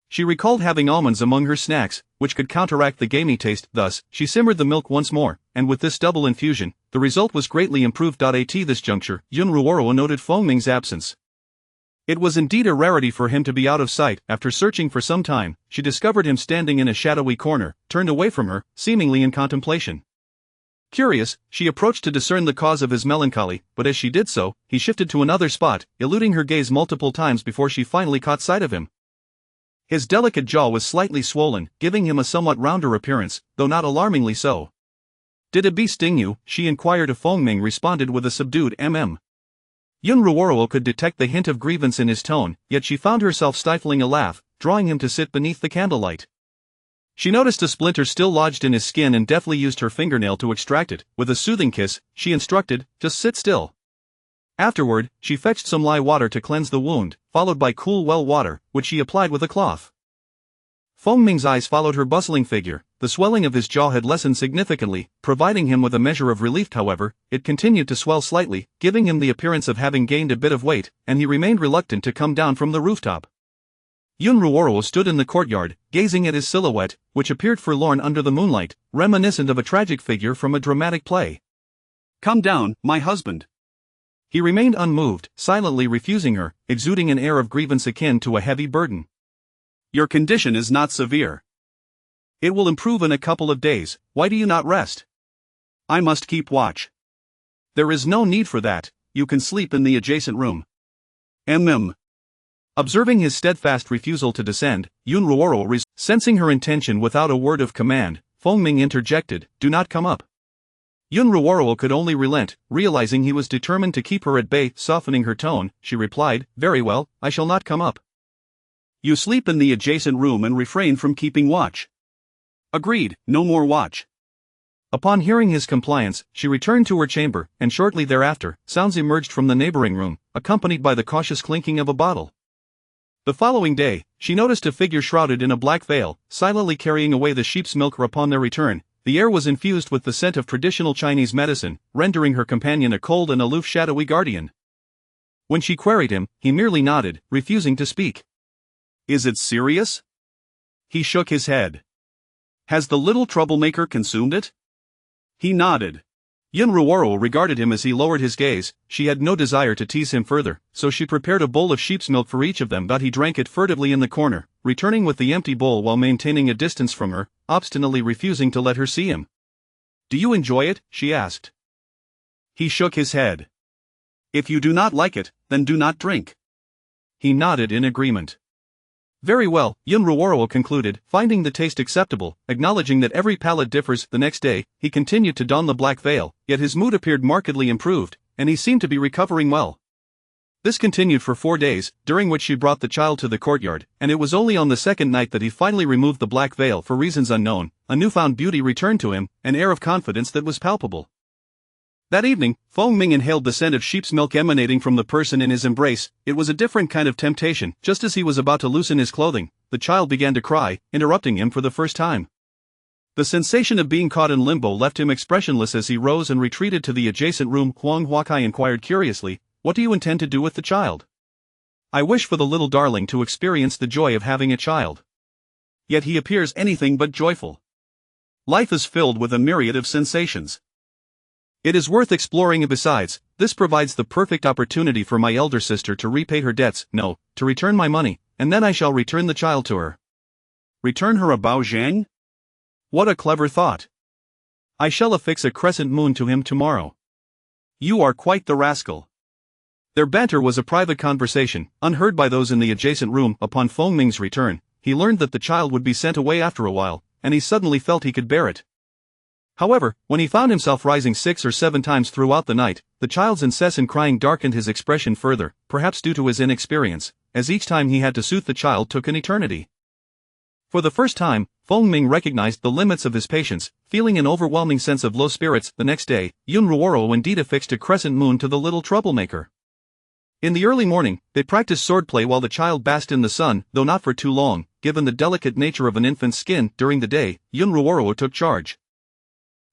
She recalled having almonds among her snacks, which could counteract the gamey taste. Thus, she simmered the milk once more, and with this double infusion, the result was greatly improved. At this juncture, Yun Ruoro noted Fengming's absence. It was indeed a rarity for him to be out of sight. After searching for some time, she discovered him standing in a shadowy corner, turned away from her, seemingly in contemplation. Curious, she approached to discern the cause of his melancholy, but as she did so, he shifted to another spot, eluding her gaze multiple times before she finally caught sight of him. His delicate jaw was slightly swollen, giving him a somewhat rounder appearance, though not alarmingly so. Did a bee sting you? She inquired. Fengming responded with a subdued mm. Yun Ruoro could detect the hint of grievance in his tone, yet she found herself stifling a laugh, drawing him to sit beneath the candlelight. She noticed a splinter still lodged in his skin and deftly used her fingernail to extract it. With a soothing kiss, she instructed, just sit still. Afterward, she fetched some lye water to cleanse the wound, followed by cool well water, which she applied with a cloth. Fengming's eyes followed her bustling figure. The swelling of his jaw had lessened significantly, providing him with a measure of relief. However, it continued to swell slightly, giving him the appearance of having gained a bit of weight, and he remained reluctant to come down from the rooftop. Yun Ruoro stood in the courtyard, gazing at his silhouette, which appeared forlorn under the moonlight, reminiscent of a tragic figure from a dramatic play. Come down, my husband. He remained unmoved, silently refusing her, exuding an air of grievance akin to a heavy burden. Your condition is not severe. It will improve in a couple of days. Why do you not rest? I must keep watch. There is no need for that. You can sleep in the adjacent room. Observing his steadfast refusal to descend, Yun Ruoro sensing her intention without a word of command, Fengming interjected, do not come up. Yun Ruoro could only relent, realizing he was determined to keep her at bay. Softening her tone, she replied, "Very well, I shall not come up. You sleep in the adjacent room and refrain from keeping watch." "Agreed, no more watch." Upon hearing his compliance, she returned to her chamber, and shortly thereafter, sounds emerged from the neighboring room, accompanied by the cautious clinking of a bottle. The following day, she noticed a figure shrouded in a black veil, silently carrying away the sheep's milk. Upon their return, the air was infused with the scent of traditional Chinese medicine, rendering her companion a cold and aloof shadowy guardian. When she queried him, he merely nodded, refusing to speak. "Is it serious?" He shook his head. "Has the little troublemaker consumed it?" He nodded. Yun Ruoro regarded him as he lowered his gaze. She had no desire to tease him further, so she prepared a bowl of sheep's milk for each of them, but he drank it furtively in the corner, returning with the empty bowl while maintaining a distance from her, obstinately refusing to let her see him. "Do you enjoy it?" she asked. He shook his head. "If you do not like it, then do not drink." He nodded in agreement. "Very well," Yun Ruoro concluded, finding the taste acceptable, acknowledging that every palate differs. The next day, he continued to don the black veil, yet his mood appeared markedly improved, and he seemed to be recovering well. This continued for 4 days, during which she brought the child to the courtyard, and it was only on the second night that he finally removed the black veil. For reasons unknown, a newfound beauty returned to him, an air of confidence that was palpable. That evening, Feng Ming inhaled the scent of sheep's milk emanating from the person in his embrace. It was a different kind of temptation. Just as he was about to loosen his clothing, the child began to cry, interrupting him for the first time. The sensation of being caught in limbo left him expressionless as he rose and retreated to the adjacent room. Huang Huakai inquired curiously, "What do you intend to do with the child?" "I wish for the little darling to experience the joy of having a child." "Yet he appears anything but joyful." "Life is filled with a myriad of sensations. It is worth exploring, and besides, this provides the perfect opportunity for my elder sister to repay her debts, no, to return my money, and then I shall return the child to her." "Return her a Bao Zhang? What a clever thought. I shall affix a crescent moon to him tomorrow." "You are quite the rascal." Their banter was a private conversation, unheard by those in the adjacent room. Upon Feng Ming's return, he learned that the child would be sent away after a while, and he suddenly felt he could bear it. However, when he found himself rising 6 or 7 times throughout the night, the child's incessant crying darkened his expression further, perhaps due to his inexperience, as each time he had to soothe the child took an eternity. For the first time, Feng Ming recognized the limits of his patience, feeling an overwhelming sense of low spirits. The next day, Yun Ruoro indeed affixed a crescent moon to the little troublemaker. In the early morning, they practiced swordplay while the child basked in the sun, though not for too long, given the delicate nature of an infant's skin. During the day, Yun Ruoro took charge.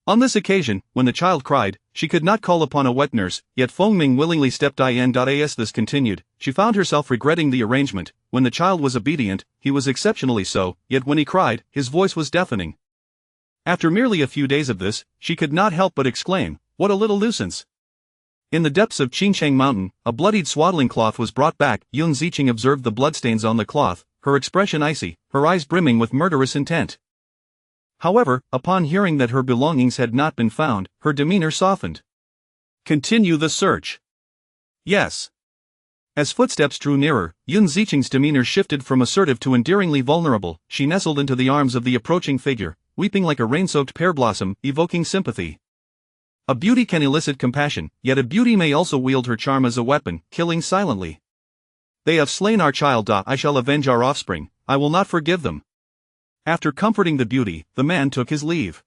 On this occasion, when the child cried, she could not call upon a wet nurse, yet Feng Ming willingly stepped in. As this continued, she found herself regretting the arrangement. When the child was obedient, he was exceptionally so, yet when he cried, his voice was deafening. After merely a few days of this, she could not help but exclaim, "What a little nuisance!" In the depths of Qinchang Mountain, a bloodied swaddling cloth was brought back. Yun Ziqing observed the bloodstains on the cloth, her expression icy, her eyes brimming with murderous intent. However, upon hearing that her belongings had not been found, her demeanor softened. "Continue the search." "Yes." As footsteps drew nearer, Yun Ziqing's demeanor shifted from assertive to endearingly vulnerable. She nestled into the arms of the approaching figure, weeping like a rain-soaked pear blossom, evoking sympathy. A beauty can elicit compassion, yet a beauty may also wield her charm as a weapon, killing silently. "They have slain our child. I shall avenge our offspring. I will not forgive them." After comforting the beauty, the man took his leave.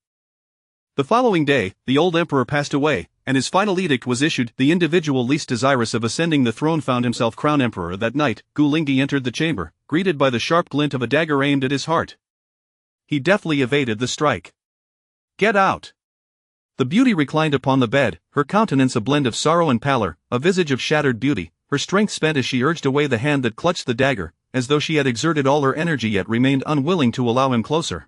The following day, the old emperor passed away, and his final edict was issued. The individual least desirous of ascending the throne found himself crown emperor that night. Gu Lingyi entered the chamber, greeted by the sharp glint of a dagger aimed at his heart. He deftly evaded the strike. "Get out!" The beauty reclined upon the bed, her countenance a blend of sorrow and pallor, a visage of shattered beauty, her strength spent as she urged away the hand that clutched the dagger, as though she had exerted all her energy yet remained unwilling to allow him closer.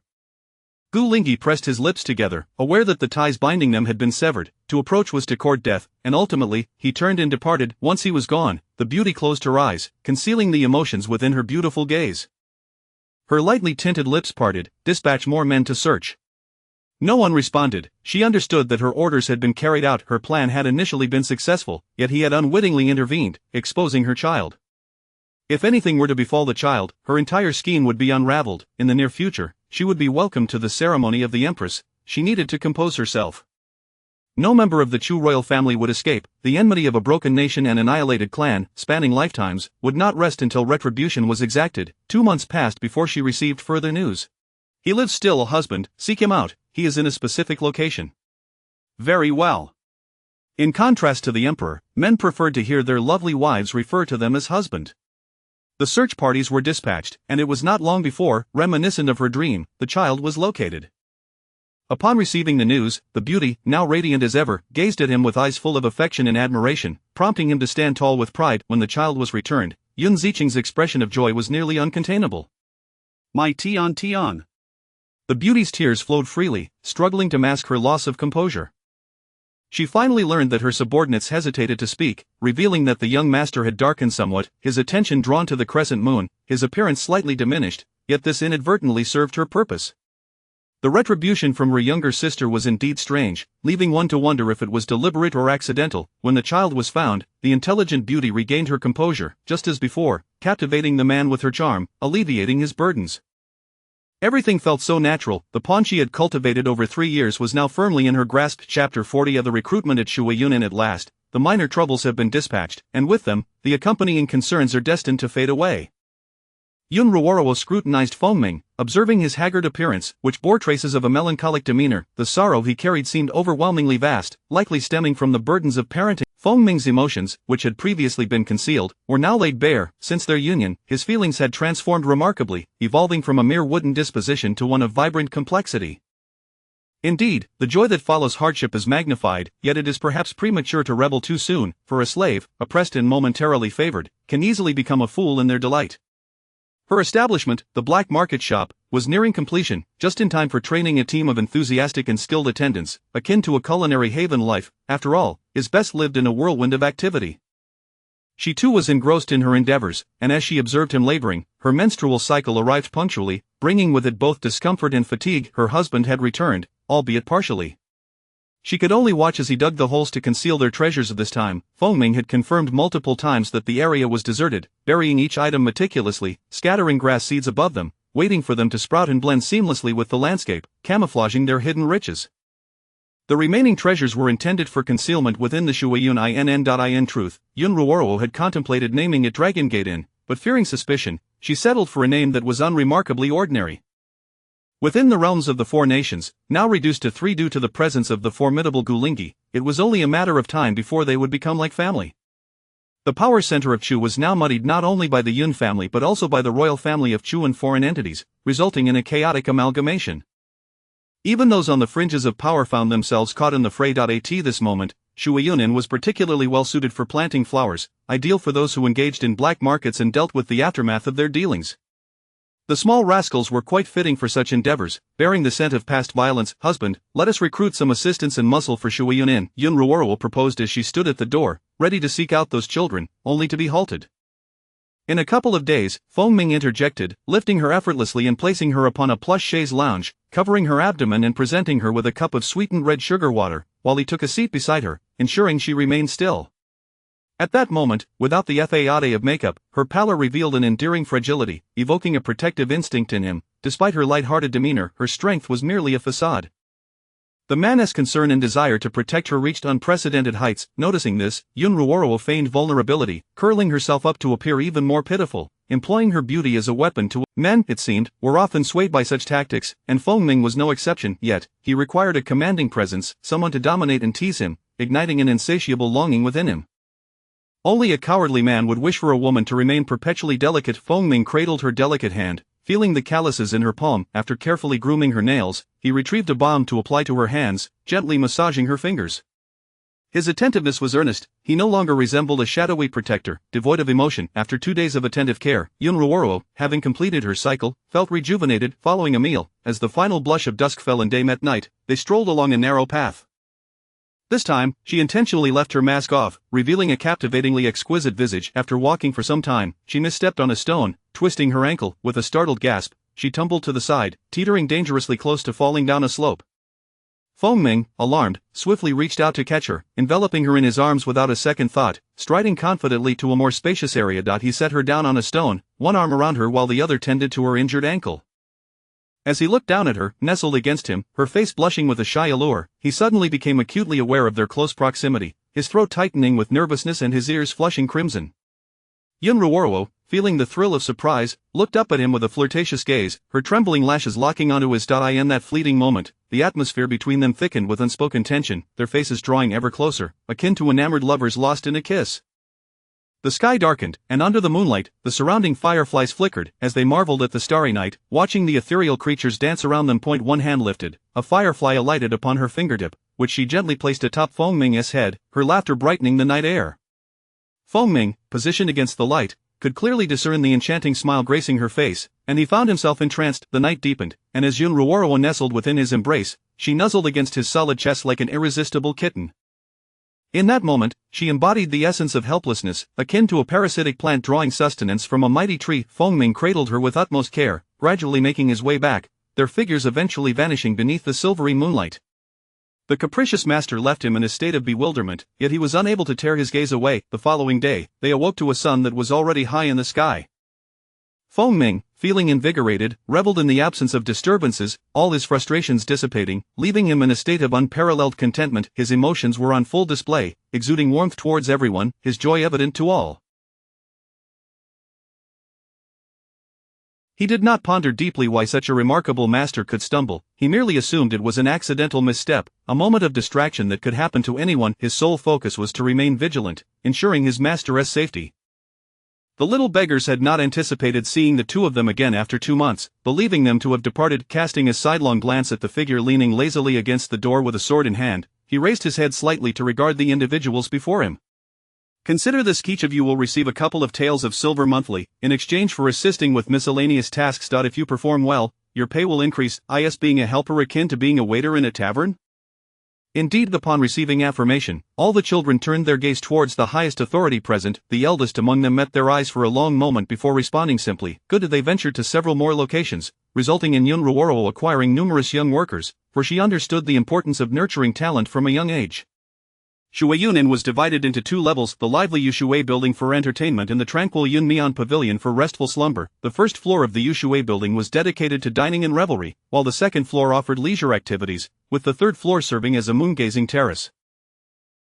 Gu Lingyi pressed his lips together, aware that the ties binding them had been severed. To approach was to court death, and ultimately, he turned and departed. Once he was gone, the beauty closed her eyes, concealing the emotions within her beautiful gaze. Her lightly tinted lips parted, "Dispatch more men to search." No one responded. She understood that her orders had been carried out. Her plan had initially been successful, yet he had unwittingly intervened, exposing her child. If anything were to befall the child, her entire scheme would be unraveled. In the near future, she would be welcomed to the ceremony of the Empress. She needed to compose herself. No member of the Chu royal family would escape. The enmity of a broken nation and annihilated clan, spanning lifetimes, would not rest until retribution was exacted. 2 months passed before she received further news. He lives still, husband, seek him out, he is in a specific location. Very well. In contrast to the emperor, men preferred to hear their lovely wives refer to them as husband. The search parties were dispatched, and it was not long before, reminiscent of her dream, the child was located. Upon receiving the news, the beauty, now radiant as ever, gazed at him with eyes full of affection and admiration, prompting him to stand tall with pride. When the child was returned, Yun Zicheng's expression of joy was nearly uncontainable. My Tian Tian. The beauty's tears flowed freely, struggling to mask her loss of composure. She finally learned that her subordinates hesitated to speak, revealing that the young master had darkened somewhat, his attention drawn to the crescent moon, his appearance slightly diminished, yet this inadvertently served her purpose. The retribution from her younger sister was indeed strange, leaving one to wonder if it was deliberate or accidental. When the child was found, the intelligent beauty regained her composure, just as before, captivating the man with her charm, alleviating his burdens. Everything felt so natural. The pawn she had cultivated over 3 years was now firmly in her grasp. Chapter 40 of the recruitment at Shuiyunan. At last, the minor troubles have been dispatched, and with them, the accompanying concerns are destined to fade away. Yun Ruoro scrutinized Fengming, observing his haggard appearance, which bore traces of a melancholic demeanor. The sorrow he carried seemed overwhelmingly vast, likely stemming from the burdens of parenting. Fengming's emotions, which had previously been concealed, were now laid bare. Since their union, his feelings had transformed remarkably, evolving from a mere wooden disposition to one of vibrant complexity. Indeed, the joy that follows hardship is magnified, yet it is perhaps premature to revel too soon, for a slave, oppressed and momentarily favored, can easily become a fool in their delight. Her establishment, the black market shop, was nearing completion, just in time for training a team of enthusiastic and skilled attendants, akin to a culinary haven. Life, after all, is best lived in a whirlwind of activity. She too was engrossed in her endeavors, and as she observed him laboring, her menstrual cycle arrived punctually, bringing with it both discomfort and fatigue. Her husband had returned, albeit partially. She could only watch as he dug the holes to conceal their treasures. At this time, Fengming had confirmed multiple times that the area was deserted, burying each item meticulously, scattering grass seeds above them, waiting for them to sprout and blend seamlessly with the landscape, camouflaging their hidden riches. The remaining treasures were intended for concealment within the Shuiyun Inn. Truth, Yun Ruoro had contemplated naming it Dragon Gate Inn, but fearing suspicion, she settled for a name that was unremarkably ordinary. Within the realms of the 4 nations, now reduced to 3 due to the presence of the formidable Gulingi, it was only a matter of time before they would become like family. The power center of Chu was now muddied not only by the Yun family but also by the royal family of Chu and foreign entities, resulting in a chaotic amalgamation. Even those on the fringes of power found themselves caught in the fray. At this moment, Shuiyunan was particularly well suited for planting flowers, ideal for those who engaged in black markets and dealt with the aftermath of their dealings. The small rascals were quite fitting for such endeavors, bearing the scent of past violence. Husband, let us recruit some assistance and muscle for Shuiyunan, Yun Ruoro proposed as she stood at the door, ready to seek out those children, only to be halted. In a couple of days, Fengming interjected, lifting her effortlessly and placing her upon a plush chaise lounge, covering her abdomen and presenting her with a cup of sweetened red sugar water, while he took a seat beside her, ensuring she remained still. At that moment, without the effete of makeup, her pallor revealed an endearing fragility, evoking a protective instinct in him. Despite her light-hearted demeanor, her strength was merely a facade. The man's concern and desire to protect her reached unprecedented heights. Noticing this, Yun Ruoro feigned vulnerability, curling herself up to appear even more pitiful, employing her beauty as a weapon to men, it seemed, were often swayed by such tactics, and Fengming was no exception. Yet, he required a commanding presence, someone to dominate and tease him, igniting an insatiable longing within him. Only a cowardly man would wish for a woman to remain perpetually delicate. Fengming cradled her delicate hand, feeling the calluses in her palm. After carefully grooming her nails, he retrieved a balm to apply to her hands, gently massaging her fingers. His attentiveness was earnest. He no longer resembled a shadowy protector, devoid of emotion. After 2 days of attentive care, Yun Ruoro, having completed her cycle, felt rejuvenated. Following a meal, as the final blush of dusk fell and day met night, they strolled along a narrow path. This time, she intentionally left her mask off, revealing a captivatingly exquisite visage. After walking for some time, she misstepped on a stone, twisting her ankle. With a startled gasp, she tumbled to the side, teetering dangerously close to falling down a slope. Fengming, alarmed, swiftly reached out to catch her, enveloping her in his arms without a second thought. Striding confidently to a more spacious area. He set her down on a stone, one arm around her while the other tended to her injured ankle. As he looked down at her, nestled against him, her face blushing with a shy allure, he suddenly became acutely aware of their close proximity, his throat tightening with nervousness and his ears flushing crimson. Yun Ruoro, feeling the thrill of surprise, looked up at him with a flirtatious gaze, her trembling lashes locking onto his eye. In that fleeting moment, the atmosphere between them thickened with unspoken tension, their faces drawing ever closer, akin to enamored lovers lost in a kiss. The sky darkened, and under the moonlight, the surrounding fireflies flickered, as they marveled at the starry night, watching the ethereal creatures dance around them. One hand lifted, a firefly alighted upon her fingertip, which she gently placed atop Fengming's head, her laughter brightening the night air. Fengming, positioned against the light, could clearly discern the enchanting smile gracing her face, and he found himself entranced. The night deepened, and as Yun Ruoro nestled within his embrace, she nuzzled against his solid chest like an irresistible kitten. In that moment, she embodied the essence of helplessness, akin to a parasitic plant drawing sustenance from a mighty tree. Fengming cradled her with utmost care, gradually making his way back, their figures eventually vanishing beneath the silvery moonlight. The capricious master left him in a state of bewilderment, yet he was unable to tear his gaze away. The following day, they awoke to a sun that was already high in the sky. Fengming, feeling invigorated, reveled in the absence of disturbances, all his frustrations dissipating, leaving him in a state of unparalleled contentment. His emotions were on full display, exuding warmth towards everyone, his joy evident to all. He did not ponder deeply why such a remarkable master could stumble, he merely assumed it was an accidental misstep, a moment of distraction that could happen to anyone. His sole focus was to remain vigilant, ensuring his master's safety. The little beggars had not anticipated seeing the two of them again after 2 months, believing them to have departed. Casting a sidelong glance at the figure leaning lazily against the door with a sword in hand, he raised his head slightly to regard the individuals before him. Consider this: each of you will receive a couple of taels of silver monthly, in exchange for assisting with miscellaneous tasks. If you perform well, your pay will increase. Is being a helper akin to being a waiter in a tavern? Indeed, upon receiving affirmation, all the children turned their gaze towards the highest authority present. The eldest among them met their eyes for a long moment before responding simply, good. They ventured to several more locations, resulting in Yun Ruoro acquiring numerous young workers, for she understood the importance of nurturing talent from a young age. Shueiyunin was divided into 2 levels, the lively Yushui building for entertainment and the tranquil Yunmian pavilion for restful slumber. The first floor of the Yushui building was dedicated to dining and revelry, while the second floor offered leisure activities, with the third floor serving as a moon-gazing terrace.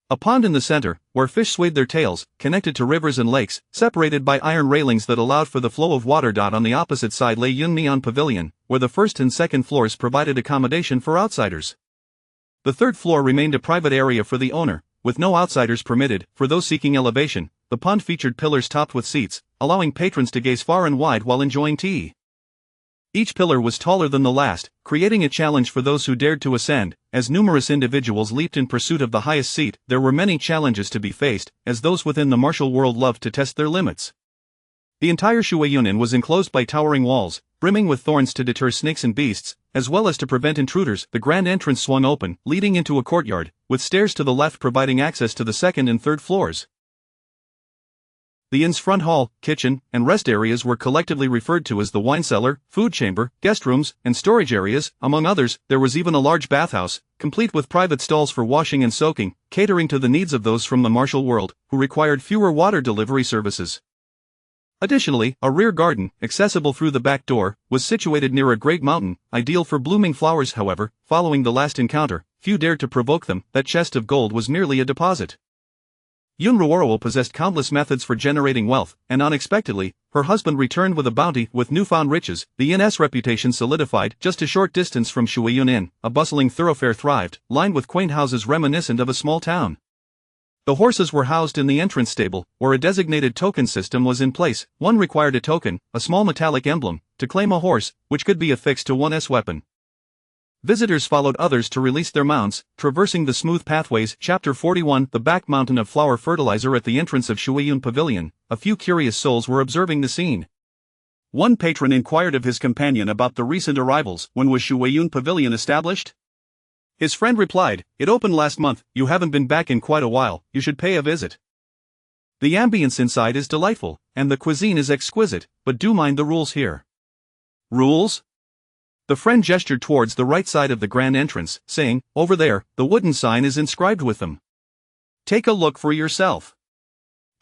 A pond in the center, where fish swayed their tails, connected to rivers and lakes, separated by iron railings that allowed for the flow of water. On the opposite side lay Yunmian pavilion, where the first and second floors provided accommodation for outsiders. The third floor remained a private area for the owner, with no outsiders permitted. For those seeking elevation, the pond featured pillars topped with seats, allowing patrons to gaze far and wide while enjoying tea. Each pillar was taller than the last, creating a challenge for those who dared to ascend. As numerous individuals leaped in pursuit of the highest seat, there were many challenges to be faced, as those within the martial world loved to test their limits. The entire Shueiyunin was enclosed by towering walls, brimming with thorns to deter snakes and beasts, as well as to prevent intruders. The grand entrance swung open, leading into a courtyard, with stairs to the left providing access to the second and third floors. The inn's front hall, kitchen, and rest areas were collectively referred to as the wine cellar, food chamber, guest rooms, and storage areas. Among others, there was even a large bathhouse, complete with private stalls for washing and soaking, catering to the needs of those from the martial world, who required fewer water delivery services. Additionally, a rear garden, accessible through the back door, was situated near a great mountain, ideal for blooming flowers. However, following the last encounter, few dared to provoke them. That chest of gold was merely a deposit. Yun Ruoro possessed countless methods for generating wealth, and unexpectedly, her husband returned with a bounty. With newfound riches, the inn's reputation solidified. Just a short distance from Shueiyun Inn, a bustling thoroughfare thrived, lined with quaint houses reminiscent of a small town. The horses were housed in the entrance stable, where a designated token system was in place. One required a token, a small metallic emblem, to claim a horse, which could be affixed to one's weapon. Visitors followed others to release their mounts, traversing the smooth pathways. Chapter 41 The Back Mountain of Flower Fertilizer. At the entrance of Shueiyun Pavilion, a few curious souls were observing the scene. One patron inquired of his companion about the recent arrivals. When was Shueiyun Pavilion established? His friend replied, "It opened last month. You haven't been back in quite a while, you should pay a visit. The ambience inside is delightful, and the cuisine is exquisite, but do mind the rules here." Rules? The friend gestured towards the right side of the grand entrance, saying, "Over there, the wooden sign is inscribed with them. Take a look for yourself."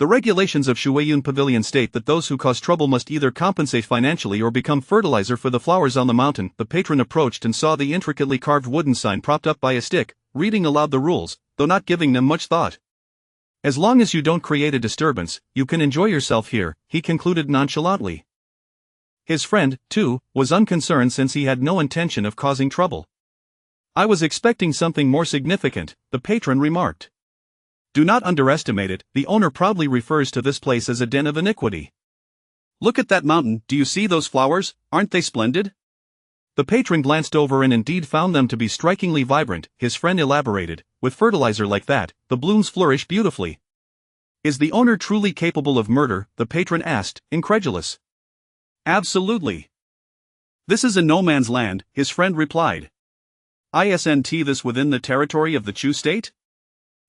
The regulations of Shuiyun Pavilion state that those who cause trouble must either compensate financially or become fertilizer for the flowers on the mountain. The patron approached and saw the intricately carved wooden sign propped up by a stick, reading aloud the rules, though not giving them much thought. As long as you don't create a disturbance, you can enjoy yourself here, he concluded nonchalantly. His friend, too, was unconcerned since he had no intention of causing trouble. I was expecting something more significant, the patron remarked. Do not underestimate it, the owner proudly refers to this place as a den of iniquity. Look at that mountain, do you see those flowers, aren't they splendid? The patron glanced over and indeed found them to be strikingly vibrant, his friend elaborated, with fertilizer like that, the blooms flourish beautifully. Is the owner truly capable of murder, the patron asked, incredulous. Absolutely. This is a no man's land, his friend replied. Isn't this within the territory of the Chu state?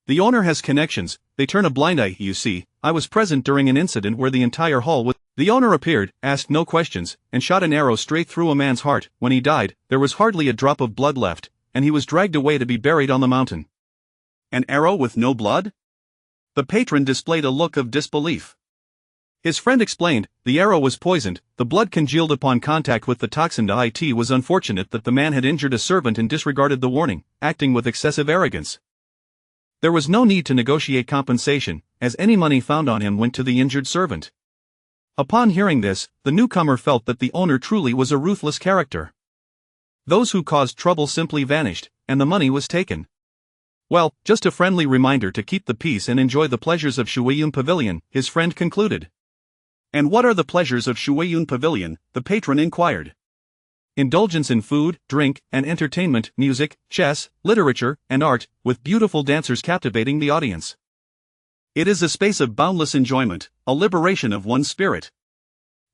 The owner has connections, they turn a blind eye, you see. I was present during an incident where the entire hall was. The owner appeared, asked no questions, and shot an arrow straight through a man's heart. When he died, there was hardly a drop of blood left, and he was dragged away to be buried on the mountain. An arrow with no blood? The patron displayed a look of disbelief. His friend explained, the arrow was poisoned, the blood congealed upon contact with the toxin. It was unfortunate that the man had injured a servant and disregarded the warning, acting with excessive arrogance. There was no need to negotiate compensation, as any money found on him went to the injured servant. Upon hearing this, the newcomer felt that the owner truly was a ruthless character. Those who caused trouble simply vanished, and the money was taken. Well, just a friendly reminder to keep the peace and enjoy the pleasures of Shuiyun Pavilion, his friend concluded. And what are the pleasures of Shuiyun Pavilion? The patron inquired. Indulgence in food, drink, and entertainment, music, chess, literature, and art, with beautiful dancers captivating the audience. It is a space of boundless enjoyment, a liberation of one's spirit.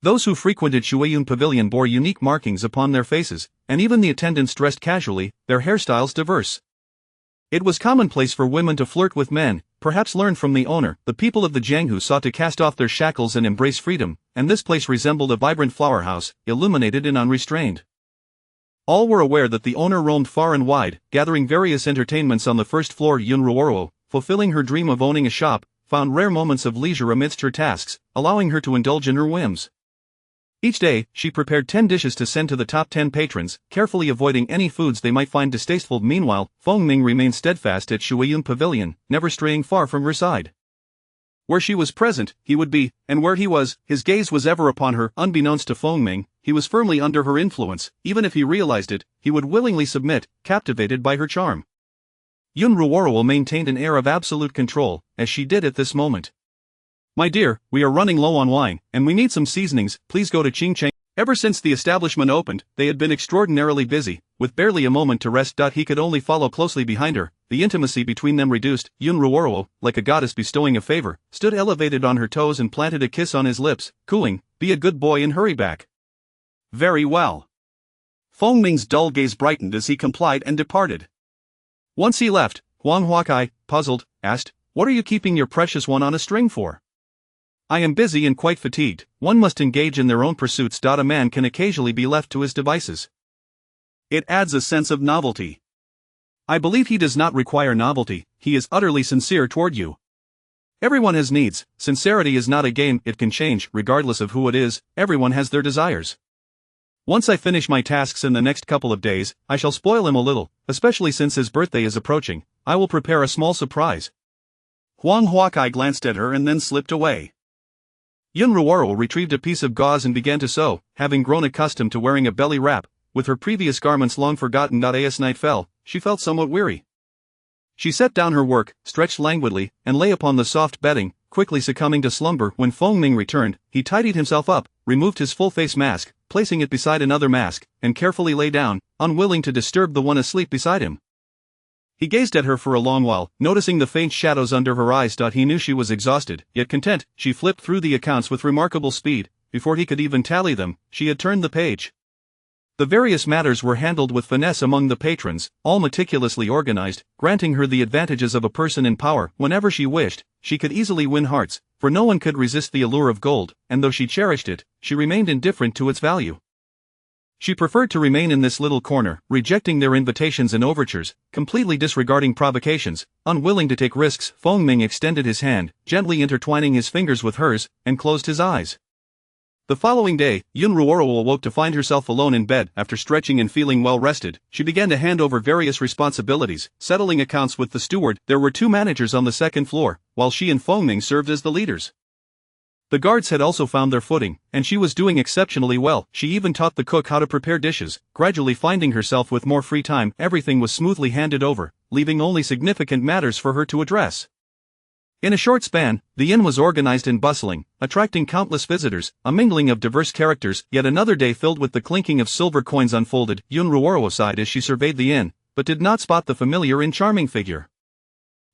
Those who frequented Shuiyun Pavilion bore unique markings upon their faces, and even the attendants dressed casually, their hairstyles diverse. It was commonplace for women to flirt with men, perhaps learned from the owner. The people of the Jianghu sought to cast off their shackles and embrace freedom, and this place resembled a vibrant flower house, illuminated and unrestrained. All were aware that the owner roamed far and wide, gathering various entertainments on the first floor. Yun Ruoro, fulfilling her dream of owning a shop, found rare moments of leisure amidst her tasks, allowing her to indulge in her whims. Each day, she prepared 10 dishes to send to the top 10 patrons, carefully avoiding any foods they might find distasteful. Meanwhile, Feng Ming remained steadfast at Shuiyun Pavilion, never straying far from her side. Where she was present, he would be, and where he was, his gaze was ever upon her. Unbeknownst to Feng Ming, he was firmly under her influence. Even if he realized it, he would willingly submit, captivated by her charm. Yun Ruoro maintained an air of absolute control, as she did at this moment. My dear, we are running low on wine, and we need some seasonings, please go to Qingcheng. Ever since the establishment opened, they had been extraordinarily busy, with barely a moment to rest. He could only follow closely behind her, the intimacy between them reduced. Yun Ruoro, like a goddess bestowing a favor, stood elevated on her toes and planted a kiss on his lips, cooing, be a good boy and hurry back. Very well. Feng Ming's dull gaze brightened as he complied and departed. Once he left, Huang Huakai, puzzled, asked, what are you keeping your precious one on a string for? I am busy and quite fatigued. One must engage in their own pursuits. A man can occasionally be left to his devices. It adds a sense of novelty. I believe he does not require novelty, he is utterly sincere toward you. Everyone has needs, sincerity is not a game, it can change, regardless of who it is, everyone has their desires. Once I finish my tasks in the next couple of days, I shall spoil him a little, especially since his birthday is approaching. I will prepare a small surprise. Huang Huakai glanced at her and then slipped away. Yun Ruoro retrieved a piece of gauze and began to sew, having grown accustomed to wearing a belly wrap, with her previous garments long forgotten. As night fell, she felt somewhat weary. She set down her work, stretched languidly, and lay upon the soft bedding, quickly succumbing to slumber. When Feng Ming returned, he tidied himself up, removed his full-face mask, placing it beside another mask, and carefully lay down, unwilling to disturb the one asleep beside him. He gazed at her for a long while, noticing the faint shadows under her eyes. He knew she was exhausted, yet content. She flipped through the accounts with remarkable speed. Before he could even tally them, she had turned the page. The various matters were handled with finesse among the patrons, all meticulously organized, granting her the advantages of a person in power. Whenever she wished, she could easily win hearts, for no one could resist the allure of gold, and though she cherished it, she remained indifferent to its value. She preferred to remain in this little corner, rejecting their invitations and overtures, completely disregarding provocations, unwilling to take risks. Feng Ming extended his hand, gently intertwining his fingers with hers, and closed his eyes. The following day, Yun Ruoro awoke to find herself alone in bed. After stretching and feeling well rested, she began to hand over various responsibilities, settling accounts with the steward. There were 2 managers on the second floor, while she and Feng Ming served as the leaders. The guards had also found their footing, and she was doing exceptionally well. She even taught the cook how to prepare dishes. Gradually finding herself with more free time, everything was smoothly handed over, leaving only significant matters for her to address. In a short span, the inn was organized and bustling, attracting countless visitors, a mingling of diverse characters. Yet another day filled with the clinking of silver coins unfolded. Yun Ruoro sighed as she surveyed the inn, but did not spot the familiar and charming figure.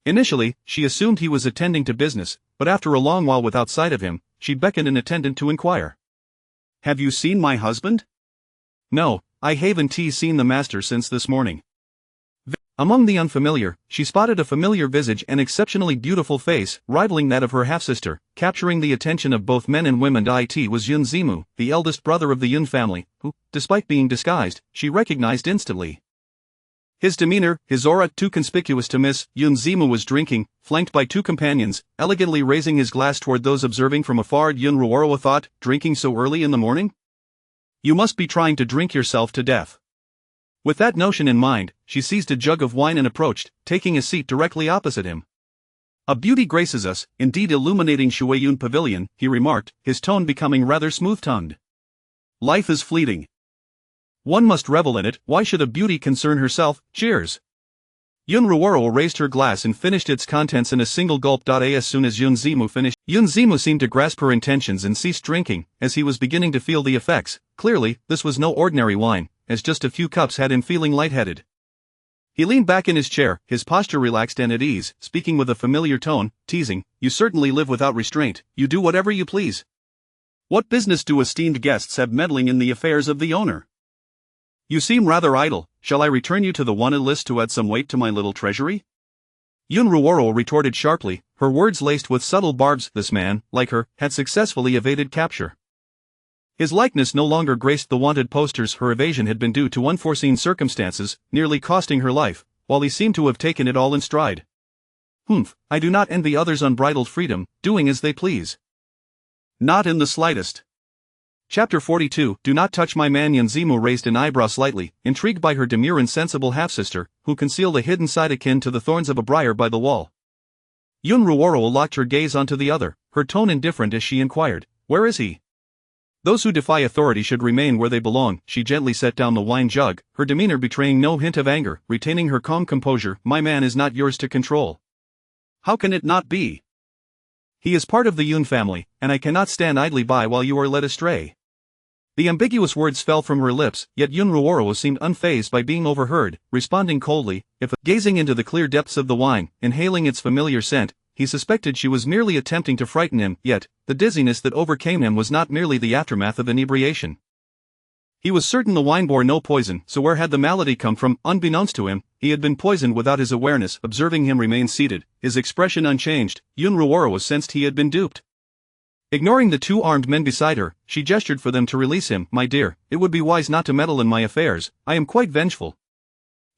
Initially, she assumed he was attending to business, but after a long while without sight of him, she beckoned an attendant to inquire. "Have you seen my husband?" "No, I haven't seen the master since this morning." Among the unfamiliar, she spotted a familiar visage and exceptionally beautiful face, rivaling that of her half-sister, capturing the attention of both men and women. It was Yun Zimu, the eldest brother of the Yun family, who, despite being disguised, she recognized instantly. His demeanor, his aura, too conspicuous to miss. Yun Zimu was drinking, flanked by 2 companions, elegantly raising his glass toward those observing from afar. Yun Ruoro thought, drinking so early in the morning? You must be trying to drink yourself to death. With that notion in mind, she seized a jug of wine and approached, taking a seat directly opposite him. "A beauty graces us, indeed, illuminating Shuiyun Pavilion," he remarked, his tone becoming rather smooth-tongued. "Life is fleeting. One must revel in it. Why should a beauty concern herself? Cheers." Yun Ruoro raised her glass and finished its contents in a single gulp. As soon as Yun Zimu finished, Yun Zimu seemed to grasp her intentions and ceased drinking, as he was beginning to feel the effects. Clearly, this was no ordinary wine, as just a few cups had him feeling lightheaded. He leaned back in his chair, his posture relaxed and at ease, speaking with a familiar tone, teasing, "You certainly live without restraint, you do whatever you please. What business do esteemed guests have meddling in the affairs of the owner? You seem rather idle. Shall I return you to the wanted list to add some weight to my little treasury?" Yun Ruoro retorted sharply, her words laced with subtle barbs. This man, like her, had successfully evaded capture. His likeness no longer graced the wanted posters. Her evasion had been due to unforeseen circumstances, nearly costing her life, while he seemed to have taken it all in stride. "Humph, I do not envy others' unbridled freedom, doing as they please." "Not in the slightest." Chapter 42. Do not touch my man. Yun Zimu raised an eyebrow slightly, intrigued by her demure and sensible half-sister, who concealed a hidden side akin to the thorns of a briar by the wall. Yun Ruoro locked her gaze onto the other, her tone indifferent as she inquired, "Where is he?" "Those who defy authority should remain where they belong." She gently set down the wine jug, her demeanor betraying no hint of anger, retaining her calm composure. "My man is not yours to control." "How can it not be? He is part of the Yun family, and I cannot stand idly by while you are led astray." The ambiguous words fell from her lips, yet Yun Ruoro seemed unfazed by being overheard, responding coldly, gazing into the clear depths of the wine, inhaling its familiar scent. He suspected she was merely attempting to frighten him, yet, the dizziness that overcame him was not merely the aftermath of inebriation. He was certain the wine bore no poison, so where had the malady come from? Unbeknownst to him, he had been poisoned without his awareness. Observing him remain seated, his expression unchanged, Yun Ruoro sensed he had been duped. Ignoring the 2 armed men beside her, she gestured for them to release him. "My dear, it would be wise not to meddle in my affairs, I am quite vengeful."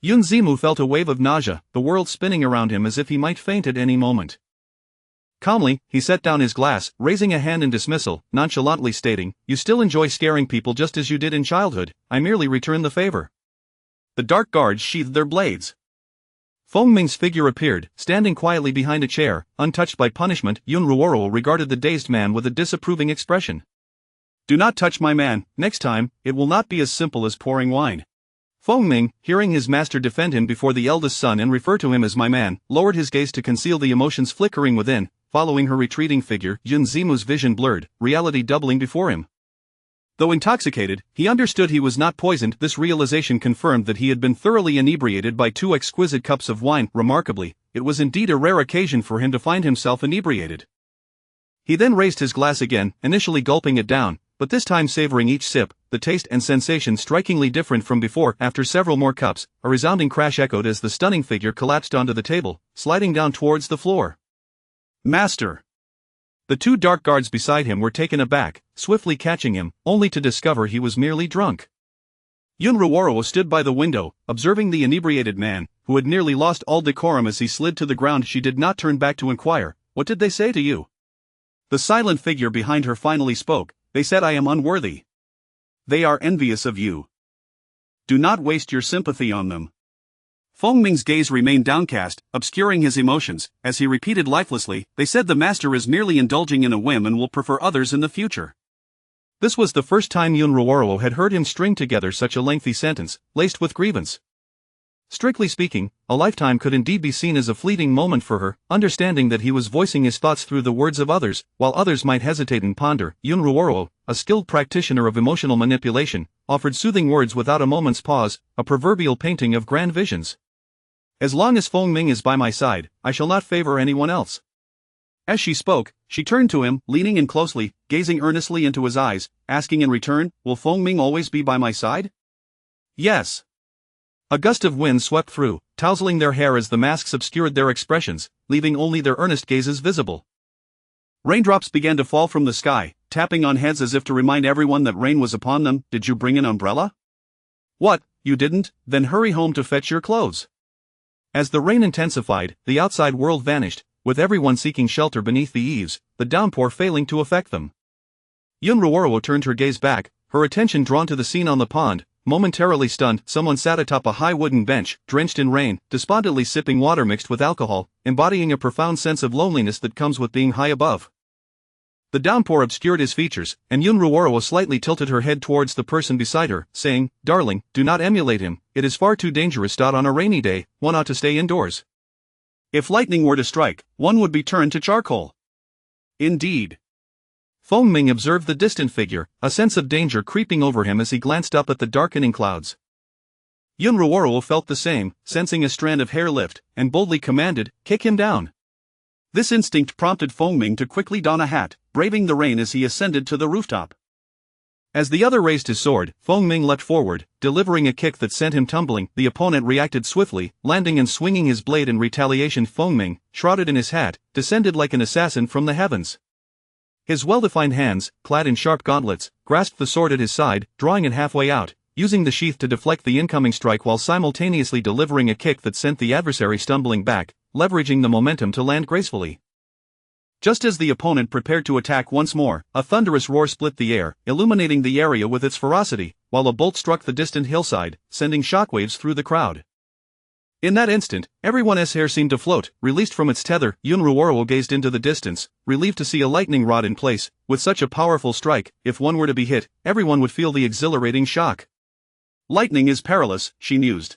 Yun Zimu felt a wave of nausea, the world spinning around him as if he might faint at any moment. Calmly, he set down his glass, raising a hand in dismissal, nonchalantly stating, "You still enjoy scaring people just as you did in childhood. I merely return the favor." The dark guards sheathed their blades. Feng Ming's figure appeared, standing quietly behind a chair, untouched by punishment. Yun Ruoro regarded the dazed man with a disapproving expression. "Do not touch my man. Next time, it will not be as simple as pouring wine." Feng Ming, hearing his master defend him before the eldest son and refer to him as "my man," lowered his gaze to conceal the emotions flickering within. Following her retreating figure, Yun Zimu's vision blurred, reality doubling before him. Though intoxicated, he understood he was not poisoned. This realization confirmed that he had been thoroughly inebriated by 2 exquisite cups of wine. Remarkably, it was indeed a rare occasion for him to find himself inebriated. He then raised his glass again, initially gulping it down, but this time savoring each sip, the taste and sensation strikingly different from before. After several more cups, a resounding crash echoed as the stunning figure collapsed onto the table, sliding down towards the floor. "Master!" The 2 dark guards beside him were taken aback, swiftly catching him, only to discover he was merely drunk. Yun Ruoro stood by the window, observing the inebriated man, who had nearly lost all decorum as he slid to the ground. She did not turn back to inquire, "What did they say to you?" The silent figure behind her finally spoke, "They said I am unworthy. They are envious of you. Do not waste your sympathy on them." Feng Ming's gaze remained downcast, obscuring his emotions, as he repeated lifelessly, "They said the master is merely indulging in a whim and will prefer others in the future." This was the first time Yun Ruoro had heard him string together such a lengthy sentence, laced with grievance. Strictly speaking, a lifetime could indeed be seen as a fleeting moment for her, understanding that he was voicing his thoughts through the words of others, while others might hesitate and ponder. Yun Ruoro, a skilled practitioner of emotional manipulation, offered soothing words without a moment's pause, a proverbial painting of grand visions. "As long as Feng Ming is by my side, I shall not favor anyone else." As she spoke, she turned to him, leaning in closely, gazing earnestly into his eyes, asking in return, "Will Feng Ming always be by my side?" "Yes." A gust of wind swept through, tousling their hair as the masks obscured their expressions, leaving only their earnest gazes visible. Raindrops began to fall from the sky, tapping on heads as if to remind everyone that rain was upon them. "Did you bring an umbrella?" "What, you didn't? Then hurry home to fetch your clothes." As the rain intensified, the outside world vanished, with everyone seeking shelter beneath the eaves, the downpour failing to affect them. Yun Ruoro turned her gaze back, her attention drawn to the scene on the pond. Momentarily stunned, someone sat atop a high wooden bench, drenched in rain, despondently sipping water mixed with alcohol, embodying a profound sense of loneliness that comes with being high above. The downpour obscured his features, and Yun Ruoro slightly tilted her head towards the person beside her, saying, "Darling, do not emulate him, it is far too dangerous. On a rainy day, one ought to stay indoors. If lightning were to strike, one would be turned to charcoal." "Indeed." Feng Ming observed the distant figure, a sense of danger creeping over him as he glanced up at the darkening clouds. Yun Ruoro felt the same, sensing a strand of hair lift, and boldly commanded, "Kick him down." This instinct prompted Feng Ming to quickly don a hat, braving the rain as he ascended to the rooftop. As the other raised his sword, Feng Ming leapt forward, delivering a kick that sent him tumbling. The opponent reacted swiftly, landing and swinging his blade in retaliation. Feng Ming, shrouded in his hat, descended like an assassin from the heavens. His well-defined hands, clad in sharp gauntlets, grasped the sword at his side, drawing it halfway out, using the sheath to deflect the incoming strike while simultaneously delivering a kick that sent the adversary stumbling back, leveraging the momentum to land gracefully. Just as the opponent prepared to attack once more, a thunderous roar split the air, illuminating the area with its ferocity, while a bolt struck the distant hillside, sending shockwaves through the crowd. In that instant, everyone's hair seemed to float, released from its tether. Yun Ruoro gazed into the distance, relieved to see a lightning rod in place. With such a powerful strike, if one were to be hit, everyone would feel the exhilarating shock. Lightning is perilous, she mused.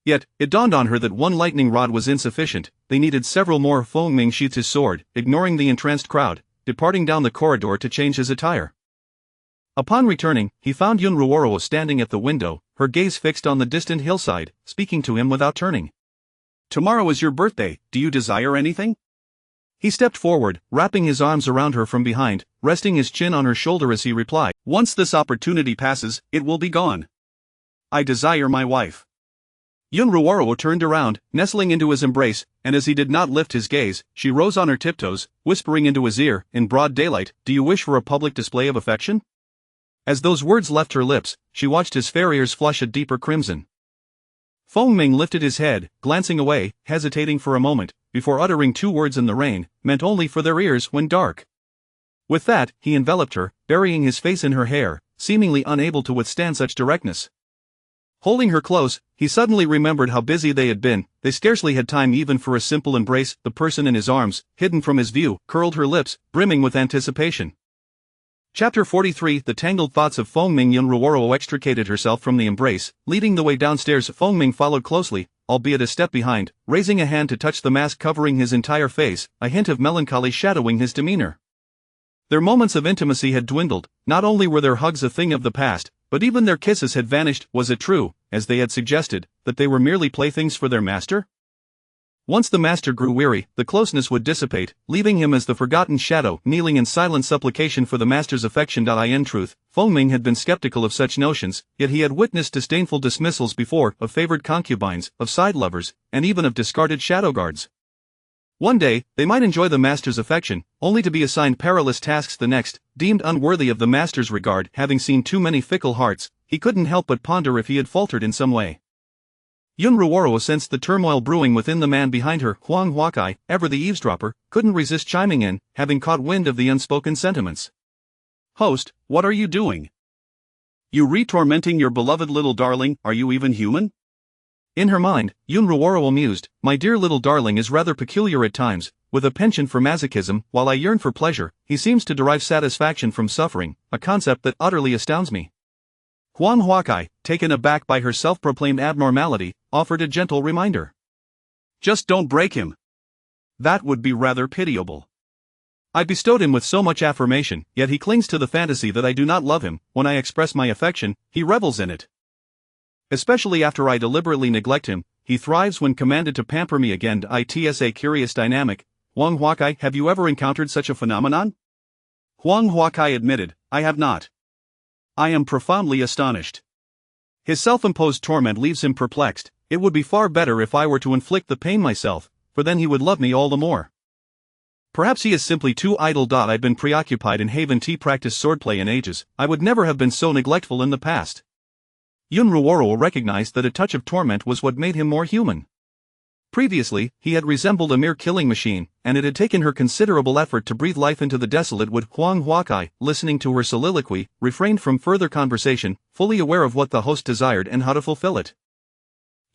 Yet, it dawned on her that one lightning rod was insufficient, they needed several more. Feng Ming sheathed his sword, ignoring the entranced crowd, departing down the corridor to change his attire. Upon returning, he found Yun Ruoro standing at the window, her gaze fixed on the distant hillside, speaking to him without turning. "Tomorrow is your birthday, do you desire anything?" He stepped forward, wrapping his arms around her from behind, resting his chin on her shoulder as he replied, "Once this opportunity passes, it will be gone. I desire my wife." Yun Ruoro turned around, nestling into his embrace, and as he did not lift his gaze, she rose on her tiptoes, whispering into his ear, in broad daylight, "Do you wish for a public display of affection?" As those words left her lips, she watched his fair ears flush a deeper crimson. Feng Ming lifted his head, glancing away, hesitating for a moment, before uttering two words in the rain, meant only for their ears when dark. With that, he enveloped her, burying his face in her hair, seemingly unable to withstand such directness. Holding her close, he suddenly remembered how busy they had been. They scarcely had time even for a simple embrace. The person in his arms, hidden from his view, curled her lips, brimming with anticipation. Chapter 43. The tangled thoughts of Feng Ming. Yun Ruoro extricated herself from the embrace, leading the way downstairs. Feng Ming followed closely, albeit a step behind, raising a hand to touch the mask covering his entire face, a hint of melancholy shadowing his demeanor. Their moments of intimacy had dwindled. Not only were their hugs a thing of the past, but even their kisses had vanished. Was it true, as they had suggested, that they were merely playthings for their master? Once the master grew weary, the closeness would dissipate, leaving him as the forgotten shadow, kneeling in silent supplication for the master's affection. In truth, Feng Ming had been skeptical of such notions, yet he had witnessed disdainful dismissals before, of favored concubines, of side lovers, and even of discarded shadow guards. One day, they might enjoy the master's affection, only to be assigned perilous tasks the next, deemed unworthy of the master's regard. Having seen too many fickle hearts, he couldn't help but ponder if he had faltered in some way. Yun Ruoro sensed the turmoil brewing within the man behind her. Huang Huakai, ever the eavesdropper, couldn't resist chiming in, having caught wind of the unspoken sentiments. Host, what are you doing? You re-tormenting your beloved little darling, are you even human? In her mind, Yun Ruoro mused, my dear little darling is rather peculiar at times, with a penchant for masochism. While I yearn for pleasure, he seems to derive satisfaction from suffering, a concept that utterly astounds me. Huang Huakai, taken aback by her self-proclaimed abnormality, offered a gentle reminder. Just don't break him. That would be rather pitiable. I bestowed him with so much affirmation, yet he clings to the fantasy that I do not love him. When I express my affection, he revels in it. Especially after I deliberately neglect him, he thrives when commanded to pamper me again. It's a curious dynamic. Huang Huakai, have you ever encountered such a phenomenon? Huang Huakai admitted, I have not. I am profoundly astonished. His self-imposed torment leaves him perplexed. It would be far better if I were to inflict the pain myself, for then he would love me all the more. Perhaps he is simply too idle. I've been preoccupied in Haven Tea practice swordplay in ages. I would never have been so neglectful in the past. Yun Ruoro recognized that a touch of torment was what made him more human. Previously, he had resembled a mere killing machine, and it had taken her considerable effort to breathe life into the desolate wood. Huang Huakai, listening to her soliloquy, refrained from further conversation, fully aware of what the host desired and how to fulfill it.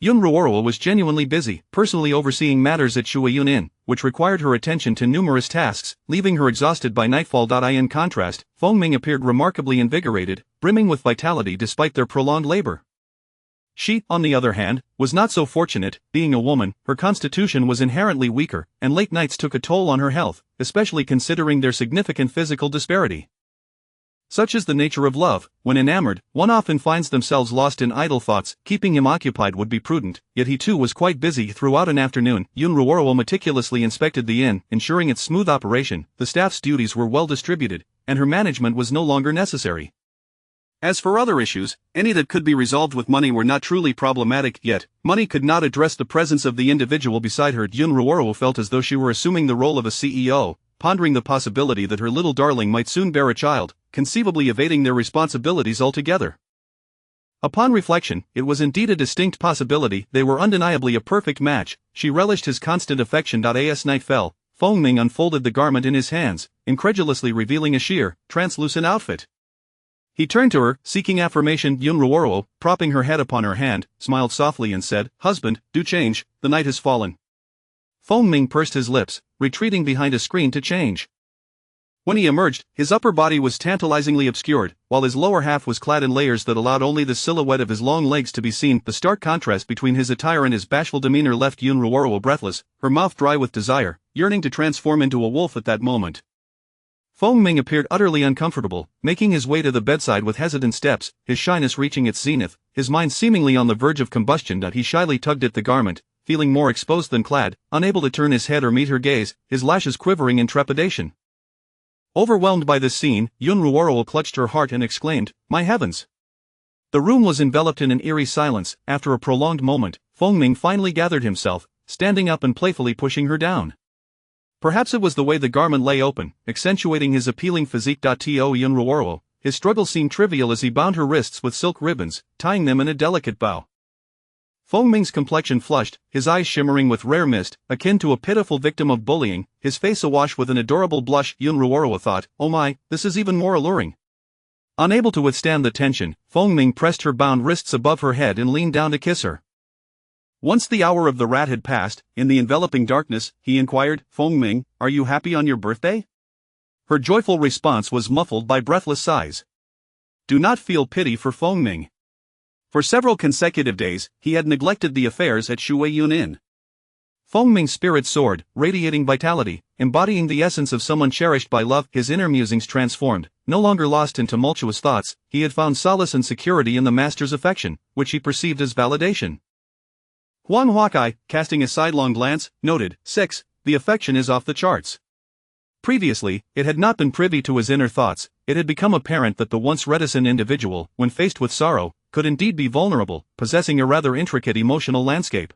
Yun Ruoro was genuinely busy, personally overseeing matters at Shuiyun Inn, which required her attention to numerous tasks, leaving her exhausted by nightfall. In contrast, Fengming appeared remarkably invigorated, brimming with vitality despite their prolonged labor. She, on the other hand, was not so fortunate. Being a woman, her constitution was inherently weaker, and late nights took a toll on her health, especially considering their significant physical disparity. Such is the nature of love. When enamored, one often finds themselves lost in idle thoughts. Keeping him occupied would be prudent, yet he too was quite busy throughout an afternoon. Yun Ruoro meticulously inspected the inn, ensuring its smooth operation. The staff's duties were well distributed, and her management was no longer necessary. As for other issues, any that could be resolved with money were not truly problematic. Yet, money could not address the presence of the individual beside her. Yun Ruoro felt as though she were assuming the role of a CEO, pondering the possibility that her little darling might soon bear a child, conceivably evading their responsibilities altogether. Upon reflection, it was indeed a distinct possibility. They were undeniably a perfect match. She relished his constant affection. As night fell, Fengming unfolded the garment in his hands, incredulously revealing a sheer, translucent outfit. He turned to her, seeking affirmation. Yun Ruoro, propping her head upon her hand, smiled softly and said, "Husband, do change, the night has fallen." Fengming pursed his lips, retreating behind a screen to change. When he emerged, his upper body was tantalizingly obscured, while his lower half was clad in layers that allowed only the silhouette of his long legs to be seen. The stark contrast between his attire and his bashful demeanor left Yun Ruoro breathless, her mouth dry with desire, yearning to transform into a wolf at that moment. Fengming appeared utterly uncomfortable, making his way to the bedside with hesitant steps, his shyness reaching its zenith, his mind seemingly on the verge of combustion. He shyly tugged at the garment, feeling more exposed than clad, unable to turn his head or meet her gaze, his lashes quivering in trepidation. Overwhelmed by this scene, Yun Ruoro clutched her heart and exclaimed, "My heavens!" The room was enveloped in an eerie silence. After a prolonged moment, Fengming finally gathered himself, standing up and playfully pushing her down. Perhaps it was the way the garment lay open, accentuating his appealing physique. To Yun Ruoro, his struggle seemed trivial as he bound her wrists with silk ribbons, tying them in a delicate bow. Fengming's complexion flushed, his eyes shimmering with rare mist, akin to a pitiful victim of bullying, his face awash with an adorable blush. Yun Ruoro thought, "Oh my, this is even more alluring." Unable to withstand the tension, Fengming pressed her bound wrists above her head and leaned down to kiss her. Once the hour of the rat had passed, in the enveloping darkness, he inquired, "Fengming, are you happy on your birthday?" Her joyful response was muffled by breathless sighs. Do not feel pity for Fengming. For several consecutive days, he had neglected the affairs at Shuiyun Inn. Fengming's spirit soared, radiating vitality, embodying the essence of someone cherished by love. His inner musings transformed, no longer lost in tumultuous thoughts. He had found solace and security in the master's affection, which he perceived as validation. Huang Huakai, casting a sidelong glance, noted, 6. The affection is off the charts. Previously, it had not been privy to his inner thoughts. It had become apparent that the once reticent individual, when faced with sorrow, could indeed be vulnerable, possessing a rather intricate emotional landscape.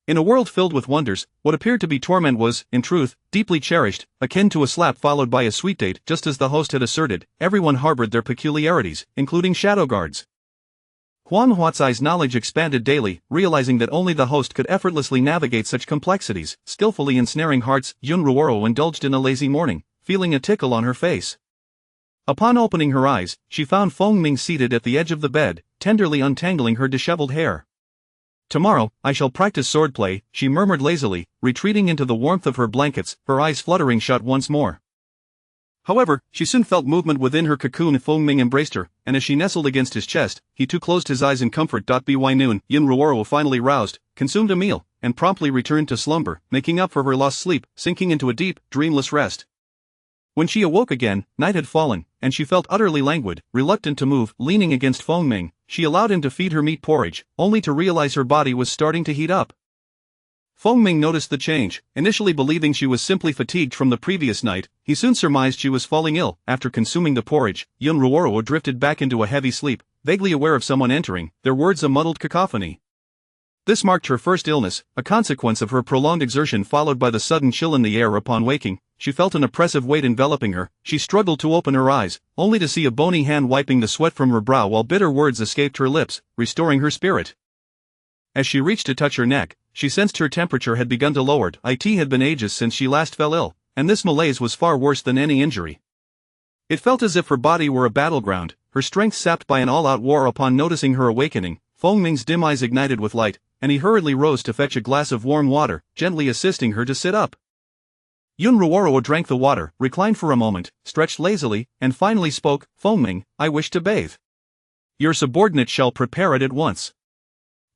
In a world filled with wonders, what appeared to be torment was, in truth, deeply cherished, akin to a slap followed by a sweet date. Just as the host had asserted, everyone harbored their peculiarities, including shadow guards. Huan Huatsai's knowledge expanded daily, realizing that only the host could effortlessly navigate such complexities. Skillfully ensnaring hearts, Yun Ruoro indulged in a lazy morning, feeling a tickle on her face. Upon opening her eyes, she found Feng Ming seated at the edge of the bed, tenderly untangling her disheveled hair. "Tomorrow, I shall practice swordplay," she murmured lazily, retreating into the warmth of her blankets, her eyes fluttering shut once more. However, she soon felt movement within her cocoon. Feng Ming embraced her, and as she nestled against his chest, he too closed his eyes in comfort. By noon, Yun Ruoro finally roused, consumed a meal, and promptly returned to slumber, making up for her lost sleep, sinking into a deep, dreamless rest. When she awoke again, night had fallen, and she felt utterly languid, reluctant to move. Leaning against Feng Ming, she allowed him to feed her meat porridge, only to realize her body was starting to heat up. Feng Ming noticed the change, initially believing she was simply fatigued from the previous night. He soon surmised she was falling ill. After consuming the porridge, Yun Ruoro drifted back into a heavy sleep, vaguely aware of someone entering, their words a muddled cacophony. This marked her first illness, a consequence of her prolonged exertion followed by the sudden chill in the air. Upon waking, she felt an oppressive weight enveloping her. She struggled to open her eyes, only to see a bony hand wiping the sweat from her brow while bitter words escaped her lips, restoring her spirit. As she reached to touch her neck, she sensed her temperature had begun to lower. It had been ages since she last fell ill, and this malaise was far worse than any injury. It felt as if her body were a battleground, her strength sapped by an all-out war. Upon noticing her awakening, Feng Ming's dim eyes ignited with light, and he hurriedly rose to fetch a glass of warm water, gently assisting her to sit up. Yun Ruoro drank the water, reclined for a moment, stretched lazily, and finally spoke. "Feng Ming, I wish to bathe. Your subordinate shall prepare it at once."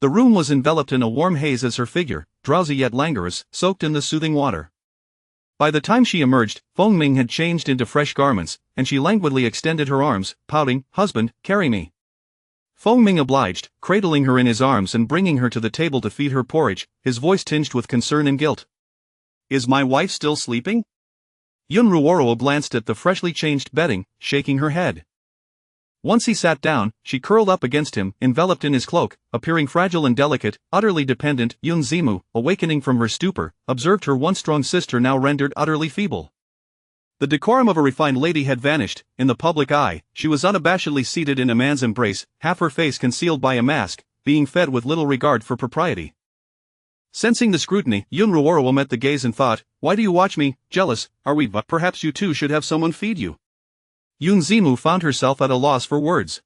The room was enveloped in a warm haze as her figure, drowsy yet languorous, soaked in the soothing water. By the time she emerged, Feng Ming had changed into fresh garments, and she languidly extended her arms, pouting, "Husband, carry me." Feng Ming obliged, cradling her in his arms and bringing her to the table to feed her porridge, his voice tinged with concern and guilt. "Is my wife still sleeping?" Yun Ruoro glanced at the freshly changed bedding, shaking her head. Once he sat down, she curled up against him, enveloped in his cloak, appearing fragile and delicate, utterly dependent. Yun Zimu, awakening from her stupor, observed her once strong sister now rendered utterly feeble. The decorum of a refined lady had vanished. In the public eye, she was unabashedly seated in a man's embrace, half her face concealed by a mask, being fed with little regard for propriety. Sensing the scrutiny, Yun Ruoro met the gaze and thought, "Why do you watch me? Jealous, are we? But perhaps you too should have someone feed you." Yun Zimu found herself at a loss for words.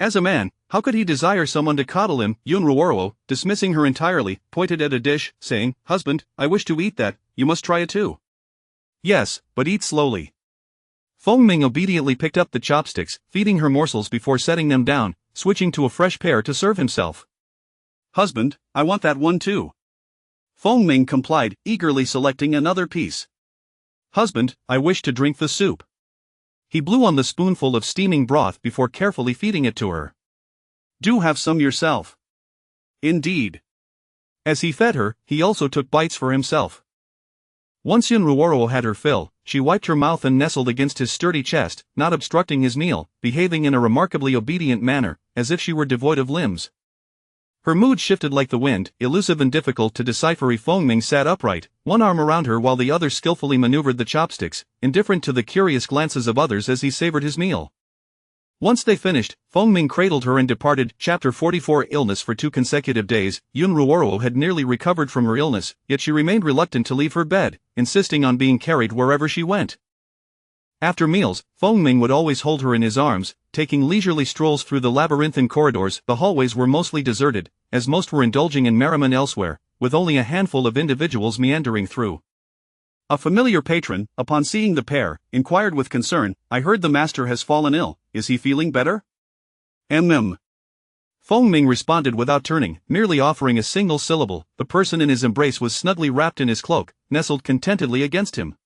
As a man, how could he desire someone to coddle him? Yun Ruoro, dismissing her entirely, pointed at a dish, saying, "Husband, I wish to eat that, you must try it too." "Yes, but eat slowly." Feng Ming obediently picked up the chopsticks, feeding her morsels before setting them down, switching to a fresh pair to serve himself. "Husband, I want that one too." Feng Ming complied, eagerly selecting another piece. "Husband, I wish to drink the soup." He blew on the spoonful of steaming broth before carefully feeding it to her. "Do have some yourself." "Indeed." As he fed her, he also took bites for himself. Once Yun Ruoro had her fill, she wiped her mouth and nestled against his sturdy chest, not obstructing his meal, behaving in a remarkably obedient manner, as if she were devoid of limbs. Her mood shifted like the wind, elusive and difficult to decipher. Feng Ming sat upright, one arm around her while the other skillfully maneuvered the chopsticks, indifferent to the curious glances of others as he savored his meal. Once they finished, Feng Ming cradled her and departed. Chapter 44 Illness. For 2 consecutive days, Yun Ruoro had nearly recovered from her illness, yet she remained reluctant to leave her bed, insisting on being carried wherever she went. After meals, Feng Ming would always hold her in his arms, taking leisurely strolls through the labyrinthine corridors. The hallways were mostly deserted, as most were indulging in merriment elsewhere, with only a handful of individuals meandering through. A familiar patron, upon seeing the pair, inquired with concern, "I heard the master has fallen ill, is he feeling better?" Feng Ming responded without turning, merely offering a single syllable. The person in his embrace was snugly wrapped in his cloak, nestled contentedly against him.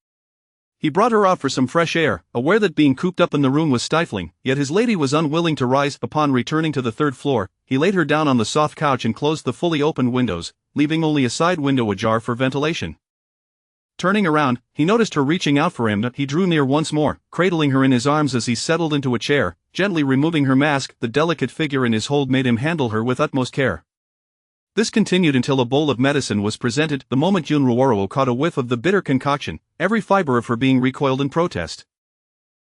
He brought her out for some fresh air, aware that being cooped up in the room was stifling, yet his lady was unwilling to rise. Upon returning to the 3rd floor, he laid her down on the soft couch and closed the fully opened windows, leaving only a side window ajar for ventilation. Turning around, he noticed her reaching out for him. He drew near once more, cradling her in his arms as he settled into a chair, gently removing her mask. The delicate figure in his hold made him handle her with utmost care. This continued until a bowl of medicine was presented. The moment Yun Ruoro caught a whiff of the bitter concoction, every fiber of her being recoiled in protest.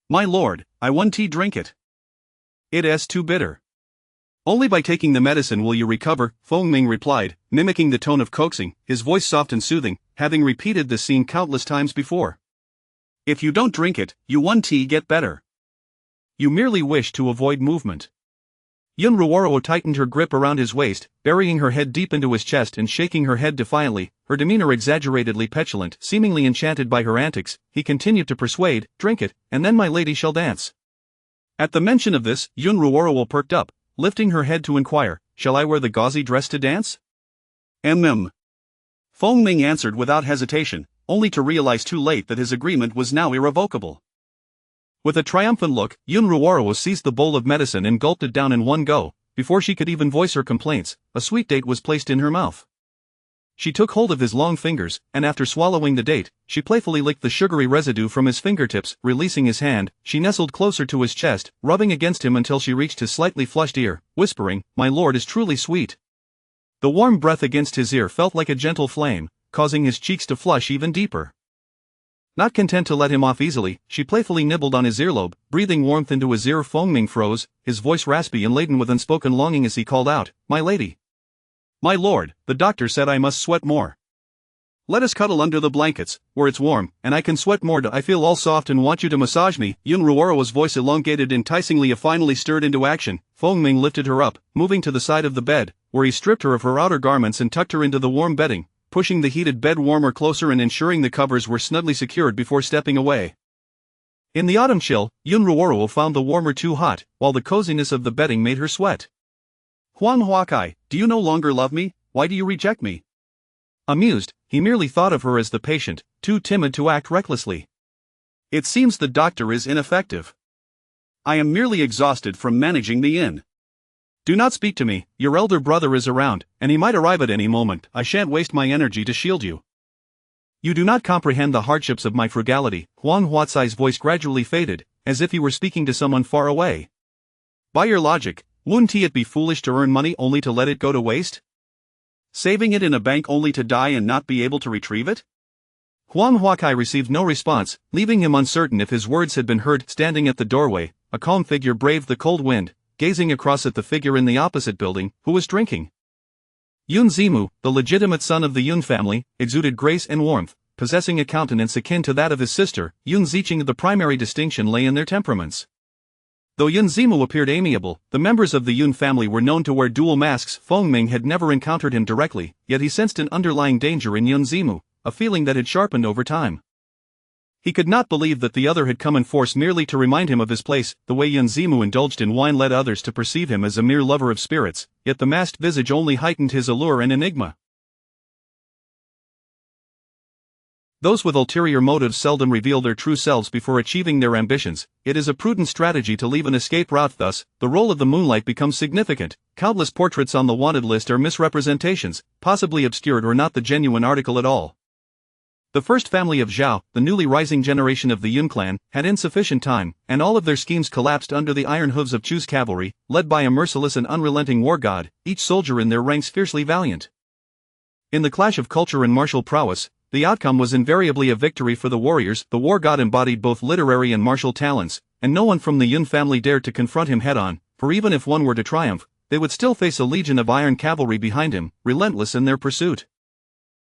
"My lord, I won't drink it. It is too bitter." Only by taking the medicine will you recover, Feng Ming replied, mimicking the tone of coaxing, his voice soft and soothing, having repeated this scene countless times before. If you don't drink it, you won't get better. You merely wish to avoid movement. Yun Ruoro tightened her grip around his waist, burying her head deep into his chest and shaking her head defiantly, her demeanor exaggeratedly petulant. Seemingly enchanted by her antics, he continued to persuade, drink it, and then my lady shall dance. At the mention of this, Yun Ruoro perked up, lifting her head to inquire, shall I wear the gauzy dress to dance? Feng Ming answered without hesitation, only to realize too late that his agreement was now irrevocable. With a triumphant look, Yun Ruoro seized the bowl of medicine and gulped it down in one go. Before she could even voice her complaints, a sweet date was placed in her mouth. She took hold of his long fingers, and after swallowing the date, she playfully licked the sugary residue from his fingertips. Releasing his hand, she nestled closer to his chest, rubbing against him until she reached his slightly flushed ear, whispering, "My lord is truly sweet." The warm breath against his ear felt like a gentle flame, causing his cheeks to flush even deeper. Not content to let him off easily, she playfully nibbled on his earlobe, breathing warmth into his ear. Feng Ming froze, his voice raspy and laden with unspoken longing as he called out, "My lady! My lord, the doctor said I must sweat more. Let us cuddle under the blankets, where it's warm, and I can sweat more. I feel all soft and want you to massage me." Yun Ruoro's voice elongated enticingly. Finally stirred into action, Feng Ming lifted her up, moving to the side of the bed, where he stripped her of her outer garments and tucked her into the warm bedding, pushing the heated bed warmer closer and ensuring the covers were snugly secured before stepping away. In the autumn chill, Yun Ruoro found the warmer too hot, while the coziness of the bedding made her sweat. "Huang Huakai, do you no longer love me? Why do you reject me?" Amused, he merely thought of her as the patient, too timid to act recklessly. "It seems the doctor is ineffective. I am merely exhausted from managing the inn. Do not speak to me, your elder brother is around, and he might arrive at any moment. I shan't waste my energy to shield you. You do not comprehend the hardships of my frugality." Huang Huatsai's voice gradually faded, as if he were speaking to someone far away. "By your logic, wouldn't it be foolish to earn money only to let it go to waste? Saving it in a bank only to die and not be able to retrieve it?" Huang Huakai received no response, leaving him uncertain if his words had been heard. Standing at the doorway, a calm figure braved the cold wind, gazing across at the figure in the opposite building, who was drinking. Yun Zimu, the legitimate son of the Yun family, exuded grace and warmth, possessing a countenance akin to that of his sister, Yun Ziqing. The primary distinction lay in their temperaments. Though Yun Zimu appeared amiable, the members of the Yun family were known to wear dual masks. Feng Ming had never encountered him directly, yet he sensed an underlying danger in Yun Zimu, a feeling that had sharpened over time. He could not believe that the other had come in force merely to remind him of his place. The way Yun Zimu indulged in wine led others to perceive him as a mere lover of spirits, yet the masked visage only heightened his allure and enigma. Those with ulterior motives seldom reveal their true selves before achieving their ambitions. It is a prudent strategy to leave an escape route. Thus, the role of the moonlight becomes significant. Countless portraits on the wanted list are misrepresentations, possibly obscured or not the genuine article at all. The first family of Zhao, the newly rising generation of the Yun clan, had insufficient time, and all of their schemes collapsed under the iron hooves of Chu's cavalry, led by a merciless and unrelenting war god, each soldier in their ranks fiercely valiant. In the clash of culture and martial prowess, the outcome was invariably a victory for the warriors. The war god embodied both literary and martial talents, and no one from the Yun family dared to confront him head-on, for even if one were to triumph, they would still face a legion of iron cavalry behind him, relentless in their pursuit.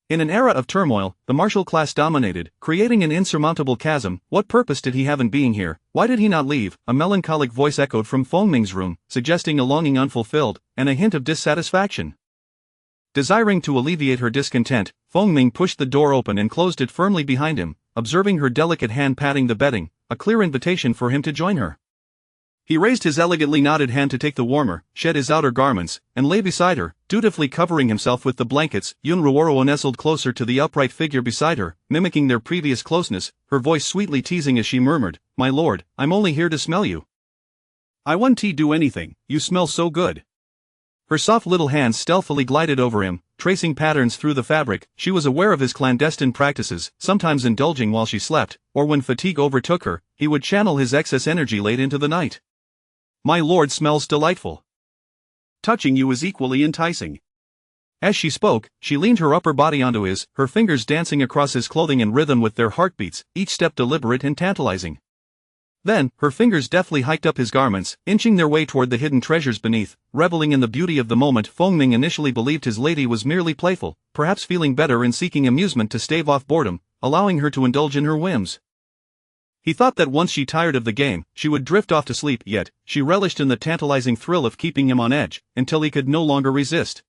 In an era of turmoil, the martial class dominated, creating an insurmountable chasm. What purpose did he have in being here? Why did he not leave? A melancholic voice echoed from Feng Ming's room, suggesting a longing unfulfilled, and a hint of dissatisfaction. Desiring to alleviate her discontent, Feng Ming pushed the door open and closed it firmly behind him, observing her delicate hand patting the bedding, a clear invitation for him to join her. He raised his elegantly knotted hand to take the warmer, shed his outer garments, and lay beside her, dutifully covering himself with the blankets. Yun Ruoro nestled closer to the upright figure beside her, mimicking their previous closeness, her voice sweetly teasing as she murmured, "My lord, I'm only here to smell you. I won't do anything, you smell so good." Her soft little hands stealthily glided over him, tracing patterns through the fabric. She was aware of his clandestine practices, sometimes indulging while she slept, or when fatigue overtook her, he would channel his excess energy late into the night. "My lord smells delightful. Touching you is equally enticing." As she spoke, she leaned her upper body onto his, her fingers dancing across his clothing in rhythm with their heartbeats, each step deliberate and tantalizing. Then, her fingers deftly hiked up his garments, inching their way toward the hidden treasures beneath. Reveling in the beauty of the moment, Feng Ming initially believed his lady was merely playful, perhaps feeling better and seeking amusement to stave off boredom, allowing her to indulge in her whims. He thought that once she tired of the game, she would drift off to sleep, yet she relished in the tantalizing thrill of keeping him on edge, until he could no longer resist.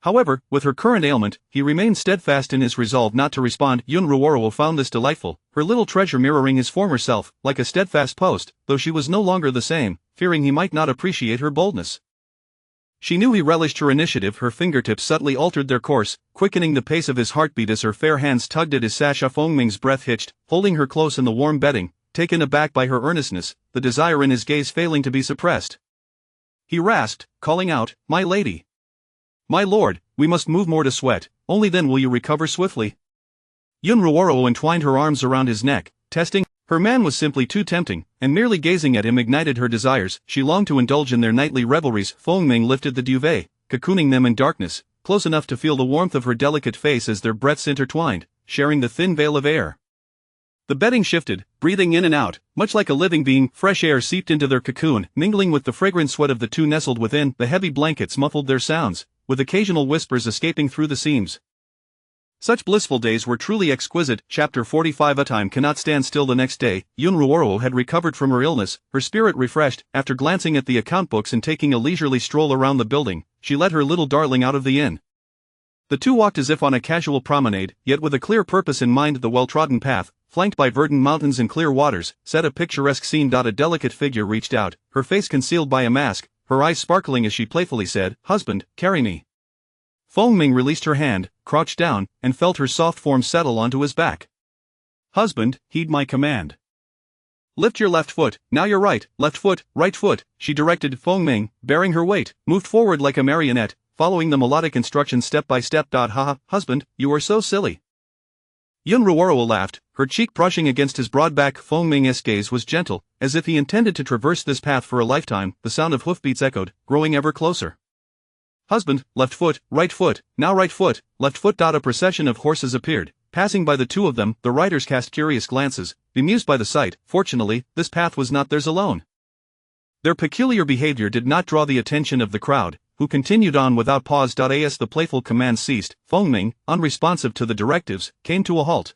However, with her current ailment, he remained steadfast in his resolve not to respond. Yun Ruoro found this delightful, her little treasure mirroring his former self, like a steadfast post, though she was no longer the same, fearing he might not appreciate her boldness. She knew he relished her initiative. Her fingertips subtly altered their course, quickening the pace of his heartbeat as her fair hands tugged at his sash. Feng Ming's breath hitched, holding her close in the warm bedding, taken aback by her earnestness, the desire in his gaze failing to be suppressed. He rasped, calling out, "My lady! My lord, we must move more to sweat, only then will you recover swiftly." Yun Ruoro entwined her arms around his neck, testing. Her man was simply too tempting, and merely gazing at him ignited her desires. She longed to indulge in their nightly revelries. Feng Ming lifted the duvet, cocooning them in darkness, close enough to feel the warmth of her delicate face as their breaths intertwined, sharing the thin veil of air. The bedding shifted, breathing in and out, much like a living being. Fresh air seeped into their cocoon, mingling with the fragrant sweat of the two nestled within. The heavy blankets muffled their sounds, with occasional whispers escaping through the seams. Such blissful days were truly exquisite. Chapter 45. A time cannot stand still. The next day, Yun Ruoro had recovered from her illness, her spirit refreshed. After glancing at the account books and taking a leisurely stroll around the building, she led her little darling out of the inn. The two walked as if on a casual promenade, yet with a clear purpose in mind. The well-trodden path, flanked by verdant mountains and clear waters, set a picturesque scene. A delicate figure reached out, her face concealed by a mask, her eyes sparkling as she playfully said, "Husband, carry me." Feng Ming released her hand, crouched down, and felt her soft form settle onto his back. "Husband, heed my command. Lift your left foot, now your right foot, she directed. Feng Ming, bearing her weight, moved forward like a marionette, following the melodic instructions step by step. Haha, husband, you are so silly. Yun Ruoro laughed, her cheek brushing against his broad back. Feng Ming's gaze was gentle, as if he intended to traverse this path for a lifetime. The sound of hoofbeats echoed, growing ever closer. "Husband, left foot, now right foot, left foot." A procession of horses appeared, passing by the two of them. The riders cast curious glances, bemused by the sight. Fortunately, this path was not theirs alone. Their peculiar behavior did not draw the attention of the crowd, who continued on without pause. As the playful command ceased, Feng Ming, unresponsive to the directives, came to a halt.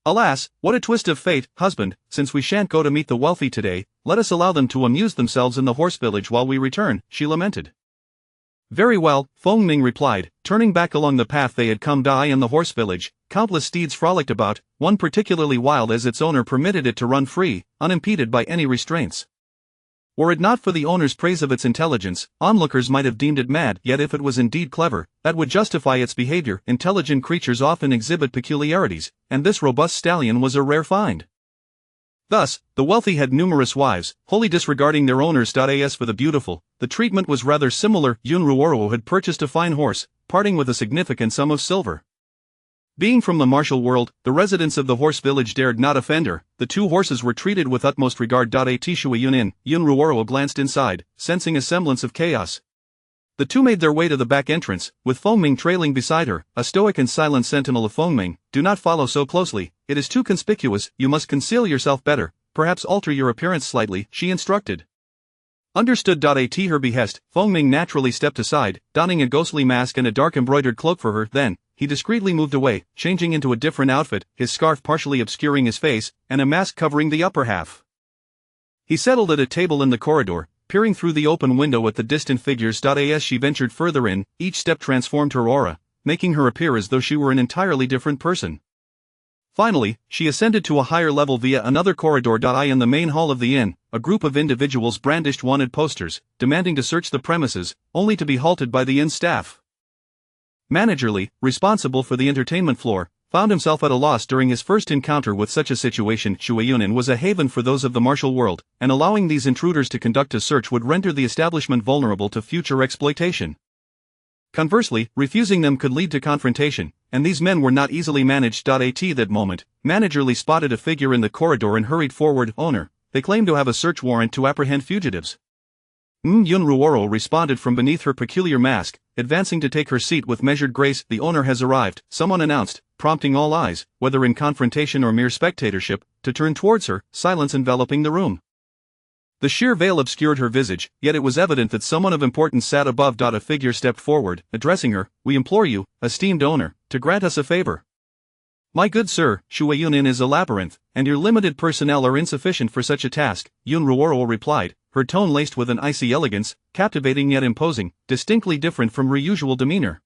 "Alas, what a twist of fate, husband, since we shan't go to meet the wealthy today, let us allow them to amuse themselves in the horse village while we return," she lamented. "Very well," Feng Ming replied, turning back along the path they had come. In the horse village, countless steeds frolicked about, one particularly wild as its owner permitted it to run free, unimpeded by any restraints. Were it not for the owner's praise of its intelligence, onlookers might have deemed it mad. Yet if it was indeed clever, that would justify its behavior. Intelligent creatures often exhibit peculiarities, and this robust stallion was a rare find. Thus, the wealthy had numerous wives, wholly disregarding their owners. As for the beautiful, the treatment was rather similar. Yun Ruoro had purchased a fine horse, parting with a significant sum of silver. Being from the martial world, the residents of the horse village dared not offend her. The two horses were treated with utmost regard. Shui Yunin, Yun Ruoro glanced inside, sensing a semblance of chaos. The two made their way to the back entrance, with Feng Ming trailing beside her, a stoic and silent sentinel of Feng Ming. "Do not follow so closely, it is too conspicuous, you must conceal yourself better, perhaps alter your appearance slightly," she instructed. Understood. At her behest, Feng Ming naturally stepped aside, donning a ghostly mask and a dark embroidered cloak for her. Then, he discreetly moved away, changing into a different outfit, his scarf partially obscuring his face, and a mask covering the upper half. He settled at a table in the corridor, peering through the open window at the distant figures. As she ventured further in, each step transformed her aura, making her appear as though she were an entirely different person. Finally, she ascended to a higher level via another corridor. In the main hall of the inn, a group of individuals brandished wanted posters, demanding to search the premises, only to be halted by the inn staff. Managerly, responsible for the entertainment floor, found himself at a loss during his first encounter with such a situation. Shui Yunin was a haven for those of the martial world, and allowing these intruders to conduct a search would render the establishment vulnerable to future exploitation. Conversely, refusing them could lead to confrontation, and these men were not easily managed. At that moment, Managerly spotted a figure in the corridor and hurried forward. "Owner, they claim to have a search warrant to apprehend fugitives." Yun Ruoro responded from beneath her peculiar mask, advancing to take her seat with measured grace. The owner has arrived, someone announced, prompting all eyes, whether in confrontation or mere spectatorship, to turn towards her, silence enveloping the room. The sheer veil obscured her visage, yet it was evident that someone of importance sat above. A figure stepped forward, addressing her. We implore you, esteemed owner, to grant us a favor. My good sir, Shuayunin is a labyrinth, and your limited personnel are insufficient for such a task, Yun Ruoro replied, her tone laced with an icy elegance, captivating yet imposing, distinctly different from her usual demeanor.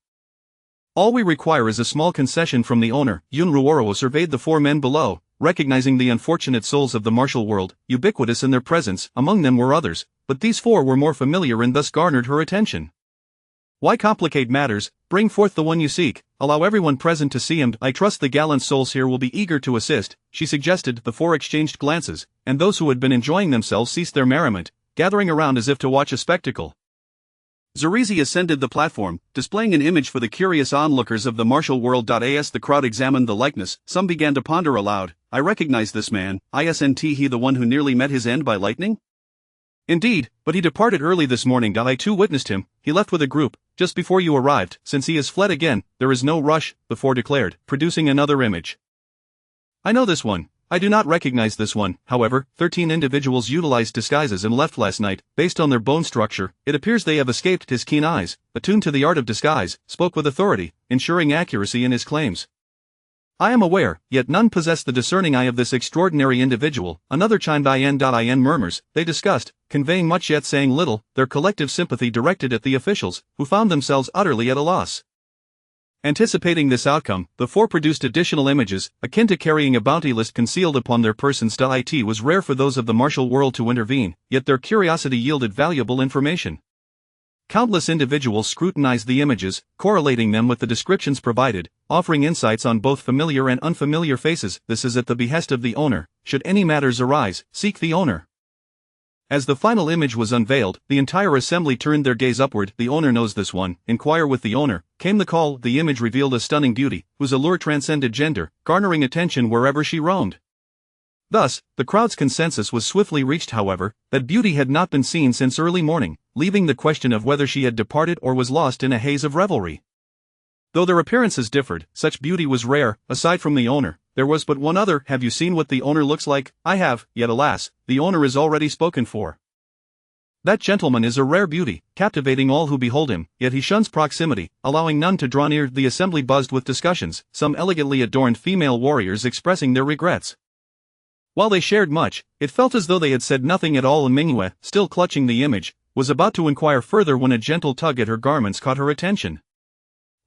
All we require is a small concession from the owner. Yun Ruoro surveyed the four men below, recognizing the unfortunate souls of the martial world, ubiquitous in their presence. Among them were others, but these four were more familiar and thus garnered her attention. Why complicate matters? Bring forth the one you seek, allow everyone present to see him. I trust the gallant souls here will be eager to assist, she suggested. The four exchanged glances, and those who had been enjoying themselves ceased their merriment, gathering around as if to watch a spectacle. Zarizi ascended the platform, displaying an image for the curious onlookers of the martial world. As the crowd examined the likeness, some began to ponder aloud. I recognize this man, isn't he the one who nearly met his end by lightning? Indeed, but he departed early this morning. I too witnessed him. He left with a group, just before you arrived. Since he has fled again, there is no rush, the four declared, producing another image. I know this one. I do not recognize this one. However, 13 individuals utilized disguises and left last night. Based on their bone structure, it appears they have escaped his keen eyes, attuned to the art of disguise, spoke with authority, ensuring accuracy in his claims. I am aware, yet none possess the discerning eye of this extraordinary individual. Another chimed in murmurs. They discussed, conveying much yet saying little, their collective sympathy directed at the officials, who found themselves utterly at a loss. Anticipating this outcome, the four produced additional images, akin to carrying a bounty list concealed upon their persons. It was rare for those of the martial world to intervene, yet their curiosity yielded valuable information. Countless individuals scrutinized the images, correlating them with the descriptions provided, offering insights on both familiar and unfamiliar faces. This is at the behest of the owner. Should any matters arise, seek the owner. As the final image was unveiled, the entire assembly turned their gaze upward. The owner knows this one. Inquire with the owner. Came the call. The image revealed a stunning beauty, whose allure transcended gender, garnering attention wherever she roamed. Thus, the crowd's consensus was swiftly reached. However, that beauty had not been seen since early morning, leaving the question of whether she had departed or was lost in a haze of revelry. Though their appearances differed, such beauty was rare. Aside from the owner, there was but one other. Have you seen what the owner looks like? I have, yet alas, the owner is already spoken for. That gentleman is a rare beauty, captivating all who behold him, yet he shuns proximity, allowing none to draw near. The assembly buzzed with discussions, some elegantly adorned female warriors expressing their regrets. While they shared much, it felt as though they had said nothing at all. Mingyue, still clutching the image, was about to inquire further when a gentle tug at her garments caught her attention.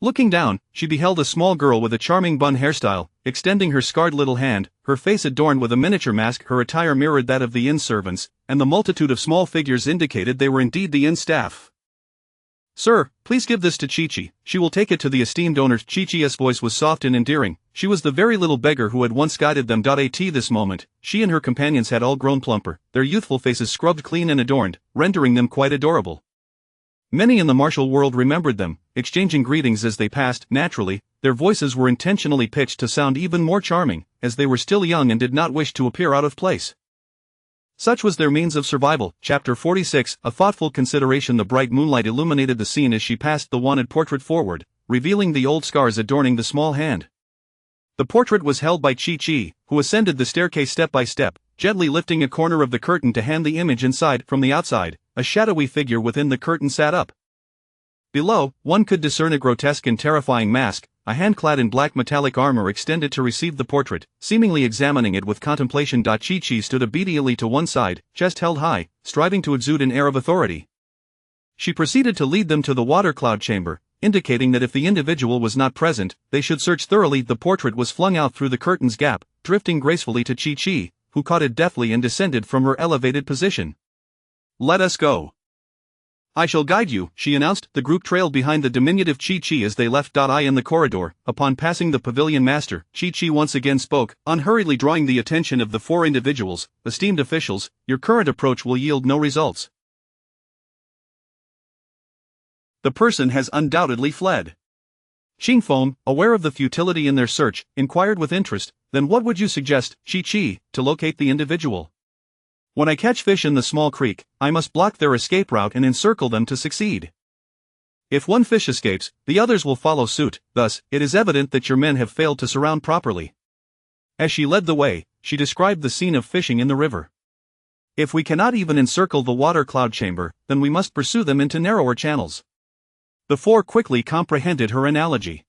Looking down, she beheld a small girl with a charming bun hairstyle, extending her scarred little hand, her face adorned with a miniature mask. Her attire mirrored that of the inn servants, and the multitude of small figures indicated they were indeed the inn staff. Sir, please give this to Chi-Chi, she will take it to the esteemed owner. Chi-Chi's voice was soft and endearing. She was the very little beggar who had once guided them. At this moment, she and her companions had all grown plumper, their youthful faces scrubbed clean and adorned, rendering them quite adorable. Many in the martial world remembered them, exchanging greetings as they passed. Naturally, their voices were intentionally pitched to sound even more charming, as they were still young and did not wish to appear out of place. Such was their means of survival. Chapter 46, a thoughtful consideration. The bright moonlight illuminated the scene as she passed the wanted portrait forward, revealing the old scars adorning the small hand. The portrait was held by Chi-Chi, who ascended the staircase step by step, gently lifting a corner of the curtain to hand the image inside. From the outside, a shadowy figure within the curtain sat up. Below, one could discern a grotesque and terrifying mask, a hand clad in black metallic armor extended to receive the portrait, seemingly examining it with contemplation. Chi-Chi stood obediently to one side, chest held high, striving to exude an air of authority. She proceeded to lead them to the water cloud chamber, indicating that if the individual was not present, they should search thoroughly. The portrait was flung out through the curtain's gap, drifting gracefully to Chi-Chi, who caught it deftly and descended from her elevated position. Let us go. I shall guide you, she announced. The group trailed behind the diminutive Chi-Chi as they left. In the corridor, upon passing the pavilion master, Chi-Chi once again spoke, unhurriedly drawing the attention of the four individuals. Esteemed officials, your current approach will yield no results. The person has undoubtedly fled. Xingfeng, aware of the futility in their search, inquired with interest, then what would you suggest, Chi-Chi, to locate the individual? When I catch fish in the small creek, I must block their escape route and encircle them to succeed. If one fish escapes, the others will follow suit, thus, it is evident that your men have failed to surround properly. As she led the way, she described the scene of fishing in the river. If we cannot even encircle the water cloud chamber, then we must pursue them into narrower channels. The four quickly comprehended her analogy.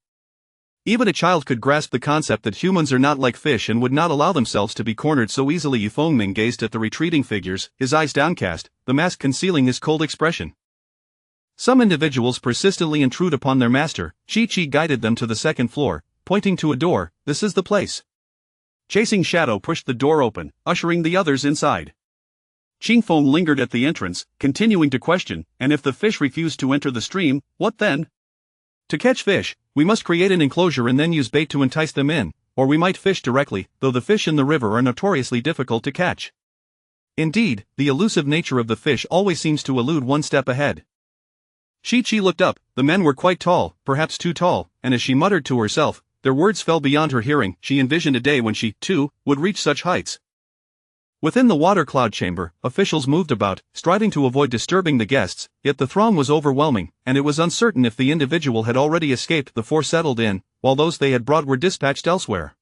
Even a child could grasp the concept that humans are not like fish and would not allow themselves to be cornered so easily. Yu Fengming gazed at the retreating figures, his eyes downcast, the mask concealing his cold expression. Some individuals persistently intrude upon their master. Chi guided them to the second floor, pointing to a door. This is the place. Chasing Shadow pushed the door open, ushering the others inside. Qingfeng lingered at the entrance, continuing to question, and if the fish refused to enter the stream, what then? To catch fish, we must create an enclosure and then use bait to entice them in, or we might fish directly, though the fish in the river are notoriously difficult to catch. Indeed, the elusive nature of the fish always seems to elude one step ahead. Chi looked up. The men were quite tall, perhaps too tall, and as she muttered to herself, their words fell beyond her hearing. She envisioned a day when she, too, would reach such heights. Within the water cloud chamber, officials moved about, striving to avoid disturbing the guests, yet the throng was overwhelming, and it was uncertain if the individual had already escaped. The four settled in, while those they had brought were dispatched elsewhere.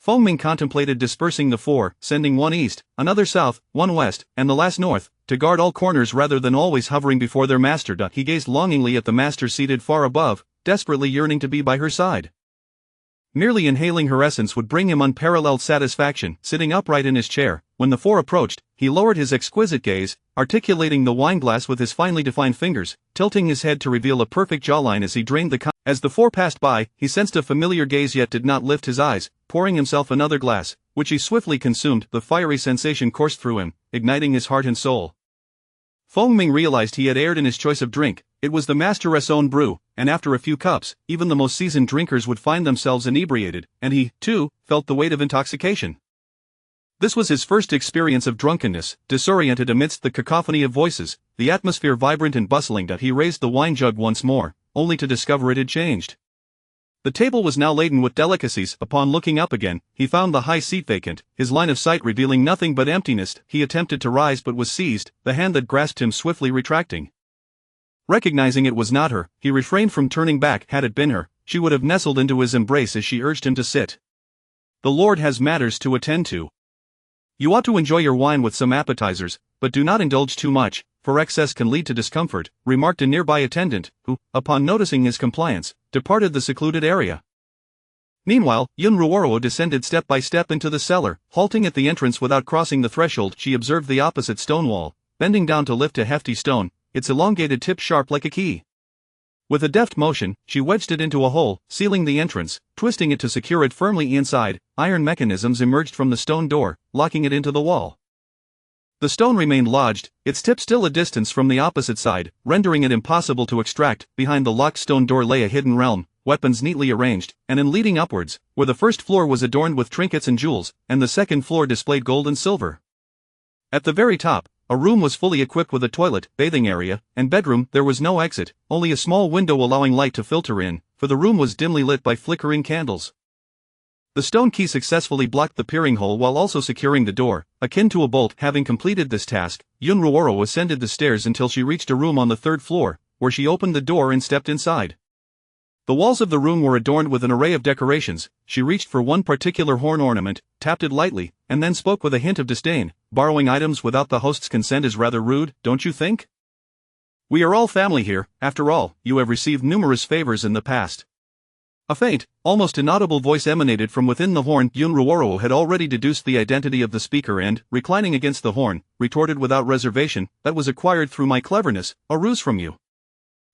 Fengming contemplated dispersing the four, sending one east, another south, one west, and the last north, to guard all corners rather than always hovering before their master. He gazed longingly at the master seated far above, desperately yearning to be by her side. Merely inhaling her essence would bring him unparalleled satisfaction. Sitting upright in his chair, when the four approached, he lowered his exquisite gaze, articulating the wineglass with his finely defined fingers, tilting his head to reveal a perfect jawline as he drained the As the four passed by, he sensed a familiar gaze yet did not lift his eyes, pouring himself another glass, which he swiftly consumed. The fiery sensation coursed through him, igniting his heart and soul. Fengming realized he had erred in his choice of drink. It was the master's own brew, and after a few cups, even the most seasoned drinkers would find themselves inebriated, and he, too, felt the weight of intoxication. This was his first experience of drunkenness. Disoriented amidst the cacophony of voices, the atmosphere vibrant and bustling. He raised the wine jug once more, only to discover it had changed. The table was now laden with delicacies. Upon looking up again, he found the high seat vacant, his line of sight revealing nothing but emptiness. He attempted to rise but was seized, the hand that grasped him swiftly retracting. Recognizing it was not her, he refrained from turning back. Had it been her, she would have nestled into his embrace as she urged him to sit. The Lord has matters to attend to. You ought to enjoy your wine with some appetizers, but do not indulge too much, for excess can lead to discomfort, remarked a nearby attendant, who, upon noticing his compliance, departed the secluded area. Meanwhile, Yun Ruoro descended step by step into the cellar, halting at the entrance without crossing the threshold. She observed the opposite stone wall, bending down to lift a hefty stone, its elongated tip sharp like a key. With a deft motion, she wedged it into a hole, sealing the entrance, twisting it to secure it firmly inside. Iron mechanisms emerged from the stone door, locking it into the wall. The stone remained lodged, its tip still a distance from the opposite side, rendering it impossible to extract. Behind the locked stone door lay a hidden realm, weapons neatly arranged, and in leading upwards, where the first floor was adorned with trinkets and jewels, and the second floor displayed gold and silver. At the very top, a room was fully equipped with a toilet, bathing area, and bedroom. There was no exit, only a small window allowing light to filter in, for the room was dimly lit by flickering candles. The stone key successfully blocked the peering hole while also securing the door, akin to a bolt. Having completed this task, Yun Ruoro ascended the stairs until she reached a room on the third floor, where she opened the door and stepped inside. The walls of the room were adorned with an array of decorations. She reached for one particular horn ornament, tapped it lightly, and then spoke with a hint of disdain. Borrowing items without the host's consent is rather rude, don't you think? We are all family here. After all, you have received numerous favors in the past. A faint, almost inaudible voice emanated from within the horn. Yun Ruoro had already deduced the identity of the speaker and, reclining against the horn, retorted without reservation, "That was acquired through my cleverness, a ruse from you."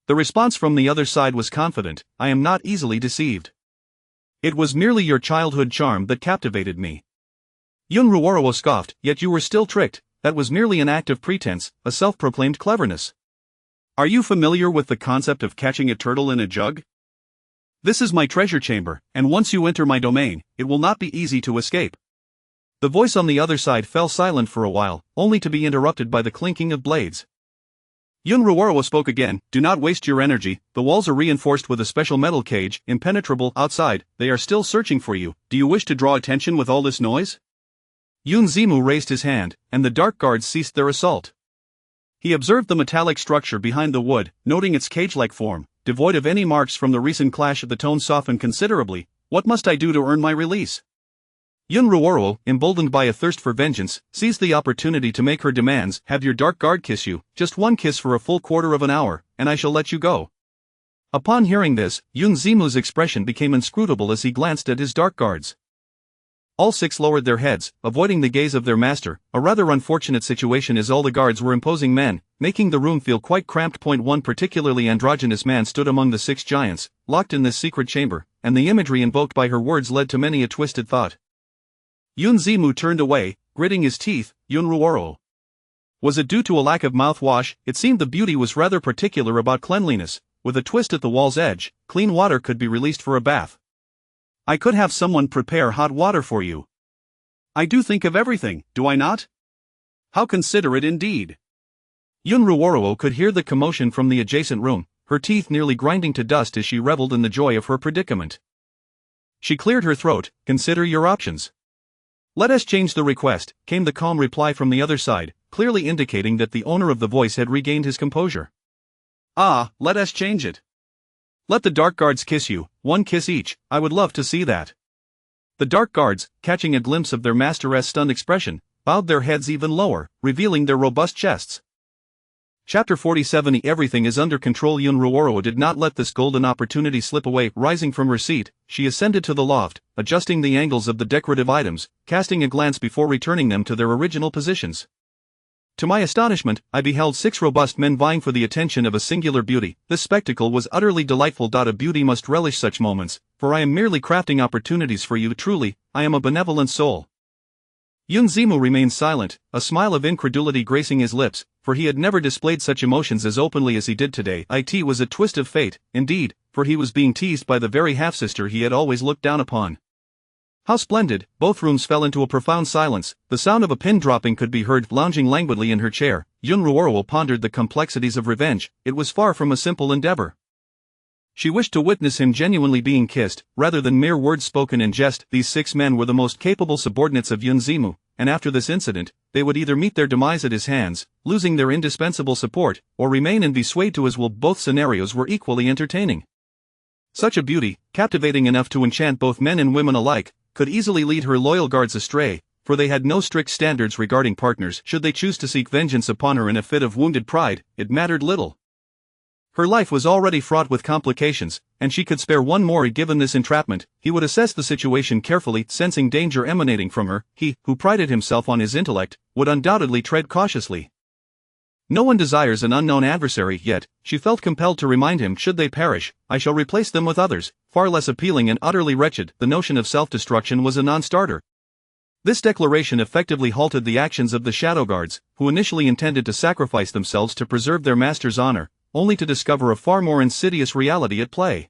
The response from the other side was confident, "I am not easily deceived. It was merely your childhood charm that captivated me." Yun Ruoro scoffed, "Yet you were still tricked. That was merely an act of pretense, a self-proclaimed cleverness. Are you familiar with the concept of catching a turtle in a jug? This is my treasure chamber, and once you enter my domain, it will not be easy to escape." The voice on the other side fell silent for a while, only to be interrupted by the clinking of blades. Yun Ruoro spoke again, "Do not waste your energy. The walls are reinforced with a special metal cage, impenetrable outside. They are still searching for you. Do you wish to draw attention with all this noise?" Yun Zimu raised his hand, and the dark guards ceased their assault. He observed the metallic structure behind the wood, noting its cage-like form, devoid of any marks from the recent clash. The tone softened considerably. What must I do to earn my release? Yun Ruoro, emboldened by a thirst for vengeance, seized the opportunity to make her demands. Have your dark guard kiss you, just one kiss for a full quarter of an hour, and I shall let you go. Upon hearing this, Yun Zimu's expression became inscrutable as he glanced at his dark guards. All six lowered their heads, avoiding the gaze of their master, a rather unfortunate situation as all the guards were imposing men, making the room feel quite cramped. One particularly androgynous man stood among the six giants, locked in this secret chamber, and the imagery invoked by her words led to many a twisted thought. Yun Zimu turned away, gritting his teeth. Yun Ruoro. Was it due to a lack of mouthwash? It seemed the beauty was rather particular about cleanliness. With a twist at the wall's edge, clean water could be released for a bath. I could have someone prepare hot water for you. I do think of everything, do I not? How considerate indeed. Yun Ruoro could hear the commotion from the adjacent room, her teeth nearly grinding to dust as she reveled in the joy of her predicament. She cleared her throat. Consider your options. Let us change the request, came the calm reply from the other side, clearly indicating that the owner of the voice had regained his composure. Ah, let us change it. Let the dark guards kiss you, one kiss each. I would love to see that. The dark guards, catching a glimpse of their master's stunned expression, bowed their heads even lower, revealing their robust chests. Chapter 47. Everything is under control. Yun Ruoro did not let this golden opportunity slip away. Rising from her seat, she ascended to the loft, adjusting the angles of the decorative items, casting a glance before returning them to their original positions. To my astonishment, I beheld six robust men vying for the attention of a singular beauty. This spectacle was utterly delightful. A beauty must relish such moments, for I am merely crafting opportunities for you. Truly, I am a benevolent soul. Yun Zimu remained silent, a smile of incredulity gracing his lips, for he had never displayed such emotions as openly as he did today. It was a twist of fate, indeed, for he was being teased by the very half-sister he had always looked down upon. How splendid! Both rooms fell into a profound silence. The sound of a pin dropping could be heard. Lounging languidly in her chair, Yun Ruoro pondered the complexities of revenge. It was far from a simple endeavor. She wished to witness him genuinely being kissed, rather than mere words spoken in jest. These six men were the most capable subordinates of Yun Zimu, and after this incident, they would either meet their demise at his hands, losing their indispensable support, or remain and be swayed to his will. Both scenarios were equally entertaining. Such a beauty, captivating enough to enchant both men and women alike, could easily lead her loyal guards astray, for they had no strict standards regarding partners. Should they choose to seek vengeance upon her in a fit of wounded pride, it mattered little. Her life was already fraught with complications, and she could spare one more. Given this entrapment, he would assess the situation carefully. Sensing danger emanating from her, he, who prided himself on his intellect, would undoubtedly tread cautiously. No one desires an unknown adversary, yet she felt compelled to remind him, should they perish, I shall replace them with others, far less appealing and utterly wretched. The notion of self-destruction was a non-starter. This declaration effectively halted the actions of the shadow guards, who initially intended to sacrifice themselves to preserve their master's honor, only to discover a far more insidious reality at play.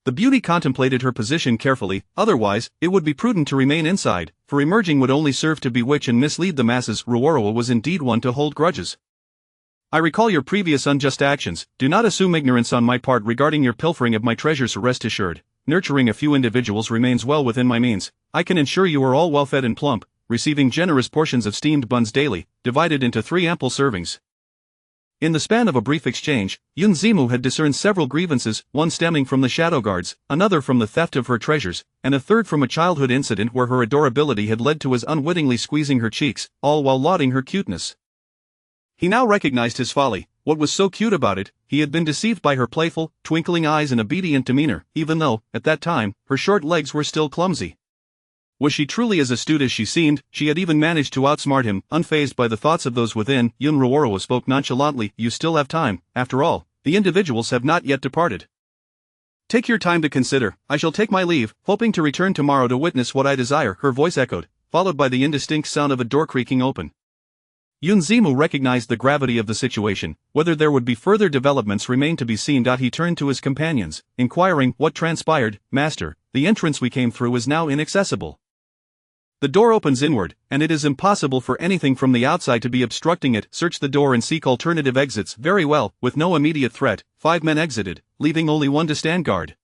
The beauty contemplated her position carefully. Otherwise, it would be prudent to remain inside, for emerging would only serve to bewitch and mislead the masses. Ruoro was indeed one to hold grudges. I recall your previous unjust actions. Do not assume ignorance on my part regarding your pilfering of my treasures. Rest assured, nurturing a few individuals remains well within my means. I can ensure you are all well-fed and plump, receiving generous portions of steamed buns daily, divided into 3 ample servings. In the span of a brief exchange, Yun Zimu had discerned several grievances, one stemming from the shadow guards, another from the theft of her treasures, and a third from a childhood incident where her adorability had led to his unwittingly squeezing her cheeks, all while lauding her cuteness. He now recognized his folly. What was so cute about it? He had been deceived by her playful, twinkling eyes and obedient demeanor, even though, at that time, her short legs were still clumsy. Was she truly as astute as she seemed? She had even managed to outsmart him, unfazed by the thoughts of those within. Yun Ruoro spoke nonchalantly. You still have time. After all, the individuals have not yet departed. Take your time to consider. I shall take my leave, hoping to return tomorrow to witness what I desire. Her voice echoed, followed by the indistinct sound of a door creaking open. Yun Zimu recognized the gravity of the situation. Whether there would be further developments remained to be seen. He turned to his companions, inquiring, what transpired? Master, the entrance we came through is now inaccessible. The door opens inward, and it is impossible for anything from the outside to be obstructing it. Search the door and seek alternative exits. Very well. With no immediate threat, 5 men exited, leaving only one to stand guard.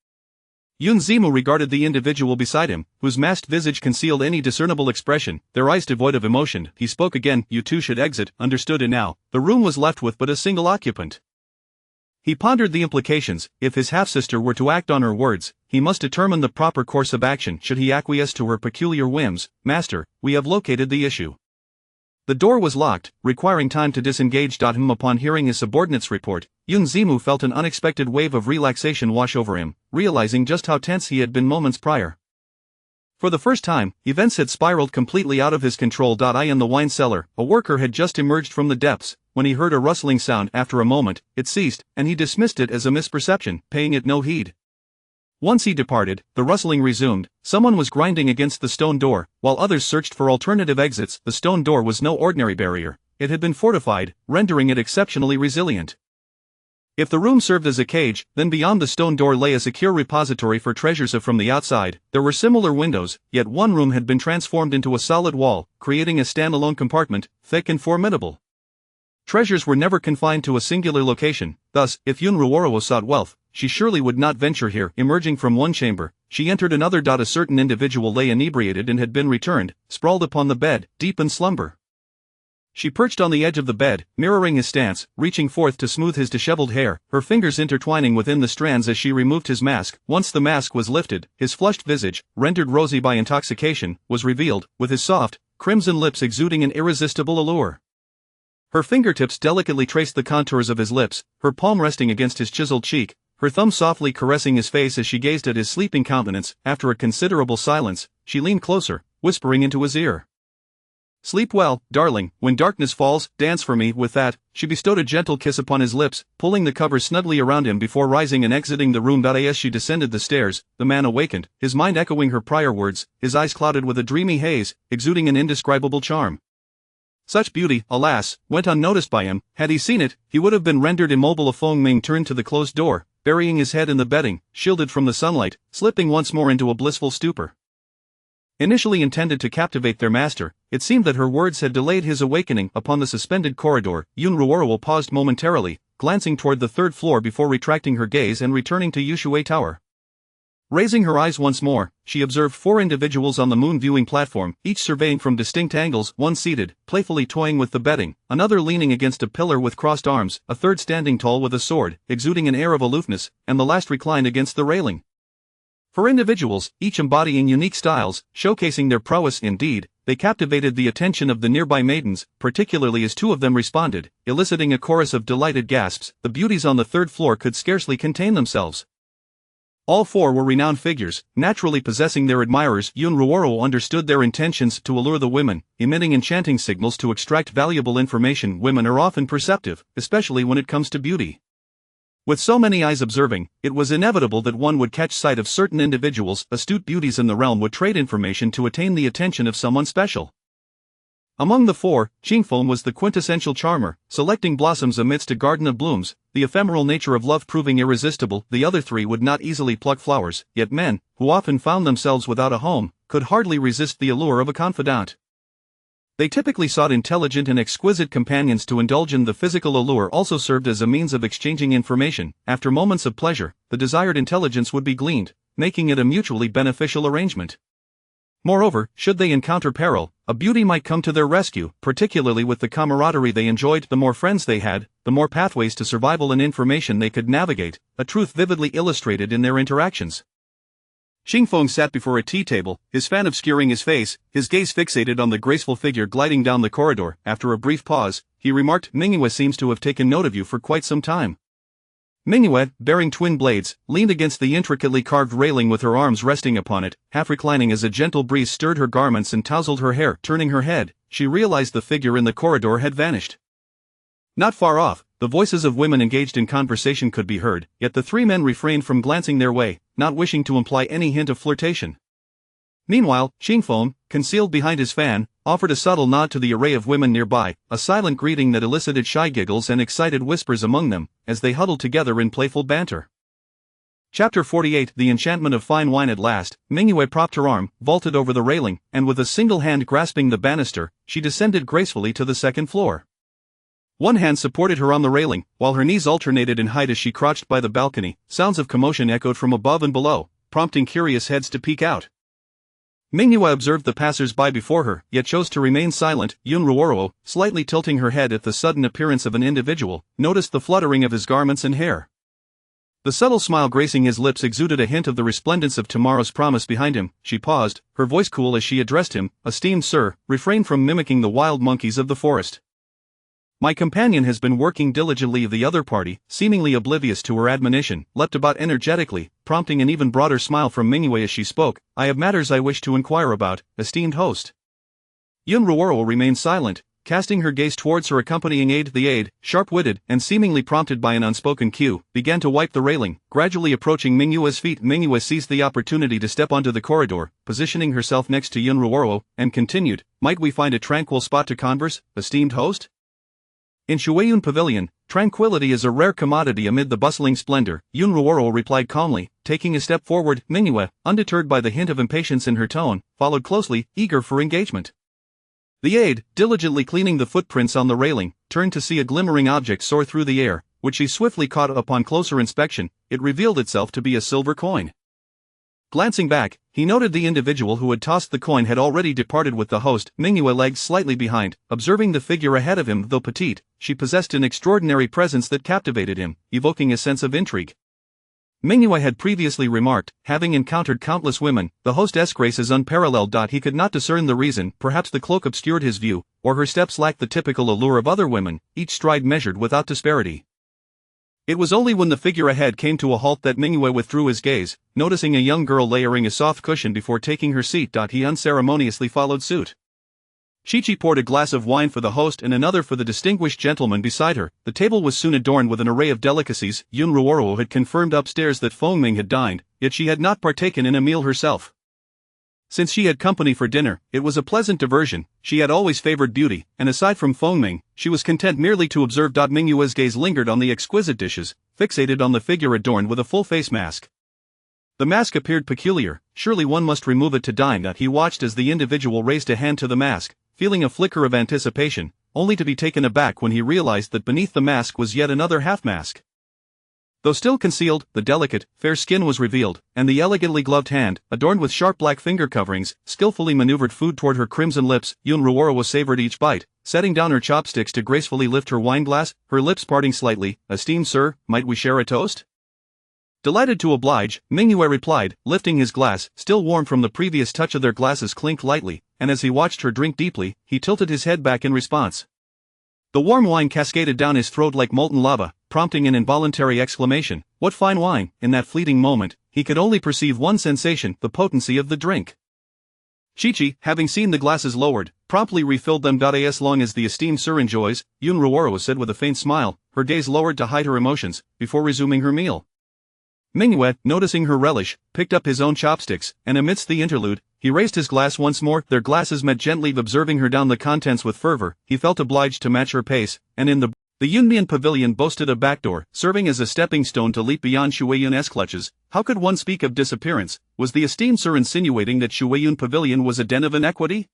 Yun Zimu regarded the individual beside him, whose masked visage concealed any discernible expression, their eyes devoid of emotion. He spoke again. You two should exit, understood? And now, the room was left with but a single occupant. He pondered the implications. If his half-sister were to act on her words, he must determine the proper course of action. Should he acquiesce to her peculiar whims? Master, we have located the issue. The door was locked, requiring time to disengage. Upon hearing his subordinate's report, Yun Zimu felt an unexpected wave of relaxation wash over him, realizing just how tense he had been moments prior. For the first time, events had spiraled completely out of his control. In the wine cellar, a worker had just emerged from the depths. When he heard a rustling sound, after a moment, it ceased, and he dismissed it as a misperception, paying it no heed. Once he departed, the rustling resumed. Someone was grinding against the stone door, while others searched for alternative exits. The stone door was no ordinary barrier. It had been fortified, rendering it exceptionally resilient. If the room served as a cage, then beyond the stone door lay a secure repository for treasures. From the outside, there were similar windows, yet one room had been transformed into a solid wall, creating a standalone compartment, thick and formidable. Treasures were never confined to a singular location, thus, if Yun Ruoro sought wealth, she surely would not venture here. Emerging from one chamber, she entered another. A certain individual lay inebriated and had been returned, sprawled upon the bed, deep in slumber. She perched on the edge of the bed, mirroring his stance, reaching forth to smooth his disheveled hair, her fingers intertwining within the strands as she removed his mask. Once the mask was lifted, his flushed visage, rendered rosy by intoxication, was revealed, with his soft, crimson lips exuding an irresistible allure. Her fingertips delicately traced the contours of his lips, her palm resting against his chiseled cheek, her thumb softly caressing his face as she gazed at his sleeping countenance. After a considerable silence, she leaned closer, whispering into his ear. Sleep well, darling, when darkness falls, dance for me. With that, she bestowed a gentle kiss upon his lips, pulling the covers snugly around him before rising and exiting the room. As she descended the stairs, the man awakened, his mind echoing her prior words, his eyes clouded with a dreamy haze, exuding an indescribable charm. Such beauty, alas, went unnoticed by him. Had he seen it, he would have been rendered immobile. Feng Ming turned to the closed door, burying his head in the bedding, shielded from the sunlight, slipping once more into a blissful stupor. Initially intended to captivate their master, it seemed that her words had delayed his awakening. Upon the suspended corridor, Yun Ruoro paused momentarily, glancing toward the third floor before retracting her gaze and returning to Yushui Tower. Raising her eyes once more, she observed 4 individuals on the moon viewing platform, each surveying from distinct angles, one seated, playfully toying with the bedding, another leaning against a pillar with crossed arms, a third standing tall with a sword, exuding an air of aloofness, and the last reclined against the railing. 4 individuals, each embodying unique styles, showcasing their prowess. Indeed, they captivated the attention of the nearby maidens, particularly as 2 of them responded, eliciting a chorus of delighted gasps. The beauties on the third floor could scarcely contain themselves. All 4 were renowned figures, naturally possessing their admirers. Yun Ruoro understood their intentions to allure the women, emitting enchanting signals to extract valuable information. Women are often perceptive, especially when it comes to beauty. With so many eyes observing, it was inevitable that one would catch sight of certain individuals. Astute beauties in the realm would trade information to attain the attention of someone special. Among the 4, Qingfeng was the quintessential charmer, selecting blossoms amidst a garden of blooms, the ephemeral nature of love proving irresistible. The other 3 would not easily pluck flowers, yet men, who often found themselves without a home, could hardly resist the allure of a confidant. They typically sought intelligent and exquisite companions to indulge in. The physical allure also served as a means of exchanging information. After moments of pleasure, the desired intelligence would be gleaned, making it a mutually beneficial arrangement. Moreover, should they encounter peril, a beauty might come to their rescue. Particularly with the camaraderie they enjoyed, the more friends they had, the more pathways to survival and information they could navigate, a truth vividly illustrated in their interactions. Qingfeng sat before a tea table, his fan obscuring his face, his gaze fixated on the graceful figure gliding down the corridor. After a brief pause, he remarked, Mingyue seems to have taken note of you for quite some time. Mingyue, bearing twin blades, leaned against the intricately carved railing with her arms resting upon it, half reclining as a gentle breeze stirred her garments and tousled her hair. Turning her head, she realized the figure in the corridor had vanished. Not far off, the voices of women engaged in conversation could be heard, yet the 3 men refrained from glancing their way, not wishing to imply any hint of flirtation. Meanwhile, Qingfeng, concealed behind his fan, offered a subtle nod to the array of women nearby, a silent greeting that elicited shy giggles and excited whispers among them, as they huddled together in playful banter. Chapter 48 The Enchantment of Fine Wine. At last, Mingyue propped her arm, vaulted over the railing, and with a single hand grasping the banister, she descended gracefully to the second floor. One hand supported her on the railing, while her knees alternated in height as she crouched by the balcony. Sounds of commotion echoed from above and below, prompting curious heads to peek out. Mingyue observed the passers-by before her, yet chose to remain silent. Yun Ruoro, slightly tilting her head at the sudden appearance of an individual, noticed the fluttering of his garments and hair. The subtle smile gracing his lips exuded a hint of the resplendence of tomorrow's promise behind him. She paused, her voice cool as she addressed him. "Esteemed sir, refrain from mimicking the wild monkeys of the forest. My companion has been working diligently." The other party, seemingly oblivious to her admonition, leapt about energetically, prompting an even broader smile from Mingyue as she spoke. "I have matters I wish to inquire about, esteemed host." Yun Ruoro remained silent, casting her gaze towards her accompanying aide. The aide, sharp-witted and seemingly prompted by an unspoken cue, began to wipe the railing, gradually approaching Mingyue's feet. Mingyue seized the opportunity to step onto the corridor, positioning herself next to Yun Ruoro, and continued, "Might we find a tranquil spot to converse, esteemed host?" In Shueiyun Pavilion, tranquility is a rare commodity amid the bustling splendor, Yun Ruoro replied calmly, taking a step forward. Mingyue, undeterred by the hint of impatience in her tone, followed closely, eager for engagement. The aide, diligently cleaning the footprints on the railing, turned to see a glimmering object soar through the air, which she swiftly caught. Upon closer inspection, it revealed itself to be a silver coin. Glancing back, he noted the individual who had tossed the coin had already departed with the host. Mingyue lagged slightly behind, observing the figure ahead of him. Though petite, she possessed an extraordinary presence that captivated him, evoking a sense of intrigue. Mingyue had previously remarked, having encountered countless women, the hostess' grace is unparalleled. He could not discern the reason. Perhaps the cloak obscured his view, or her steps lacked the typical allure of other women, each stride measured without disparity. It was only when the figure ahead came to a halt that Mingyue withdrew his gaze, noticing a young girl layering a soft cushion before taking her seat. He unceremoniously followed suit. Chichi poured a glass of wine for the host and another for the distinguished gentleman beside her. The table was soon adorned with an array of delicacies. Yun Ruoro had confirmed upstairs that Fengming had dined, yet she had not partaken in a meal herself. Since she had company for dinner, it was a pleasant diversion. She had always favored beauty, and aside from Fengming, she was content merely to observe. Mingyue's gaze lingered on the exquisite dishes, fixated on the figure adorned with a full face mask. The mask appeared peculiar, surely one must remove it to dine. He watched as the individual raised a hand to the mask, feeling a flicker of anticipation, only to be taken aback when he realized that beneath the mask was yet another half-mask. Though still concealed, the delicate, fair skin was revealed, and the elegantly gloved hand, adorned with sharp black finger coverings, skillfully maneuvered food toward her crimson lips. Yun Ruoro savored each bite, setting down her chopsticks to gracefully lift her wineglass, her lips parting slightly. "Esteemed sir, might we share a toast?" Delighted to oblige, Mingyue replied, lifting his glass, still warm from the previous touch. Of their glasses clinked lightly, and as he watched her drink deeply, he tilted his head back in response. The warm wine cascaded down his throat like molten lava, prompting an involuntary exclamation. What fine wine! In that fleeting moment, he could only perceive one sensation: the potency of the drink. Chichi, having seen the glasses lowered, promptly refilled them. As long as the esteemed sir enjoys, Yun Ruoro said with a faint smile, her gaze lowered to hide her emotions, before resuming her meal. Mingyue, noticing her relish, picked up his own chopsticks, and amidst the interlude, he raised his glass once more. Their glasses met gently. Observing her down the contents with fervor, he felt obliged to match her pace, and in the Yunmian Pavilion boasted a backdoor, serving as a stepping stone to leap beyond Shueiyun's clutches. How could one speak of disappearance? Was the esteemed sir insinuating that Shueiyun Pavilion was a den of inequity?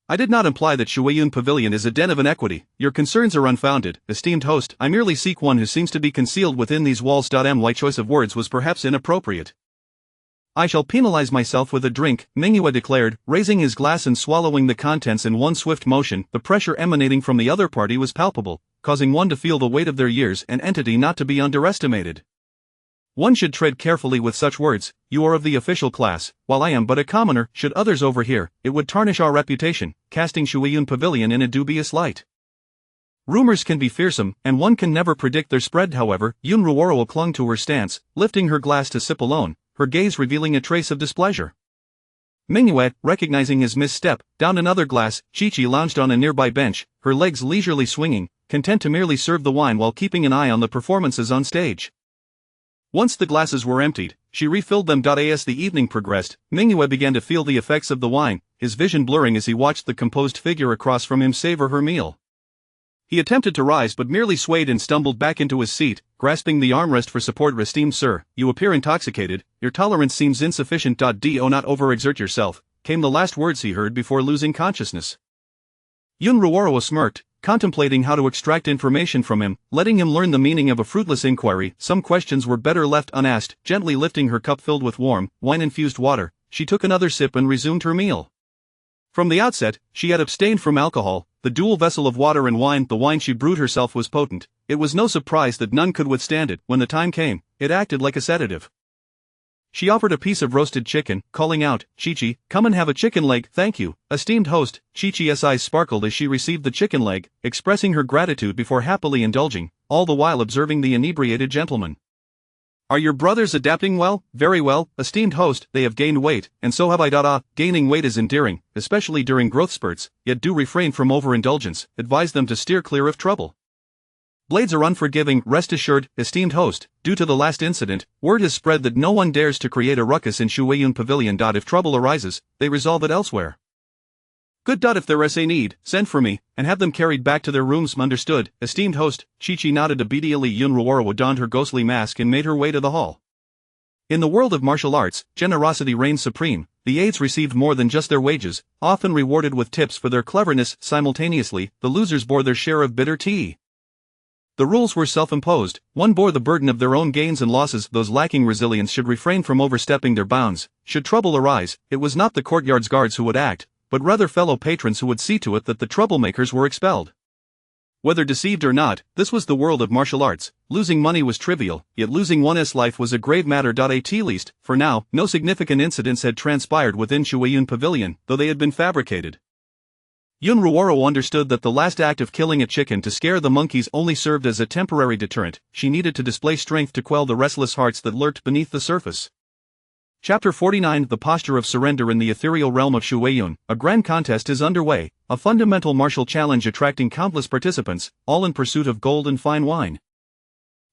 I did not imply that Shueiyun Pavilion is a den of inequity. Your concerns are unfounded, esteemed host. I merely seek one who seems to be concealed within these walls. My choice of words was perhaps inappropriate. I shall penalize myself with a drink, Mingyue declared, raising his glass and swallowing the contents in one swift motion. The pressure emanating from the other party was palpable, causing one to feel the weight of their years and entity not to be underestimated. One should tread carefully with such words. You are of the official class, while I am but a commoner. Should others overhear, it would tarnish our reputation, casting Shueiyun Pavilion in a dubious light. Rumors can be fearsome, and one can never predict their spread. However, Yun Ruoro clung to her stance, lifting her glass to sip alone, her gaze revealing a trace of displeasure. Mingyue, recognizing his misstep, downed another glass. Chichi lounged on a nearby bench, her legs leisurely swinging, content to merely serve the wine while keeping an eye on the performances on stage. Once the glasses were emptied, she refilled them. As the evening progressed, Mingyue began to feel the effects of the wine, his vision blurring as he watched the composed figure across from him savor her meal. He attempted to rise but merely swayed and stumbled back into his seat, grasping the armrest for support. Esteemed sir, you appear intoxicated, your tolerance seems insufficient. Do not overexert yourself, came the last words he heard before losing consciousness. Yun Ruoro smirked, contemplating how to extract information from him, letting him learn the meaning of a fruitless inquiry. Some questions were better left unasked. Gently lifting her cup filled with warm, wine-infused water, she took another sip and resumed her meal. From the outset, she had abstained from alcohol. The dual vessel of water and wine, the wine she brewed herself, was potent. It was no surprise that none could withstand it. When the time came, it acted like a sedative. She offered a piece of roasted chicken, calling out, "Chi-Chi, come and have a chicken leg." "Thank you, esteemed host." Chi-Chi's eyes sparkled as she received the chicken leg, expressing her gratitude before happily indulging, all the while observing the inebriated gentleman. "Are your brothers adapting well?" "Very well, esteemed host. They have gained weight, and so have I. Gaining weight is endearing, especially during growth spurts, yet do refrain from overindulgence. Advise them to steer clear of trouble. Blades are unforgiving. Rest assured, esteemed host, due to the last incident, word has spread that no one dares to create a ruckus in Shueyun Pavilion. If trouble arises, they resolve it elsewhere. Good. If there is a need, send for me, and have them carried back to their rooms. Understood, esteemed host." Chi-Chi nodded obediently. Yun Ruoro donned her ghostly mask and made her way to the hall. In the world of martial arts, generosity reigns supreme. The aides received more than just their wages, often rewarded with tips for their cleverness. Simultaneously, the losers bore their share of bitter tea. The rules were self-imposed. One bore the burden of their own gains and losses. Those lacking resilience should refrain from overstepping their bounds. Should trouble arise, it was not the courtyard's guards who would act, but rather fellow patrons who would see to it that the troublemakers were expelled. Whether deceived or not, this was the world of martial arts. Losing money was trivial, yet losing one's life was a grave matter. At least, for now, no significant incidents had transpired within Shueyun Pavilion, though they had been fabricated. Yun Ruoro understood that the last act of killing a chicken to scare the monkeys only served as a temporary deterrent. She needed to display strength to quell the restless hearts that lurked beneath the surface. Chapter 49. The Posture of Surrender. In the ethereal realm of Shueyun, a grand contest is underway, a fundamental martial challenge attracting countless participants, all in pursuit of gold and fine wine.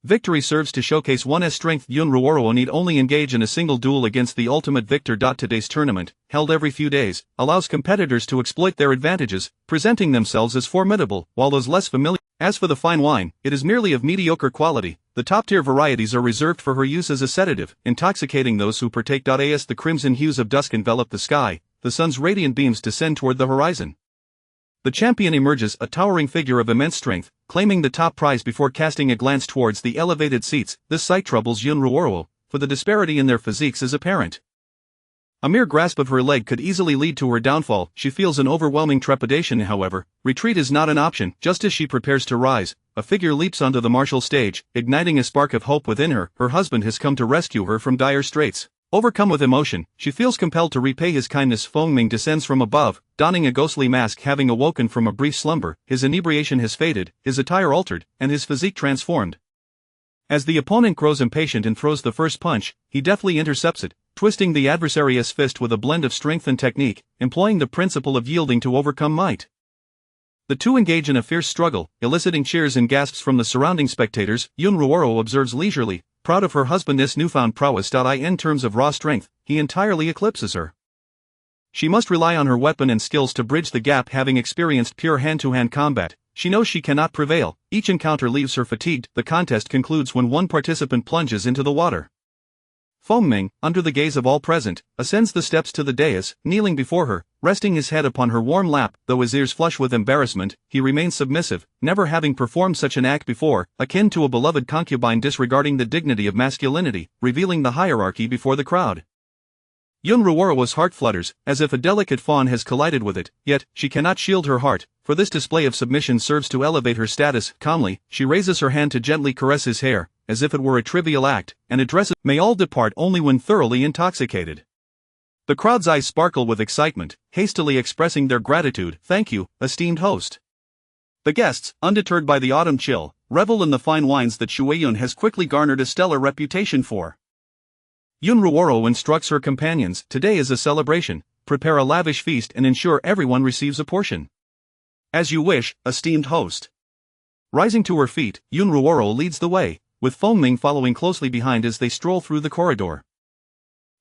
Victory serves to showcase one's strength. Yun Ruoro need only engage in a single duel against the ultimate victor. Today's tournament, held every few days, allows competitors to exploit their advantages, presenting themselves as formidable, while those less familiar. As for the fine wine, it is merely of mediocre quality. The top-tier varieties are reserved for her use as a sedative, intoxicating those who partake. As the crimson hues of dusk envelop the sky, the sun's radiant beams descend toward the horizon. The champion emerges, a towering figure of immense strength, claiming the top prize before casting a glance towards the elevated seats. This sight troubles Yun Ruoro, for the disparity in their physiques is apparent. A mere grasp of her leg could easily lead to her downfall. She feels an overwhelming trepidation. However, retreat is not an option. Just as she prepares to rise, a figure leaps onto the martial stage, igniting a spark of hope within her. Her husband has come to rescue her from dire straits. Overcome with emotion, she feels compelled to repay his kindness. Feng Ming descends from above, donning a ghostly mask. Having awoken from a brief slumber, his inebriation has faded, his attire altered, and his physique transformed. As the opponent grows impatient and throws the first punch, he deftly intercepts it, twisting the adversary's fist with a blend of strength and technique, employing the principle of yielding to overcome might. The two engage in a fierce struggle, eliciting cheers and gasps from the surrounding spectators. Yun Ruoro observes leisurely, proud of her husband's newfound prowess. In terms of raw strength, he entirely eclipses her. She must rely on her weapon and skills to bridge the gap. Having experienced pure hand-to-hand combat, she knows she cannot prevail. Each encounter leaves her fatigued. The contest concludes when one participant plunges into the water. Feng Ming, under the gaze of all present, ascends the steps to the dais, kneeling before her, resting his head upon her warm lap. Though his ears flush with embarrassment, he remains submissive, never having performed such an act before, akin to a beloved concubine disregarding the dignity of masculinity, revealing the hierarchy before the crowd. Yun Ruoro's heart flutters, as if a delicate fawn has collided with it, yet, she cannot shield her heart, for this display of submission serves to elevate her status. Calmly, she raises her hand to gently caress his hair, as if it were a trivial act, and addresses, "May all depart only when thoroughly intoxicated." The crowd's eyes sparkle with excitement, hastily expressing their gratitude. "Thank you, esteemed host." The guests, undeterred by the autumn chill, revel in the fine wines that Shueyun has quickly garnered a stellar reputation for. Yun Ruoro instructs her companions, "Today is a celebration, prepare a lavish feast and ensure everyone receives a portion." "As you wish, esteemed host." Rising to her feet, Yun Ruoro leads the way, with Feng Ming following closely behind as they stroll through the corridor.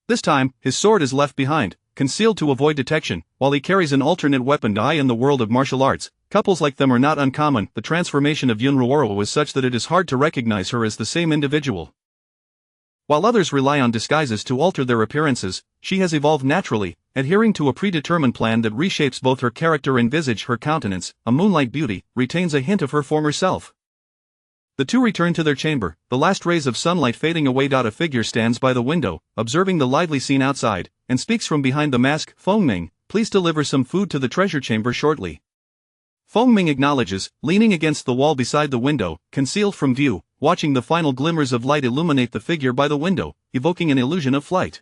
This time, his sword is left behind, concealed to avoid detection, while he carries an alternate weapon. In the world of martial arts, couples like them are not uncommon. The transformation of Yun Ruoro is such that it is hard to recognize her as the same individual. While others rely on disguises to alter their appearances, she has evolved naturally, adhering to a predetermined plan that reshapes both her character and visage. Her countenance, a moonlight beauty, retains a hint of her former self. The two return to their chamber, the last rays of sunlight fading away. A figure stands by the window, observing the lively scene outside, and speaks from behind the mask. Feng Ming, please deliver some food to the treasure chamber shortly. Feng Ming acknowledges, leaning against the wall beside the window, concealed from view, watching the final glimmers of light illuminate the figure by the window, evoking an illusion of flight.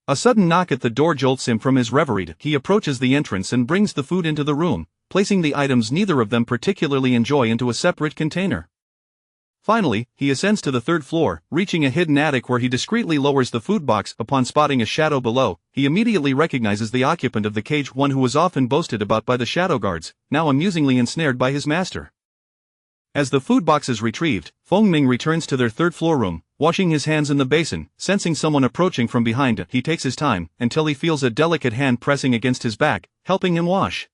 A sudden knock at the door jolts him from his reverie. He approaches the entrance and brings the food into the room, placing the items neither of them particularly enjoy into a separate container. Finally, he ascends to the third floor, reaching a hidden attic where he discreetly lowers the food box. Upon spotting a shadow below, he immediately recognizes the occupant of the cage, one who was often boasted about by the shadow guards, now amusingly ensnared by his master. As the food box is retrieved, Feng Ming returns to their third floor room, washing his hands in the basin. Sensing someone approaching from behind, he takes his time, until he feels a delicate hand pressing against his back, helping him wash.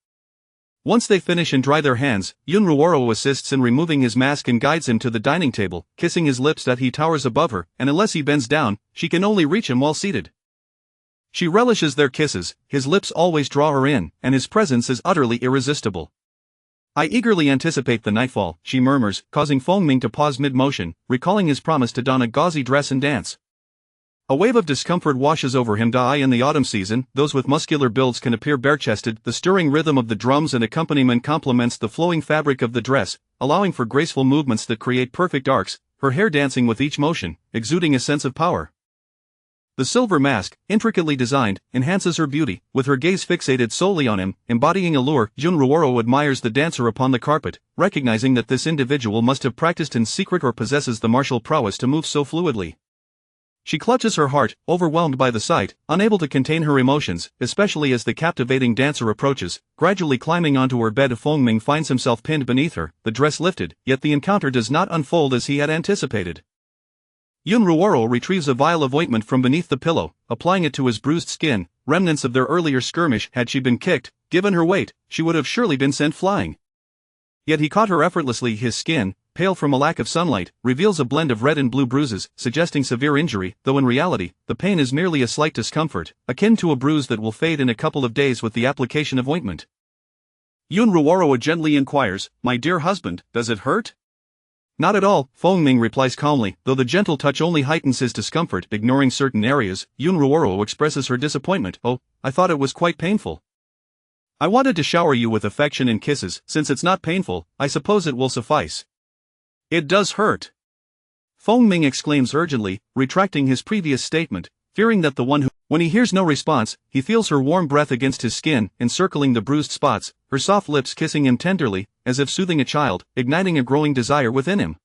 Once they finish and dry their hands, Yun Ruoro assists in removing his mask and guides him to the dining table, kissing his lips. He towers above her, and unless he bends down, she can only reach him while seated. She relishes their kisses, his lips always draw her in, and his presence is utterly irresistible. I eagerly anticipate the nightfall, she murmurs, causing Feng Ming to pause mid-motion, recalling his promise to don a gauzy dress and dance. A wave of discomfort washes over him. In the autumn season, those with muscular builds can appear bare-chested. The stirring rhythm of the drums and accompaniment complements the flowing fabric of the dress, allowing for graceful movements that create perfect arcs, her hair dancing with each motion, exuding a sense of power. The silver mask, intricately designed, enhances her beauty, with her gaze fixated solely on him, embodying allure. Yun Ruoro admires the dancer upon the carpet, recognizing that this individual must have practiced in secret or possesses the martial prowess to move so fluidly. She clutches her heart, overwhelmed by the sight, unable to contain her emotions, especially as the captivating dancer approaches, gradually climbing onto her bed. Feng Ming finds himself pinned beneath her, the dress lifted, yet the encounter does not unfold as he had anticipated. Yun Ruoro retrieves a vial of ointment from beneath the pillow, applying it to his bruised skin, remnants of their earlier skirmish. Had she been kicked, given her weight, she would have surely been sent flying. Yet he caught her effortlessly. His skin, pale from a lack of sunlight, reveals a blend of red and blue bruises, suggesting severe injury, though in reality, the pain is merely a slight discomfort, akin to a bruise that will fade in a couple of days with the application of ointment. Yun Ruoro gently inquires, "My dear husband, does it hurt?" "Not at all," Feng Ming replies calmly, though the gentle touch only heightens his discomfort. Ignoring certain areas, Yun Ruoro expresses her disappointment. "Oh, I thought it was quite painful. I wanted to shower you with affection and kisses. Since it's not painful, I suppose it will suffice." "It does hurt," Feng Ming exclaims urgently, retracting his previous statement, fearing that when he hears no response, he feels her warm breath against his skin, encircling the bruised spots, her soft lips kissing him tenderly, as if soothing a child, igniting a growing desire within him.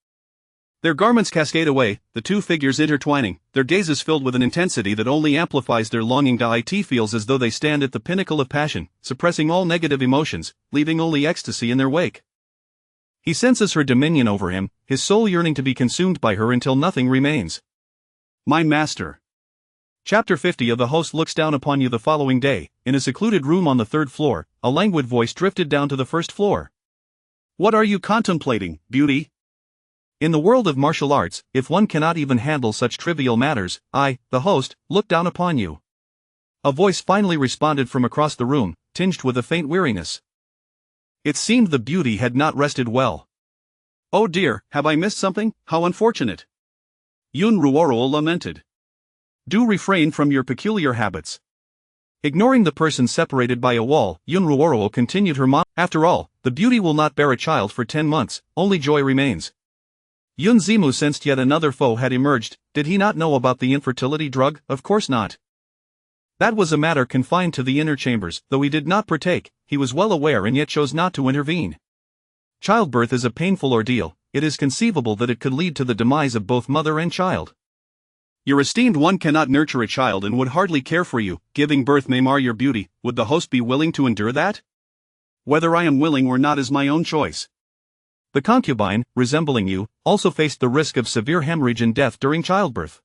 Their garments cascade away, the two figures intertwining, their gazes filled with an intensity that only amplifies their longing. It feels as though they stand at the pinnacle of passion, suppressing all negative emotions, leaving only ecstasy in their wake. He senses her dominion over him, his soul yearning to be consumed by her until nothing remains. My master. Chapter 50. The host looks down upon you. The following day, in a secluded room on the third floor, a languid voice drifted down to the first floor. "What are you contemplating, beauty?" In the world of martial arts, if one cannot even handle such trivial matters, I, the host, look down upon you. A voice finally responded from across the room, tinged with a faint weariness. It seemed the beauty had not rested well. "Oh dear, have I missed something? How unfortunate!" Yun Ruoro lamented. "Do refrain from your peculiar habits." Ignoring the person separated by a wall, Yun Ruoro continued her monologue. "After all, the beauty will not bear a child for 10 months, only joy remains." Yun Zimu sensed yet another foe had emerged. Did he not know about the infertility drug? Of course not. That was a matter confined to the inner chambers. Though he did not partake, he was well aware and yet chose not to intervene. Childbirth is a painful ordeal. It is conceivable that it could lead to the demise of both mother and child. Your esteemed one cannot nurture a child and would hardly care for you. Giving birth may mar your beauty. Would the host be willing to endure that? Whether I am willing or not is my own choice. The concubine, resembling you, also faced the risk of severe hemorrhage and death during childbirth.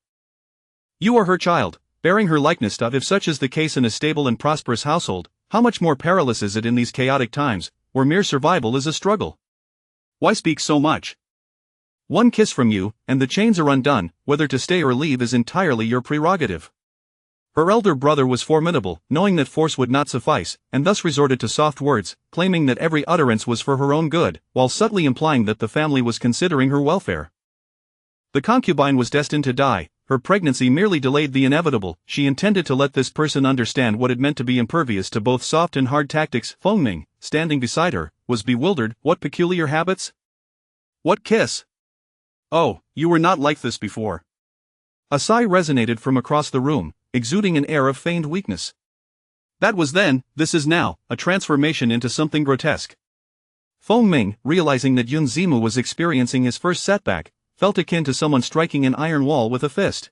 You are her child, bearing her likeness. If such is the case in a stable and prosperous household, how much more perilous is it in these chaotic times, where mere survival is a struggle? Why speak so much? One kiss from you, and the chains are undone. Whether to stay or leave is entirely your prerogative. Her elder brother was formidable, knowing that force would not suffice, and thus resorted to soft words, claiming that every utterance was for her own good, while subtly implying that the family was considering her welfare. The concubine was destined to die. Her pregnancy merely delayed the inevitable. She intended to let this person understand what it meant to be impervious to both soft and hard tactics. Feng Ming, standing beside her, was bewildered. What peculiar habits? What kiss? Oh, you were not like this before. A sigh resonated from across the room, exuding an air of feigned weakness. That was then, this is now, a transformation into something grotesque. Feng Ming, realizing that Yun Zimu was experiencing his first setback, felt akin to someone striking an iron wall with a fist.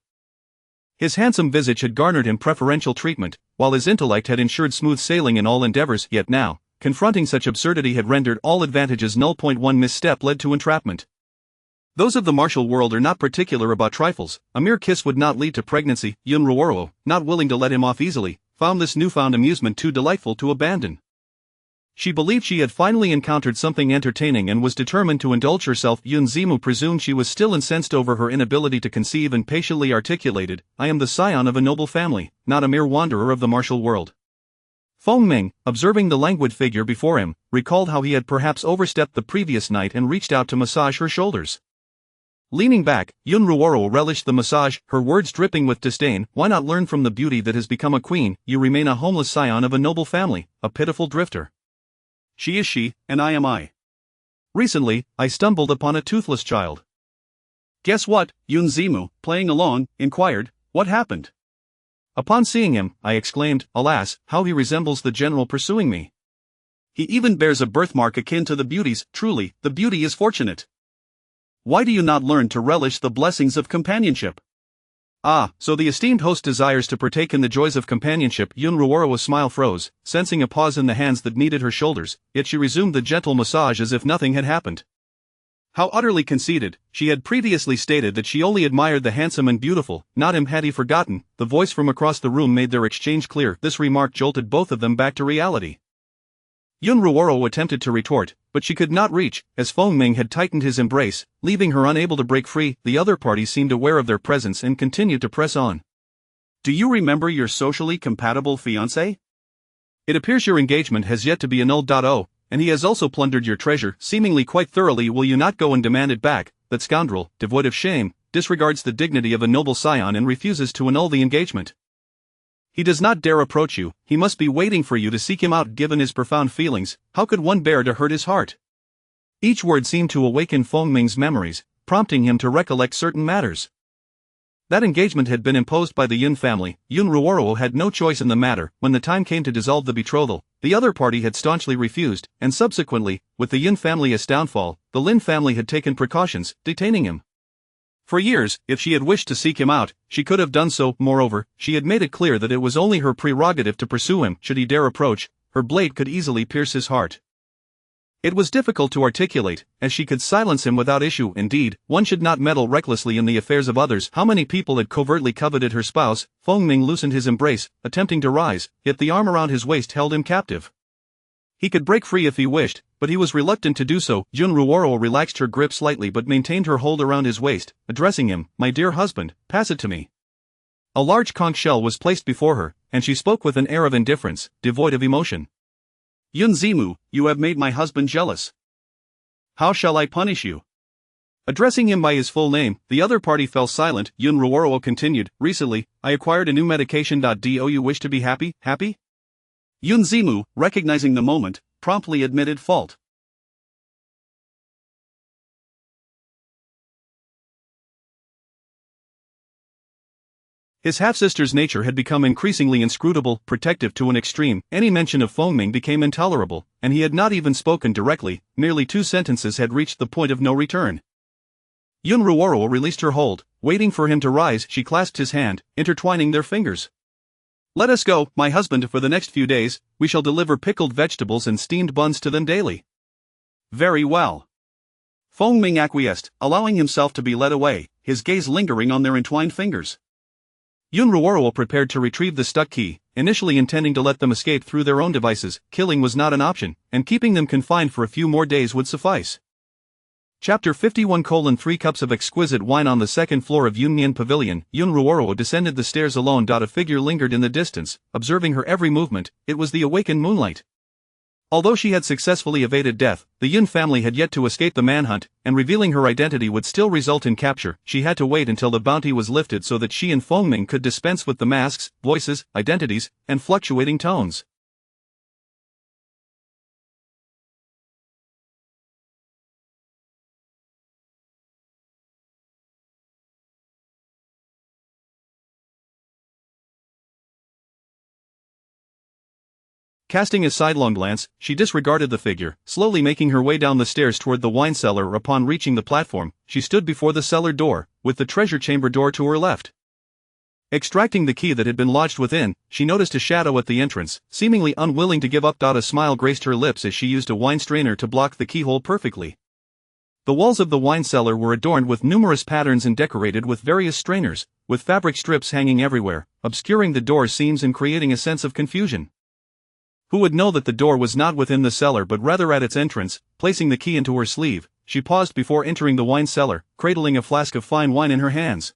His handsome visage had garnered him preferential treatment, while his intellect had ensured smooth sailing in all endeavors, yet now, confronting such absurdity had rendered all advantages null. One misstep led to entrapment. Those of the martial world are not particular about trifles. A mere kiss would not lead to pregnancy. Yun Ruoro, not willing to let him off easily, found this newfound amusement too delightful to abandon. She believed she had finally encountered something entertaining and was determined to indulge herself. Yun Zimu presumed she was still incensed over her inability to conceive and patiently articulated, "I am the scion of a noble family, not a mere wanderer of the martial world." Feng Ming, observing the languid figure before him, recalled how he had perhaps overstepped the previous night and reached out to massage her shoulders. Leaning back, Yun Ruoro relished the massage, her words dripping with disdain. "Why not learn from the beauty that has become a queen? You remain a homeless scion of a noble family, a pitiful drifter. She is she, and I am I. Recently, I stumbled upon a toothless child." "Guess what?" Yun Zimu, playing along, inquired. "What happened?" "Upon seeing him, I exclaimed, alas, how he resembles the general pursuing me. He even bears a birthmark akin to the beauty's. Truly, the beauty is fortunate. Why do you not learn to relish the blessings of companionship?" "Ah, so the esteemed host desires to partake in the joys of companionship." Yun Ruoro's smile froze, sensing a pause in the hands that kneaded her shoulders, yet she resumed the gentle massage as if nothing had happened. How utterly conceited! She had previously stated that she only admired the handsome and beautiful, not him. Had he forgotten? The voice from across the room made their exchange clear. This remark jolted both of them back to reality. Yun Ruoro attempted to retort, but she could not reach, as Feng Ming had tightened his embrace, leaving her unable to break free. The other party seemed aware of their presence and continued to press on. "Do you remember your socially compatible fiancé? It appears your engagement has yet to be annulled. Oh, and he has also plundered your treasure, seemingly quite thoroughly. Will you not go and demand it back? That scoundrel, devoid of shame, disregards the dignity of a noble scion and refuses to annul the engagement. He does not dare approach you. He must be waiting for you to seek him out. Given his profound feelings, how could one bear to hurt his heart?" Each word seemed to awaken Feng Ming's memories, prompting him to recollect certain matters. That engagement had been imposed by the Yun family. Yun Ruoro had no choice in the matter. When the time came to dissolve the betrothal, the other party had staunchly refused, and subsequently, with the Yun family's downfall, the Lin family had taken precautions, detaining him. For years, if she had wished to seek him out, she could have done so. Moreover, she had made it clear that it was only her prerogative to pursue him. Should he dare approach, her blade could easily pierce his heart. It was difficult to articulate, as she could silence him without issue. Indeed, one should not meddle recklessly in the affairs of others. How many people had covertly coveted her spouse? Feng Ming loosened his embrace, attempting to rise, yet the arm around his waist held him captive. He could break free if he wished, but he was reluctant to do so. Yun Ruoro relaxed her grip slightly but maintained her hold around his waist, addressing him, "My dear husband, pass it to me." A large conch shell was placed before her, and she spoke with an air of indifference, devoid of emotion. "Yun Zimu, you have made my husband jealous. How shall I punish you?" Addressing him by his full name, the other party fell silent. Yun Ruoro continued, "Recently, I acquired a new medication. Do you wish to be happy? Happy?" Yun Zimu, recognizing the moment, promptly admitted fault. His half-sister's nature had become increasingly inscrutable, protective to an extreme. Any mention of Feng Ming became intolerable, and he had not even spoken directly. Merely 2 sentences had reached the point of no return. Yun Ruoro released her hold. Waiting for him to rise, she clasped his hand, intertwining their fingers. "Let us go, my husband. For the next few days, we shall deliver pickled vegetables and steamed buns to them daily." "Very well." Feng Ming acquiesced, allowing himself to be led away, his gaze lingering on their entwined fingers. Yun Ruoro prepared to retrieve the stuck key, initially intending to let them escape through their own devices. Killing was not an option, and keeping them confined for a few more days would suffice. Chapter 51:3 Cups of exquisite wine. On the second floor of Yunmian Pavilion, Yun Ruoro descended the stairs alone. A figure lingered in the distance, observing her every movement. It was the awakened moonlight. Although she had successfully evaded death, the Yun family had yet to escape the manhunt, and revealing her identity would still result in capture. She had to wait until the bounty was lifted so that she and Fengming could dispense with the masks, voices, identities, and fluctuating tones. Casting a sidelong glance, she disregarded the figure, slowly making her way down the stairs toward the wine cellar. Upon reaching the platform, she stood before the cellar door, with the treasure chamber door to her left. Extracting the key that had been lodged within, she noticed a shadow at the entrance, seemingly unwilling to give up. A smile graced her lips as she used a wine strainer to block the keyhole perfectly. The walls of the wine cellar were adorned with numerous patterns and decorated with various strainers, with fabric strips hanging everywhere, obscuring the door seams and creating a sense of confusion. Who would know that the door was not within the cellar but rather at its entrance? Placing the key into her sleeve, she paused before entering the wine cellar, cradling a flask of fine wine in her hands.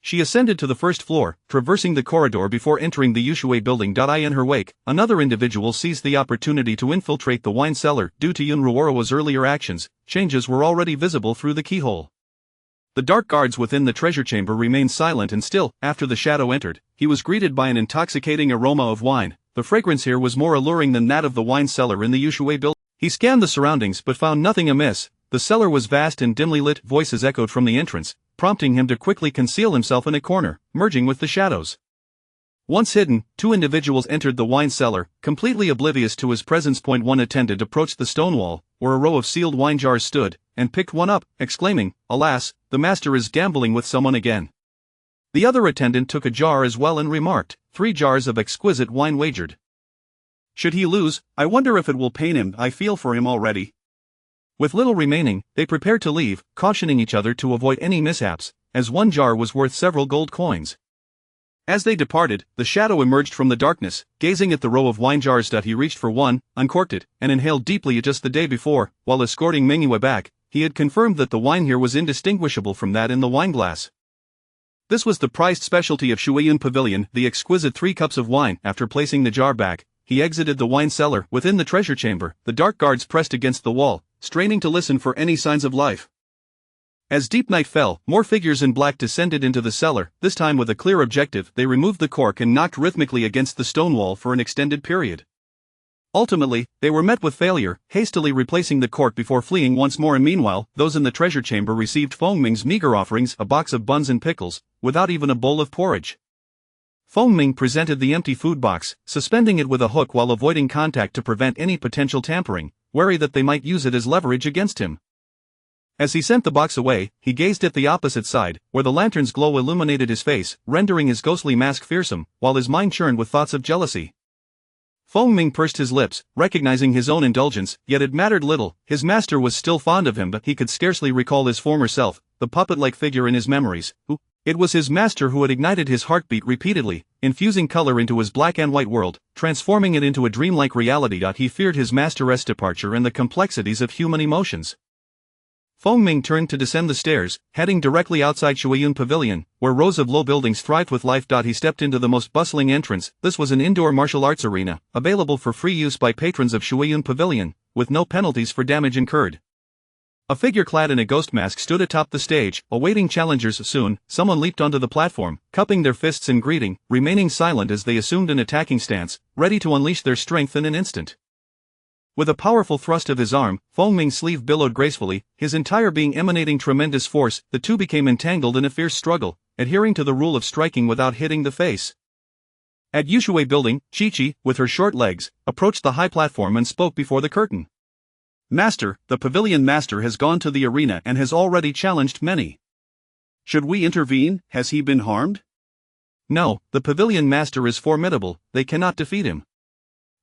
She ascended to the first floor, traversing the corridor before entering the Disobey building. In her wake, another individual seized the opportunity to infiltrate the wine cellar. Due to Yun Ruoro's earlier actions, changes were already visible through the keyhole. The dark guards within the treasure chamber remained silent and still. After the shadow entered, he was greeted by an intoxicating aroma of wine. The fragrance here was more alluring than that of the wine cellar in the Disobey building. He scanned the surroundings but found nothing amiss. The cellar was vast and dimly lit. Voices echoed from the entrance, prompting him to quickly conceal himself in a corner, merging with the shadows. Once hidden, two individuals entered the wine cellar, completely oblivious to his presence. One attendant approached the stone wall, where a row of sealed wine jars stood, and picked one up, exclaiming, "Alas, the master is gambling with someone again." The other attendant took a jar as well and remarked, 3 jars of exquisite wine wagered. Should he lose, I wonder if it will pain him. I feel for him already. With little remaining, they prepared to leave, cautioning each other to avoid any mishaps, as one jar was worth several gold coins. As they departed, the shadow emerged from the darkness, gazing at the row of wine jars. He reached for one, uncorked it, and inhaled deeply. Just the day before, while escorting Mingyue back, he had confirmed that the wine here was indistinguishable from that in the wineglass. This was the prized specialty of Shuiyun Pavilion, the exquisite 3 cups of wine. After placing the jar back, he exited the wine cellar. Within the treasure chamber, the dark guards pressed against the wall, straining to listen for any signs of life. As deep night fell, more figures in black descended into the cellar, this time with a clear objective. They removed the cork and knocked rhythmically against the stone wall for an extended period. Ultimately, they were met with failure, hastily replacing the cork before fleeing once more. And meanwhile, those in the treasure chamber received Fengming's meager offerings, a box of buns and pickles, without even a bowl of porridge. Fengming presented the empty food box, suspending it with a hook while avoiding contact to prevent any potential tampering, wary that they might use it as leverage against him. As he sent the box away, he gazed at the opposite side, where the lantern's glow illuminated his face, rendering his ghostly mask fearsome, while his mind churned with thoughts of jealousy. Fengming pursed his lips, recognizing his own indulgence, yet it mattered little. His master was still fond of him, but he could scarcely recall his former self, the puppet-like figure in his memories, who... It was his master who had ignited his heartbeat repeatedly, infusing color into his black and white world, transforming it into a dreamlike reality. He feared his master's departure and the complexities of human emotions. Fengming turned to descend the stairs, heading directly outside Shuiyun Pavilion, where rows of low buildings thrived with life. He stepped into the most bustling entrance. This was an indoor martial arts arena, available for free use by patrons of Shuiyun Pavilion, with no penalties for damage incurred. A figure clad in a ghost mask stood atop the stage, awaiting challengers. Soon, someone leaped onto the platform, cupping their fists in greeting, remaining silent as they assumed an attacking stance, ready to unleash their strength in an instant. With a powerful thrust of his arm, Fengming's sleeve billowed gracefully, his entire being emanating tremendous force. The two became entangled in a fierce struggle, adhering to the rule of striking without hitting the face. At Disobey building, Chi-Chi, with her short legs, approached the high platform and spoke before the curtain. "Master, the pavilion master has gone to the arena and has already challenged many. Should we intervene? Has he been harmed?" "No, the pavilion master is formidable, they cannot defeat him."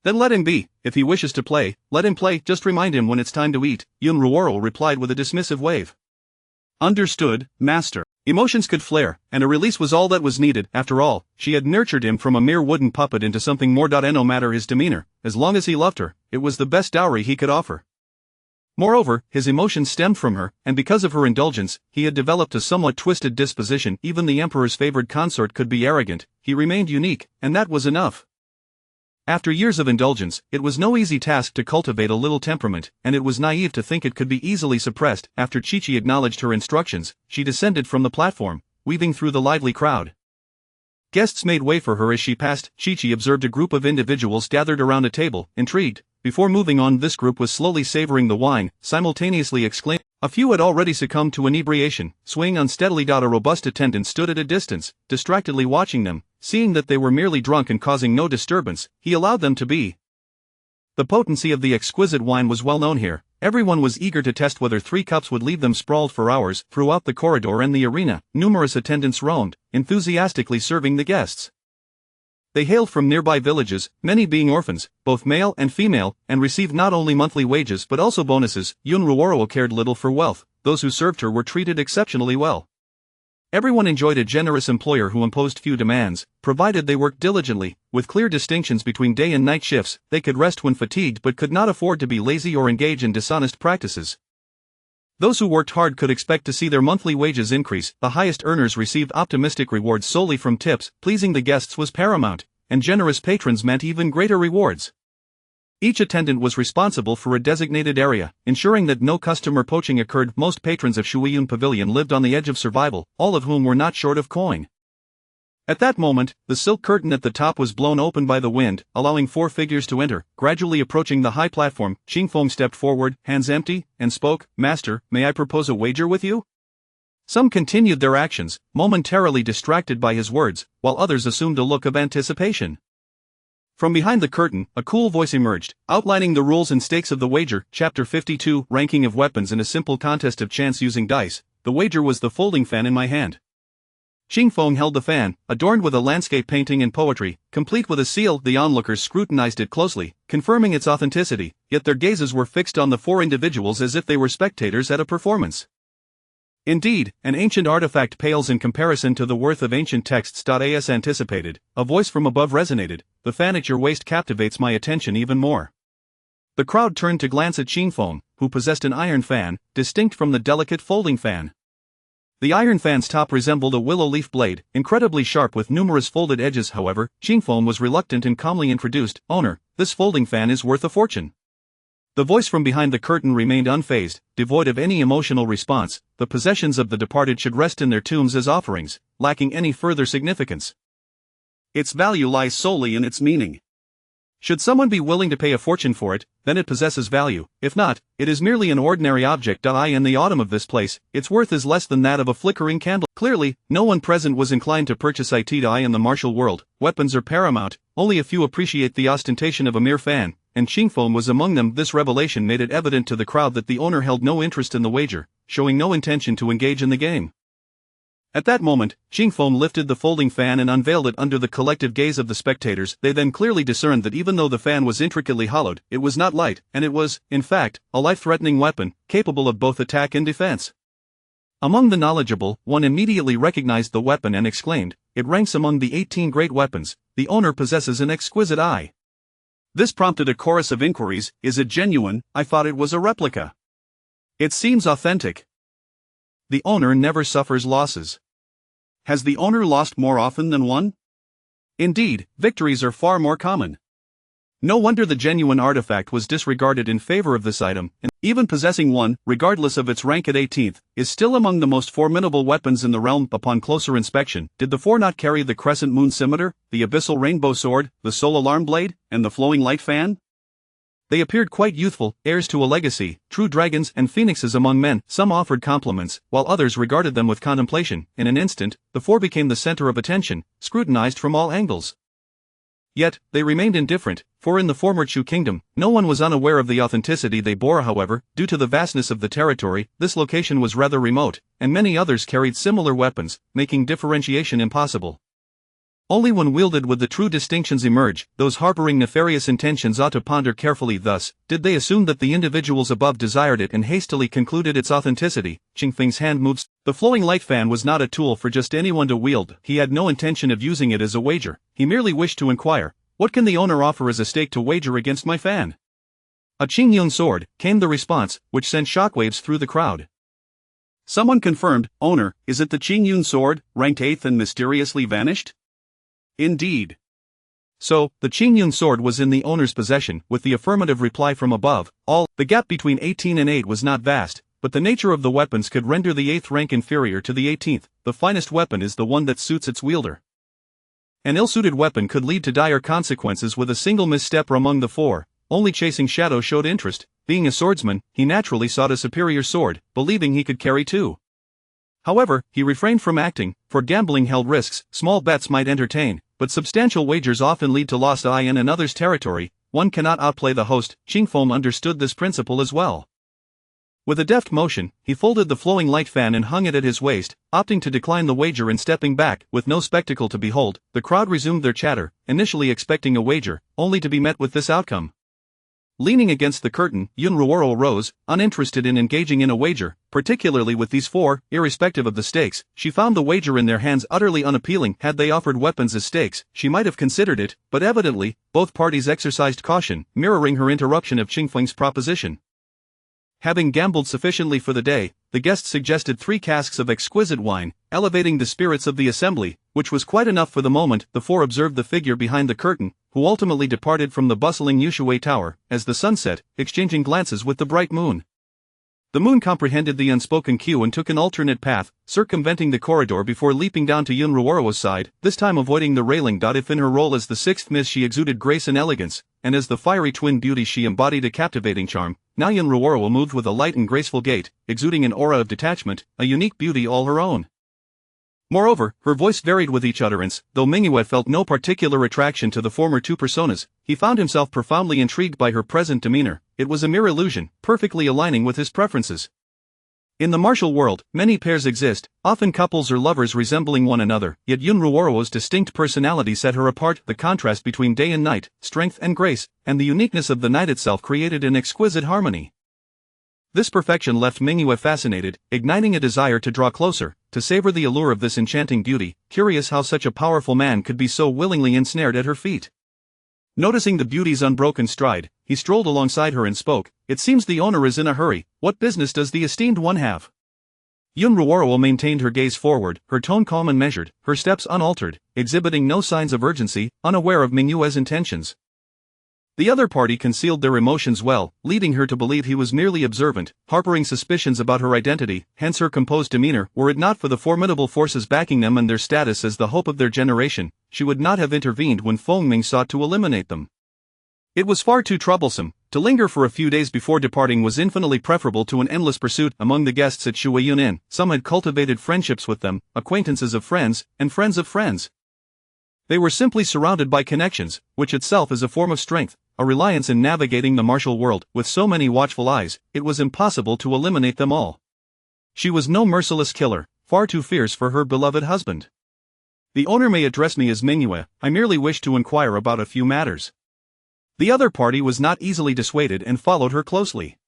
"Then let him be. If he wishes to play, let him play, just remind him when it's time to eat," Yun Ruoro replied with a dismissive wave. "Understood, master." Emotions could flare, and a release was all that was needed. After all, she had nurtured him from a mere wooden puppet into something more. No matter his demeanor, as long as he loved her, it was the best dowry he could offer. Moreover, his emotions stemmed from her, and because of her indulgence, he had developed a somewhat twisted disposition. Even the emperor's favored consort could be arrogant, he remained unique, and that was enough. After years of indulgence, it was no easy task to cultivate a little temperament, and it was naive to think it could be easily suppressed. After Chi-Chi acknowledged her instructions, she descended from the platform, weaving through the lively crowd. Guests made way for her as she passed. Chi-Chi observed a group of individuals gathered around a table, intrigued. Before moving on, this group was slowly savoring the wine, simultaneously exclaiming. A few had already succumbed to inebriation, swaying unsteadily. A robust attendant stood at a distance, distractedly watching them. Seeing that they were merely drunk and causing no disturbance, he allowed them to be. The potency of the exquisite wine was well known here. Everyone was eager to test whether 3 cups would leave them sprawled for hours. Throughout the corridor and the arena, numerous attendants roamed, enthusiastically serving the guests. They hailed from nearby villages, many being orphans, both male and female, and received not only monthly wages but also bonuses. Yun Ruoro cared little for wealth. Those who served her were treated exceptionally well. Everyone enjoyed a generous employer who imposed few demands, provided they worked diligently. With clear distinctions between day and night shifts, they could rest when fatigued but could not afford to be lazy or engage in dishonest practices. Those who worked hard could expect to see their monthly wages increase. The highest earners received optimistic rewards solely from tips. Pleasing the guests was paramount, and generous patrons meant even greater rewards. Each attendant was responsible for a designated area, ensuring that no customer poaching occurred. Most patrons of Shuiyun Pavilion lived on the edge of survival, all of whom were not short of coin. At that moment, the silk curtain at the top was blown open by the wind, allowing 4 figures to enter. Gradually approaching the high platform, Qingfeng stepped forward, hands empty, and spoke. "Master, may I propose a wager with you?" Some continued their actions, momentarily distracted by his words, while others assumed a look of anticipation. From behind the curtain, a cool voice emerged, outlining the rules and stakes of the wager. Chapter 52, Ranking of Weapons in a simple contest of chance using dice. The wager was the folding fan in my hand. Qingfeng held the fan, adorned with a landscape painting and poetry, complete with a seal. The onlookers scrutinized it closely, confirming its authenticity, yet their gazes were fixed on the 4 individuals as if they were spectators at a performance. Indeed, an ancient artifact pales in comparison to the worth of ancient texts. As anticipated, a voice from above resonated. "The fan at your waist captivates my attention even more." The crowd turned to glance at Qingfeng, who possessed an iron fan, distinct from the delicate folding fan. The iron fan's top resembled a willow leaf blade, incredibly sharp with numerous folded edges. However, Qingfeng was reluctant and calmly introduced, "Owner, this folding fan is worth a fortune." The voice from behind the curtain remained unfazed, devoid of any emotional response. The possessions of the departed should rest in their tombs as offerings, lacking any further significance. Its value lies solely in its meaning. Should someone be willing to pay a fortune for it, then it possesses value. If not, it is merely an ordinary object. In the autumn of this place, its worth is less than that of a flickering candle. Clearly, no one present was inclined to purchase it. In the martial world, weapons are paramount. Only a few appreciate the ostentation of a mere fan, and Qingfeng was among them. This revelation made it evident to the crowd that the owner held no interest in the wager, showing no intention to engage in the game. At that moment, Qingfeng lifted the folding fan and unveiled it under the collective gaze of the spectators. They then clearly discerned that even though the fan was intricately hollowed, it was not light, and it was, in fact, a life-threatening weapon, capable of both attack and defense. Among the knowledgeable, one immediately recognized the weapon and exclaimed, "It ranks among the 18 great weapons. The owner possesses an exquisite eye." This prompted a chorus of inquiries. "Is it genuine? I thought it was a replica." "It seems authentic." "The owner never suffers losses." "Has the owner lost more often than won?" "Indeed, victories are far more common." No wonder the genuine artifact was disregarded in favor of this item, and even possessing one, regardless of its rank at 18th, is still among the most formidable weapons in the realm. Upon closer inspection, did the 4 not carry the crescent moon scimitar, the abyssal rainbow sword, the soul alarm blade, and the flowing light fan? They appeared quite youthful, heirs to a legacy, true dragons and phoenixes among men. Some offered compliments, while others regarded them with contemplation. In an instant, the 4 became the center of attention, scrutinized from all angles. Yet, they remained indifferent, for in the former Chu kingdom, no one was unaware of the authenticity they bore. However, due to the vastness of the territory, this location was rather remote, and many others carried similar weapons, making differentiation impossible. Only when wielded would the true distinctions emerge. Those harboring nefarious intentions ought to ponder carefully. Thus, did they assume that the individuals above desired it and hastily concluded its authenticity? Qingfeng's hand moves. The flowing light fan was not a tool for just anyone to wield. He had no intention of using it as a wager. He merely wished to inquire, "What can the owner offer as a stake to wager against my fan?" A Qingyun sword, came the response, which sent shockwaves through the crowd. Someone confirmed, owner, is it the Qingyun sword, ranked 8th and mysteriously vanished? Indeed. So, the Qingyun sword was in the owner's possession, with the affirmative reply from above. The gap between 18 and 8 was not vast, but the nature of the weapons could render the 8th rank inferior to the 18th. The finest weapon is the one that suits its wielder. An ill-suited weapon could lead to dire consequences with a single misstep among the four. Only Chasing Shadow showed interest. Being a swordsman, he naturally sought a superior sword, believing he could carry two. However, he refrained from acting, for gambling held risks. Small bets might entertain, but substantial wagers often lead to lost eye in another's territory. One cannot outplay the host. Qingfeng understood this principle as well. With a deft motion, he folded the flowing light fan and hung it at his waist, opting to decline the wager and stepping back. With no spectacle to behold, the crowd resumed their chatter, initially expecting a wager, only to be met with this outcome. Leaning against the curtain, Yun Ruoro rose, uninterested in engaging in a wager, particularly with these four. Irrespective of the stakes, she found the wager in their hands utterly unappealing. Had they offered weapons as stakes, she might have considered it, but evidently, both parties exercised caution, mirroring her interruption of Qingfeng's proposition. Having gambled sufficiently for the day, the guests suggested 3 casks of exquisite wine, elevating the spirits of the assembly, which was quite enough for the moment. The four observed the figure behind the curtain, who ultimately departed from the bustling Yushui Tower, as the sun set, exchanging glances with the bright moon. The moon comprehended the unspoken cue and took an alternate path, circumventing the corridor before leaping down to Yun Ruoro's side, this time avoiding the railing. If in her role as the 6th Miss she exuded grace and elegance, and as the fiery twin beauty she embodied a captivating charm, now Yun Ruoro moved with a light and graceful gait, exuding an aura of detachment, a unique beauty all her own. Moreover, her voice varied with each utterance. Though Mingyue felt no particular attraction to the former two personas, he found himself profoundly intrigued by her present demeanor. It was a mere illusion, perfectly aligning with his preferences. In the martial world, many pairs exist, often couples or lovers resembling one another, yet Yun Ruoro's distinct personality set her apart. The contrast between day and night, strength and grace, and the uniqueness of the night itself created an exquisite harmony. This perfection left Mingyue fascinated, igniting a desire to draw closer, to savor the allure of this enchanting beauty, curious how such a powerful man could be so willingly ensnared at her feet. Noticing the beauty's unbroken stride, he strolled alongside her and spoke. It seems the owner is in a hurry. What business does the esteemed one have? Yun Ruoro maintained her gaze forward, her tone calm and measured, her steps unaltered, exhibiting no signs of urgency, unaware of Mingyue's intentions. The other party concealed their emotions well, leading her to believe he was merely observant, harboring suspicions about her identity, hence her composed demeanor. Were it not for the formidable forces backing them and their status as the hope of their generation, she would not have intervened when Fengming sought to eliminate them. It was far too troublesome. To linger for a few days before departing was infinitely preferable to an endless pursuit. Among the guests at Shuiyun Inn, some had cultivated friendships with them, acquaintances of friends, and friends of friends. They were simply surrounded by connections, which itself is a form of strength, a reliance in navigating the martial world. With so many watchful eyes, it was impossible to eliminate them all. She was no merciless killer, far too fierce for her beloved husband. The owner may address me as Mingyue. I merely wish to inquire about a few matters. The other party was not easily dissuaded and followed her closely.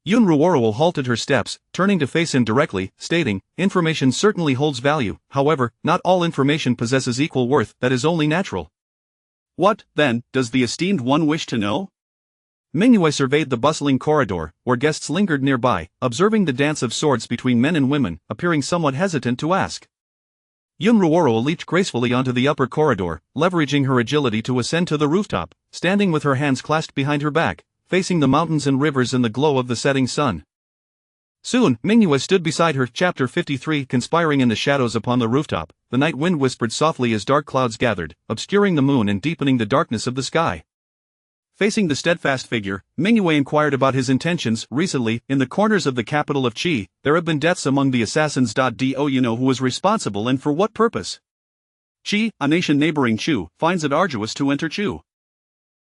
Yun Ruoro halted her steps, turning to face him directly, stating, "Information certainly holds value, however, not all information possesses equal worth. That is only natural." What, then, does the esteemed one wish to know? Mingyue surveyed the bustling corridor, where guests lingered nearby, observing the dance of swords between men and women, appearing somewhat hesitant to ask. Yun Ruoro leaped gracefully onto the upper corridor, leveraging her agility to ascend to the rooftop, standing with her hands clasped behind her back, facing the mountains and rivers in the glow of the setting sun. Soon, Mingyue stood beside her. Chapter 53. Conspiring in the shadows upon the rooftop, the night wind whispered softly as dark clouds gathered, obscuring the moon and deepening the darkness of the sky. Facing the steadfast figure, Mingyue inquired about his intentions. Recently, in the corners of the capital of Qi, there have been deaths among the assassins. Do you know who was responsible and for what purpose? Qi, a nation neighboring Chu, finds it arduous to enter Chu.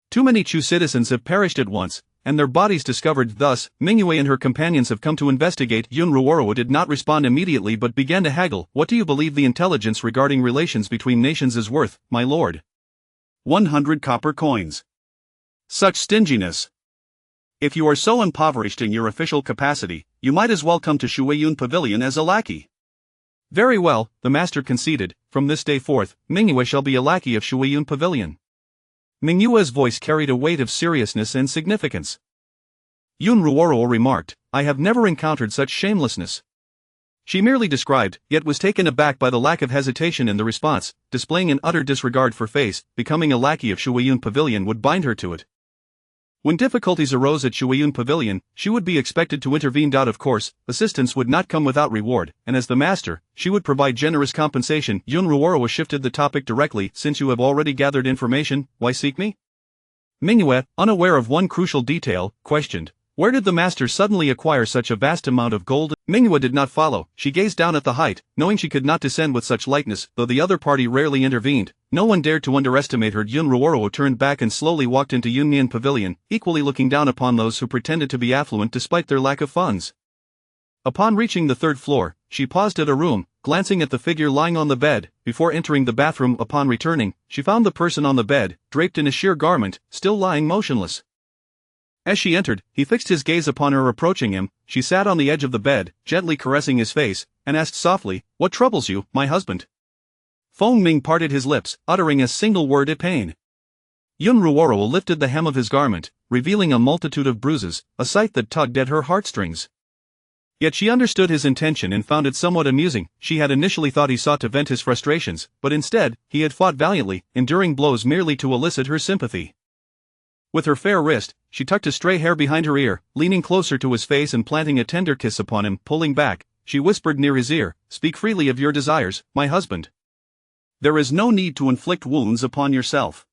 Too many Chu citizens have perished at once, and their bodies discovered. Thus, Mingyue and her companions have come to investigate. Yun Ruoro did not respond immediately but began to haggle. What do you believe the intelligence regarding relations between nations is worth, my lord? 100 copper coins. Such stinginess. If you are so impoverished in your official capacity, you might as well come to Shuiyun Pavilion as a lackey. Very well, the master conceded. From this day forth, Mingyue shall be a lackey of Shuiyun Pavilion. Mingyue's voice carried a weight of seriousness and significance. Yun Ruoro remarked, I have never encountered such shamelessness. She merely described, yet was taken aback by the lack of hesitation in the response, displaying an utter disregard for face. Becoming a lackey of Shuiyun Pavilion would bind her to it. When difficulties arose at Shuiyun Pavilion, she would be expected to intervene. Of course, assistance would not come without reward, and as the master, she would provide generous compensation. Yun Ruoro shifted the topic directly. Since you have already gathered information, why seek me? Mingyue, unaware of one crucial detail, questioned. Where did the master suddenly acquire such a vast amount of gold? Mingyue did not follow. She gazed down at the height, knowing she could not descend with such lightness. Though the other party rarely intervened, no one dared to underestimate her. Yun Ruoro turned back and slowly walked into Yunmian Pavilion, equally looking down upon those who pretended to be affluent despite their lack of funds. Upon reaching the third floor, she paused at a room, glancing at the figure lying on the bed. Before entering the bathroom, upon returning, she found the person on the bed, draped in a sheer garment, still lying motionless. As she entered, he fixed his gaze upon her. Approaching him, she sat on the edge of the bed, gently caressing his face, and asked softly, What troubles you, my husband? Feng Ming parted his lips, uttering a single word, pain. Yun Ruoro lifted the hem of his garment, revealing a multitude of bruises, a sight that tugged at her heartstrings. Yet she understood his intention and found it somewhat amusing. She had initially thought he sought to vent his frustrations, but instead, he had fought valiantly, enduring blows merely to elicit her sympathy. With her fair wrist, she tucked a stray hair behind her ear, leaning closer to his face and planting a tender kiss upon him. Pulling back, she whispered near his ear, Speak freely of your desires, my husband. There is no need to inflict wounds upon yourself.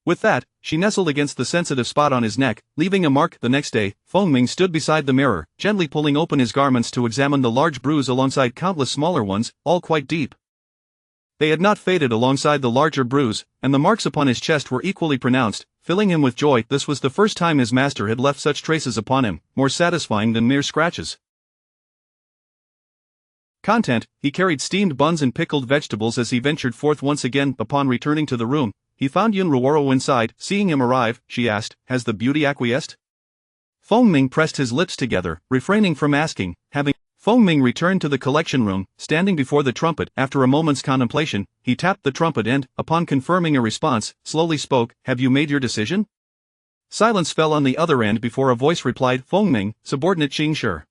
With that, she nestled against the sensitive spot on his neck, leaving a mark. The next day, Feng Ming stood beside the mirror, gently pulling open his garments to examine the large bruise alongside countless smaller ones, all quite deep. They had not faded alongside the larger bruise, and the marks upon his chest were equally pronounced, filling him with joy. This was the first time his master had left such traces upon him, more satisfying than mere scratches. Content: he carried steamed buns and pickled vegetables as he ventured forth once again. Upon returning to the room, he found Yun Ruoro inside. Seeing him arrive, she asked, Has the beauty acquiesced? Feng Ming pressed his lips together, refraining from asking. Feng Ming returned to the collection room, standing before the trumpet. After a moment's contemplation, he tapped the trumpet and, upon confirming a response, slowly spoke, Have you made your decision? Silence fell on the other end before a voice replied, Feng Ming, subordinate Xing Shi.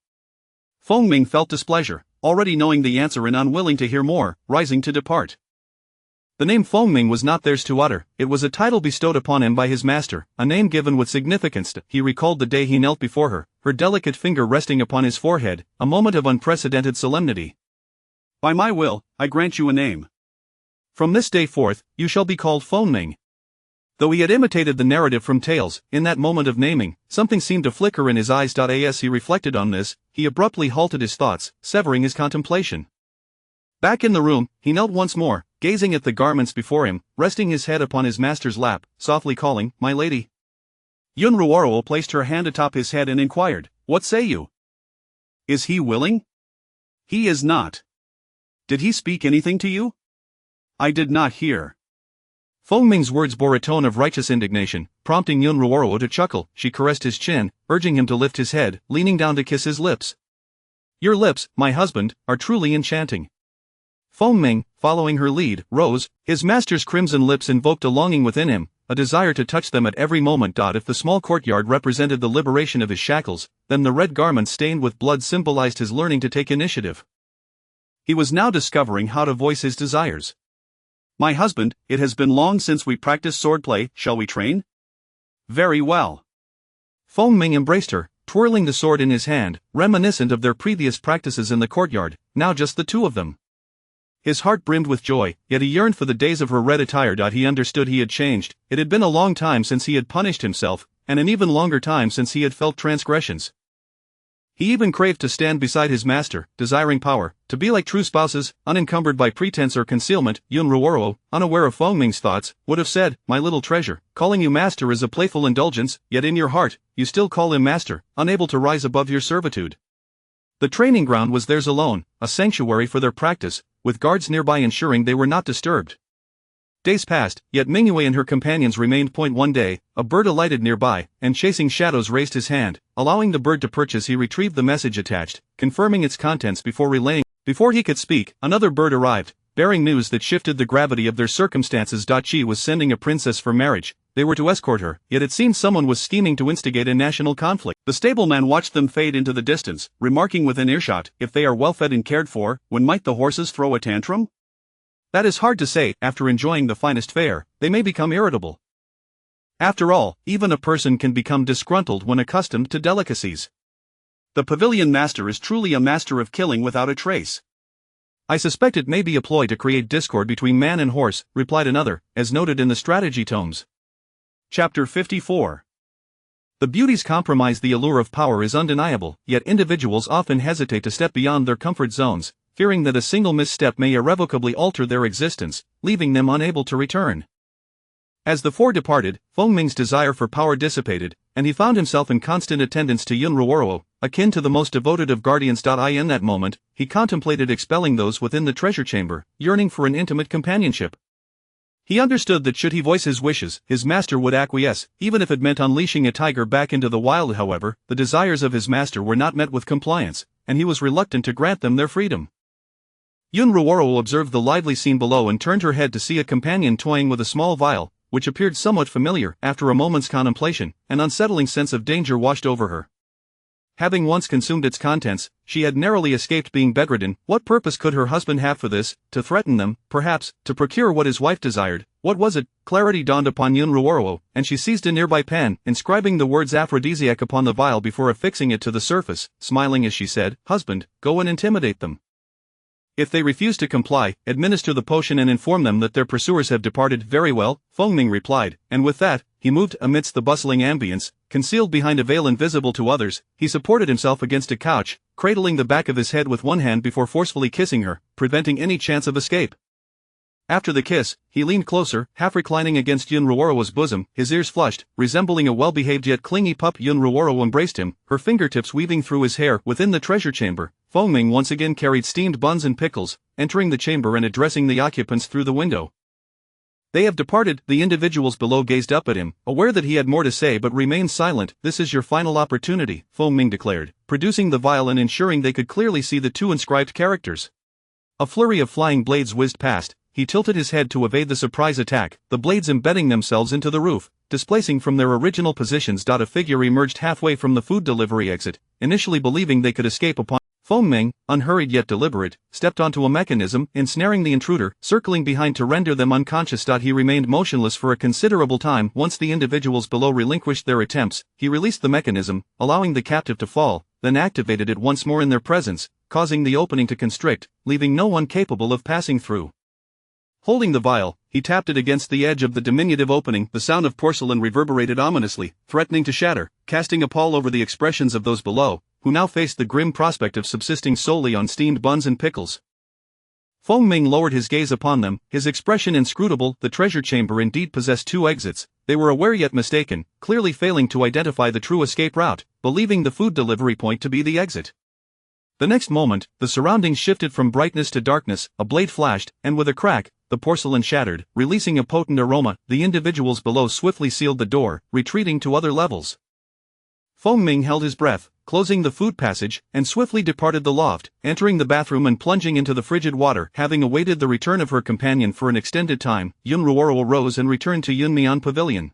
Feng Ming felt displeasure, already knowing the answer and unwilling to hear more, rising to depart. The name Feng Ming was not theirs to utter. It was a title bestowed upon him by his master, a name given with significance. He recalled the day he knelt before her, her delicate finger resting upon his forehead, a moment of unprecedented solemnity. By my will, I grant you a name. From this day forth, you shall be called Feng Ming. Though he had imitated the narrative from tales, in that moment of naming, something seemed to flicker in his eyes. As he reflected on this, he abruptly halted his thoughts, severing his contemplation. Back in the room, he knelt once more, gazing at the garments before him, resting his head upon his master's lap, softly calling, My lady. Yun Ruoro placed her hand atop his head and inquired, What say you? Is he willing? He is not. Did he speak anything to you? I did not hear. Feng Ming's words bore a tone of righteous indignation, prompting Yun Ruoro to chuckle. She caressed his chin, urging him to lift his head, leaning down to kiss his lips. Your lips, my husband, are truly enchanting. Feng Ming, following her lead, rose. His master's crimson lips invoked a longing within him, a desire to touch them at every moment. If the small courtyard represented the liberation of his shackles, then the red garments stained with blood symbolized his learning to take initiative. He was now discovering how to voice his desires. My husband, it has been long since we practiced swordplay. Shall we train? Very well. Feng Ming embraced her, twirling the sword in his hand, reminiscent of their previous practices in the courtyard, now just the two of them. His heart brimmed with joy, yet he yearned for the days of her red attire. He understood he had changed. It had been a long time since he had punished himself, and an even longer time since he had felt transgressions. He even craved to stand beside his master, desiring power, to be like true spouses, unencumbered by pretense or concealment. Yun Ruoro, unaware of Feng Ming's thoughts, would have said, My little treasure, calling you master is a playful indulgence, yet in your heart, you still call him master, unable to rise above your servitude. The training ground was theirs alone, a sanctuary for their practice, with guards nearby ensuring they were not disturbed. Days passed, yet Mingyue and her companions remained. One day, a bird alighted nearby, and chasing shadows raised his hand, allowing the bird to perch as he retrieved the message attached, confirming its contents before relaying. Before he could speak, another bird arrived, bearing news that shifted the gravity of their circumstances. She was sending a princess for marriage, they were to escort her, yet it seemed someone was scheming to instigate a national conflict. The stableman watched them fade into the distance, remarking within earshot, "If they are well fed and cared for, when might the horses throw a tantrum?" That is hard to say. After enjoying the finest fare, they may become irritable. After all, even a person can become disgruntled when accustomed to delicacies. The pavilion master is truly a master of killing without a trace. "I suspect it may be a ploy to create discord between man and horse," replied another, as noted in the strategy tomes. Chapter 54. The beauty's compromise. The allure of power is undeniable, yet individuals often hesitate to step beyond their comfort zones, fearing that a single misstep may irrevocably alter their existence, leaving them unable to return. As the four departed, Feng Ming's desire for power dissipated, and he found himself in constant attendance to Yun Ruoro, akin to the most devoted of guardians. In that moment, he contemplated expelling those within the treasure chamber, yearning for an intimate companionship. He understood that should he voice his wishes, his master would acquiesce, even if it meant unleashing a tiger back into the wild. However, the desires of his master were not met with compliance, and he was reluctant to grant them their freedom. Yun Ruoro observed the lively scene below and turned her head to see a companion toying with a small vial, which appeared somewhat familiar. After a moment's contemplation, an unsettling sense of danger washed over her. Having once consumed its contents, she had narrowly escaped being bedridden. What purpose could her husband have for this? To threaten them, perhaps, to procure what his wife desired. What was it? Clarity dawned upon Yun Ruoro, and she seized a nearby pen, inscribing the words aphrodisiac upon the vial before affixing it to the surface, smiling as she said, "Husband, go and intimidate them. If they refuse to comply, administer the potion and inform them that their pursuers have departed." "Very well," Feng Ming replied, and with that, he moved amidst the bustling ambience. Concealed behind a veil invisible to others, he supported himself against a couch, cradling the back of his head with one hand before forcefully kissing her, preventing any chance of escape. After the kiss, he leaned closer, half reclining against Yun Ruoro's bosom, his ears flushed, resembling a well-behaved yet clingy pup. Yun Ruoro embraced him, her fingertips weaving through his hair. Within the treasure chamber, Feng Ming once again carried steamed buns and pickles, entering the chamber and addressing the occupants through the window. "They have departed." The individuals below gazed up at him, aware that he had more to say but remained silent. "This is your final opportunity," Feng Ming declared, producing the vial and ensuring they could clearly see the two inscribed characters. A flurry of flying blades whizzed past. He tilted his head to evade the surprise attack, the blades embedding themselves into the roof, displacing from their original positions. A figure emerged halfway from the food delivery exit, initially believing they could escape upon. Feng Ming, unhurried yet deliberate, stepped onto a mechanism, ensnaring the intruder, circling behind to render them unconscious. He remained motionless for a considerable time. Once the individuals below relinquished their attempts, he released the mechanism, allowing the captive to fall, then activated it once more in their presence, causing the opening to constrict, leaving no one capable of passing through. Holding the vial, he tapped it against the edge of the diminutive opening. The sound of porcelain reverberated ominously, threatening to shatter, casting a pall over the expressions of those below, who now faced the grim prospect of subsisting solely on steamed buns and pickles. Feng Ming lowered his gaze upon them, his expression inscrutable. The treasure chamber indeed possessed two exits. They were aware yet mistaken, clearly failing to identify the true escape route, believing the food delivery point to be the exit. The next moment, the surroundings shifted from brightness to darkness, a blade flashed, and with a crack, the porcelain shattered, releasing a potent aroma. The individuals below swiftly sealed the door, retreating to other levels. Feng Ming held his breath, closing the food passage, and swiftly departed the loft, entering the bathroom and plunging into the frigid water. Having awaited the return of her companion for an extended time, Yun Ruoro rose and returned to Yunmian Pavilion.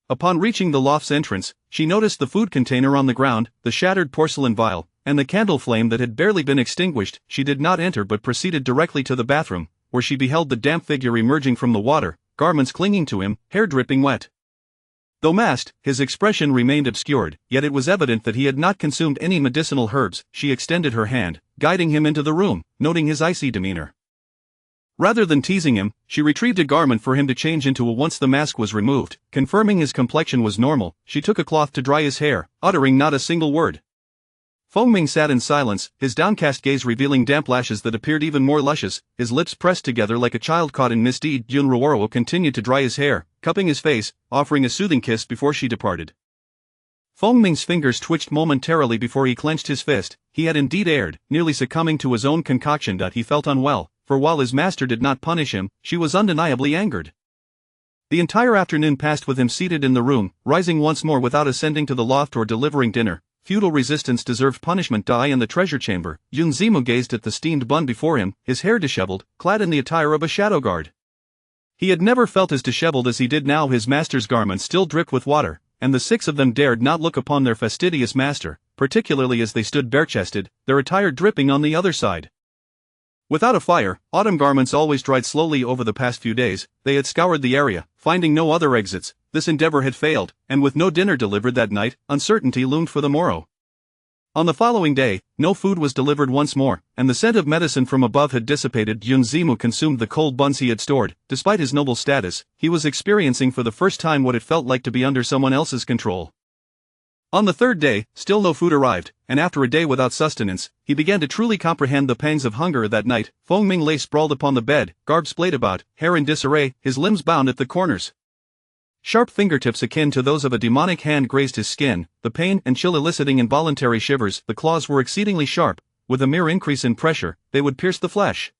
Upon reaching the loft's entrance, she noticed the food container on the ground, the shattered porcelain vial, and the candle flame that had barely been extinguished. She did not enter but proceeded directly to the bathroom, where she beheld the damp figure emerging from the water, garments clinging to him, hair dripping wet. Though masked, his expression remained obscured, yet it was evident that he had not consumed any medicinal herbs. She extended her hand, guiding him into the room, noting his icy demeanor. Rather than teasing him, she retrieved a garment for him to change into. Once the mask was removed, confirming his complexion was normal, she took a cloth to dry his hair, uttering not a single word. Feng Ming sat in silence, his downcast gaze revealing damp lashes that appeared even more luscious, his lips pressed together like a child caught in misdeed. Yun Ruoro continued to dry his hair, cupping his face, offering a soothing kiss before she departed. Feng Ming's fingers twitched momentarily before he clenched his fist. He had indeed erred, nearly succumbing to his own concoction. He felt unwell, for while his master did not punish him, she was undeniably angered. The entire afternoon passed with him seated in the room, rising once more without ascending to the loft or delivering dinner. Futile resistance deserved punishment. In the treasure chamber, Yun Zimu gazed at the steamed bun before him, his hair disheveled, clad in the attire of a shadow guard. He had never felt as disheveled as he did now. His master's garments still dripped with water, and the six of them dared not look upon their fastidious master, particularly as they stood bare-chested, their attire dripping on the other side. Without a fire, autumn garments always dried slowly over the past few days. They had scoured the area, finding no other exits. This endeavor had failed, and with no dinner delivered that night, uncertainty loomed for the morrow. On the following day, no food was delivered once more, and the scent of medicine from above had dissipated. Yunzimu consumed the cold buns he had stored. Despite his noble status, he was experiencing for the first time what it felt like to be under someone else's control. On the third day, still no food arrived, and after a day without sustenance, he began to truly comprehend the pangs of hunger. That night, Feng Ming lay sprawled upon the bed, garb splayed about, hair in disarray, his limbs bound at the corners. Sharp fingertips akin to those of a demonic hand grazed his skin, the pain and chill eliciting involuntary shivers. The claws were exceedingly sharp. With a mere increase in pressure, they would pierce the flesh.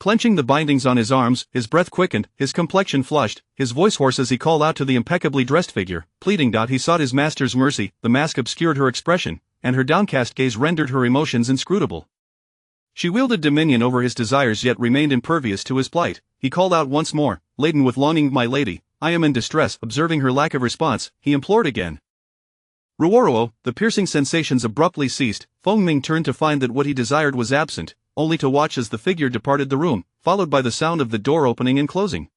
Clenching the bindings on his arms, his breath quickened, his complexion flushed, his voice hoarse as he called out to the impeccably dressed figure, pleading. He sought his master's mercy. The mask obscured her expression, and her downcast gaze rendered her emotions inscrutable. She wielded dominion over his desires yet remained impervious to his plight. He called out once more, laden with longing. My lady, I am in distress. Observing her lack of response, he implored again. Ruoruo, the piercing sensations abruptly ceased. Feng Ming turned to find that what he desired was absent, only to watch as the figure departed the room, followed by the sound of the door opening and closing.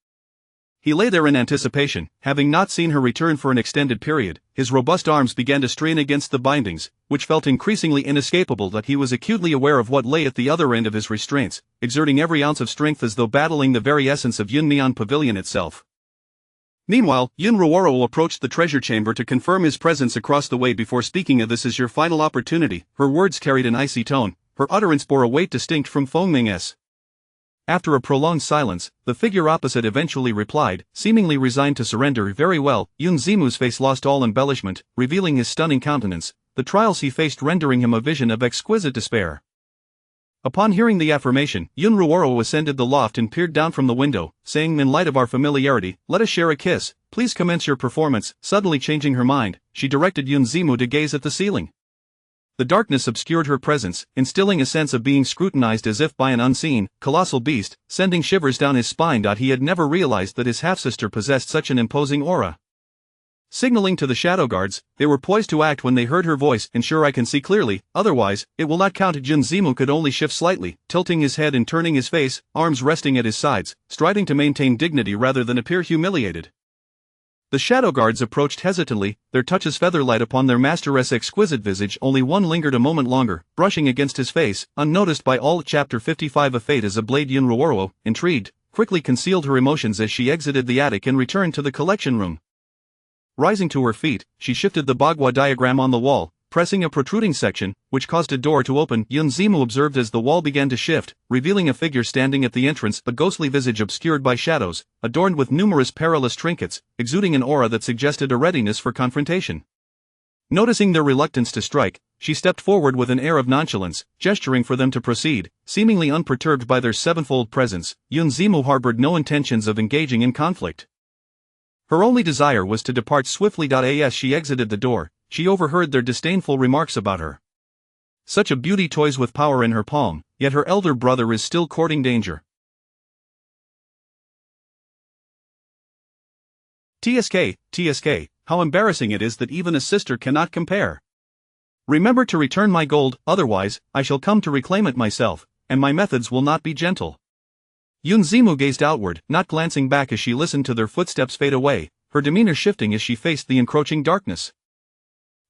He lay there in anticipation, having not seen her return for an extended period. His robust arms began to strain against the bindings, which felt increasingly inescapable. He was acutely aware of what lay at the other end of his restraints, exerting every ounce of strength as though battling the very essence of Yun Neon Pavilion itself. Meanwhile, Yun Ruoruo approached the treasure chamber to confirm his presence across the way before speaking. This is your final opportunity. Her words carried an icy tone. Her utterance bore a weight distinct from Feng Ming's. After a prolonged silence, the figure opposite eventually replied, seemingly resigned to surrender. Very well. Yun Zimu's face lost all embellishment, revealing his stunning countenance, the trials he faced rendering him a vision of exquisite despair. Upon hearing the affirmation, Yun Ruoruo ascended the loft and peered down from the window, saying, in light of our familiarity, let us share a kiss. Please commence your performance. Suddenly changing her mind, she directed Yun Zimu to gaze at the ceiling. The darkness obscured her presence, instilling a sense of being scrutinized as if by an unseen, colossal beast, sending shivers down his spine. He had never realized that his half-sister possessed such an imposing aura. Signaling to the shadow guards, they were poised to act when they heard her voice. Ensure I can see clearly, otherwise, it will not count. Yun Zimu could only shift slightly, tilting his head and turning his face, arms resting at his sides, striving to maintain dignity rather than appear humiliated. The shadow guards approached hesitantly, their touches featherlight upon their master's exquisite visage. Only one lingered a moment longer, brushing against his face, unnoticed by all. Chapter 55 A fate as a blade. Yun Ruoruo, intrigued, quickly concealed her emotions as she exited the attic and returned to the collection room. Rising to her feet, she shifted the Bagua diagram on the wall, pressing a protruding section, which caused a door to open. Yun Zimu observed as the wall began to shift, revealing a figure standing at the entrance, a ghostly visage obscured by shadows, adorned with numerous perilous trinkets, exuding an aura that suggested a readiness for confrontation. Noticing their reluctance to strike, she stepped forward with an air of nonchalance, gesturing for them to proceed. Seemingly unperturbed by their sevenfold presence, Yun Zimu harbored no intentions of engaging in conflict. Her only desire was to depart swiftly. As she exited the door, she overheard their disdainful remarks about her. Such a beauty toys with power in her palm, yet her elder brother is still courting danger. TSK, how embarrassing it is that even a sister cannot compare. Remember to return my gold, otherwise, I shall come to reclaim it myself, and my methods will not be gentle. Yun Zimu gazed outward, not glancing back as she listened to their footsteps fade away, her demeanor shifting as she faced the encroaching darkness.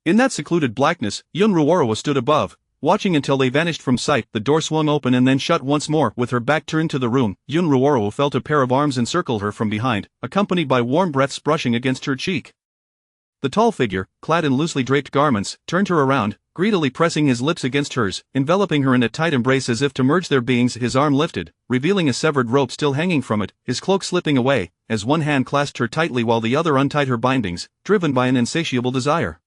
In that secluded blackness, Yun Ruoruo stood above, watching until they vanished from sight. The door swung open and then shut once more. With her back turned to the room, Yun Ruoruo felt a pair of arms encircle her from behind, accompanied by warm breaths brushing against her cheek. The tall figure, clad in loosely draped garments, turned her around, greedily pressing his lips against hers, enveloping her in a tight embrace as if to merge their beings. His arm lifted, revealing a severed rope still hanging from it, his cloak slipping away, as one hand clasped her tightly while the other untied her bindings, driven by an insatiable desire.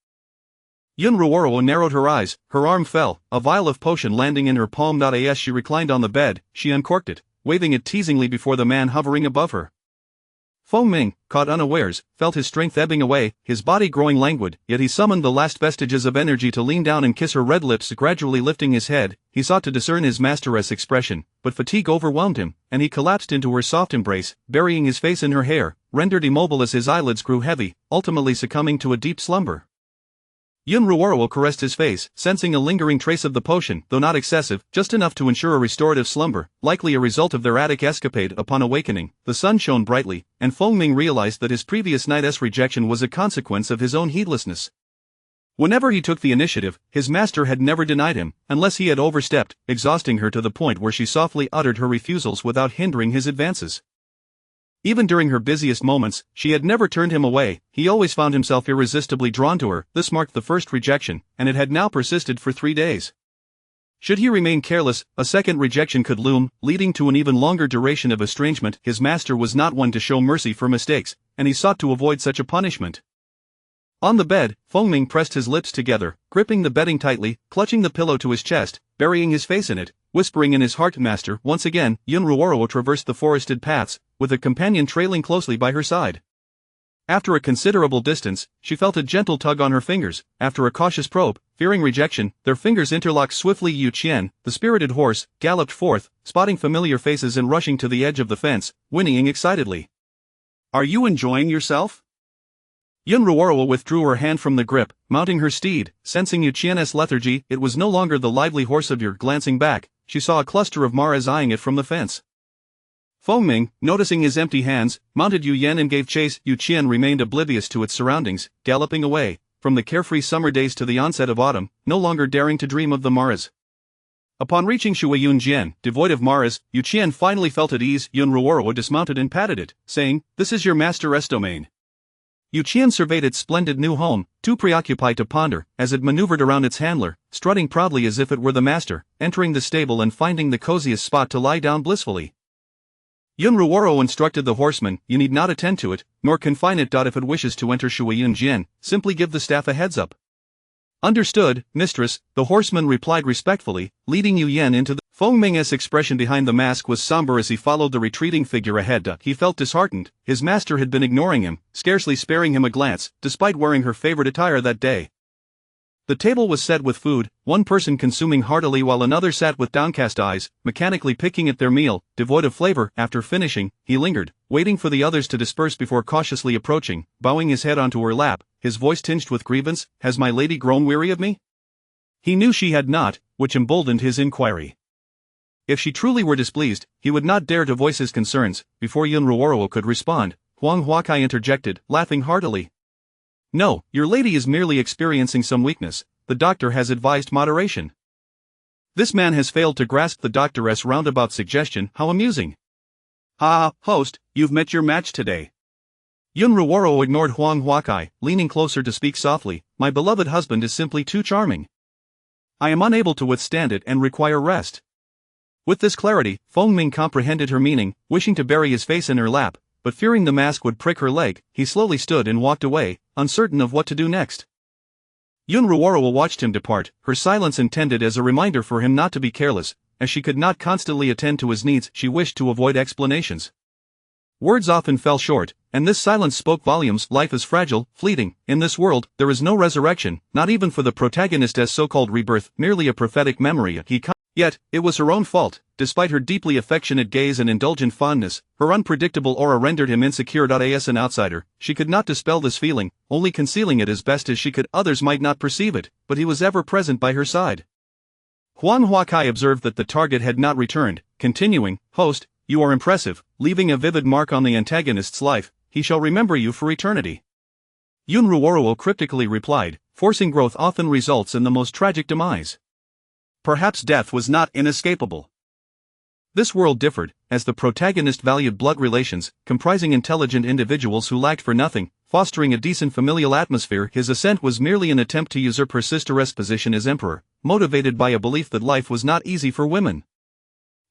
Yun Ruoruo narrowed her eyes, her arm fell, a vial of potion landing in her palm. As she reclined on the bed, she uncorked it, waving it teasingly before the man hovering above her. Feng Ming, caught unawares, felt his strength ebbing away, his body growing languid, yet he summoned the last vestiges of energy to lean down and kiss her red lips. Gradually lifting his head, he sought to discern his masteress' expression, but fatigue overwhelmed him, and he collapsed into her soft embrace, burying his face in her hair, rendered immobile as his eyelids grew heavy, ultimately succumbing to a deep slumber. Yun Ruoro caressed his face, sensing a lingering trace of the potion, though not excessive, just enough to ensure a restorative slumber, likely a result of their attic escapade. Upon awakening, the sun shone brightly, and Feng Ming realized that his previous night's rejection was a consequence of his own heedlessness. Whenever he took the initiative, his master had never denied him, unless he had overstepped, exhausting her to the point where she softly uttered her refusals without hindering his advances. Even during her busiest moments, she had never turned him away. He always found himself irresistibly drawn to her. This marked the first rejection, and it had now persisted for 3 days. Should he remain careless, a second rejection could loom, leading to an even longer duration of estrangement. His master was not one to show mercy for mistakes, and he sought to avoid such a punishment. On the bed, Feng Ming pressed his lips together, gripping the bedding tightly, clutching the pillow to his chest, burying his face in it, whispering in his heart, "Master." Once again, Yun Ruoro traversed the forested paths, with a companion trailing closely by her side. After a considerable distance, she felt a gentle tug on her fingers. After a cautious probe, fearing rejection, their fingers interlocked swiftly. Yu Qian, the spirited horse, galloped forth, spotting familiar faces and rushing to the edge of the fence, whinnying excitedly. "Are you enjoying yourself?" Yun Ruoro withdrew her hand from the grip, mounting her steed, sensing Yu Qian's lethargy. It was no longer the lively horse of yore. Glancing back, she saw a cluster of maras eyeing it from the fence. Feng Ming, noticing his empty hands, mounted Yu Yan and gave chase. Yu Qian remained oblivious to its surroundings, galloping away, from the carefree summer days to the onset of autumn, no longer daring to dream of the maras. Upon reaching Shuiyunjian, devoid of maras, Yu Qian finally felt at ease. Yun Ruoro dismounted and patted it, saying, "This is your master's domain." Yu Qian surveyed its splendid new home, too preoccupied to ponder, as it maneuvered around its handler, strutting proudly as if it were the master, entering the stable and finding the coziest spot to lie down blissfully. Yun Ruoro instructed the horseman, "You need not attend to it, nor confine it. If it wishes to enter Shuiyunjian, simply give the staff a heads up." "Understood, mistress," the horseman replied respectfully, leading Yu Yan into the Feng Ming's expression behind the mask was somber as he followed the retreating figure ahead. He felt disheartened. His master had been ignoring him, scarcely sparing him a glance, despite wearing her favorite attire that day. The table was set with food, one person consuming heartily while another sat with downcast eyes, mechanically picking at their meal, devoid of flavor. After finishing, he lingered, waiting for the others to disperse before cautiously approaching, bowing his head onto her lap, his voice tinged with grievance. "Has my lady grown weary of me?" He knew she had not, which emboldened his inquiry. If she truly were displeased, he would not dare to voice his concerns. Before Yun Ruoro could respond, Huang Huakai interjected, laughing heartily. "No, your lady is merely experiencing some weakness. The doctor has advised moderation." This man has failed to grasp the doctor's roundabout suggestion. How amusing. "Ha, host, you've met your match today." Yun Ruoro ignored Huang Huakai, leaning closer to speak softly. "My beloved husband is simply too charming. I am unable to withstand it and require rest." With this clarity, Feng Ming comprehended her meaning, wishing to bury his face in her lap, but fearing the mask would prick her leg, he slowly stood and walked away, uncertain of what to do next. Yun Ruoro watched him depart, her silence intended as a reminder for him not to be careless. As she could not constantly attend to his needs, she wished to avoid explanations. Words often fell short, and this silence spoke volumes. Life is fragile, fleeting. In this world, there is no resurrection, not even for the protagonist as so-called rebirth, merely a prophetic memory. Yet, it was her own fault. Despite her deeply affectionate gaze and indulgent fondness, her unpredictable aura rendered him insecure. As an outsider, she could not dispel this feeling, only concealing it as best as she could. Others might not perceive it, but he was ever present by her side. Huang Huakai observed that the target had not returned, continuing, "Host, you are impressive, leaving a vivid mark on the antagonist's life. He shall remember you for eternity." Yun Ruoro cryptically replied, "Forcing growth often results in the most tragic demise. Perhaps death was not inescapable." This world differed, as the protagonist valued blood relations, comprising intelligent individuals who lacked for nothing, fostering a decent familial atmosphere. His ascent was merely an attempt to usurp her sister's position as emperor, motivated by a belief that life was not easy for women.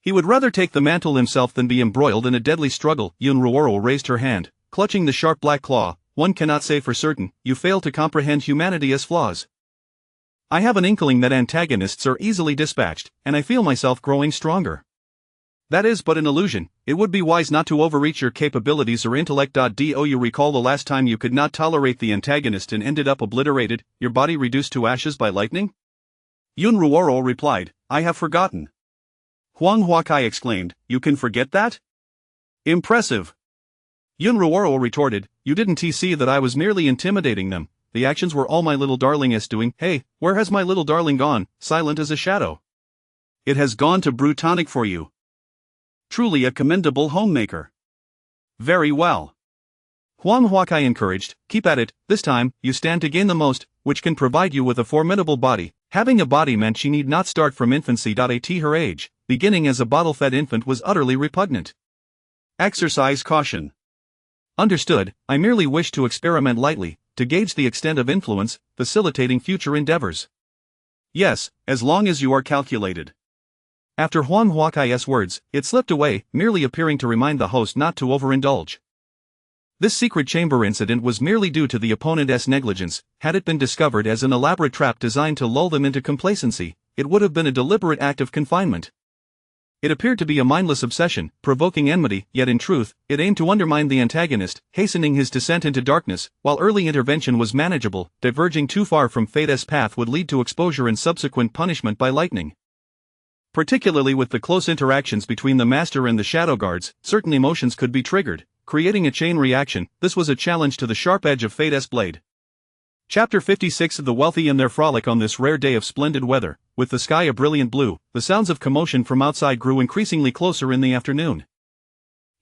He would rather take the mantle himself than be embroiled in a deadly struggle. Yun Ruoro raised her hand, clutching the sharp black claw. "One cannot say for certain. You fail to comprehend humanity as flaws. I have an inkling that antagonists are easily dispatched, and I feel myself growing stronger." That is but an illusion. It would be wise not to overreach your capabilities or intellect. Do you recall the last time you could not tolerate the antagonist and ended up obliterated, your body reduced to ashes by lightning? Yun Ruoro replied, I have forgotten. Huang Huakai exclaimed, you can forget that? Impressive. Yun Ruoro retorted, you didn't see that I was merely intimidating them. The actions were all my little darling is doing. Hey, where has my little darling gone, silent as a shadow? It has gone to brew tonic for you. Truly a commendable homemaker. Very well. Huang Huakai encouraged, keep at it, this time, you stand to gain the most, which can provide you with a formidable body. Having a body meant she need not start from infancy. At her age, beginning as a bottle-fed infant was utterly repugnant. Exercise caution. Understood, I merely wish to experiment lightly, to gauge the extent of influence, facilitating future endeavors. Yes, as long as you are calculated. After Huang Huakai's words, it slipped away, merely appearing to remind the host not to overindulge. This secret chamber incident was merely due to the opponent's negligence. Had it been discovered as an elaborate trap designed to lull them into complacency, it would have been a deliberate act of confinement. It appeared to be a mindless obsession, provoking enmity, yet in truth, it aimed to undermine the antagonist, hastening his descent into darkness. While early intervention was manageable, diverging too far from fate's path would lead to exposure and subsequent punishment by lightning. Particularly with the close interactions between the master and the shadow guards, certain emotions could be triggered, creating a chain reaction. This was a challenge to the sharp edge of fate's blade. Chapter 56 of the wealthy in their frolic. On this rare day of splendid weather, with the sky a brilliant blue, the sounds of commotion from outside grew increasingly closer in the afternoon.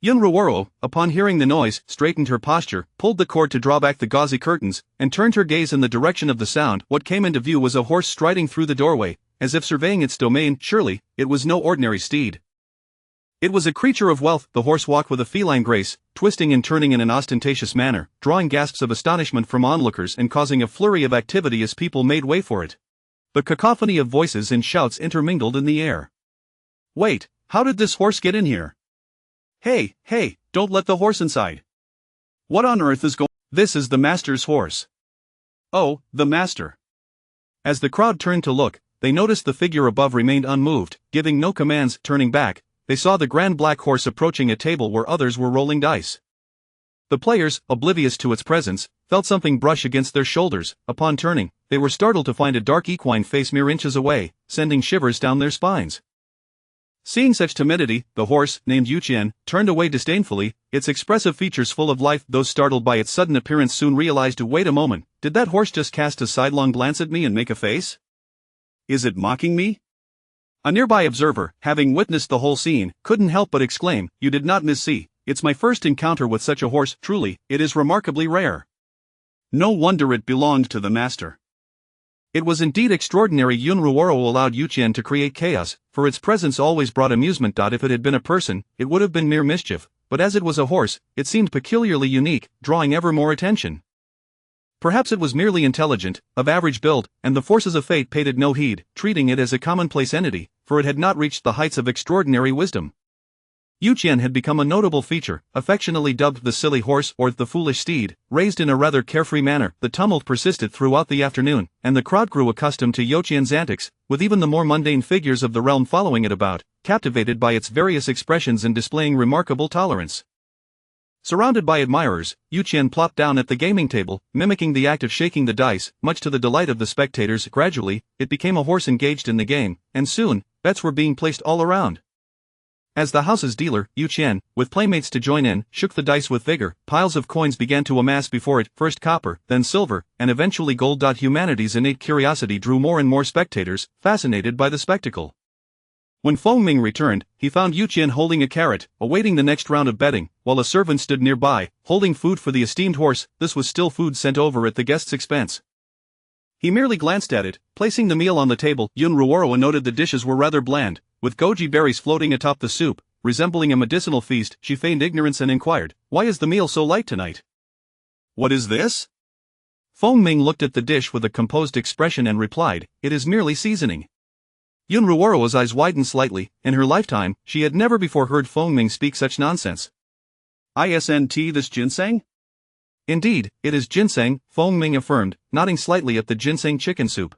Yun Ruoro, upon hearing the noise, straightened her posture, pulled the cord to draw back the gauzy curtains, and turned her gaze in the direction of the sound. What came into view was a horse striding through the doorway, as if surveying its domain. Surely, it was no ordinary steed. It was a creature of wealth. The horse walked with a feline grace, twisting and turning in an ostentatious manner, drawing gasps of astonishment from onlookers and causing a flurry of activity as people made way for it. The cacophony of voices and shouts intermingled in the air. Wait, how did this horse get in here? Hey, don't let the horse inside. What on earth is going on? This is the master's horse. Oh, the master. As the crowd turned to look, they noticed the figure above remained unmoved, giving no commands. Turning back, they saw the grand black horse approaching a table where others were rolling dice. The players, oblivious to its presence, felt something brush against their shoulders. Upon turning, they were startled to find a dark equine face mere inches away, sending shivers down their spines. Seeing such timidity, the horse, named Yuqian, turned away disdainfully, its expressive features full of life. Those startled by its sudden appearance soon realized. Wait a moment, did that horse just cast a sidelong glance at me and make a face? Is it mocking me? A nearby observer, having witnessed the whole scene, couldn't help but exclaim, you did not miss see. It's my first encounter with such a horse. Truly, it is remarkably rare. No wonder it belonged to the master. It was indeed extraordinary. Yun Ruoro allowed Yuqian to create chaos, for its presence always brought amusement. If it had been a person, it would have been mere mischief, but as it was a horse, it seemed peculiarly unique, drawing ever more attention. Perhaps it was merely intelligent, of average build, and the forces of fate paid it no heed, treating it as a commonplace entity, for it had not reached the heights of extraordinary wisdom. Yuqian had become a notable feature, affectionately dubbed the silly horse or the foolish steed, raised in a rather carefree manner. The tumult persisted throughout the afternoon, and the crowd grew accustomed to Yuqian's antics, with even the more mundane figures of the realm following it about, captivated by its various expressions and displaying remarkable tolerance. Surrounded by admirers, Yuqian plopped down at the gaming table, mimicking the act of shaking the dice, much to the delight of the spectators. Gradually, it became a horse engaged in the game, and soon, bets were being placed all around. As the house's dealer, Yuqian, with playmates to join in, shook the dice with vigor, piles of coins began to amass before it, first copper, then silver, and eventually gold. Humanity's innate curiosity drew more and more spectators, fascinated by the spectacle. When Feng Ming returned, he found Yuqian holding a carrot, awaiting the next round of betting, while a servant stood nearby, holding food for the esteemed horse. This was still food sent over at the guest's expense. He merely glanced at it, placing the meal on the table. Yun Ruoro noted the dishes were rather bland, with goji berries floating atop the soup, resembling a medicinal feast. She feigned ignorance and inquired, why is the meal so light tonight? What is this? Feng Ming looked at the dish with a composed expression and replied, it is merely seasoning. Yun Ruoro's eyes widened slightly. In her lifetime, she had never before heard Feng Ming speak such nonsense. Isn't this ginseng? Indeed, it is ginseng, Feng Ming affirmed, nodding slightly at the ginseng chicken soup.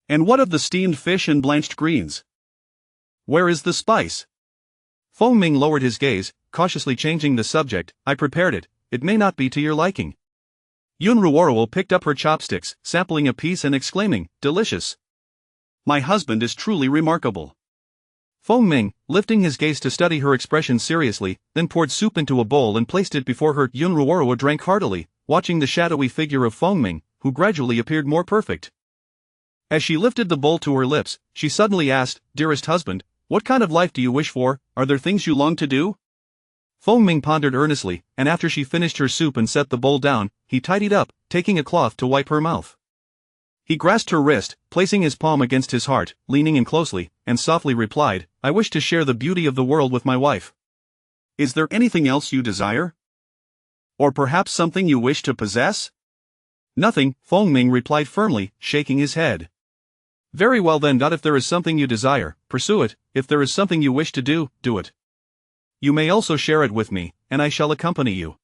And what of the steamed fish and blanched greens? Where is the spice? Feng Ming lowered his gaze, cautiously changing the subject. I prepared it. It may not be to your liking. Yun Ruoro picked up her chopsticks, sampling a piece and exclaiming, delicious. My husband is truly remarkable. Feng Ming, lifting his gaze to study her expression seriously, then poured soup into a bowl and placed it before her. Yun Ruoro drank heartily, watching the shadowy figure of Feng Ming, who gradually appeared more perfect. As she lifted the bowl to her lips, she suddenly asked, Dearest husband, what kind of life do you wish for? Are there things you long to do? Feng Ming pondered earnestly, and after she finished her soup and set the bowl down, he tidied up, taking a cloth to wipe her mouth. He grasped her wrist, placing his palm against his heart, leaning in closely, and softly replied, I wish to share the beauty of the world with my wife. Is there anything else you desire? Or perhaps something you wish to possess? Nothing, Feng Ming replied firmly, shaking his head. Very well then. If there is something you desire, pursue it. If there is something you wish to do, do it. You may also share it with me, and I shall accompany you.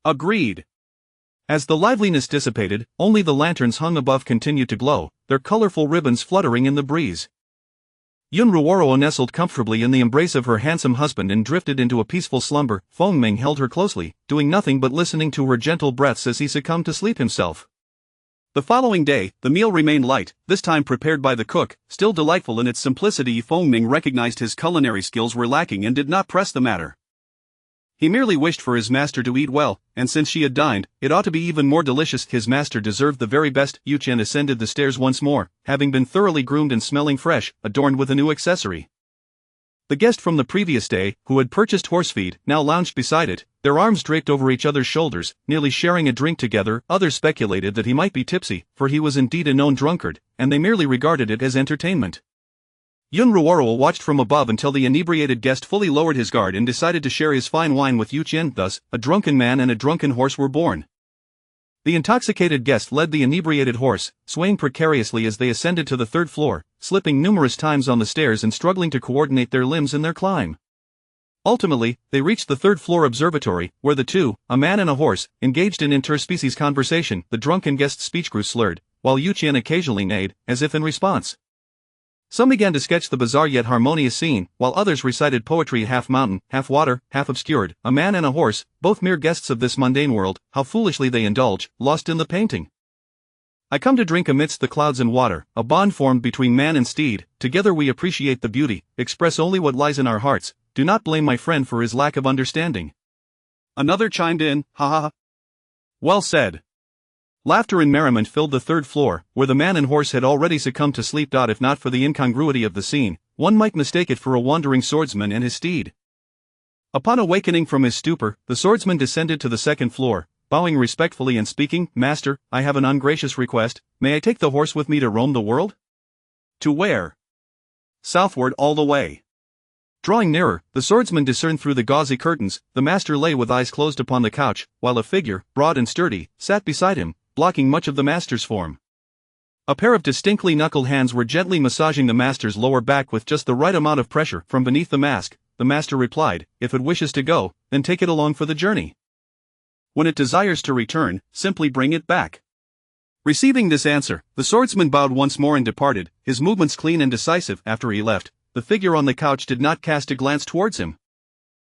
Agreed. As the liveliness dissipated, only the lanterns hung above continued to glow, their colorful ribbons fluttering in the breeze. Yun Ruoro nestled comfortably in the embrace of her handsome husband and drifted into a peaceful slumber. Feng Ming held her closely, doing nothing but listening to her gentle breaths as he succumbed to sleep himself. The following day, the meal remained light, this time prepared by the cook, still delightful in its simplicity. Feng Ming recognized his culinary skills were lacking and did not press the matter. He merely wished for his master to eat well, and since she had dined, it ought to be even more delicious. His master deserved the very best. Yu Chen ascended the stairs once more, having been thoroughly groomed and smelling fresh, adorned with a new accessory. The guest from the previous day, who had purchased horse feed, now lounged beside it, their arms draped over each other's shoulders, nearly sharing a drink together. Others speculated that he might be tipsy, for he was indeed a known drunkard, and they merely regarded it as entertainment. Yun Ruoro watched from above until the inebriated guest fully lowered his guard and decided to share his fine wine with Yu Chen. Thus, a drunken man and a drunken horse were born. The intoxicated guest led the inebriated horse, swaying precariously as they ascended to the third floor, slipping numerous times on the stairs and struggling to coordinate their limbs in their climb. Ultimately, they reached the third-floor observatory, where the two, a man and a horse, engaged in interspecies conversation. The drunken guest's speech grew slurred, while Yu Chen occasionally neighed, as if in response. Some began to sketch the bizarre yet harmonious scene, while others recited poetry half mountain, half water, half obscured. A man and a horse, both mere guests of this mundane world, how foolishly they indulge, lost in the painting. I come to drink amidst the clouds and water, a bond formed between man and steed. Together we appreciate the beauty, express only what lies in our hearts. Do not blame my friend for his lack of understanding. Another chimed in, ha ha ha. Well said. Laughter and merriment filled the third floor, where the man and horse had already succumbed to sleep. If not for the incongruity of the scene, one might mistake it for a wandering swordsman and his steed. Upon awakening from his stupor, the swordsman descended to the second floor, bowing respectfully and speaking, Master, I have an ungracious request. May I take the horse with me to roam the world? To where? Southward all the way. Drawing nearer, the swordsman discerned through the gauzy curtains. The master lay with eyes closed upon the couch, while a figure, broad and sturdy, sat beside him, blocking much of the master's form. A pair of distinctly knuckled hands were gently massaging the master's lower back with just the right amount of pressure. From beneath the mask, the master replied, If it wishes to go, then take it along for the journey. When it desires to return, simply bring it back. Receiving this answer, the swordsman bowed once more and departed, his movements clean and decisive. After he left, the figure on the couch did not cast a glance towards him.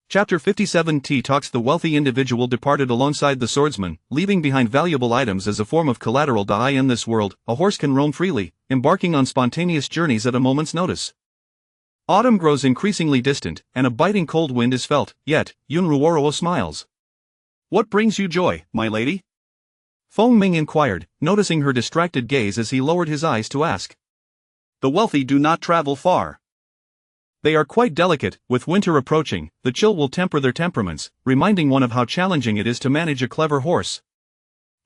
Chapter 57 Tea Talks. The wealthy individual departed alongside the swordsman, leaving behind valuable items as a form of collateral. In this world, a horse can roam freely, embarking on spontaneous journeys at a moment's notice. Autumn grows increasingly distant, and a biting cold wind is felt, yet, Yun Ruoro smiles. What brings you joy, my lady? Feng Ming inquired, noticing her distracted gaze as he lowered his eyes to ask. The wealthy do not travel far. They are quite delicate. With winter approaching, the chill will temper their temperaments, reminding one of how challenging it is to manage a clever horse.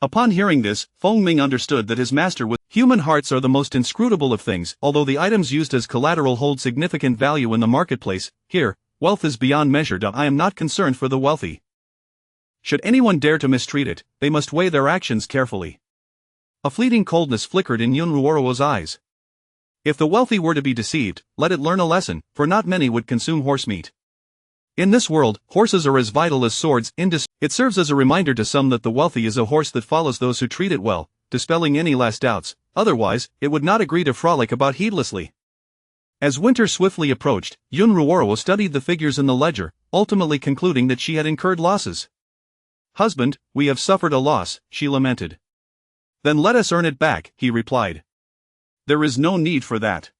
Upon hearing this, Feng Ming understood that his master was. Human hearts are the most inscrutable of things. Although the items used as collateral hold significant value in the marketplace, here, wealth is beyond measure. I am not concerned for the wealthy. Should anyone dare to mistreat it, they must weigh their actions carefully. A fleeting coldness flickered in Yun Ruoro's eyes. If the wealthy were to be deceived, let it learn a lesson, for not many would consume horse meat. In this world, horses are as vital as swords. It serves as a reminder to some that the wealthy is a horse that follows those who treat it well, dispelling any last doubts. Otherwise, it would not agree to frolic about heedlessly. As winter swiftly approached, Yun Ruoro studied the figures in the ledger, ultimately concluding that she had incurred losses. "Husband, we have suffered a loss," she lamented. "Then let us earn it back," he replied. "There is no need for that.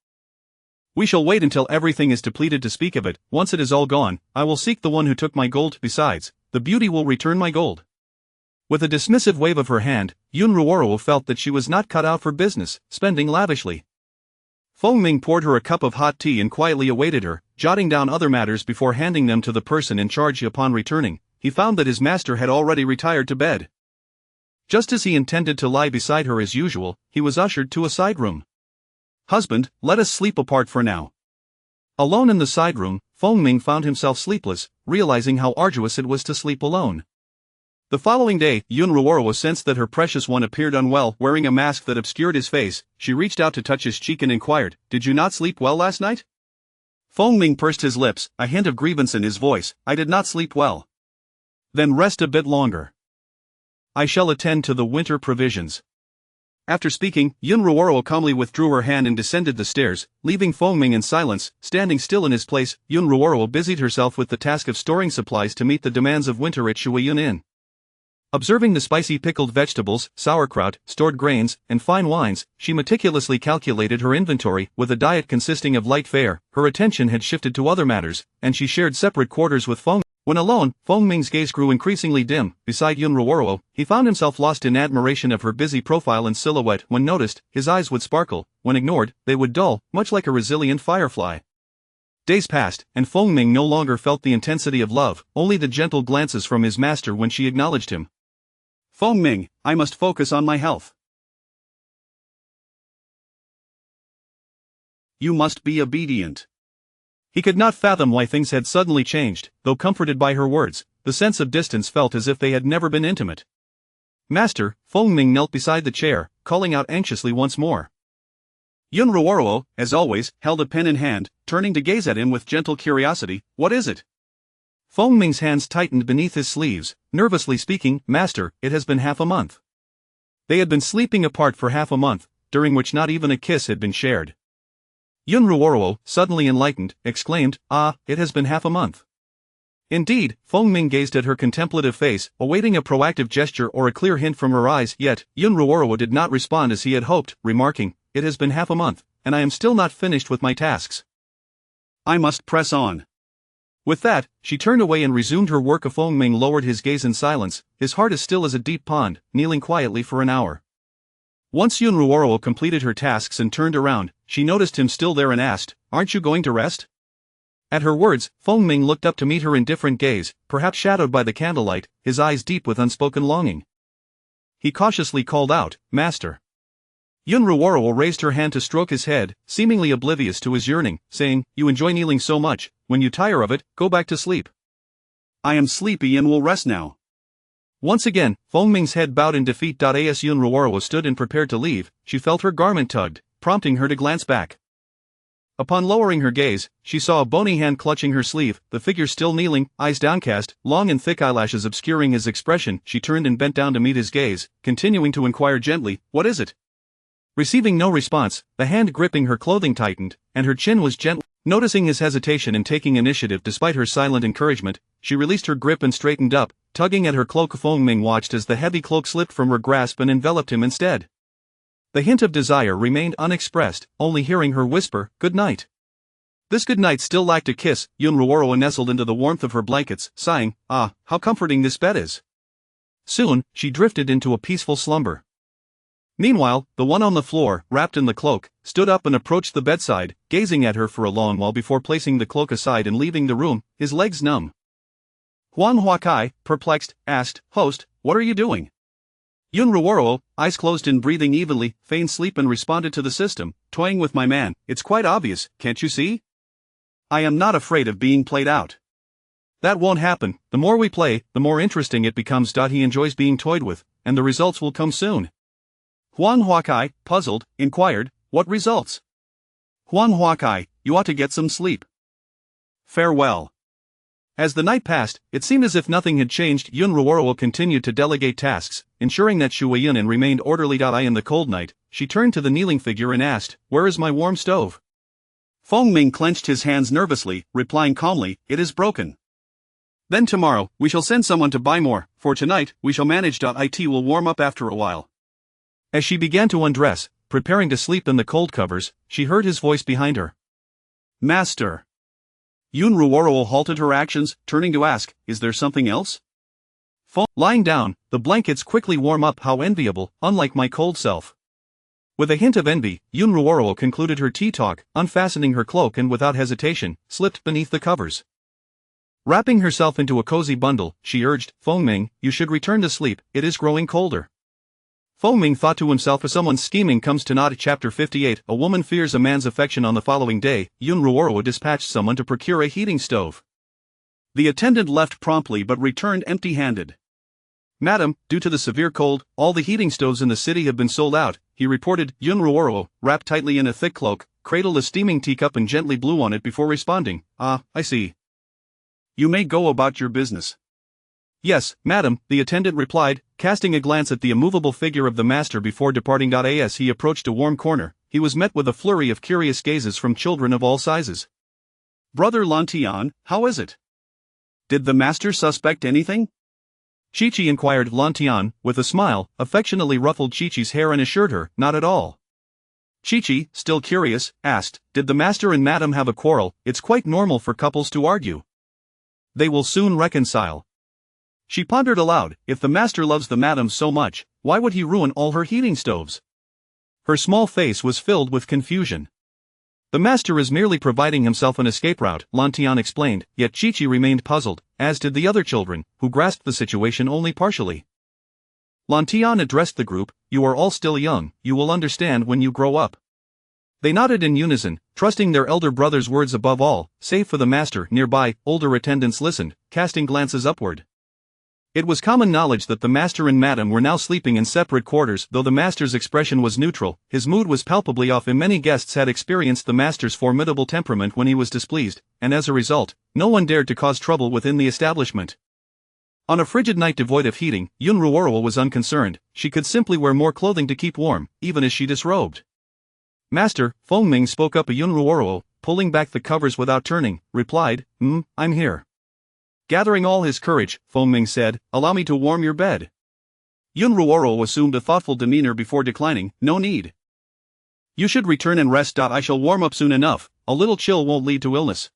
We shall wait until everything is depleted to speak of it. Once it is all gone, I will seek the one who took my gold. Besides, the beauty will return my gold." With a dismissive wave of her hand, Yun Ruoro felt that she was not cut out for business, spending lavishly. Fengming poured her a cup of hot tea and quietly awaited her, jotting down other matters before handing them to the person in charge. Upon returning, he found that his master had already retired to bed. Just as he intended to lie beside her as usual, he was ushered to a side room. "Husband, let us sleep apart for now." Alone in the side room, Fengming found himself sleepless, realizing how arduous it was to sleep alone. The following day, Yun Ruoro sensed that her precious one appeared unwell, wearing a mask that obscured his face. She reached out to touch his cheek and inquired, "Did you not sleep well last night?" Fengming pursed his lips, a hint of grievance in his voice. "I did not sleep well." "Then rest a bit longer. I shall attend to the winter provisions." After speaking, Yun Ruoro calmly withdrew her hand and descended the stairs, leaving Fengming in silence. Standing still in his place, Yun Ruoro busied herself with the task of storing supplies to meet the demands of winter at Shuiyun Inn. Observing the spicy pickled vegetables, sauerkraut, stored grains, and fine wines, she meticulously calculated her inventory. With a diet consisting of light fare, her attention had shifted to other matters, and she shared separate quarters with Fengming. When alone, Fengming's gaze grew increasingly dim. Beside Yun Ruoro, he found himself lost in admiration of her busy profile and silhouette. When noticed, his eyes would sparkle; when ignored, they would dull, much like a resilient firefly. Days passed, and Fengming no longer felt the intensity of love, only the gentle glances from his master when she acknowledged him. "Fengming, I must focus on my health. You must be obedient." He could not fathom why things had suddenly changed. Though comforted by her words, the sense of distance felt as if they had never been intimate. "Master," Fengming knelt beside the chair, calling out anxiously once more. Yun Ruoro, as always, held a pen in hand, turning to gaze at him with gentle curiosity. "What is it?" Fengming's hands tightened beneath his sleeves, nervously speaking. "Master, it has been half a month." They had been sleeping apart for half a month, during which not even a kiss had been shared. Yun Ruoro, suddenly enlightened, exclaimed, "Ah, it has been half a month." Indeed, Fengming gazed at her contemplative face, awaiting a proactive gesture or a clear hint from her eyes. Yet, Yun Ruoro did not respond as he had hoped, remarking, "It has been half a month, and I am still not finished with my tasks. I must press on." With that, she turned away and resumed her work. Fengming lowered his gaze in silence, his heart as still as a deep pond, kneeling quietly for an hour. Once Yun Ruoro completed her tasks and turned around, she noticed him still there and asked, "Aren't you going to rest?" At her words, Fengming looked up to meet her indifferent gaze, perhaps shadowed by the candlelight, his eyes deep with unspoken longing. He cautiously called out, "Master." Yun Ruoro raised her hand to stroke his head, seemingly oblivious to his yearning, saying, "You enjoy kneeling so much, when you tire of it, go back to sleep." "I am sleepy and will rest now." Once again, Fengming's head bowed in defeat. As Yun Ruoro stood and prepared to leave, she felt her garment tugged, prompting her to glance back. Upon lowering her gaze, she saw a bony hand clutching her sleeve, the figure still kneeling, eyes downcast, long and thick eyelashes obscuring his expression. She turned and bent down to meet his gaze, continuing to inquire gently, "What is it?" Receiving no response, the hand gripping her clothing tightened, and her chin was gently. Noticing his hesitation and taking initiative despite her silent encouragement, she released her grip and straightened up, tugging at her cloak. Fengming watched as the heavy cloak slipped from her grasp and enveloped him instead. The hint of desire remained unexpressed, only hearing her whisper, "Good night." This good night still lacked a kiss. Yun Ruoro nestled into the warmth of her blankets, sighing, "Ah, how comforting this bed is." Soon, she drifted into a peaceful slumber. Meanwhile, the one on the floor, wrapped in the cloak, stood up and approached the bedside, gazing at her for a long while before placing the cloak aside and leaving the room, his legs numb. Huan Huakai, perplexed, asked, "Host, what are you doing?" Yun Ruoro, eyes closed and breathing evenly, feigned sleep and responded to the system, "Toying with my man, it's quite obvious, can't you see? I am not afraid of being played out." "That won't happen. The more we play, the more interesting it becomes. He enjoys being toyed with, and the results will come soon." Huan Huakai, puzzled, inquired, "What results?" "Huan Huakai, you ought to get some sleep. Farewell." As the night passed, it seemed as if nothing had changed. Yun Ruoro continued to delegate tasks, ensuring that Shuiyun remained orderly. In the cold night, she turned to the kneeling figure and asked, "Where is my warm stove?" Feng Ming clenched his hands nervously, replying calmly, "It is broken." "Then tomorrow, we shall send someone to buy more, for tonight, we shall manage. It will warm up after a while." As she began to undress, preparing to sleep in the cold covers, she heard his voice behind her. "Master." Yun Ruoro halted her actions, turning to ask, "Is there something else?" Lying down, the blankets quickly warm up. How enviable, unlike my cold self. With a hint of envy, Yun Ruoro concluded her tea talk, unfastening her cloak and without hesitation, slipped beneath the covers. Wrapping herself into a cozy bundle, she urged, "Feng Ming, you should return to sleep, it is growing colder." Feng Ming thought to himself, if someone scheming comes to naught. Chapter 58. A woman fears a man's affection. On the following day, Yun Ruoro dispatched someone to procure a heating stove. The attendant left promptly but returned empty-handed. "Madam, due to the severe cold, all the heating stoves in the city have been sold out," he reported. Yun Ruoro, wrapped tightly in a thick cloak, cradled a steaming teacup and gently blew on it before responding, "Ah, I see. You may go about your business." "Yes, madam," the attendant replied, casting a glance at the immovable figure of the master before departing. As he approached a warm corner, he was met with a flurry of curious gazes from children of all sizes. "Brother Lantian, how is it? Did the master suspect anything?" Chi-Chi inquired. Lantian, with a smile, affectionately ruffled Chi-Chi's hair and assured her, "Not at all." Chi-Chi, still curious, asked, "Did the master and madam have a quarrel? It's quite normal for couples to argue. They will soon reconcile." She pondered aloud, if the master loves the madam so much, why would he ruin all her heating stoves? Her small face was filled with confusion. "The master is merely providing himself an escape route," Lantian explained, yet Chi-Chi remained puzzled, as did the other children, who grasped the situation only partially. Lantian addressed the group, "You are all still young, you will understand when you grow up." They nodded in unison, trusting their elder brother's words above all, save for the master. Nearby, older attendants listened, casting glances upward. It was common knowledge that the master and madam were now sleeping in separate quarters. Though the master's expression was neutral, his mood was palpably off, and many guests had experienced the master's formidable temperament when he was displeased, and as a result, no one dared to cause trouble within the establishment. On a frigid night devoid of heating, Yun Ruoro was unconcerned. She could simply wear more clothing to keep warm, even as she disrobed. "Master," Feng Ming spoke up. Yun Ruoro, pulling back the covers without turning, replied, I'm here." Gathering all his courage, Feng Ming said, "Allow me to warm your bed." Yun Ruoro assumed a thoughtful demeanor before declining, "No need. You should return and rest. I shall warm up soon enough, a little chill won't lead to illness."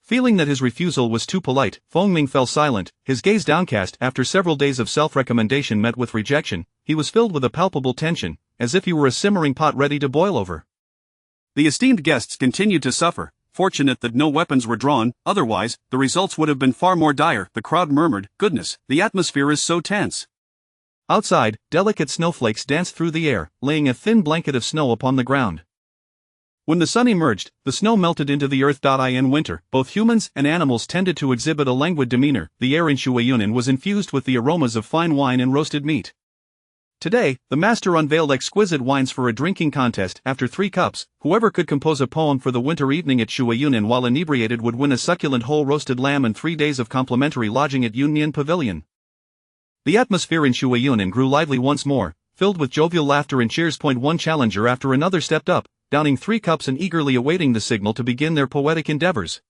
Feeling that his refusal was too polite, Feng Ming fell silent, his gaze downcast. After several days of self-recommendation met with rejection, he was filled with a palpable tension, as if he were a simmering pot ready to boil over. The esteemed guests continued to suffer. Fortunate that no weapons were drawn, otherwise, the results would have been far more dire. The crowd murmured, "Goodness, the atmosphere is so tense." Outside, delicate snowflakes danced through the air, laying a thin blanket of snow upon the ground. When the sun emerged, the snow melted into the earth. In winter, both humans and animals tended to exhibit a languid demeanor. The air in Shuayunan was infused with the aromas of fine wine and roasted meat. Today, the master unveiled exquisite wines for a drinking contest. After 3 cups, whoever could compose a poem for the winter evening at Shuayunan while inebriated would win a succulent whole roasted lamb and 3 days of complimentary lodging at Union Pavilion. The atmosphere in Shuayunan grew lively once more, filled with jovial laughter and cheers. One challenger after another stepped up, downing 3 cups and eagerly awaiting the signal to begin their poetic endeavors.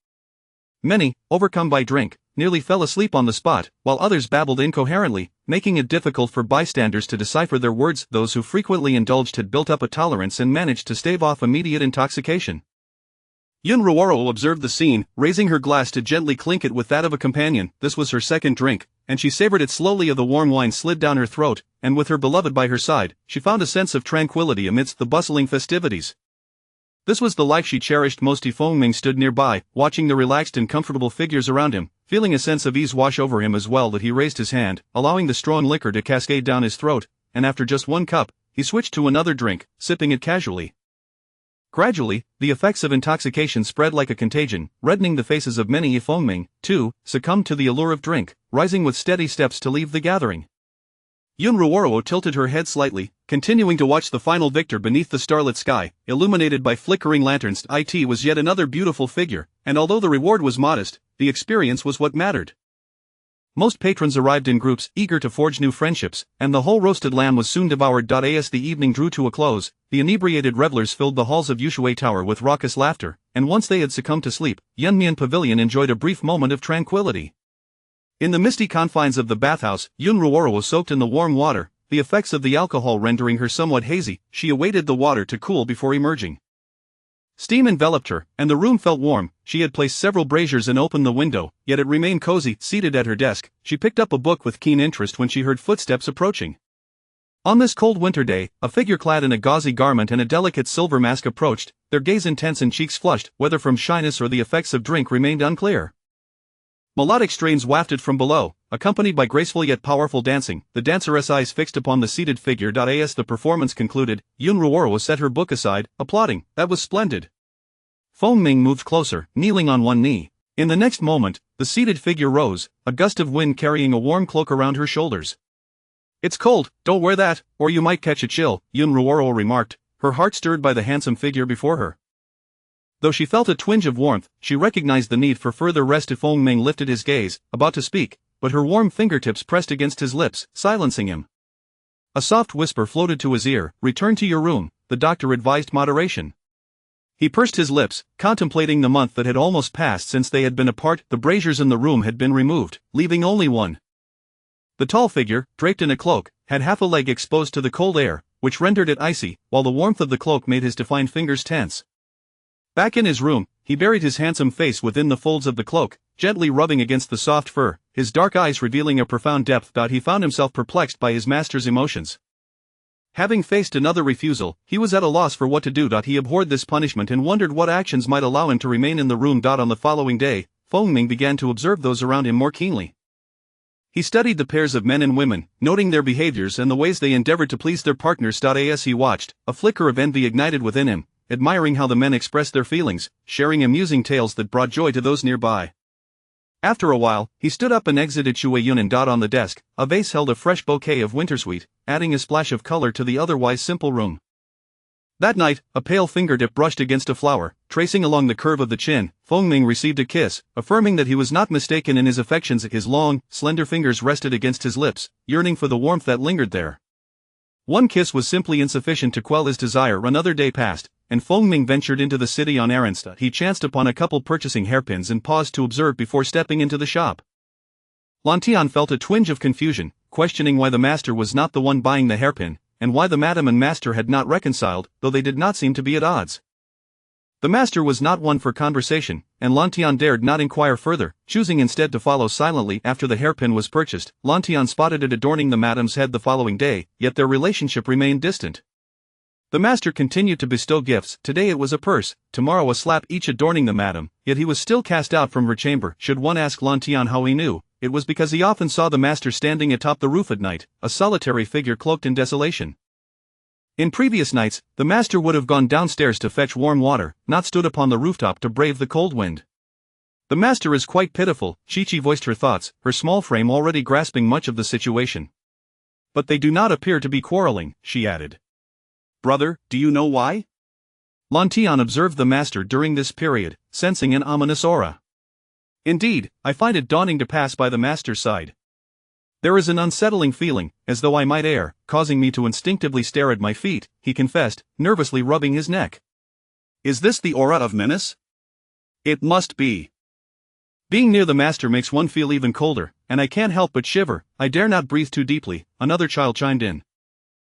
Many, overcome by drink, nearly fell asleep on the spot, while others babbled incoherently, making it difficult for bystanders to decipher their words. Those who frequently indulged had built up a tolerance and managed to stave off immediate intoxication. Yun Ruoro observed the scene, raising her glass to gently clink it with that of a companion. This was her second drink, and she savored it slowly. The warm wine slid down her throat, and with her beloved by her side, she found a sense of tranquility amidst the bustling festivities. This was the life she cherished most. Feng Ming stood nearby, watching the relaxed and comfortable figures around him, feeling a sense of ease wash over him as well that he raised his hand, allowing the strong liquor to cascade down his throat, and after just 1 cup, he switched to another drink, sipping it casually. Gradually, the effects of intoxication spread like a contagion, reddening the faces of many. Feng Ming, too, succumbed to the allure of drink, rising with steady steps to leave the gathering. Yun Ruoro tilted her head slightly, continuing to watch the final victor beneath the starlit sky, illuminated by flickering lanterns. It was yet another beautiful figure, and although the reward was modest, the experience was what mattered. Most patrons arrived in groups, eager to forge new friendships, and the whole roasted lamb was soon devoured. As the evening drew to a close, the inebriated revelers filled the halls of Ushui Tower with raucous laughter, and once they had succumbed to sleep, Yunmian Pavilion enjoyed a brief moment of tranquility. In the misty confines of the bathhouse, Yun Ruoro was soaked in the warm water, the effects of the alcohol rendering her somewhat hazy. She awaited the water to cool before emerging. Steam enveloped her, and the room felt warm. She had placed several braziers and opened the window, yet it remained cozy. Seated at her desk, she picked up a book with keen interest when she heard footsteps approaching. On this cold winter day, a figure clad in a gauzy garment and a delicate silver mask approached, their gaze intense and cheeks flushed, whether from shyness or the effects of drink remained unclear. Melodic strains wafted from below, accompanied by graceful yet powerful dancing, the danceress' eyes fixed upon the seated figure. As the performance concluded, Yun Ruoro set her book aside, applauding. "That was splendid." Feng Ming moved closer, kneeling on one knee. In the next moment, the seated figure rose, a gust of wind carrying a warm cloak around her shoulders. "It's cold, don't wear that, or you might catch a chill," Yun Ruoro remarked, her heart stirred by the handsome figure before her. Though she felt a twinge of warmth, she recognized the need for further rest. Feng Ming lifted his gaze, about to speak, but her warm fingertips pressed against his lips, silencing him. A soft whisper floated to his ear. "Return to your room," the doctor advised moderation. He pursed his lips, contemplating the month that had almost passed since they had been apart. The braziers in the room had been removed, leaving only one. The tall figure, draped in a cloak, had half a leg exposed to the cold air, which rendered it icy, while the warmth of the cloak made his defined fingers tense. Back in his room, he buried his handsome face within the folds of the cloak, gently rubbing against the soft fur, his dark eyes revealing a profound depth. He found himself perplexed by his master's emotions. Having faced another refusal, he was at a loss for what to do. He abhorred this punishment and wondered what actions might allow him to remain in the room. On the following day, Feng Ming began to observe those around him more keenly. He studied the pairs of men and women, noting their behaviors and the ways they endeavored to please their partners. As he watched, a flicker of envy ignited within him, admiring how the men expressed their feelings, sharing amusing tales that brought joy to those nearby. After a while, he stood up and exited Shui Yunan. On the desk, a vase held a fresh bouquet of wintersweet, adding a splash of color to the otherwise simple room. That night, a pale fingertip brushed against a flower, tracing along the curve of the chin. Feng Ming received a kiss, affirming that he was not mistaken in his affections. His long, slender fingers rested against his lips, yearning for the warmth that lingered there. One kiss was simply insufficient to quell his desire. Another day passed, and Feng Ming ventured into the city on errands. He chanced upon a couple purchasing hairpins and paused to observe before stepping into the shop. Lantian felt a twinge of confusion, questioning why the master was not the one buying the hairpin, and why the madam and master had not reconciled, though they did not seem to be at odds. The master was not one for conversation, and Lantian dared not inquire further, choosing instead to follow silently. After the hairpin was purchased, Lantian spotted it adorning the madam's head the following day, yet their relationship remained distant. The master continued to bestow gifts. Today it was a purse, tomorrow a slap, each adorning the madam, yet he was still cast out from her chamber. Should one ask Lantian how he knew, it was because he often saw the master standing atop the roof at night, a solitary figure cloaked in desolation. In previous nights, the master would have gone downstairs to fetch warm water, not stood upon the rooftop to brave the cold wind. "The master is quite pitiful," Chi-Chi voiced her thoughts, her small frame already grasping much of the situation. "But they do not appear to be quarreling," she added. "Brother, do you know why?" Lantian observed the master during this period, sensing an ominous aura. "Indeed, I find it daunting to pass by the master's side. There is an unsettling feeling, as though I might err, causing me to instinctively stare at my feet," he confessed, nervously rubbing his neck. "Is this the aura of menace?" "It must be. Being near the master makes one feel even colder, and I can't help but shiver. I dare not breathe too deeply," another child chimed in.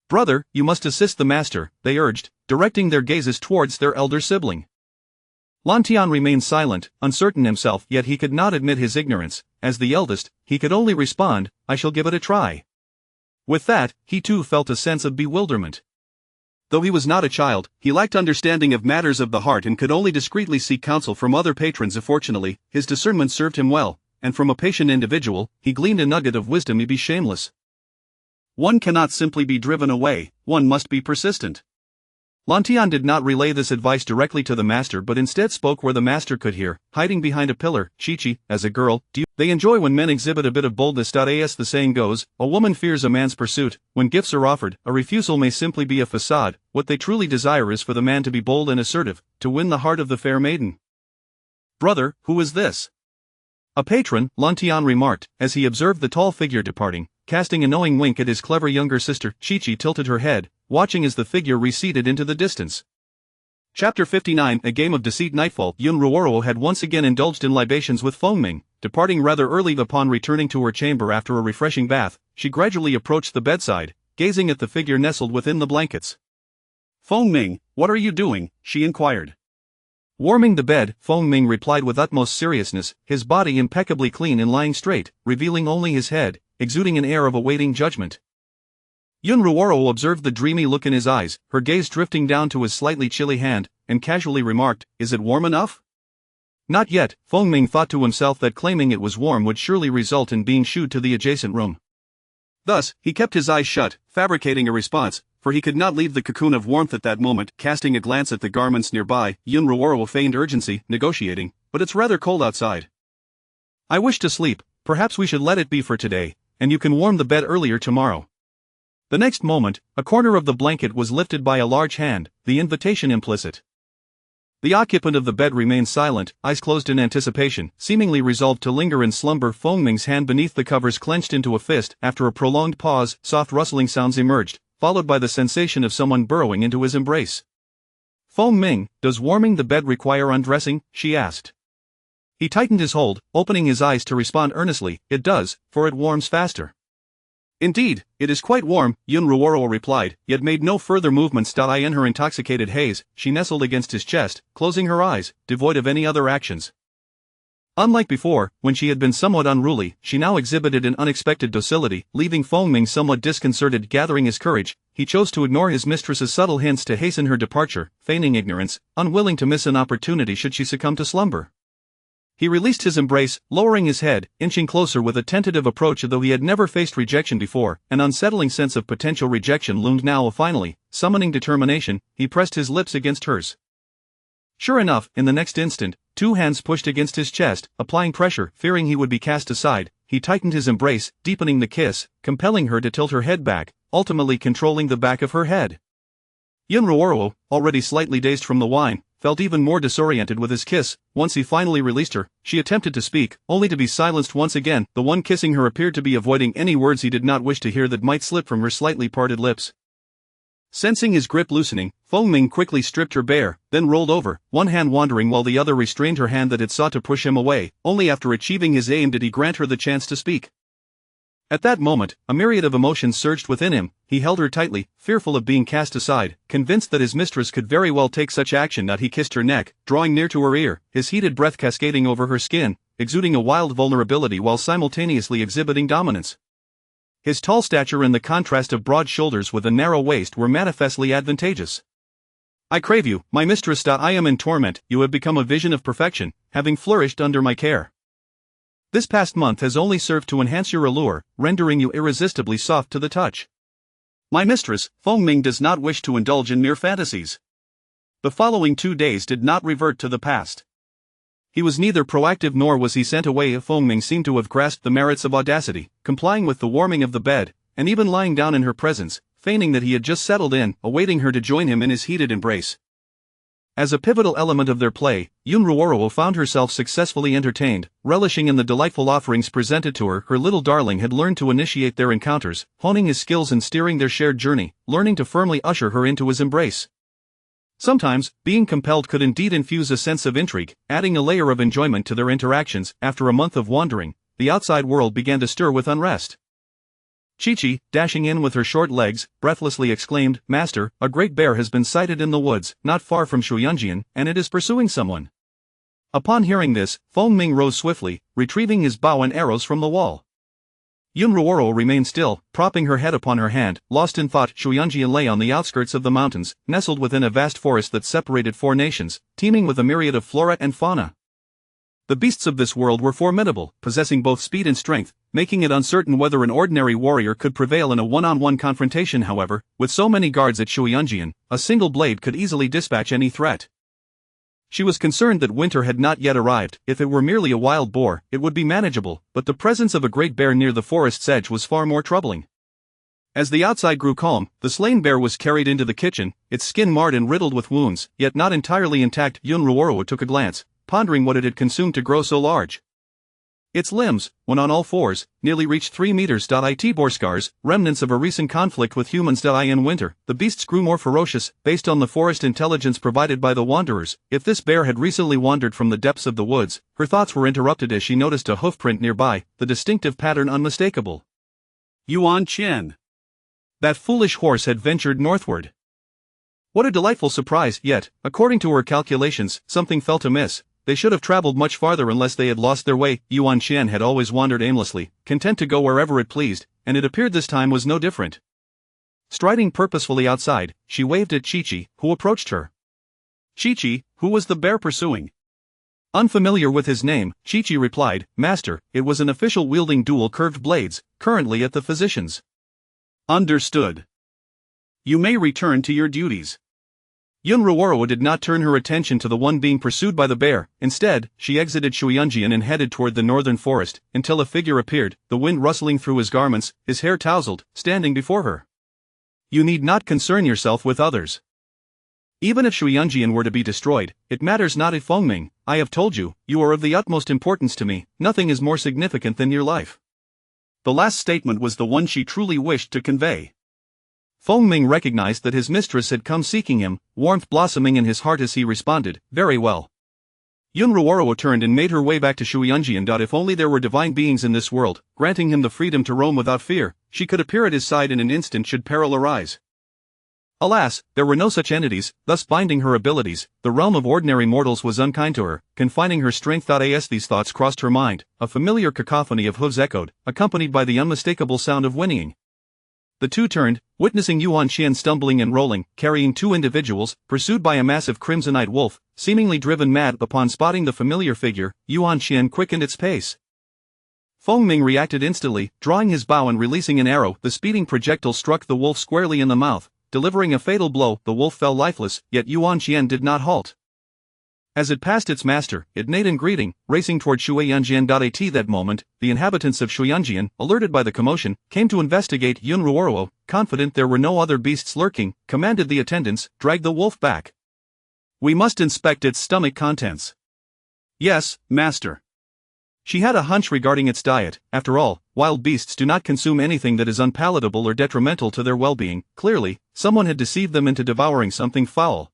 "Brother, you must assist the master," they urged, directing their gazes towards their elder sibling. Lantian remained silent, uncertain himself, yet he could not admit his ignorance. As the eldest, he could only respond, "I shall give it a try." With that, he too felt a sense of bewilderment. Though he was not a child, he lacked understanding of matters of the heart and could only discreetly seek counsel from other patrons. Fortunately, his discernment served him well, and from a patient individual, he gleaned a nugget of wisdom. Be shameless. One cannot simply be driven away, one must be persistent. Lantian did not relay this advice directly to the master but instead spoke where the master could hear, hiding behind a pillar. "Chi-Chi, as a girl, they enjoy when men exhibit a bit of boldness. As the saying goes, a woman fears a man's pursuit. When gifts are offered, a refusal may simply be a facade. What they truly desire is for the man to be bold and assertive, to win the heart of the fair maiden." "Brother, who is this?" A patron, Lantian remarked, as he observed the tall figure departing, casting a knowing wink at his clever younger sister. Chi-Chi tilted her head, watching as the figure receded into the distance. Chapter 59 A Game of Deceit. Nightfall. Yun Ruoro had once again indulged in libations with Fengming. Departing rather early upon returning to her chamber after a refreshing bath, she gradually approached the bedside, gazing at the figure nestled within the blankets. Fengming, what are you doing? She inquired. Warming the bed, Fengming replied with utmost seriousness, his body impeccably clean and lying straight, revealing only his head, exuding an air of awaiting judgment. Yun Ruoro observed the dreamy look in his eyes, her gaze drifting down to his slightly chilly hand, and casually remarked, "Is it warm enough?" Not yet. Fengming thought to himself that claiming it was warm would surely result in being shooed to the adjacent room. Thus, he kept his eyes shut, fabricating a response, for he could not leave the cocoon of warmth at that moment. Casting a glance at the garments nearby, Yun Ruoro feigned urgency, negotiating, "But it's rather cold outside. I wish to sleep, perhaps we should let it be for today, and you can warm the bed earlier tomorrow." The next moment, a corner of the blanket was lifted by a large hand, the invitation implicit. The occupant of the bed remained silent, eyes closed in anticipation, seemingly resolved to linger in slumber. Fengming's hand beneath the covers clenched into a fist. After a prolonged pause, soft rustling sounds emerged, followed by the sensation of someone burrowing into his embrace. "Fengming, does warming the bed require undressing?" she asked. He tightened his hold, opening his eyes to respond earnestly, "It does, for it warms faster." "Indeed, it is quite warm," Yun Ruoro replied, yet made no further movements. In her intoxicated haze, she nestled against his chest, closing her eyes, devoid of any other actions. Unlike before, when she had been somewhat unruly, she now exhibited an unexpected docility, leaving Fengming somewhat disconcerted. Gathering his courage, he chose to ignore his mistress's subtle hints to hasten her departure, feigning ignorance, unwilling to miss an opportunity should she succumb to slumber. He released his embrace, lowering his head, inching closer with a tentative approach. Though he had never faced rejection before, an unsettling sense of potential rejection loomed now. Finally, summoning determination, he pressed his lips against hers. Sure enough, in the next instant, two hands pushed against his chest, applying pressure. Fearing he would be cast aside, he tightened his embrace, deepening the kiss, compelling her to tilt her head back, ultimately controlling the back of her head. Yun Ruoro, already slightly dazed from the wine, felt even more disoriented with his kiss. Once he finally released her, she attempted to speak, only to be silenced once again. The one kissing her appeared to be avoiding any words he did not wish to hear that might slip from her slightly parted lips. Sensing his grip loosening, Fengming quickly stripped her bare, then rolled over, one hand wandering while the other restrained her hand that had sought to push him away. Only after achieving his aim did he grant her the chance to speak. At that moment, a myriad of emotions surged within him. He held her tightly, fearful of being cast aside, convinced that his mistress could very well take such action. He kissed her neck, drawing near to her ear, his heated breath cascading over her skin, exuding a wild vulnerability while simultaneously exhibiting dominance. His tall stature and the contrast of broad shoulders with a narrow waist were manifestly advantageous. "I crave you, my mistress. I am in torment. You have become a vision of perfection, having flourished under my care. This past month has only served to enhance your allure, rendering you irresistibly soft to the touch. My mistress, Fengming, does not wish to indulge in mere fantasies." The following 2 days did not revert to the past. He was neither proactive nor was he sent away. Fengming seemed to have grasped the merits of audacity, complying with the warming of the bed, and even lying down in her presence, feigning that he had just settled in, awaiting her to join him in his heated embrace. As a pivotal element of their play, Yun Ruoro found herself successfully entertained, relishing in the delightful offerings presented to her. Her little darling had learned to initiate their encounters, honing his skills in steering their shared journey, learning to firmly usher her into his embrace. Sometimes, being compelled could indeed infuse a sense of intrigue, adding a layer of enjoyment to their interactions. After a month of wandering, the outside world began to stir with unrest. Chi-Chi, dashing in with her short legs, breathlessly exclaimed, "Master, a great bear has been sighted in the woods, not far from Shuyunjian, and it is pursuing someone." Upon hearing this, Fengming rose swiftly, retrieving his bow and arrows from the wall. Yun Ruoro remained still, propping her head upon her hand, lost in thought. Shuyunjian lay on the outskirts of the mountains, nestled within a vast forest that separated 4 nations, teeming with a myriad of flora and fauna. The beasts of this world were formidable, possessing both speed and strength, making it uncertain whether an ordinary warrior could prevail in a one-on-one confrontation. However, with so many guards at Shuyunjian, a single blade could easily dispatch any threat. She was concerned that winter had not yet arrived. If it were merely a wild boar, it would be manageable, but the presence of a great bear near the forest's edge was far more troubling. As the outside grew calm, the slain bear was carried into the kitchen, its skin marred and riddled with wounds, yet not entirely intact. Yun Ruoro took a glance, pondering what it had consumed to grow so large. Its limbs, when on all fours, nearly reached 3 meters. It bore scars, remnants of a recent conflict with humans. In winter, the beasts grew more ferocious, based on the forest intelligence provided by the wanderers. If this bear had recently wandered from the depths of the woods, her thoughts were interrupted as she noticed a hoofprint nearby, the distinctive pattern unmistakable. Yuan Qian. That foolish horse had ventured northward. What a delightful surprise, yet, according to her calculations, something felt amiss. They should have traveled much farther unless they had lost their way. Yuan Qian had always wandered aimlessly, content to go wherever it pleased, and it appeared this time was no different. Striding purposefully outside, she waved at Chi-Chi, who approached her. Chi-Chi, who was the bear pursuing? Unfamiliar with his name, Chi-Chi replied, Master, it was an official wielding dual curved blades, currently at the physician's. Understood. You may return to your duties. Yun Ruoro did not turn her attention to the one being pursued by the bear. Instead, she exited Shuyanjian and headed toward the northern forest, until a figure appeared, the wind rustling through his garments, his hair tousled, standing before her. You need not concern yourself with others. Even if Shuyanjian were to be destroyed, it matters not if Fengming, I have told you, you are of the utmost importance to me, nothing is more significant than your life. The last statement was the one she truly wished to convey. Fengming recognized that his mistress had come seeking him, warmth blossoming in his heart as he responded, very well. Yun Ruoro turned and made her way back to Shuyanjian. If only there were divine beings in this world, granting him the freedom to roam without fear, she could appear at his side in an instant should peril arise. Alas, there were no such entities, thus binding her abilities. The realm of ordinary mortals was unkind to her, confining her strength. As these thoughts crossed her mind, a familiar cacophony of hooves echoed, accompanied by the unmistakable sound of whinnying. The two turned, witnessing Yuan Qian stumbling and rolling, carrying two individuals, pursued by a massive crimsonite wolf, seemingly driven mad. Upon spotting the familiar figure, Yuan Qian quickened its pace. Fengming reacted instantly, drawing his bow and releasing an arrow. The speeding projectile struck the wolf squarely in the mouth, delivering a fatal blow. The wolf fell lifeless, yet Yuan Qian did not halt. As it passed its master, it neighed in greeting, racing toward Shuyanjian. At that moment, the inhabitants of Shuyanjian, alerted by the commotion, came to investigate. Yun Ruoro, confident there were no other beasts lurking, commanded the attendants, drag the wolf back. We must inspect its stomach contents. Yes, master. She had a hunch regarding its diet. After all, wild beasts do not consume anything that is unpalatable or detrimental to their well-being. Clearly, someone had deceived them into devouring something foul.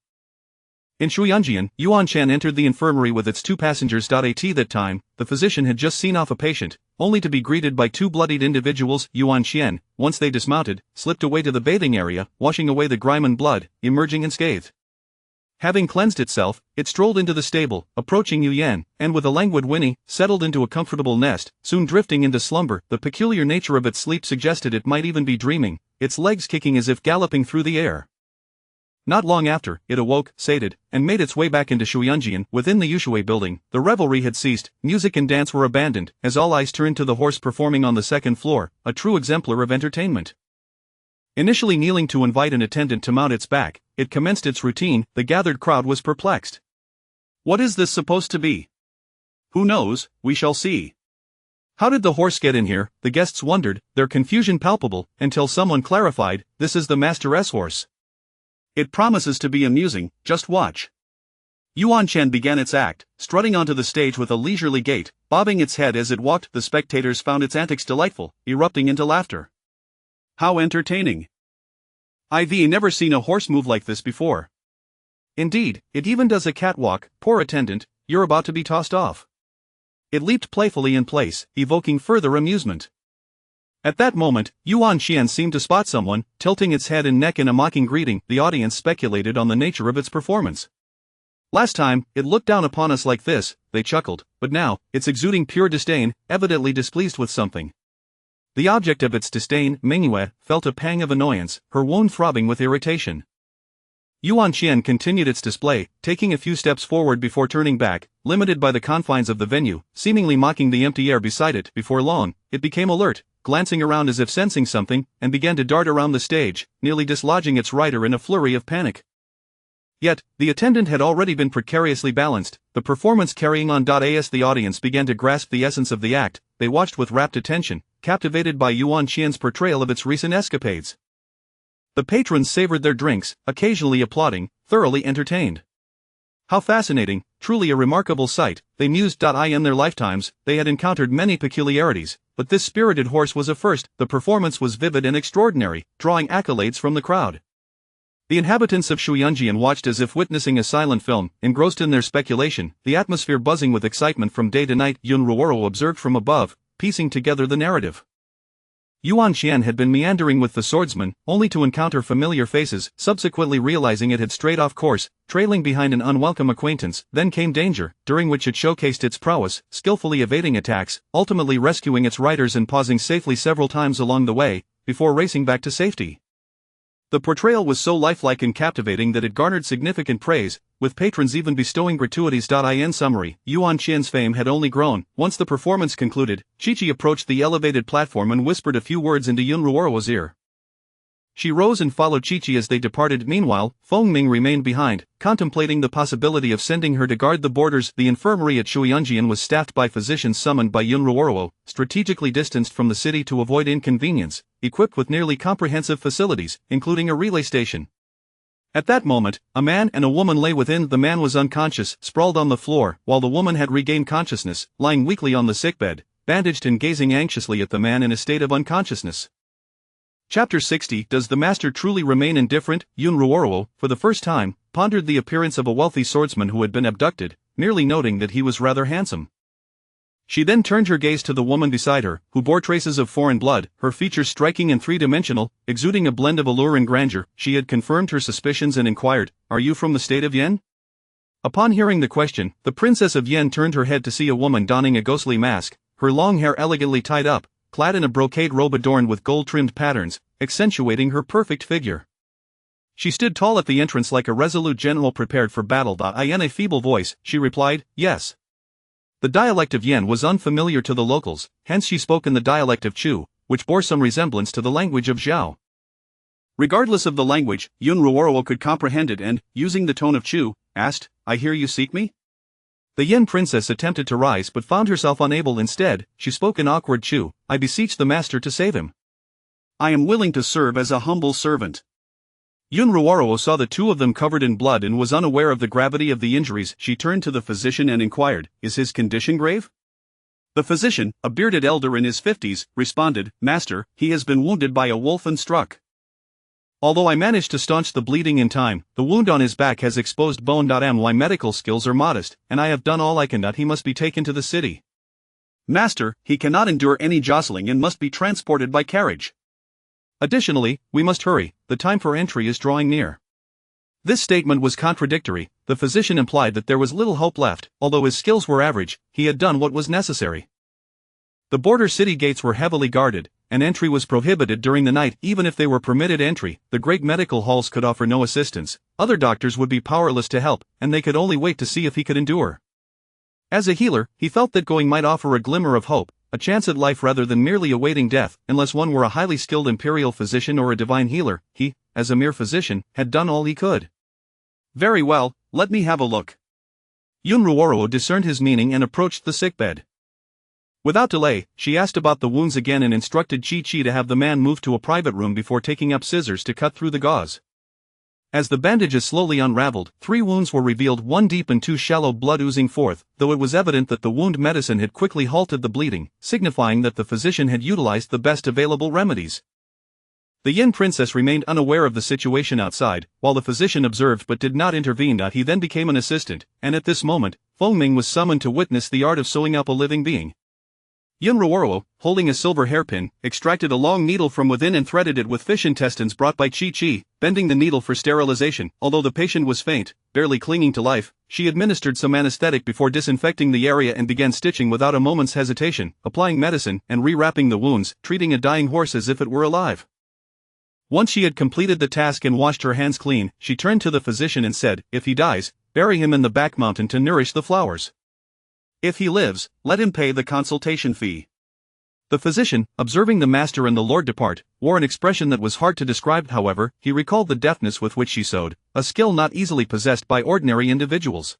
In Shuyanjian, Yuan Qian entered the infirmary with its two passengers. At that time, the physician had just seen off a patient, only to be greeted by two bloodied individuals. Yuan Qian, once they dismounted, slipped away to the bathing area, washing away the grime and blood, emerging unscathed. Having cleansed itself, it strolled into the stable, approaching Yu Yan, and with a languid whinny, settled into a comfortable nest, soon drifting into slumber. The peculiar nature of its sleep suggested it might even be dreaming, its legs kicking as if galloping through the air. Not long after, it awoke, sated, and made its way back into Shuyanjian. Within the Yushui building, the revelry had ceased, music and dance were abandoned, as all eyes turned to the horse performing on the second floor, a true exemplar of entertainment. Initially kneeling to invite an attendant to mount its back, it commenced its routine. The gathered crowd was perplexed. What is this supposed to be? Who knows, we shall see. How did the horse get in here? The guests wondered, their confusion palpable, until someone clarified, this is the Master's horse. It promises to be amusing, just watch. Yuan Qian began its act, strutting onto the stage with a leisurely gait, bobbing its head as it walked. The spectators found its antics delightful, erupting into laughter. How entertaining. I've never seen a horse move like this before. Indeed, it even does a catwalk. Poor attendant, you're about to be tossed off. It leaped playfully in place, evoking further amusement. At that moment, Yuan Qian seemed to spot someone, tilting its head and neck in a mocking greeting. The audience speculated on the nature of its performance. Last time, it looked down upon us like this, they chuckled, but now, it's exuding pure disdain, evidently displeased with something. The object of its disdain, Mingyue, felt a pang of annoyance, her wound throbbing with irritation. Yuan Qian continued its display, taking a few steps forward before turning back, limited by the confines of the venue, seemingly mocking the empty air beside it. Before long, it became alert, glancing around as if sensing something, and began to dart around the stage, nearly dislodging its rider in a flurry of panic. Yet, the attendant had already been precariously balanced, the performance carrying on. As the audience began to grasp the essence of the act, they watched with rapt attention, captivated by Yuan Qian's portrayal of its recent escapades. The patrons savored their drinks, occasionally applauding, thoroughly entertained. How fascinating, truly a remarkable sight, they mused. In their lifetimes, they had encountered many peculiarities, but this spirited horse was a first. The performance was vivid and extraordinary, drawing accolades from the crowd. The inhabitants of Shuyanjian watched as if witnessing a silent film, engrossed in their speculation, the atmosphere buzzing with excitement from day to night. Yun Ruoro observed from above, piecing together the narrative. Yuan Xian had been meandering with the swordsman, only to encounter familiar faces, subsequently realizing it had strayed off course, trailing behind an unwelcome acquaintance. Then came danger, during which it showcased its prowess, skillfully evading attacks, ultimately rescuing its riders and pausing safely several times along the way, before racing back to safety. The portrayal was so lifelike and captivating that it garnered significant praise, with patrons even bestowing gratuities. In summary, Yuan Xian's fame had only grown. Once the performance concluded, Chi-Chi approached the elevated platform and whispered a few words into Yun Ruoro's ear. She rose and followed Chi-Chi as they departed. Meanwhile, Feng Ming remained behind, contemplating the possibility of sending her to guard the borders. The infirmary at Shuyanjian was staffed by physicians summoned by Yun Ruoro, strategically distanced from the city to avoid inconvenience, equipped with nearly comprehensive facilities, including a relay station. At that moment, a man and a woman lay within. The man was unconscious, sprawled on the floor, while the woman had regained consciousness, lying weakly on the sickbed, bandaged and gazing anxiously at the man in a state of unconsciousness. Chapter 60. Does the master truly remain indifferent? Yun Ruoro, for the first time, pondered the appearance of a wealthy swordsman who had been abducted, merely noting that he was rather handsome. She then turned her gaze to the woman beside her, who bore traces of foreign blood, her features striking and three-dimensional, exuding a blend of allure and grandeur. She had confirmed her suspicions and inquired, "Are you from the state of Yen?" Upon hearing the question, the princess of Yen turned her head to see a woman donning a ghostly mask, her long hair elegantly tied up, clad in a brocade robe adorned with gold-trimmed patterns, accentuating her perfect figure. She stood tall at the entrance like a resolute general prepared for battle. In a feeble voice, she replied, "Yes." The dialect of Yen was unfamiliar to the locals, hence she spoke in the dialect of Chu, which bore some resemblance to the language of Zhao. Regardless of the language, Yun Ruoro could comprehend it and, using the tone of Chu, asked, "I hear you seek me?" The Yen princess attempted to rise but found herself unable. Instead, she spoke in awkward Chu, "I beseech the master to save him. I am willing to serve as a humble servant." Yun Ruoro saw the two of them covered in blood and was unaware of the gravity of the injuries. She turned to the physician and inquired, "Is his condition grave?" The physician, a bearded elder in his 50s, responded, "Master, he has been wounded by a wolf and struck. Although I managed to staunch the bleeding in time, the wound on his back has exposed bone. My medical skills are modest, and I have done all I can. He must be taken to the city. Master, he cannot endure any jostling and must be transported by carriage. Additionally, we must hurry, the time for entry is drawing near." This statement was contradictory. The physician implied that there was little hope left. Although his skills were average, he had done what was necessary. The border city gates were heavily guarded, and entry was prohibited during the night. Even if they were permitted entry, the great medical halls could offer no assistance, other doctors would be powerless to help, and they could only wait to see if he could endure. As a healer, he felt that going might offer a glimmer of hope, a chance at life rather than merely awaiting death. Unless one were a highly skilled imperial physician or a divine healer, he, as a mere physician, had done all he could. "Very well, let me have a look." Yun Ruoro discerned his meaning and approached the sickbed. Without delay, she asked about the wounds again and instructed Chi-Chi to have the man moved to a private room before taking up scissors to cut through the gauze. As the bandages slowly unraveled, 3 wounds were revealed, 1 deep and 2 shallow, blood oozing forth, though it was evident that the wound medicine had quickly halted the bleeding, signifying that the physician had utilized the best available remedies. The Yin princess remained unaware of the situation outside, while the physician observed but did not intervene. He then became an assistant, and at this moment, Feng Ming was summoned to witness the art of sewing up a living being. Yun Ruoro, holding a silver hairpin, extracted a long needle from within and threaded it with fish intestines brought by Chi-Chi, bending the needle for sterilization. Although the patient was faint, barely clinging to life, she administered some anesthetic before disinfecting the area and began stitching without a moment's hesitation, applying medicine and rewrapping the wounds, treating a dying horse as if it were alive. Once she had completed the task and washed her hands clean, she turned to the physician and said, "If he dies, bury him in the back mountain to nourish the flowers. If he lives, let him pay the consultation fee." The physician, observing the master and the lord depart, wore an expression that was hard to describe. However, he recalled the deftness with which she sewed, a skill not easily possessed by ordinary individuals.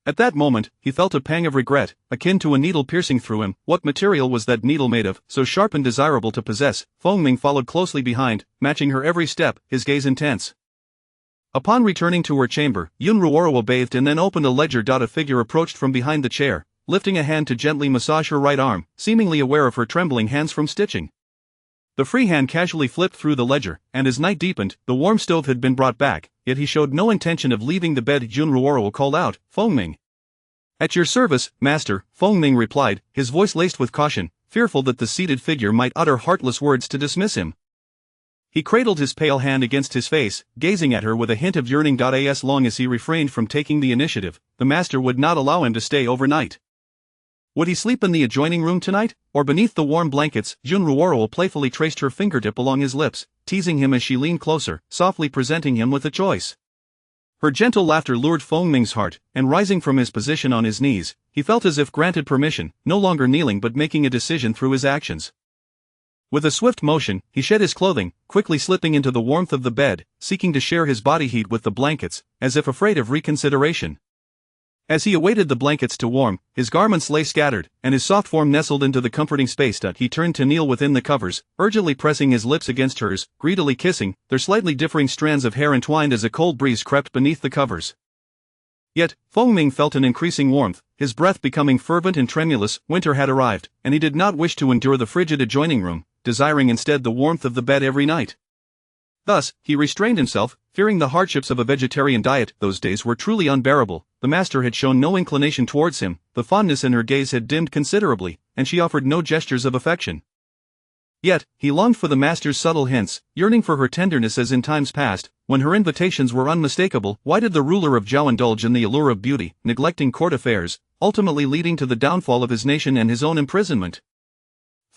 At that moment, he felt a pang of regret, akin to a needle piercing through him. What material was that needle made of, so sharp and desirable to possess? Feng Ming followed closely behind, matching her every step, his gaze intense. Upon returning to her chamber, Yun Ruorowo bathed and then opened a ledger. A figure approached from behind the chair, lifting a hand to gently massage her right arm, seemingly aware of her trembling hands from stitching. The free hand casually flipped through the ledger, and as night deepened, the warm stove had been brought back, yet he showed no intention of leaving the bed. Yun Ruorowo called out, "Fengming." "At your service, master," Fengming replied, his voice laced with caution, fearful that the seated figure might utter heartless words to dismiss him. He cradled his pale hand against his face, gazing at her with a hint of yearning. As long as he refrained from taking the initiative, the master would not allow him to stay overnight. Would he sleep in the adjoining room tonight, or beneath the warm blankets? Yun Ruorowo playfully traced her fingertip along his lips, teasing him as she leaned closer, softly presenting him with a choice. Her gentle laughter lured Fengming's heart, and rising from his position on his knees, he felt as if granted permission, no longer kneeling but making a decision through his actions. With a swift motion, he shed his clothing, quickly slipping into the warmth of the bed, seeking to share his body heat with the blankets, as if afraid of reconsideration. As he awaited the blankets to warm, his garments lay scattered, and his soft form nestled into the comforting space. He turned to kneel within the covers, urgently pressing his lips against hers, greedily kissing, their slightly differing strands of hair entwined as a cold breeze crept beneath the covers. Yet, Fengming felt an increasing warmth, his breath becoming fervent and tremulous. Winter had arrived, and he did not wish to endure the frigid adjoining room, desiring instead the warmth of the bed every night. Thus, he restrained himself, fearing the hardships of a vegetarian diet. Those days were truly unbearable. The master had shown no inclination towards him, the fondness in her gaze had dimmed considerably, and she offered no gestures of affection. Yet, he longed for the master's subtle hints, yearning for her tenderness as in times past, when her invitations were unmistakable. Why did the ruler of Zhao indulge in the allure of beauty, neglecting court affairs, ultimately leading to the downfall of his nation and his own imprisonment?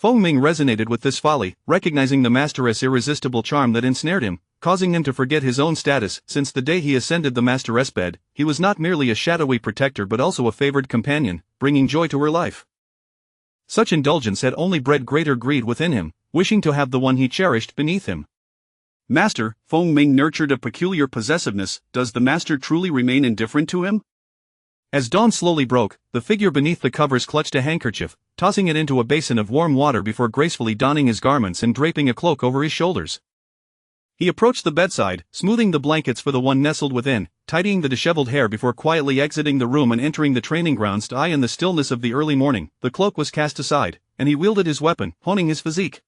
Fengming resonated with this folly, recognizing the masteress' irresistible charm that ensnared him, causing him to forget his own status. Since the day he ascended the masteress' bed, he was not merely a shadowy protector but also a favored companion, bringing joy to her life. Such indulgence had only bred greater greed within him, wishing to have the one he cherished beneath him. "Master," Fengming nurtured a peculiar possessiveness. "Does the master truly remain indifferent to him?" As dawn slowly broke, the figure beneath the covers clutched a handkerchief, tossing it into a basin of warm water before gracefully donning his garments and draping a cloak over his shoulders. He approached the bedside, smoothing the blankets for the one nestled within, tidying the disheveled hair before quietly exiting the room and entering the training grounds. In the stillness of the early morning, the cloak was cast aside, and he wielded his weapon, honing his physique.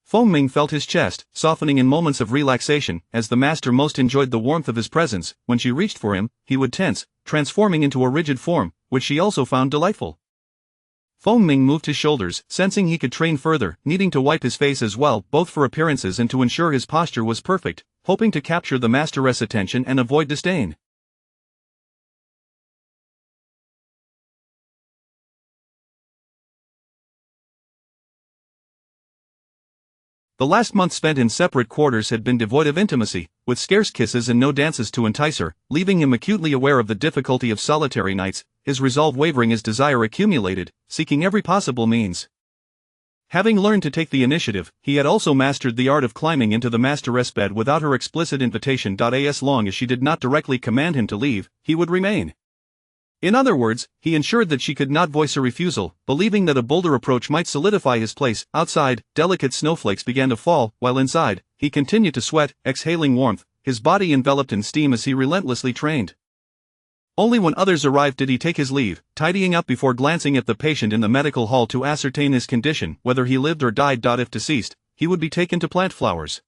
Fengming felt his chest softening in moments of relaxation. As the master most enjoyed the warmth of his presence, when she reached for him, he would tense, transforming into a rigid form, which she also found delightful. Fengming moved his shoulders, sensing he could train further, needing to wipe his face as well, both for appearances and to ensure his posture was perfect, hoping to capture the masteress' attention and avoid disdain. The last month spent in separate quarters had been devoid of intimacy, with scarce kisses and no dances to entice her, leaving him acutely aware of the difficulty of solitary nights, his resolve wavering as desire accumulated, seeking every possible means. Having learned to take the initiative, he had also mastered the art of climbing into the masteress' bed without her explicit invitation. As long as she did not directly command him to leave, he would remain. In other words, he ensured that she could not voice a refusal, believing that a bolder approach might solidify his place. Outside, delicate snowflakes began to fall, while inside, he continued to sweat, exhaling warmth, his body enveloped in steam as he relentlessly trained. Only when others arrived did he take his leave, tidying up before glancing at the patient in the medical hall to ascertain his condition, whether he lived or died. If deceased, he would be taken to plant flowers.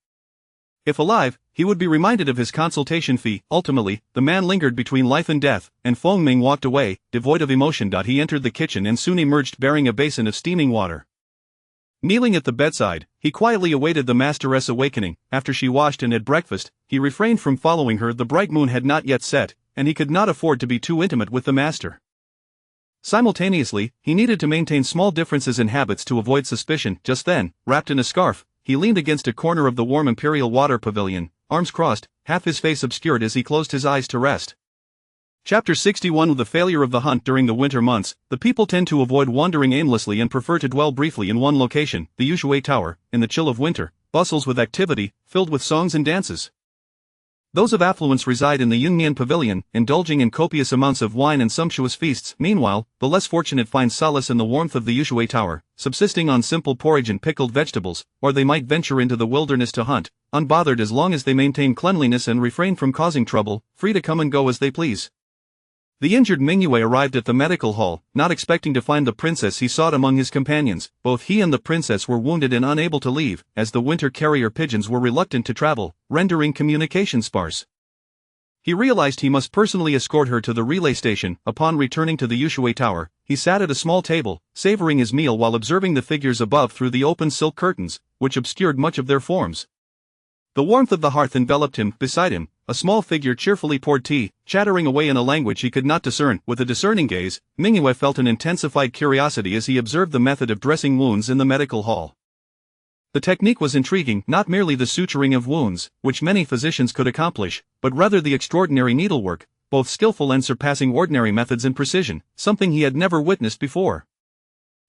If alive, he would be reminded of his consultation fee. Ultimately, the man lingered between life and death, and Fengming walked away, devoid of emotion. He entered the kitchen and soon emerged bearing a basin of steaming water. Kneeling at the bedside, he quietly awaited the masteress' awakening. After she washed and had breakfast, he refrained from following her. The bright moon had not yet set, and he could not afford to be too intimate with the master. Simultaneously, he needed to maintain small differences in habits to avoid suspicion. Just then, wrapped in a scarf, he leaned against a corner of the warm Imperial Water Pavilion, arms crossed, half his face obscured as he closed his eyes to rest. Chapter 61. With the failure of the hunt during the winter months, the people tend to avoid wandering aimlessly and prefer to dwell briefly in one location. The Disobey Tower, in the chill of winter, bustles with activity, filled with songs and dances. Those of affluence reside in the Yunmian pavilion, indulging in copious amounts of wine and sumptuous feasts. Meanwhile, the less fortunate find solace in the warmth of the Ushui Tower, subsisting on simple porridge and pickled vegetables, or they might venture into the wilderness to hunt, unbothered as long as they maintain cleanliness and refrain from causing trouble, free to come and go as they please. The injured Mingyue arrived at the medical hall, not expecting to find the princess he sought among his companions. Both he and the princess were wounded and unable to leave, as the winter carrier pigeons were reluctant to travel, rendering communication sparse. He realized he must personally escort her to the relay station. Upon returning to the Ushui Tower, he sat at a small table, savoring his meal while observing the figures above through the open silk curtains, which obscured much of their forms. The warmth of the hearth enveloped him. Beside him, a small figure cheerfully poured tea, chattering away in a language he could not discern. With a discerning gaze, Mingyue felt an intensified curiosity as he observed the method of dressing wounds in the medical hall. The technique was intriguing, not merely the suturing of wounds, which many physicians could accomplish, but rather the extraordinary needlework, both skillful and surpassing ordinary methods in precision, something he had never witnessed before.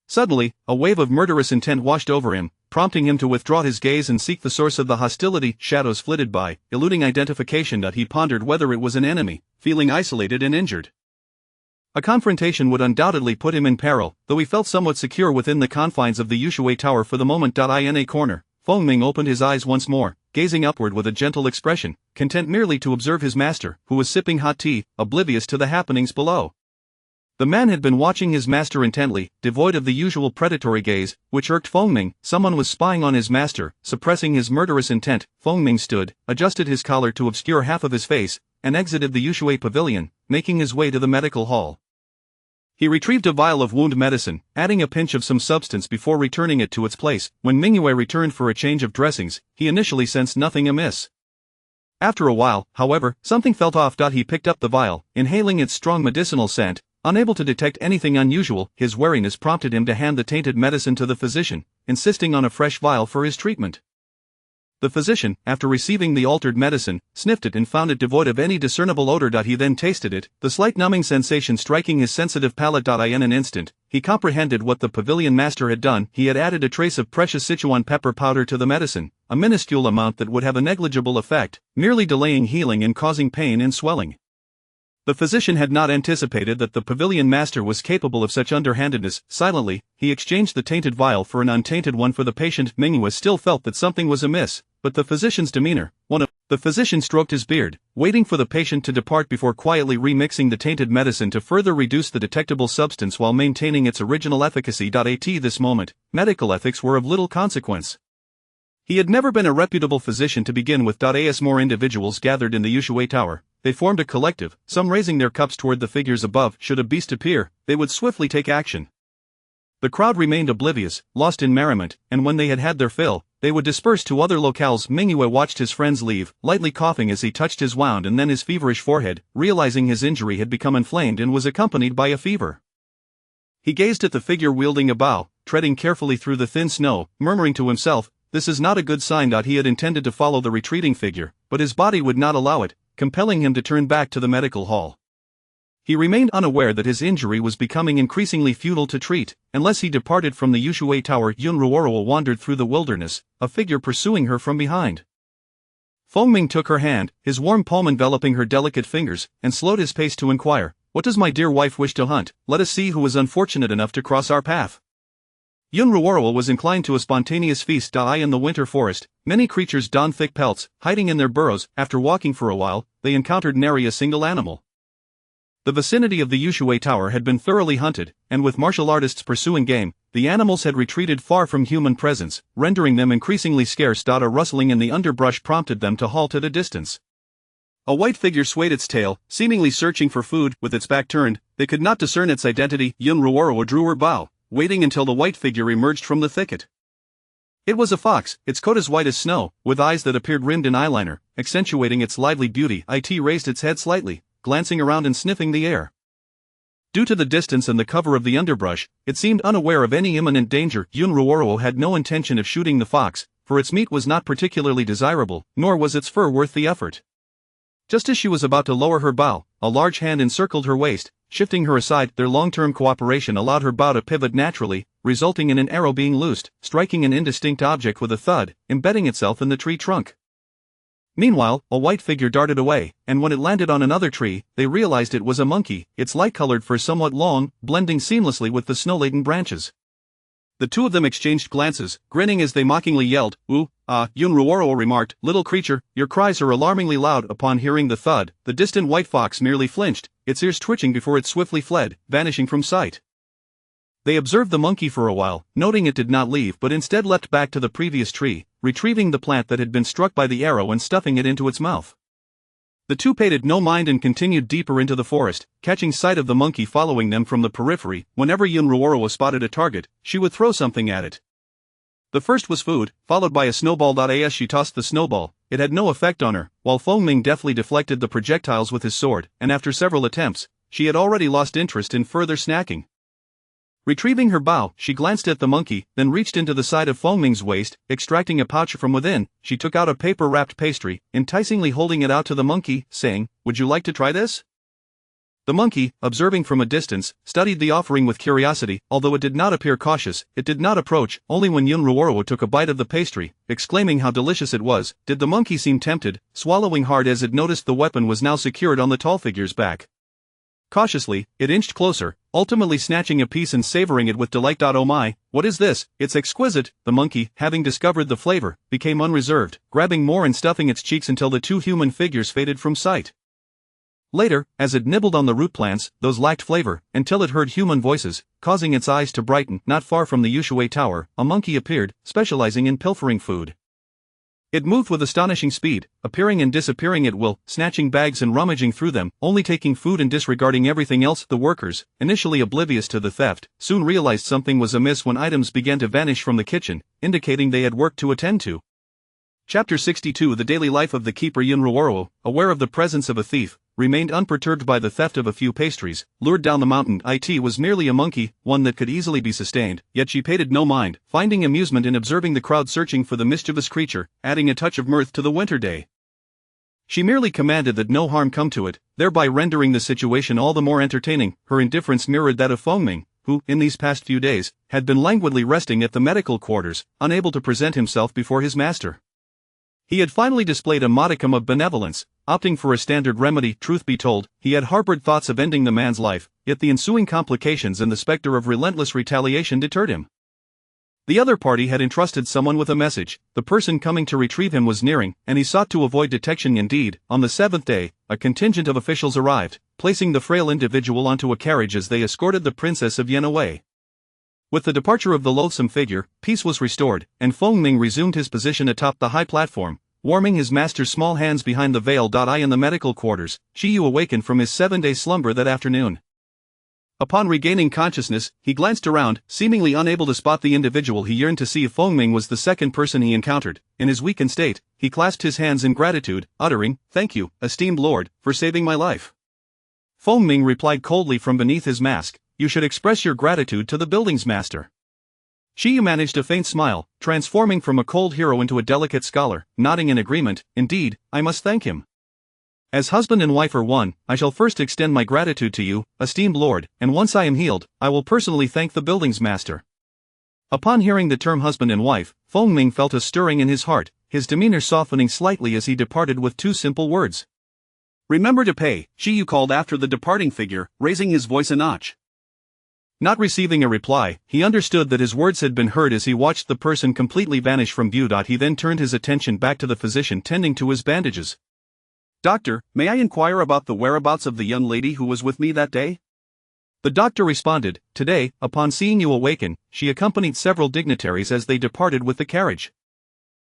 Suddenly, a wave of murderous intent washed over him, prompting him to withdraw his gaze and seek the source of the hostility. Shadows flitted by, eluding identification. He pondered whether it was an enemy, feeling isolated and injured. A confrontation would undoubtedly put him in peril, though he felt somewhat secure within the confines of the Ushui Tower for the moment. In a corner, Fengming opened his eyes once more, gazing upward with a gentle expression, content merely to observe his master, who was sipping hot tea, oblivious to the happenings below. The man had been watching his master intently, devoid of the usual predatory gaze, which irked Fengming. Someone was spying on his master. Suppressing his murderous intent, Fengming stood, adjusted his collar to obscure half of his face, and exited the Ushui pavilion, making his way to the medical hall. He retrieved a vial of wound medicine, adding a pinch of some substance before returning it to its place. When Mingyue returned for a change of dressings, he initially sensed nothing amiss. After a while, however, something felt off. He picked up the vial, inhaling its strong medicinal scent. Unable to detect anything unusual, his wariness prompted him to hand the tainted medicine to the physician, insisting on a fresh vial for his treatment. The physician, after receiving the altered medicine, sniffed it and found it devoid of any discernible odor. He then tasted it, the slight numbing sensation striking his sensitive palate. In an instant, he comprehended what the pavilion master had done. He had added a trace of precious Sichuan pepper powder to the medicine, a minuscule amount that would have a negligible effect, merely delaying healing and causing pain and swelling. The physician had not anticipated that the pavilion master was capable of such underhandedness. Silently, he exchanged the tainted vial for an untainted one for the patient. Mingyue still felt that something was amiss, but the physician's demeanor, the physician stroked his beard, waiting for the patient to depart before quietly remixing the tainted medicine to further reduce the detectable substance while maintaining its original efficacy. At this moment, medical ethics were of little consequence. He had never been a reputable physician to begin with. As more individuals gathered in the Ushui Tower, they formed a collective, some raising their cups toward the figures above. Should a beast appear, they would swiftly take action. The crowd remained oblivious, lost in merriment, and when they had had their fill, they would disperse to other locales. Mingyue watched his friends leave, lightly coughing as he touched his wound and then his feverish forehead, realizing his injury had become inflamed and was accompanied by a fever. He gazed at the figure wielding a bow, treading carefully through the thin snow, murmuring to himself, "This is not a good sign." He had intended to follow the retreating figure, but his body would not allow it, compelling him to turn back to the medical hall. He remained unaware that his injury was becoming increasingly futile to treat. Unless he departed from the Ushui Tower, Yunruoro wandered through the wilderness, a figure pursuing her from behind. Fengming took her hand, his warm palm enveloping her delicate fingers, and slowed his pace to inquire, "What does my dear wife wish to hunt? Let us see who is unfortunate enough to cross our path." Yunruoro was inclined to a spontaneous feast. In the winter forest, many creatures donned thick pelts, hiding in their burrows. After walking for a while, they encountered nary a single animal. The vicinity of the Ushui Tower had been thoroughly hunted, and with martial artists pursuing game, the animals had retreated far from human presence, rendering them increasingly scarce. A rustling in the underbrush prompted them to halt at a distance. A white figure swayed its tail, seemingly searching for food. With its back turned, they could not discern its identity. Yunruoro drew her bow, waiting until the white figure emerged from the thicket. It was a fox, its coat as white as snow, with eyes that appeared rimmed in eyeliner, accentuating its lively beauty. It raised its head slightly, glancing around and sniffing the air. Due to the distance and the cover of the underbrush, it seemed unaware of any imminent danger. Yunruoro had no intention of shooting the fox, for its meat was not particularly desirable, nor was its fur worth the effort. Just as she was about to lower her bow, a large hand encircled her waist, shifting her aside. Their long-term cooperation allowed her bow to pivot naturally, resulting in an arrow being loosed, striking an indistinct object with a thud, embedding itself in the tree trunk. Meanwhile, a white figure darted away, and when it landed on another tree, they realized it was a monkey, its light-colored fur somewhat long, blending seamlessly with the snow-laden branches. The two of them exchanged glances, grinning as they mockingly yelled, "Ooh, ah," Yunruoro remarked, "Little creature, your cries are alarmingly loud." Upon hearing the thud, the distant white fox merely flinched, its ears twitching before it swiftly fled, vanishing from sight. They observed the monkey for a while, noting it did not leave but instead leapt back to the previous tree, retrieving the plant that had been struck by the arrow and stuffing it into its mouth. The two paid it no mind and continued deeper into the forest, catching sight of the monkey following them from the periphery. Whenever Yunruoro spotted a target, she would throw something at it. The first was food, followed by a snowball. As she tossed the snowball, it had no effect on her, while Fengming deftly deflected the projectiles with his sword, and after several attempts, she had already lost interest in further snacking. Retrieving her bow, she glanced at the monkey, then reached into the side of Fengming's waist, extracting a pouch from within. She took out a paper-wrapped pastry, enticingly holding it out to the monkey, saying, "Would you like to try this?" The monkey, observing from a distance, studied the offering with curiosity. Although it did not appear cautious, it did not approach. Only when Yunruoro took a bite of the pastry, exclaiming how delicious it was, did the monkey seem tempted, swallowing hard as it noticed the weapon was now secured on the tall figure's back. Cautiously, it inched closer, ultimately snatching a piece and savoring it with delight. "Oh my, what is this? It's exquisite." The monkey, having discovered the flavor, became unreserved, grabbing more and stuffing its cheeks until the two human figures faded from sight. Later, as it nibbled on the root plants, those lacked flavor, until it heard human voices, causing its eyes to brighten. Not far from the Yushui Tower, a monkey appeared, specializing in pilfering food. It moved with astonishing speed, appearing and disappearing at will, snatching bags and rummaging through them, only taking food and disregarding everything else. The workers, initially oblivious to the theft, soon realized something was amiss when items began to vanish from the kitchen, indicating they had work to attend to. Chapter 62. The daily life of the keeper. Yunruoro, aware of the presence of a thief, remained unperturbed by the theft of a few pastries, lured down the mountain. It was merely a monkey, one that could easily be sustained, yet she paid it no mind, finding amusement in observing the crowd searching for the mischievous creature, adding a touch of mirth to the winter day. She merely commanded that no harm come to it, thereby rendering the situation all the more entertaining. Her indifference mirrored that of Fengming, who, in these past few days, had been languidly resting at the medical quarters, unable to present himself before his master. He had finally displayed a modicum of benevolence, opting for a standard remedy. Truth be told, he had harbored thoughts of ending the man's life, yet the ensuing complications and the specter of relentless retaliation deterred him. The other party had entrusted someone with a message. The person coming to retrieve him was nearing, and he sought to avoid detection. Indeed, on the seventh day, a contingent of officials arrived, placing the frail individual onto a carriage as they escorted the Princess of Yen away. With the departure of the loathsome figure, peace was restored, and Fengming resumed his position atop the high platform, warming his master's small hands behind the veil. In the medical quarters, Shiyu awakened from his 7-day slumber that afternoon. Upon regaining consciousness, he glanced around, seemingly unable to spot the individual he yearned to see. Fengming was the second person he encountered. In his weakened state, he clasped his hands in gratitude, uttering, "Thank you, esteemed lord, for saving my life." Fengming replied coldly from beneath his mask, "You should express your gratitude to the building's master." Shiyu managed a faint smile, transforming from a cold hero into a delicate scholar, nodding in agreement. "Indeed, I must thank him. As husband and wife are one, I shall first extend my gratitude to you, esteemed lord, and once I am healed, I will personally thank the building's master." Upon hearing the term husband and wife, Fengming felt a stirring in his heart, his demeanor softening slightly as he departed with two simple words. "Remember to pay," Shiyu called after the departing figure, raising his voice a notch. Not receiving a reply, he understood that his words had been heard as he watched the person completely vanish from view. He then turned his attention back to the physician tending to his bandages. "Doctor, may I inquire about the whereabouts of the young lady who was with me that day?" The doctor responded, "Today, upon seeing you awaken, she accompanied several dignitaries as they departed with the carriage.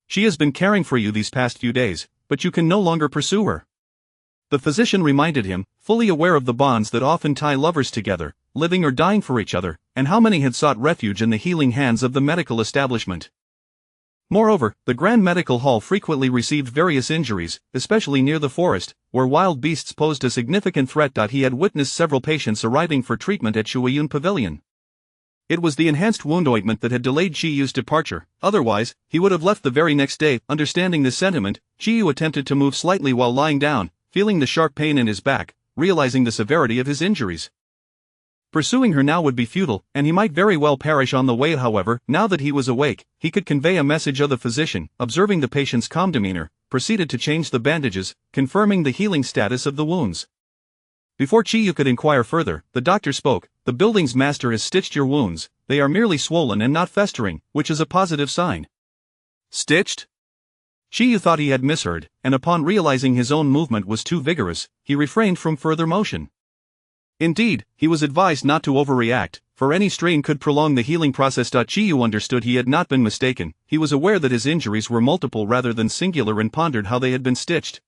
She has been caring for you these past few days, but you can no longer pursue her." The physician reminded him, fully aware of the bonds that often tie lovers together, living or dying for each other, and how many had sought refuge in the healing hands of the medical establishment. Moreover, the Grand Medical Hall frequently received various injuries, especially near the forest, where wild beasts posed a significant threat. He had witnessed several patients arriving for treatment at Shuiyun Pavilion. It was the enhanced wound ointment that had delayed Shiyu's departure, otherwise, he would have left the very next day. Understanding this sentiment, Shiyu attempted to move slightly while lying down, feeling the sharp pain in his back, realizing the severity of his injuries. Pursuing her now would be futile, and he might very well perish on the way. However, now that he was awake, he could convey a message of the physician. Observing the patient's calm demeanor, proceeded to change the bandages, confirming the healing status of the wounds. Before Chiyu could inquire further, the doctor spoke. The building's master has stitched your wounds. They are merely swollen and not festering, which is a positive sign. Stitched? Chiyu thought he had misheard, and upon realizing his own movement was too vigorous, he refrained from further motion. Indeed, he was advised not to overreact, for any strain could prolong the healing process. Chiyu understood he had not been mistaken. He was aware that his injuries were multiple rather than singular and pondered how they had been stitched.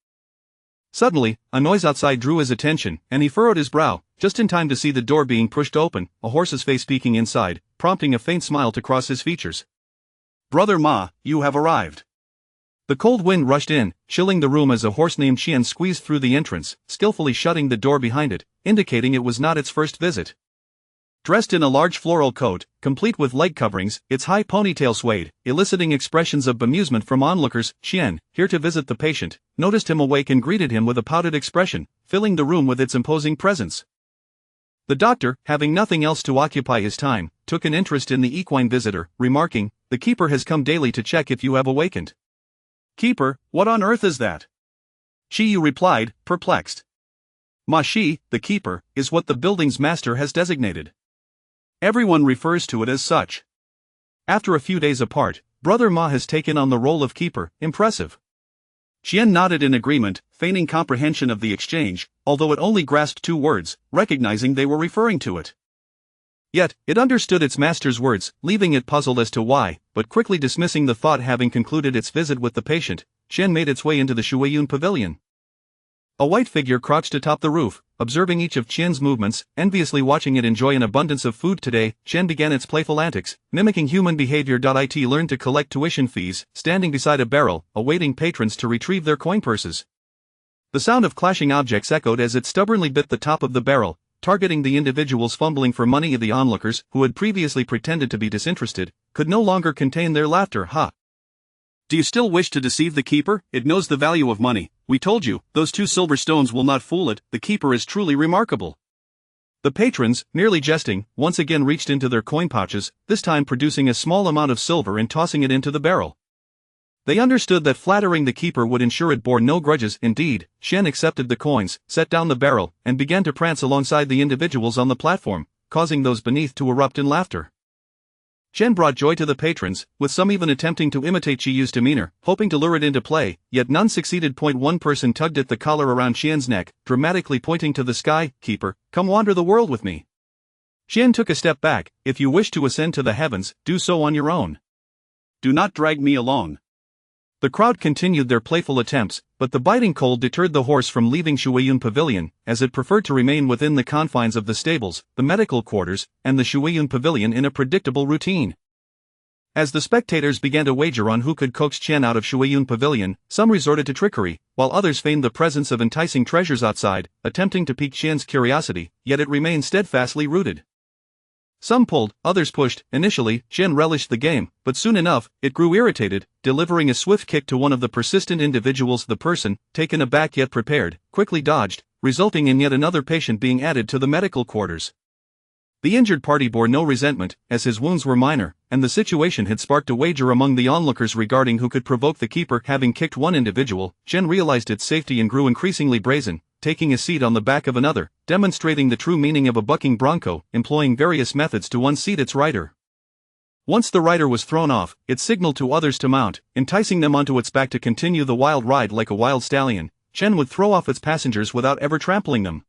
Suddenly, a noise outside drew his attention, and he furrowed his brow, just in time to see the door being pushed open, a horse's face peeking inside, prompting a faint smile to cross his features. Brother Ma, you have arrived. The cold wind rushed in, chilling the room as a horse named Qian squeezed through the entrance, skillfully shutting the door behind it, indicating it was not its first visit. Dressed in a large floral coat, complete with light coverings, its high ponytail swayed, eliciting expressions of bemusement from onlookers. Qian, here to visit the patient, noticed him awake and greeted him with a pouted expression, filling the room with its imposing presence. The doctor, having nothing else to occupy his time, took an interest in the equine visitor, remarking, "The keeper has come daily to check if you have awakened." Keeper, what on earth is that? Chiyu replied, perplexed. Ma Shi, the keeper, is what the building's master has designated. Everyone refers to it as such. After a few days apart, Brother Ma has taken on the role of keeper. Impressive. Qian nodded in agreement, feigning comprehension of the exchange, although it only grasped 2 words, recognizing they were referring to it. Yet, it understood its master's words, leaving it puzzled as to why, but quickly dismissing the thought. Having concluded its visit with the patient, Qian made its way into the Shuiyun pavilion. A white figure crouched atop the roof, observing each of Qian's movements, enviously watching it enjoy an abundance of food. Today, Qian began its playful antics, mimicking human behavior. It learned to collect tuition fees, standing beside a barrel, awaiting patrons to retrieve their coin purses. The sound of clashing objects echoed as it stubbornly bit the top of the barrel, targeting the individuals fumbling for money. The onlookers, who had previously pretended to be disinterested, could no longer contain their laughter. Ha! Do you still wish to deceive the keeper? It knows the value of money. We told you, those 2 silver stones will not fool it. The keeper is truly remarkable. The patrons, merely jesting, once again reached into their coin pouches, this time producing a small amount of silver and tossing it into the barrel. They understood that flattering the keeper would ensure it bore no grudges. Indeed, Qian accepted the coins, set down the barrel, and began to prance alongside the individuals on the platform, causing those beneath to erupt in laughter. Qian brought joy to the patrons, with some even attempting to imitate Chiyu's demeanor, hoping to lure it into play, yet none succeeded. One person tugged at the collar around Qian's neck, dramatically pointing to the sky. "Keeper, come wander the world with me." Qian took a step back. "If you wish to ascend to the heavens, do so on your own. Do not drag me along." The crowd continued their playful attempts, but the biting cold deterred the horse from leaving Shuiyun Pavilion, as it preferred to remain within the confines of the stables, the medical quarters, and the Shuiyun Pavilion in a predictable routine. As the spectators began to wager on who could coax Qian out of Shuiyun Pavilion, some resorted to trickery, while others feigned the presence of enticing treasures outside, attempting to pique Qian's curiosity, yet it remained steadfastly rooted. Some pulled, others pushed. Initially, Qian relished the game, but soon enough, it grew irritated, delivering a swift kick to one of the persistent individuals. The person, taken aback yet prepared, quickly dodged, resulting in yet another patient being added to the medical quarters. The injured party bore no resentment, as his wounds were minor, and the situation had sparked a wager among the onlookers regarding who could provoke the keeper. Having kicked one individual, Qian realized its safety and grew increasingly brazen, taking a seat on the back of another, demonstrating the true meaning of a bucking bronco, employing various methods to unseat its rider. Once the rider was thrown off, it signaled to others to mount, enticing them onto its back to continue the wild ride like a wild stallion. Qian would throw off its passengers without ever trampling them.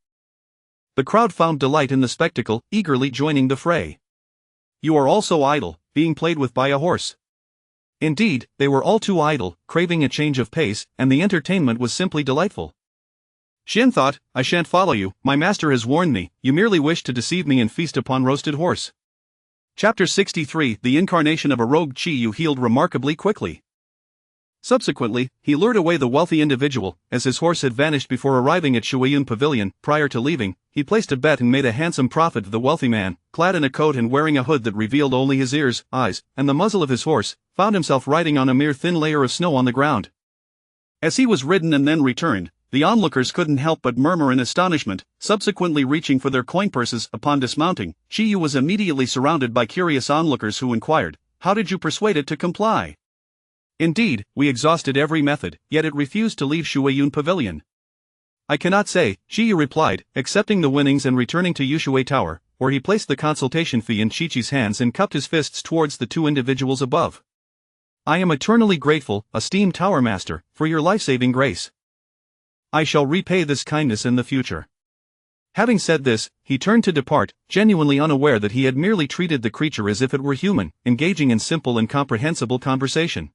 The crowd found delight in the spectacle, eagerly joining the fray. "You are all so idle, being played with by a horse." Indeed, they were all too idle, craving a change of pace, and the entertainment was simply delightful. Qian thought, "I shan't follow you, my master has warned me, you merely wish to deceive me and feast upon roasted horse." Chapter 63. The incarnation of a rogue. Chiyu healed remarkably quickly. Subsequently, he lured away the wealthy individual, as his horse had vanished before arriving at Shuiyun Pavilion. Prior to leaving, he placed a bet and made a handsome profit. The wealthy man, clad in a coat and wearing a hood that revealed only his ears, eyes, and the muzzle of his horse, found himself riding on a mere thin layer of snow on the ground. As he was ridden and then returned, the onlookers couldn't help but murmur in astonishment, subsequently reaching for their coin purses. Upon dismounting, Chiyu was immediately surrounded by curious onlookers who inquired, "How did you persuade it to comply?" Indeed, we exhausted every method, yet it refused to leave Shuiyun Pavilion. I cannot say, Shiyu replied, accepting the winnings and returning to Yushui Tower, where he placed the consultation fee in Chi-Chi's hands and cupped his fists towards the two individuals above. I am eternally grateful, esteemed Tower Master, for your life-saving grace. I shall repay this kindness in the future. Having said this, he turned to depart, genuinely unaware that he had merely treated the creature as if it were human, engaging in simple and comprehensible conversation.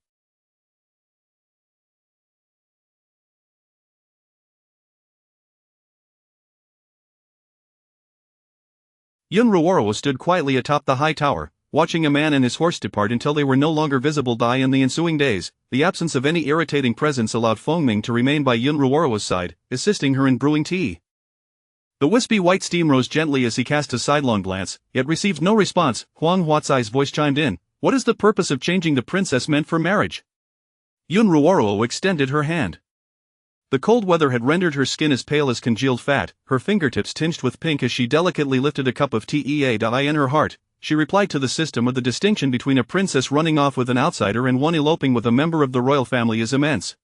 Yun Ruoro stood quietly atop the high tower, watching a man and his horse depart until they were no longer visible. In the ensuing days, the absence of any irritating presence allowed Fengming to remain by Yun Ruoro's side, assisting her in brewing tea. The wispy white steam rose gently as he cast a sidelong glance, yet received no response. Huang Huatsai's voice chimed in. What is the purpose of changing the princess meant for marriage? Yun Ruoro extended her hand. The cold weather had rendered her skin as pale as congealed fat, her fingertips tinged with pink as she delicately lifted a cup of tea. In her heart, she replied to the system of the distinction between a princess running off with an outsider and one eloping with a member of the royal family is immense.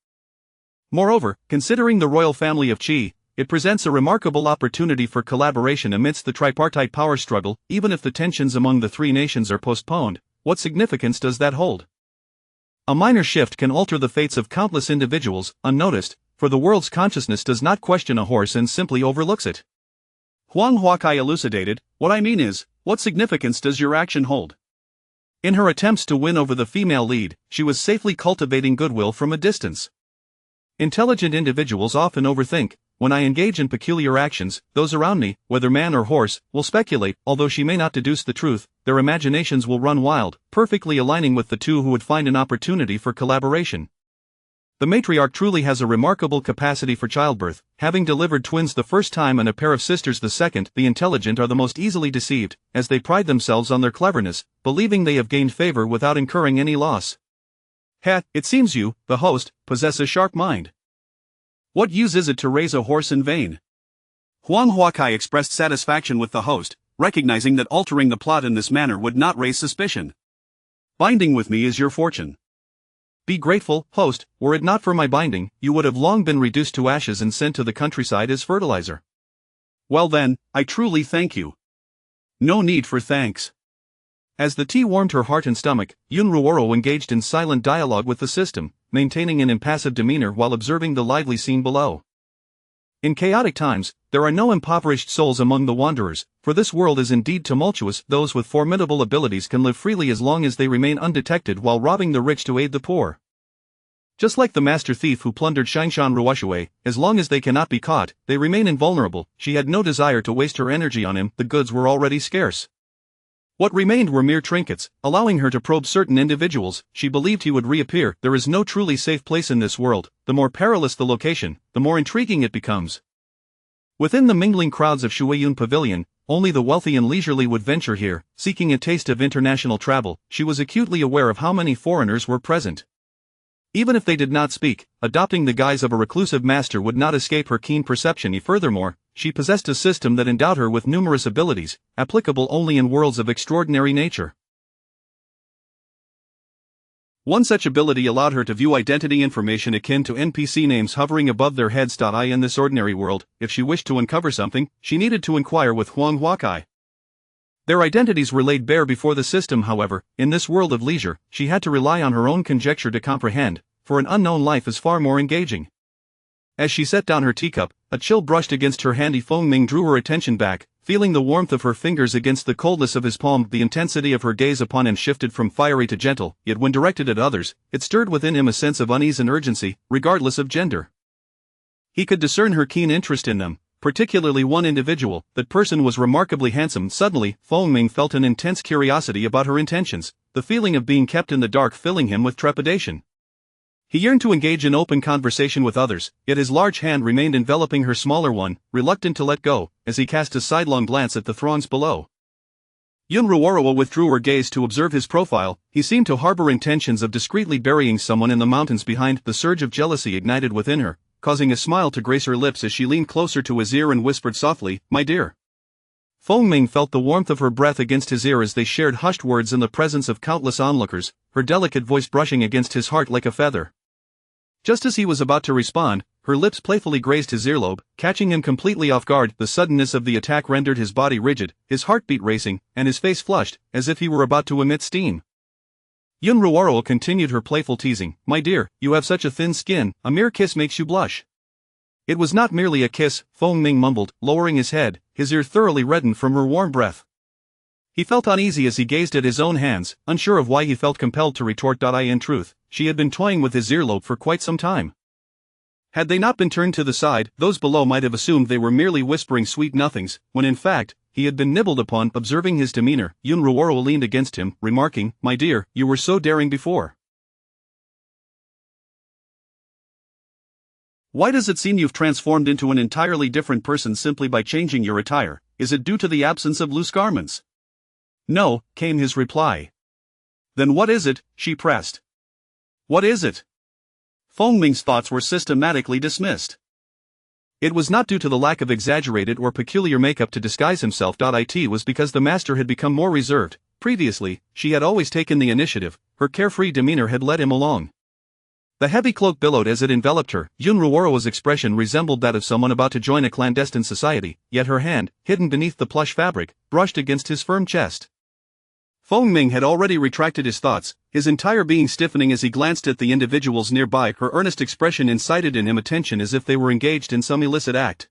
Moreover, considering the royal family of Qi, it presents a remarkable opportunity for collaboration amidst the tripartite power struggle. Even if the tensions among the three nations are postponed, what significance does that hold? A minor shift can alter the fates of countless individuals, unnoticed, for the world's consciousness does not question a horse and simply overlooks it. Huang Huakai elucidated, what I mean is, what significance does your action hold? In her attempts to win over the female lead, she was safely cultivating goodwill from a distance. Intelligent individuals often overthink. When I engage in peculiar actions, those around me, whether man or horse, will speculate. Although she may not deduce the truth, their imaginations will run wild, perfectly aligning with the two who would find an opportunity for collaboration. The matriarch truly has a remarkable capacity for childbirth, having delivered twins the first time and a pair of sisters the second. The intelligent are the most easily deceived, as they pride themselves on their cleverness, believing they have gained favor without incurring any loss. It seems you, the host, possess a sharp mind. What use is it to raise a horse in vain? Huang Huakai expressed satisfaction with the host, recognizing that altering the plot in this manner would not raise suspicion. Binding with me is your fortune. Be grateful, host, were it not for my binding, you would have long been reduced to ashes and sent to the countryside as fertilizer. Well then, I truly thank you. No need for thanks. As the tea warmed her heart and stomach, Yun Ruoro engaged in silent dialogue with the system, maintaining an impassive demeanor while observing the lively scene below. In chaotic times, there are no impoverished souls among the wanderers, for this world is indeed tumultuous. Those with formidable abilities can live freely as long as they remain undetected while robbing the rich to aid the poor. Just like the master thief who plundered Xingshan Ruoshui, as long as they cannot be caught, they remain invulnerable. She had no desire to waste her energy on him, the goods were already scarce. What remained were mere trinkets, allowing her to probe certain individuals. She believed he would reappear. There is no truly safe place in this world. The more perilous the location, the more intriguing it becomes. Within the mingling crowds of Shuiyun Pavilion, only the wealthy and leisurely would venture here, seeking a taste of international travel. She was acutely aware of how many foreigners were present. Even if they did not speak, adopting the guise of a reclusive master would not escape her keen perception. Furthermore, she possessed a system that endowed her with numerous abilities, applicable only in worlds of extraordinary nature. One such ability allowed her to view identity information akin to NPC names hovering above their heads. In this ordinary world, if she wished to uncover something, she needed to inquire with Huang Huakai. Their identities were laid bare before the system. However, in this world of leisure, she had to rely on her own conjecture to comprehend, for an unknown life is far more engaging. As she set down her teacup, a chill brushed against her hand. Fengming drew her attention back, feeling the warmth of her fingers against the coldness of his palm. The intensity of her gaze upon him shifted from fiery to gentle, yet when directed at others, it stirred within him a sense of unease and urgency, regardless of gender. He could discern her keen interest in them, particularly one individual. That person was remarkably handsome. Suddenly, Fengming felt an intense curiosity about her intentions, the feeling of being kept in the dark filling him with trepidation. He yearned to engage in open conversation with others, yet his large hand remained enveloping her smaller one, reluctant to let go, as he cast a sidelong glance at the throngs below. Yun Ruoro withdrew her gaze to observe his profile. He seemed to harbor intentions of discreetly burying someone in the mountains behind. The surge of jealousy ignited within her, causing a smile to grace her lips as she leaned closer to his ear and whispered softly, "My dear." Feng Ming felt the warmth of her breath against his ear as they shared hushed words in the presence of countless onlookers, her delicate voice brushing against his heart like a feather. Just as he was about to respond, her lips playfully grazed his earlobe, catching him completely off guard. The suddenness of the attack rendered his body rigid, his heartbeat racing, and his face flushed, as if he were about to emit steam. Yun Ruoro continued her playful teasing. "My dear, you have such a thin skin, a mere kiss makes you blush." "It was not merely a kiss," Feng Ming mumbled, lowering his head, his ear thoroughly reddened from her warm breath. He felt uneasy as he gazed at his own hands, unsure of why he felt compelled to retort. In truth, she had been toying with his earlobe for quite some time. Had they not been turned to the side, those below might have assumed they were merely whispering sweet nothings, when in fact, he had been nibbled upon. Observing his demeanor, Yun Ruoro leaned against him, remarking, "My dear, you were so daring before. Why does it seem you've transformed into an entirely different person simply by changing your attire? Is it due to the absence of loose garments?" "No," came his reply. "Then what is it?" she pressed. "What is it?" Feng Ming's thoughts were systematically dismissed. It was not due to the lack of exaggerated or peculiar makeup to disguise himself. It was because the master had become more reserved. Previously, she had always taken the initiative, her carefree demeanor had led him along. The heavy cloak billowed as it enveloped her. Yun Ruoro's expression resembled that of someone about to join a clandestine society, yet her hand, hidden beneath the plush fabric, brushed against his firm chest. Feng Ming had already retracted his thoughts, his entire being stiffening as he glanced at the individuals nearby. Her earnest expression incited in him attention as if they were engaged in some illicit act.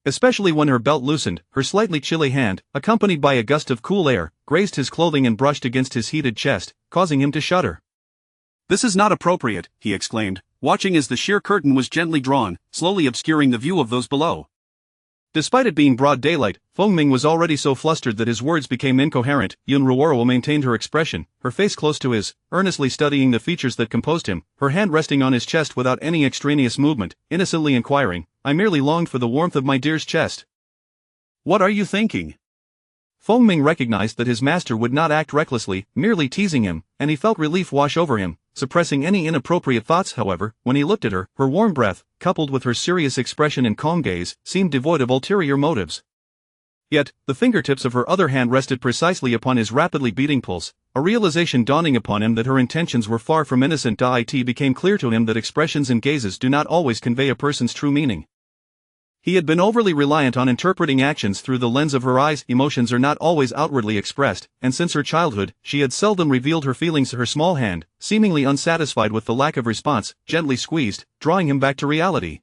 Especially when her belt loosened, her slightly chilly hand, accompanied by a gust of cool air, grazed his clothing and brushed against his heated chest, causing him to shudder. "This is not appropriate," he exclaimed, watching as the sheer curtain was gently drawn, slowly obscuring the view of those below. Despite it being broad daylight, Feng Ming was already so flustered that his words became incoherent. Yun Ruoro maintained her expression, her face close to his, earnestly studying the features that composed him, her hand resting on his chest without any extraneous movement, innocently inquiring, "I merely longed for the warmth of my dear's chest." "What are you thinking?" Feng Ming recognized that his master would not act recklessly, merely teasing him, and he felt relief wash over him, suppressing any inappropriate thoughts. However, when he looked at her, her warm breath, coupled with her serious expression and calm gaze, seemed devoid of ulterior motives. Yet, the fingertips of her other hand rested precisely upon his rapidly beating pulse, a realization dawning upon him that her intentions were far from innocent. It became clear to him that expressions and gazes do not always convey a person's true meaning. He had been overly reliant on interpreting actions through the lens of her eyes. Emotions are not always outwardly expressed, and since her childhood, she had seldom revealed her feelings. Her small hand, seemingly unsatisfied with the lack of response, gently squeezed, drawing him back to reality.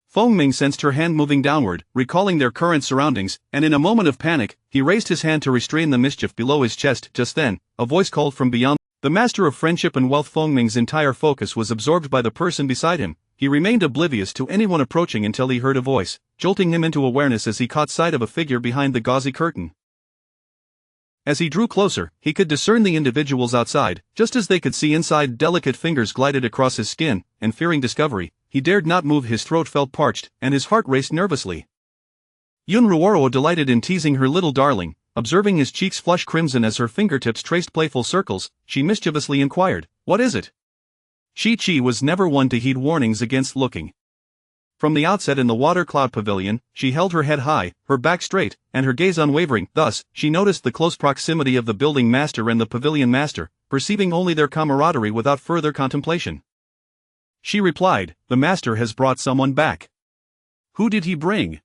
Feng Ming sensed her hand moving downward, recalling their current surroundings, and in a moment of panic, he raised his hand to restrain the mischief below his chest. Just then, a voice called from beyond. The master of friendship and wealth. Feng Ming's entire focus was absorbed by the person beside him. He remained oblivious to anyone approaching until he heard a voice, jolting him into awareness as he caught sight of a figure behind the gauzy curtain. As he drew closer, he could discern the individuals outside, just as they could see inside. Delicate fingers glided across his skin, and fearing discovery, he dared not move. His throat felt parched, and his heart raced nervously. Yun Ruoro delighted in teasing her little darling. Observing his cheeks flush crimson as her fingertips traced playful circles, she mischievously inquired, "What is it?" Chi was never one to heed warnings against looking. From the outset in the water cloud pavilion, she held her head high, her back straight, and her gaze unwavering. Thus, she noticed the close proximity of the building master and the pavilion master, perceiving only their camaraderie without further contemplation. She replied, "The master has brought someone back." "Who did he bring?"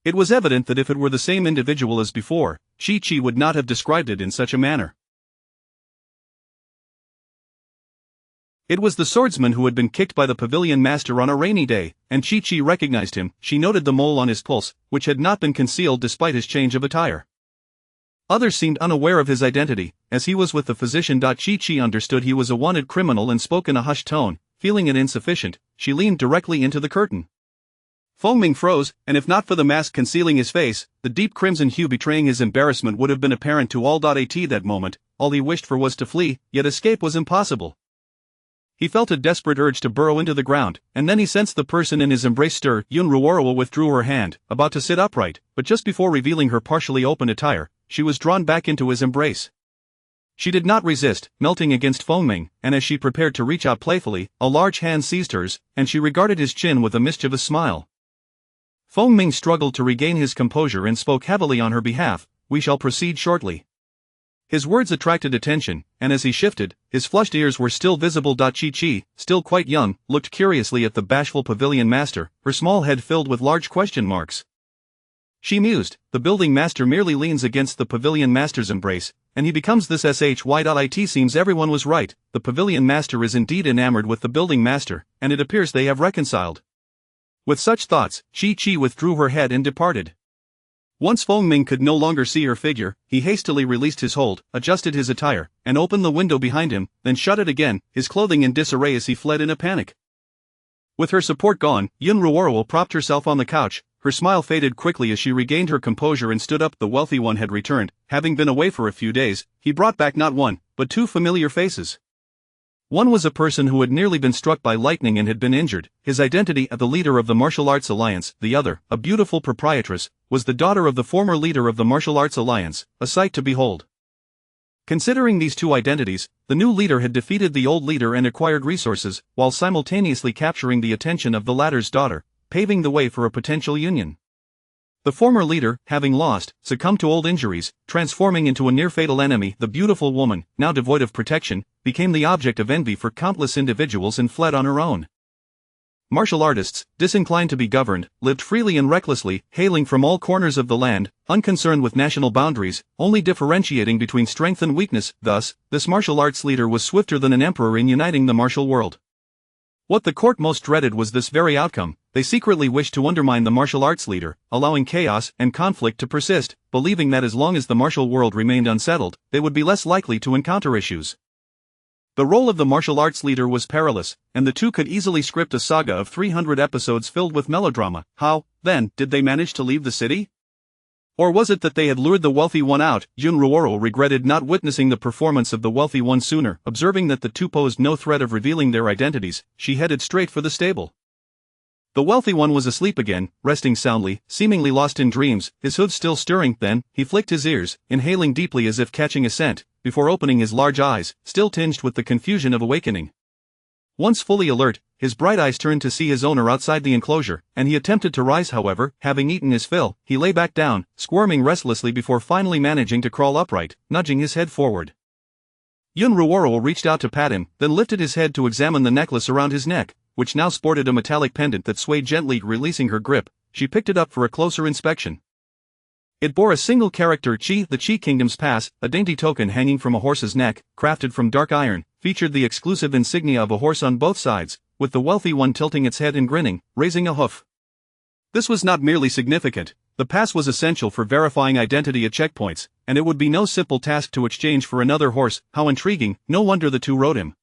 It was evident that if it were the same individual as before, Chi would not have described it in such a manner. It was the swordsman who had been kicked by the pavilion master on a rainy day, and Chi recognized him. She noted the mole on his pulse, which had not been concealed despite his change of attire. Others seemed unaware of his identity, as he was with the physician. Chi understood he was a wanted criminal and spoke in a hushed tone. Feeling it insufficient, she leaned directly into the curtain. Feng Ming froze, and if not for the mask concealing his face, the deep crimson hue betraying his embarrassment would have been apparent to all. At that moment, all he wished for was to flee, yet escape was impossible. He felt a desperate urge to burrow into the ground, and then he sensed the person in his embrace stir. Yun Ruoro withdrew her hand, about to sit upright, but just before revealing her partially open attire, she was drawn back into his embrace. She did not resist, melting against Feng Ming, and as she prepared to reach out playfully, a large hand seized hers, and she regarded his chin with a mischievous smile. Feng Ming struggled to regain his composure and spoke heavily on her behalf. "We shall proceed shortly." His words attracted attention, and as he shifted, his flushed ears were still visible. Chi-Chi, still quite young, looked curiously at the bashful pavilion master, her small head filled with large question marks. She mused, the building master merely leans against the pavilion master's embrace, and he becomes this shy. It seems everyone was right, the pavilion master is indeed enamored with the building master, and it appears they have reconciled. With such thoughts, Chi-Chi withdrew her head and departed. Once Feng Ming could no longer see her figure, he hastily released his hold, adjusted his attire, and opened the window behind him, then shut it again, his clothing in disarray as he fled in a panic. With her support gone, Yun Ruoro propped herself on the couch. Her smile faded quickly as she regained her composure and stood up. The wealthy one had returned. Having been away for a few days, he brought back not one, but two familiar faces. One was a person who had nearly been struck by lightning and had been injured, his identity the leader of the Martial Arts Alliance. The other, a beautiful proprietress, was the daughter of the former leader of the Martial Arts Alliance, a sight to behold. Considering these two identities, the new leader had defeated the old leader and acquired resources, while simultaneously capturing the attention of the latter's daughter, paving the way for a potential union. The former leader, having lost, succumbed to old injuries, transforming into a near-fatal enemy. The beautiful woman, now devoid of protection, became the object of envy for countless individuals and fled on her own. Martial artists, disinclined to be governed, lived freely and recklessly, hailing from all corners of the land, unconcerned with national boundaries, only differentiating between strength and weakness. Thus, this martial arts leader was swifter than an emperor in uniting the martial world. What the court most dreaded was this very outcome. They secretly wished to undermine the martial arts leader, allowing chaos and conflict to persist, believing that as long as the martial world remained unsettled, they would be less likely to encounter issues. The role of the martial arts leader was perilous, and the two could easily script a saga of 300 episodes filled with melodrama. How, then, did they manage to leave the city? Or was it that they had lured the wealthy one out? Yun Ruoro regretted not witnessing the performance of the wealthy one sooner. Observing that the two posed no threat of revealing their identities, she headed straight for the stable. The wealthy one was asleep again, resting soundly, seemingly lost in dreams, his hooves still stirring. Then, he flicked his ears, inhaling deeply as if catching a scent, before opening his large eyes, still tinged with the confusion of awakening. Once fully alert, his bright eyes turned to see his owner outside the enclosure, and he attempted to rise. However, having eaten his fill, he lay back down, squirming restlessly before finally managing to crawl upright, nudging his head forward. Yun Ruoro reached out to pat him, then lifted his head to examine the necklace around his neck, which now sported a metallic pendant that swayed gently. Releasing her grip, she picked it up for a closer inspection. It bore a single character Chi. The Chi Kingdom's pass, a dainty token hanging from a horse's neck, crafted from dark iron, featured the exclusive insignia of a horse on both sides, with the wealthy one tilting its head and grinning, raising a hoof. This was not merely significant. The pass was essential for verifying identity at checkpoints, and it would be no simple task to exchange for another horse. How intriguing, no wonder the two rode him.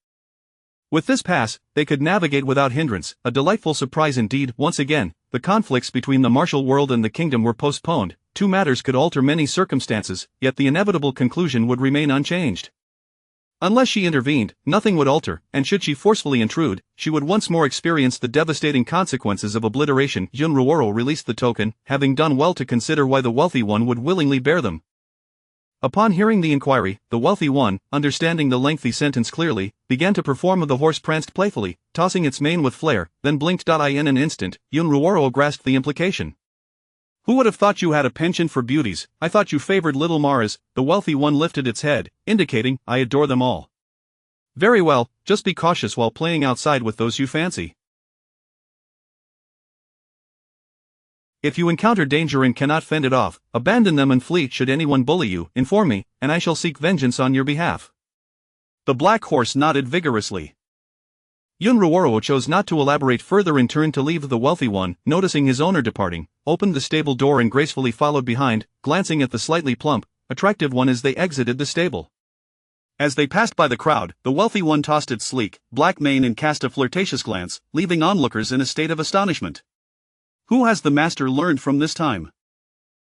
With this pass, they could navigate without hindrance, a delightful surprise indeed. Once again, the conflicts between the martial world and the kingdom were postponed. Two matters could alter many circumstances, yet the inevitable conclusion would remain unchanged. Unless she intervened, nothing would alter, and should she forcefully intrude, she would once more experience the devastating consequences of obliteration. Yun Ruoro released the token, having done well to consider why the wealthy one would willingly bear them. Upon hearing the inquiry, the wealthy one, understanding the lengthy sentence clearly, began to perform. The horse pranced playfully, tossing its mane with flair, then blinked. In an instant, Yun Ruoro grasped the implication. "Who would have thought you had a penchant for beauties? I thought you favored little Maras." The wealthy one lifted its head, indicating, "I adore them all." "Very well, just be cautious while playing outside with those you fancy. If you encounter danger and cannot fend it off, abandon them and flee. Should anyone bully you, inform me, and I shall seek vengeance on your behalf." The black horse nodded vigorously. Yun Ruoro chose not to elaborate further and turned to leave. The wealthy one, noticing his owner departing, opened the stable door and gracefully followed behind, glancing at the slightly plump, attractive one as they exited the stable. As they passed by the crowd, the wealthy one tossed its sleek, black mane and cast a flirtatious glance, leaving onlookers in a state of astonishment. Who has the master learned from this time?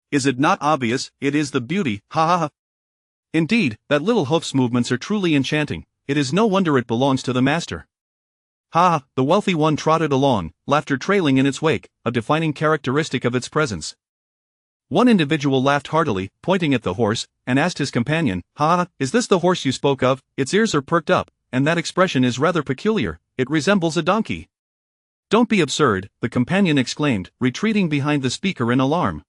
Is it not obvious? It is the beauty, ha ha ha. Indeed, that little hoof's movements are truly enchanting. It is no wonder it belongs to the master. Ha! The wealthy one trotted along, laughter trailing in its wake, a defining characteristic of its presence. One individual laughed heartily, pointing at the horse, and asked his companion, "Ha! Is this the horse you spoke of? Its ears are perked up, and that expression is rather peculiar. It resembles a donkey." Don't be absurd, the companion exclaimed, retreating behind the speaker in alarm.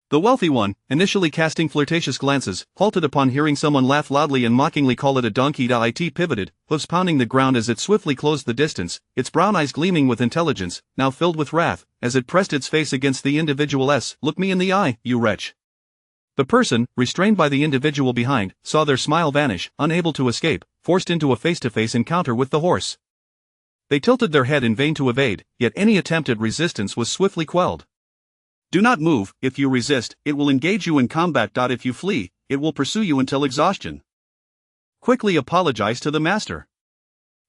The wealthy one, initially casting flirtatious glances, halted upon hearing someone laugh loudly and mockingly call it a donkey. It pivoted, hooves pounding the ground as it swiftly closed the distance, its brown eyes gleaming with intelligence, now filled with wrath, as it pressed its face against the individual's. Look me in the eye, you wretch. The person, restrained by the individual behind, saw their smile vanish, unable to escape, forced into a face-to-face encounter with the horse. They tilted their head in vain to evade, yet any attempt at resistance was swiftly quelled. Do not move. If you resist, it will engage you in combat. If you flee, it will pursue you until exhaustion. Quickly apologize to the master.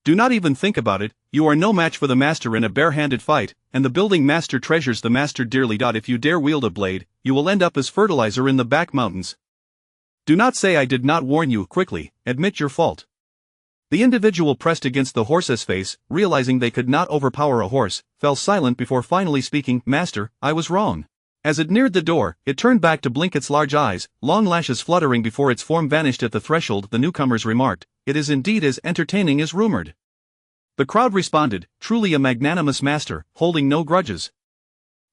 Do not even think about it, you are no match for the master in a bare-handed fight, and the building master treasures the master dearly. If you dare wield a blade, you will end up as fertilizer in the back mountains. Do not say I did not warn you. Quickly, admit your fault. The individual pressed against the horse's face, realizing they could not overpower a horse, fell silent before finally speaking. Master, I was wrong. As it neared the door, it turned back to blink its large eyes, long lashes fluttering before its form vanished at the threshold. The newcomers remarked, it is indeed as entertaining as rumored. The crowd responded, truly a magnanimous master, holding no grudges.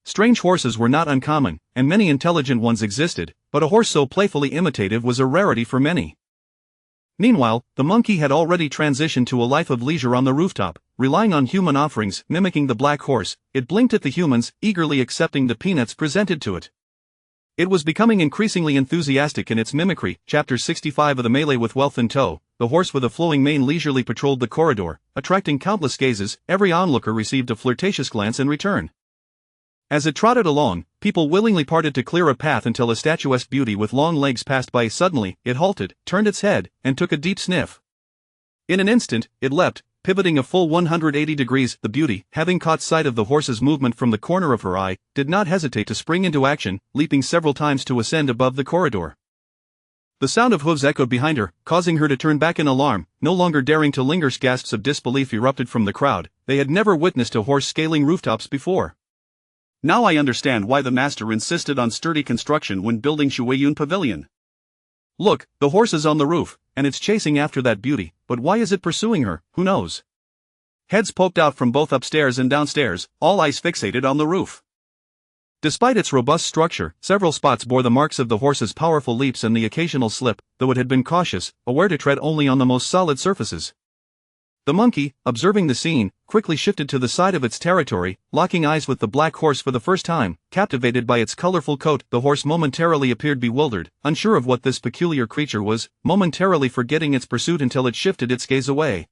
Strange horses were not uncommon, and many intelligent ones existed, but a horse so playfully imitative was a rarity for many. Meanwhile, the monkey had already transitioned to a life of leisure on the rooftop, relying on human offerings, mimicking the black horse. It blinked at the humans, eagerly accepting the peanuts presented to it. It was becoming increasingly enthusiastic in its mimicry. Chapter 65 of the Melee with Wealth in Tow, the horse with a flowing mane leisurely patrolled the corridor, attracting countless gazes. Every onlooker received a flirtatious glance in return. As it trotted along, people willingly parted to clear a path until a statuesque beauty with long legs passed by. Suddenly, it halted, turned its head, and took a deep sniff. In an instant, it leapt, pivoting a full 180 degrees. The beauty, having caught sight of the horse's movement from the corner of her eye, did not hesitate to spring into action, leaping several times to ascend above the corridor. The sound of hooves echoed behind her, causing her to turn back in alarm, no longer daring to linger. Gasps of disbelief erupted from the crowd. They had never witnessed a horse scaling rooftops before. Now I understand why the master insisted on sturdy construction when building Shuiyun Pavilion. Look, the horse is on the roof, and it's chasing after that beauty, but why is it pursuing her? Who knows? Heads poked out from both upstairs and downstairs, all eyes fixated on the roof. Despite its robust structure, several spots bore the marks of the horse's powerful leaps and the occasional slip, though it had been cautious, aware to tread only on the most solid surfaces. The monkey, observing the scene, quickly shifted to the side of its territory, locking eyes with the black horse for the first time. Captivated by its colorful coat, the horse momentarily appeared bewildered, unsure of what this peculiar creature was, momentarily forgetting its pursuit until it shifted its gaze away.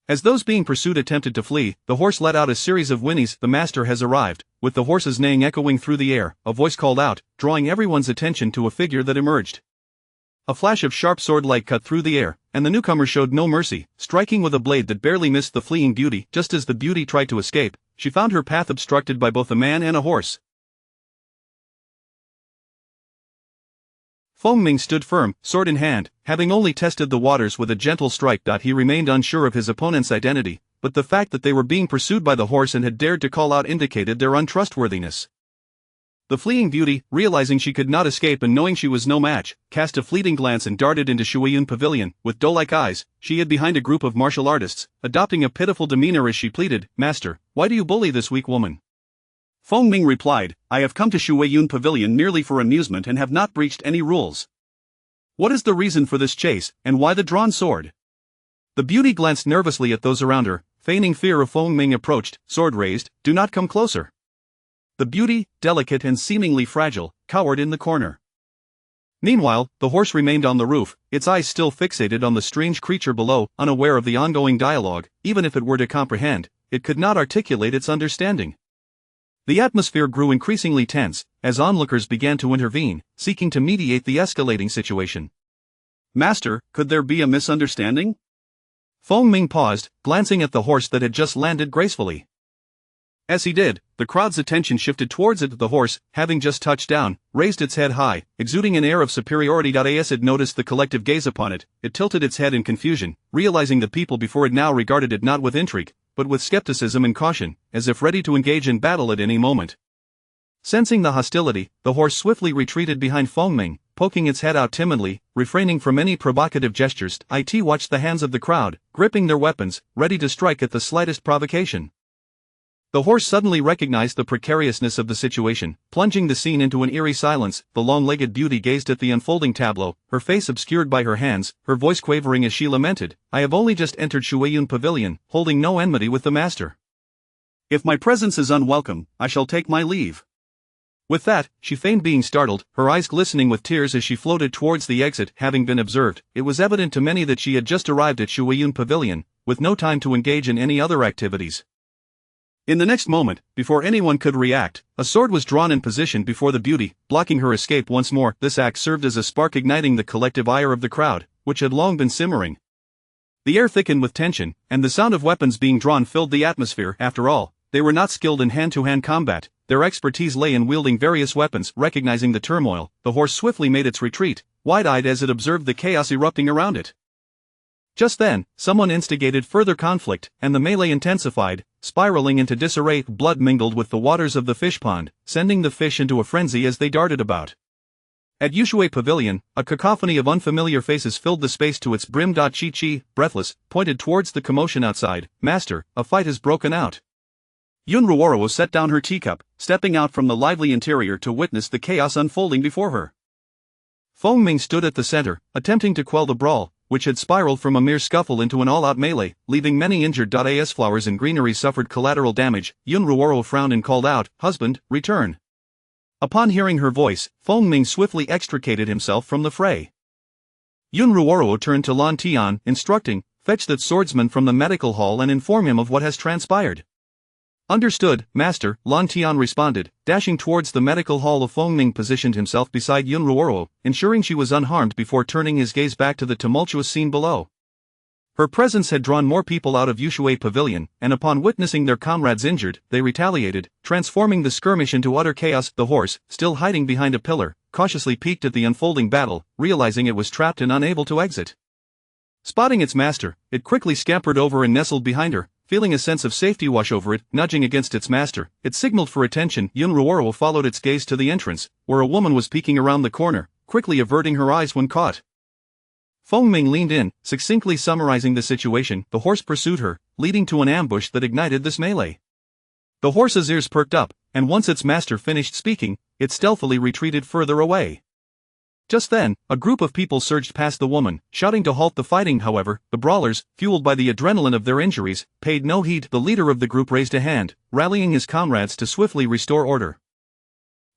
As those being pursued attempted to flee, the horse let out a series of whinnies. The master has arrived. With the horse's neighing echoing through the air, a voice called out, drawing everyone's attention to a figure that emerged. A flash of sharp sword-light cut through the air, and the newcomer showed no mercy, striking with a blade that barely missed the fleeing beauty. Just as the beauty tried to escape, she found her path obstructed by both a man and a horse. Feng Ming stood firm, sword in hand, having only tested the waters with a gentle strike. He remained unsure of his opponent's identity, but the fact that they were being pursued by the horse and had dared to call out indicated their untrustworthiness. The fleeing beauty, realizing she could not escape and knowing she was no match, cast a fleeting glance and darted into Shuiyun Pavilion. With doe-like eyes, she hid behind a group of martial artists, adopting a pitiful demeanor as she pleaded, Master, why do you bully this weak woman? Feng Ming replied, I have come to Shuiyun Pavilion merely for amusement and have not breached any rules. What is the reason for this chase, and why the drawn sword? The beauty glanced nervously at those around her, feigning fear. Of Feng Ming approached, sword raised, do not come closer. The beauty, delicate and seemingly fragile, cowered in the corner. Meanwhile, the horse remained on the roof, its eyes still fixated on the strange creature below, unaware of the ongoing dialogue. Even if it were to comprehend, it could not articulate its understanding. The atmosphere grew increasingly tense, as onlookers began to intervene, seeking to mediate the escalating situation. Master, could there be a misunderstanding? Feng Ming paused, glancing at the horse that had just landed gracefully. As he did, the crowd's attention shifted towards it. The horse, having just touched down, raised its head high, exuding an air of superiority. As it noticed the collective gaze upon it, it tilted its head in confusion, realizing the people before it now regarded it not with intrigue, but with skepticism and caution, as if ready to engage in battle at any moment. Sensing the hostility, the horse swiftly retreated behind Feng Ming, poking its head out timidly, refraining from any provocative gestures. It watched the hands of the crowd, gripping their weapons, ready to strike at the slightest provocation. The horse suddenly recognized the precariousness of the situation, plunging the scene into an eerie silence. The long-legged beauty gazed at the unfolding tableau, her face obscured by her hands, her voice quavering as she lamented, "I have only just entered Shuiyun Pavilion, holding no enmity with the master. If my presence is unwelcome, I shall take my leave." With that, she feigned being startled, her eyes glistening with tears as she floated towards the exit. Having been observed, it was evident to many that she had just arrived at Shuiyun Pavilion, with no time to engage in any other activities. In the next moment, before anyone could react, a sword was drawn in position before the beauty, blocking her escape once more. This act served as a spark igniting the collective ire of the crowd, which had long been simmering. The air thickened with tension, and the sound of weapons being drawn filled the atmosphere. After all, they were not skilled in hand-to-hand combat, their expertise lay in wielding various weapons. Recognizing the turmoil, the horse swiftly made its retreat, wide-eyed as it observed the chaos erupting around it. Just then, someone instigated further conflict, and the melee intensified, spiraling into disarray. Blood mingled with the waters of the fish pond, sending the fish into a frenzy as they darted about. At Yushui Pavilion, a cacophony of unfamiliar faces filled the space to its brim. Chi-Chi, breathless, pointed towards the commotion outside. "Master, a fight has broken out." Yun Ruoro set down her teacup, stepping out from the lively interior to witness the chaos unfolding before her. Feng Ming stood at the center, attempting to quell the brawl, which had spiraled from a mere scuffle into an all-out melee, leaving many injured. As flowers and greenery suffered collateral damage, Yun Ruoro frowned and called out, "Husband, return." Upon hearing her voice, Feng Ming swiftly extricated himself from the fray. Yun Ruoro turned to Lan Tian, instructing, "Fetch that swordsman from the medical hall and inform him of what has transpired." "Understood, master," Lan Tian responded, dashing towards the medical hall. Feng Ming positioned himself beside Yun Ruoro, ensuring she was unharmed before turning his gaze back to the tumultuous scene below. Her presence had drawn more people out of Yushui Pavilion, and upon witnessing their comrades injured, they retaliated, transforming the skirmish into utter chaos. The horse, still hiding behind a pillar, cautiously peeked at the unfolding battle, realizing it was trapped and unable to exit. Spotting its master, it quickly scampered over and nestled behind her, feeling a sense of safety wash over it. Nudging against its master, it signaled for attention. Yun Ruoro followed its gaze to the entrance, where a woman was peeking around the corner, quickly averting her eyes when caught. Feng Ming leaned in, succinctly summarizing the situation. The horse pursued her, leading to an ambush that ignited this melee. The horse's ears perked up, and once its master finished speaking, it stealthily retreated further away. Just then, a group of people surged past the woman, shouting to halt the fighting. However, the brawlers, fueled by the adrenaline of their injuries, paid no heed. The leader of the group raised a hand, rallying his comrades to swiftly restore order.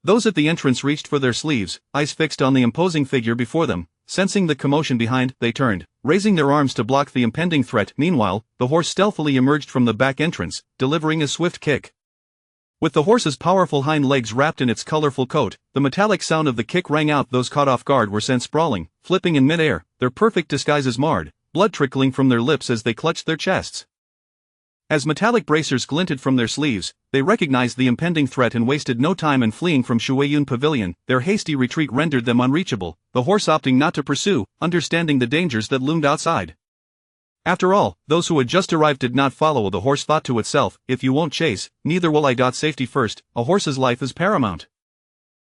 Those at the entrance reached for their sleeves, eyes fixed on the imposing figure before them. Sensing the commotion behind, they turned, raising their arms to block the impending threat. Meanwhile, the horse stealthily emerged from the back entrance, delivering a swift kick. With the horse's powerful hind legs wrapped in its colorful coat, the metallic sound of the kick rang out. Those caught off guard were sent sprawling, flipping in midair, their perfect disguises marred, blood trickling from their lips as they clutched their chests. As metallic bracers glinted from their sleeves, they recognized the impending threat and wasted no time in fleeing from Shuiyun Pavilion. Their hasty retreat rendered them unreachable, the horse opting not to pursue, understanding the dangers that loomed outside. After all, those who had just arrived did not follow. The horse thought to itself, "If you won't chase, neither will I. Safety first, a horse's life is paramount."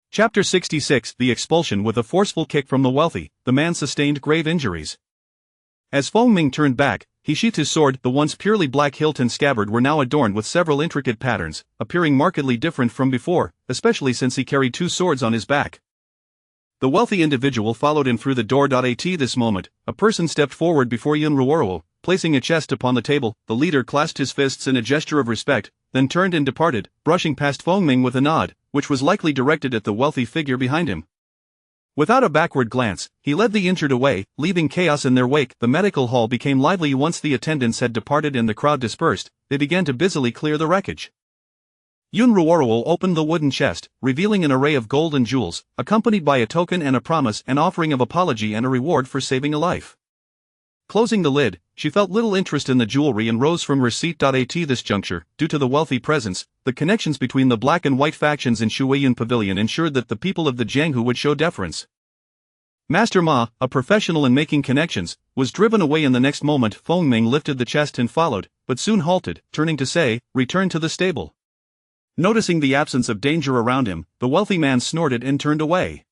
Chapter 66. The expulsion. With a forceful kick from the wealthy, the man sustained grave injuries. As Feng Ming turned back, he sheathed his sword. The once purely black hilt and scabbard were now adorned with several intricate patterns, appearing markedly different from before, especially since he carried two swords on his back. The wealthy individual followed him through the door. At this moment, a person stepped forward before Yun Ruoro, placing a chest upon the table. The leader clasped his fists in a gesture of respect, then turned and departed, brushing past Feng Ming with a nod, which was likely directed at the wealthy figure behind him. Without a backward glance, he led the injured away, leaving chaos in their wake. The medical hall became lively once the attendants had departed and the crowd dispersed. They began to busily clear the wreckage. Yun Ruoro opened the wooden chest, revealing an array of gold and jewels, accompanied by a token and a promise, an offering of apology and a reward for saving a life. Closing the lid, she felt little interest in the jewelry and rose from her seat. At this juncture, due to the wealthy presence, the connections between the black and white factions in Shuiyun Pavilion ensured that the people of the Jianghu would show deference. Master Ma, a professional in making connections, was driven away in the next moment. Feng Ming lifted the chest and followed, but soon halted, turning to say, "Return to the stable." Noticing the absence of danger around him, the wealthy man snorted and turned away.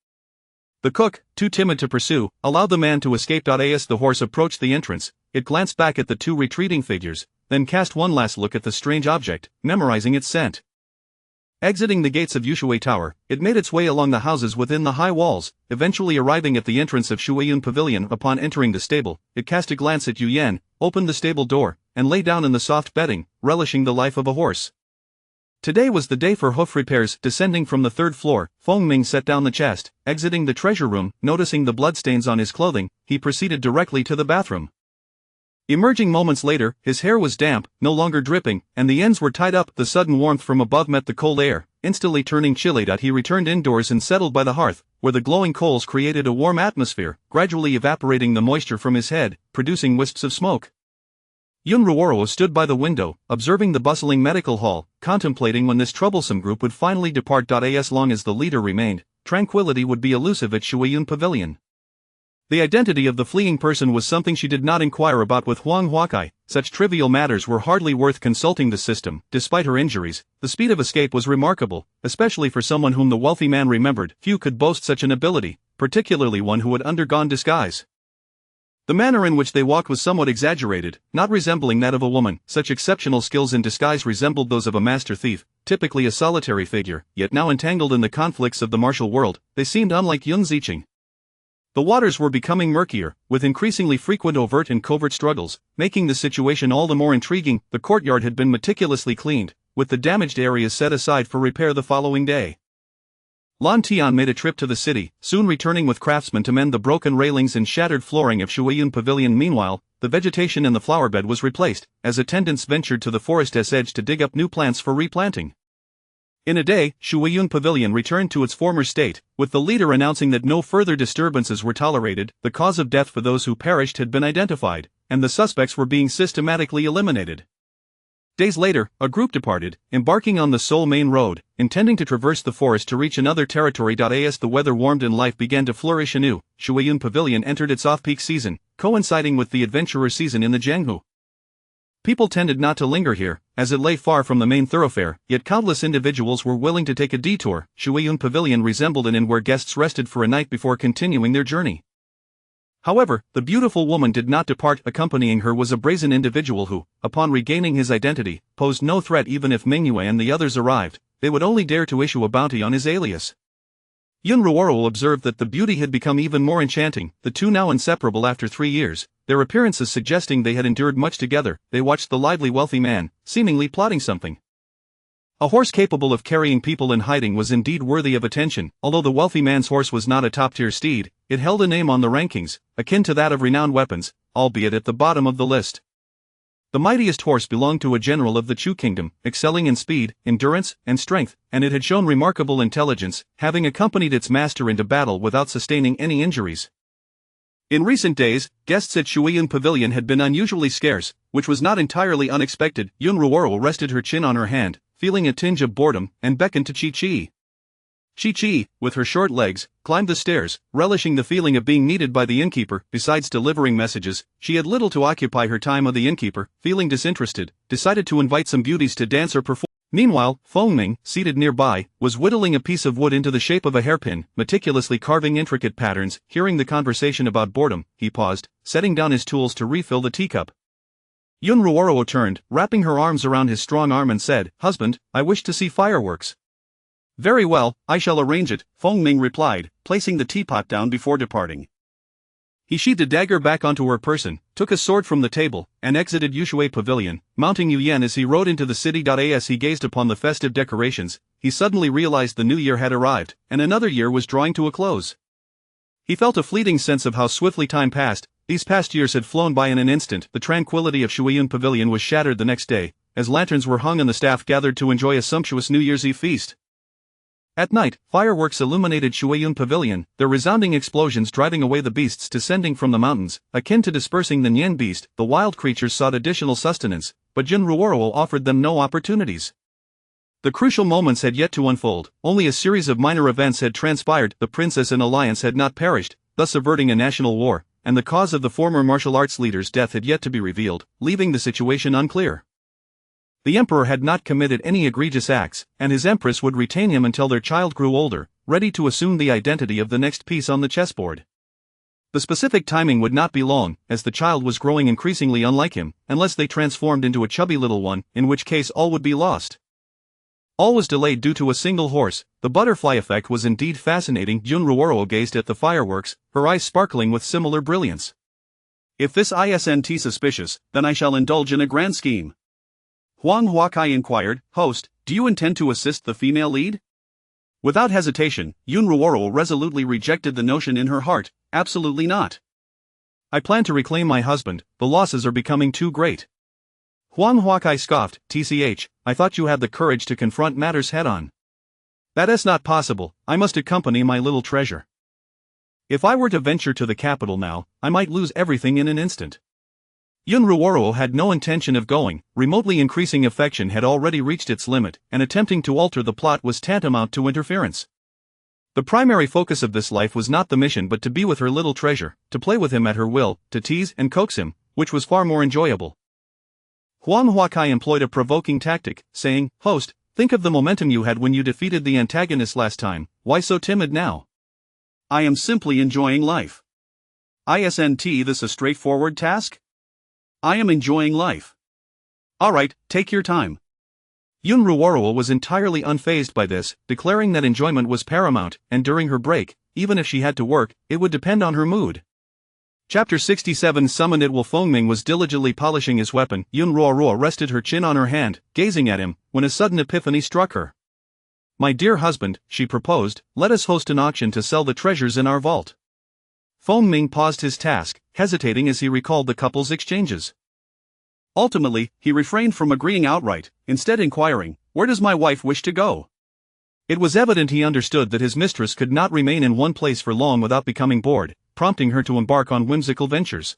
The cook, too timid to pursue, allowed the man to escape. As the horse approached the entrance, it glanced back at the two retreating figures, then cast one last look at the strange object, memorizing its scent. Exiting the gates of Yushui Tower, it made its way along the houses within the high walls, eventually arriving at the entrance of Shuiyun Pavilion. Upon entering the stable, it cast a glance at Yu Yan, opened the stable door, and lay down in the soft bedding, relishing the life of a horse. Today was the day for hoof repairs. Descending from the third floor, Feng Ming set down the chest. Exiting the treasure room, noticing the bloodstains on his clothing, he proceeded directly to the bathroom. Emerging moments later, his hair was damp, no longer dripping, and the ends were tied up. The sudden warmth from above met the cold air, instantly turning chilly. He returned indoors and settled by the hearth, where the glowing coals created a warm atmosphere, gradually evaporating the moisture from his head, producing wisps of smoke. Yun Ruoro stood by the window, observing the bustling medical hall, contemplating when this troublesome group would finally depart. As long as the leader remained, tranquility would be elusive at Shuiyun Pavilion. The identity of the fleeing person was something she did not inquire about with Huang Huakai. Such trivial matters were hardly worth consulting the system. Despite her injuries, the speed of escape was remarkable, especially for someone whom the wealthy man remembered. Few could boast such an ability, particularly one who had undergone disguise. The manner in which they walked was somewhat exaggerated, not resembling that of a woman. Such exceptional skills in disguise resembled those of a master thief, typically a solitary figure, yet now entangled in the conflicts of the martial world. They seemed unlike Yun Ziqing. The waters were becoming murkier, with increasingly frequent overt and covert struggles, making the situation all the more intriguing. The courtyard had been meticulously cleaned, with the damaged areas set aside for repair the following day. Lan Tian made a trip to the city, soon returning with craftsmen to mend the broken railings and shattered flooring of Shuiyun Pavilion. Meanwhile, the vegetation in the flowerbed was replaced, as attendants ventured to the forest's edge to dig up new plants for replanting. In a day, Shuiyun Pavilion returned to its former state, with the leader announcing that no further disturbances were tolerated. The cause of death for those who perished had been identified, and the suspects were being systematically eliminated. Days later, a group departed, embarking on the Seoul main road, intending to traverse the forest to reach another territory. As the weather warmed and life began to flourish anew, Shuiyun Pavilion entered its off-peak season, coinciding with the adventurer season in the Jianghu. People tended not to linger here, as it lay far from the main thoroughfare, yet countless individuals were willing to take a detour. Shuiyun Pavilion resembled an inn where guests rested for a night before continuing their journey. However, the beautiful woman did not depart. Accompanying her was a brazen individual who, upon regaining his identity, posed no threat. Even if Mingyue and the others arrived, they would only dare to issue a bounty on his alias. Yun Ruoro observed that the beauty had become even more enchanting, the two now inseparable after 3 years, their appearances suggesting they had endured much together. They watched the lively wealthy man, seemingly plotting something. A horse capable of carrying people in hiding was indeed worthy of attention. Although the wealthy man's horse was not a top-tier steed, it held a name on the rankings, akin to that of renowned weapons, albeit at the bottom of the list. The mightiest horse belonged to a general of the Chu kingdom, excelling in speed, endurance, and strength, and it had shown remarkable intelligence, having accompanied its master into battle without sustaining any injuries. In recent days, guests at Shuiyun Pavilion had been unusually scarce, which was not entirely unexpected. Yun Ruoro rested her chin on her hand, feeling a tinge of boredom, and beckoned to Chi-Chi. Chi-Chi, with her short legs, climbed the stairs, relishing the feeling of being needed by the innkeeper. Besides delivering messages, she had little to occupy her time. The innkeeper, feeling disinterested, decided to invite some beauties to dance or perform. Meanwhile, Feng Ming, seated nearby, was whittling a piece of wood into the shape of a hairpin, meticulously carving intricate patterns. Hearing the conversation about boredom, he paused, setting down his tools to refill the teacup. Yun Ruoro turned, wrapping her arms around his strong arm and said, "Husband, I wish to see fireworks." "Very well, I shall arrange it," Feng Ming replied, placing the teapot down before departing. He sheathed a dagger back onto her person, took a sword from the table, and exited Yushui Pavilion, mounting Yu Yan as he rode into the city. As he gazed upon the festive decorations, he suddenly realized the new year had arrived, and another year was drawing to a close. He felt a fleeting sense of how swiftly time passed. These past years had flown by in an instant. The tranquility of Shuiyun Pavilion was shattered the next day, as lanterns were hung and the staff gathered to enjoy a sumptuous New Year's Eve feast. At night, fireworks illuminated Shuiyun Pavilion, their resounding explosions driving away the beasts descending from the mountains, akin to dispersing the Nian beast. The wild creatures sought additional sustenance, but Yun Ruoro offered them no opportunities. The crucial moments had yet to unfold. Only a series of minor events had transpired. The princess and alliance had not perished, thus averting a national war, and the cause of the former martial arts leader's death had yet to be revealed, leaving the situation unclear. The emperor had not committed any egregious acts, and his empress would retain him until their child grew older, ready to assume the identity of the next piece on the chessboard. The specific timing would not be long, as the child was growing increasingly unlike him, unless they transformed into a chubby little one, in which case all would be lost. All was delayed due to a single horse. The butterfly effect was indeed fascinating. Yun Ruoro gazed at the fireworks, her eyes sparkling with similar brilliance. If this isn't suspicious, then I shall indulge in a grand scheme. Huang Huakai inquired, host, do you intend to assist the female lead? Without hesitation, Yun Ruoro resolutely rejected the notion in her heart, absolutely not. I plan to reclaim my husband, the losses are becoming too great. Huang Huakai scoffed, TCH, I thought you had the courage to confront matters head-on. That is not possible, I must accompany my little treasure. If I were to venture to the capital now, I might lose everything in an instant. Yun Ruoro had no intention of going, remotely increasing affection had already reached its limit, and attempting to alter the plot was tantamount to interference. The primary focus of this life was not the mission but to be with her little treasure, to play with him at her will, to tease and coax him, which was far more enjoyable. Huang Huakai employed a provoking tactic, saying, host, think of the momentum you had when you defeated the antagonist last time, why so timid now? I am simply enjoying life. Isn't this a straightforward task? I am enjoying life. Alright, take your time. Yun Ruoro was entirely unfazed by this, declaring that enjoyment was paramount, and during her break, even if she had to work, it would depend on her mood. Chapter 67 Summoned It while Fengming was diligently polishing his weapon, Yun Ruoro rested her chin on her hand, gazing at him, when a sudden epiphany struck her. My dear husband, she proposed, let us host an auction to sell the treasures in our vault. Fengming paused his task, hesitating as he recalled the couple's exchanges. Ultimately, he refrained from agreeing outright, instead inquiring, where does my wife wish to go? It was evident he understood that his mistress could not remain in one place for long without becoming bored, prompting her to embark on whimsical ventures.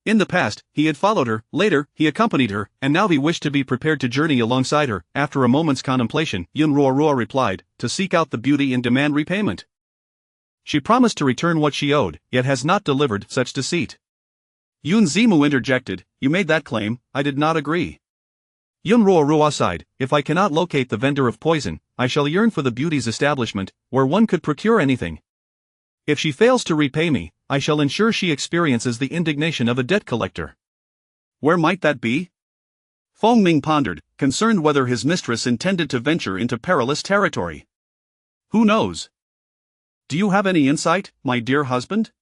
In the past, he had followed her, later, he accompanied her, and now he wished to be prepared to journey alongside her. After a moment's contemplation, Yun Ruoro replied, to seek out the beauty and demand repayment. She promised to return what she owed, yet has not delivered such deceit. Yun Zimu interjected, you made that claim, I did not agree. Yun Ruoro sighed, if I cannot locate the vendor of poison, I shall yearn for the beauty's establishment, where one could procure anything. If she fails to repay me, I shall ensure she experiences the indignation of a debt collector. Where might that be? Fengming pondered, concerned whether his mistress intended to venture into perilous territory. Who knows? Do you have any insight, my dear husband?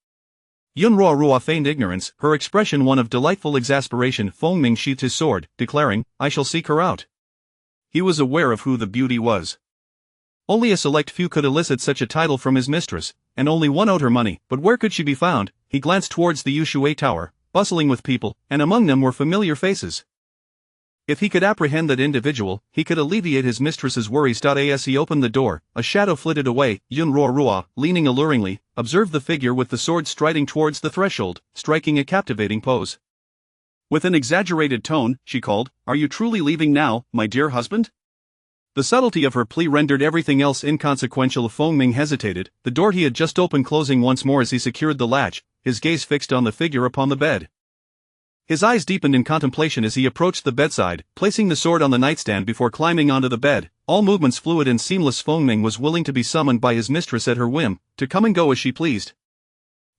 Yun Ruoro feigned ignorance, her expression one of delightful exasperation. Fengming sheathed his sword, declaring, I shall seek her out. He was aware of who the beauty was. Only a select few could elicit such a title from his mistress, and only one owed her money, but where could she be found? He glanced towards the Yushui Tower, bustling with people, and among them were familiar faces. If he could apprehend that individual, he could alleviate his mistress's worries. As he opened the door, a shadow flitted away. Yun Ruoro, leaning alluringly, observed the figure with the sword striding towards the threshold, striking a captivating pose. With an exaggerated tone, she called, are you truly leaving now, my dear husband? The subtlety of her plea rendered everything else inconsequential. Fengming hesitated, the door he had just opened closing once more as he secured the latch, his gaze fixed on the figure upon the bed. His eyes deepened in contemplation as he approached the bedside, placing the sword on the nightstand before climbing onto the bed, all movements fluid and seamless. Fengming was willing to be summoned by his mistress at her whim, to come and go as she pleased.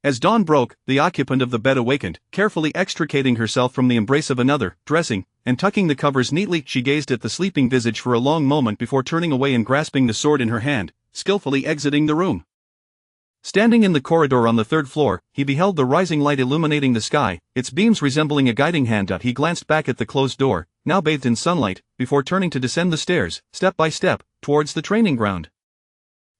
As dawn broke, the occupant of the bed awakened, carefully extricating herself from the embrace of another, dressing, and tucking the covers neatly. She gazed at the sleeping visage for a long moment before turning away and grasping the sword in her hand, skillfully exiting the room. Standing in the corridor on the third floor, he beheld the rising light illuminating the sky, its beams resembling a guiding hand. He glanced back at the closed door, now bathed in sunlight, before turning to descend the stairs, step by step, towards the training ground.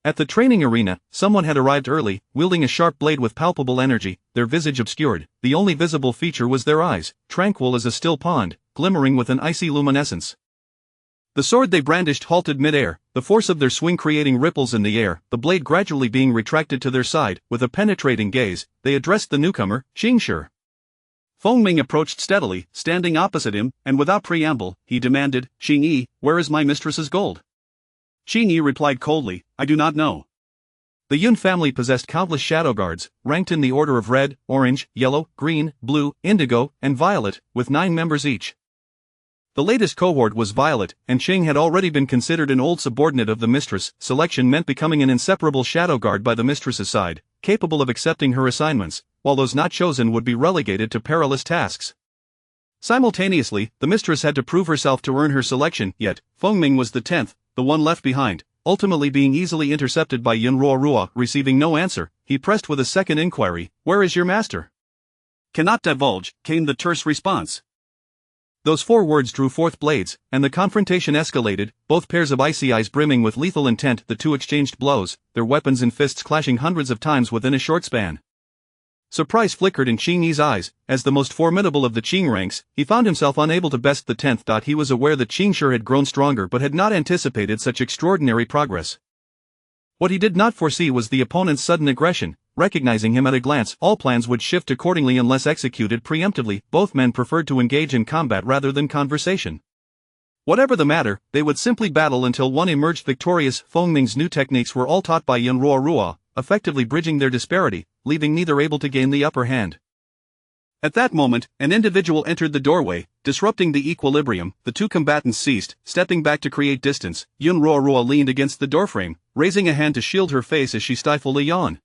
At the training arena, someone had arrived early, wielding a sharp blade with palpable energy, their visage obscured. The only visible feature was their eyes, tranquil as a still pond, glimmering with an icy luminescence. The sword they brandished halted mid-air, the force of their swing creating ripples in the air, the blade gradually being retracted to their side. With a penetrating gaze, they addressed the newcomer, Xingshi. Fengming approached steadily, standing opposite him, and without preamble, he demanded, Xingyi, where is my mistress's gold? Xingyi replied coldly, I do not know. The Yun family possessed countless shadow guards, ranked in the order of red, orange, yellow, green, blue, indigo, and violet, with 9 members each. The latest cohort was violet, and Xing had already been considered an old subordinate of the mistress. Selection meant becoming an inseparable shadow guard by the mistress's side, capable of accepting her assignments, while those not chosen would be relegated to perilous tasks. Simultaneously, the mistress had to prove herself to earn her selection, yet Fengming was the 10th, the one left behind, ultimately being easily intercepted by Yun Ruorua. Receiving no answer, he pressed with a second inquiry, "Where is your master?" "Cannot divulge," came the terse response. Those 4 words drew forth blades, and the confrontation escalated, both pairs of icy eyes brimming with lethal intent. The two exchanged blows, their weapons and fists clashing hundreds of times within a short span. Surprise flickered in Qing Yi's eyes. As the most formidable of the Qing ranks, he found himself unable to best the 10th. He was aware that Qing Shi had grown stronger but had not anticipated such extraordinary progress. What he did not foresee was the opponent's sudden aggression. Recognizing him at a glance, all plans would shift accordingly unless executed preemptively. Both men preferred to engage in combat rather than conversation. Whatever the matter, they would simply battle until one emerged victorious. Fengming's new techniques were all taught by Yun Ruorua, effectively bridging their disparity, leaving neither able to gain the upper hand. At that moment, an individual entered the doorway, disrupting the equilibrium. The two combatants ceased, stepping back to create distance. Yun Ruorua leaned against the doorframe, raising a hand to shield her face as she stifled a yawn.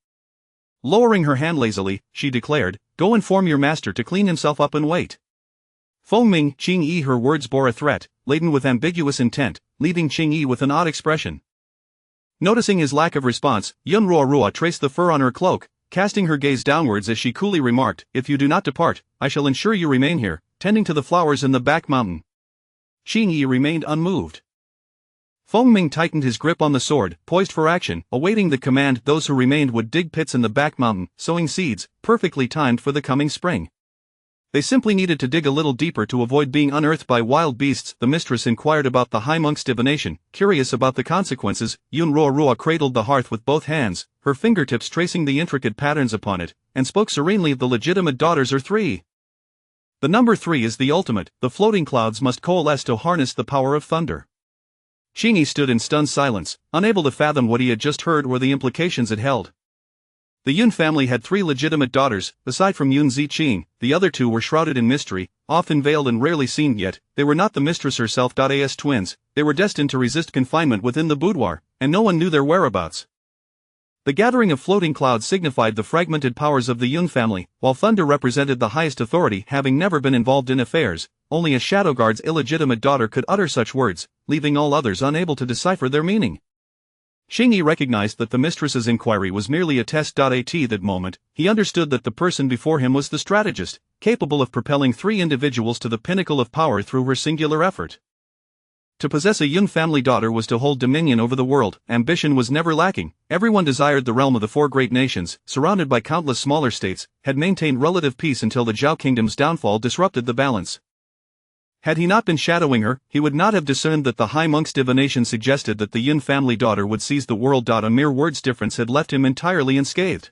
Lowering her hand lazily, she declared, "Go inform your master to clean himself up and wait." Fengming, Qing Yi. Her words bore a threat, laden with ambiguous intent, leaving Qing Yi with an odd expression. Noticing his lack of response, Yun Ruorua traced the fur on her cloak, casting her gaze downwards as she coolly remarked, "If you do not depart, I shall ensure you remain here, tending to the flowers in the back mountain." Qing Yi remained unmoved. Fengming tightened his grip on the sword, poised for action, awaiting the command. Those who remained would dig pits in the back mountain, sowing seeds, perfectly timed for the coming spring. They simply needed to dig a little deeper to avoid being unearthed by wild beasts. The mistress inquired about the high monk's divination, curious about the consequences. Yun Ruorua cradled the hearth with both hands, her fingertips tracing the intricate patterns upon it, and spoke serenely of the legitimate daughters are 3. The number 3 is the ultimate. The floating clouds must coalesce to harness the power of thunder. Qing Yi stood in stunned silence, unable to fathom what he had just heard or the implications it held. The Yun family had 3 legitimate daughters. Aside from Yun Ziqing, the other 2 were shrouded in mystery, often veiled and rarely seen. Yet they were not the mistress herself. As twins, they were destined to resist confinement within the boudoir, and no one knew their whereabouts. The gathering of floating clouds signified the fragmented powers of the Yun family, while thunder represented the highest authority. Having never been involved in affairs, only a shadow guard's illegitimate daughter could utter such words, leaving all others unable to decipher their meaning. Qing Yi recognized that the mistress's inquiry was merely a test. At that moment, he understood that the person before him was the strategist, capable of propelling 3 individuals to the pinnacle of power through her singular effort. To possess a Yun family daughter was to hold dominion over the world. Ambition was never lacking. Everyone desired the realm of the 4 great nations, surrounded by countless smaller states, had maintained relative peace until the Zhao kingdom's downfall disrupted the balance. Had he not been shadowing her, he would not have discerned that the high monk's divination suggested that the Yun family daughter would seize the world. A mere word's difference had left him entirely unscathed.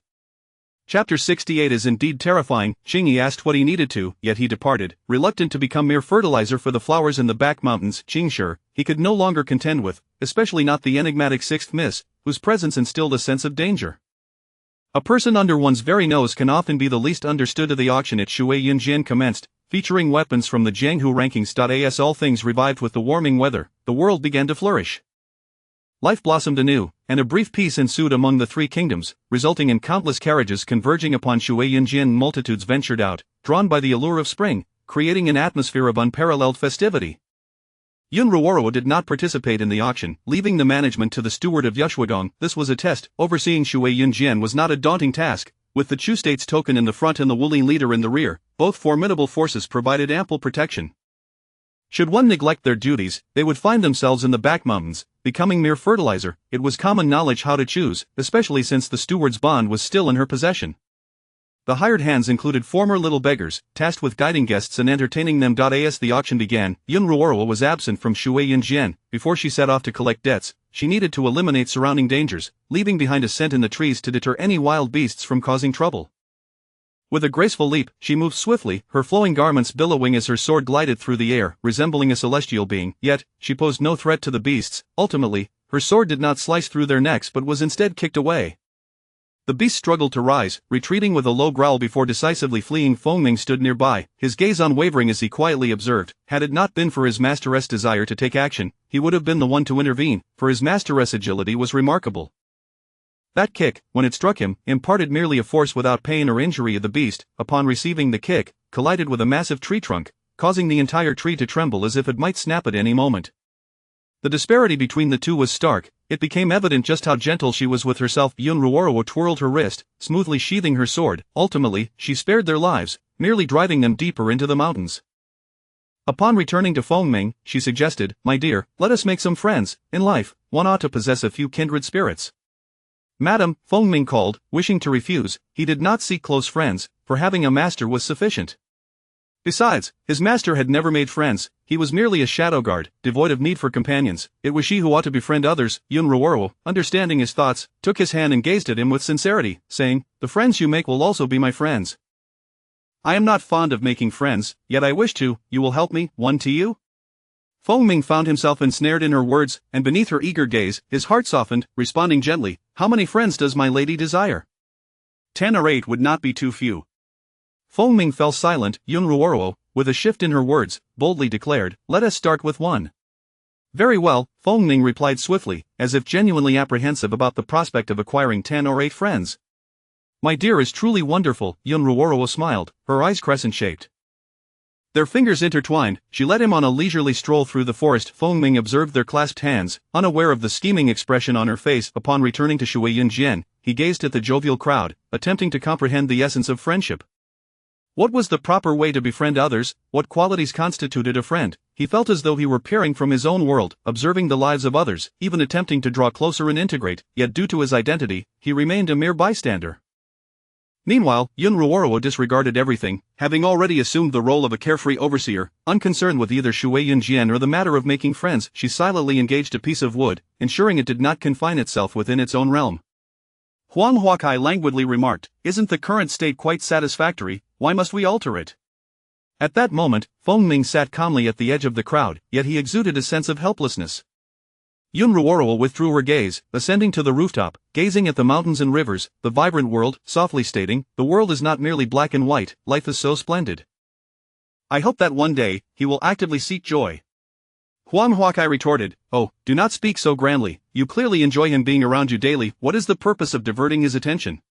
Chapter 68 is indeed terrifying. Qing Yi asked what he needed to, yet he departed, reluctant to become mere fertilizer for the flowers in the back mountains. Qing Shi, he could no longer contend with, especially not the enigmatic 6th miss, whose presence instilled a sense of danger. A person under one's very nose can often be the least understood. The auction at Shui Yunjian commenced, featuring weapons from the Jianghu rankings. As all things revived with the warming weather, the world began to flourish. Life blossomed anew, and a brief peace ensued among the 3 kingdoms, resulting in countless carriages converging upon Shui Yunjian. Multitudes ventured out, drawn by the allure of spring, creating an atmosphere of unparalleled festivity. Yun Ruorua did not participate in the auction, leaving the management to the steward of Yushwadong. This was a test. Overseeing Shui Yunjian was not a daunting task. With the Chu state's token in the front and the Wulin leader in the rear, both formidable forces provided ample protection. Should one neglect their duties, they would find themselves in the back mountains, becoming mere fertilizer. It was common knowledge how to choose, especially since the steward's bond was still in her possession. The hired hands included former little beggars, tasked with guiding guests and entertaining them. As the auction began, Yun Ruorua was absent from Shui Yunjian. Before she set off to collect debts, she needed to eliminate surrounding dangers, leaving behind a scent in the trees to deter any wild beasts from causing trouble. With a graceful leap, she moved swiftly, her flowing garments billowing as her sword glided through the air, resembling a celestial being. Yet, she posed no threat to the beasts. Ultimately, her sword did not slice through their necks but was instead kicked away. The beast struggled to rise, retreating with a low growl before decisively fleeing. Fengming stood nearby, his gaze unwavering as he quietly observed. Had it not been for his masteress' desire to take action, he would have been the one to intervene, for his masteress' agility was remarkable. That kick, when it struck him, imparted merely a force without pain or injury. The beast, upon receiving the kick, collided with a massive tree trunk, causing the entire tree to tremble as if it might snap at any moment. The disparity between the two was stark. It became evident just how gentle she was with herself. Yun Ruoro twirled her wrist, smoothly sheathing her sword. Ultimately, she spared their lives, merely driving them deeper into the mountains. Upon returning to Fengming, she suggested, "My dear, let us make some friends. In life, one ought to possess a few kindred spirits." "Madam," Fengming called, wishing to refuse. He did not seek close friends, for having a master was sufficient. Besides, his master had never made friends. He was merely a shadow guard, devoid of need for companions. It was she who ought to befriend others. Yun Ruoro, understanding his thoughts, took his hand and gazed at him with sincerity, saying, "The friends you make will also be my friends. I am not fond of making friends, yet I wish to. You will help me, one to you?" Fengming found himself ensnared in her words, and beneath her eager gaze, his heart softened, responding gently, "How many friends does my lady desire?" 10 or 8 would not be too few. Fengming fell silent. Yun Ruoro, with a shift in her words, boldly declared, "Let us start with 1. "Very well," Fengming replied swiftly, as if genuinely apprehensive about the prospect of acquiring 10 or 8 friends. "My dear is truly wonderful," Yun Ruoro smiled, her eyes crescent-shaped. Their fingers intertwined. She led him on a leisurely stroll through the forest. Fengming observed their clasped hands, unaware of the scheming expression on her face. Upon returning to Shuiyin, he gazed at the jovial crowd, attempting to comprehend the essence of friendship. What was the proper way to befriend others? What qualities constituted a friend? He felt as though he were peering from his own world, observing the lives of others, even attempting to draw closer and integrate, yet due to his identity, he remained a mere bystander. Meanwhile, Yun Ruoro disregarded everything, having already assumed the role of a carefree overseer, unconcerned with either Shuiyin or the matter of making friends. She silently engaged a piece of wood, ensuring it did not confine itself within its own realm. Huang Huakai languidly remarked, "Isn't the current state quite satisfactory? Why must we alter it?" At that moment, Fengming sat calmly at the edge of the crowd, yet he exuded a sense of helplessness. Yun Ruoro withdrew her gaze, ascending to the rooftop, gazing at the mountains and rivers, the vibrant world, softly stating, "The world is not merely black and white, life is so splendid. I hope that one day, he will actively seek joy." Huang Huakai retorted, "Oh, do not speak so grandly. You clearly enjoy him being around you daily. What is the purpose of diverting his attention?"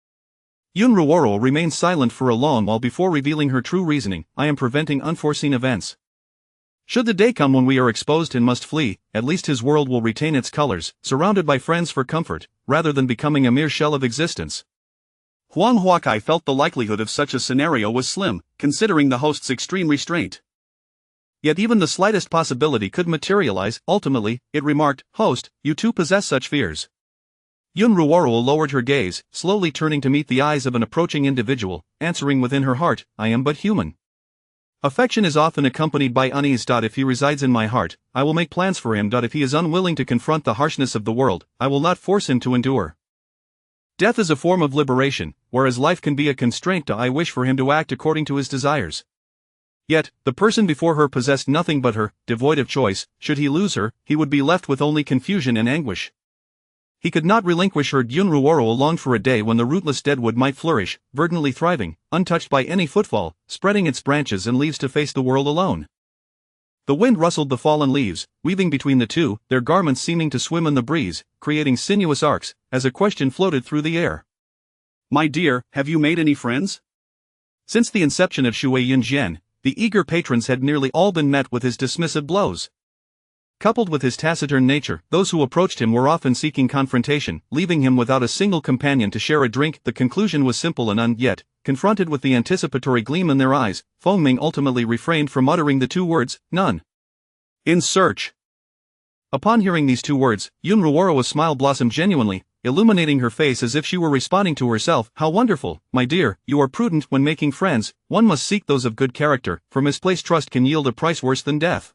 Yun Ruoro remained silent for a long while before revealing her true reasoning. "I am preventing unforeseen events. Should the day come when we are exposed and must flee, at least his world will retain its colors, surrounded by friends for comfort, rather than becoming a mere shell of existence." Huang Huakai felt the likelihood of such a scenario was slim, considering the host's extreme restraint. Yet even the slightest possibility could materialize. Ultimately, it remarked, "Host, you too possess such fears." Yun Ruoro lowered her gaze, slowly turning to meet the eyes of an approaching individual, answering within her heart, "I am but human. Affection is often accompanied by unease. If he resides in my heart, I will make plans for him. If he is unwilling to confront the harshness of the world, I will not force him to endure. Death is a form of liberation, whereas life can be a constraint. I wish for him to act according to his desires." Yet, the person before her possessed nothing but her, devoid of choice. Should he lose her, he would be left with only confusion and anguish. He could not relinquish her. Yun Ruoro longed for a day when the rootless deadwood might flourish, verdantly thriving, untouched by any footfall, spreading its branches and leaves to face the world alone. The wind rustled the fallen leaves, weaving between the two, their garments seeming to swim in the breeze, creating sinuous arcs, as a question floated through the air. "My dear, have you made any friends?" Since the inception of Shuiyin, the eager patrons had nearly all been met with his dismissive blows. Coupled with his taciturn nature, those who approached him were often seeking confrontation, leaving him without a single companion to share a drink. The conclusion was simple and yet, confronted with the anticipatory gleam in their eyes, Fengming ultimately refrained from uttering the two words, "None." "In search." Upon hearing these two words, Yun Ruoro's smile blossomed genuinely, illuminating her face as if she were responding to herself. "How wonderful, my dear, you are prudent when making friends. One must seek those of good character, for misplaced trust can yield a price worse than death."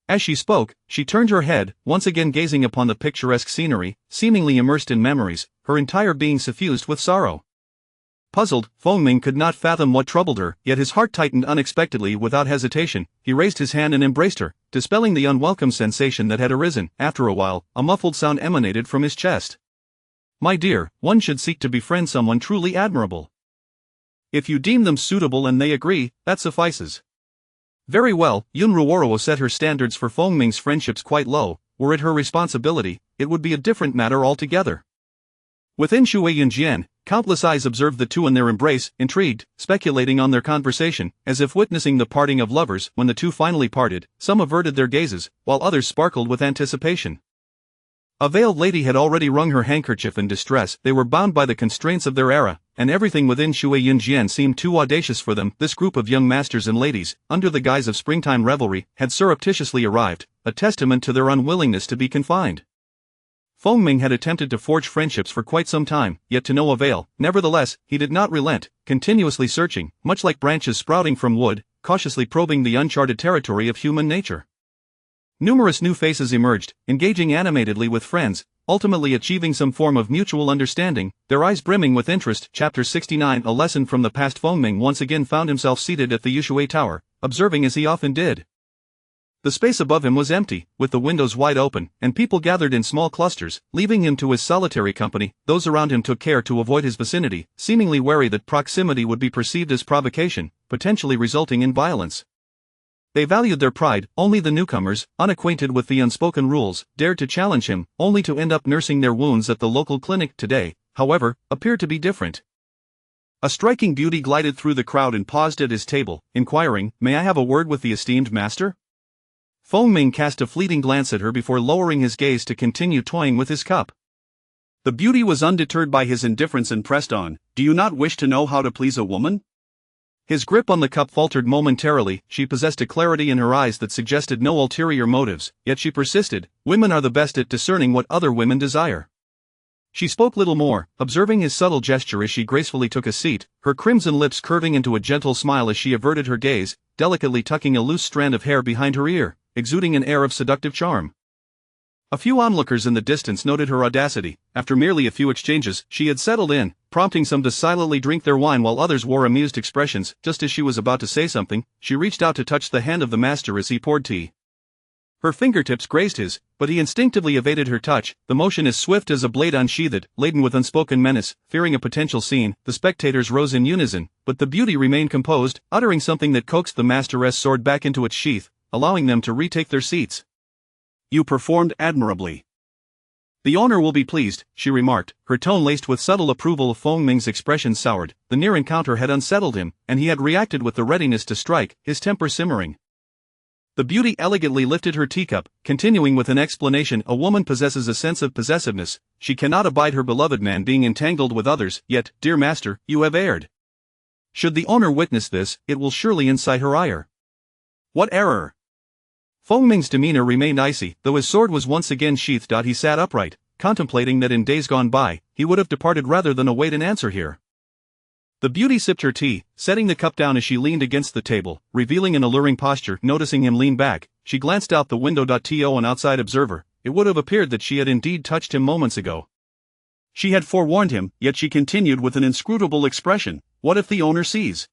As she spoke, she turned her head, once again gazing upon the picturesque scenery, seemingly immersed in memories, her entire being suffused with sorrow. Puzzled, Fengming could not fathom what troubled her, yet his heart tightened unexpectedly. Without hesitation, he raised his hand and embraced her, dispelling the unwelcome sensation that had arisen. After a while, a muffled sound emanated from his chest. "My dear, one should seek to befriend someone truly admirable. If you deem them suitable and they agree, that suffices." Very well. Yun Ruoro set her standards for Fengming's friendships quite low. Were it her responsibility, it would be a different matter altogether. Within Shui Yunjian, countless eyes observed the two in their embrace, intrigued, speculating on their conversation, as if witnessing the parting of lovers. When the two finally parted, some averted their gazes, while others sparkled with anticipation. A veiled lady had already wrung her handkerchief in distress. They were bound by the constraints of their era, and everything within Shui Yunjian seemed too audacious for them. This group of young masters and ladies, under the guise of springtime revelry, had surreptitiously arrived, a testament to their unwillingness to be confined. Feng had attempted to forge friendships for quite some time, yet to no avail. Nevertheless, he did not relent, continuously searching, much like branches sprouting from wood, cautiously probing the uncharted territory of human nature. Numerous new faces emerged, engaging animatedly with friends, ultimately achieving some form of mutual understanding, their eyes brimming with interest. Chapter 69. A lesson from the past. Feng once again found himself seated at the Yushui Tower, observing as he often did. The space above him was empty, with the windows wide open, and people gathered in small clusters, leaving him to his solitary company. Those around him took care to avoid his vicinity, seemingly wary that proximity would be perceived as provocation, potentially resulting in violence. They valued their pride. Only the newcomers, unacquainted with the unspoken rules, dared to challenge him, only to end up nursing their wounds at the local clinic. Today, however, appeared to be different. A striking beauty glided through the crowd and paused at his table, inquiring, "May I have a word with the esteemed master?" Feng cast a fleeting glance at her before lowering his gaze to continue toying with his cup. The beauty was undeterred by his indifference and pressed on, "Do you not wish to know how to please a woman?" His grip on the cup faltered momentarily. She possessed a clarity in her eyes that suggested no ulterior motives, yet she persisted, "Women are the best at discerning what other women desire." She spoke little more, observing his subtle gesture as she gracefully took a seat, her crimson lips curving into a gentle smile as she averted her gaze, delicately tucking a loose strand of hair behind her ear, exuding an air of seductive charm. A few onlookers in the distance noted her audacity. After merely a few exchanges, she had settled in, prompting some to silently drink their wine while others wore amused expressions. Just as she was about to say something, she reached out to touch the hand of the master as he poured tea. Her fingertips grazed his, but he instinctively evaded her touch, the motion as swift as a blade unsheathed, laden with unspoken menace. Fearing a potential scene, the spectators rose in unison, but the beauty remained composed, uttering something that coaxed the master's sword back into its sheath, allowing them to retake their seats. "You performed admirably. The owner will be pleased," she remarked, her tone laced with subtle approval. Feng's expression soured. The near encounter had unsettled him, and he had reacted with the readiness to strike, his temper simmering. The beauty elegantly lifted her teacup, continuing with an explanation. "A woman possesses a sense of possessiveness. She cannot abide her beloved man being entangled with others, yet, dear master, you have erred. Should the owner witness this, it will surely incite her ire." "What error?" Feng's demeanor remained icy, though his sword was once again sheathed. He sat upright, contemplating that in days gone by, he would have departed rather than await an answer here. The beauty sipped her tea, setting the cup down as she leaned against the table, revealing an alluring posture. Noticing him lean back, she glanced out the window. To an outside observer, it would have appeared that she had indeed touched him moments ago. She had forewarned him, yet she continued with an inscrutable expression, "What if the owner sees?"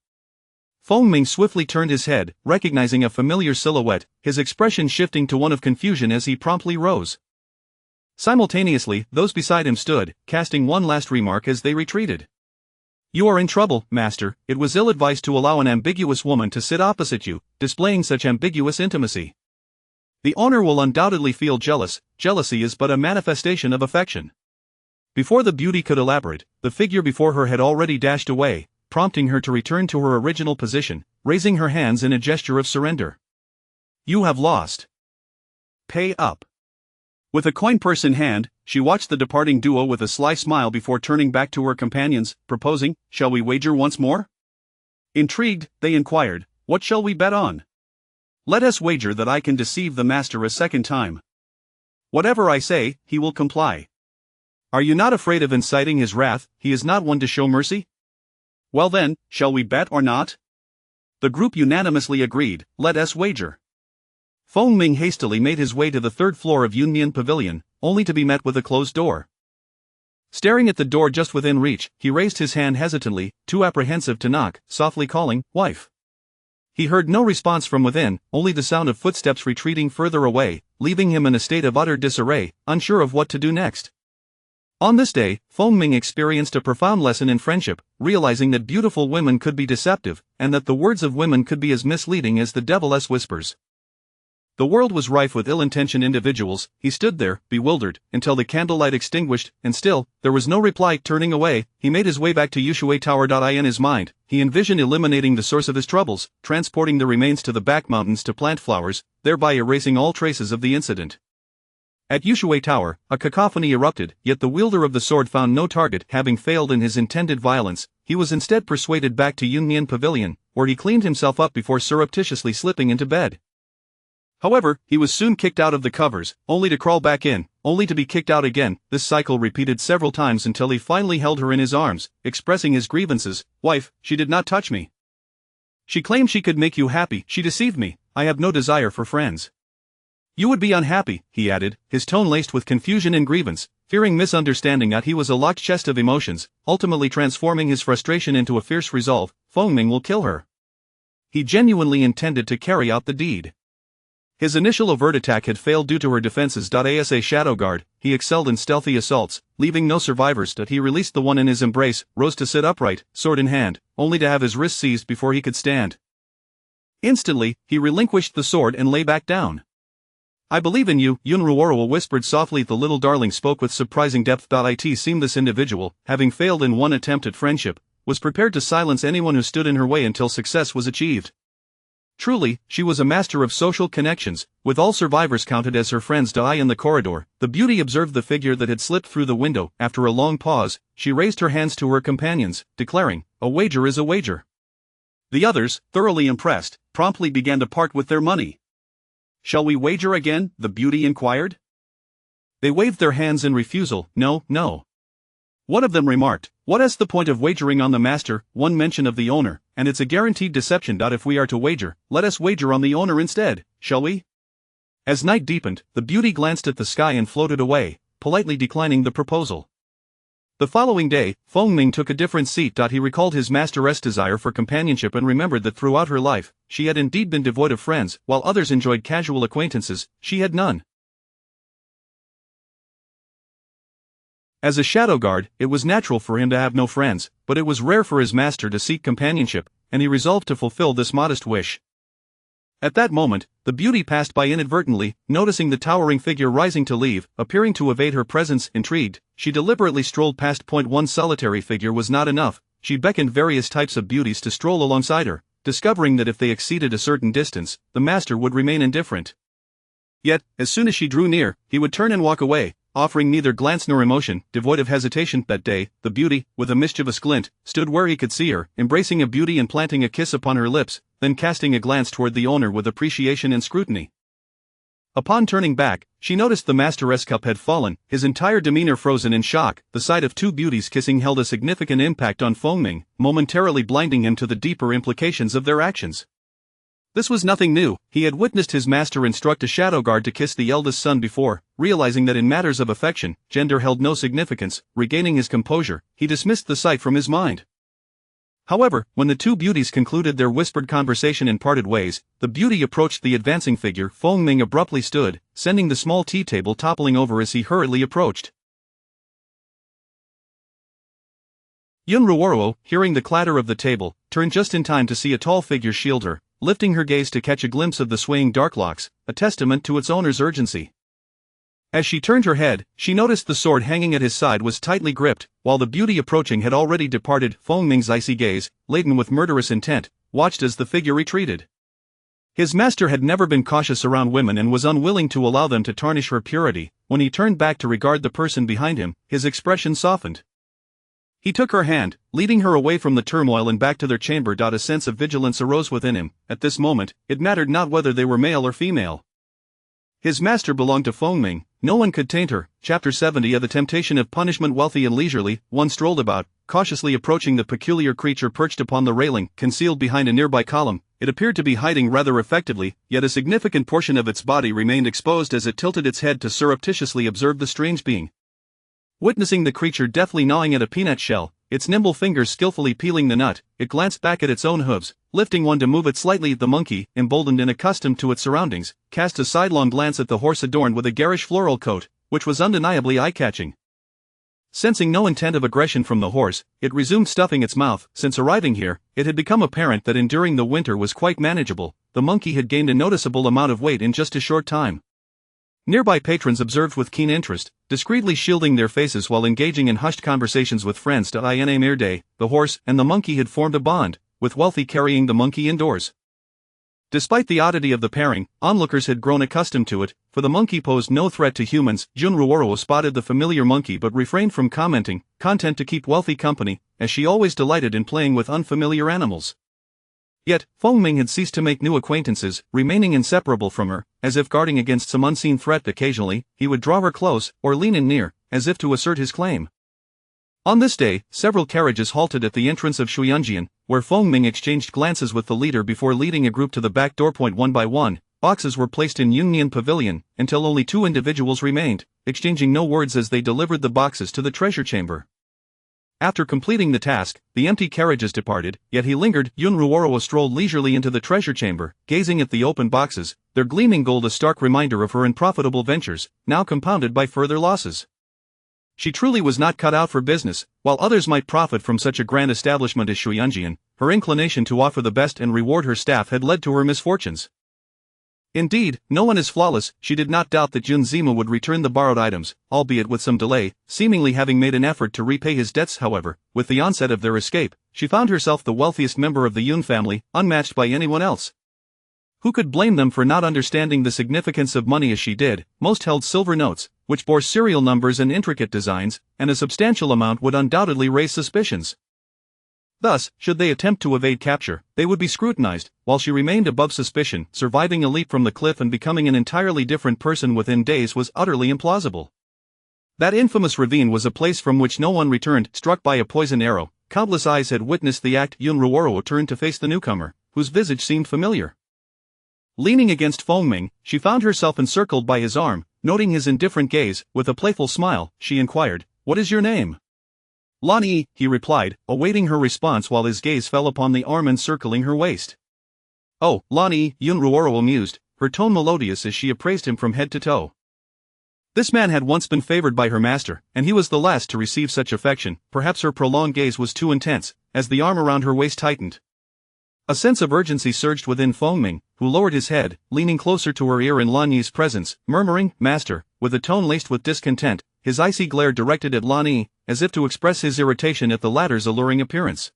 Feng swiftly turned his head, recognizing a familiar silhouette, his expression shifting to one of confusion as he promptly rose. Simultaneously, those beside him stood, casting one last remark as they retreated. "You are in trouble, master. It was ill-advised to allow an ambiguous woman to sit opposite you, displaying such ambiguous intimacy. The owner will undoubtedly feel jealous. Jealousy is but a manifestation of affection." Before the beauty could elaborate, the figure before her had already dashed away, prompting her to return to her original position, raising her hands in a gesture of surrender. "You have lost. Pay up." With a coin purse in hand, she watched the departing duo with a sly smile before turning back to her companions, proposing, "Shall we wager once more?" Intrigued, they inquired, "What shall we bet on?" "Let us wager that I can deceive the master a second time. Whatever I say, he will comply." "Are you not afraid of inciting his wrath? He is not one to show mercy." "Well then, shall we bet or not?" The group unanimously agreed, "Let us wager." Feng hastily made his way to the third floor of Yunmian Pavilion, only to be met with a closed door. Staring at the door just within reach, he raised his hand hesitantly, too apprehensive to knock, softly calling, "Wife." He heard no response from within, only the sound of footsteps retreating further away, leaving him in a state of utter disarray, unsure of what to do next. On this day, Feng experienced a profound lesson in friendship, realizing that beautiful women could be deceptive, and that the words of women could be as misleading as the devil's whispers. The world was rife with ill-intentioned individuals. He stood there, bewildered, until the candlelight extinguished, and still, there was no reply. Turning away, he made his way back to Ushuaia Tower. In his mind, he envisioned eliminating the source of his troubles, transporting the remains to the back mountains to plant flowers, thereby erasing all traces of the incident. At Ushuaia Tower, a cacophony erupted, yet the wielder of the sword found no target. Having failed in his intended violence, he was instead persuaded back to Yunnian Pavilion, where he cleaned himself up before surreptitiously slipping into bed. However, he was soon kicked out of the covers, only to crawl back in, only to be kicked out again. This cycle repeated several times until he finally held her in his arms, expressing his grievances. "Wife, she did not touch me. She claimed she could make you happy. She deceived me. I have no desire for friends." "You would be unhappy," he added, his tone laced with confusion and grievance, fearing misunderstanding that he was a locked chest of emotions, ultimately transforming his frustration into a fierce resolve. Fengming will kill her. He genuinely intended to carry out the deed. His initial overt attack had failed due to her defenses. As a shadow guard, he excelled in stealthy assaults, leaving no survivors. He released the one in his embrace, rose to sit upright, sword in hand, only to have his wrist seized before he could stand. Instantly, he relinquished the sword and lay back down. "I believe in you," Yunruoro whispered softly. The little darling spoke with surprising depth. It seemed this individual, having failed in one attempt at friendship, was prepared to silence anyone who stood in her way until success was achieved. Truly, she was a master of social connections, with all survivors counted as her friends. In the corridor, the beauty observed the figure that had slipped through the window. After a long pause, she raised her hands to her companions, declaring, "A wager is a wager." The others, thoroughly impressed, promptly began to part with their money. "Shall we wager again?" the beauty inquired. They waved their hands in refusal. "No, no." One of them remarked, "What is the point of wagering on the master?" One mention of the owner, and it's a guaranteed deception. If we are to wager, let us wager on the owner instead, shall we? As night deepened, the beauty glanced at the sky and floated away, politely declining the proposal. The following day, Fengming took a different seat. He recalled his master's desire for companionship and remembered that throughout her life, she had indeed been devoid of friends. While others enjoyed casual acquaintances, she had none. As a shadow guard, it was natural for him to have no friends, but it was rare for his master to seek companionship, and he resolved to fulfill this modest wish. At that moment, the beauty passed by inadvertently, noticing the towering figure rising to leave, appearing to evade her presence. Intrigued, she deliberately strolled past. One solitary figure was not enough. She beckoned various types of beauties to stroll alongside her, discovering that if they exceeded a certain distance, the master would remain indifferent. Yet, as soon as she drew near, he would turn and walk away, offering neither glance nor emotion. Devoid of hesitation. That day, the beauty, with a mischievous glint, stood where he could see her, embracing a beauty and planting a kiss upon her lips, then casting a glance toward the owner with appreciation and scrutiny. Upon turning back, she noticed the master's cup had fallen, his entire demeanor frozen in shock. The sight of two beauties kissing held a significant impact on Fengming, momentarily blinding him to the deeper implications of their actions. This was nothing new. He had witnessed his master instruct a shadow guard to kiss the eldest son before. Realizing that in matters of affection, gender held no significance, regaining his composure, he dismissed the sight from his mind. However, when the two beauties concluded their whispered conversation and parted ways, the beauty approached the advancing figure. Fengming abruptly stood, sending the small tea table toppling over as he hurriedly approached. Yunruoro, hearing the clatter of the table, turned just in time to see a tall figure shield her, lifting her gaze to catch a glimpse of the swaying dark locks, a testament to its owner's urgency. As she turned her head, she noticed the sword hanging at his side was tightly gripped, while the beauty approaching had already departed. Fengming's icy gaze, laden with murderous intent, watched as the figure retreated. His master had never been cautious around women and was unwilling to allow them to tarnish her purity. When he turned back to regard the person behind him, his expression softened. He took her hand, leading her away from the turmoil and back to their chamber. A sense of vigilance arose within him. At this moment, it mattered not whether they were male or female. His master belonged to Fengming, no one could taint her. Chapter 70 of The Temptation of Punishment. Wealthy and leisurely, one strolled about, cautiously approaching the peculiar creature perched upon the railing, concealed behind a nearby column. It appeared to be hiding rather effectively, yet a significant portion of its body remained exposed as it tilted its head to surreptitiously observe the strange being. Witnessing the creature deftly gnawing at a peanut shell, its nimble fingers skillfully peeling the nut, it glanced back at its own hooves, lifting one to move it slightly. The monkey, emboldened and accustomed to its surroundings, cast a sidelong glance at the horse adorned with a garish floral coat, which was undeniably eye-catching. Sensing no intent of aggression from the horse, it resumed stuffing its mouth. Since arriving here, it had become apparent that enduring the winter was quite manageable. the monkey had gained a noticeable amount of weight in just a short time. Nearby patrons observed with keen interest, discreetly shielding their faces while engaging in hushed conversations with friends. In a mere day, the horse and the monkey had formed a bond, with Wealthy carrying the monkey indoors. Despite the oddity of the pairing, onlookers had grown accustomed to it, for the monkey posed no threat to humans. Junruoro spotted the familiar monkey but refrained from commenting, content to keep Wealthy company, as she always delighted in playing with unfamiliar animals. Yet, Fengming had ceased to make new acquaintances, remaining inseparable from her, as if guarding against some unseen threat. Occasionally, he would draw her close, or lean in near, as if to assert his claim. On this day, several carriages halted at the entrance of Shuyanjian, where Fengming exchanged glances with the leader before leading a group to the back door. One by one, boxes were placed in Yunnian Pavilion, until only 2 individuals remained, exchanging no words as they delivered the boxes to the treasure chamber. After completing the task, the empty carriages departed, yet he lingered. Junruoro strolled leisurely into the treasure chamber, gazing at the open boxes, their gleaming gold a stark reminder of her unprofitable ventures, now compounded by further losses. She truly was not cut out for business. While others might profit from such a grand establishment as Shuyanjian, her inclination to offer the best and reward her staff had led to her misfortunes. Indeed, no one is flawless. She did not doubt that Junzima would return the borrowed items, albeit with some delay, seemingly having made an effort to repay his debts. However, with the onset of their escape, she found herself the wealthiest member of the Yun family, unmatched by anyone else. Who could blame them for not understanding the significance of money as she did? Most held silver notes, which bore serial numbers and intricate designs, and a substantial amount would undoubtedly raise suspicions. Thus, should they attempt to evade capture, they would be scrutinized. While she remained above suspicion, surviving a leap from the cliff and becoming an entirely different person within days was utterly implausible. That infamous ravine was a place from which no one returned. Struck by a poisoned arrow, countless eyes had witnessed the act. Junruoro turned to face the newcomer, whose visage seemed familiar. Leaning against Fengming, she found herself encircled by his arm. Noting his indifferent gaze, with a playful smile, she inquired, "What is your name?" "Lani," he replied, awaiting her response while his gaze fell upon the arm encircling her waist. "Oh, Lani," Junruoro mused, her tone melodious as she appraised him from head to toe. This man had once been favored by her master, and he was the last to receive such affection. Perhaps her prolonged gaze was too intense, as the arm around her waist tightened. A sense of urgency surged within Fengming, who lowered his head, leaning closer to her ear in Lani's presence, murmuring, "Master," with a tone laced with discontent, his icy glare directed at Lani, as if to express his irritation at the latter's alluring appearance.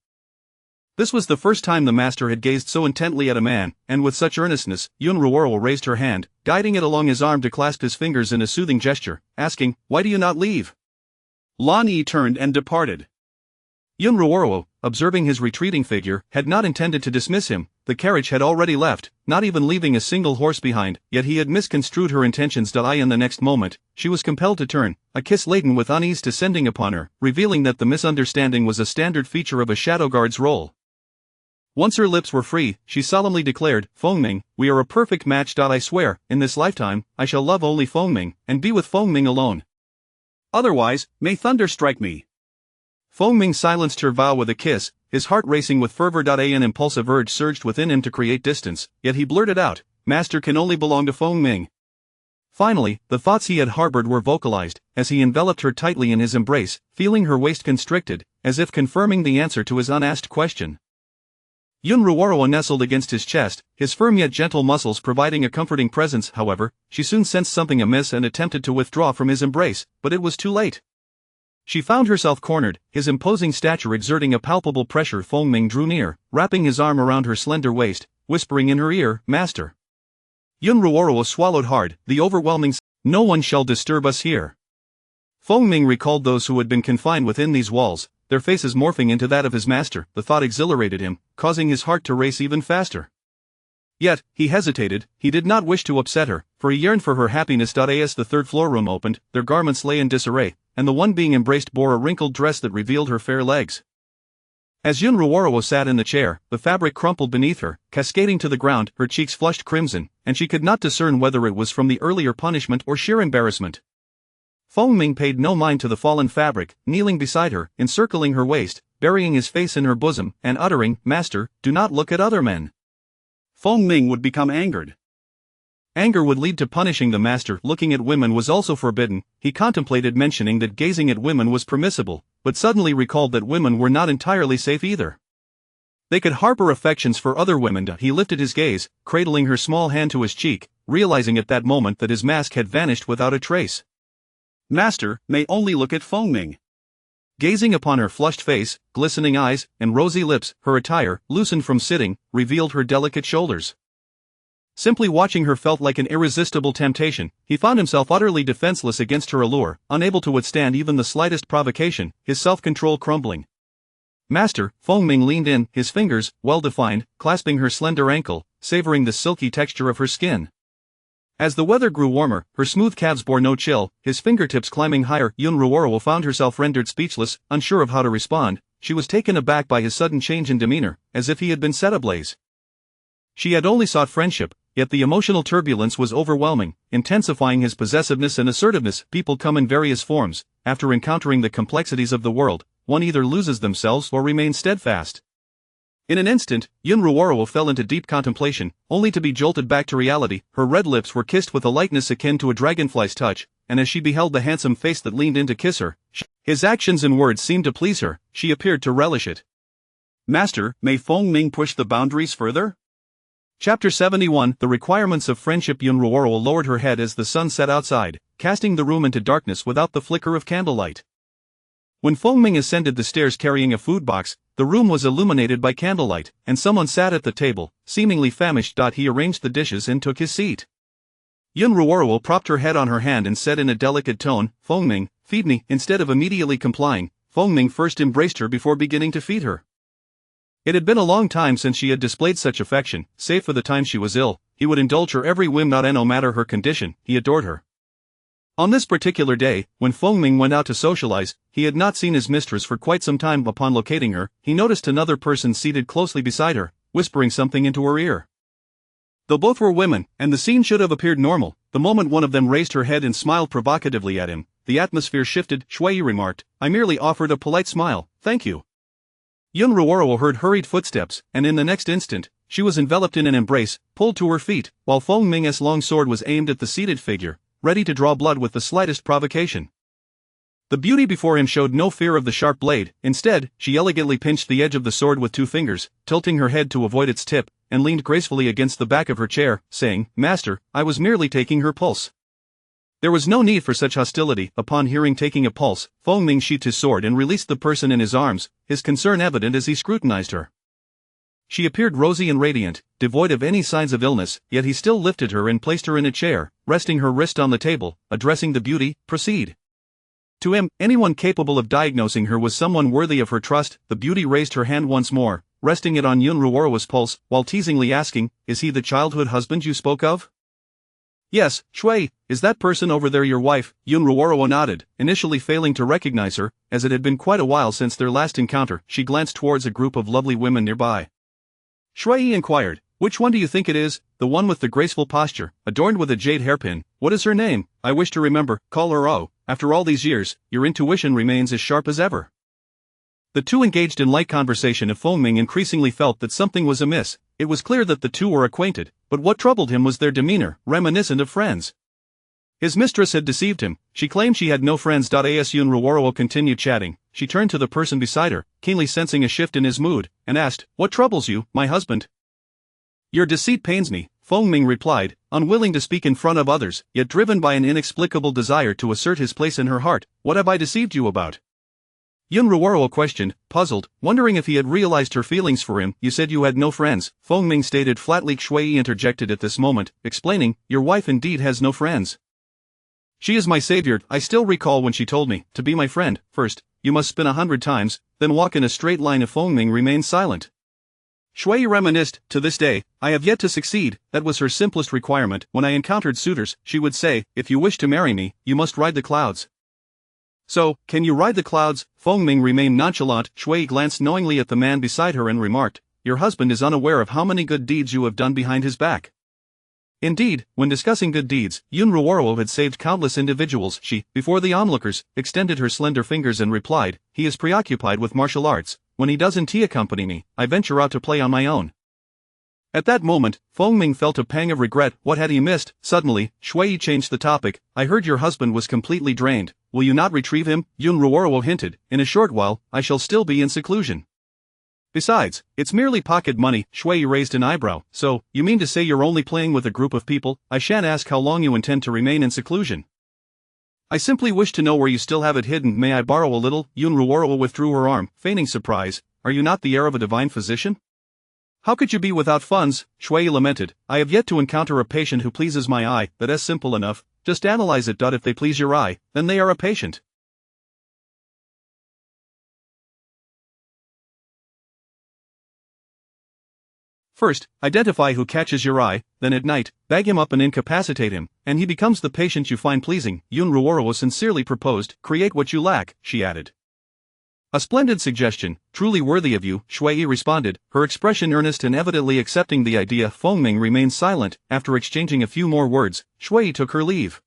This was the first time the master had gazed so intently at a man, and with such earnestness. Junruoro raised her hand, guiding it along his arm to clasp his fingers in a soothing gesture, asking, "Why do you not leave?" Lani turned and departed. Junruoro, observing his retreating figure, had not intended to dismiss him. The carriage had already left, not even leaving a single horse behind, yet he had misconstrued her intentions. In the next moment, she was compelled to turn, a kiss laden with unease descending upon her, revealing that the misunderstanding was a standard feature of a shadow guard's role. Once her lips were free, she solemnly declared, "Fengming, we are a perfect match. I swear, in this lifetime, I shall love only Fengming, and be with Fengming alone. Otherwise, may thunder strike me." Fengming silenced her vow with a kiss, his heart racing with fervor. An impulsive urge surged within him to create distance, yet he blurted out, "Master can only belong to Fengming." Finally, the thoughts he had harbored were vocalized, as he enveloped her tightly in his embrace, feeling her waist constricted, as if confirming the answer to his unasked question. Junruoro nestled against his chest, his firm yet gentle muscles providing a comforting presence. However, she soon sensed something amiss and attempted to withdraw from his embrace, but it was too late. She found herself cornered, his imposing stature exerting a palpable pressure. Fengming drew near, wrapping his arm around her slender waist, whispering in her ear, "Master." Junruoro swallowed hard, the overwhelming "No one shall disturb us here." Fengming recalled those who had been confined within these walls, their faces morphing into that of his master. The thought exhilarated him, causing his heart to race even faster. Yet, he hesitated. He did not wish to upset her, for he yearned for her happiness. As the third-floor room opened, their garments lay in disarray, and the one being embraced bore a wrinkled dress that revealed her fair legs. As Junruoro sat in the chair, the fabric crumpled beneath her, cascading to the ground. Her cheeks flushed crimson, and she could not discern whether it was from the earlier punishment or sheer embarrassment. Fengming paid no mind to the fallen fabric, kneeling beside her, encircling her waist, burying his face in her bosom, and uttering, "Master, do not look at other men." Fengming would become angered. Anger would lead to punishing the master. Looking at women was also forbidden. He contemplated mentioning that gazing at women was permissible, but suddenly recalled that women were not entirely safe either. They could harbor affections for other women. He lifted his gaze, cradling her small hand to his cheek, realizing at that moment that his mask had vanished without a trace. Master may only look at Feng Ming. Gazing upon her flushed face, glistening eyes, and rosy lips, her attire, loosened from sitting, revealed her delicate shoulders. Simply watching her felt like an irresistible temptation. He found himself utterly defenseless against her allure, unable to withstand even the slightest provocation, his self-control crumbling. Master, Feng Ming leaned in, his fingers, well-defined, clasping her slender ankle, savoring the silky texture of her skin. As the weather grew warmer, her smooth calves bore no chill, his fingertips climbing higher. Yun Ruoro found herself rendered speechless, unsure of how to respond. She was taken aback by his sudden change in demeanor, as if he had been set ablaze. She had only sought friendship, yet the emotional turbulence was overwhelming, intensifying his possessiveness and assertiveness. People come in various forms. After encountering the complexities of the world, one either loses themselves or remains steadfast. In an instant, Yun Ruoro fell into deep contemplation, only to be jolted back to reality. Her red lips were kissed with a lightness akin to a dragonfly's touch, and as she beheld the handsome face that leaned in to kiss her, his actions and words seemed to please her. She appeared to relish it. Master, may Feng Ming push the boundaries further? Chapter 71. The Requirements of Friendship. Yun Ruoro lowered her head as the sun set outside, casting the room into darkness without the flicker of candlelight. When Feng Ming ascended the stairs carrying a food box, the room was illuminated by candlelight, and someone sat at the table, seemingly famished. He arranged the dishes and took his seat. Yun Ruoro propped her head on her hand and said in a delicate tone, Feng Ming, feed me. Instead of immediately complying, Feng Ming first embraced her before beginning to feed her. It had been a long time since she had displayed such affection. Save for the time she was ill, he would indulge her every whim. No matter her condition, he adored her. On this particular day, when Feng Ming went out to socialize, he had not seen his mistress for quite some time. Upon locating her, he noticed another person seated closely beside her, whispering something into her ear. Though both were women, and the scene should have appeared normal, the moment one of them raised her head and smiled provocatively at him, the atmosphere shifted. Shui remarked, I merely offered a polite smile, thank you. Yun Ruoro heard hurried footsteps, and in the next instant, she was enveloped in an embrace, pulled to her feet, while Feng Ming's long sword was aimed at the seated figure, ready to draw blood with the slightest provocation. The beauty before him showed no fear of the sharp blade. Instead, she elegantly pinched the edge of the sword with 2 fingers, tilting her head to avoid its tip, and leaned gracefully against the back of her chair, saying, Master, I was merely taking her pulse. There was no need for such hostility. Upon hearing taking a pulse, Feng Ming sheathed his sword and released the person in his arms, his concern evident as he scrutinized her. She appeared rosy and radiant, devoid of any signs of illness, yet he still lifted her and placed her in a chair, resting her wrist on the table, addressing the beauty, proceed. To him, anyone capable of diagnosing her was someone worthy of her trust. The beauty raised her hand once more, resting it on Yun Ruoro's pulse, while teasingly asking, is he the childhood husband you spoke of? Yes, Shui, is that person over there your wife? Yun Ruoro nodded, initially failing to recognize her, as it had been quite a while since their last encounter. She glanced towards a group of lovely women nearby. Shui inquired, which one do you think it is? The one with the graceful posture, adorned with a jade hairpin. What is her name? I wish to remember. Call her O. After all these years, your intuition remains as sharp as ever. The two engaged in light conversation. Feng Ming increasingly felt that something was amiss. It was clear that the two were acquainted, but what troubled him was their demeanor, reminiscent of friends. His mistress had deceived him. She claimed she had no friends. As Yun Ruoro continued chatting, she turned to the person beside her, keenly sensing a shift in his mood, and asked, What troubles you, my husband? Your deceit pains me, Feng Ming replied, unwilling to speak in front of others, yet driven by an inexplicable desire to assert his place in her heart. What have I deceived you about? Yun Ruoro questioned, puzzled, wondering if he had realized her feelings for him. You said you had no friends, Feng Ming stated flatly. Shui interjected at this moment, explaining, your wife indeed has no friends. She is my savior. I still recall when she told me, to be my friend, first, you must spin 100 times, then walk in a straight line. Feng Ming remained silent. Shui reminisced, to this day, I have yet to succeed. That was her simplest requirement. When I encountered suitors, she would say, if you wish to marry me, you must ride the clouds. So, can you ride the clouds? Feng Ming remained nonchalant. Shui glanced knowingly at the man beside her and remarked, your husband is unaware of how many good deeds you have done behind his back. Indeed, when discussing good deeds, Yun Ruoro had saved countless individuals. She, before the onlookers, extended her slender fingers and replied, he is preoccupied with martial arts. When he doesn't accompany me, I venture out to play on my own. At that moment, Feng Ming felt a pang of regret. What had he missed? Suddenly, Shui changed the topic. I heard your husband was completely drained. Will you not retrieve him? Yun Ruoro hinted, in a short while, I shall still be in seclusion. Besides, it's merely pocket money. Shui raised an eyebrow. So, you mean to say you're only playing with a group of people? I shan't ask how long you intend to remain in seclusion. I simply wish to know where you still have it hidden. May I borrow a little? Yun Ruoro withdrew her arm, feigning surprise. Are you not the heir of a divine physician? How could you be without funds? Shui lamented. I have yet to encounter a patient who pleases my eye. That's simple enough. Just analyze it. If they please your eye, then they are a patient. First, identify who catches your eye, then at night, bag him up and incapacitate him, and he becomes the patient you find pleasing. Yun Ruoro sincerely proposed. Create what you lack, she added. A splendid suggestion, truly worthy of you, Shui responded, her expression earnest and evidently accepting the idea. Fengming remained silent. After exchanging a few more words, Shui took her leave.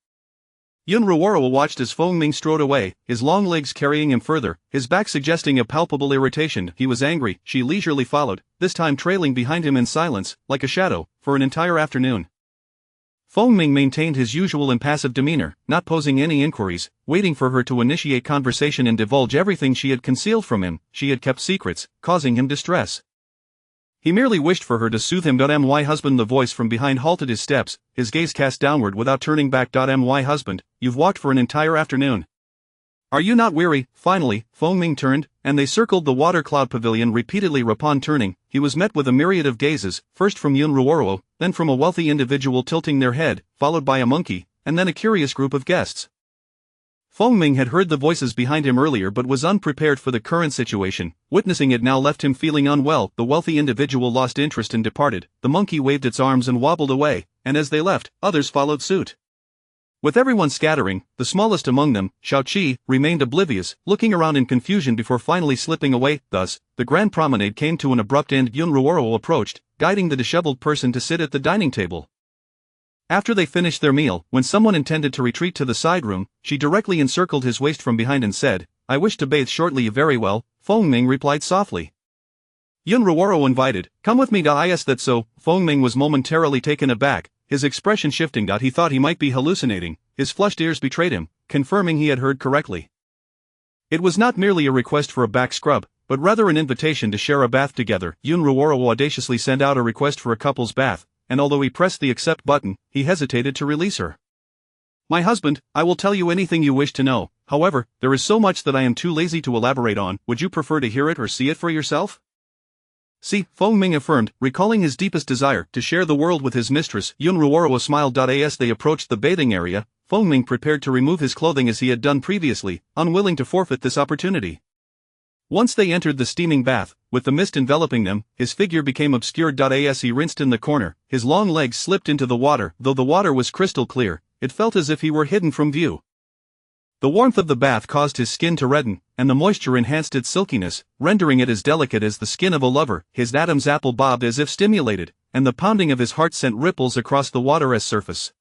Yun Ruoro watched as Fengming strode away, his long legs carrying him further, his back suggesting a palpable irritation. He was angry. She leisurely followed, this time trailing behind him in silence, like a shadow, for an entire afternoon. Fengming maintained his usual impassive demeanor, not posing any inquiries, waiting for her to initiate conversation and divulge everything she had concealed from him. She had kept secrets, causing him distress. He merely wished for her to soothe him. My husband. The voice from behind halted his steps, his gaze cast downward without turning back. My husband, you've walked for an entire afternoon. Are you not weary? Finally, Fengming turned, and they circled the water cloud pavilion repeatedly. Upon turning, he was met with a myriad of gazes, first from Yun Ruoro, then from a wealthy individual tilting their head, followed by a monkey, and then a curious group of guests. Fengming had heard the voices behind him earlier but was unprepared for the current situation. Witnessing it now left him feeling unwell. The wealthy individual lost interest and departed, the monkey waved its arms and wobbled away, and as they left, others followed suit. With everyone scattering, the smallest among them, Xiaoqi, remained oblivious, looking around in confusion before finally slipping away. Thus, the grand promenade came to an abrupt end. Yun Ruoro approached, guiding the disheveled person to sit at the dining table. After they finished their meal, when someone intended to retreat to the side room, she directly encircled his waist from behind and said, I wish to bathe shortly. Very well, Fengming replied softly. Yun Ruoro invited, come with me. Is that so? Fengming was momentarily taken aback, his expression shifting. He thought he might be hallucinating, his flushed ears betrayed him, confirming he had heard correctly. It was not merely a request for a back scrub, but rather an invitation to share a bath together. Yun Ruoro audaciously sent out a request for a couple's bath, and although he pressed the accept button, he hesitated to release her. My husband, I will tell you anything you wish to know, however, there is so much that I am too lazy to elaborate on. Would you prefer to hear it or see it for yourself? See, Fengming affirmed, recalling his deepest desire to share the world with his mistress. Yun Ruoro smiled. As they approached the bathing area, Fengming prepared to remove his clothing as he had done previously, unwilling to forfeit this opportunity. Once they entered the steaming bath, with the mist enveloping them, his figure became obscured. As he rinsed in the corner, his long legs slipped into the water. Though the water was crystal clear, it felt as if he were hidden from view. The warmth of the bath caused his skin to redden, and the moisture enhanced its silkiness, rendering it as delicate as the skin of a lover. His Adam's apple bobbed as if stimulated, and the pounding of his heart sent ripples across the water's surface.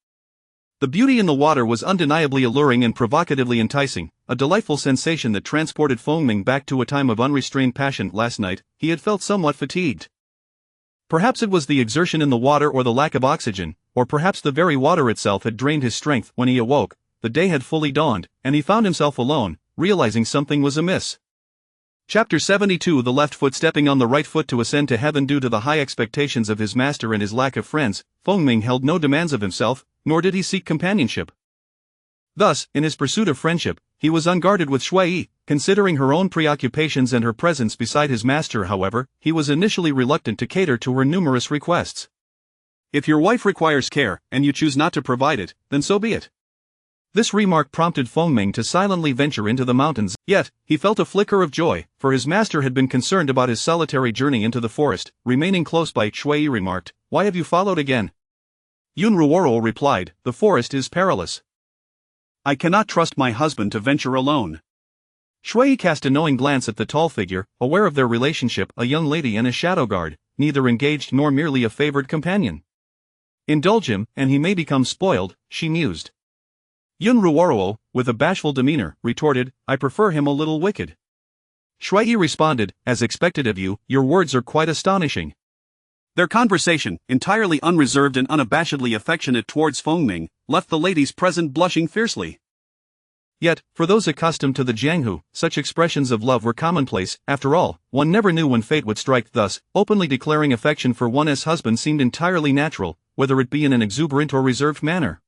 The beauty in the water was undeniably alluring and provocatively enticing, a delightful sensation that transported Fengming back to a time of unrestrained passion. Last night, he had felt somewhat fatigued. Perhaps it was the exertion in the water or the lack of oxygen, or perhaps the very water itself had drained his strength. When he awoke, the day had fully dawned, and he found himself alone, realizing something was amiss. Chapter 72. The left foot stepping on the right foot to ascend to heaven. Due to the high expectations of his master and his lack of friends, Fengming held no demands of himself, nor did he seek companionship. Thus, in his pursuit of friendship, he was unguarded with Shui. Considering her own preoccupations and her presence beside his master, however, he was initially reluctant to cater to her numerous requests. If your wife requires care, and you choose not to provide it, then so be it. This remark prompted Fengming to silently venture into the mountains, yet, he felt a flicker of joy, for his master had been concerned about his solitary journey into the forest. Remaining close by, Shui remarked, Why have you followed again? Yun Ruoro replied, The forest is perilous. I cannot trust my husband to venture alone. Shui cast a knowing glance at the tall figure, aware of their relationship, a young lady and a shadow guard, neither engaged nor merely a favored companion. Indulge him, and he may become spoiled, she mused. Yun Ruoro, with a bashful demeanor, retorted, I prefer him a little wicked. Shui responded, As expected of you, your words are quite astonishing. Their conversation, entirely unreserved and unabashedly affectionate towards Fengming, left the ladies present blushing fiercely. Yet, for those accustomed to the Jianghu, such expressions of love were commonplace. After all, one never knew when fate would strike. Thus, openly declaring affection for one's husband seemed entirely natural, whether it be in an exuberant or reserved manner.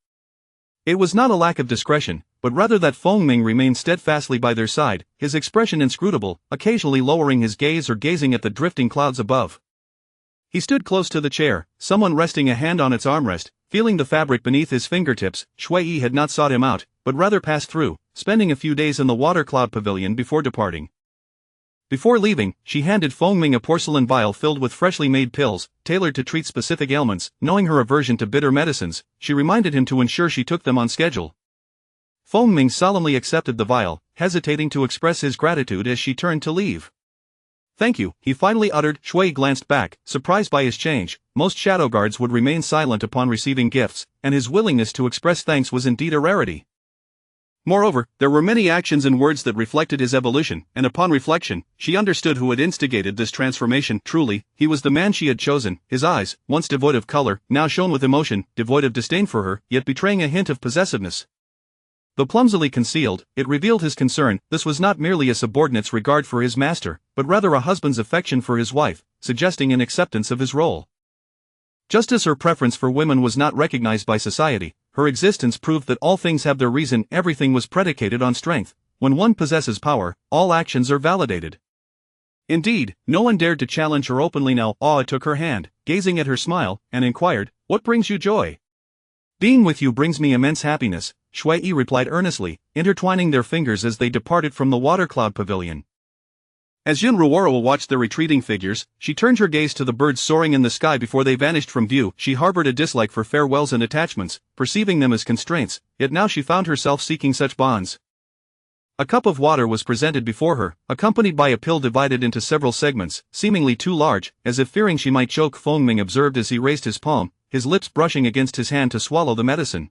It was not a lack of discretion, but rather that Feng Ming remained steadfastly by their side, his expression inscrutable, occasionally lowering his gaze or gazing at the drifting clouds above. He stood close to the chair, someone resting a hand on its armrest, feeling the fabric beneath his fingertips. Shui Yi had not sought him out, but rather passed through, spending a few days in the water cloud pavilion before departing. Before leaving, she handed Feng Ming a porcelain vial filled with freshly made pills, tailored to treat specific ailments. Knowing her aversion to bitter medicines, she reminded him to ensure she took them on schedule. Feng Ming solemnly accepted the vial, hesitating to express his gratitude as she turned to leave. "Thank you," he finally uttered. Shui glanced back, surprised by his change. Most shadow guards would remain silent upon receiving gifts, and his willingness to express thanks was indeed a rarity. Moreover, there were many actions and words that reflected his evolution, and upon reflection, she understood who had instigated this transformation. Truly, he was the man she had chosen. His eyes, once devoid of color, now shone with emotion, devoid of disdain for her, yet betraying a hint of possessiveness. Though clumsily concealed, it revealed his concern. This was not merely a subordinate's regard for his master, but rather a husband's affection for his wife, suggesting an acceptance of his role. Just as her preference for women was not recognized by society, her existence proved that all things have their reason. Everything was predicated on strength. When one possesses power, all actions are validated. Indeed, no one dared to challenge her openly now. Awe took her hand, gazing at her smile, and inquired, "What brings you joy?" "Being with you brings me immense happiness," Shui Yi replied earnestly, intertwining their fingers as they departed from the water cloud pavilion. As Yun Ruoro watched the retreating figures, she turned her gaze to the birds soaring in the sky before they vanished from view. She harbored a dislike for farewells and attachments, perceiving them as constraints, yet now she found herself seeking such bonds. A cup of water was presented before her, accompanied by a pill divided into several segments, seemingly too large, as if fearing she might choke. Feng Ming observed as he raised his palm, his lips brushing against his hand to swallow the medicine.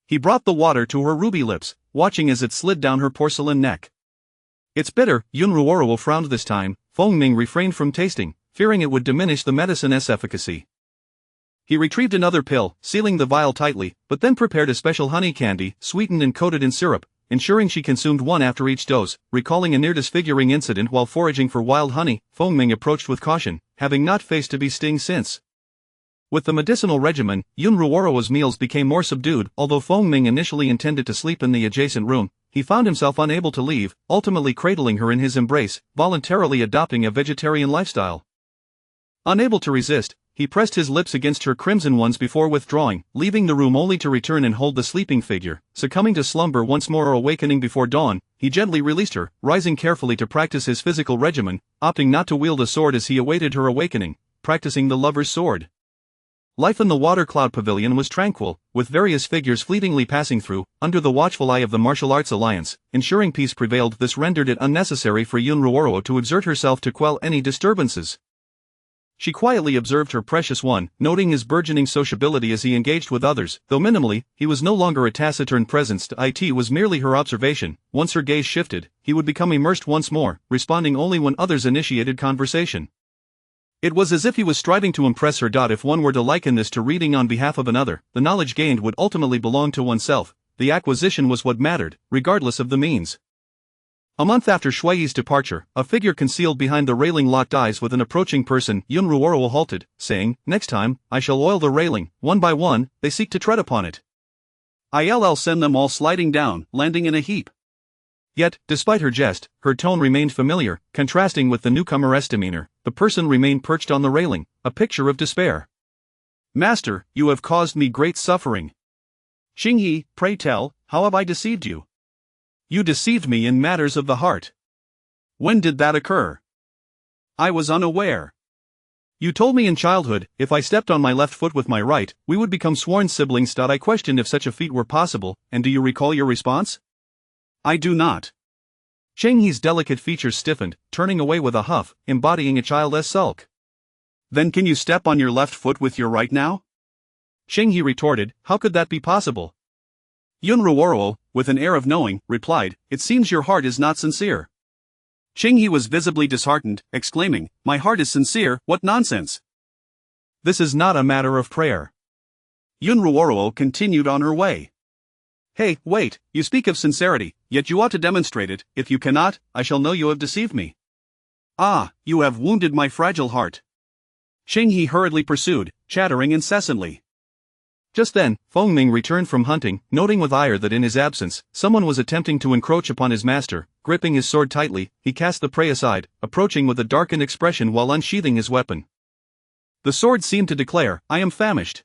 He brought the water to her ruby lips, watching as it slid down her porcelain neck. "It's bitter," Yun Ruoro frowned this time. Feng Ming refrained from tasting, fearing it would diminish the medicine's efficacy. He retrieved another pill, sealing the vial tightly, but then prepared a special honey candy, sweetened and coated in syrup, ensuring she consumed one after each dose. Recalling a near-disfiguring incident while foraging for wild honey, Feng Ming approached with caution, having not faced a bee sting since. With the medicinal regimen, Yun Ruoro's meals became more subdued. Although Feng Ming initially intended to sleep in the adjacent room, he found himself unable to leave, ultimately cradling her in his embrace, voluntarily adopting a vegetarian lifestyle. Unable to resist, he pressed his lips against her crimson ones before withdrawing, leaving the room only to return and hold the sleeping figure. Succumbing to slumber once more or awakening before dawn, he gently released her, rising carefully to practice his physical regimen, opting not to wield a sword as he awaited her awakening, practicing the lover's sword. Life in the water cloud pavilion was tranquil, with various figures fleetingly passing through, under the watchful eye of the Martial Arts Alliance, ensuring peace prevailed. This rendered it unnecessary for Yun Ruoro to exert herself to quell any disturbances. She quietly observed her precious one, noting his burgeoning sociability as he engaged with others. Though minimally, he was no longer a taciturn presence. It was merely her observation. Once her gaze shifted, he would become immersed once more, responding only when others initiated conversation. It was as if he was striving to impress her. If one were to liken this to reading on behalf of another, the knowledge gained would ultimately belong to oneself. The acquisition was what mattered, regardless of the means. A month after Shui Yi's departure, a figure concealed behind the railing locked eyes with an approaching person. Yun Ruoro halted, saying, "Next time, I shall oil the railing. One by one, they seek to tread upon it. I'll send them all sliding down, landing in a heap." Yet, despite her jest, her tone remained familiar, contrasting with the newcomer's demeanor. The person remained perched on the railing, a picture of despair. "Master, you have caused me great suffering. Xingyi, pray tell, how have I deceived you?" "You deceived me in matters of the heart." "When did that occur?" "I was unaware." "You told me in childhood, if I stepped on my left foot with my right, we would become sworn siblings. I questioned if such a feat were possible, and do you recall your response?" "I do not." Chenghi's delicate features stiffened, turning away with a huff, embodying a child's sulk. "Then can you step on your left foot with your right now?" Chenghi retorted, "How could that be possible?" Yun Ruoro, with an air of knowing, replied, "It seems your heart is not sincere." Chenghi was visibly disheartened, exclaiming, "My heart is sincere, what nonsense! This is not a matter of prayer." Yun Ruoro continued on her way. Hey, wait, you speak of sincerity, yet you ought to demonstrate it. If you cannot, I shall know you have deceived me. Ah, you have wounded my fragile heart. Xing He hurriedly pursued, chattering incessantly. Just then, Feng Ming returned from hunting, noting with ire that in his absence, someone was attempting to encroach upon his master. Gripping his sword tightly, he cast the prey aside, approaching with a darkened expression while unsheathing his weapon. The sword seemed to declare, "I am famished."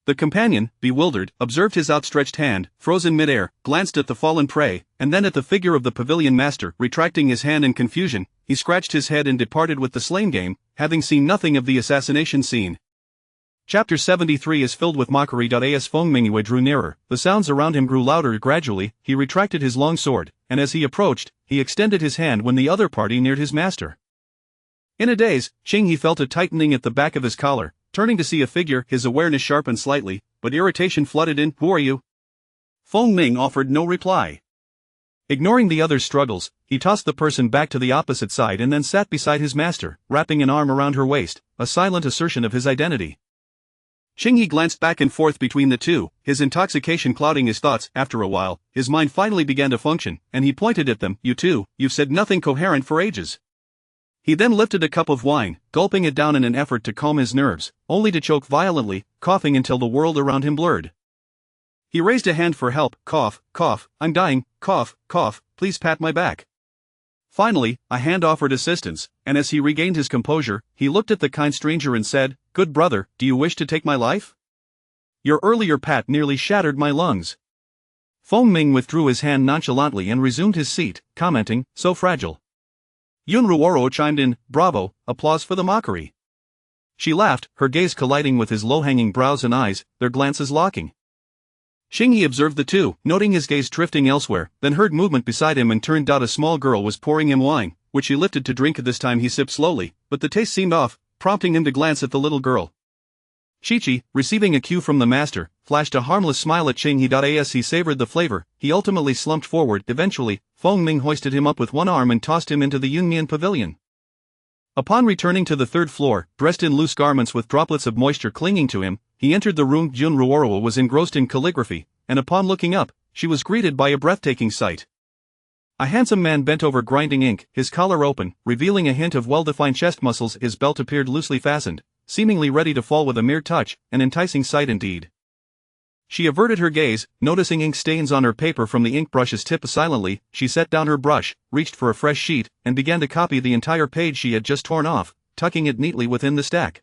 The companion, bewildered, observed his outstretched hand, frozen midair, glanced at the fallen prey, and then at the figure of the pavilion master. Retracting his hand in confusion, he scratched his head and departed with the slain game, having seen nothing of the assassination scene. Chapter 73 is filled with mockery. As Feng Mingyue drew nearer, the sounds around him grew louder. Gradually, he retracted his long sword, and as he approached, he extended his hand when the other party neared his master. In a daze, Xing He felt a tightening at the back of his collar. Turning to see a figure, his awareness sharpened slightly, but irritation flooded in. "Who are you?" Feng Ming offered no reply. Ignoring the other's struggles, he tossed the person back to the opposite side and then sat beside his master, wrapping an arm around her waist, a silent assertion of his identity. Xing He glanced back and forth between the two, his intoxication clouding his thoughts. After a while, his mind finally began to function, and he pointed at them. "You two, you've said nothing coherent for ages." He then lifted a cup of wine, gulping it down in an effort to calm his nerves, only to choke violently, coughing until the world around him blurred. He raised a hand for help. "Cough, cough, I'm dying, cough, cough, please pat my back." Finally, a hand offered assistance, and as he regained his composure, he looked at the kind stranger and said, "Good brother, do you wish to take my life? Your earlier pat nearly shattered my lungs." Feng Ming withdrew his hand nonchalantly and resumed his seat, commenting, "So fragile." Yun Ruoro chimed in, "Bravo, applause for the mockery." She laughed, her gaze colliding with his low-hanging brows and eyes, their glances locking. Xing He observed the two, noting his gaze drifting elsewhere, then heard movement beside him and turned out. A small girl was pouring him wine, which he lifted to drink. This time he sipped slowly, but the taste seemed off, prompting him to glance at the little girl. Chi-Chi, receiving a cue from the master, flashed a harmless smile at Xing He. As he savored the flavor, he ultimately slumped forward. Eventually, Feng Ming hoisted him up with one arm and tossed him into the Yunmian pavilion. Upon returning to the third floor, dressed in loose garments with droplets of moisture clinging to him, he entered the room. Jun Ruoro was engrossed in calligraphy, and upon looking up, she was greeted by a breathtaking sight. A handsome man bent over grinding ink, his collar open, revealing a hint of well-defined chest muscles. His belt appeared loosely fastened, seemingly ready to fall with a mere touch, an enticing sight indeed. She averted her gaze, noticing ink stains on her paper from the ink brush's tip. Silently, she set down her brush, reached for a fresh sheet, and began to copy the entire page she had just torn off, tucking it neatly within the stack.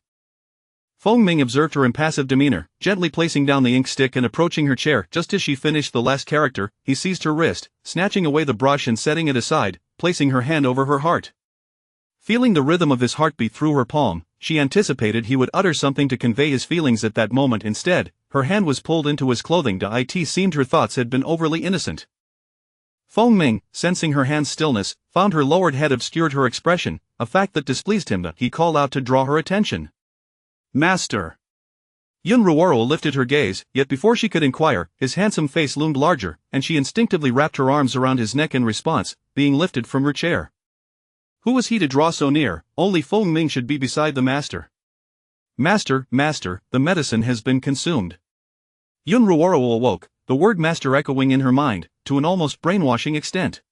Feng Ming observed her impassive demeanor, gently placing down the ink stick and approaching her chair. Just as she finished the last character, he seized her wrist, snatching away the brush and setting it aside, placing her hand over her heart. Feeling the rhythm of his heartbeat through her palm, she anticipated he would utter something to convey his feelings at that moment. Instead, her hand was pulled into his clothing. It seemed her thoughts had been overly innocent. Feng Ming, sensing her hand's stillness, found her lowered head obscured her expression, a fact that displeased him. He called out to draw her attention. "Master!" Yun Ruoro lifted her gaze, yet before she could inquire, his handsome face loomed larger, and she instinctively wrapped her arms around his neck in response, being lifted from her chair. Who was he to draw so near? Only Feng Ming should be beside the master. "Master, master, the medicine has been consumed." Yun Ruoro awoke, the word master echoing in her mind, to an almost brainwashing extent.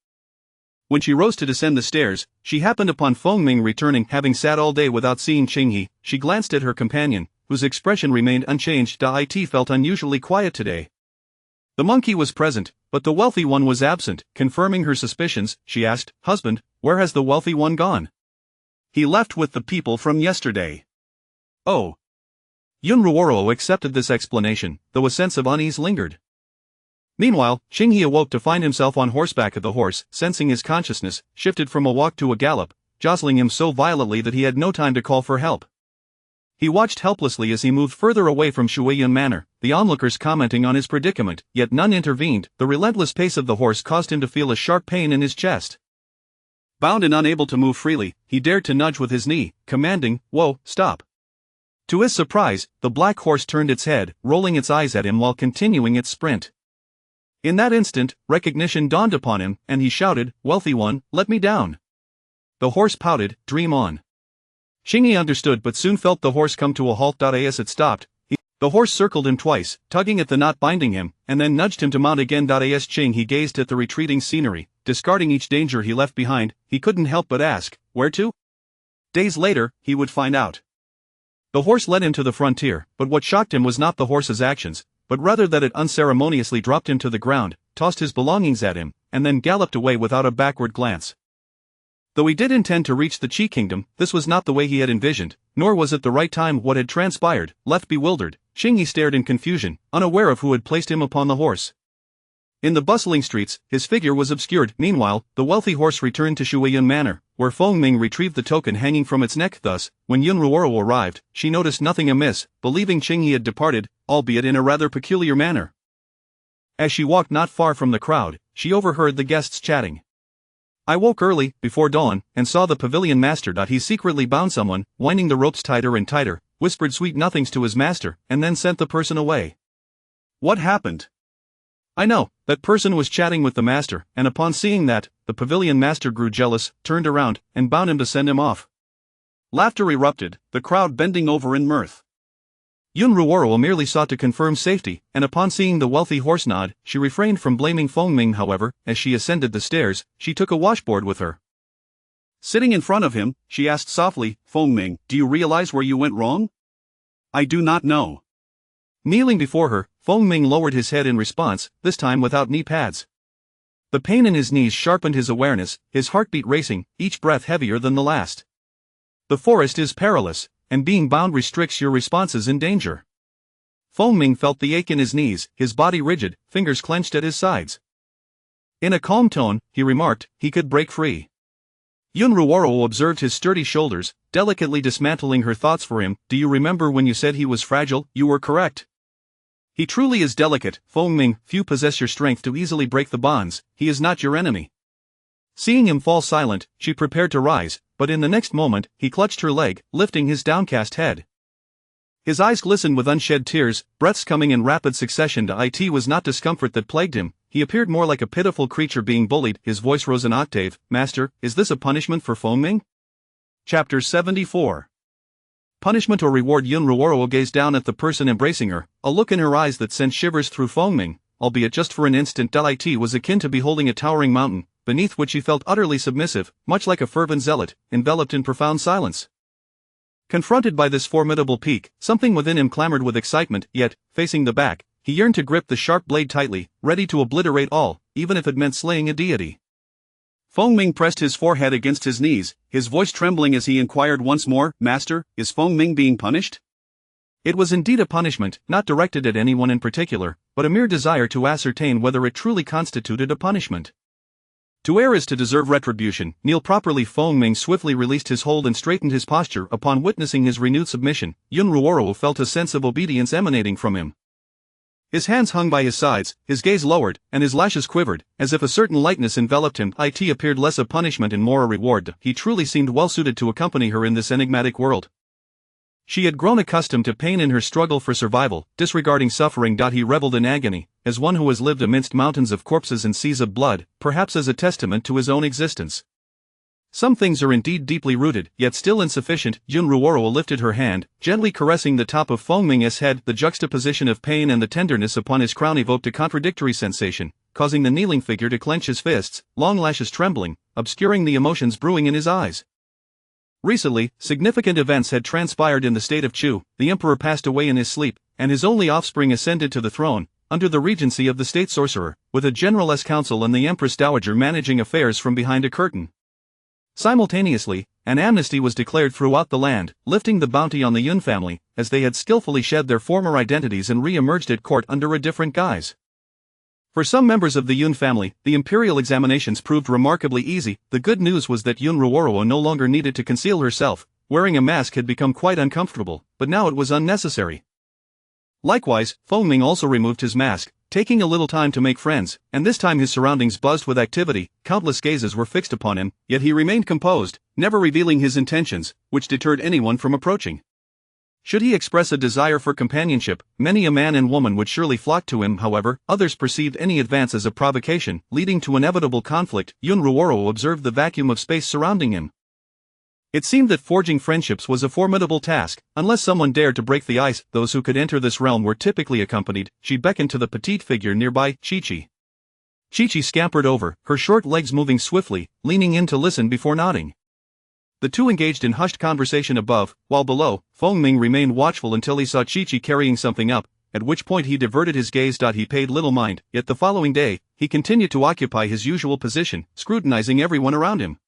When she rose to descend the stairs, she happened upon Feng Ming returning. Having sat all day without seeing Xing He, she glanced at her companion, whose expression remained unchanged. It felt unusually quiet today. The monkey was present, but the wealthy one was absent. Confirming her suspicions, she asked, "Husband, where has the wealthy one gone?" "He left with the people from yesterday." "Oh." Yun Ruoro accepted this explanation, though a sense of unease lingered. Meanwhile, Xing He awoke to find himself on horseback. The horse, sensing his consciousness, shifted from a walk to a gallop, jostling him so violently that he had no time to call for help. He watched helplessly as he moved further away from Shuiyan Manor, the onlookers commenting on his predicament, yet none intervened. The relentless pace of the horse caused him to feel a sharp pain in his chest. Bound and unable to move freely, he dared to nudge with his knee, commanding, "Whoa, stop." To his surprise, the black horse turned its head, rolling its eyes at him while continuing its sprint. In that instant, recognition dawned upon him, and he shouted, "Wealthy one, let me down." The horse pouted, "Dream on." Xing He understood but soon felt the horse come to a halt. As it stopped, The horse circled him twice, tugging at the knot binding him, and then nudged him to mount again. As Ching he gazed at the retreating scenery, discarding each danger he left behind, he couldn't help but ask, where to? Days later, he would find out. The horse led him to the frontier, but what shocked him was not the horse's actions, but rather that it unceremoniously dropped him to the ground, tossed his belongings at him, and then galloped away without a backward glance. Though he did intend to reach the Qi kingdom, this was not the way he had envisioned, nor was it the right time. What had transpired. Left bewildered, Qingyi stared in confusion, unaware of who had placed him upon the horse. In the bustling streets, his figure was obscured. Meanwhile, the wealthy horse returned to Shuiyun Manor, where Feng Ming retrieved the token hanging from its neck. Thus, when Yun Ruoro arrived, she noticed nothing amiss, believing Qingyi had departed, albeit in a rather peculiar manner. As she walked not far from the crowd, she overheard the guests chatting. I woke early, before dawn, and saw the pavilion master. He secretly bound someone, winding the ropes tighter and tighter, whispered sweet nothings to his master, and then sent the person away. What happened? I know, that person was chatting with the master, and upon seeing that, the pavilion master grew jealous, turned around, and bound him to send him off. Laughter erupted, the crowd bending over in mirth. Yun Ruoro merely sought to confirm safety, and upon seeing the wealthy horse nod, she refrained from blaming Feng Ming. However, as she ascended the stairs, she took a washboard with her. Sitting in front of him, she asked softly, Feng Ming, do you realize where you went wrong? I do not know. Kneeling before her, Feng Ming lowered his head in response, this time without knee pads. The pain in his knees sharpened his awareness, his heartbeat racing, each breath heavier than the last. The forest is perilous, and being bound restricts your responses in danger. Feng Ming felt the ache in his knees, his body rigid, fingers clenched at his sides. In a calm tone, he remarked, he could break free. Yun Ruoro observed his sturdy shoulders, delicately dismantling her thoughts for him. Do you remember when you said he was fragile? You were correct. He truly is delicate, Feng Ming. Few possess your strength to easily break the bonds. He is not your enemy. Seeing him fall silent, she prepared to rise, but in the next moment, he clutched her leg, lifting his downcast head. His eyes glistened with unshed tears, breaths coming in rapid succession. It was not discomfort that plagued him, he appeared more like a pitiful creature being bullied. His voice rose an octave. Master, is this a punishment for Feng Ming? Chapter 74. Punishment or reward? Yun Ruoro gazed down at the person embracing her, a look in her eyes that sent shivers through Feng Ming, albeit just for an instant. It was akin to beholding a towering mountain, beneath which he felt utterly submissive, much like a fervent zealot, enveloped in profound silence. Confronted by this formidable peak, something within him clamored with excitement, yet, facing the back, he yearned to grip the sharp blade tightly, ready to obliterate all, even if it meant slaying a deity. Feng Ming pressed his forehead against his knees, his voice trembling as he inquired once more, Master, is Feng Ming being punished? It was indeed a punishment, not directed at anyone in particular, but a mere desire to ascertain whether it truly constituted a punishment. To err is to deserve retribution. Kneel properly. Feng Ming swiftly released his hold and straightened his posture. Upon witnessing his renewed submission, Yun Ruoro felt a sense of obedience emanating from him. His hands hung by his sides, his gaze lowered, and his lashes quivered, as if a certain lightness enveloped him. It appeared less a punishment and more a reward. He truly seemed well suited to accompany her in this enigmatic world. She had grown accustomed to pain in her struggle for survival, disregarding suffering. He reveled in agony, as one who has lived amidst mountains of corpses and seas of blood, perhaps as a testament to his own existence. Some things are indeed deeply rooted, yet still insufficient. Yun Ruoro lifted her hand, gently caressing the top of Feng Ming's head. The juxtaposition of pain and the tenderness upon his crown evoked a contradictory sensation, causing the kneeling figure to clench his fists, long lashes trembling, obscuring the emotions brewing in his eyes. Recently, significant events had transpired in the state of Chu. The emperor passed away in his sleep, and his only offspring ascended to the throne, under the regency of the state sorcerer, with a generaless council and the empress dowager managing affairs from behind a curtain. Simultaneously, an amnesty was declared throughout the land, lifting the bounty on the Yun family, as they had skillfully shed their former identities and re-emerged at court under a different guise. For some members of the Yun family, the imperial examinations proved remarkably easy. The good news was that Yun Ruoro no longer needed to conceal herself. Wearing a mask had become quite uncomfortable, but now it was unnecessary. Likewise, Feng Ming also removed his mask, taking a little time to make friends, and this time his surroundings buzzed with activity. Countless gazes were fixed upon him, yet he remained composed, never revealing his intentions, which deterred anyone from approaching. Should he express a desire for companionship, many a man and woman would surely flock to him. However, others perceived any advance as a provocation, leading to inevitable conflict. Yun Ruoro observed the vacuum of space surrounding him. It seemed that forging friendships was a formidable task, unless someone dared to break the ice. Those who could enter this realm were typically accompanied. She beckoned to the petite figure nearby, Chi-Chi. Chi-Chi scampered over, her short legs moving swiftly, leaning in to listen before nodding. The two engaged in hushed conversation above, while below, Feng Ming remained watchful until he saw Chi-Chi carrying something up, at which point he diverted his gaze. He paid little mind, yet the following day, he continued to occupy his usual position, scrutinizing everyone around him.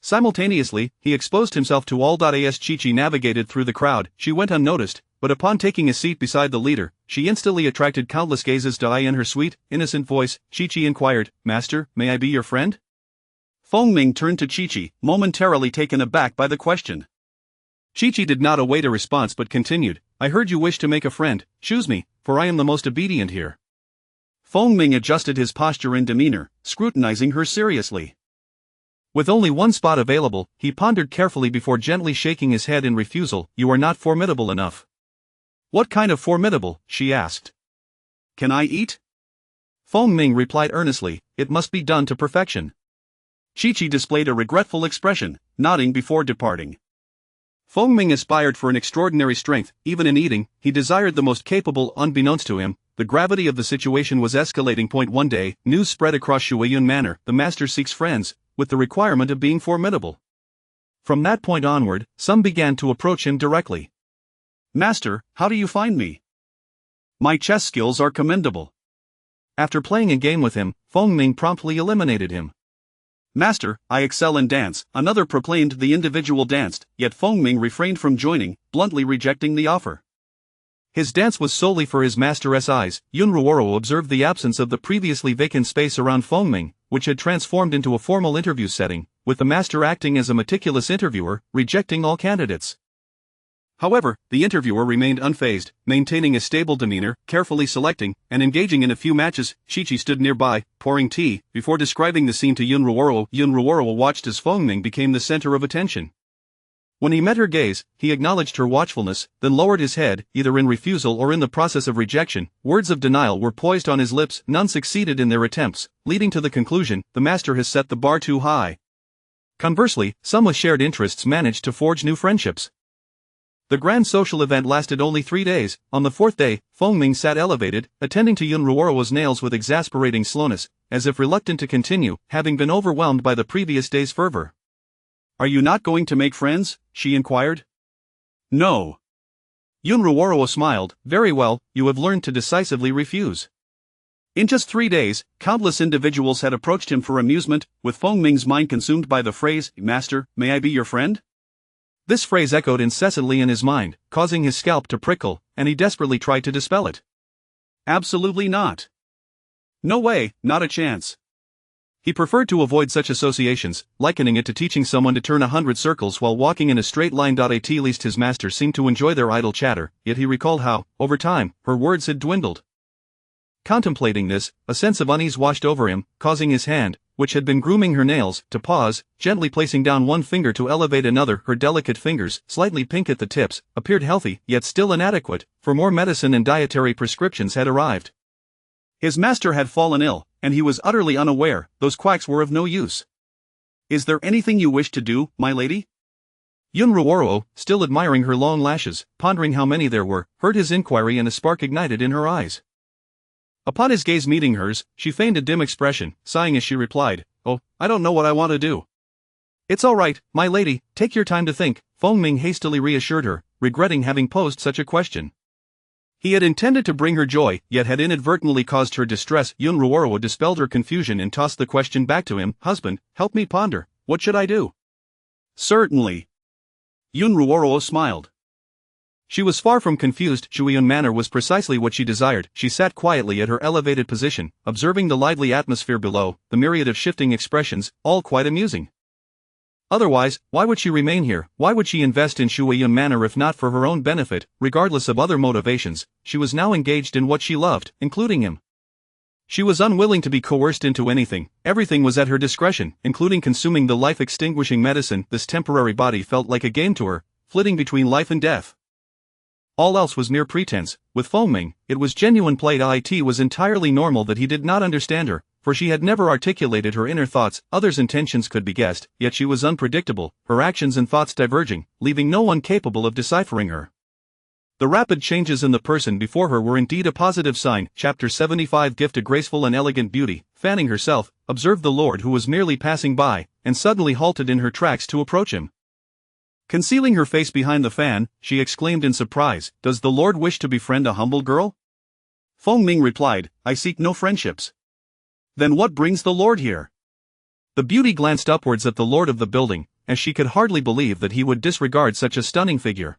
Simultaneously, he exposed himself to all. As Chi-Chi navigated through the crowd, she went unnoticed, but upon taking a seat beside the leader, she instantly attracted countless gazes. In her sweet, innocent voice, Chi-Chi inquired, "Master, may I be your friend?" Feng Ming turned to Chi-Chi, momentarily taken aback by the question. Chi-Chi did not await a response but continued, "I heard you wish to make a friend. Choose me, for I am the most obedient here." Feng Ming adjusted his posture and demeanor, scrutinizing her seriously. With only one spot available, he pondered carefully before gently shaking his head in refusal. "You are not formidable enough." "What kind of formidable?" she asked. "Can I eat?" Feng Ming replied earnestly, "It must be done to perfection." Chi-Chi displayed a regretful expression, nodding before departing. Feng Ming aspired for an extraordinary strength. Even in eating, he desired the most capable. Unbeknownst to him, the gravity of the situation was escalating. One day, news spread across Shuiyun Manor, "The master seeks friends, with the requirement of being formidable." From that point onward, some began to approach him directly. "Master, how do you find me? My chess skills are commendable." After playing a game with him, Feng Ming promptly eliminated him. "Master, I excel in dance," another proclaimed. The individual danced, yet Feng Ming refrained from joining, bluntly rejecting the offer. His dance was solely for his master's eyes. Yun Ruoro observed the absence of the previously vacant space around Feng Ming, which had transformed into a formal interview setting, with the master acting as a meticulous interviewer, rejecting all candidates. However, the interviewer remained unfazed, maintaining a stable demeanor, carefully selecting and engaging in a few matches. Chi-Chi stood nearby, pouring tea, before describing the scene to Yun Ruoro. Yun Ruoro watched as Feng Ming became the center of attention. When he met her gaze, he acknowledged her watchfulness, then lowered his head, either in refusal or in the process of rejection. Words of denial were poised on his lips. None succeeded in their attempts, leading to the conclusion, the master has set the bar too high. Conversely, some with shared interests managed to forge new friendships. The grand social event lasted only 3 days. On the 4th day, Feng Ming sat elevated, attending to Yun Ruoro's nails with exasperating slowness, as if reluctant to continue, having been overwhelmed by the previous day's fervor. "Are you not going to make friends?" she inquired. "No." Yun Ruoro smiled. "Very well, you have learned to decisively refuse." In just 3 days, countless individuals had approached him for amusement, with Feng Ming's mind consumed by the phrase, "Master, may I be your friend?" This phrase echoed incessantly in his mind, causing his scalp to prickle, and he desperately tried to dispel it. "Absolutely not. No way, not a chance." He preferred to avoid such associations, likening it to teaching someone to turn 100 circles while walking in a straight line. At least his master seemed to enjoy their idle chatter, yet he recalled how, over time, her words had dwindled. Contemplating this, a sense of unease washed over him, causing his hand, which had been grooming her nails, to pause, gently placing down one finger to elevate another. Her delicate fingers, slightly pink at the tips, appeared healthy, yet still inadequate, for more medicine and dietary prescriptions had arrived. His master had fallen ill, and he was utterly unaware. Those quacks were of no use. "Is there anything you wish to do, my lady?" Yun Ruoro, still admiring her long lashes, pondering how many there were, heard his inquiry, and a spark ignited in her eyes. Upon his gaze meeting hers, she feigned a dim expression, sighing as she replied, "Oh, I don't know what I want to do." "It's all right, my lady, take your time to think," Feng Ming hastily reassured her, regretting having posed such a question. He had intended to bring her joy, yet had inadvertently caused her distress. Yun Ruoro dispelled her confusion and tossed the question back to him, "Husband, help me ponder. What should I do?" "Certainly." Yun Ruoro smiled. She was far from confused. Shuiyun Manor was precisely what she desired. She sat quietly at her elevated position, observing the lively atmosphere below, the myriad of shifting expressions, all quite amusing. Otherwise, why would she remain here? Why would she invest in Shuiyun Manor if not for her own benefit? Regardless of other motivations, she was now engaged in what she loved, including him. She was unwilling to be coerced into anything. Everything was at her discretion, including consuming the life-extinguishing medicine. This temporary body felt like a game to her, flitting between life and death. All else was mere pretense. With Feng Ming, it was genuine play. It was entirely normal that he did not understand her, for she had never articulated her inner thoughts. Others' intentions could be guessed, yet she was unpredictable, her actions and thoughts diverging, leaving no one capable of deciphering her. The rapid changes in the person before her were indeed a positive sign. Chapter 75 Gift a graceful and elegant beauty, fanning herself, observed the Lord who was merely passing by, and suddenly halted in her tracks to approach him. Concealing her face behind the fan, she exclaimed in surprise, "Does the Lord wish to befriend a humble girl?" Feng Ming replied, "I seek no friendships." "Then what brings the Lord here?" The beauty glanced upwards at the lord of the building, as she could hardly believe that he would disregard such a stunning figure.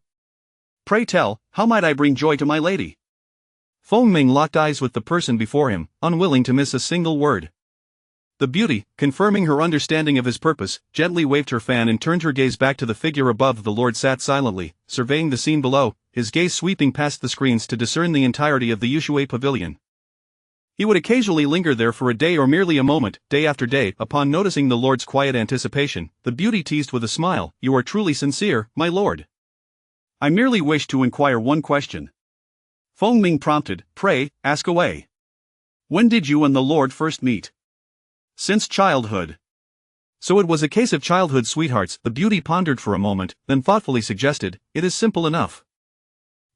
"Pray tell, how might I bring joy to my lady?" Feng Ming locked eyes with the person before him, unwilling to miss a single word. The beauty, confirming her understanding of his purpose, gently waved her fan and turned her gaze back to the figure above. The Lord sat silently, surveying the scene below, his gaze sweeping past the screens to discern the entirety of the Yushui pavilion. He would occasionally linger there for a day or merely a moment, day after day. Upon noticing the Lord's quiet anticipation, the beauty teased with a smile, "You are truly sincere, my lord." "I merely wish to inquire one question." Feng Ming prompted, "Pray, ask away. When did you and the Lord first meet?" "Since childhood." "So it was a case of childhood sweethearts." The beauty pondered for a moment, then thoughtfully suggested, "It is simple enough.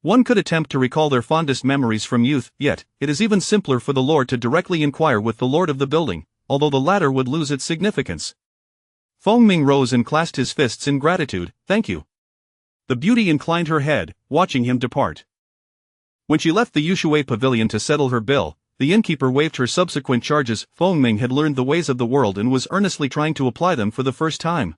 One could attempt to recall their fondest memories from youth, yet, it is even simpler for the Lord to directly inquire with the lord of the building, although the latter would lose its significance." Feng Ming rose and clasped his fists in gratitude, "Thank you." The beauty inclined her head, watching him depart. When she left the Yushui pavilion to settle her bill, the innkeeper waived her subsequent charges. Feng Ming had learned the ways of the world and was earnestly trying to apply them for the first time.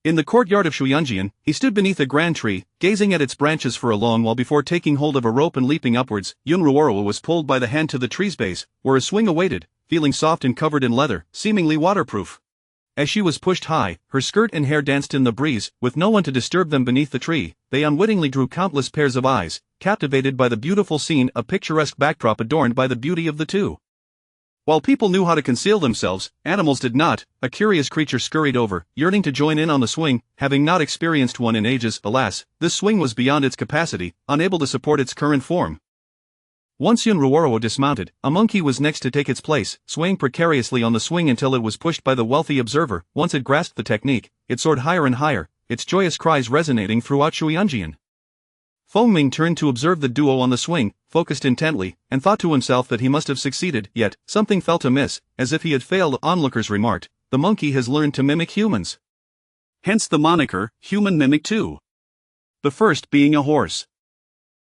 In the courtyard of Shuyanjian, he stood beneath a grand tree, gazing at its branches for a long while before taking hold of a rope and leaping upwards. Yun Ruoro was pulled by the hand to the tree's base, where a swing awaited, feeling soft and covered in leather, seemingly waterproof. As she was pushed high, her skirt and hair danced in the breeze, with no one to disturb them beneath the tree. They unwittingly drew countless pairs of eyes, captivated by the beautiful scene, a picturesque backdrop adorned by the beauty of the two. While people knew how to conceal themselves, animals did not. A curious creature scurried over, yearning to join in on the swing, having not experienced one in ages. Alas, this swing was beyond its capacity, unable to support its current form. Once Yun Ruoro dismounted, a monkey was next to take its place, swaying precariously on the swing until it was pushed by the wealthy observer. Once it grasped the technique, it soared higher and higher, its joyous cries resonating throughout Shuyanjian. Feng Ming turned to observe the duo on the swing, focused intently, and thought to himself that he must have succeeded, yet, something felt amiss, as if he had failed. Onlookers remarked, "The monkey has learned to mimic humans." Hence the moniker, Human Mimic 2. The first being a horse.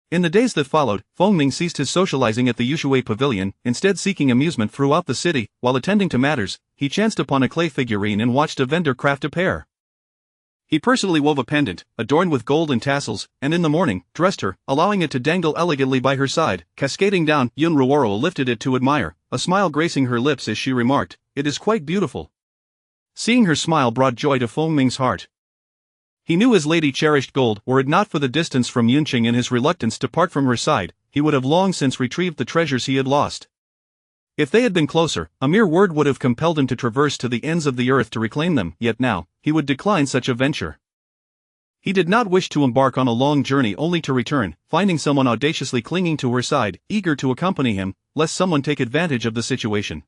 In the days that followed, Feng Ming ceased his socializing at the Yushui pavilion, instead seeking amusement throughout the city. While attending to matters, he chanced upon a clay figurine and watched a vendor craft a pair. He personally wove a pendant, adorned with gold and tassels, and in the morning, dressed her, allowing it to dangle elegantly by her side. Cascading down, Yun Ruoro lifted it to admire, a smile gracing her lips as she remarked, "It is quite beautiful." Seeing her smile brought joy to Feng Ming's heart. He knew his lady cherished gold. Were it not for the distance from Yunqing and his reluctance to part from her side, he would have long since retrieved the treasures he had lost. If they had been closer, a mere word would have compelled him to traverse to the ends of the earth to reclaim them, yet now, he would decline such a venture. He did not wish to embark on a long journey only to return, finding someone audaciously clinging to her side, eager to accompany him, lest someone take advantage of the situation.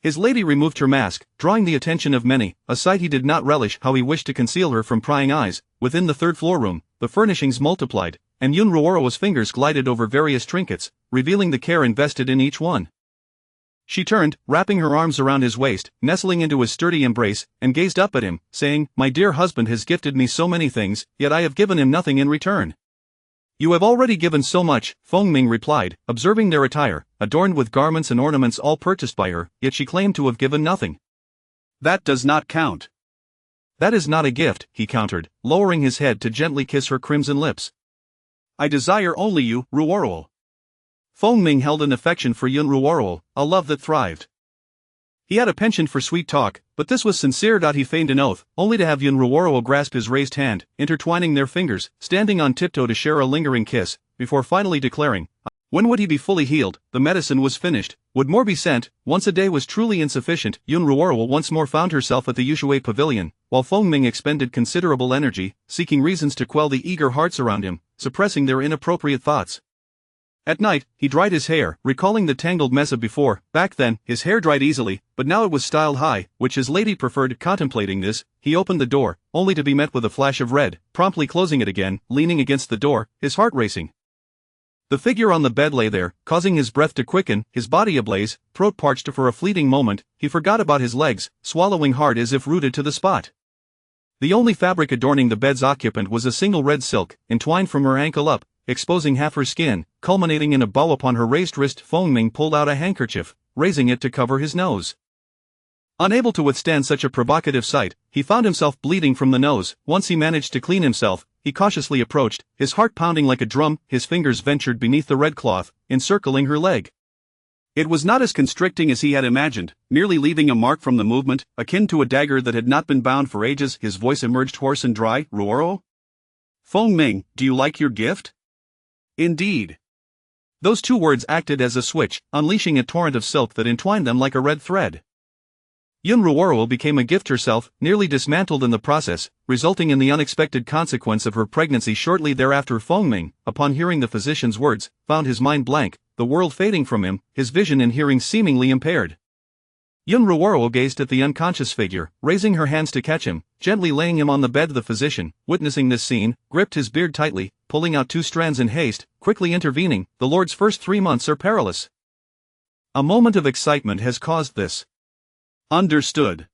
His lady removed her mask, drawing the attention of many, a sight he did not relish. How he wished to conceal her from prying eyes. Within the third-floor room, the furnishings multiplied, and Yun Ruoro's fingers glided over various trinkets, revealing the care invested in each one. She turned, wrapping her arms around his waist, nestling into his sturdy embrace, and gazed up at him, saying, "My dear husband has gifted me so many things, yet I have given him nothing in return." "You have already given so much," Feng Ming replied, observing their attire, adorned with garments and ornaments all purchased by her, yet she claimed to have given nothing. "That does not count." "That is not a gift," he countered, lowering his head to gently kiss her crimson lips. "I desire only you, Ruoro." Feng Ming held an affection for Yun Ruoro, a love that thrived. He had a penchant for sweet talk, but this was sincere. He feigned an oath, only to have Yun Ruoro grasp his raised hand, intertwining their fingers, standing on tiptoe to share a lingering kiss, before finally declaring, when would he be fully healed? The medicine was finished. Would more be sent? Once a day was truly insufficient. Yun Ruoro once more found herself at the Yushui pavilion, while Feng Ming expended considerable energy, seeking reasons to quell the eager hearts around him, suppressing their inappropriate thoughts. At night, he dried his hair, recalling the tangled mess of before. Back then, his hair dried easily, but now it was styled high, which his lady preferred. Contemplating this, he opened the door, only to be met with a flash of red, promptly closing it again, leaning against the door, his heart racing. The figure on the bed lay there, causing his breath to quicken, his body ablaze, throat parched. For a fleeting moment, he forgot about his legs, swallowing hard as if rooted to the spot. The only fabric adorning the bed's occupant was a single red silk, entwined from her ankle up, exposing half her skin, culminating in a bow upon her raised wrist. Feng Ming pulled out a handkerchief, raising it to cover his nose. Unable to withstand such a provocative sight, he found himself bleeding from the nose. Once he managed to clean himself, he cautiously approached, his heart pounding like a drum. His fingers ventured beneath the red cloth, encircling her leg. It was not as constricting as he had imagined, merely leaving a mark from the movement, akin to a dagger that had not been bound for ages. His voice emerged hoarse and dry. "Ruoro? Feng Ming, do you like your gift?" "Indeed." Those two words acted as a switch, unleashing a torrent of silk that entwined them like a red thread. Yun Ruoro became a gift herself, nearly dismantled in the process, resulting in the unexpected consequence of her pregnancy shortly thereafter. Feng Ming, upon hearing the physician's words, found his mind blank, the world fading from him, his vision and hearing seemingly impaired. Yun Ruoro gazed at the unconscious figure, raising her hands to catch him, gently laying him on the bed. The physician, witnessing this scene, gripped his beard tightly, pulling out 2 strands in haste, quickly intervening. "The Lord's first 3 months are perilous. A moment of excitement has caused this." "Understood."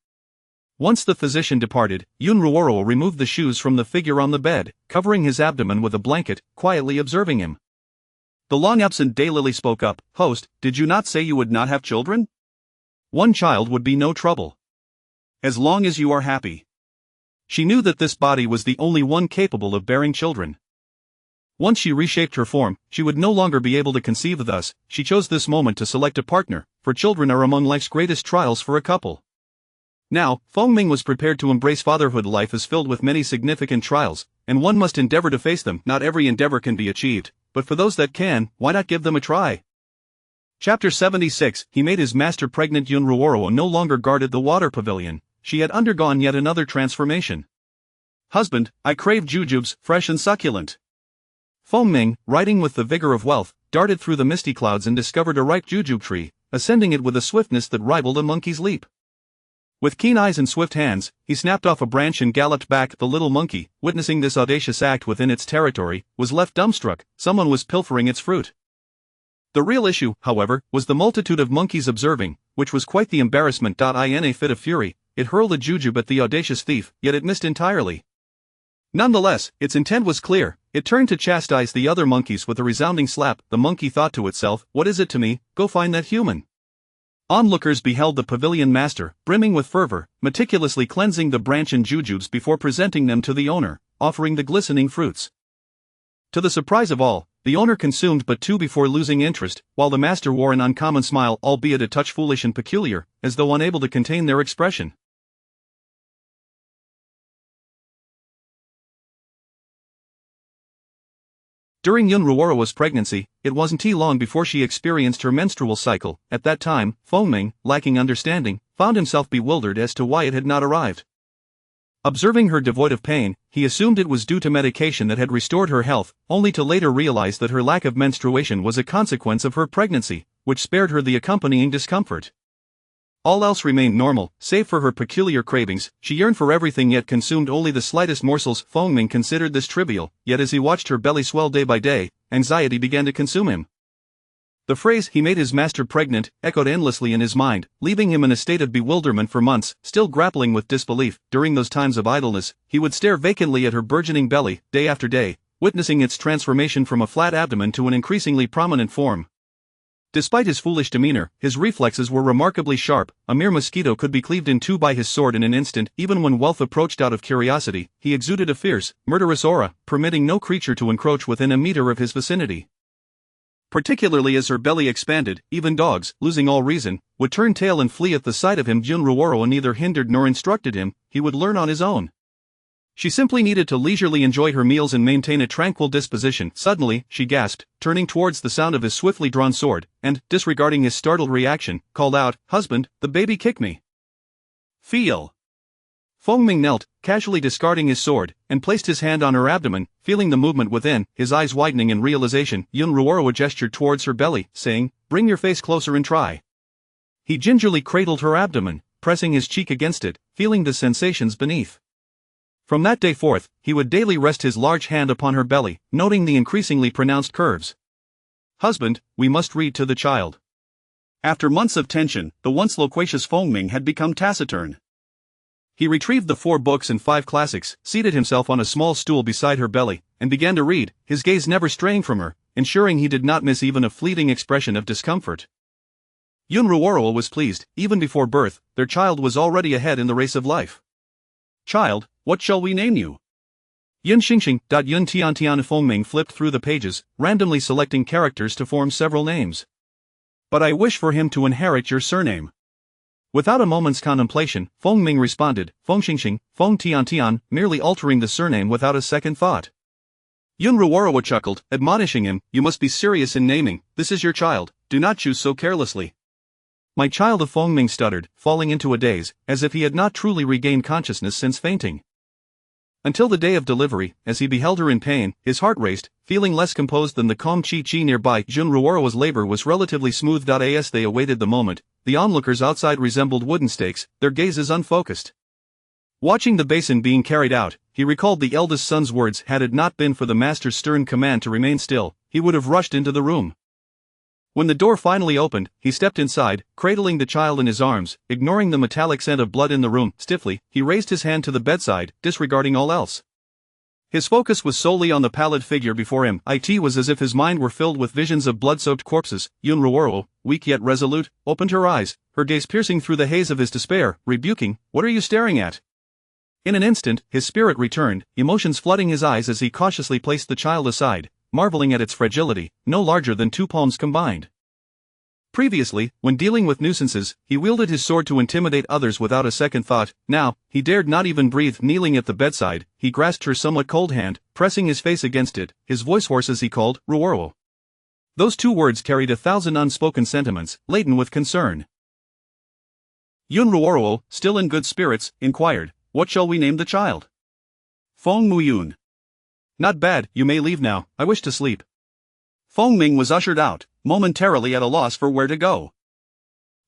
Once the physician departed, Yun Ruoro removed the shoes from the figure on the bed, covering his abdomen with a blanket, quietly observing him. The long-absent Daylily spoke up. "Host, did you not say you would not have children? 1 child would be no trouble. As long as you are happy." She knew that this body was the only one capable of bearing children. Once she reshaped her form, she would no longer be able to conceive. Thus, she chose this moment to select a partner, for children are among life's greatest trials for a couple. Now, Feng Ming was prepared to embrace fatherhood. Life is filled with many significant trials, and one must endeavor to face them. Not every endeavor can be achieved, but for those that can, why not give them a try? Chapter 76. He made his master pregnant. Yun Ruoro no longer guarded the water pavilion. She had undergone yet another transformation. "Husband, I crave jujubes, fresh and succulent." Feng Ming, riding with the vigor of wealth, darted through the misty clouds and discovered a ripe jujube tree, ascending it with a swiftness that rivaled a monkey's leap. With keen eyes and swift hands, he snapped off a branch and galloped back. The little monkey, witnessing this audacious act within its territory, was left dumbstruck. Someone was pilfering its fruit. The real issue, however, was the multitude of monkeys observing, which was quite the embarrassment. In a fit of fury, it hurled a jujube at the audacious thief, yet it missed entirely. Nonetheless, its intent was clear. It turned to chastise the other monkeys with a resounding slap. The monkey thought to itself, "What is it to me? Go find that human." Onlookers beheld the pavilion master, brimming with fervor, meticulously cleansing the branch and jujubes before presenting them to the owner, offering the glistening fruits. To the surprise of all, the owner consumed but 2 before losing interest, while the master wore an uncommon smile, albeit a touch foolish and peculiar, as though unable to contain their expression. During Yun Ruoro's pregnancy, it wasn't long before she experienced her menstrual cycle. At that time, Feng Ming, lacking understanding, found himself bewildered as to why it had not arrived. Observing her devoid of pain, he assumed it was due to medication that had restored her health, only to later realize that her lack of menstruation was a consequence of her pregnancy, which spared her the accompanying discomfort. All else remained normal, save for her peculiar cravings. She yearned for everything yet consumed only the slightest morsels. Feng Ming considered this trivial, yet as he watched her belly swell day by day, anxiety began to consume him. The phrase, "he made his master pregnant," echoed endlessly in his mind, leaving him in a state of bewilderment for months. Still grappling with disbelief, during those times of idleness, he would stare vacantly at her burgeoning belly, day after day, witnessing its transformation from a flat abdomen to an increasingly prominent form. Despite his foolish demeanor, his reflexes were remarkably sharp. A mere mosquito could be cleaved in 2 by his sword in an instant. Even when wealth approached out of curiosity, he exuded a fierce, murderous aura, permitting no creature to encroach within a meter of his vicinity. Particularly as her belly expanded, even dogs, losing all reason, would turn tail and flee at the sight of him. Yun Ruoro neither hindered nor instructed him, he would learn on his own. She simply needed to leisurely enjoy her meals and maintain a tranquil disposition. Suddenly, she gasped, turning towards the sound of his swiftly drawn sword, and, disregarding his startled reaction, called out, "Husband, the baby kicked me." "Feel." Feng Ming knelt, casually discarding his sword, and placed his hand on her abdomen, feeling the movement within, his eyes widening in realization. Yun Ruoro gestured towards her belly, saying, "Bring your face closer and try." He gingerly cradled her abdomen, pressing his cheek against it, feeling the sensations beneath. From that day forth, he would daily rest his large hand upon her belly, noting the increasingly pronounced curves. "Husband, we must read to the child." After months of tension, the once loquacious Feng Ming had become taciturn. He retrieved the 4 books and 5 classics, seated himself on a small stool beside her belly, and began to read, his gaze never straying from her, ensuring he did not miss even a fleeting expression of discomfort. Yun Ruoro was pleased. Even before birth, their child was already ahead in the race of life. "Child, what shall we name you?" Yun Xingxing. Yun Tiantian. Feng Ming flipped through the pages, randomly selecting characters to form several names. "But I wish for him to inherit your surname." Without a moment's contemplation, Feng Ming responded, "Feng Xingxing, Feng Tiantian," merely altering the surname without a second thought. Yun Ruoro chuckled, admonishing him, "You must be serious in naming, this is your child, do not choose so carelessly." "My child," of Feng Ming stuttered, falling into a daze, as if he had not truly regained consciousness since fainting. Until the day of delivery, as he beheld her in pain, his heart raced, feeling less composed than the calm Chi nearby. Yun Ruoro's labor was relatively smooth. As they awaited the moment, the onlookers outside resembled wooden stakes, their gazes unfocused. Watching the basin being carried out, he recalled the eldest son's words. Had it not been for the master's stern command to remain still, he would have rushed into the room. When the door finally opened, he stepped inside, cradling the child in his arms, ignoring the metallic scent of blood in the room. Stiffly, he raised his hand to the bedside, disregarding all else. His focus was solely on the pallid figure before him. It was as if his mind were filled with visions of blood-soaked corpses. Yun Ruoro, weak yet resolute, opened her eyes, her gaze piercing through the haze of his despair, rebuking, "What are you staring at?" In an instant, his spirit returned, emotions flooding his eyes as he cautiously placed the child aside, marveling at its fragility, no larger than 2 palms combined. Previously, when dealing with nuisances, he wielded his sword to intimidate others without a second thought. Now, he dared not even breathe. Kneeling at the bedside, he grasped her somewhat cold hand, pressing his face against it, his voice hoarse as he called, "Ruoro." Those 2 words carried 1,000 unspoken sentiments, laden with concern. Yun Ruoro, still in good spirits, inquired, "What shall we name the child?" "Feng Muyun." "Not bad, you may leave now, I wish to sleep." Feng Ming was ushered out, momentarily at a loss for where to go.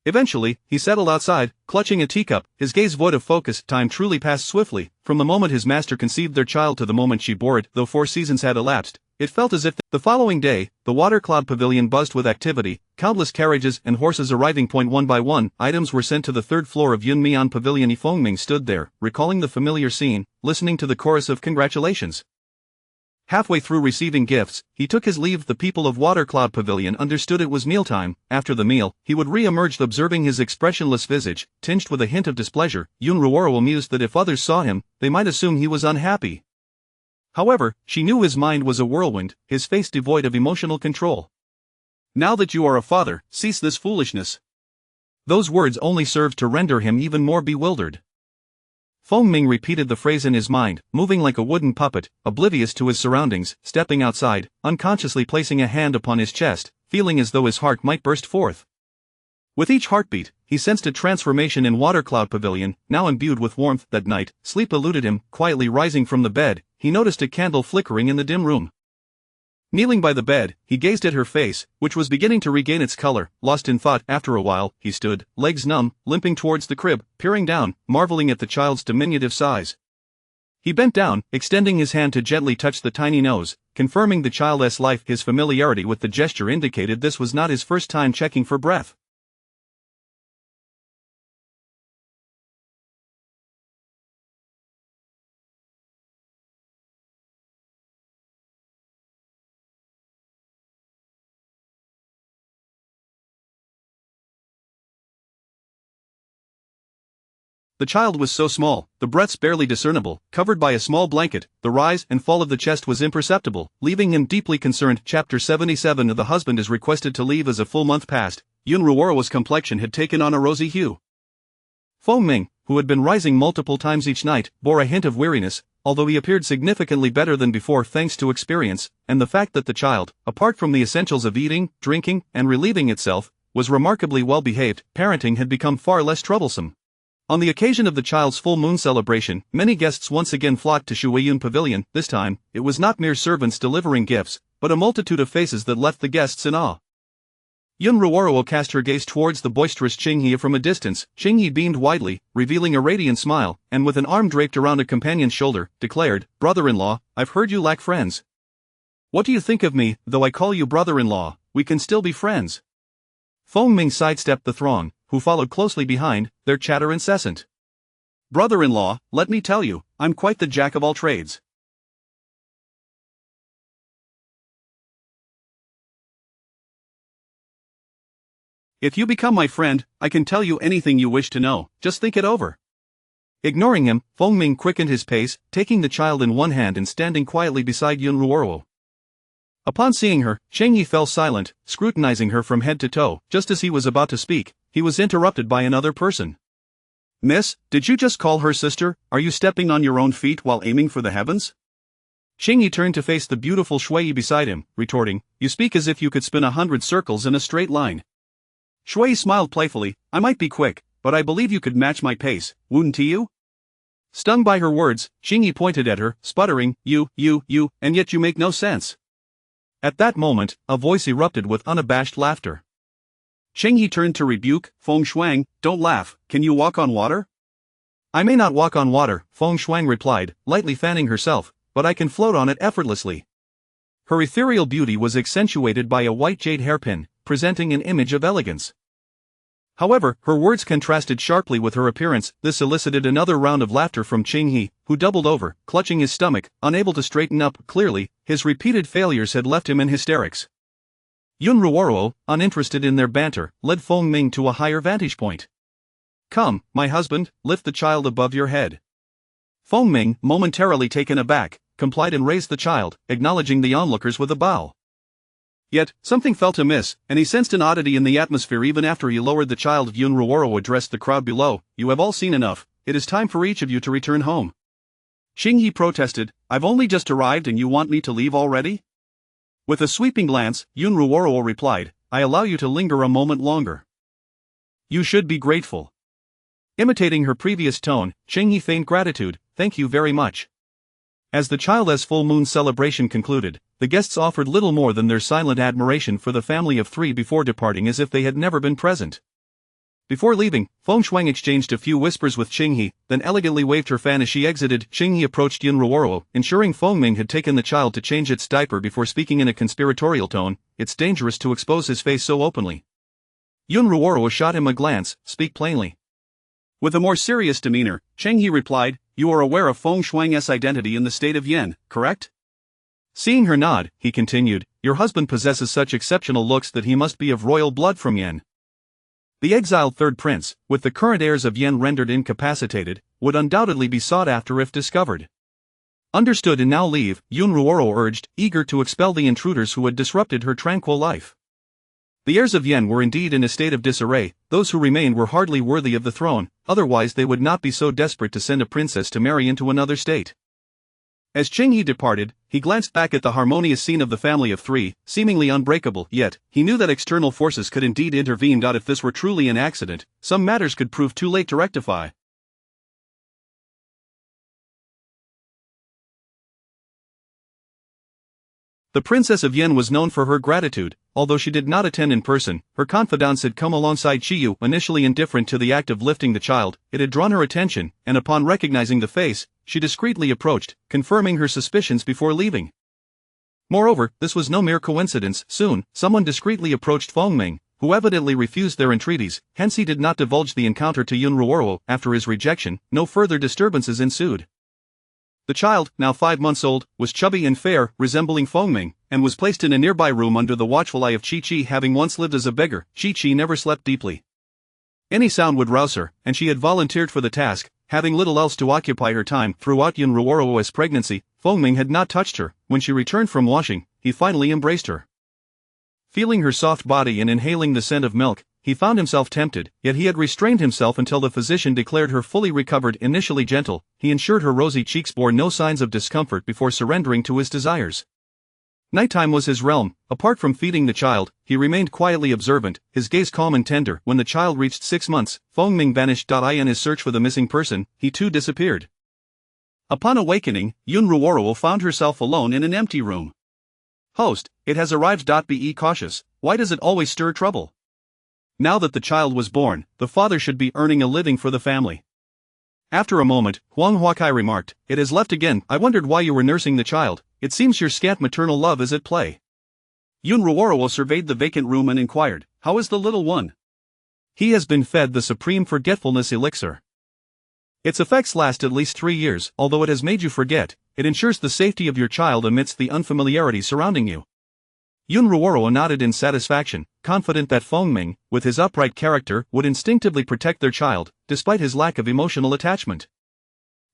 Eventually, he settled outside, clutching a teacup, his gaze void of focus. Time truly passed swiftly, from the moment his master conceived their child to the moment she bore it. Though 4 seasons had elapsed, it felt as if the following day, the Water Cloud Pavilion buzzed with activity, countless carriages and horses arriving. One by one, items were sent to the 3rd floor of Yun Mian Pavilion. Feng Ming stood there, recalling the familiar scene, listening to the chorus of congratulations. Halfway through receiving gifts, he took his leave. The people of Water Cloud Pavilion understood it was mealtime. After the meal, he would re-emerge, observing his expressionless visage, tinged with a hint of displeasure. Yun Ruoro mused that if others saw him, they might assume he was unhappy. However, she knew his mind was a whirlwind, his face devoid of emotional control. "Now that you are a father, cease this foolishness." Those words only served to render him even more bewildered. Feng Ming repeated the phrase in his mind, moving like a wooden puppet, oblivious to his surroundings. Stepping outside, unconsciously placing a hand upon his chest, feeling as though his heart might burst forth. With each heartbeat, he sensed a transformation in Water Cloud Pavilion, now imbued with warmth. That night, sleep eluded him. Quietly rising from the bed, he noticed a candle flickering in the dim room. Kneeling by the bed, he gazed at her face, which was beginning to regain its color. Lost in thought, after a while, he stood, legs numb, limping towards the crib, peering down, marveling at the child's diminutive size. He bent down, extending his hand to gently touch the tiny nose, confirming the child's life. His familiarity with the gesture indicated this was not his first time checking for breath. The child was so small, the breaths barely discernible, covered by a small blanket. The rise and fall of the chest was imperceptible, leaving him deeply concerned. Chapter 77. The husband is requested to leave. As a full month passed, Yun Ruoro's complexion had taken on a rosy hue. Feng Ming, who had been rising multiple times each night, bore a hint of weariness, although he appeared significantly better than before thanks to experience, and the fact that the child, apart from the essentials of eating, drinking, and relieving itself, was remarkably well behaved. Parenting had become far less troublesome. On the occasion of the child's full moon celebration, many guests once again flocked to Shuiyun Pavilion. This time, it was not mere servants delivering gifts, but a multitude of faces that left the guests in awe. Yun Ruoruo cast her gaze towards the boisterous Qinghe from a distance. Qinghe beamed widely, revealing a radiant smile, and with an arm draped around a companion's shoulder, declared, "Brother-in-law, I've heard you lack friends. What do you think of me? Though I call you brother-in-law, we can still be friends." Feng Ming sidestepped the throng, who followed closely behind, their chatter incessant. "Brother-in-law, let me tell you, I'm quite the jack of all trades. If you become my friend, I can tell you anything you wish to know, just think it over." Ignoring him, Feng Ming quickened his pace, taking the child in one hand and standing quietly beside Yun Ruoruo. Upon seeing her, Qinghe fell silent, scrutinizing her from head to toe. Just as he was about to speak, he was interrupted by another person. "Miss, did you just call her sister? Are you stepping on your own feet while aiming for the heavens?" Qinghe turned to face the beautiful Shui beside him, retorting, "You speak as if you could spin 100 circles in a straight line." Shui smiled playfully, "I might be quick, but I believe you could match my pace, wouldn't you?" Stung by her words, Qinghe pointed at her, sputtering, you, and yet you make no sense." At that moment, a voice erupted with unabashed laughter. Qinghe turned to rebuke, "Feng Shuang, don't laugh, can you walk on water?" "I may not walk on water," Feng Shuang replied, lightly fanning herself, "but I can float on it effortlessly." Her ethereal beauty was accentuated by a white jade hairpin, presenting an image of elegance. However, her words contrasted sharply with her appearance. This elicited another round of laughter from Qinghe, who doubled over, clutching his stomach, unable to straighten up. Clearly, his repeated failures had left him in hysterics. Yun Ruoruo, uninterested in their banter, led Feng Ming to a higher vantage point. "Come, my husband, lift the child above your head." Feng Ming, momentarily taken aback, complied and raised the child, acknowledging the onlookers with a bow. Yet, something felt amiss, and he sensed an oddity in the atmosphere even after he lowered the child. Yun Ruoruo addressed the crowd below, "You have all seen enough, it is time for each of you to return home." Qinghe protested, "I've only just arrived and you want me to leave already?" With a sweeping glance, Yun Ruoruo replied, "I allow you to linger a moment longer. You should be grateful." Imitating her previous tone, Qinghe feigned gratitude, "Thank you very much." As the child's full moon celebration concluded, the guests offered little more than their silent admiration for the family of three before departing as if they had never been present. Before leaving, Feng Shuang exchanged a few whispers with Qinghe, then elegantly waved her fan as she exited. Qinghe approached Yun Ruoruo, ensuring Feng Ming had taken the child to change its diaper before speaking in a conspiratorial tone, "It's dangerous to expose his face so openly." Yun Ruoruo shot him a glance, "Speak plainly." With a more serious demeanor, Qinghe replied, "You are aware of Feng Shuang's identity in the state of Yen, correct?" Seeing her nod, he continued, "Your husband possesses such exceptional looks that he must be of royal blood from Yen. The exiled third prince, with the current heirs of Yen rendered incapacitated, would undoubtedly be sought after if discovered." "Understood, and now leave," Yun Ruoruo urged, eager to expel the intruders who had disrupted her tranquil life. The heirs of Yen were indeed in a state of disarray. Those who remained were hardly worthy of the throne, otherwise they would not be so desperate to send a princess to marry into another state. As Qinghe departed, he glanced back at the harmonious scene of the family of three, seemingly unbreakable. Yet, he knew that external forces could indeed intervene. If this were truly an accident, some matters could prove too late to rectify. The Princess of Yen was known for her gratitude. Although she did not attend in person, her confidants had come alongside Qiyu. Initially indifferent to the act of lifting the child, it had drawn her attention, and upon recognizing the face, she discreetly approached, confirming her suspicions before leaving. Moreover, this was no mere coincidence. Soon, someone discreetly approached Feng Ming, who evidently refused their entreaties, hence he did not divulge the encounter to Yun Ruoruo. After his rejection, no further disturbances ensued. The child, now 5 months old, was chubby and fair, resembling Feng Ming, and was placed in a nearby room under the watchful eye of Chi-Chi. Having once lived as a beggar, Chi-Chi never slept deeply. Any sound would rouse her, and she had volunteered for the task, having little else to occupy her time. Throughout Yun Ruoruo's pregnancy, Feng Ming had not touched her. When she returned from washing, he finally embraced her. Feeling her soft body and inhaling the scent of milk, he found himself tempted, yet he had restrained himself until the physician declared her fully recovered. Initially gentle, he ensured her rosy cheeks bore no signs of discomfort before surrendering to his desires. Nighttime was his realm. Apart from feeding the child, he remained quietly observant, his gaze calm and tender. When the child reached 6 months, Fengming vanished. In his search for the missing person, he too disappeared. Upon awakening, Yun Ruoro found herself alone in an empty room. Host, it has arrived. Be cautious, why does it always stir trouble? Now that the child was born, the father should be earning a living for the family. After a moment, Huang Huakai remarked, it has left again. I wondered why you were nursing the child. It seems your scant maternal love is at play. Yun Ruoro surveyed the vacant room and inquired, how is the little one? He has been fed the supreme forgetfulness elixir. Its effects last at least 3 years. Although it has made you forget, it ensures the safety of your child amidst the unfamiliarity surrounding you. Yun Ruoro nodded in satisfaction, confident that Fengming, with his upright character, would instinctively protect their child, despite his lack of emotional attachment.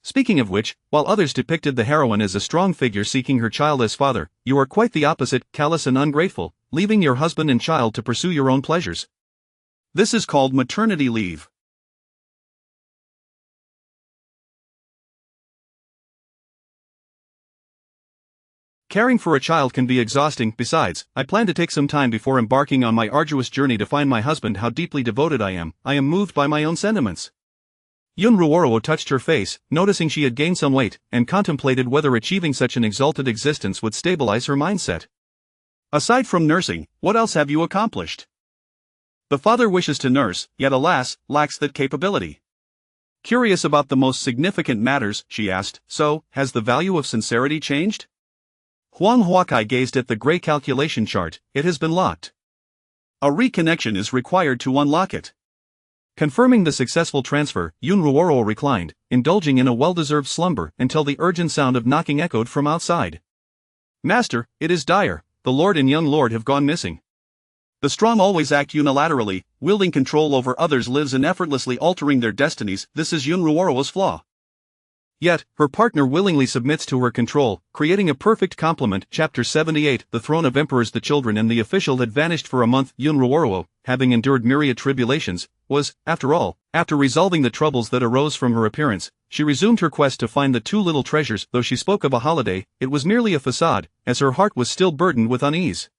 Speaking of which, while others depicted the heroine as a strong figure seeking her child as father, you are quite the opposite, callous and ungrateful, leaving your husband and child to pursue your own pleasures. This is called maternity leave. Caring for a child can be exhausting. Besides, I plan to take some time before embarking on my arduous journey to find my husband. How deeply devoted I am moved by my own sentiments. Yun Ruoro touched her face, noticing she had gained some weight, and contemplated whether achieving such an exalted existence would stabilize her mindset. Aside from nursing, what else have you accomplished? The father wishes to nurse, yet alas, lacks that capability. Curious about the most significant matters, she asked, so, has the value of sincerity changed? Huang Huakai gazed at the gray calculation chart. It has been locked. A reconnection is required to unlock it. Confirming the successful transfer, Yun Ruoro reclined, indulging in a well-deserved slumber until the urgent sound of knocking echoed from outside. Master, it is dire. The Lord and young Lord have gone missing. The strong always act unilaterally, wielding control over others lives in effortlessly altering their destinies. This is Yun Ruoro's flaw. Yet, her partner willingly submits to her control, creating a perfect complement. Chapter 78. The throne of emperors. The children and the official had vanished for a month. Yun Ruoro, having endured myriad tribulations, was, after all, after resolving the troubles that arose from her appearance, she resumed her quest to find the 2 little treasures. Though she spoke of a holiday, it was merely a facade, as her heart was still burdened with unease.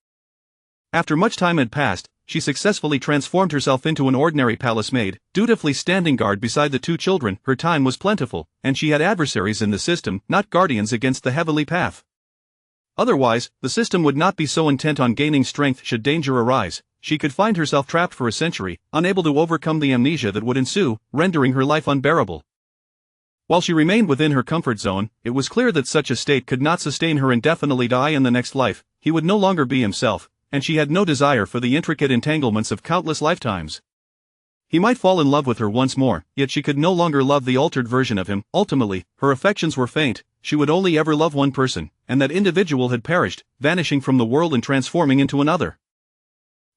After much time had passed, she successfully transformed herself into an ordinary palace maid, dutifully standing guard beside the 2 children. Her time was plentiful, and she had adversaries in the system, not guardians against the heavenly path. Otherwise, the system would not be so intent on gaining strength should danger arise. She could find herself trapped for a century, unable to overcome the amnesia that would ensue, rendering her life unbearable. While she remained within her comfort zone, it was clear that such a state could not sustain her indefinitely. In the next life, he would no longer be himself, and she had no desire for the intricate entanglements of countless lifetimes. He might fall in love with her once more, yet she could no longer love the altered version of him. Ultimately, her affections were faint. She would only ever love one person, and that individual had perished, vanishing from the world and transforming into another.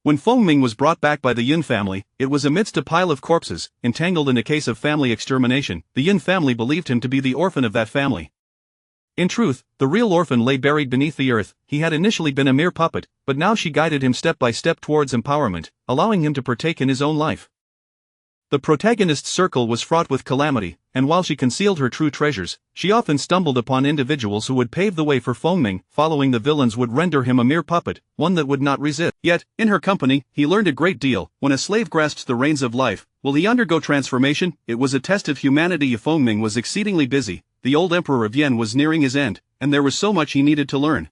When Fengming was brought back by the Yun family, it was amidst a pile of corpses, entangled in a case of family extermination. The Yun family believed him to be the orphan of that family. In truth, the real orphan lay buried beneath the earth. He had initially been a mere puppet, but now she guided him step by step towards empowerment, allowing him to partake in his own life. The protagonist's circle was fraught with calamity, and while she concealed her true treasures, she often stumbled upon individuals who would pave the way for Fengming. Following the villains would render him a mere puppet, one that would not resist. Yet, in her company, he learned a great deal. When a slave grasps the reins of life, will he undergo transformation? It was a test of humanity. Fengming was exceedingly busy. The old emperor of Yen was nearing his end, and there was so much he needed to learn.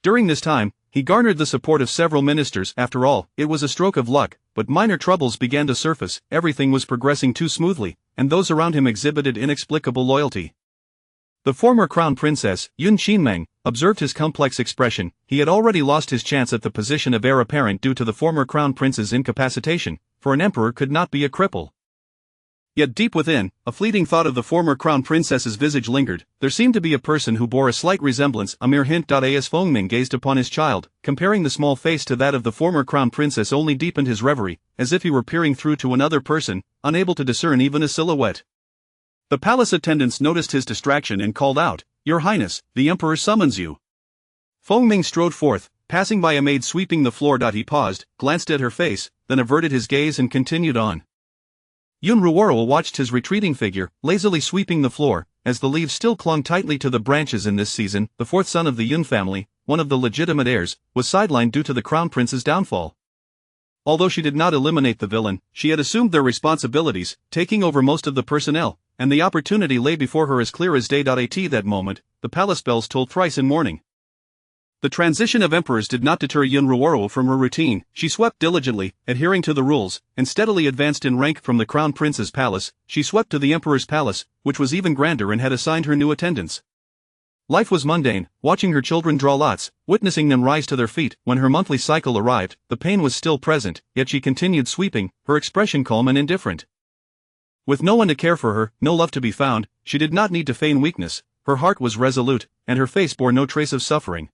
During this time, he garnered the support of several ministers. After all, it was a stroke of luck, but minor troubles began to surface. Everything was progressing too smoothly, and those around him exhibited inexplicable loyalty. The former crown princess, Yun Qinmeng, observed his complex expression. He had already lost his chance at the position of heir apparent due to the former crown prince's incapacitation, for an emperor could not be a cripple. Yet deep within, a fleeting thought of the former crown princess's visage lingered. There seemed to be a person who bore a slight resemblance, a mere hint. As Fengming gazed upon his child, comparing the small face to that of the former crown princess only deepened his reverie, as if he were peering through to another person, unable to discern even a silhouette. The palace attendants noticed his distraction and called out, "Your Highness, the Emperor summons you." Fengming strode forth, passing by a maid sweeping the floor. He paused, glanced at her face, then averted his gaze and continued on. Yun Ruoro watched his retreating figure, lazily sweeping the floor, as the leaves still clung tightly to the branches. In this season, the 4th son of the Yun family, one of the legitimate heirs, was sidelined due to the crown prince's downfall. Although she did not eliminate the villain, she had assumed their responsibilities, taking over most of the personnel, and the opportunity lay before her as clear as day. At that moment, the palace bells tolled thrice in mourning. The transition of emperors did not deter Yun Ruoro from her routine. She swept diligently, adhering to the rules, and steadily advanced in rank from the crown prince's palace. She swept to the emperor's palace, which was even grander and had assigned her new attendants. Life was mundane, watching her children draw lots, witnessing them rise to their feet. When her monthly cycle arrived, the pain was still present, yet she continued sweeping, her expression calm and indifferent. With no one to care for her, no love to be found, she did not need to feign weakness. Her heart was resolute, and her face bore no trace of suffering.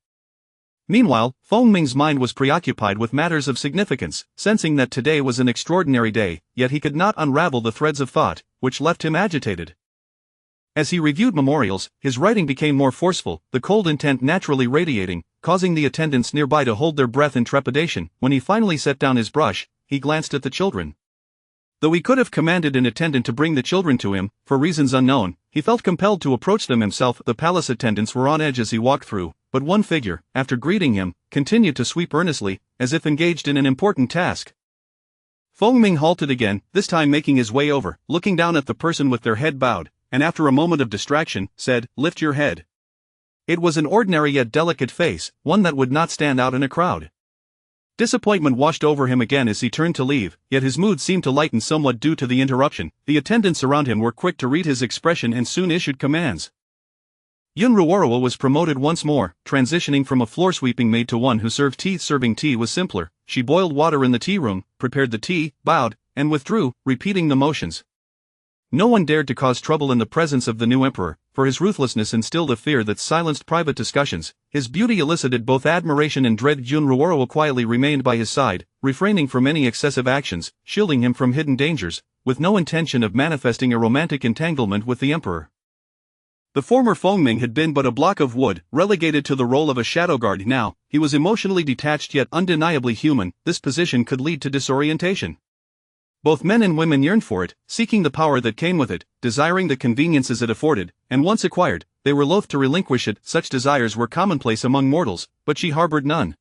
Meanwhile, Feng Ming's mind was preoccupied with matters of significance, sensing that today was an extraordinary day, yet he could not unravel the threads of thought, which left him agitated. As he reviewed memorials, his writing became more forceful, the cold intent naturally radiating, causing the attendants nearby to hold their breath in trepidation. When he finally set down his brush, he glanced at the children. Though he could have commanded an attendant to bring the children to him, for reasons unknown, he felt compelled to approach them himself. The palace attendants were on edge as he walked through, but one figure, after greeting him, continued to sweep earnestly, as if engaged in an important task. Feng Ming halted again, this time making his way over, looking down at the person with their head bowed, and after a moment of distraction, said, "Lift your head." It was an ordinary yet delicate face, one that would not stand out in a crowd. Disappointment washed over him again as he turned to leave, yet his mood seemed to lighten somewhat due to the interruption. The attendants around him were quick to read his expression and soon issued commands. Yun Ruoro was promoted once more, transitioning from a floor-sweeping maid to one who served tea. Serving tea was simpler. She boiled water in the tea room, prepared the tea, bowed, and withdrew, repeating the motions. No one dared to cause trouble in the presence of the new emperor, for his ruthlessness instilled a fear that silenced private discussions. His beauty elicited both admiration and dread. Yun Ruoro quietly remained by his side, refraining from any excessive actions, shielding him from hidden dangers, with no intention of manifesting a romantic entanglement with the emperor. The former Feng Ming had been but a block of wood, relegated to the role of a shadow guard. Now, he was emotionally detached yet undeniably human. This position could lead to disorientation. Both men and women yearned for it, seeking the power that came with it, desiring the conveniences it afforded, and once acquired, they were loath to relinquish it. Such desires were commonplace among mortals, but she harbored none.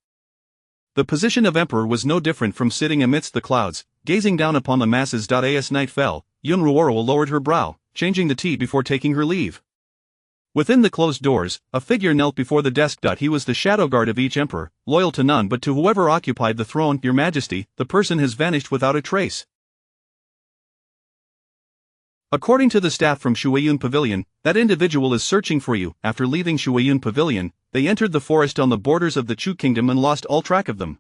The position of emperor was no different from sitting amidst the clouds, gazing down upon the masses. As night fell, Yun Ruoro lowered her brow, changing the tea before taking her leave. Within the closed doors, a figure knelt before the desk. He was the shadow guard of each emperor, loyal to none but to whoever occupied the throne. "Your Majesty, the person has vanished without a trace." According to the staff from Shuiyun Pavilion, that individual is searching for you. After leaving Shuiyun Pavilion, they entered the forest on the borders of the Chu Kingdom and lost all track of them.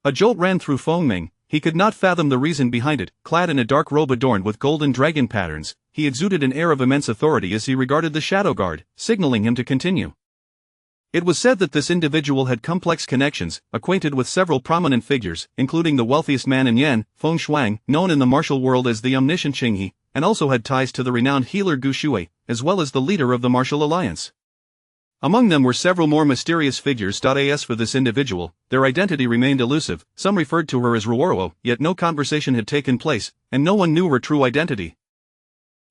A jolt ran through Feng Ming. He could not fathom the reason behind it. Clad in a dark robe adorned with golden dragon patterns, he exuded an air of immense authority as he regarded the shadow guard, signaling him to continue. It was said that this individual had complex connections, acquainted with several prominent figures, including the wealthiest man in Yen, Feng Shuang, known in the martial world as the omniscient Qinghe, and also had ties to the renowned healer Gu Shui, as well as the leader of the martial alliance. Among them were several more mysterious figures. As for this individual, their identity remained elusive. Some referred to her as Ruoro, yet no conversation had taken place, and no one knew her true identity.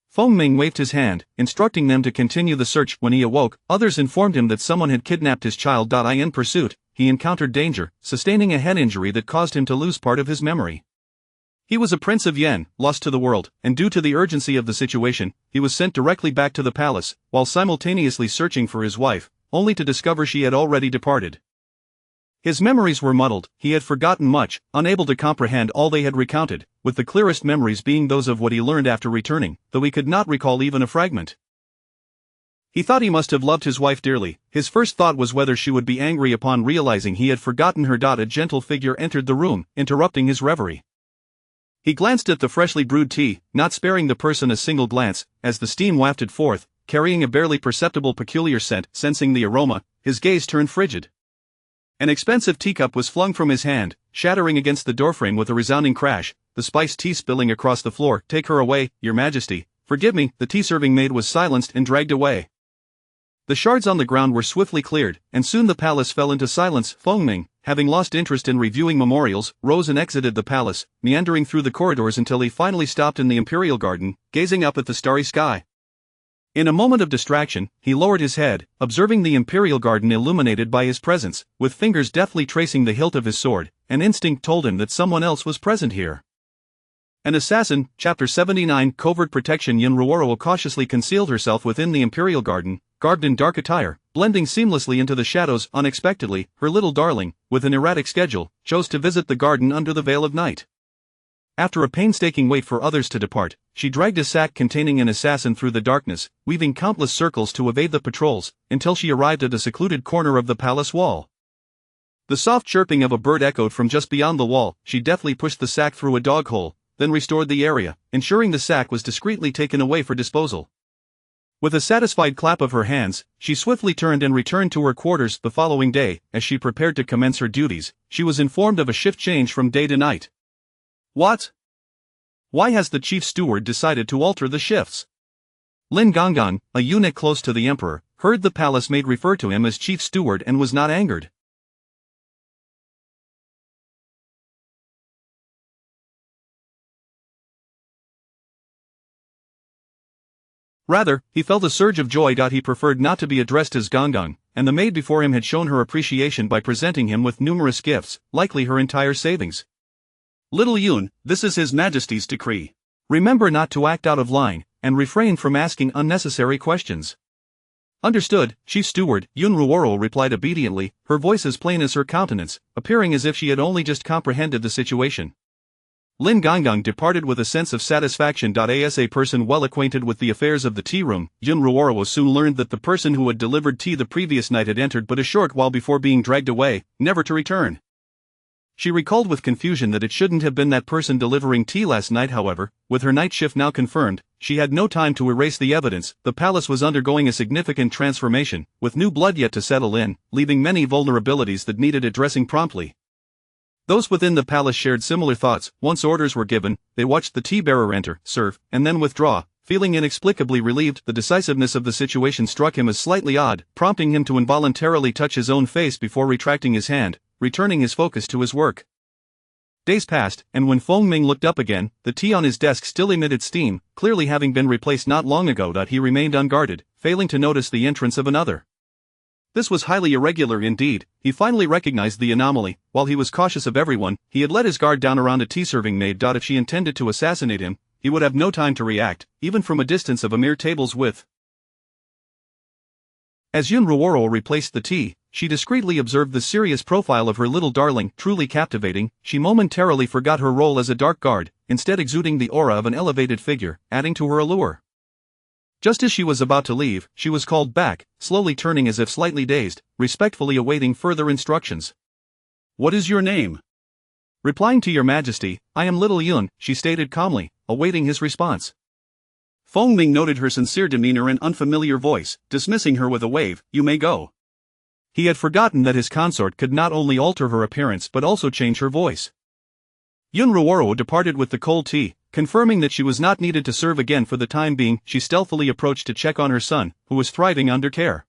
Feng Ming waved his hand, instructing them to continue the search. When he awoke, others informed him that someone had kidnapped his child. In pursuit, he encountered danger, sustaining a head injury that caused him to lose part of his memory. He was a prince of Yen, lost to the world, and due to the urgency of the situation, he was sent directly back to the palace, while simultaneously searching for his wife, only to discover she had already departed. His memories were muddled. He had forgotten much, unable to comprehend all they had recounted, with the clearest memories being those of what he learned after returning, though he could not recall even a fragment. He thought he must have loved his wife dearly. His first thought was whether she would be angry upon realizing he had forgotten her. A gentle figure entered the room, interrupting his reverie. He glanced at the freshly brewed tea, not sparing the person a single glance, as the steam wafted forth, carrying a barely perceptible peculiar scent. Sensing the aroma, his gaze turned frigid. An expensive teacup was flung from his hand, shattering against the doorframe with a resounding crash, the spiced tea spilling across the floor. "Take her away, Your Majesty." "Forgive me." The tea-serving maid was silenced and dragged away. The shards on the ground were swiftly cleared, and soon the palace fell into silence. Feng Ming, having lost interest in reviewing memorials, rose and exited the palace, meandering through the corridors until he finally stopped in the imperial garden, gazing up at the starry sky. In a moment of distraction, he lowered his head, observing the Imperial Garden illuminated by his presence, with fingers deftly tracing the hilt of his sword. An instinct told him that someone else was present here. An assassin. Chapter 79. Covert protection. Yun Ruoro cautiously concealed herself within the Imperial Garden, garbed in dark attire, blending seamlessly into the shadows. Unexpectedly, her little darling, with an erratic schedule, chose to visit the garden under the veil of night. After a painstaking wait for others to depart, she dragged a sack containing an assassin through the darkness, weaving countless circles to evade the patrols, until she arrived at a secluded corner of the palace wall. The soft chirping of a bird echoed from just beyond the wall. She deftly pushed the sack through a dog hole, then restored the area, ensuring the sack was discreetly taken away for disposal. With a satisfied clap of her hands, she swiftly turned and returned to her quarters. The following day, as she prepared to commence her duties, she was informed of a shift change from day to night. What? Why has the chief steward decided to alter the shifts? Lin Gonggang, a eunuch close to the emperor, heard the palace maid refer to him as chief steward and was not angered. Rather, he felt a surge of joy. He preferred not to be addressed as Gonggang, and the maid before him had shown her appreciation by presenting him with numerous gifts, likely her entire savings. Little Yun, this is His Majesty's decree. Remember not to act out of line, and refrain from asking unnecessary questions. Understood, Chief Steward. Yun Ruoro replied obediently, her voice as plain as her countenance, appearing as if she had only just comprehended the situation. Lin Gonggang departed with a sense of satisfaction. As a person well acquainted with the affairs of the tea room, Yun Ruoro soon learned that the person who had delivered tea the previous night had entered but a short while before being dragged away, never to return. She recalled with confusion that it shouldn't have been that person delivering tea last night. However, with her night shift now confirmed, she had no time to erase the evidence. The palace was undergoing a significant transformation, with new blood yet to settle in, leaving many vulnerabilities that needed addressing promptly. Those within the palace shared similar thoughts. Once orders were given, they watched the tea-bearer enter, serve, and then withdraw. Feeling inexplicably relieved, the decisiveness of the situation struck him as slightly odd, prompting him to involuntarily touch his own face before retracting his hand, returning his focus to his work. Days passed, and when Feng Ming looked up again, the tea on his desk still emitted steam, clearly having been replaced not long ago. He remained unguarded, failing to notice the entrance of another. This was highly irregular indeed. He finally recognized the anomaly. While he was cautious of everyone, he had let his guard down around a tea-serving maid. If she intended to assassinate him, he would have no time to react, even from a distance of a mere table's width. As Yun Ruoro replaced the tea, she discreetly observed the serious profile of her little darling. Truly captivating, she momentarily forgot her role as a dark guard, instead exuding the aura of an elevated figure, adding to her allure. Just as she was about to leave, she was called back, slowly turning as if slightly dazed, respectfully awaiting further instructions. What is your name? Replying to Your Majesty, I am Little Yun, she stated calmly, awaiting his response. Feng Ming noted her sincere demeanor and unfamiliar voice, dismissing her with a wave, you may go. He had forgotten that his consort could not only alter her appearance but also change her voice. Yun Ruoro departed with the cold tea, confirming that she was not needed to serve again for the time being. She stealthily approached to check on her son, who was thriving under care.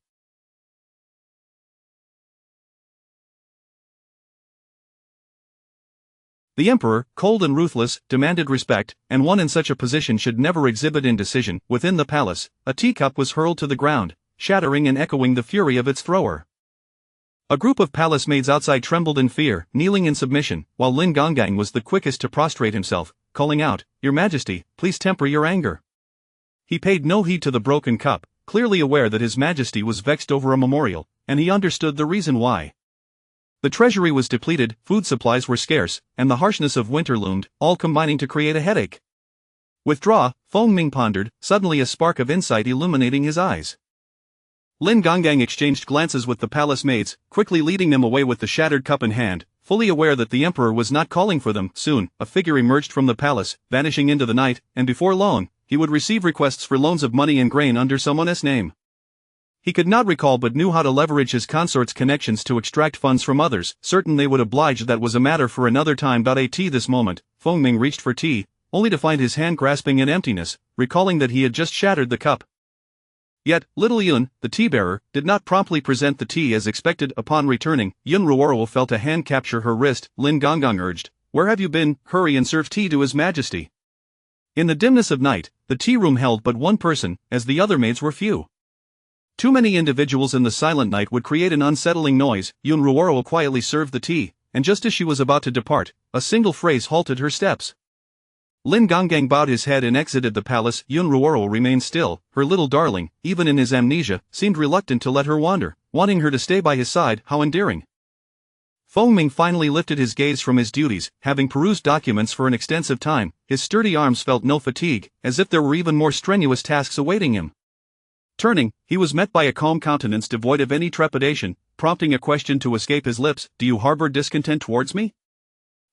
The emperor, cold and ruthless, demanded respect, and one in such a position should never exhibit indecision. Within the palace, a teacup was hurled to the ground, shattering and echoing the fury of its thrower. A group of palace maids outside trembled in fear, kneeling in submission, while Lin Gonggang was the quickest to prostrate himself, calling out, Your Majesty, please temper your anger. He paid no heed to the broken cup, clearly aware that His Majesty was vexed over a memorial, and he understood the reason why. The treasury was depleted, food supplies were scarce, and the harshness of winter loomed, all combining to create a headache. Withdraw, Feng Ming pondered, suddenly a spark of insight illuminating his eyes. Lin Gonggang exchanged glances with the palace maids, quickly leading them away with the shattered cup in hand, fully aware that the emperor was not calling for them. Soon, a figure emerged from the palace, vanishing into the night, and before long, he would receive requests for loans of money and grain under someone's name. He could not recall but knew how to leverage his consort's connections to extract funds from others, certain they would oblige. That was a matter for another time. This moment, Feng Ming reached for tea, only to find his hand grasping at emptiness, recalling that he had just shattered the cup. Yet, Little Yun, the tea-bearer, did not promptly present the tea as expected. Upon returning, Yun Ruoro felt a hand capture her wrist. Lin Gonggang urged, Where have you been? Hurry and serve tea to His Majesty. In the dimness of night, the tea room held but one person, as the other maids were few. Too many individuals in the silent night would create an unsettling noise. Yun Ruoro quietly served the tea, and just as she was about to depart, a single phrase halted her steps. Lin Gonggang bowed his head and exited the palace. Yun Ruoro remained still. Her little darling, even in his amnesia, seemed reluctant to let her wander, wanting her to stay by his side. How endearing. Feng Ming finally lifted his gaze from his duties. Having perused documents for an extensive time, his sturdy arms felt no fatigue, as if there were even more strenuous tasks awaiting him. Turning, he was met by a calm countenance devoid of any trepidation, prompting a question to escape his lips. Do you harbor discontent towards me?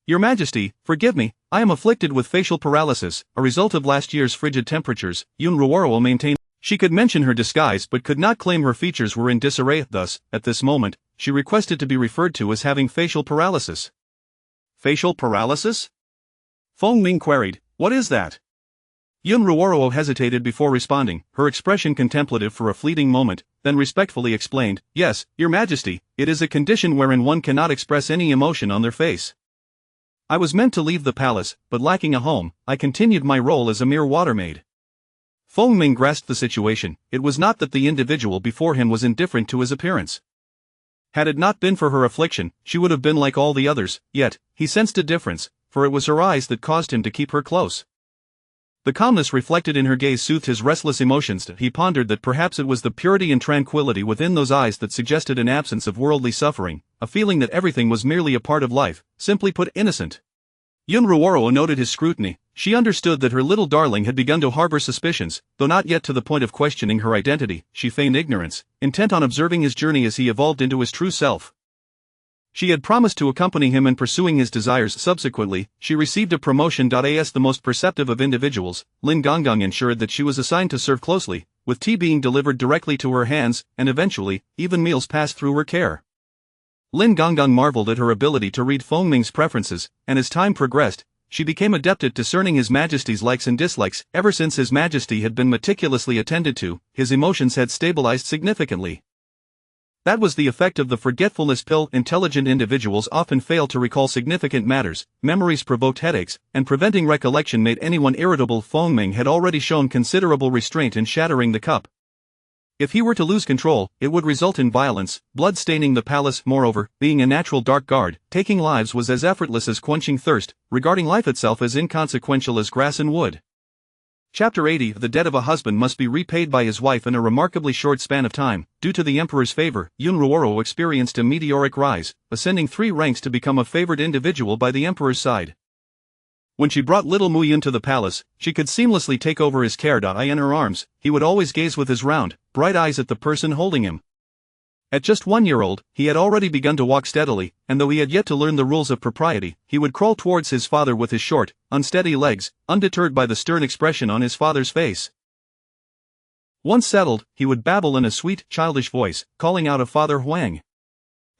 Your Majesty, forgive me, I am afflicted with facial paralysis, a result of last year's frigid temperatures. Yun Ruoro maintained. She could mention her disguise but could not claim her features were in disarray. Thus, at this moment, she requested to be referred to as having facial paralysis. Facial paralysis? Feng Ming queried, what is that? Yun Ruoro hesitated before responding, her expression contemplative for a fleeting moment, then respectfully explained, yes, Your Majesty, it is a condition wherein one cannot express any emotion on their face. I was meant to leave the palace, but lacking a home, I continued my role as a mere watermaid. Feng Ming grasped the situation. It was not that the individual before him was indifferent to his appearance. Had it not been for her affliction, she would have been like all the others, yet, he sensed a difference, for it was her eyes that caused him to keep her close. The calmness reflected in her gaze soothed his restless emotions. He pondered that perhaps it was the purity and tranquility within those eyes that suggested an absence of worldly suffering, a feeling that everything was merely a part of life, simply put, innocent. Yun Ruoro noted his scrutiny. She understood that her little darling had begun to harbor suspicions, though not yet to the point of questioning her identity. She feigned ignorance, intent on observing his journey as he evolved into his true self. She had promised to accompany him in pursuing his desires. Subsequently, she received a promotion. As the most perceptive of individuals, Lin Gonggang ensured that she was assigned to serve closely, with tea being delivered directly to her hands, and eventually, even meals passed through her care. Lin Gonggang marveled at her ability to read Feng Ming's preferences, and as time progressed, she became adept at discerning His Majesty's likes and dislikes. Ever since His Majesty had been meticulously attended to, his emotions had stabilized significantly. That was the effect of the forgetfulness pill. Intelligent individuals often fail to recall significant matters, memories provoked headaches, and preventing recollection made anyone irritable. Feng Ming had already shown considerable restraint in shattering the cup. If he were to lose control, it would result in violence, blood staining the palace. Moreover, being a natural dark guard, taking lives was as effortless as quenching thirst, regarding life itself as inconsequential as grass and wood. Chapter 80. The debt of a husband must be repaid by his wife in a remarkably short span of time. Due to the emperor's favor, Yun Ruoro experienced a meteoric rise, ascending 3 ranks to become a favored individual by the emperor's side. When she brought little Mu Yun to the palace, she could seamlessly take over his care. In her arms, he would always gaze with his round, bright eyes at the person holding him. At just 1 year old, he had already begun to walk steadily, and though he had yet to learn the rules of propriety, he would crawl towards his father with his short, unsteady legs, undeterred by the stern expression on his father's face. Once settled, he would babble in a sweet, childish voice, calling out of Father Huang.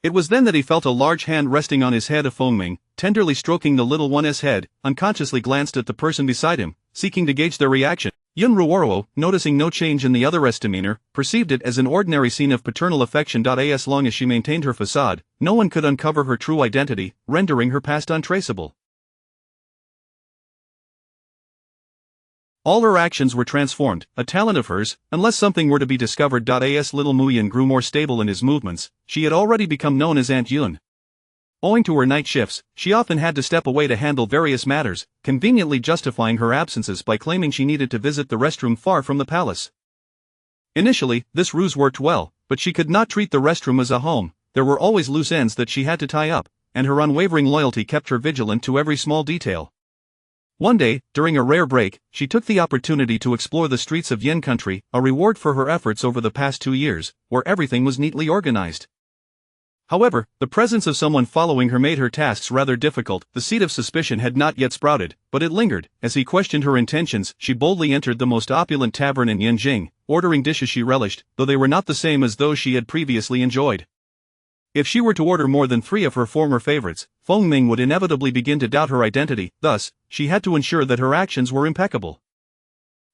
It was then that he felt a large hand resting on his head. Feng Ming, tenderly stroking the little one's head, unconsciously glanced at the person beside him, seeking to gauge their reaction. Yun Ruoro, noticing no change in the other's demeanor, perceived it as an ordinary scene of paternal affection. As long as she maintained her facade, no one could uncover her true identity, rendering her past untraceable. All her actions were transformed, a talent of hers, unless something were to be discovered. As little Mu Yun grew more stable in his movements, she had already become known as Aunt Yun. Owing to her night shifts, she often had to step away to handle various matters, conveniently justifying her absences by claiming she needed to visit the restroom far from the palace. Initially, this ruse worked well, but she could not treat the restroom as a home. There were always loose ends that she had to tie up, and her unwavering loyalty kept her vigilant to every small detail. One day, during a rare break, she took the opportunity to explore the streets of Yin country, a reward for her efforts over the past 2 years, where everything was neatly organized. However, the presence of someone following her made her tasks rather difficult. The seed of suspicion had not yet sprouted, but it lingered. As he questioned her intentions, she boldly entered the most opulent tavern in Yinjing, ordering dishes she relished, though they were not the same as those she had previously enjoyed. If she were to order more than 3 of her former favorites, Feng Ming would inevitably begin to doubt her identity. Thus, she had to ensure that her actions were impeccable.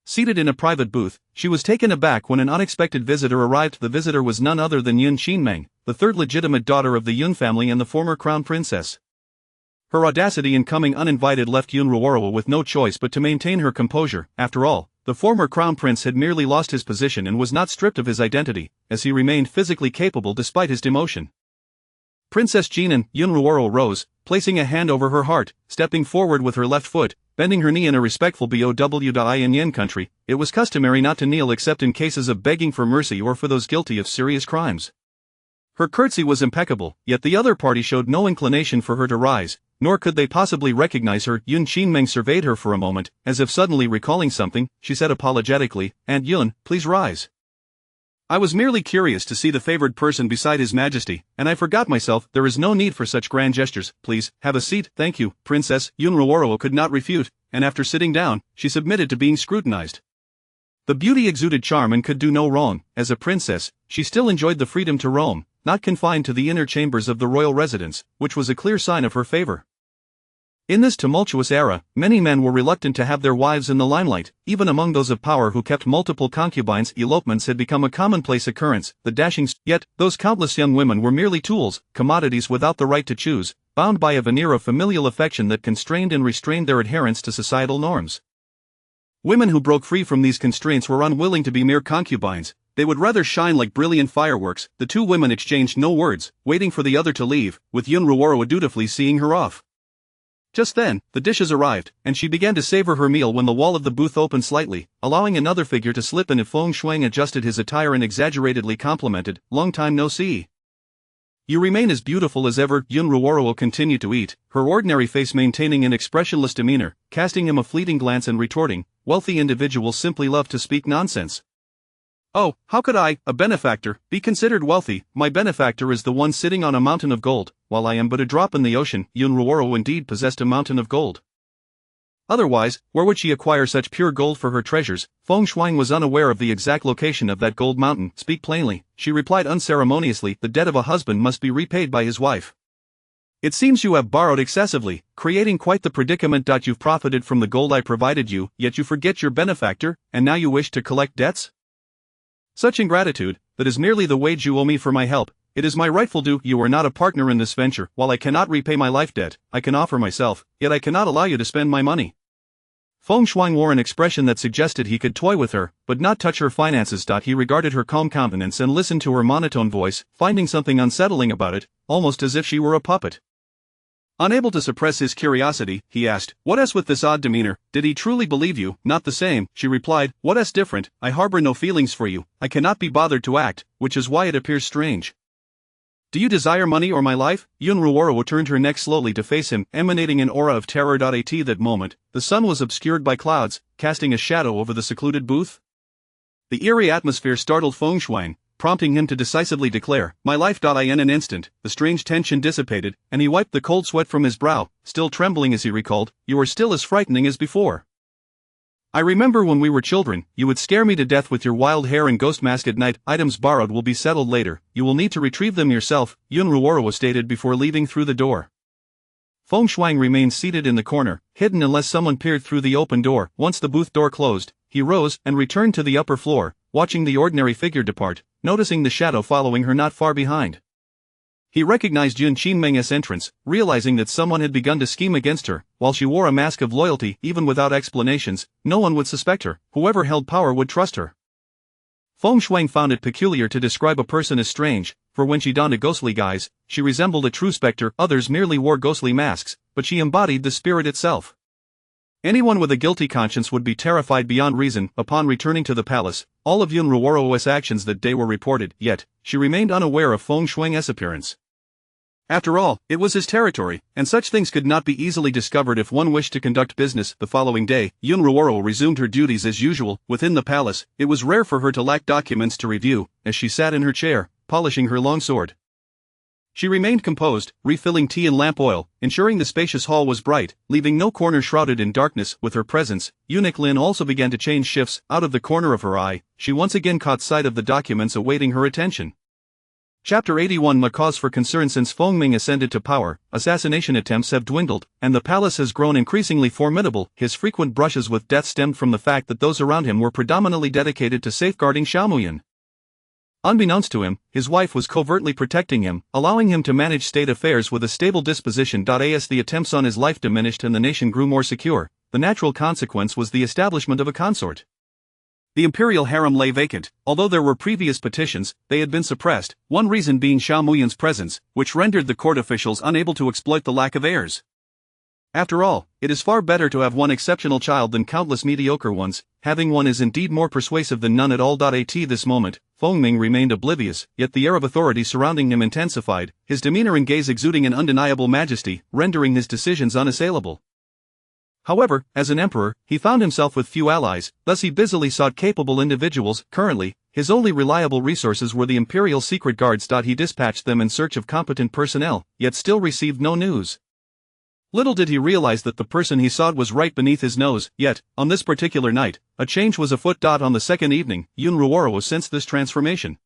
Seated in a private booth, she was taken aback when an unexpected visitor arrived. The visitor was none other than Yun Qinmeng, the 3rd legitimate daughter of the Yun family and the former crown princess. Her audacity in coming uninvited left Yun Ruoro with no choice but to maintain her composure. After all, the former crown prince had merely lost his position and was not stripped of his identity, as he remained physically capable despite his demotion. Princess Jinan, Yun Ruoro rose, placing a hand over her heart, stepping forward with her left foot, bending her knee in a respectful bow. In Yen country, it was customary not to kneel except in cases of begging for mercy or for those guilty of serious crimes. Her curtsy was impeccable, yet the other party showed no inclination for her to rise, nor could they possibly recognize her. Yun Qinmeng surveyed her for a moment, as if suddenly recalling something. She said apologetically, "Aunt Yun, please rise. I was merely curious to see the favored person beside His Majesty, and I forgot myself. There is no need for such grand gestures. Please, have a seat." "Thank you, Princess." Yun Ruoro could not refute, and after sitting down, she submitted to being scrutinized. The beauty exuded charm and could do no wrong. As a princess, she still enjoyed the freedom to roam, not confined to the inner chambers of the royal residence, which was a clear sign of her favor. In this tumultuous era, many men were reluctant to have their wives in the limelight, even among those of power who kept multiple concubines. Elopements had become a commonplace occurrence, yet, those countless young women were merely tools, commodities without the right to choose, bound by a veneer of familial affection that constrained and restrained their adherence to societal norms. Women who broke free from these constraints were unwilling to be mere concubines. They would rather shine like brilliant fireworks. The two women exchanged no words, waiting for the other to leave, with Yun Ruoro dutifully seeing her off. Just then, the dishes arrived, and she began to savor her meal when the wall of the booth opened slightly, allowing another figure to slip in. Feng Shuang adjusted his attire and exaggeratedly complimented, "Long time no see. You remain as beautiful as ever." Yun Ruoro continued to eat, her ordinary face maintaining an expressionless demeanor, casting him a fleeting glance and retorting, "Wealthy individuals simply love to speak nonsense. Oh, how could I, a benefactor, be considered wealthy? My benefactor is the one sitting on a mountain of gold, while I am but a drop in the ocean." Yun Ruoro indeed possessed a mountain of gold. Otherwise, where would she acquire such pure gold for her treasures? Feng Shuang was unaware of the exact location of that gold mountain. "Speak plainly," she replied unceremoniously. "The debt of a husband must be repaid by his wife. It seems you have borrowed excessively, creating quite the predicament. You've profited from the gold I provided you, yet you forget your benefactor, and now you wish to collect debts? Such ingratitude, that is merely the wage you owe me for my help. It is my rightful due. You are not a partner in this venture. While I cannot repay my life debt, I can offer myself, yet I cannot allow you to spend my money." Feng Shuang wore an expression that suggested he could toy with her, but not touch her finances. He regarded her calm countenance and listened to her monotone voice, finding something unsettling about it, almost as if she were a puppet. Unable to suppress his curiosity, he asked, "What is with this odd demeanor? Did he truly believe you?" "Not the same," she replied. "What is different? I harbor no feelings for you. I cannot be bothered to act, which is why it appears strange." "Do you desire money or my life?" Yun Ruoro turned her neck slowly to face him, emanating an aura of terror. At that moment, the sun was obscured by clouds, casting a shadow over the secluded booth. The eerie atmosphere startled Feng Shuang, prompting him to decisively declare, "My life." In an instant, the strange tension dissipated, and he wiped the cold sweat from his brow, still trembling as he recalled, "You are still as frightening as before. I remember when we were children, you would scare me to death with your wild hair and ghost mask at night. Items borrowed will be settled later. You will need to retrieve them yourself," Yun Ruoro stated before leaving through the door. Feng Shuang remained seated in the corner, hidden unless someone peered through the open door. Once the booth door closed, he rose and returned to the upper floor, watching the ordinary figure depart, noticing the shadow following her not far behind. He recognized Yun Qinmeng's entrance, realizing that someone had begun to scheme against her. While she wore a mask of loyalty, even without explanations, no one would suspect her. Whoever held power would trust her. Feng Shuang found it peculiar to describe a person as strange, for when she donned a ghostly guise, she resembled a true specter. Others merely wore ghostly masks, but she embodied the spirit itself. Anyone with a guilty conscience would be terrified beyond reason. Upon returning to the palace, all of Yun Ruoro's actions that day were reported, yet, she remained unaware of Feng Shuang's appearance. After all, it was his territory, and such things could not be easily discovered if one wished to conduct business. The following day, Yun Ruoro resumed her duties as usual. Within the palace, it was rare for her to lack documents to review, as she sat in her chair, polishing her long sword. She remained composed, refilling tea and lamp oil, ensuring the spacious hall was bright, leaving no corner shrouded in darkness. With her presence, eunuch Lin also began to change shifts. Out of the corner of her eye, she once again caught sight of the documents awaiting her attention. Chapter 81. The cause for concern. Since Feng Ming ascended to power, assassination attempts have dwindled, and the palace has grown increasingly formidable. His frequent brushes with death stemmed from the fact that those around him were predominantly dedicated to safeguarding Xiaomuyan. Unbeknownst to him, his wife was covertly protecting him, allowing him to manage state affairs with a stable disposition. As the attempts on his life diminished and the nation grew more secure, the natural consequence was the establishment of a consort. The imperial harem lay vacant. Although there were previous petitions, they had been suppressed, one reason being Xiao Muyan's presence, which rendered the court officials unable to exploit the lack of heirs. After all, it is far better to have one exceptional child than countless mediocre ones. Having one is indeed more persuasive than none at all. At this moment, Fengming remained oblivious, yet the air of authority surrounding him intensified, his demeanor and gaze exuding an undeniable majesty, rendering his decisions unassailable. However, as an emperor, he found himself with few allies, thus he busily sought capable individuals. Currently, his only reliable resources were the imperial secret guards. He dispatched them in search of competent personnel, yet still received no news. Little did he realize that the person he sought was right beneath his nose. Yet, on this particular night, a change was afoot. On the second evening, Yun Ruoro sensed this transformation.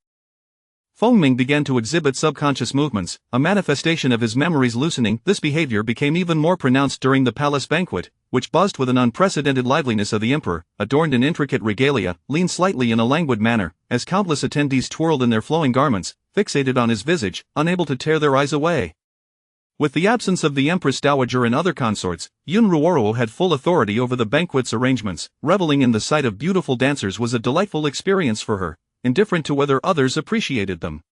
Fengming began to exhibit subconscious movements, a manifestation of his memories loosening. This behavior became even more pronounced during the palace banquet, which buzzed with an unprecedented liveliness. Of the emperor, adorned in intricate regalia, leaned slightly in a languid manner, as countless attendees twirled in their flowing garments, fixated on his visage, unable to tear their eyes away. With the absence of the Empress Dowager and other consorts, Yun Ruoro had full authority over the banquet's arrangements. Reveling in the sight of beautiful dancers was a delightful experience for her, indifferent to whether others appreciated them.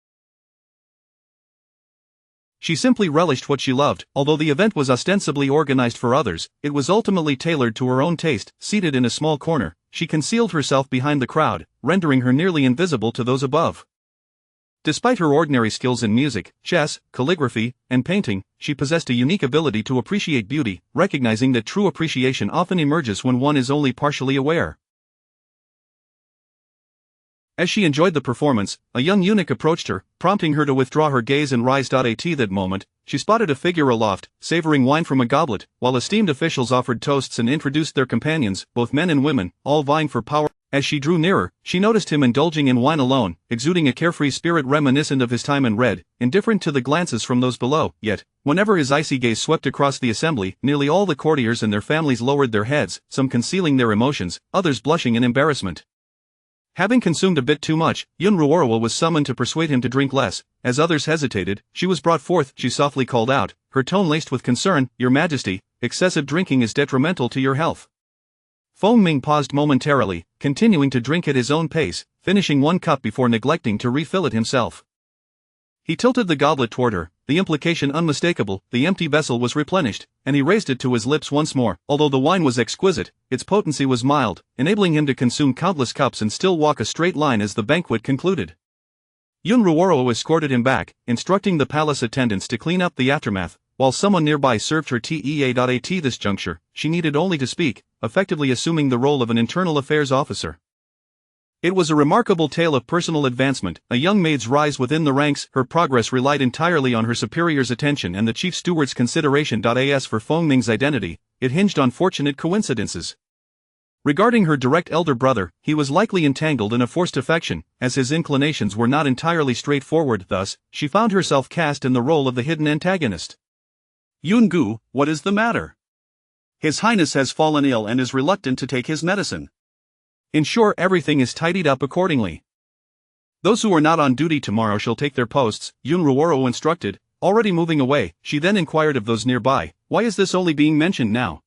She simply relished what she loved. Although the event was ostensibly organized for others, it was ultimately tailored to her own taste. Seated in a small corner, she concealed herself behind the crowd, rendering her nearly invisible to those above. Despite her ordinary skills in music, chess, calligraphy, and painting, she possessed a unique ability to appreciate beauty, recognizing that true appreciation often emerges when one is only partially aware. As she enjoyed the performance, a young eunuch approached her, prompting her to withdraw her gaze and rise. At that moment, she spotted a figure aloft, savoring wine from a goblet, while esteemed officials offered toasts and introduced their companions, both men and women, all vying for power. As she drew nearer, she noticed him indulging in wine alone, exuding a carefree spirit reminiscent of his time in Red, indifferent to the glances from those below. Yet, whenever his icy gaze swept across the assembly, nearly all the courtiers and their families lowered their heads, some concealing their emotions, others blushing in embarrassment. Having consumed a bit too much, Yun Ruoro was summoned to persuade him to drink less. As others hesitated, she was brought forth. She softly called out, her tone laced with concern, "Your Majesty, excessive drinking is detrimental to your health." Fengming paused momentarily, continuing to drink at his own pace, finishing one cup before neglecting to refill it himself. He tilted the goblet toward her, the implication unmistakable. The empty vessel was replenished, and he raised it to his lips once more. Although the wine was exquisite, its potency was mild, enabling him to consume countless cups and still walk a straight line as the banquet concluded. Yun Ruoro escorted him back, instructing the palace attendants to clean up the aftermath, while someone nearby served her tea. At this juncture, she needed only to speak, effectively assuming the role of an internal affairs officer. It was a remarkable tale of personal advancement, a young maid's rise within the ranks. Her progress relied entirely on her superior's attention and the chief steward's consideration. As for Fengming's identity, it hinged on fortunate coincidences. Regarding her direct elder brother, he was likely entangled in a forced affection, as his inclinations were not entirely straightforward. Thus, she found herself cast in the role of the hidden antagonist. "Yungu, what is the matter? His Highness has fallen ill and is reluctant to take his medicine. Ensure everything is tidied up accordingly. Those who are not on duty tomorrow shall take their posts," Yun Ruoro instructed. Already moving away, she then inquired of those nearby, "Why is this only being mentioned now?"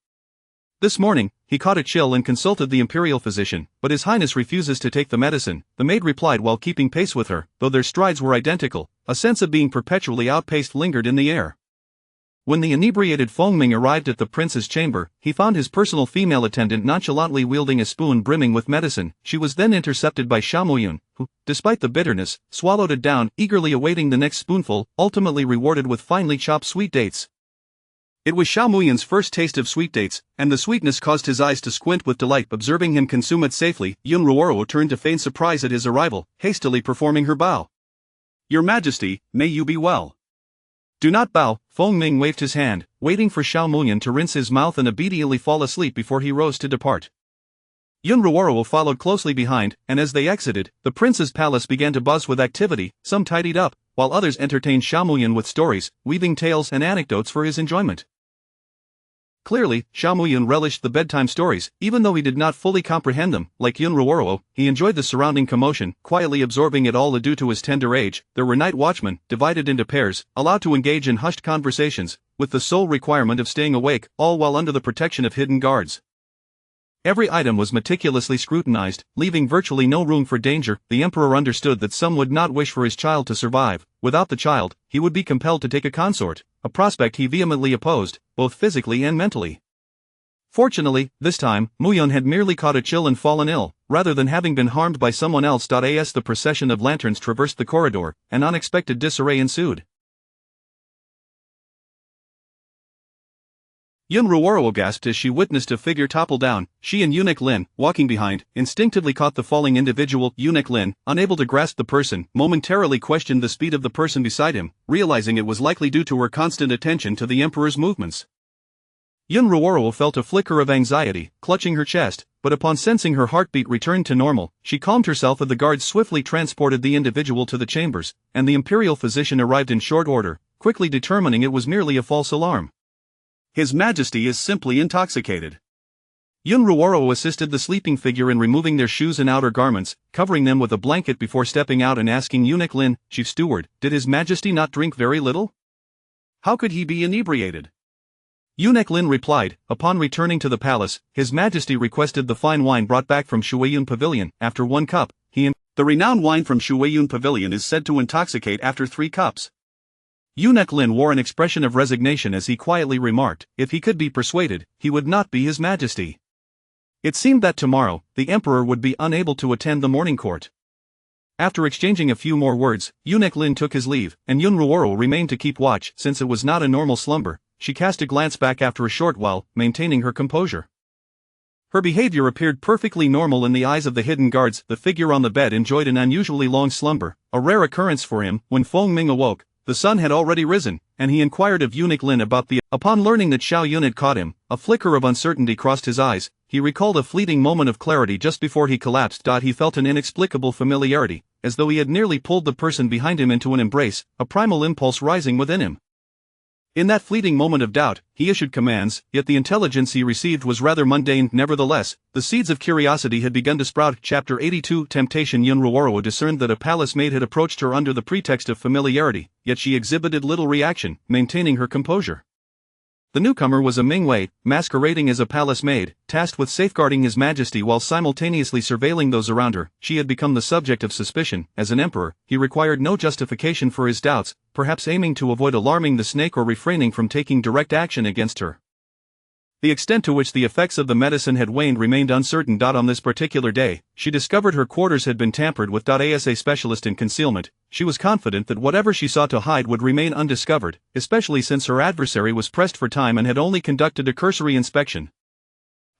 "This morning, he caught a chill and consulted the imperial physician, but His Highness refuses to take the medicine," the maid replied while keeping pace with her. Though their strides were identical, a sense of being perpetually outpaced lingered in the air. When the inebriated Fengming arrived at the prince's chamber, he found his personal female attendant nonchalantly wielding a spoon brimming with medicine. She was then intercepted by Xiaomuyun, who, despite the bitterness, swallowed it down, eagerly awaiting the next spoonful, ultimately rewarded with finely chopped sweet dates. It was Xiaomuyun's first taste of sweet dates, and the sweetness caused his eyes to squint with delight. Observing him consume it safely, Yun Ruoro turned to feign surprise at his arrival, hastily performing her bow. "Your Majesty, may you be well." "Do not bow," Fengming waved his hand, waiting for Xiaomuyun to rinse his mouth and obediently fall asleep before he rose to depart. Yun Ruoro followed closely behind, and as they exited, the prince's palace began to buzz with activity. Some tidied up, while others entertained Xiaomuyun with stories, weaving tales and anecdotes for his enjoyment. Clearly, Xiao Muyun relished the bedtime stories, even though he did not fully comprehend them. Like Yun Ruoro, he enjoyed the surrounding commotion, quietly absorbing it all due to his tender age. There were night watchmen, divided into pairs, allowed to engage in hushed conversations, with the sole requirement of staying awake, all while under the protection of hidden guards. Every item was meticulously scrutinized, leaving virtually no room for danger. The emperor understood that some would not wish for his child to survive. Without the child, he would be compelled to take a consort, a prospect he vehemently opposed, both physically and mentally. Fortunately, this time, Muyun had merely caught a chill and fallen ill, rather than having been harmed by someone else. As the procession of lanterns traversed the corridor, an unexpected disarray ensued. Yun Ruoro gasped as she witnessed a figure topple down. She and Eunuch Lin, walking behind, instinctively caught the falling individual. Eunuch Lin, unable to grasp the person, momentarily questioned the speed of the person beside him, realizing it was likely due to her constant attention to the emperor's movements. Yun Ruoro felt a flicker of anxiety, clutching her chest, but upon sensing her heartbeat return to normal, she calmed herself as the guards swiftly transported the individual to the chambers, and the imperial physician arrived in short order, quickly determining it was merely a false alarm. His Majesty is simply intoxicated. Yun Ruoro assisted the sleeping figure in removing their shoes and outer garments, covering them with a blanket before stepping out and asking Eunuch Lin, Chief Steward, did His Majesty not drink very little? How could he be inebriated? Eunuch Lin replied, upon returning to the palace, His Majesty requested the fine wine brought back from Shuiyun Pavilion. After 1 cup, the renowned wine from Shuiyun Pavilion is said to intoxicate after 3 cups. Eunuch Lin wore an expression of resignation as he quietly remarked, if he could be persuaded, he would not be His Majesty. It seemed that tomorrow, the emperor would be unable to attend the morning court. After exchanging a few more words, Eunuch Lin took his leave, and Yun Ruoro remained to keep watch. Since it was not a normal slumber, she cast a glance back after a short while, maintaining her composure. Her behavior appeared perfectly normal in the eyes of the hidden guards. The figure on the bed enjoyed an unusually long slumber, a rare occurrence for him. When Feng Ming awoke, the sun had already risen, and he inquired of Eunuch Lin about the. Upon learning that Xiao Yun had caught him, a flicker of uncertainty crossed his eyes. He recalled a fleeting moment of clarity just before he collapsed. He felt an inexplicable familiarity, as though he had nearly pulled the person behind him into an embrace, a primal impulse rising within him. In that fleeting moment of doubt, he issued commands, yet the intelligence he received was rather mundane. Nevertheless, the seeds of curiosity had begun to sprout. Chapter 82 Temptation. Yun Ruoro discerned that a palace maid had approached her under the pretext of familiarity, yet she exhibited little reaction, maintaining her composure. The newcomer was a Mingwei, masquerading as a palace maid, tasked with safeguarding His Majesty while simultaneously surveilling those around her. She had become the subject of suspicion. As an emperor, he required no justification for his doubts, perhaps aiming to avoid alarming the snake or refraining from taking direct action against her. The extent to which the effects of the medicine had waned remained uncertain. On this particular day, she discovered her quarters had been tampered with. As a specialist in concealment, she was confident that whatever she sought to hide would remain undiscovered, especially since her adversary was pressed for time and had only conducted a cursory inspection.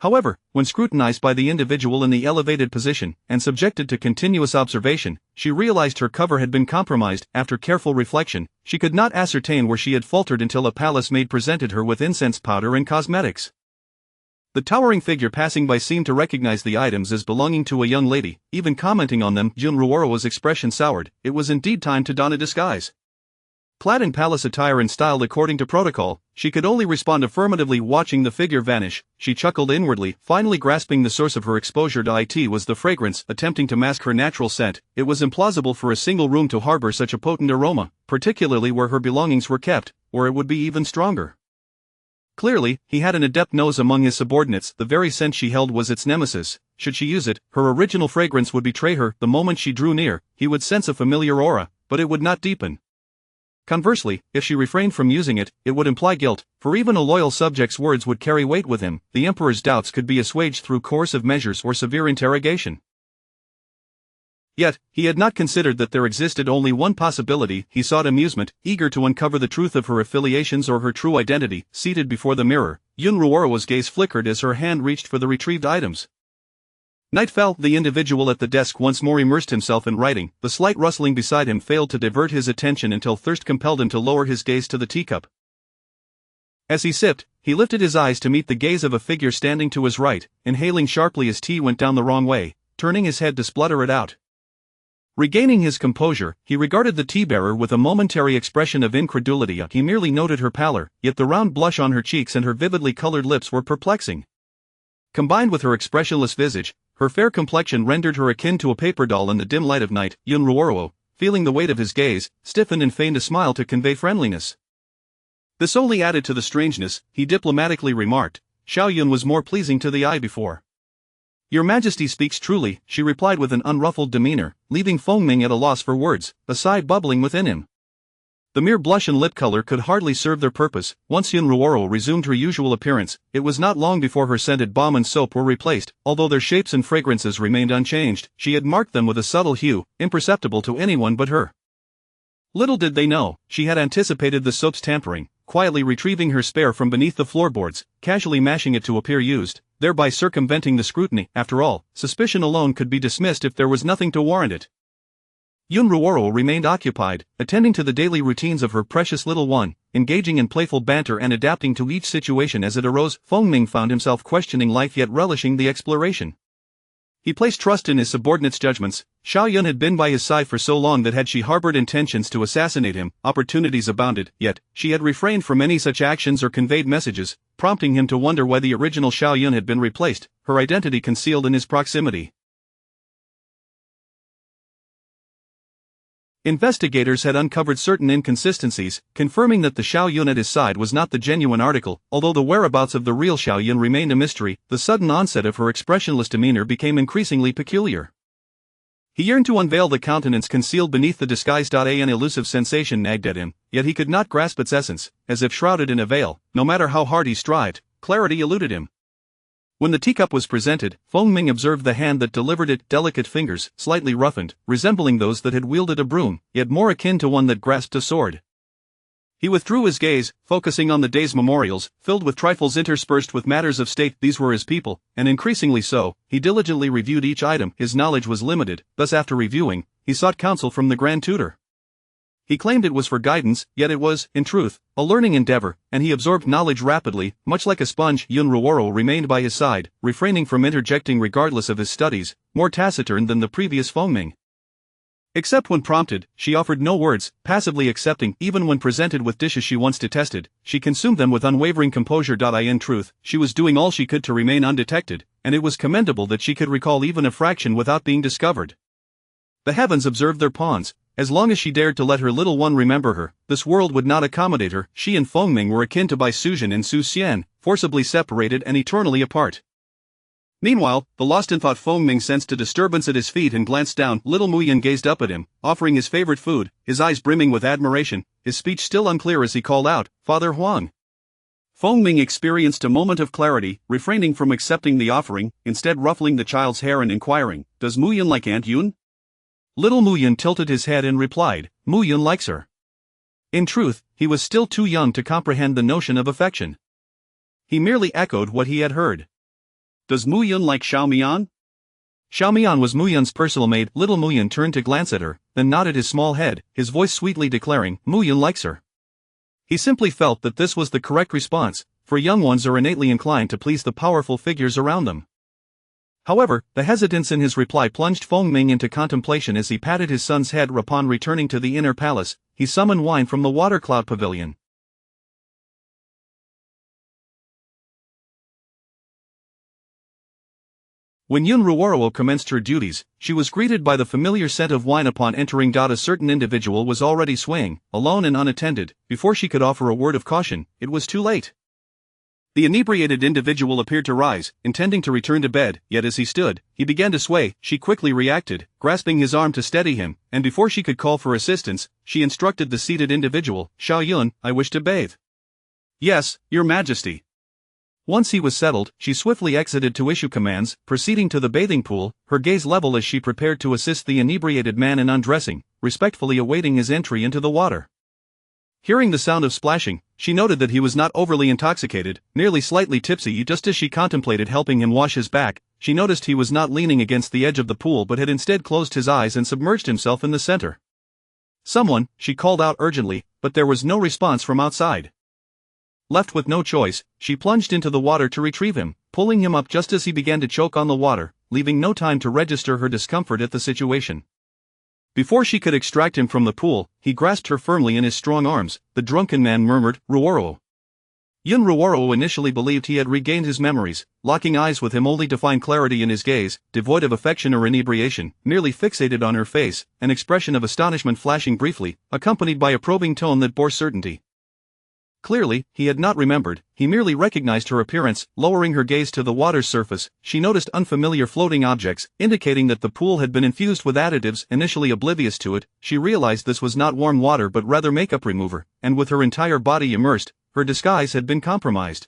However, when scrutinized by the individual in the elevated position, and subjected to continuous observation, she realized her cover had been compromised. After careful reflection, she could not ascertain where she had faltered until a palace maid presented her with incense powder and cosmetics. The towering figure passing by seemed to recognize the items as belonging to a young lady, even commenting on them. Yun Ruoro's expression soured. It was indeed time to don a disguise. Clad in palace attire and styled according to protocol, she could only respond affirmatively. Watching the figure vanish, she chuckled inwardly, finally grasping the source of her exposure. It was the fragrance. Attempting to mask her natural scent, it was implausible for a single room to harbor such a potent aroma, particularly where her belongings were kept, or it would be even stronger. Clearly, he had an adept nose among his subordinates. The very scent she held was its nemesis. Should she use it, her original fragrance would betray her. The moment she drew near, he would sense a familiar aura, but it would not deepen. Conversely, if she refrained from using it, it would imply guilt, for even a loyal subject's words would carry weight with him. The emperor's doubts could be assuaged through coercive measures or severe interrogation. Yet, he had not considered that there existed only one possibility. He sought amusement, eager to uncover the truth of her affiliations or her true identity. Seated before the mirror, Yun Ruoro's gaze flickered as her hand reached for the retrieved items. Night fell. The individual at the desk once more immersed himself in writing. The slight rustling beside him failed to divert his attention until thirst compelled him to lower his gaze to the teacup. As he sipped, he lifted his eyes to meet the gaze of a figure standing to his right, inhaling sharply as tea went down the wrong way, turning his head to splutter it out. Regaining his composure, he regarded the tea-bearer with a momentary expression of incredulity. He merely noted her pallor, yet the round blush on her cheeks and her vividly colored lips were perplexing. Combined with her expressionless visage, her fair complexion rendered her akin to a paper doll in the dim light of night. Yun Ruoro, feeling the weight of his gaze, stiffened and feigned a smile to convey friendliness. This only added to the strangeness. He diplomatically remarked, "Xiao Yun was more pleasing to the eye before." "Your Majesty speaks truly," she replied with an unruffled demeanor, leaving Feng Ming at a loss for words, a sigh bubbling within him. The mere blush and lip color could hardly serve their purpose. Once Yun Ruoro resumed her usual appearance, it was not long before her scented balm and soap were replaced. Although their shapes and fragrances remained unchanged, she had marked them with a subtle hue, imperceptible to anyone but her. Little did they know, she had anticipated the soap's tampering, quietly retrieving her spare from beneath the floorboards, casually mashing it to appear used, thereby circumventing the scrutiny. After all, suspicion alone could be dismissed if there was nothing to warrant it. Yun Ruoro remained occupied, attending to the daily routines of her precious little one, engaging in playful banter and adapting to each situation as it arose. Feng Ming found himself questioning life yet relishing the exploration. He placed trust in his subordinate's judgments. Xiao Yun had been by his side for so long that had she harbored intentions to assassinate him, opportunities abounded, yet she had refrained from any such actions or conveyed messages, prompting him to wonder why the original Xiao Yun had been replaced, her identity concealed in his proximity. Investigators had uncovered certain inconsistencies, confirming that the Xiao Yun at his side was not the genuine article. Although the whereabouts of the real Xiao Yun remained a mystery, the sudden onset of her expressionless demeanor became increasingly peculiar. He yearned to unveil the countenance concealed beneath the disguise. An elusive sensation nagged at him, yet he could not grasp its essence. As if shrouded in a veil, no matter how hard he strived, clarity eluded him. When the teacup was presented, Feng Ming observed the hand that delivered it, delicate fingers, slightly roughened, resembling those that had wielded a broom, yet more akin to one that grasped a sword. He withdrew his gaze, focusing on the day's memorials, filled with trifles interspersed with matters of state. These were his people, and increasingly so. He diligently reviewed each item. His knowledge was limited, thus after reviewing, he sought counsel from the Grand Tutor. He claimed it was for guidance, yet it was, in truth, a learning endeavor, and he absorbed knowledge rapidly, much like a sponge. Yun Ruoro remained by his side, refraining from interjecting regardless of his studies, more taciturn than the previous Feng Ming. Except when prompted, she offered no words, passively accepting. Even when presented with dishes she once detested, she consumed them with unwavering composure. In truth, she was doing all she could to remain undetected, and it was commendable that she could recall even a fraction without being discovered. The heavens observed their pawns. As long as she dared to let her little one remember her, this world would not accommodate her. She and Feng Ming were akin to Bai Suzhen and Su Xian, forcibly separated and eternally apart. Meanwhile, the lost in thought Feng Ming sensed a disturbance at his feet and glanced down. Little Muyan gazed up at him, offering his favorite food, his eyes brimming with admiration, his speech still unclear as he called out, "Father Huang." Feng Ming experienced a moment of clarity, refraining from accepting the offering, instead ruffling the child's hair and inquiring, "Does Muyan like Aunt Yun?" Little Muyan tilted his head and replied, "Muyan likes her." In truth, he was still too young to comprehend the notion of affection. He merely echoed what he had heard. "Does Muyan like Xiaomian?" Xiaomian was Muyan's personal maid. Little Muyan turned to glance at her, then nodded his small head, his voice sweetly declaring, "Muyan likes her." He simply felt that this was the correct response, for young ones are innately inclined to please the powerful figures around them. However, the hesitance in his reply plunged Feng Ming into contemplation as he patted his son's head. Upon returning to the inner palace, he summoned wine from the water cloud pavilion. When Yun Ruoro commenced her duties, she was greeted by the familiar scent of wine. Upon entering, a certain individual was already swaying, alone and unattended. Before she could offer a word of caution, it was too late. The inebriated individual appeared to rise, intending to return to bed, yet as he stood, he began to sway. She quickly reacted, grasping his arm to steady him, and before she could call for assistance, she instructed the seated individual, "Xiao Yun, I wish to bathe." "Yes, Your Majesty." Once he was settled, she swiftly exited to issue commands, proceeding to the bathing pool, her gaze level as she prepared to assist the inebriated man in undressing, respectfully awaiting his entry into the water. Hearing the sound of splashing, she noted that he was not overly intoxicated, merely slightly tipsy. Just as she contemplated helping him wash his back, she noticed he was not leaning against the edge of the pool but had instead closed his eyes and submerged himself in the center. "Someone," she called out urgently, but there was no response from outside. Left with no choice, she plunged into the water to retrieve him, pulling him up just as he began to choke on the water, leaving no time to register her discomfort at the situation. Before she could extract him from the pool, he grasped her firmly in his strong arms. The drunken man murmured, "Ruoro." Yun Ruoro initially believed he had regained his memories, locking eyes with him only to find clarity in his gaze, devoid of affection or inebriation, merely fixated on her face, an expression of astonishment flashing briefly, accompanied by a probing tone that bore certainty. Clearly, he had not remembered, he merely recognized her appearance. Lowering her gaze to the water's surface, she noticed unfamiliar floating objects, indicating that the pool had been infused with additives. Initially oblivious to it, she realized this was not warm water but rather makeup remover, and with her entire body immersed, her disguise had been compromised.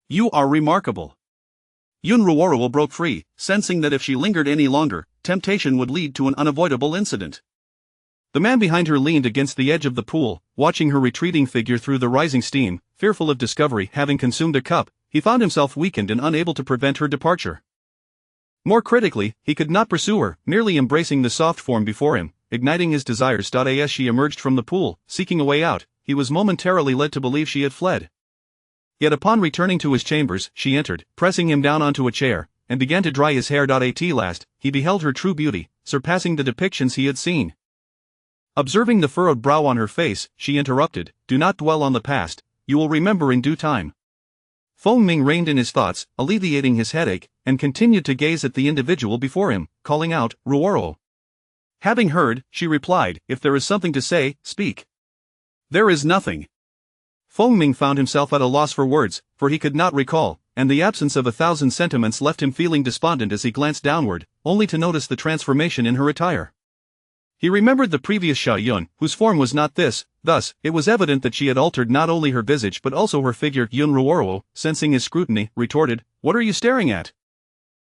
"You are remarkable." Yun Ruoro broke free, sensing that if she lingered any longer, temptation would lead to an unavoidable incident. The man behind her leaned against the edge of the pool, watching her retreating figure through the rising steam. Fearful of discovery. Having consumed a cup, he found himself weakened and unable to prevent her departure. More critically, he could not pursue her, merely embracing the soft form before him, igniting his desires. As she emerged from the pool, seeking a way out, he was momentarily led to believe she had fled. Yet upon returning to his chambers, she entered, pressing him down onto a chair, and began to dry his hair. At last, he beheld her true beauty, surpassing the depictions he had seen. Observing the furrowed brow on her face, she interrupted, "Do not dwell on the past, you will remember in due time." Feng Ming reined in his thoughts, alleviating his headache, and continued to gaze at the individual before him, calling out, "Ruoro." Having heard, she replied, "If there is something to say, speak." "There is nothing." Feng Ming found himself at a loss for words, for he could not recall, and the absence of 1,000 sentiments left him feeling despondent as he glanced downward, only to notice the transformation in her attire. He remembered the previous Xia Yun, whose form was not this. Thus, it was evident that she had altered not only her visage but also her figure. Yun Ruoro, sensing his scrutiny, retorted, "What are you staring at?"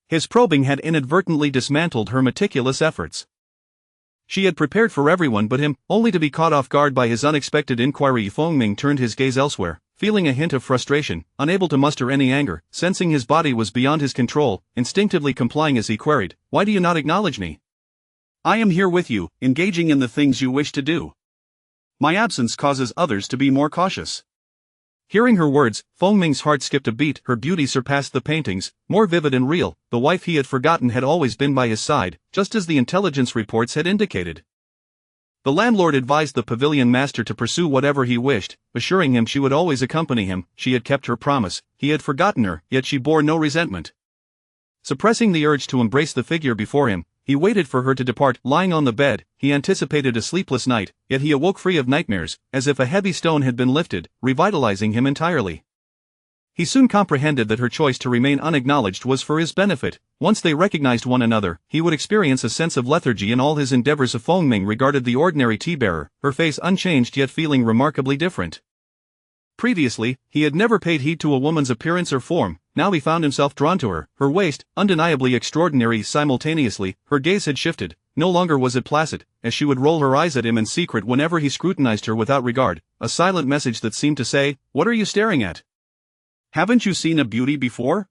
His probing had inadvertently dismantled her meticulous efforts. She had prepared for everyone but him, only to be caught off guard by his unexpected inquiry. Feng Ming turned his gaze elsewhere, feeling a hint of frustration, unable to muster any anger. Sensing his body was beyond his control, instinctively complying as he queried, "Why do you not acknowledge me? I am here with you, engaging in the things you wish to do. My absence causes others to be more cautious." Hearing her words, Feng Ming's heart skipped a beat. Her beauty surpassed the paintings, more vivid and real. The wife he had forgotten had always been by his side, just as the intelligence reports had indicated. The landlord advised the pavilion master to pursue whatever he wished, assuring him she would always accompany him. She had kept her promise. He had forgotten her, yet she bore no resentment. Suppressing the urge to embrace the figure before him, he waited for her to depart. Lying on the bed, he anticipated a sleepless night, yet he awoke free of nightmares, as if a heavy stone had been lifted, revitalizing him entirely. He soon comprehended that her choice to remain unacknowledged was for his benefit. Once they recognized one another, he would experience a sense of lethargy in all his endeavors. Feng Ming regarded the ordinary tea-bearer, her face unchanged yet feeling remarkably different. Previously, he had never paid heed to a woman's appearance or form. Now he found himself drawn to her, her waist, undeniably extraordinary. Simultaneously, her gaze had shifted. No longer was it placid, as she would roll her eyes at him in secret whenever he scrutinized her without regard, a silent message that seemed to say, "What are you staring at? Haven't you seen a beauty before?"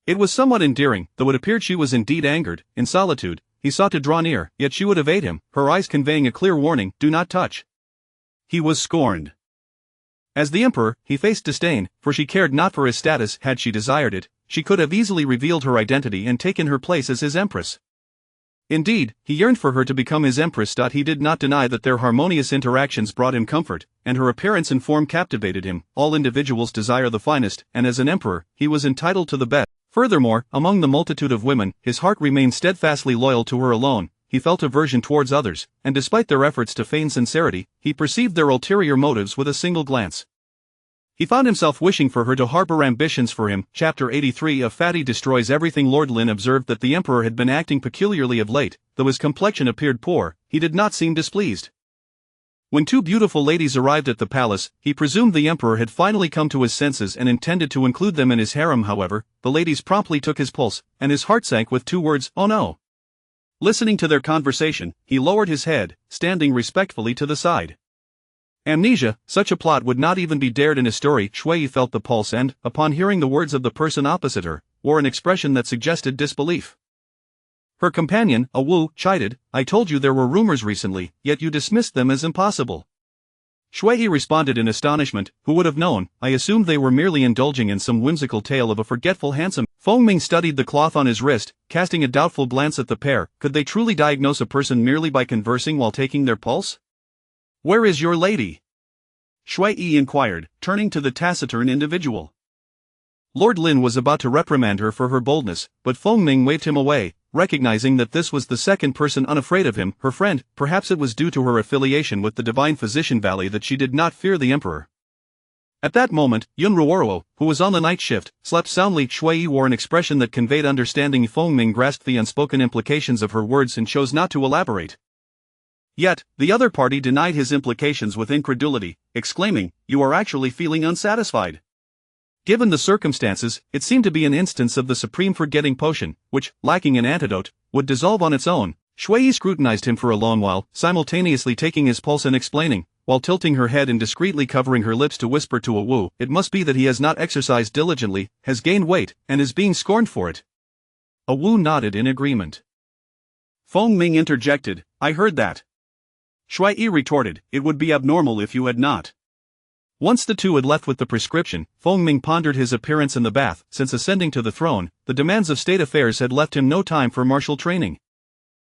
It was somewhat endearing, though it appeared she was indeed angered. In solitude, he sought to draw near, yet she would evade him, her eyes conveying a clear warning, "Do not touch." He was scorned. As the emperor, he faced disdain, for she cared not for his status. Had she desired it, she could have easily revealed her identity and taken her place as his empress. Indeed, he yearned for her to become his empress. He did not deny that their harmonious interactions brought him comfort, and her appearance and form captivated him. All individuals desire the finest, and as an emperor, he was entitled to the best. Furthermore, among the multitude of women, his heart remained steadfastly loyal to her alone. He felt aversion towards others, and despite their efforts to feign sincerity, he perceived their ulterior motives with a single glance. He found himself wishing for her to harbor ambitions for him. Chapter 83 of Fatty Destroys Everything. Lord Lin observed that the emperor had been acting peculiarly of late. Though his complexion appeared poor, he did not seem displeased. When two beautiful ladies arrived at the palace, he presumed the emperor had finally come to his senses and intended to include them in his harem. However, the ladies promptly took his pulse, and his heart sank with two words, "Oh no." Listening to their conversation, he lowered his head, standing respectfully to the side. Amnesia, such a plot would not even be dared in a story. Shui felt the pulse and, upon hearing the words of the person opposite her, wore an expression that suggested disbelief. Her companion, a Wu, chided, "I told you there were rumors recently, yet you dismissed them as impossible." Shui responded in astonishment, "Who would have known? I assumed they were merely indulging in some whimsical tale of a forgetful handsome." Feng Ming studied the cloth on his wrist, casting a doubtful glance at the pair. Could they truly diagnose a person merely by conversing while taking their pulse? "Where is your lady?" Shui Yi inquired, turning to the taciturn individual. Lord Lin was about to reprimand her for her boldness, but Feng Ming waved him away, recognizing that this was the second person unafraid of him, her friend. Perhaps it was due to her affiliation with the Divine Physician Valley that she did not fear the Emperor. At that moment, Yun Ruoro, who was on the night shift, slept soundly. Shui Yi wore an expression that conveyed understanding. Feng Ming grasped the unspoken implications of her words and chose not to elaborate. Yet, the other party denied his implications with incredulity, exclaiming, "You are actually feeling unsatisfied." Given the circumstances, it seemed to be an instance of the supreme forgetting potion, which, lacking an antidote, would dissolve on its own. Shui Yi scrutinized him for a long while, simultaneously taking his pulse and explaining, while tilting her head and discreetly covering her lips to whisper to a Wu, "It must be that he has not exercised diligently, has gained weight, and is being scorned for it." A Wu nodded in agreement. Feng Ming interjected, "I heard that." Shui Yi retorted, "It would be abnormal if you had not." Once the two had left with the prescription, Feng Ming pondered his appearance in the bath. Since ascending to the throne, the demands of state affairs had left him no time for martial training.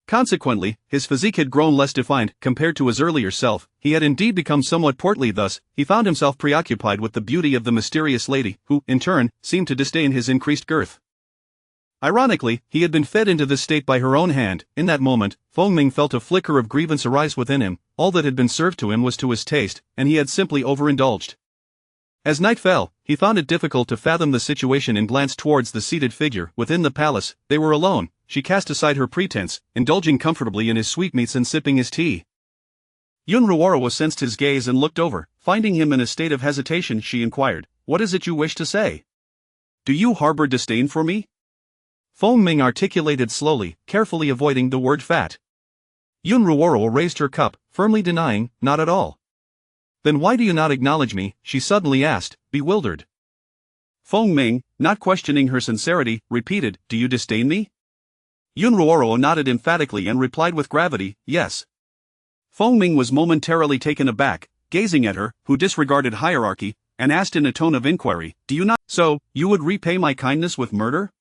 Consequently, his physique had grown less defined compared to his earlier self. He had indeed become somewhat portly. Thus, he found himself preoccupied with the beauty of the mysterious lady, who, in turn, seemed to disdain his increased girth. Ironically, he had been fed into this state by her own hand. In that moment, Feng Ming felt a flicker of grievance arise within him. All that had been served to him was to his taste, and he had simply overindulged. As night fell, he found it difficult to fathom the situation and glanced towards the seated figure within the palace. They were alone. She cast aside her pretense, indulging comfortably in his sweetmeats and sipping his tea. Yun Ruoro sensed his gaze and looked over. Finding him in a state of hesitation, she inquired, "What is it you wish to say? Do you harbor disdain for me?" Feng Ming articulated slowly, carefully avoiding the word fat. Yun Ruoro raised her cup, firmly denying, "Not at all." "Then why do you not acknowledge me?" she suddenly asked, bewildered. Feng Ming, not questioning her sincerity, repeated, "Do you disdain me?" Yun Ruoro nodded emphatically and replied with gravity, "Yes." Feng Ming was momentarily taken aback, gazing at her, who disregarded hierarchy, and asked in a tone of inquiry, "Do you not? So, you would repay my kindness with murder?"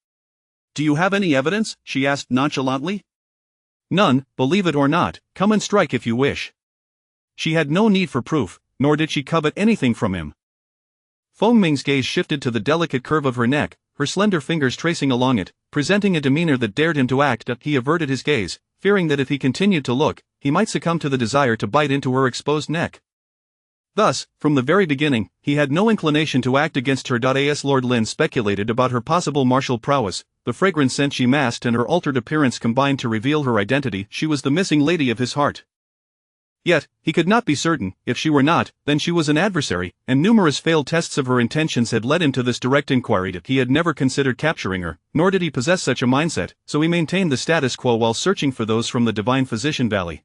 "Do you have any evidence?" she asked nonchalantly. "None, believe it or not. Come and strike if you wish." She had no need for proof, nor did she covet anything from him. Feng Ming's gaze shifted to the delicate curve of her neck, her slender fingers tracing along it, presenting a demeanor that dared him to act. He averted his gaze, fearing that if he continued to look, he might succumb to the desire to bite into her exposed neck. Thus, from the very beginning, he had no inclination to act against her. As Lord Lin speculated about her possible martial prowess, the fragrant scent she masked and her altered appearance combined to reveal her identity. She was the missing lady of his heart. Yet, he could not be certain. If she were not, then she was an adversary, and numerous failed tests of her intentions had led him to this direct inquiry. He had never considered capturing her, nor did he possess such a mindset, so he maintained the status quo while searching for those from the Divine Physician Valley.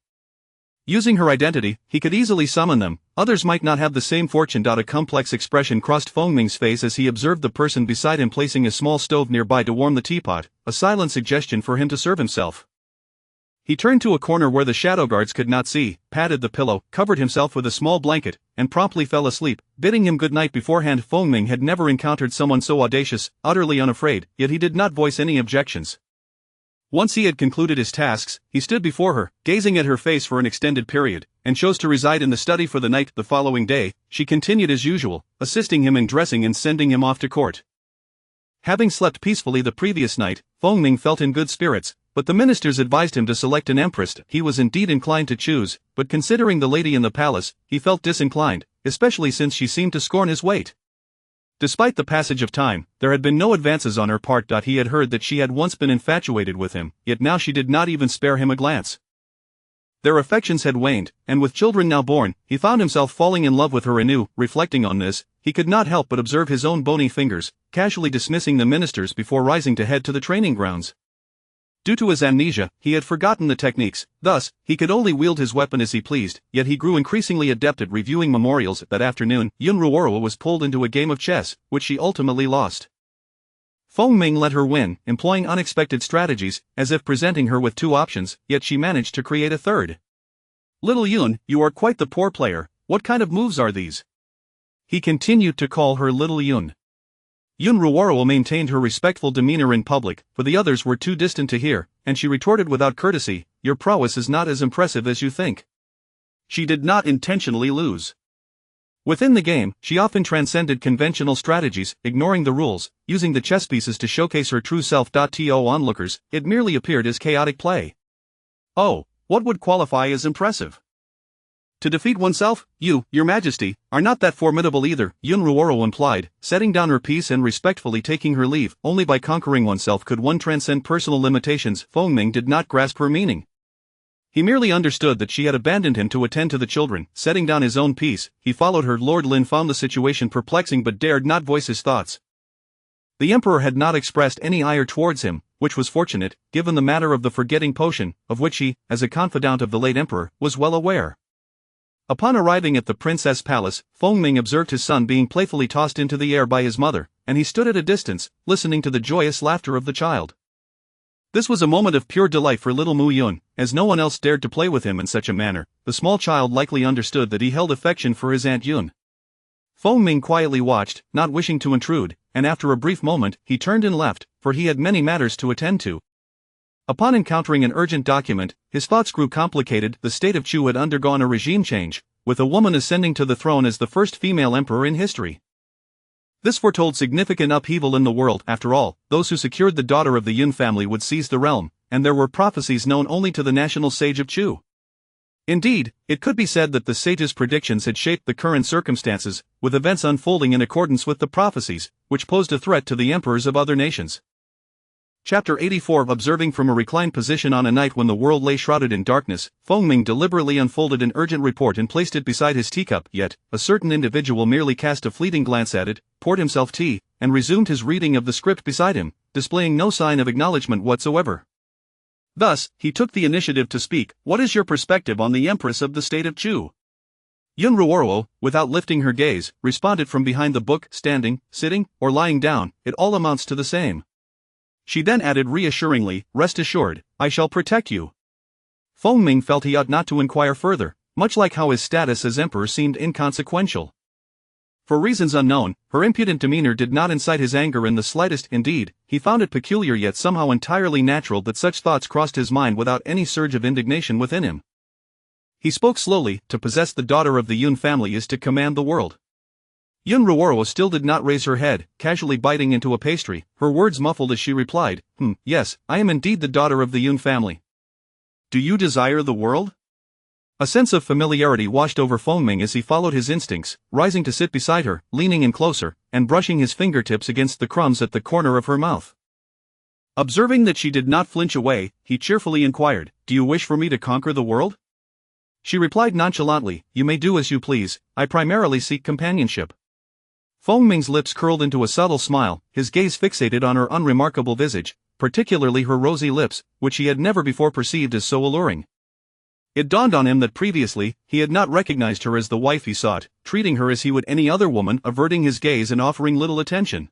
Using her identity, he could easily summon them. Others might not have the same fortune. A complex expression crossed Feng Ming's face as he observed the person beside him placing a small stove nearby to warm the teapot, a silent suggestion for him to serve himself. He turned to a corner where the shadow guards could not see, patted the pillow, covered himself with a small blanket, and promptly fell asleep, bidding him good night beforehand. Feng Ming had never encountered someone so audacious, utterly unafraid, yet he did not voice any objections. Once he had concluded his tasks, he stood before her, gazing at her face for an extended period, and chose to reside in the study for the night. The following day, she continued as usual, assisting him in dressing and sending him off to court. Having slept peacefully the previous night, Feng Ming felt in good spirits, but the ministers advised him to select an empress. He was indeed inclined to choose, but considering the lady in the palace, he felt disinclined, especially since she seemed to scorn his weight. Despite the passage of time, there had been no advances on her part. He had heard that she had once been infatuated with him, yet now she did not even spare him a glance. Their affections had waned, and with children now born, he found himself falling in love with her anew. Reflecting on this, he could not help but observe his own bony fingers, casually dismissing the ministers before rising to head to the training grounds. Due to his amnesia, he had forgotten the techniques, thus, he could only wield his weapon as he pleased, yet he grew increasingly adept at reviewing memorials. That afternoon, Yun Ruoro was pulled into a game of chess, which she ultimately lost. Feng Ming let her win, employing unexpected strategies, as if presenting her with two options, yet she managed to create a third. "Little Yun, you are quite the poor player. What kind of moves are these?" He continued to call her Little Yun. Yun Ruoro maintained her respectful demeanor in public, for the others were too distant to hear, and she retorted without courtesy, "Your prowess is not as impressive as you think." She did not intentionally lose. Within the game, she often transcended conventional strategies, ignoring the rules, using the chess pieces to showcase her true self. To onlookers, it merely appeared as chaotic play. Oh, what would qualify as impressive? To defeat oneself, you, your majesty, are not that formidable either, Yun Ruoro implied, setting down her piece and respectfully taking her leave. Only by conquering oneself could one transcend personal limitations. Fengming did not grasp her meaning. He merely understood that she had abandoned him to attend to the children. Setting down his own piece, he followed her. Lord Lin found the situation perplexing but dared not voice his thoughts. The emperor had not expressed any ire towards him, which was fortunate, given the matter of the forgetting potion, of which he, as a confidant of the late emperor, was well aware. Upon arriving at the princess' palace, Fengming observed his son being playfully tossed into the air by his mother, and he stood at a distance, listening to the joyous laughter of the child. This was a moment of pure delight for little Mu Yun, as no one else dared to play with him in such a manner. The small child likely understood that he held affection for his Aunt Yun. Fengming quietly watched, not wishing to intrude, and after a brief moment, he turned and left, for he had many matters to attend to. Upon encountering an urgent document, his thoughts grew complicated. The state of Chu had undergone a regime change, with a woman ascending to the throne as the first female emperor in history. This foretold significant upheaval in the world. After all, those who secured the daughter of the Yun family would seize the realm, and there were prophecies known only to the national sage of Chu. Indeed, it could be said that the sage's predictions had shaped the current circumstances, with events unfolding in accordance with the prophecies, which posed a threat to the emperors of other nations. Chapter 84. Observing from a reclined position on a night when the world lay shrouded in darkness, Fengming deliberately unfolded an urgent report and placed it beside his teacup. Yet, a certain individual merely cast a fleeting glance at it, poured himself tea, and resumed his reading of the script beside him, displaying no sign of acknowledgement whatsoever. Thus, he took the initiative to speak. "What is your perspective on the Empress of the State of Chu?" Yun Ruoro, without lifting her gaze, responded from behind the book. "Standing, sitting, or lying down, it all amounts to the same." She then added reassuringly, "Rest assured, I shall protect you." Fengming felt he ought not to inquire further, much like how his status as emperor seemed inconsequential. For reasons unknown, her impudent demeanor did not incite his anger in the slightest. Indeed, he found it peculiar yet somehow entirely natural that such thoughts crossed his mind without any surge of indignation within him. He spoke slowly. "To possess the daughter of the Yun family is to command the world." Yun Ruoro still did not raise her head, casually biting into a pastry, her words muffled as she replied, "Yes, I am indeed the daughter of the Yun family." "Do you desire the world?" A sense of familiarity washed over Fengming as he followed his instincts, rising to sit beside her, leaning in closer, and brushing his fingertips against the crumbs at the corner of her mouth. Observing that she did not flinch away, he cheerfully inquired, "Do you wish for me to conquer the world?" She replied nonchalantly, "You may do as you please, I primarily seek companionship." Fengming's lips curled into a subtle smile, his gaze fixated on her unremarkable visage, particularly her rosy lips, which he had never before perceived as so alluring. It dawned on him that previously, he had not recognized her as the wife he sought, treating her as he would any other woman, averting his gaze and offering little attention.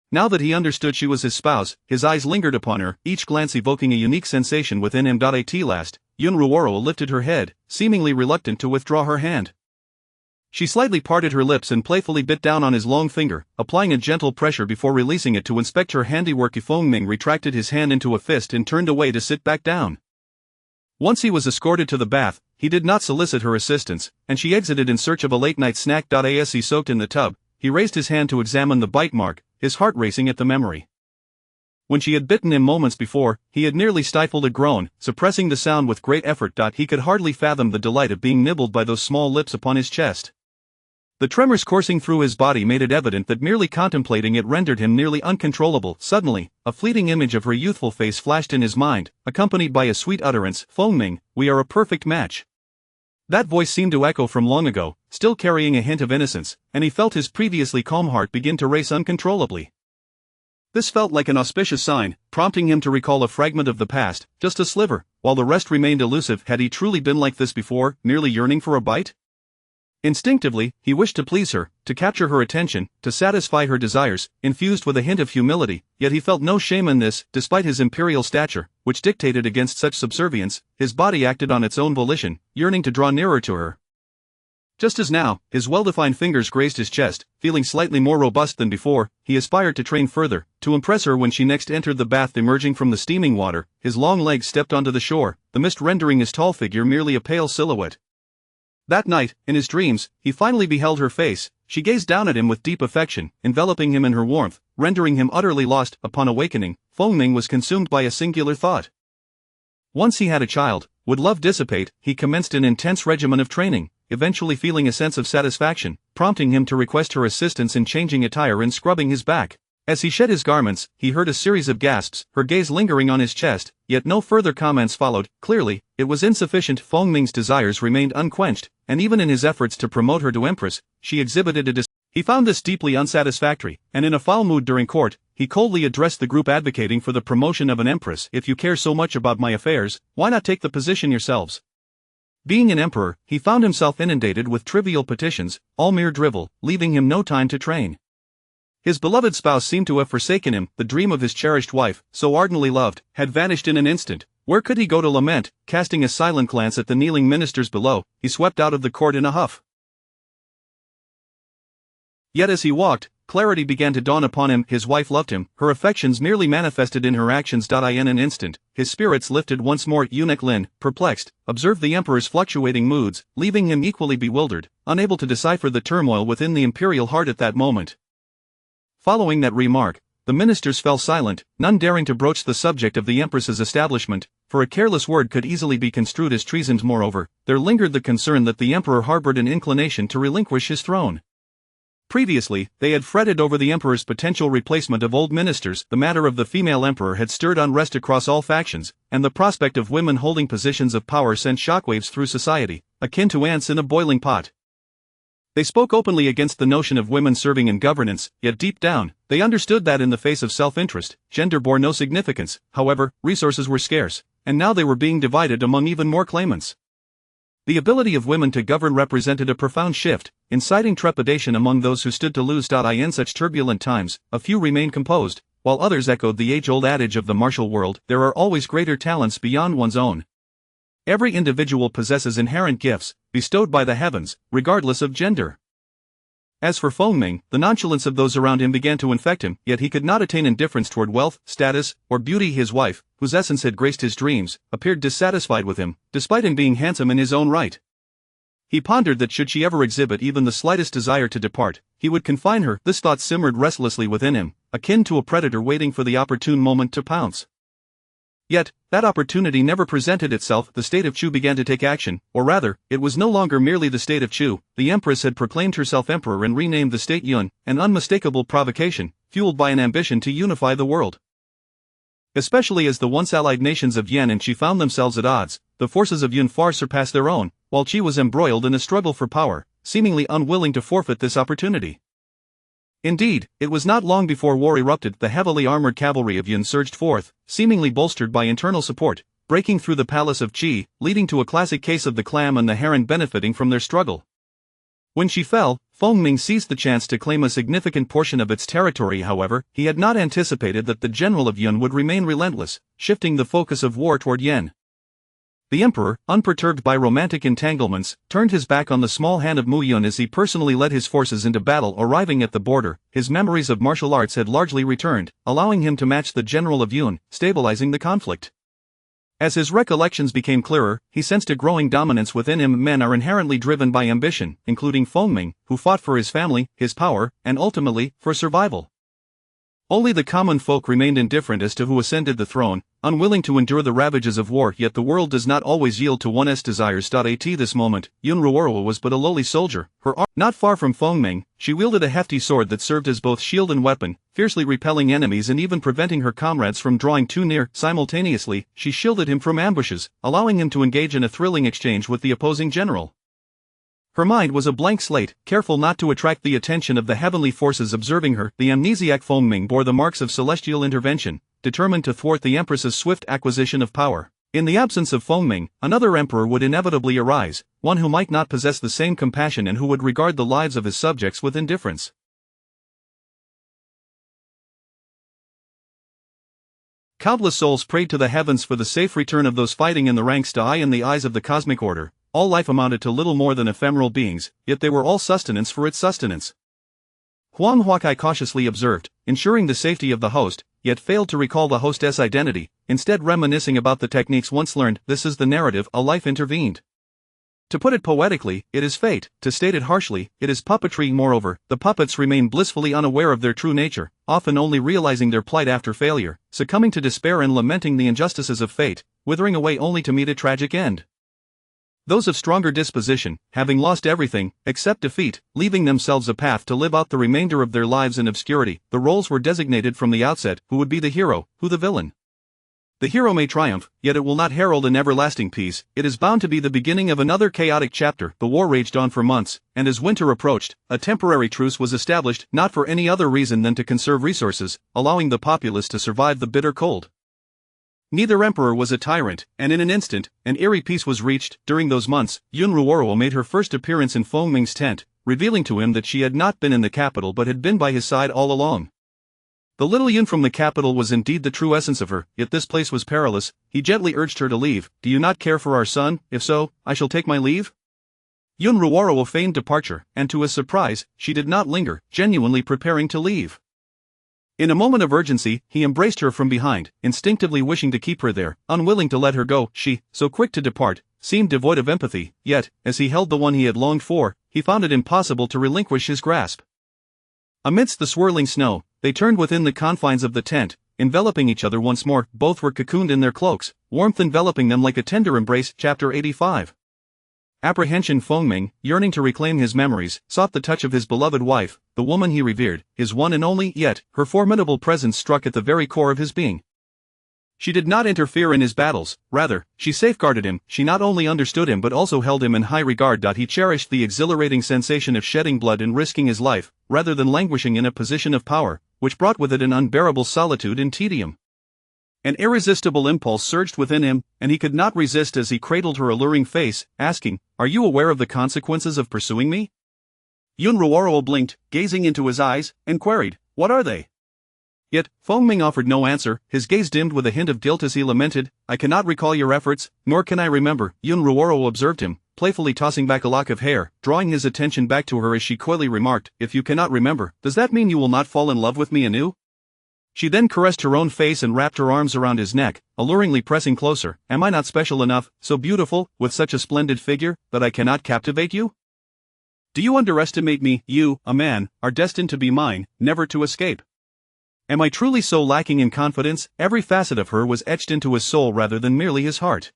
Now that he understood she was his spouse, his eyes lingered upon her, each glance evoking a unique sensation within him. At last, Yun Ruoro lifted her head, seemingly reluctant to withdraw her hand. She slightly parted her lips and playfully bit down on his long finger, applying a gentle pressure before releasing it to inspect her handiwork. Fengming retracted his hand into a fist and turned away to sit back down. Once he was escorted to the bath, he did not solicit her assistance, and she exited in search of a late-night snack. As he soaked in the tub, he raised his hand to examine the bite mark, his heart racing at the memory. When she had bitten him moments before, he had nearly stifled a groan, suppressing the sound with great effort. He could hardly fathom the delight of being nibbled by those small lips upon his chest. The tremors coursing through his body made it evident that merely contemplating it rendered him nearly uncontrollable. Suddenly, a fleeting image of her youthful face flashed in his mind, accompanied by a sweet utterance, "Fengming, we are a perfect match." That voice seemed to echo from long ago, still carrying a hint of innocence, and he felt his previously calm heart begin to race uncontrollably. This felt like an auspicious sign, prompting him to recall a fragment of the past, just a sliver, while the rest remained elusive. Had he truly been like this before, merely yearning for a bite? Instinctively, he wished to please her, to capture her attention, to satisfy her desires, infused with a hint of humility, yet he felt no shame in this. Despite his imperial stature, which dictated against such subservience, his body acted on its own volition, yearning to draw nearer to her. Just as now, his well-defined fingers grazed his chest, feeling slightly more robust than before, he aspired to train further, to impress her when she next entered the bath. Emerging from the steaming water, his long legs stepped onto the shore, the mist rendering his tall figure merely a pale silhouette. That night, in his dreams, he finally beheld her face. She gazed down at him with deep affection, enveloping him in her warmth, rendering him utterly lost. Upon awakening, Feng was consumed by a singular thought. Once he had a child, would love dissipate, he commenced an intense regimen of training, eventually feeling a sense of satisfaction, prompting him to request her assistance in changing attire and scrubbing his back. As he shed his garments, he heard a series of gasps, her gaze lingering on his chest, yet no further comments followed. Clearly, it was insufficient. Feng Ming's desires remained unquenched, and even in his efforts to promote her to empress, she exhibited a He found this deeply unsatisfactory, and in a foul mood during court, he coldly addressed the group advocating for the promotion of an empress. If you care so much about my affairs, why not take the position yourselves? Being an emperor, he found himself inundated with trivial petitions, all mere drivel, leaving him no time to train. His beloved spouse seemed to have forsaken him. The dream of his cherished wife, so ardently loved, had vanished in an instant. Where could he go to lament? Casting a silent glance at the kneeling ministers below, he swept out of the court in a huff. Yet as he walked, clarity began to dawn upon him. His wife loved him, her affections merely manifested in her actions. In an instant, his spirits lifted once more. Eunuch Lin, perplexed, observed the emperor's fluctuating moods, leaving him equally bewildered, unable to decipher the turmoil within the imperial heart at that moment. Following that remark, the ministers fell silent, none daring to broach the subject of the empress's establishment, for a careless word could easily be construed as treason. Moreover, there lingered the concern that the emperor harbored an inclination to relinquish his throne. Previously, they had fretted over the emperor's potential replacement of old ministers. The matter of the female emperor had stirred unrest across all factions, and the prospect of women holding positions of power sent shockwaves through society, akin to ants in a boiling pot. They spoke openly against the notion of women serving in governance, yet deep down, they understood that in the face of self-interest, gender bore no significance. However, resources were scarce, and now they were being divided among even more claimants. The ability of women to govern represented a profound shift, inciting trepidation among those who stood to lose. In such turbulent times, a few remained composed, while others echoed the age-old adage of the martial world: there are always greater talents beyond one's own. Every individual possesses inherent gifts, bestowed by the heavens, regardless of gender. As for Feng Ming, the nonchalance of those around him began to infect him, yet he could not attain indifference toward wealth, status, or beauty. His wife, whose essence had graced his dreams, appeared dissatisfied with him, despite him being handsome in his own right. He pondered that should she ever exhibit even the slightest desire to depart, he would confine her. This thought simmered restlessly within him, akin to a predator waiting for the opportune moment to pounce. Yet, that opportunity never presented itself. The state of Chu began to take action, or rather, it was no longer merely the state of Chu. The empress had proclaimed herself emperor and renamed the state Yun, an unmistakable provocation, fueled by an ambition to unify the world. Especially as the once allied nations of Yan and Qi found themselves at odds, the forces of Yun far surpassed their own, while Qi was embroiled in a struggle for power, seemingly unwilling to forfeit this opportunity. Indeed, it was not long before war erupted. The heavily armored cavalry of Yun surged forth, seemingly bolstered by internal support, breaking through the palace of Qi, leading to a classic case of the clam and the heron benefiting from their struggle. When Qi fell, Feng Ming seized the chance to claim a significant portion of its territory. However, he had not anticipated that the general of Yun would remain relentless, shifting the focus of war toward Yan. The emperor, unperturbed by romantic entanglements, turned his back on the small hand of Mu Yun as he personally led his forces into battle. Arriving at the border, his memories of martial arts had largely returned, allowing him to match the general of Yun, stabilizing the conflict. As his recollections became clearer, he sensed a growing dominance within him. Men are inherently driven by ambition, including Feng Ming, who fought for his family, his power, and ultimately, for survival. Only the common folk remained indifferent as to who ascended the throne, unwilling to endure the ravages of war. Yet the world does not always yield to one's desires. At this moment, Yun Ruoro was but a lowly soldier. Not far from Feng Ming, she wielded a hefty sword that served as both shield and weapon, fiercely repelling enemies and even preventing her comrades from drawing too near. Simultaneously, she shielded him from ambushes, allowing him to engage in a thrilling exchange with the opposing general. Her mind was a blank slate, careful not to attract the attention of the heavenly forces observing her. The amnesiac Feng Ming bore the marks of celestial intervention, determined to thwart the empress's swift acquisition of power. In the absence of Feng Ming, another emperor would inevitably arise, one who might not possess the same compassion and who would regard the lives of his subjects with indifference. Countless souls prayed to the heavens for the safe return of those fighting in the ranks. In the eyes of the cosmic order, all life amounted to little more than ephemeral beings, yet they were all sustenance for its sustenance. Huang Huakai cautiously observed, ensuring the safety of the host, yet failed to recall the hostess' identity, instead reminiscing about the techniques once learned. This is the narrative, a life intervened. To put it poetically, it is fate; to state it harshly, it is puppetry. Moreover, the puppets remain blissfully unaware of their true nature, often only realizing their plight after failure, succumbing to despair and lamenting the injustices of fate, withering away only to meet a tragic end. Those of stronger disposition, having lost everything, except defeat, leaving themselves a path to live out the remainder of their lives in obscurity, the roles were designated from the outset: who would be the hero, who the villain. The hero may triumph, yet it will not herald an everlasting peace. It is bound to be the beginning of another chaotic chapter. The war raged on for months, and as winter approached, a temporary truce was established, not for any other reason than to conserve resources, allowing the populace to survive the bitter cold. Neither emperor was a tyrant, and in an instant, an eerie peace was reached. During those months, Yun Ruoro made her first appearance in Feng Ming's tent, revealing to him that she had not been in the capital but had been by his side all along. The little Yun from the capital was indeed the true essence of her, yet this place was perilous. He gently urged her to leave. Do you not care for our son? If so, I shall take my leave. Yun Ruoro feigned departure, and to his surprise, she did not linger, genuinely preparing to leave. In a moment of urgency, he embraced her from behind, instinctively wishing to keep her there, unwilling to let her go. She, so quick to depart, seemed devoid of empathy, yet, as he held the one he had longed for, he found it impossible to relinquish his grasp. Amidst the swirling snow, they turned within the confines of the tent, enveloping each other once more. Both were cocooned in their cloaks, warmth enveloping them like a tender embrace. Chapter 85. Apprehension. Feng Ming, yearning to reclaim his memories, sought the touch of his beloved wife, the woman he revered, his one and only, yet, her formidable presence struck at the very core of his being. She did not interfere in his battles, rather, she safeguarded him. She not only understood him but also held him in high regard. He cherished the exhilarating sensation of shedding blood and risking his life, rather than languishing in a position of power, which brought with it an unbearable solitude and tedium. An irresistible impulse surged within him, and he could not resist as he cradled her alluring face, asking, "Are you aware of the consequences of pursuing me?" Yun Ruoro blinked, gazing into his eyes, and queried, "What are they?" Yet, Feng Ming offered no answer, his gaze dimmed with a hint of guilt as he lamented, "I cannot recall your efforts, nor can I remember." Yun Ruoro observed him, playfully tossing back a lock of hair, drawing his attention back to her as she coyly remarked, "If you cannot remember, does that mean you will not fall in love with me anew?" She then caressed her own face and wrapped her arms around his neck, alluringly pressing closer. "Am I not special enough, so beautiful, with such a splendid figure, that I cannot captivate you? Do you underestimate me? You, a man, are destined to be mine, never to escape. Am I truly so lacking in confidence?" Every facet of her was etched into his soul rather than merely his heart.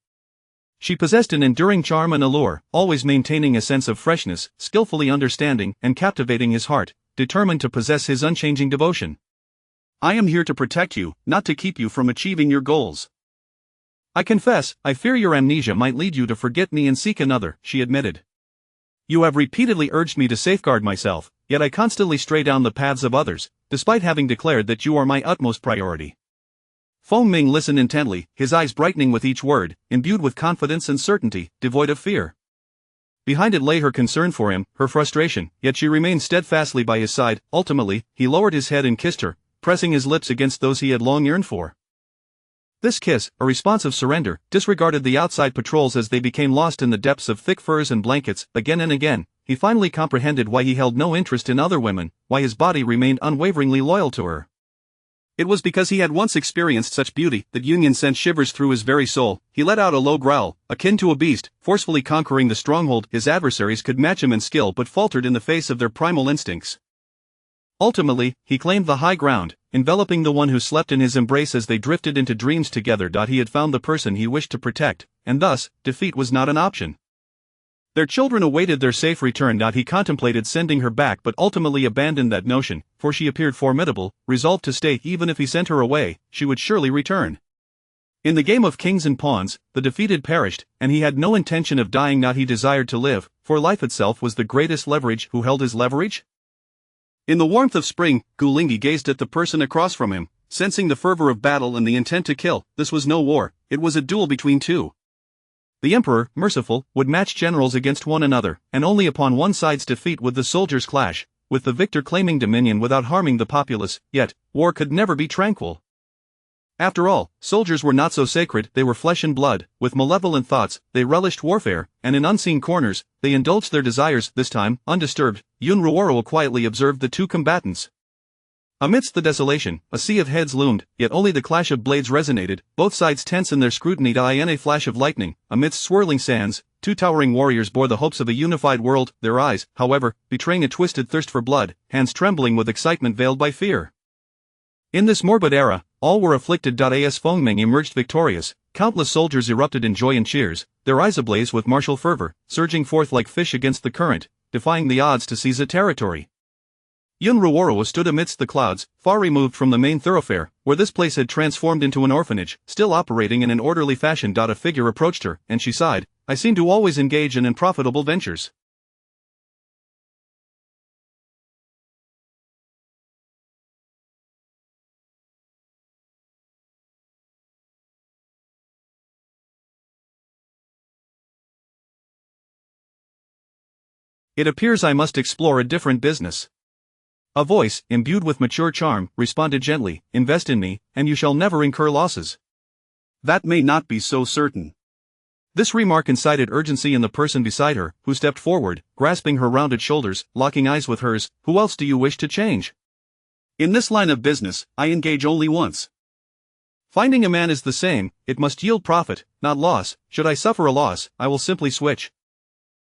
She possessed an enduring charm and allure, always maintaining a sense of freshness, skillfully understanding and captivating his heart, determined to possess his unchanging devotion. "I am here to protect you, not to keep you from achieving your goals. I confess, I fear your amnesia might lead you to forget me and seek another," she admitted. "You have repeatedly urged me to safeguard myself, yet I constantly stray down the paths of others, despite having declared that you are my utmost priority." Feng Ming listened intently, his eyes brightening with each word, imbued with confidence and certainty, devoid of fear. Behind it lay her concern for him, her frustration, yet she remained steadfastly by his side. Ultimately, he lowered his head and kissed her, pressing his lips against those he had long yearned for. This kiss, a response of surrender, disregarded the outside patrols as they became lost in the depths of thick furs and blankets. Again and again, he finally comprehended why he held no interest in other women, why his body remained unwaveringly loyal to her. It was because he had once experienced such beauty that union sent shivers through his very soul. He let out a low growl, akin to a beast, forcefully conquering the stronghold. His adversaries could match him in skill but faltered in the face of their primal instincts. Ultimately, he claimed the high ground, enveloping the one who slept in his embrace as they drifted into dreams together. He had found the person he wished to protect, and thus, defeat was not an option. Their children awaited their safe return. He contemplated sending her back but ultimately abandoned that notion, for she appeared formidable, resolved to stay. Even if he sent her away, she would surely return. In the game of kings and pawns, the defeated perished, and he had no intention of dying. He desired to live, for life itself was the greatest leverage. Who held his leverage? In the warmth of spring, Gulingi gazed at the person across from him, sensing the fervor of battle and the intent to kill. This was no war, it was a duel between two. The emperor, merciful, would match generals against one another, and only upon one side's defeat would the soldiers clash, with the victor claiming dominion without harming the populace. Yet, war could never be tranquil. After all, soldiers were not so sacred, they were flesh and blood, with malevolent thoughts, they relished warfare, and in unseen corners, they indulged their desires. This time, undisturbed, Yun Ruoro quietly observed the two combatants. Amidst the desolation, a sea of heads loomed, yet only the clash of blades resonated, both sides tense in their scrutiny. In a flash of lightning, amidst swirling sands, two towering warriors bore the hopes of a unified world, their eyes, however, betraying a twisted thirst for blood, hands trembling with excitement veiled by fear. In this morbid era, all were afflicted. As Fengming emerged victorious, countless soldiers erupted in joy and cheers, their eyes ablaze with martial fervor, surging forth like fish against the current, defying the odds to seize a territory. Yun Ruoro stood amidst the clouds, far removed from the main thoroughfare, where this place had transformed into an orphanage, still operating in an orderly fashion. A figure approached her, and she sighed, "I seem to always engage in unprofitable ventures." It appears I must explore a different business. A voice, imbued with mature charm, responded gently, "Invest in me, and you shall never incur losses." That may not be so certain. This remark incited urgency in the person beside her, who stepped forward, grasping her rounded shoulders, locking eyes with hers. "Who else do you wish to change?" In this line of business, I engage only once. Finding a man is the same, it must yield profit, not loss. Should I suffer a loss, I will simply switch.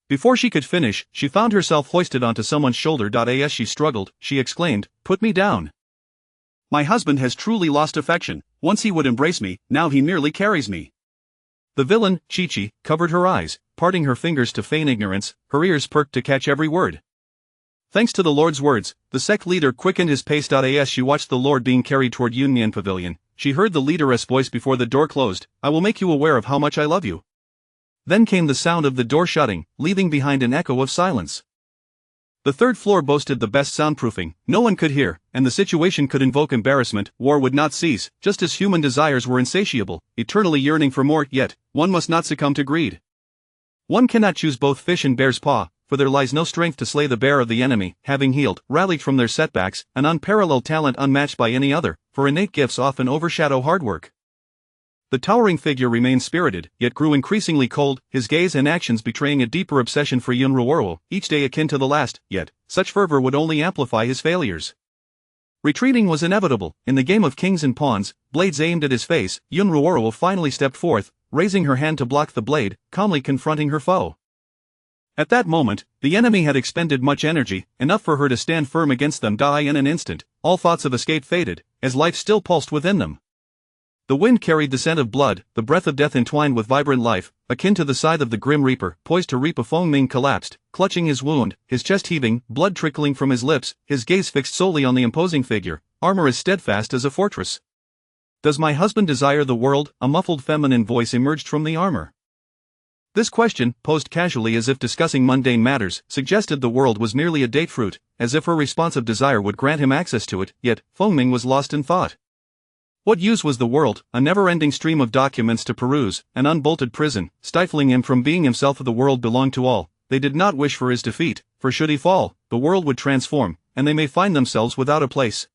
Before she could finish, she found herself hoisted onto someone's shoulder. As she struggled, she exclaimed, "Put me down. My husband has truly lost affection. Once he would embrace me, now he merely carries me." The villain, Chi-Chi, covered her eyes, parting her fingers to feign ignorance, her ears perked to catch every word. Thanks to the Lord's words, the sect leader quickened his pace. As she watched the Lord being carried toward Yunyan Pavilion, she heard the leaderess voice before the door closed, "I will make you aware of how much I love you." Then came the sound of the door shutting, leaving behind an echo of silence. The third floor boasted the best soundproofing, no one could hear, and the situation could invoke embarrassment. War would not cease, just as human desires were insatiable, eternally yearning for more. Yet, one must not succumb to greed. One cannot choose both fish and bear's paw, for there lies no strength to slay the bear of the enemy. Having healed, rallied from their setbacks, an unparalleled talent unmatched by any other, for innate gifts often overshadow hard work. The towering figure remained spirited, yet grew increasingly cold, his gaze and actions betraying a deeper obsession for Yun Ruoro, each day akin to the last. Yet, such fervor would only amplify his failures. Retreating was inevitable. In the game of kings and pawns, blades aimed at his face, Yun Ruoro finally stepped forth, raising her hand to block the blade, calmly confronting her foe. At that moment, the enemy had expended much energy, enough for her to stand firm against them. In an instant, all thoughts of escape faded, as life still pulsed within them. The wind carried the scent of blood, the breath of death entwined with vibrant life, akin to the scythe of the grim reaper. Poised to reap, a Fengming collapsed, clutching his wound, his chest heaving, blood trickling from his lips, his gaze fixed solely on the imposing figure, armor as steadfast as a fortress. "Does my husband desire the world?" A muffled feminine voice emerged from the armor. This question, posed casually as if discussing mundane matters, suggested the world was merely a date fruit, as if her responsive desire would grant him access to it. Yet, Fengming was lost in thought. What use was the world, a never-ending stream of documents to peruse, an unbolted prison, stifling him from being himself? The world belonged to all. They did not wish for his defeat, for should he fall, the world would transform, and they may find themselves without a place.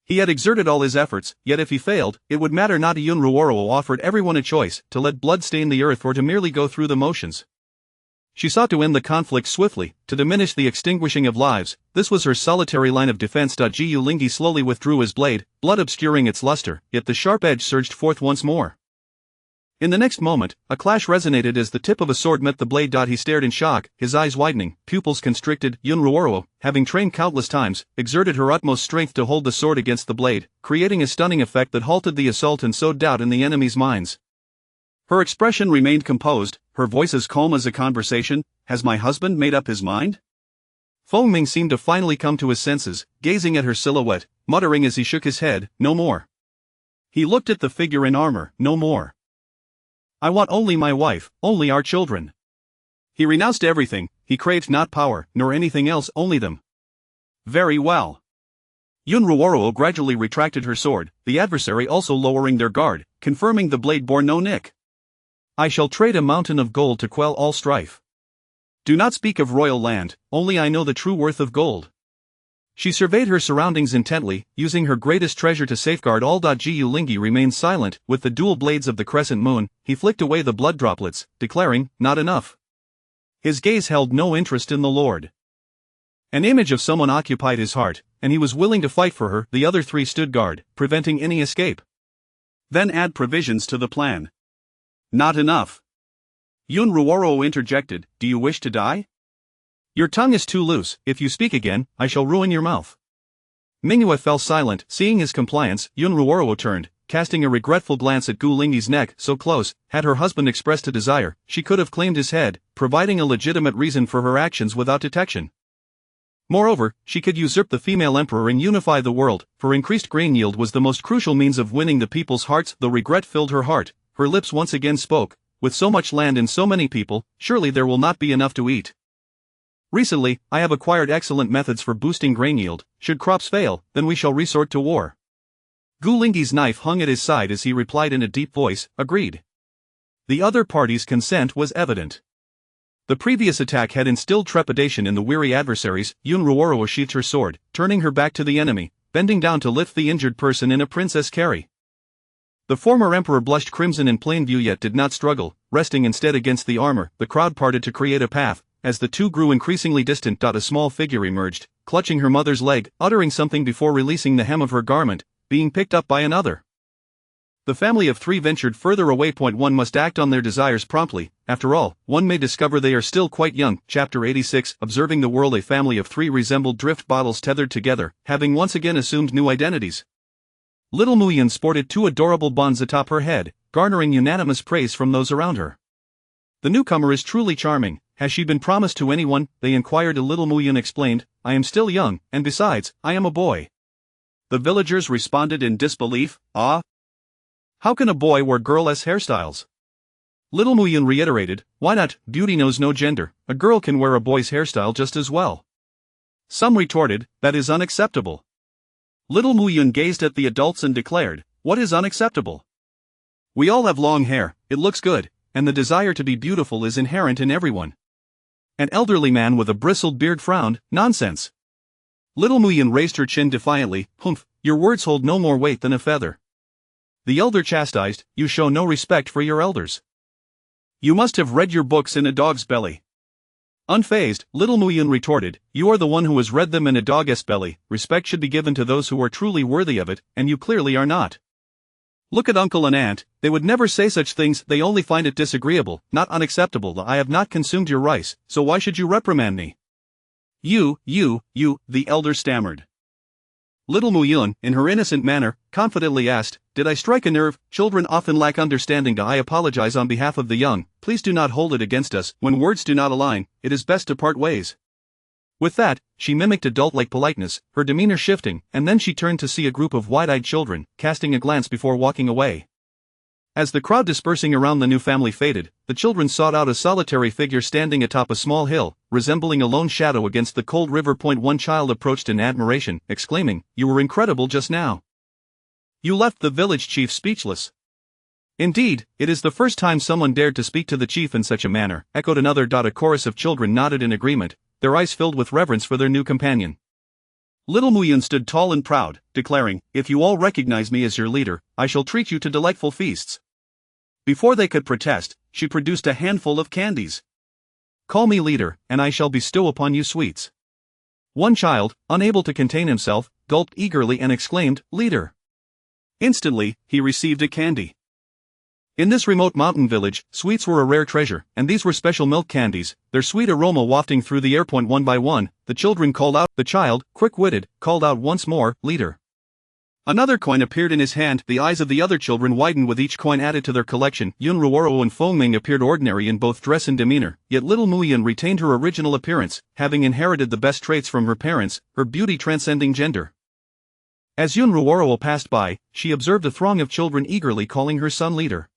He had exerted all his efforts, yet if he failed, it would matter not. Yun Ruoro offered everyone a choice, to let blood stain the earth or to merely go through the motions. She sought to end the conflict swiftly, to diminish the extinguishing of lives. This was her solitary line of defense. Gu Lingyi slowly withdrew his blade, blood obscuring its luster, yet the sharp edge surged forth once more. In the next moment, a clash resonated as the tip of a sword met the blade. He stared in shock, his eyes widening, pupils constricted. Yun Ruoro, having trained countless times, exerted her utmost strength to hold the sword against the blade, creating a stunning effect that halted the assault and sowed doubt in the enemy's minds. Her expression remained composed, her voice as calm as a conversation. "Has my husband made up his mind?" Fengming seemed to finally come to his senses, gazing at her silhouette, muttering as he shook his head, "No more." He looked at the figure in armor, "No more. I want only my wife, only our children." He renounced everything, he craved not power, nor anything else, only them. "Very well." Yun Ruoro gradually retracted her sword, the adversary also lowering their guard, confirming the blade bore no nick. "I shall trade a mountain of gold to quell all strife. Do not speak of royal land, only I know the true worth of gold." She surveyed her surroundings intently, using her greatest treasure to safeguard all. Gu Lingyi remained silent. With the dual blades of the crescent moon, he flicked away the blood droplets, declaring, "Not enough." His gaze held no interest in the Lord. An image of someone occupied his heart, and he was willing to fight for her. The other three stood guard, preventing any escape. Then add provisions to the plan. Not enough. Yun Ruoro interjected, "Do you wish to die?" "Your tongue is too loose. If you speak again, I shall ruin your mouth." Mingyue fell silent. Seeing his compliance, Yun Ruoro turned, casting a regretful glance at Gu Lingyi's neck. So close, had her husband expressed a desire, she could have claimed his head, providing a legitimate reason for her actions without detection. Moreover, she could usurp the female emperor and unify the world, for increased grain yield was the most crucial means of winning the people's hearts. Though regret filled her heart, her lips once again spoke, "With so much land and so many people, surely there will not be enough to eat. Recently, I have acquired excellent methods for boosting grain yield. Should crops fail, then we shall resort to war." Gu Lingyi's knife hung at his side as he replied in a deep voice, "Agreed." The other party's consent was evident. The previous attack had instilled trepidation in the weary adversaries. Yun Ruoro sheathed her sword, turning her back to the enemy, bending down to lift the injured person in a princess carry. The former emperor blushed crimson in plain view yet did not struggle, resting instead against the armor. The crowd parted to create a path. As the two grew increasingly distant, a small figure emerged, clutching her mother's leg, uttering something before releasing the hem of her garment, being picked up by another. The family of three ventured further away. One must act on their desires promptly. After all, one may discover they are still quite young. Chapter 86. Observing the world. A family of three resembled drift bottles tethered together, having once again assumed new identities. Little Muyan sported two adorable buns atop her head, garnering unanimous praise from those around her. "The newcomer is truly charming. Has she been promised to anyone?" they inquired. Little Muyan explained, "I am still young, and besides, I am a boy." The villagers responded in disbelief, "Ah? How can a boy wear girl-esque hairstyles?" Little Muyan reiterated, "Why not? Beauty knows no gender. A girl can wear a boy's hairstyle just as well." Some retorted, "That is unacceptable." Little Muyan gazed at the adults and declared, "What is unacceptable? We all have long hair, it looks good, and the desire to be beautiful is inherent in everyone." An elderly man with a bristled beard frowned, "Nonsense." Little Muyan raised her chin defiantly, "Humph, your words hold no more weight than a feather." The elder chastised, "You show no respect for your elders. You must have read your books in a dog's belly." Unfazed, Little Muyan retorted, "You are the one who has read them in a dog's belly. Respect should be given to those who are truly worthy of it, and you clearly are not. Look at uncle and aunt, they would never say such things. They only find it disagreeable, not unacceptable. I have not consumed your rice, so why should you reprimand me?" You, the elder stammered. Little Muyan, in her innocent manner, confidently asked, "Did I strike a nerve? Children often lack understanding. I apologize on behalf of the young. Please do not hold it against us. When words do not align, it is best to part ways." With that, she mimicked adult-like politeness, her demeanor shifting, and then she turned to see a group of wide-eyed children, casting a glance before walking away. As the crowd dispersing around the new family faded, the children sought out a solitary figure standing atop a small hill, resembling a lone shadow against the cold river. One child approached in admiration, exclaiming, "You were incredible just now. You left the village chief speechless." "Indeed, it is the first time someone dared to speak to the chief in such a manner," echoed another. A chorus of children nodded in agreement, their eyes filled with reverence for their new companion. Little Muyan stood tall and proud, declaring, "If you all recognize me as your leader, I shall treat you to delightful feasts." Before they could protest, she produced a handful of candies. "Call me leader, and I shall bestow upon you sweets." One child, unable to contain himself, gulped eagerly and exclaimed, "Leader!" Instantly, he received a candy. In this remote mountain village, sweets were a rare treasure, and these were special milk candies, their sweet aroma wafting through the air. One by one, the children called out. The child, quick-witted, called out once more, "Leader." Another coin appeared in his hand. The eyes of the other children widened with each coin added to their collection. Yun Ruoro and Fengming appeared ordinary in both dress and demeanor, yet Little Muyan retained her original appearance, having inherited the best traits from her parents, her beauty transcending gender. As Yun Ruoro passed by, she observed a throng of children eagerly calling her son leader.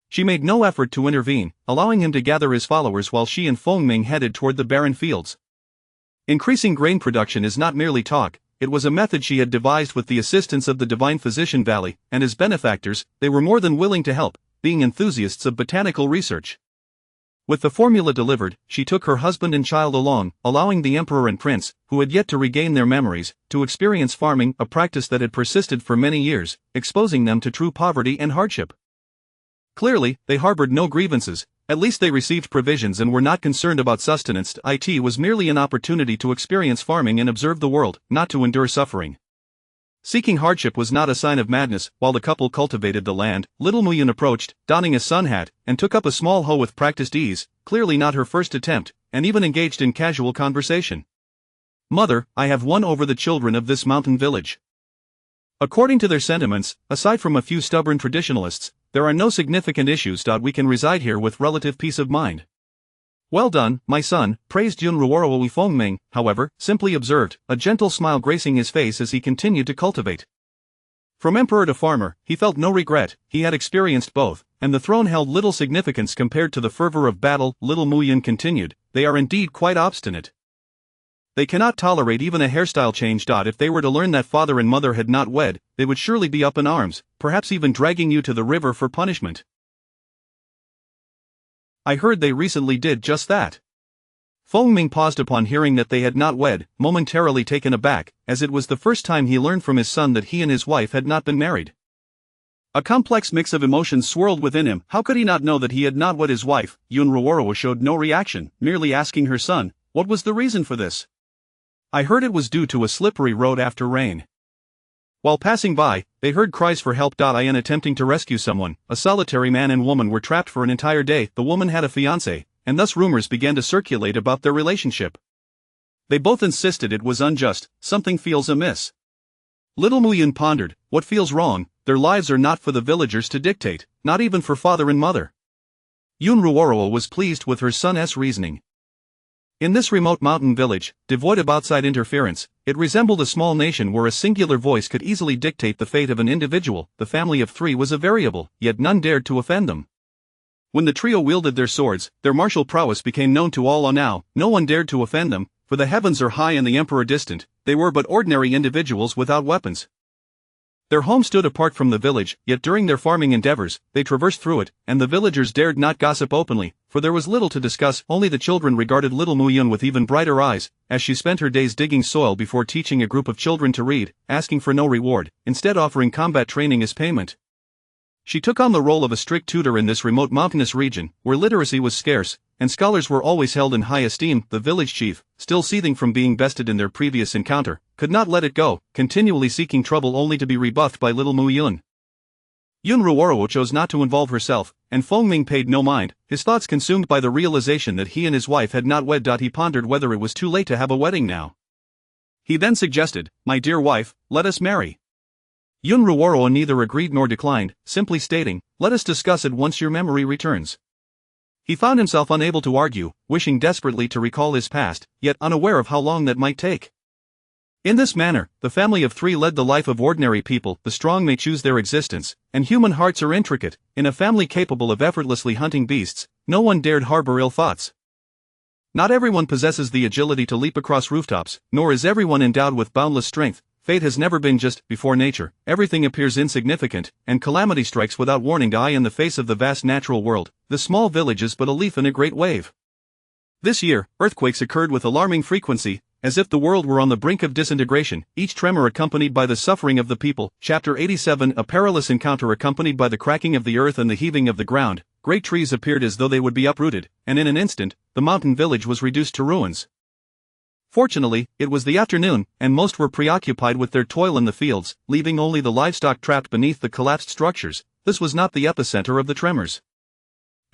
She made no effort to intervene, allowing him to gather his followers while she and Fengming headed toward the barren fields. Increasing grain production is not merely talk, it was a method she had devised with the assistance of the Divine Physician Valley, and as benefactors, they were more than willing to help, being enthusiasts of botanical research. With the formula delivered, she took her husband and child along, allowing the emperor and prince, who had yet to regain their memories, to experience farming, a practice that had persisted for many years, exposing them to true poverty and hardship. Clearly, they harbored no grievances, at least they received provisions and were not concerned about sustenance. It was merely an opportunity to experience farming and observe the world, not to endure suffering. Seeking hardship was not a sign of madness. While the couple cultivated the land, little Muyin approached, donning a sun hat, and took up a small hoe with practiced ease, clearly not her first attempt, and even engaged in casual conversation. "Mother, I have won over the children of this mountain village. According to their sentiments, aside from a few stubborn traditionalists, there are no significant issues. We can reside here with relative peace of mind." "Well done, my son," praised Yun Ruorowi. Fengming, however, simply observed, a gentle smile gracing his face as he continued to cultivate. From emperor to farmer, he felt no regret. He had experienced both, and the throne held little significance compared to the fervor of battle. Little Muyin continued, "They are indeed quite obstinate. They cannot tolerate even a hairstyle change. If they were to learn that father and mother had not wed, they would surely be up in arms, perhaps even dragging you to the river for punishment." "I heard they recently did just that." Fengming paused upon hearing that they had not wed, momentarily taken aback, as it was the first time he learned from his son that he and his wife had not been married. A complex mix of emotions swirled within him. How could he not know that he had not wed his wife? Yun Ruorowi showed no reaction, merely asking her son, what was the reason for this? "I heard it was due to a slippery road after rain. While passing by, they heard cries for help. In attempting to rescue someone, a solitary man and woman were trapped for an entire day. The woman had a fiancé, and thus rumors began to circulate about their relationship. They both insisted it was unjust. Something feels amiss." Little Muyin pondered, what feels wrong? Their lives are not for the villagers to dictate, not even for father and mother. Yun Ruorowi was pleased with her son's reasoning. In this remote mountain village, devoid of outside interference, it resembled a small nation where a singular voice could easily dictate the fate of an individual. The family of three was a variable, yet none dared to offend them. When the trio wielded their swords, their martial prowess became known to all. Now, no one dared to offend them, for the heavens are high and the emperor distant. They were but ordinary individuals without weapons. Their home stood apart from the village, yet during their farming endeavors, they traversed through it, and the villagers dared not gossip openly, for there was little to discuss. Only the children regarded little Muyin with even brighter eyes, as she spent her days digging soil before teaching a group of children to read, asking for no reward, instead offering combat training as payment. She took on the role of a strict tutor in this remote mountainous region, where literacy was scarce, and scholars were always held in high esteem. The village chief, still seething from being bested in their previous encounter, could not let it go, continually seeking trouble only to be rebuffed by little Muyin. Yun Ruorowi chose not to involve herself, and Fengming paid no mind, his thoughts consumed by the realization that he and his wife had not wed. He pondered whether it was too late to have a wedding now. He then suggested, "My dear wife, let us marry." Yun Ruorowi neither agreed nor declined, simply stating, "Let us discuss it once your memory returns." He found himself unable to argue, wishing desperately to recall his past, yet unaware of how long that might take. In this manner, the family of three led the life of ordinary people. The strong may choose their existence, and human hearts are intricate. In a family capable of effortlessly hunting beasts, no one dared harbor ill thoughts. Not everyone possesses the agility to leap across rooftops, nor is everyone endowed with boundless strength. Fate has never been just. Before nature, everything appears insignificant, and calamity strikes without warning. In the face of the vast natural world, the small village is but a leaf in a great wave. This year, earthquakes occurred with alarming frequency, as if the world were on the brink of disintegration, each tremor accompanied by the suffering of the people. Chapter 87. A perilous encounter accompanied by the cracking of the earth and the heaving of the ground. Great trees appeared as though they would be uprooted, and in an instant, the mountain village was reduced to ruins. Fortunately, it was the afternoon, and most were preoccupied with their toil in the fields, leaving only the livestock trapped beneath the collapsed structures. This was not the epicenter of the tremors.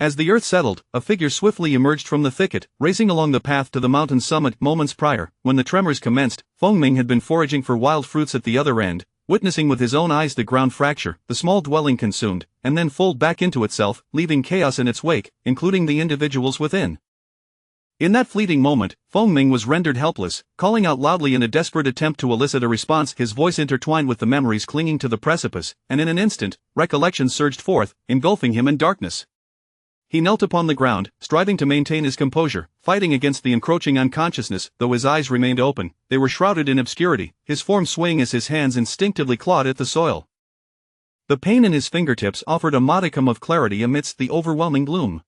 As the earth settled, a figure swiftly emerged from the thicket, racing along the path to the mountain summit. Moments prior, when the tremors commenced, Fengming had been foraging for wild fruits at the other end, witnessing with his own eyes the ground fracture, the small dwelling consumed, and then fold back into itself, leaving chaos in its wake, including the individuals within. In that fleeting moment, Fengming was rendered helpless, calling out loudly in a desperate attempt to elicit a response. His voice intertwined with the memories clinging to the precipice, and in an instant, recollection surged forth, engulfing him in darkness. He knelt upon the ground, striving to maintain his composure, fighting against the encroaching unconsciousness. Though his eyes remained open, they were shrouded in obscurity, his form swaying as his hands instinctively clawed at the soil. The pain in his fingertips offered a modicum of clarity amidst the overwhelming gloom.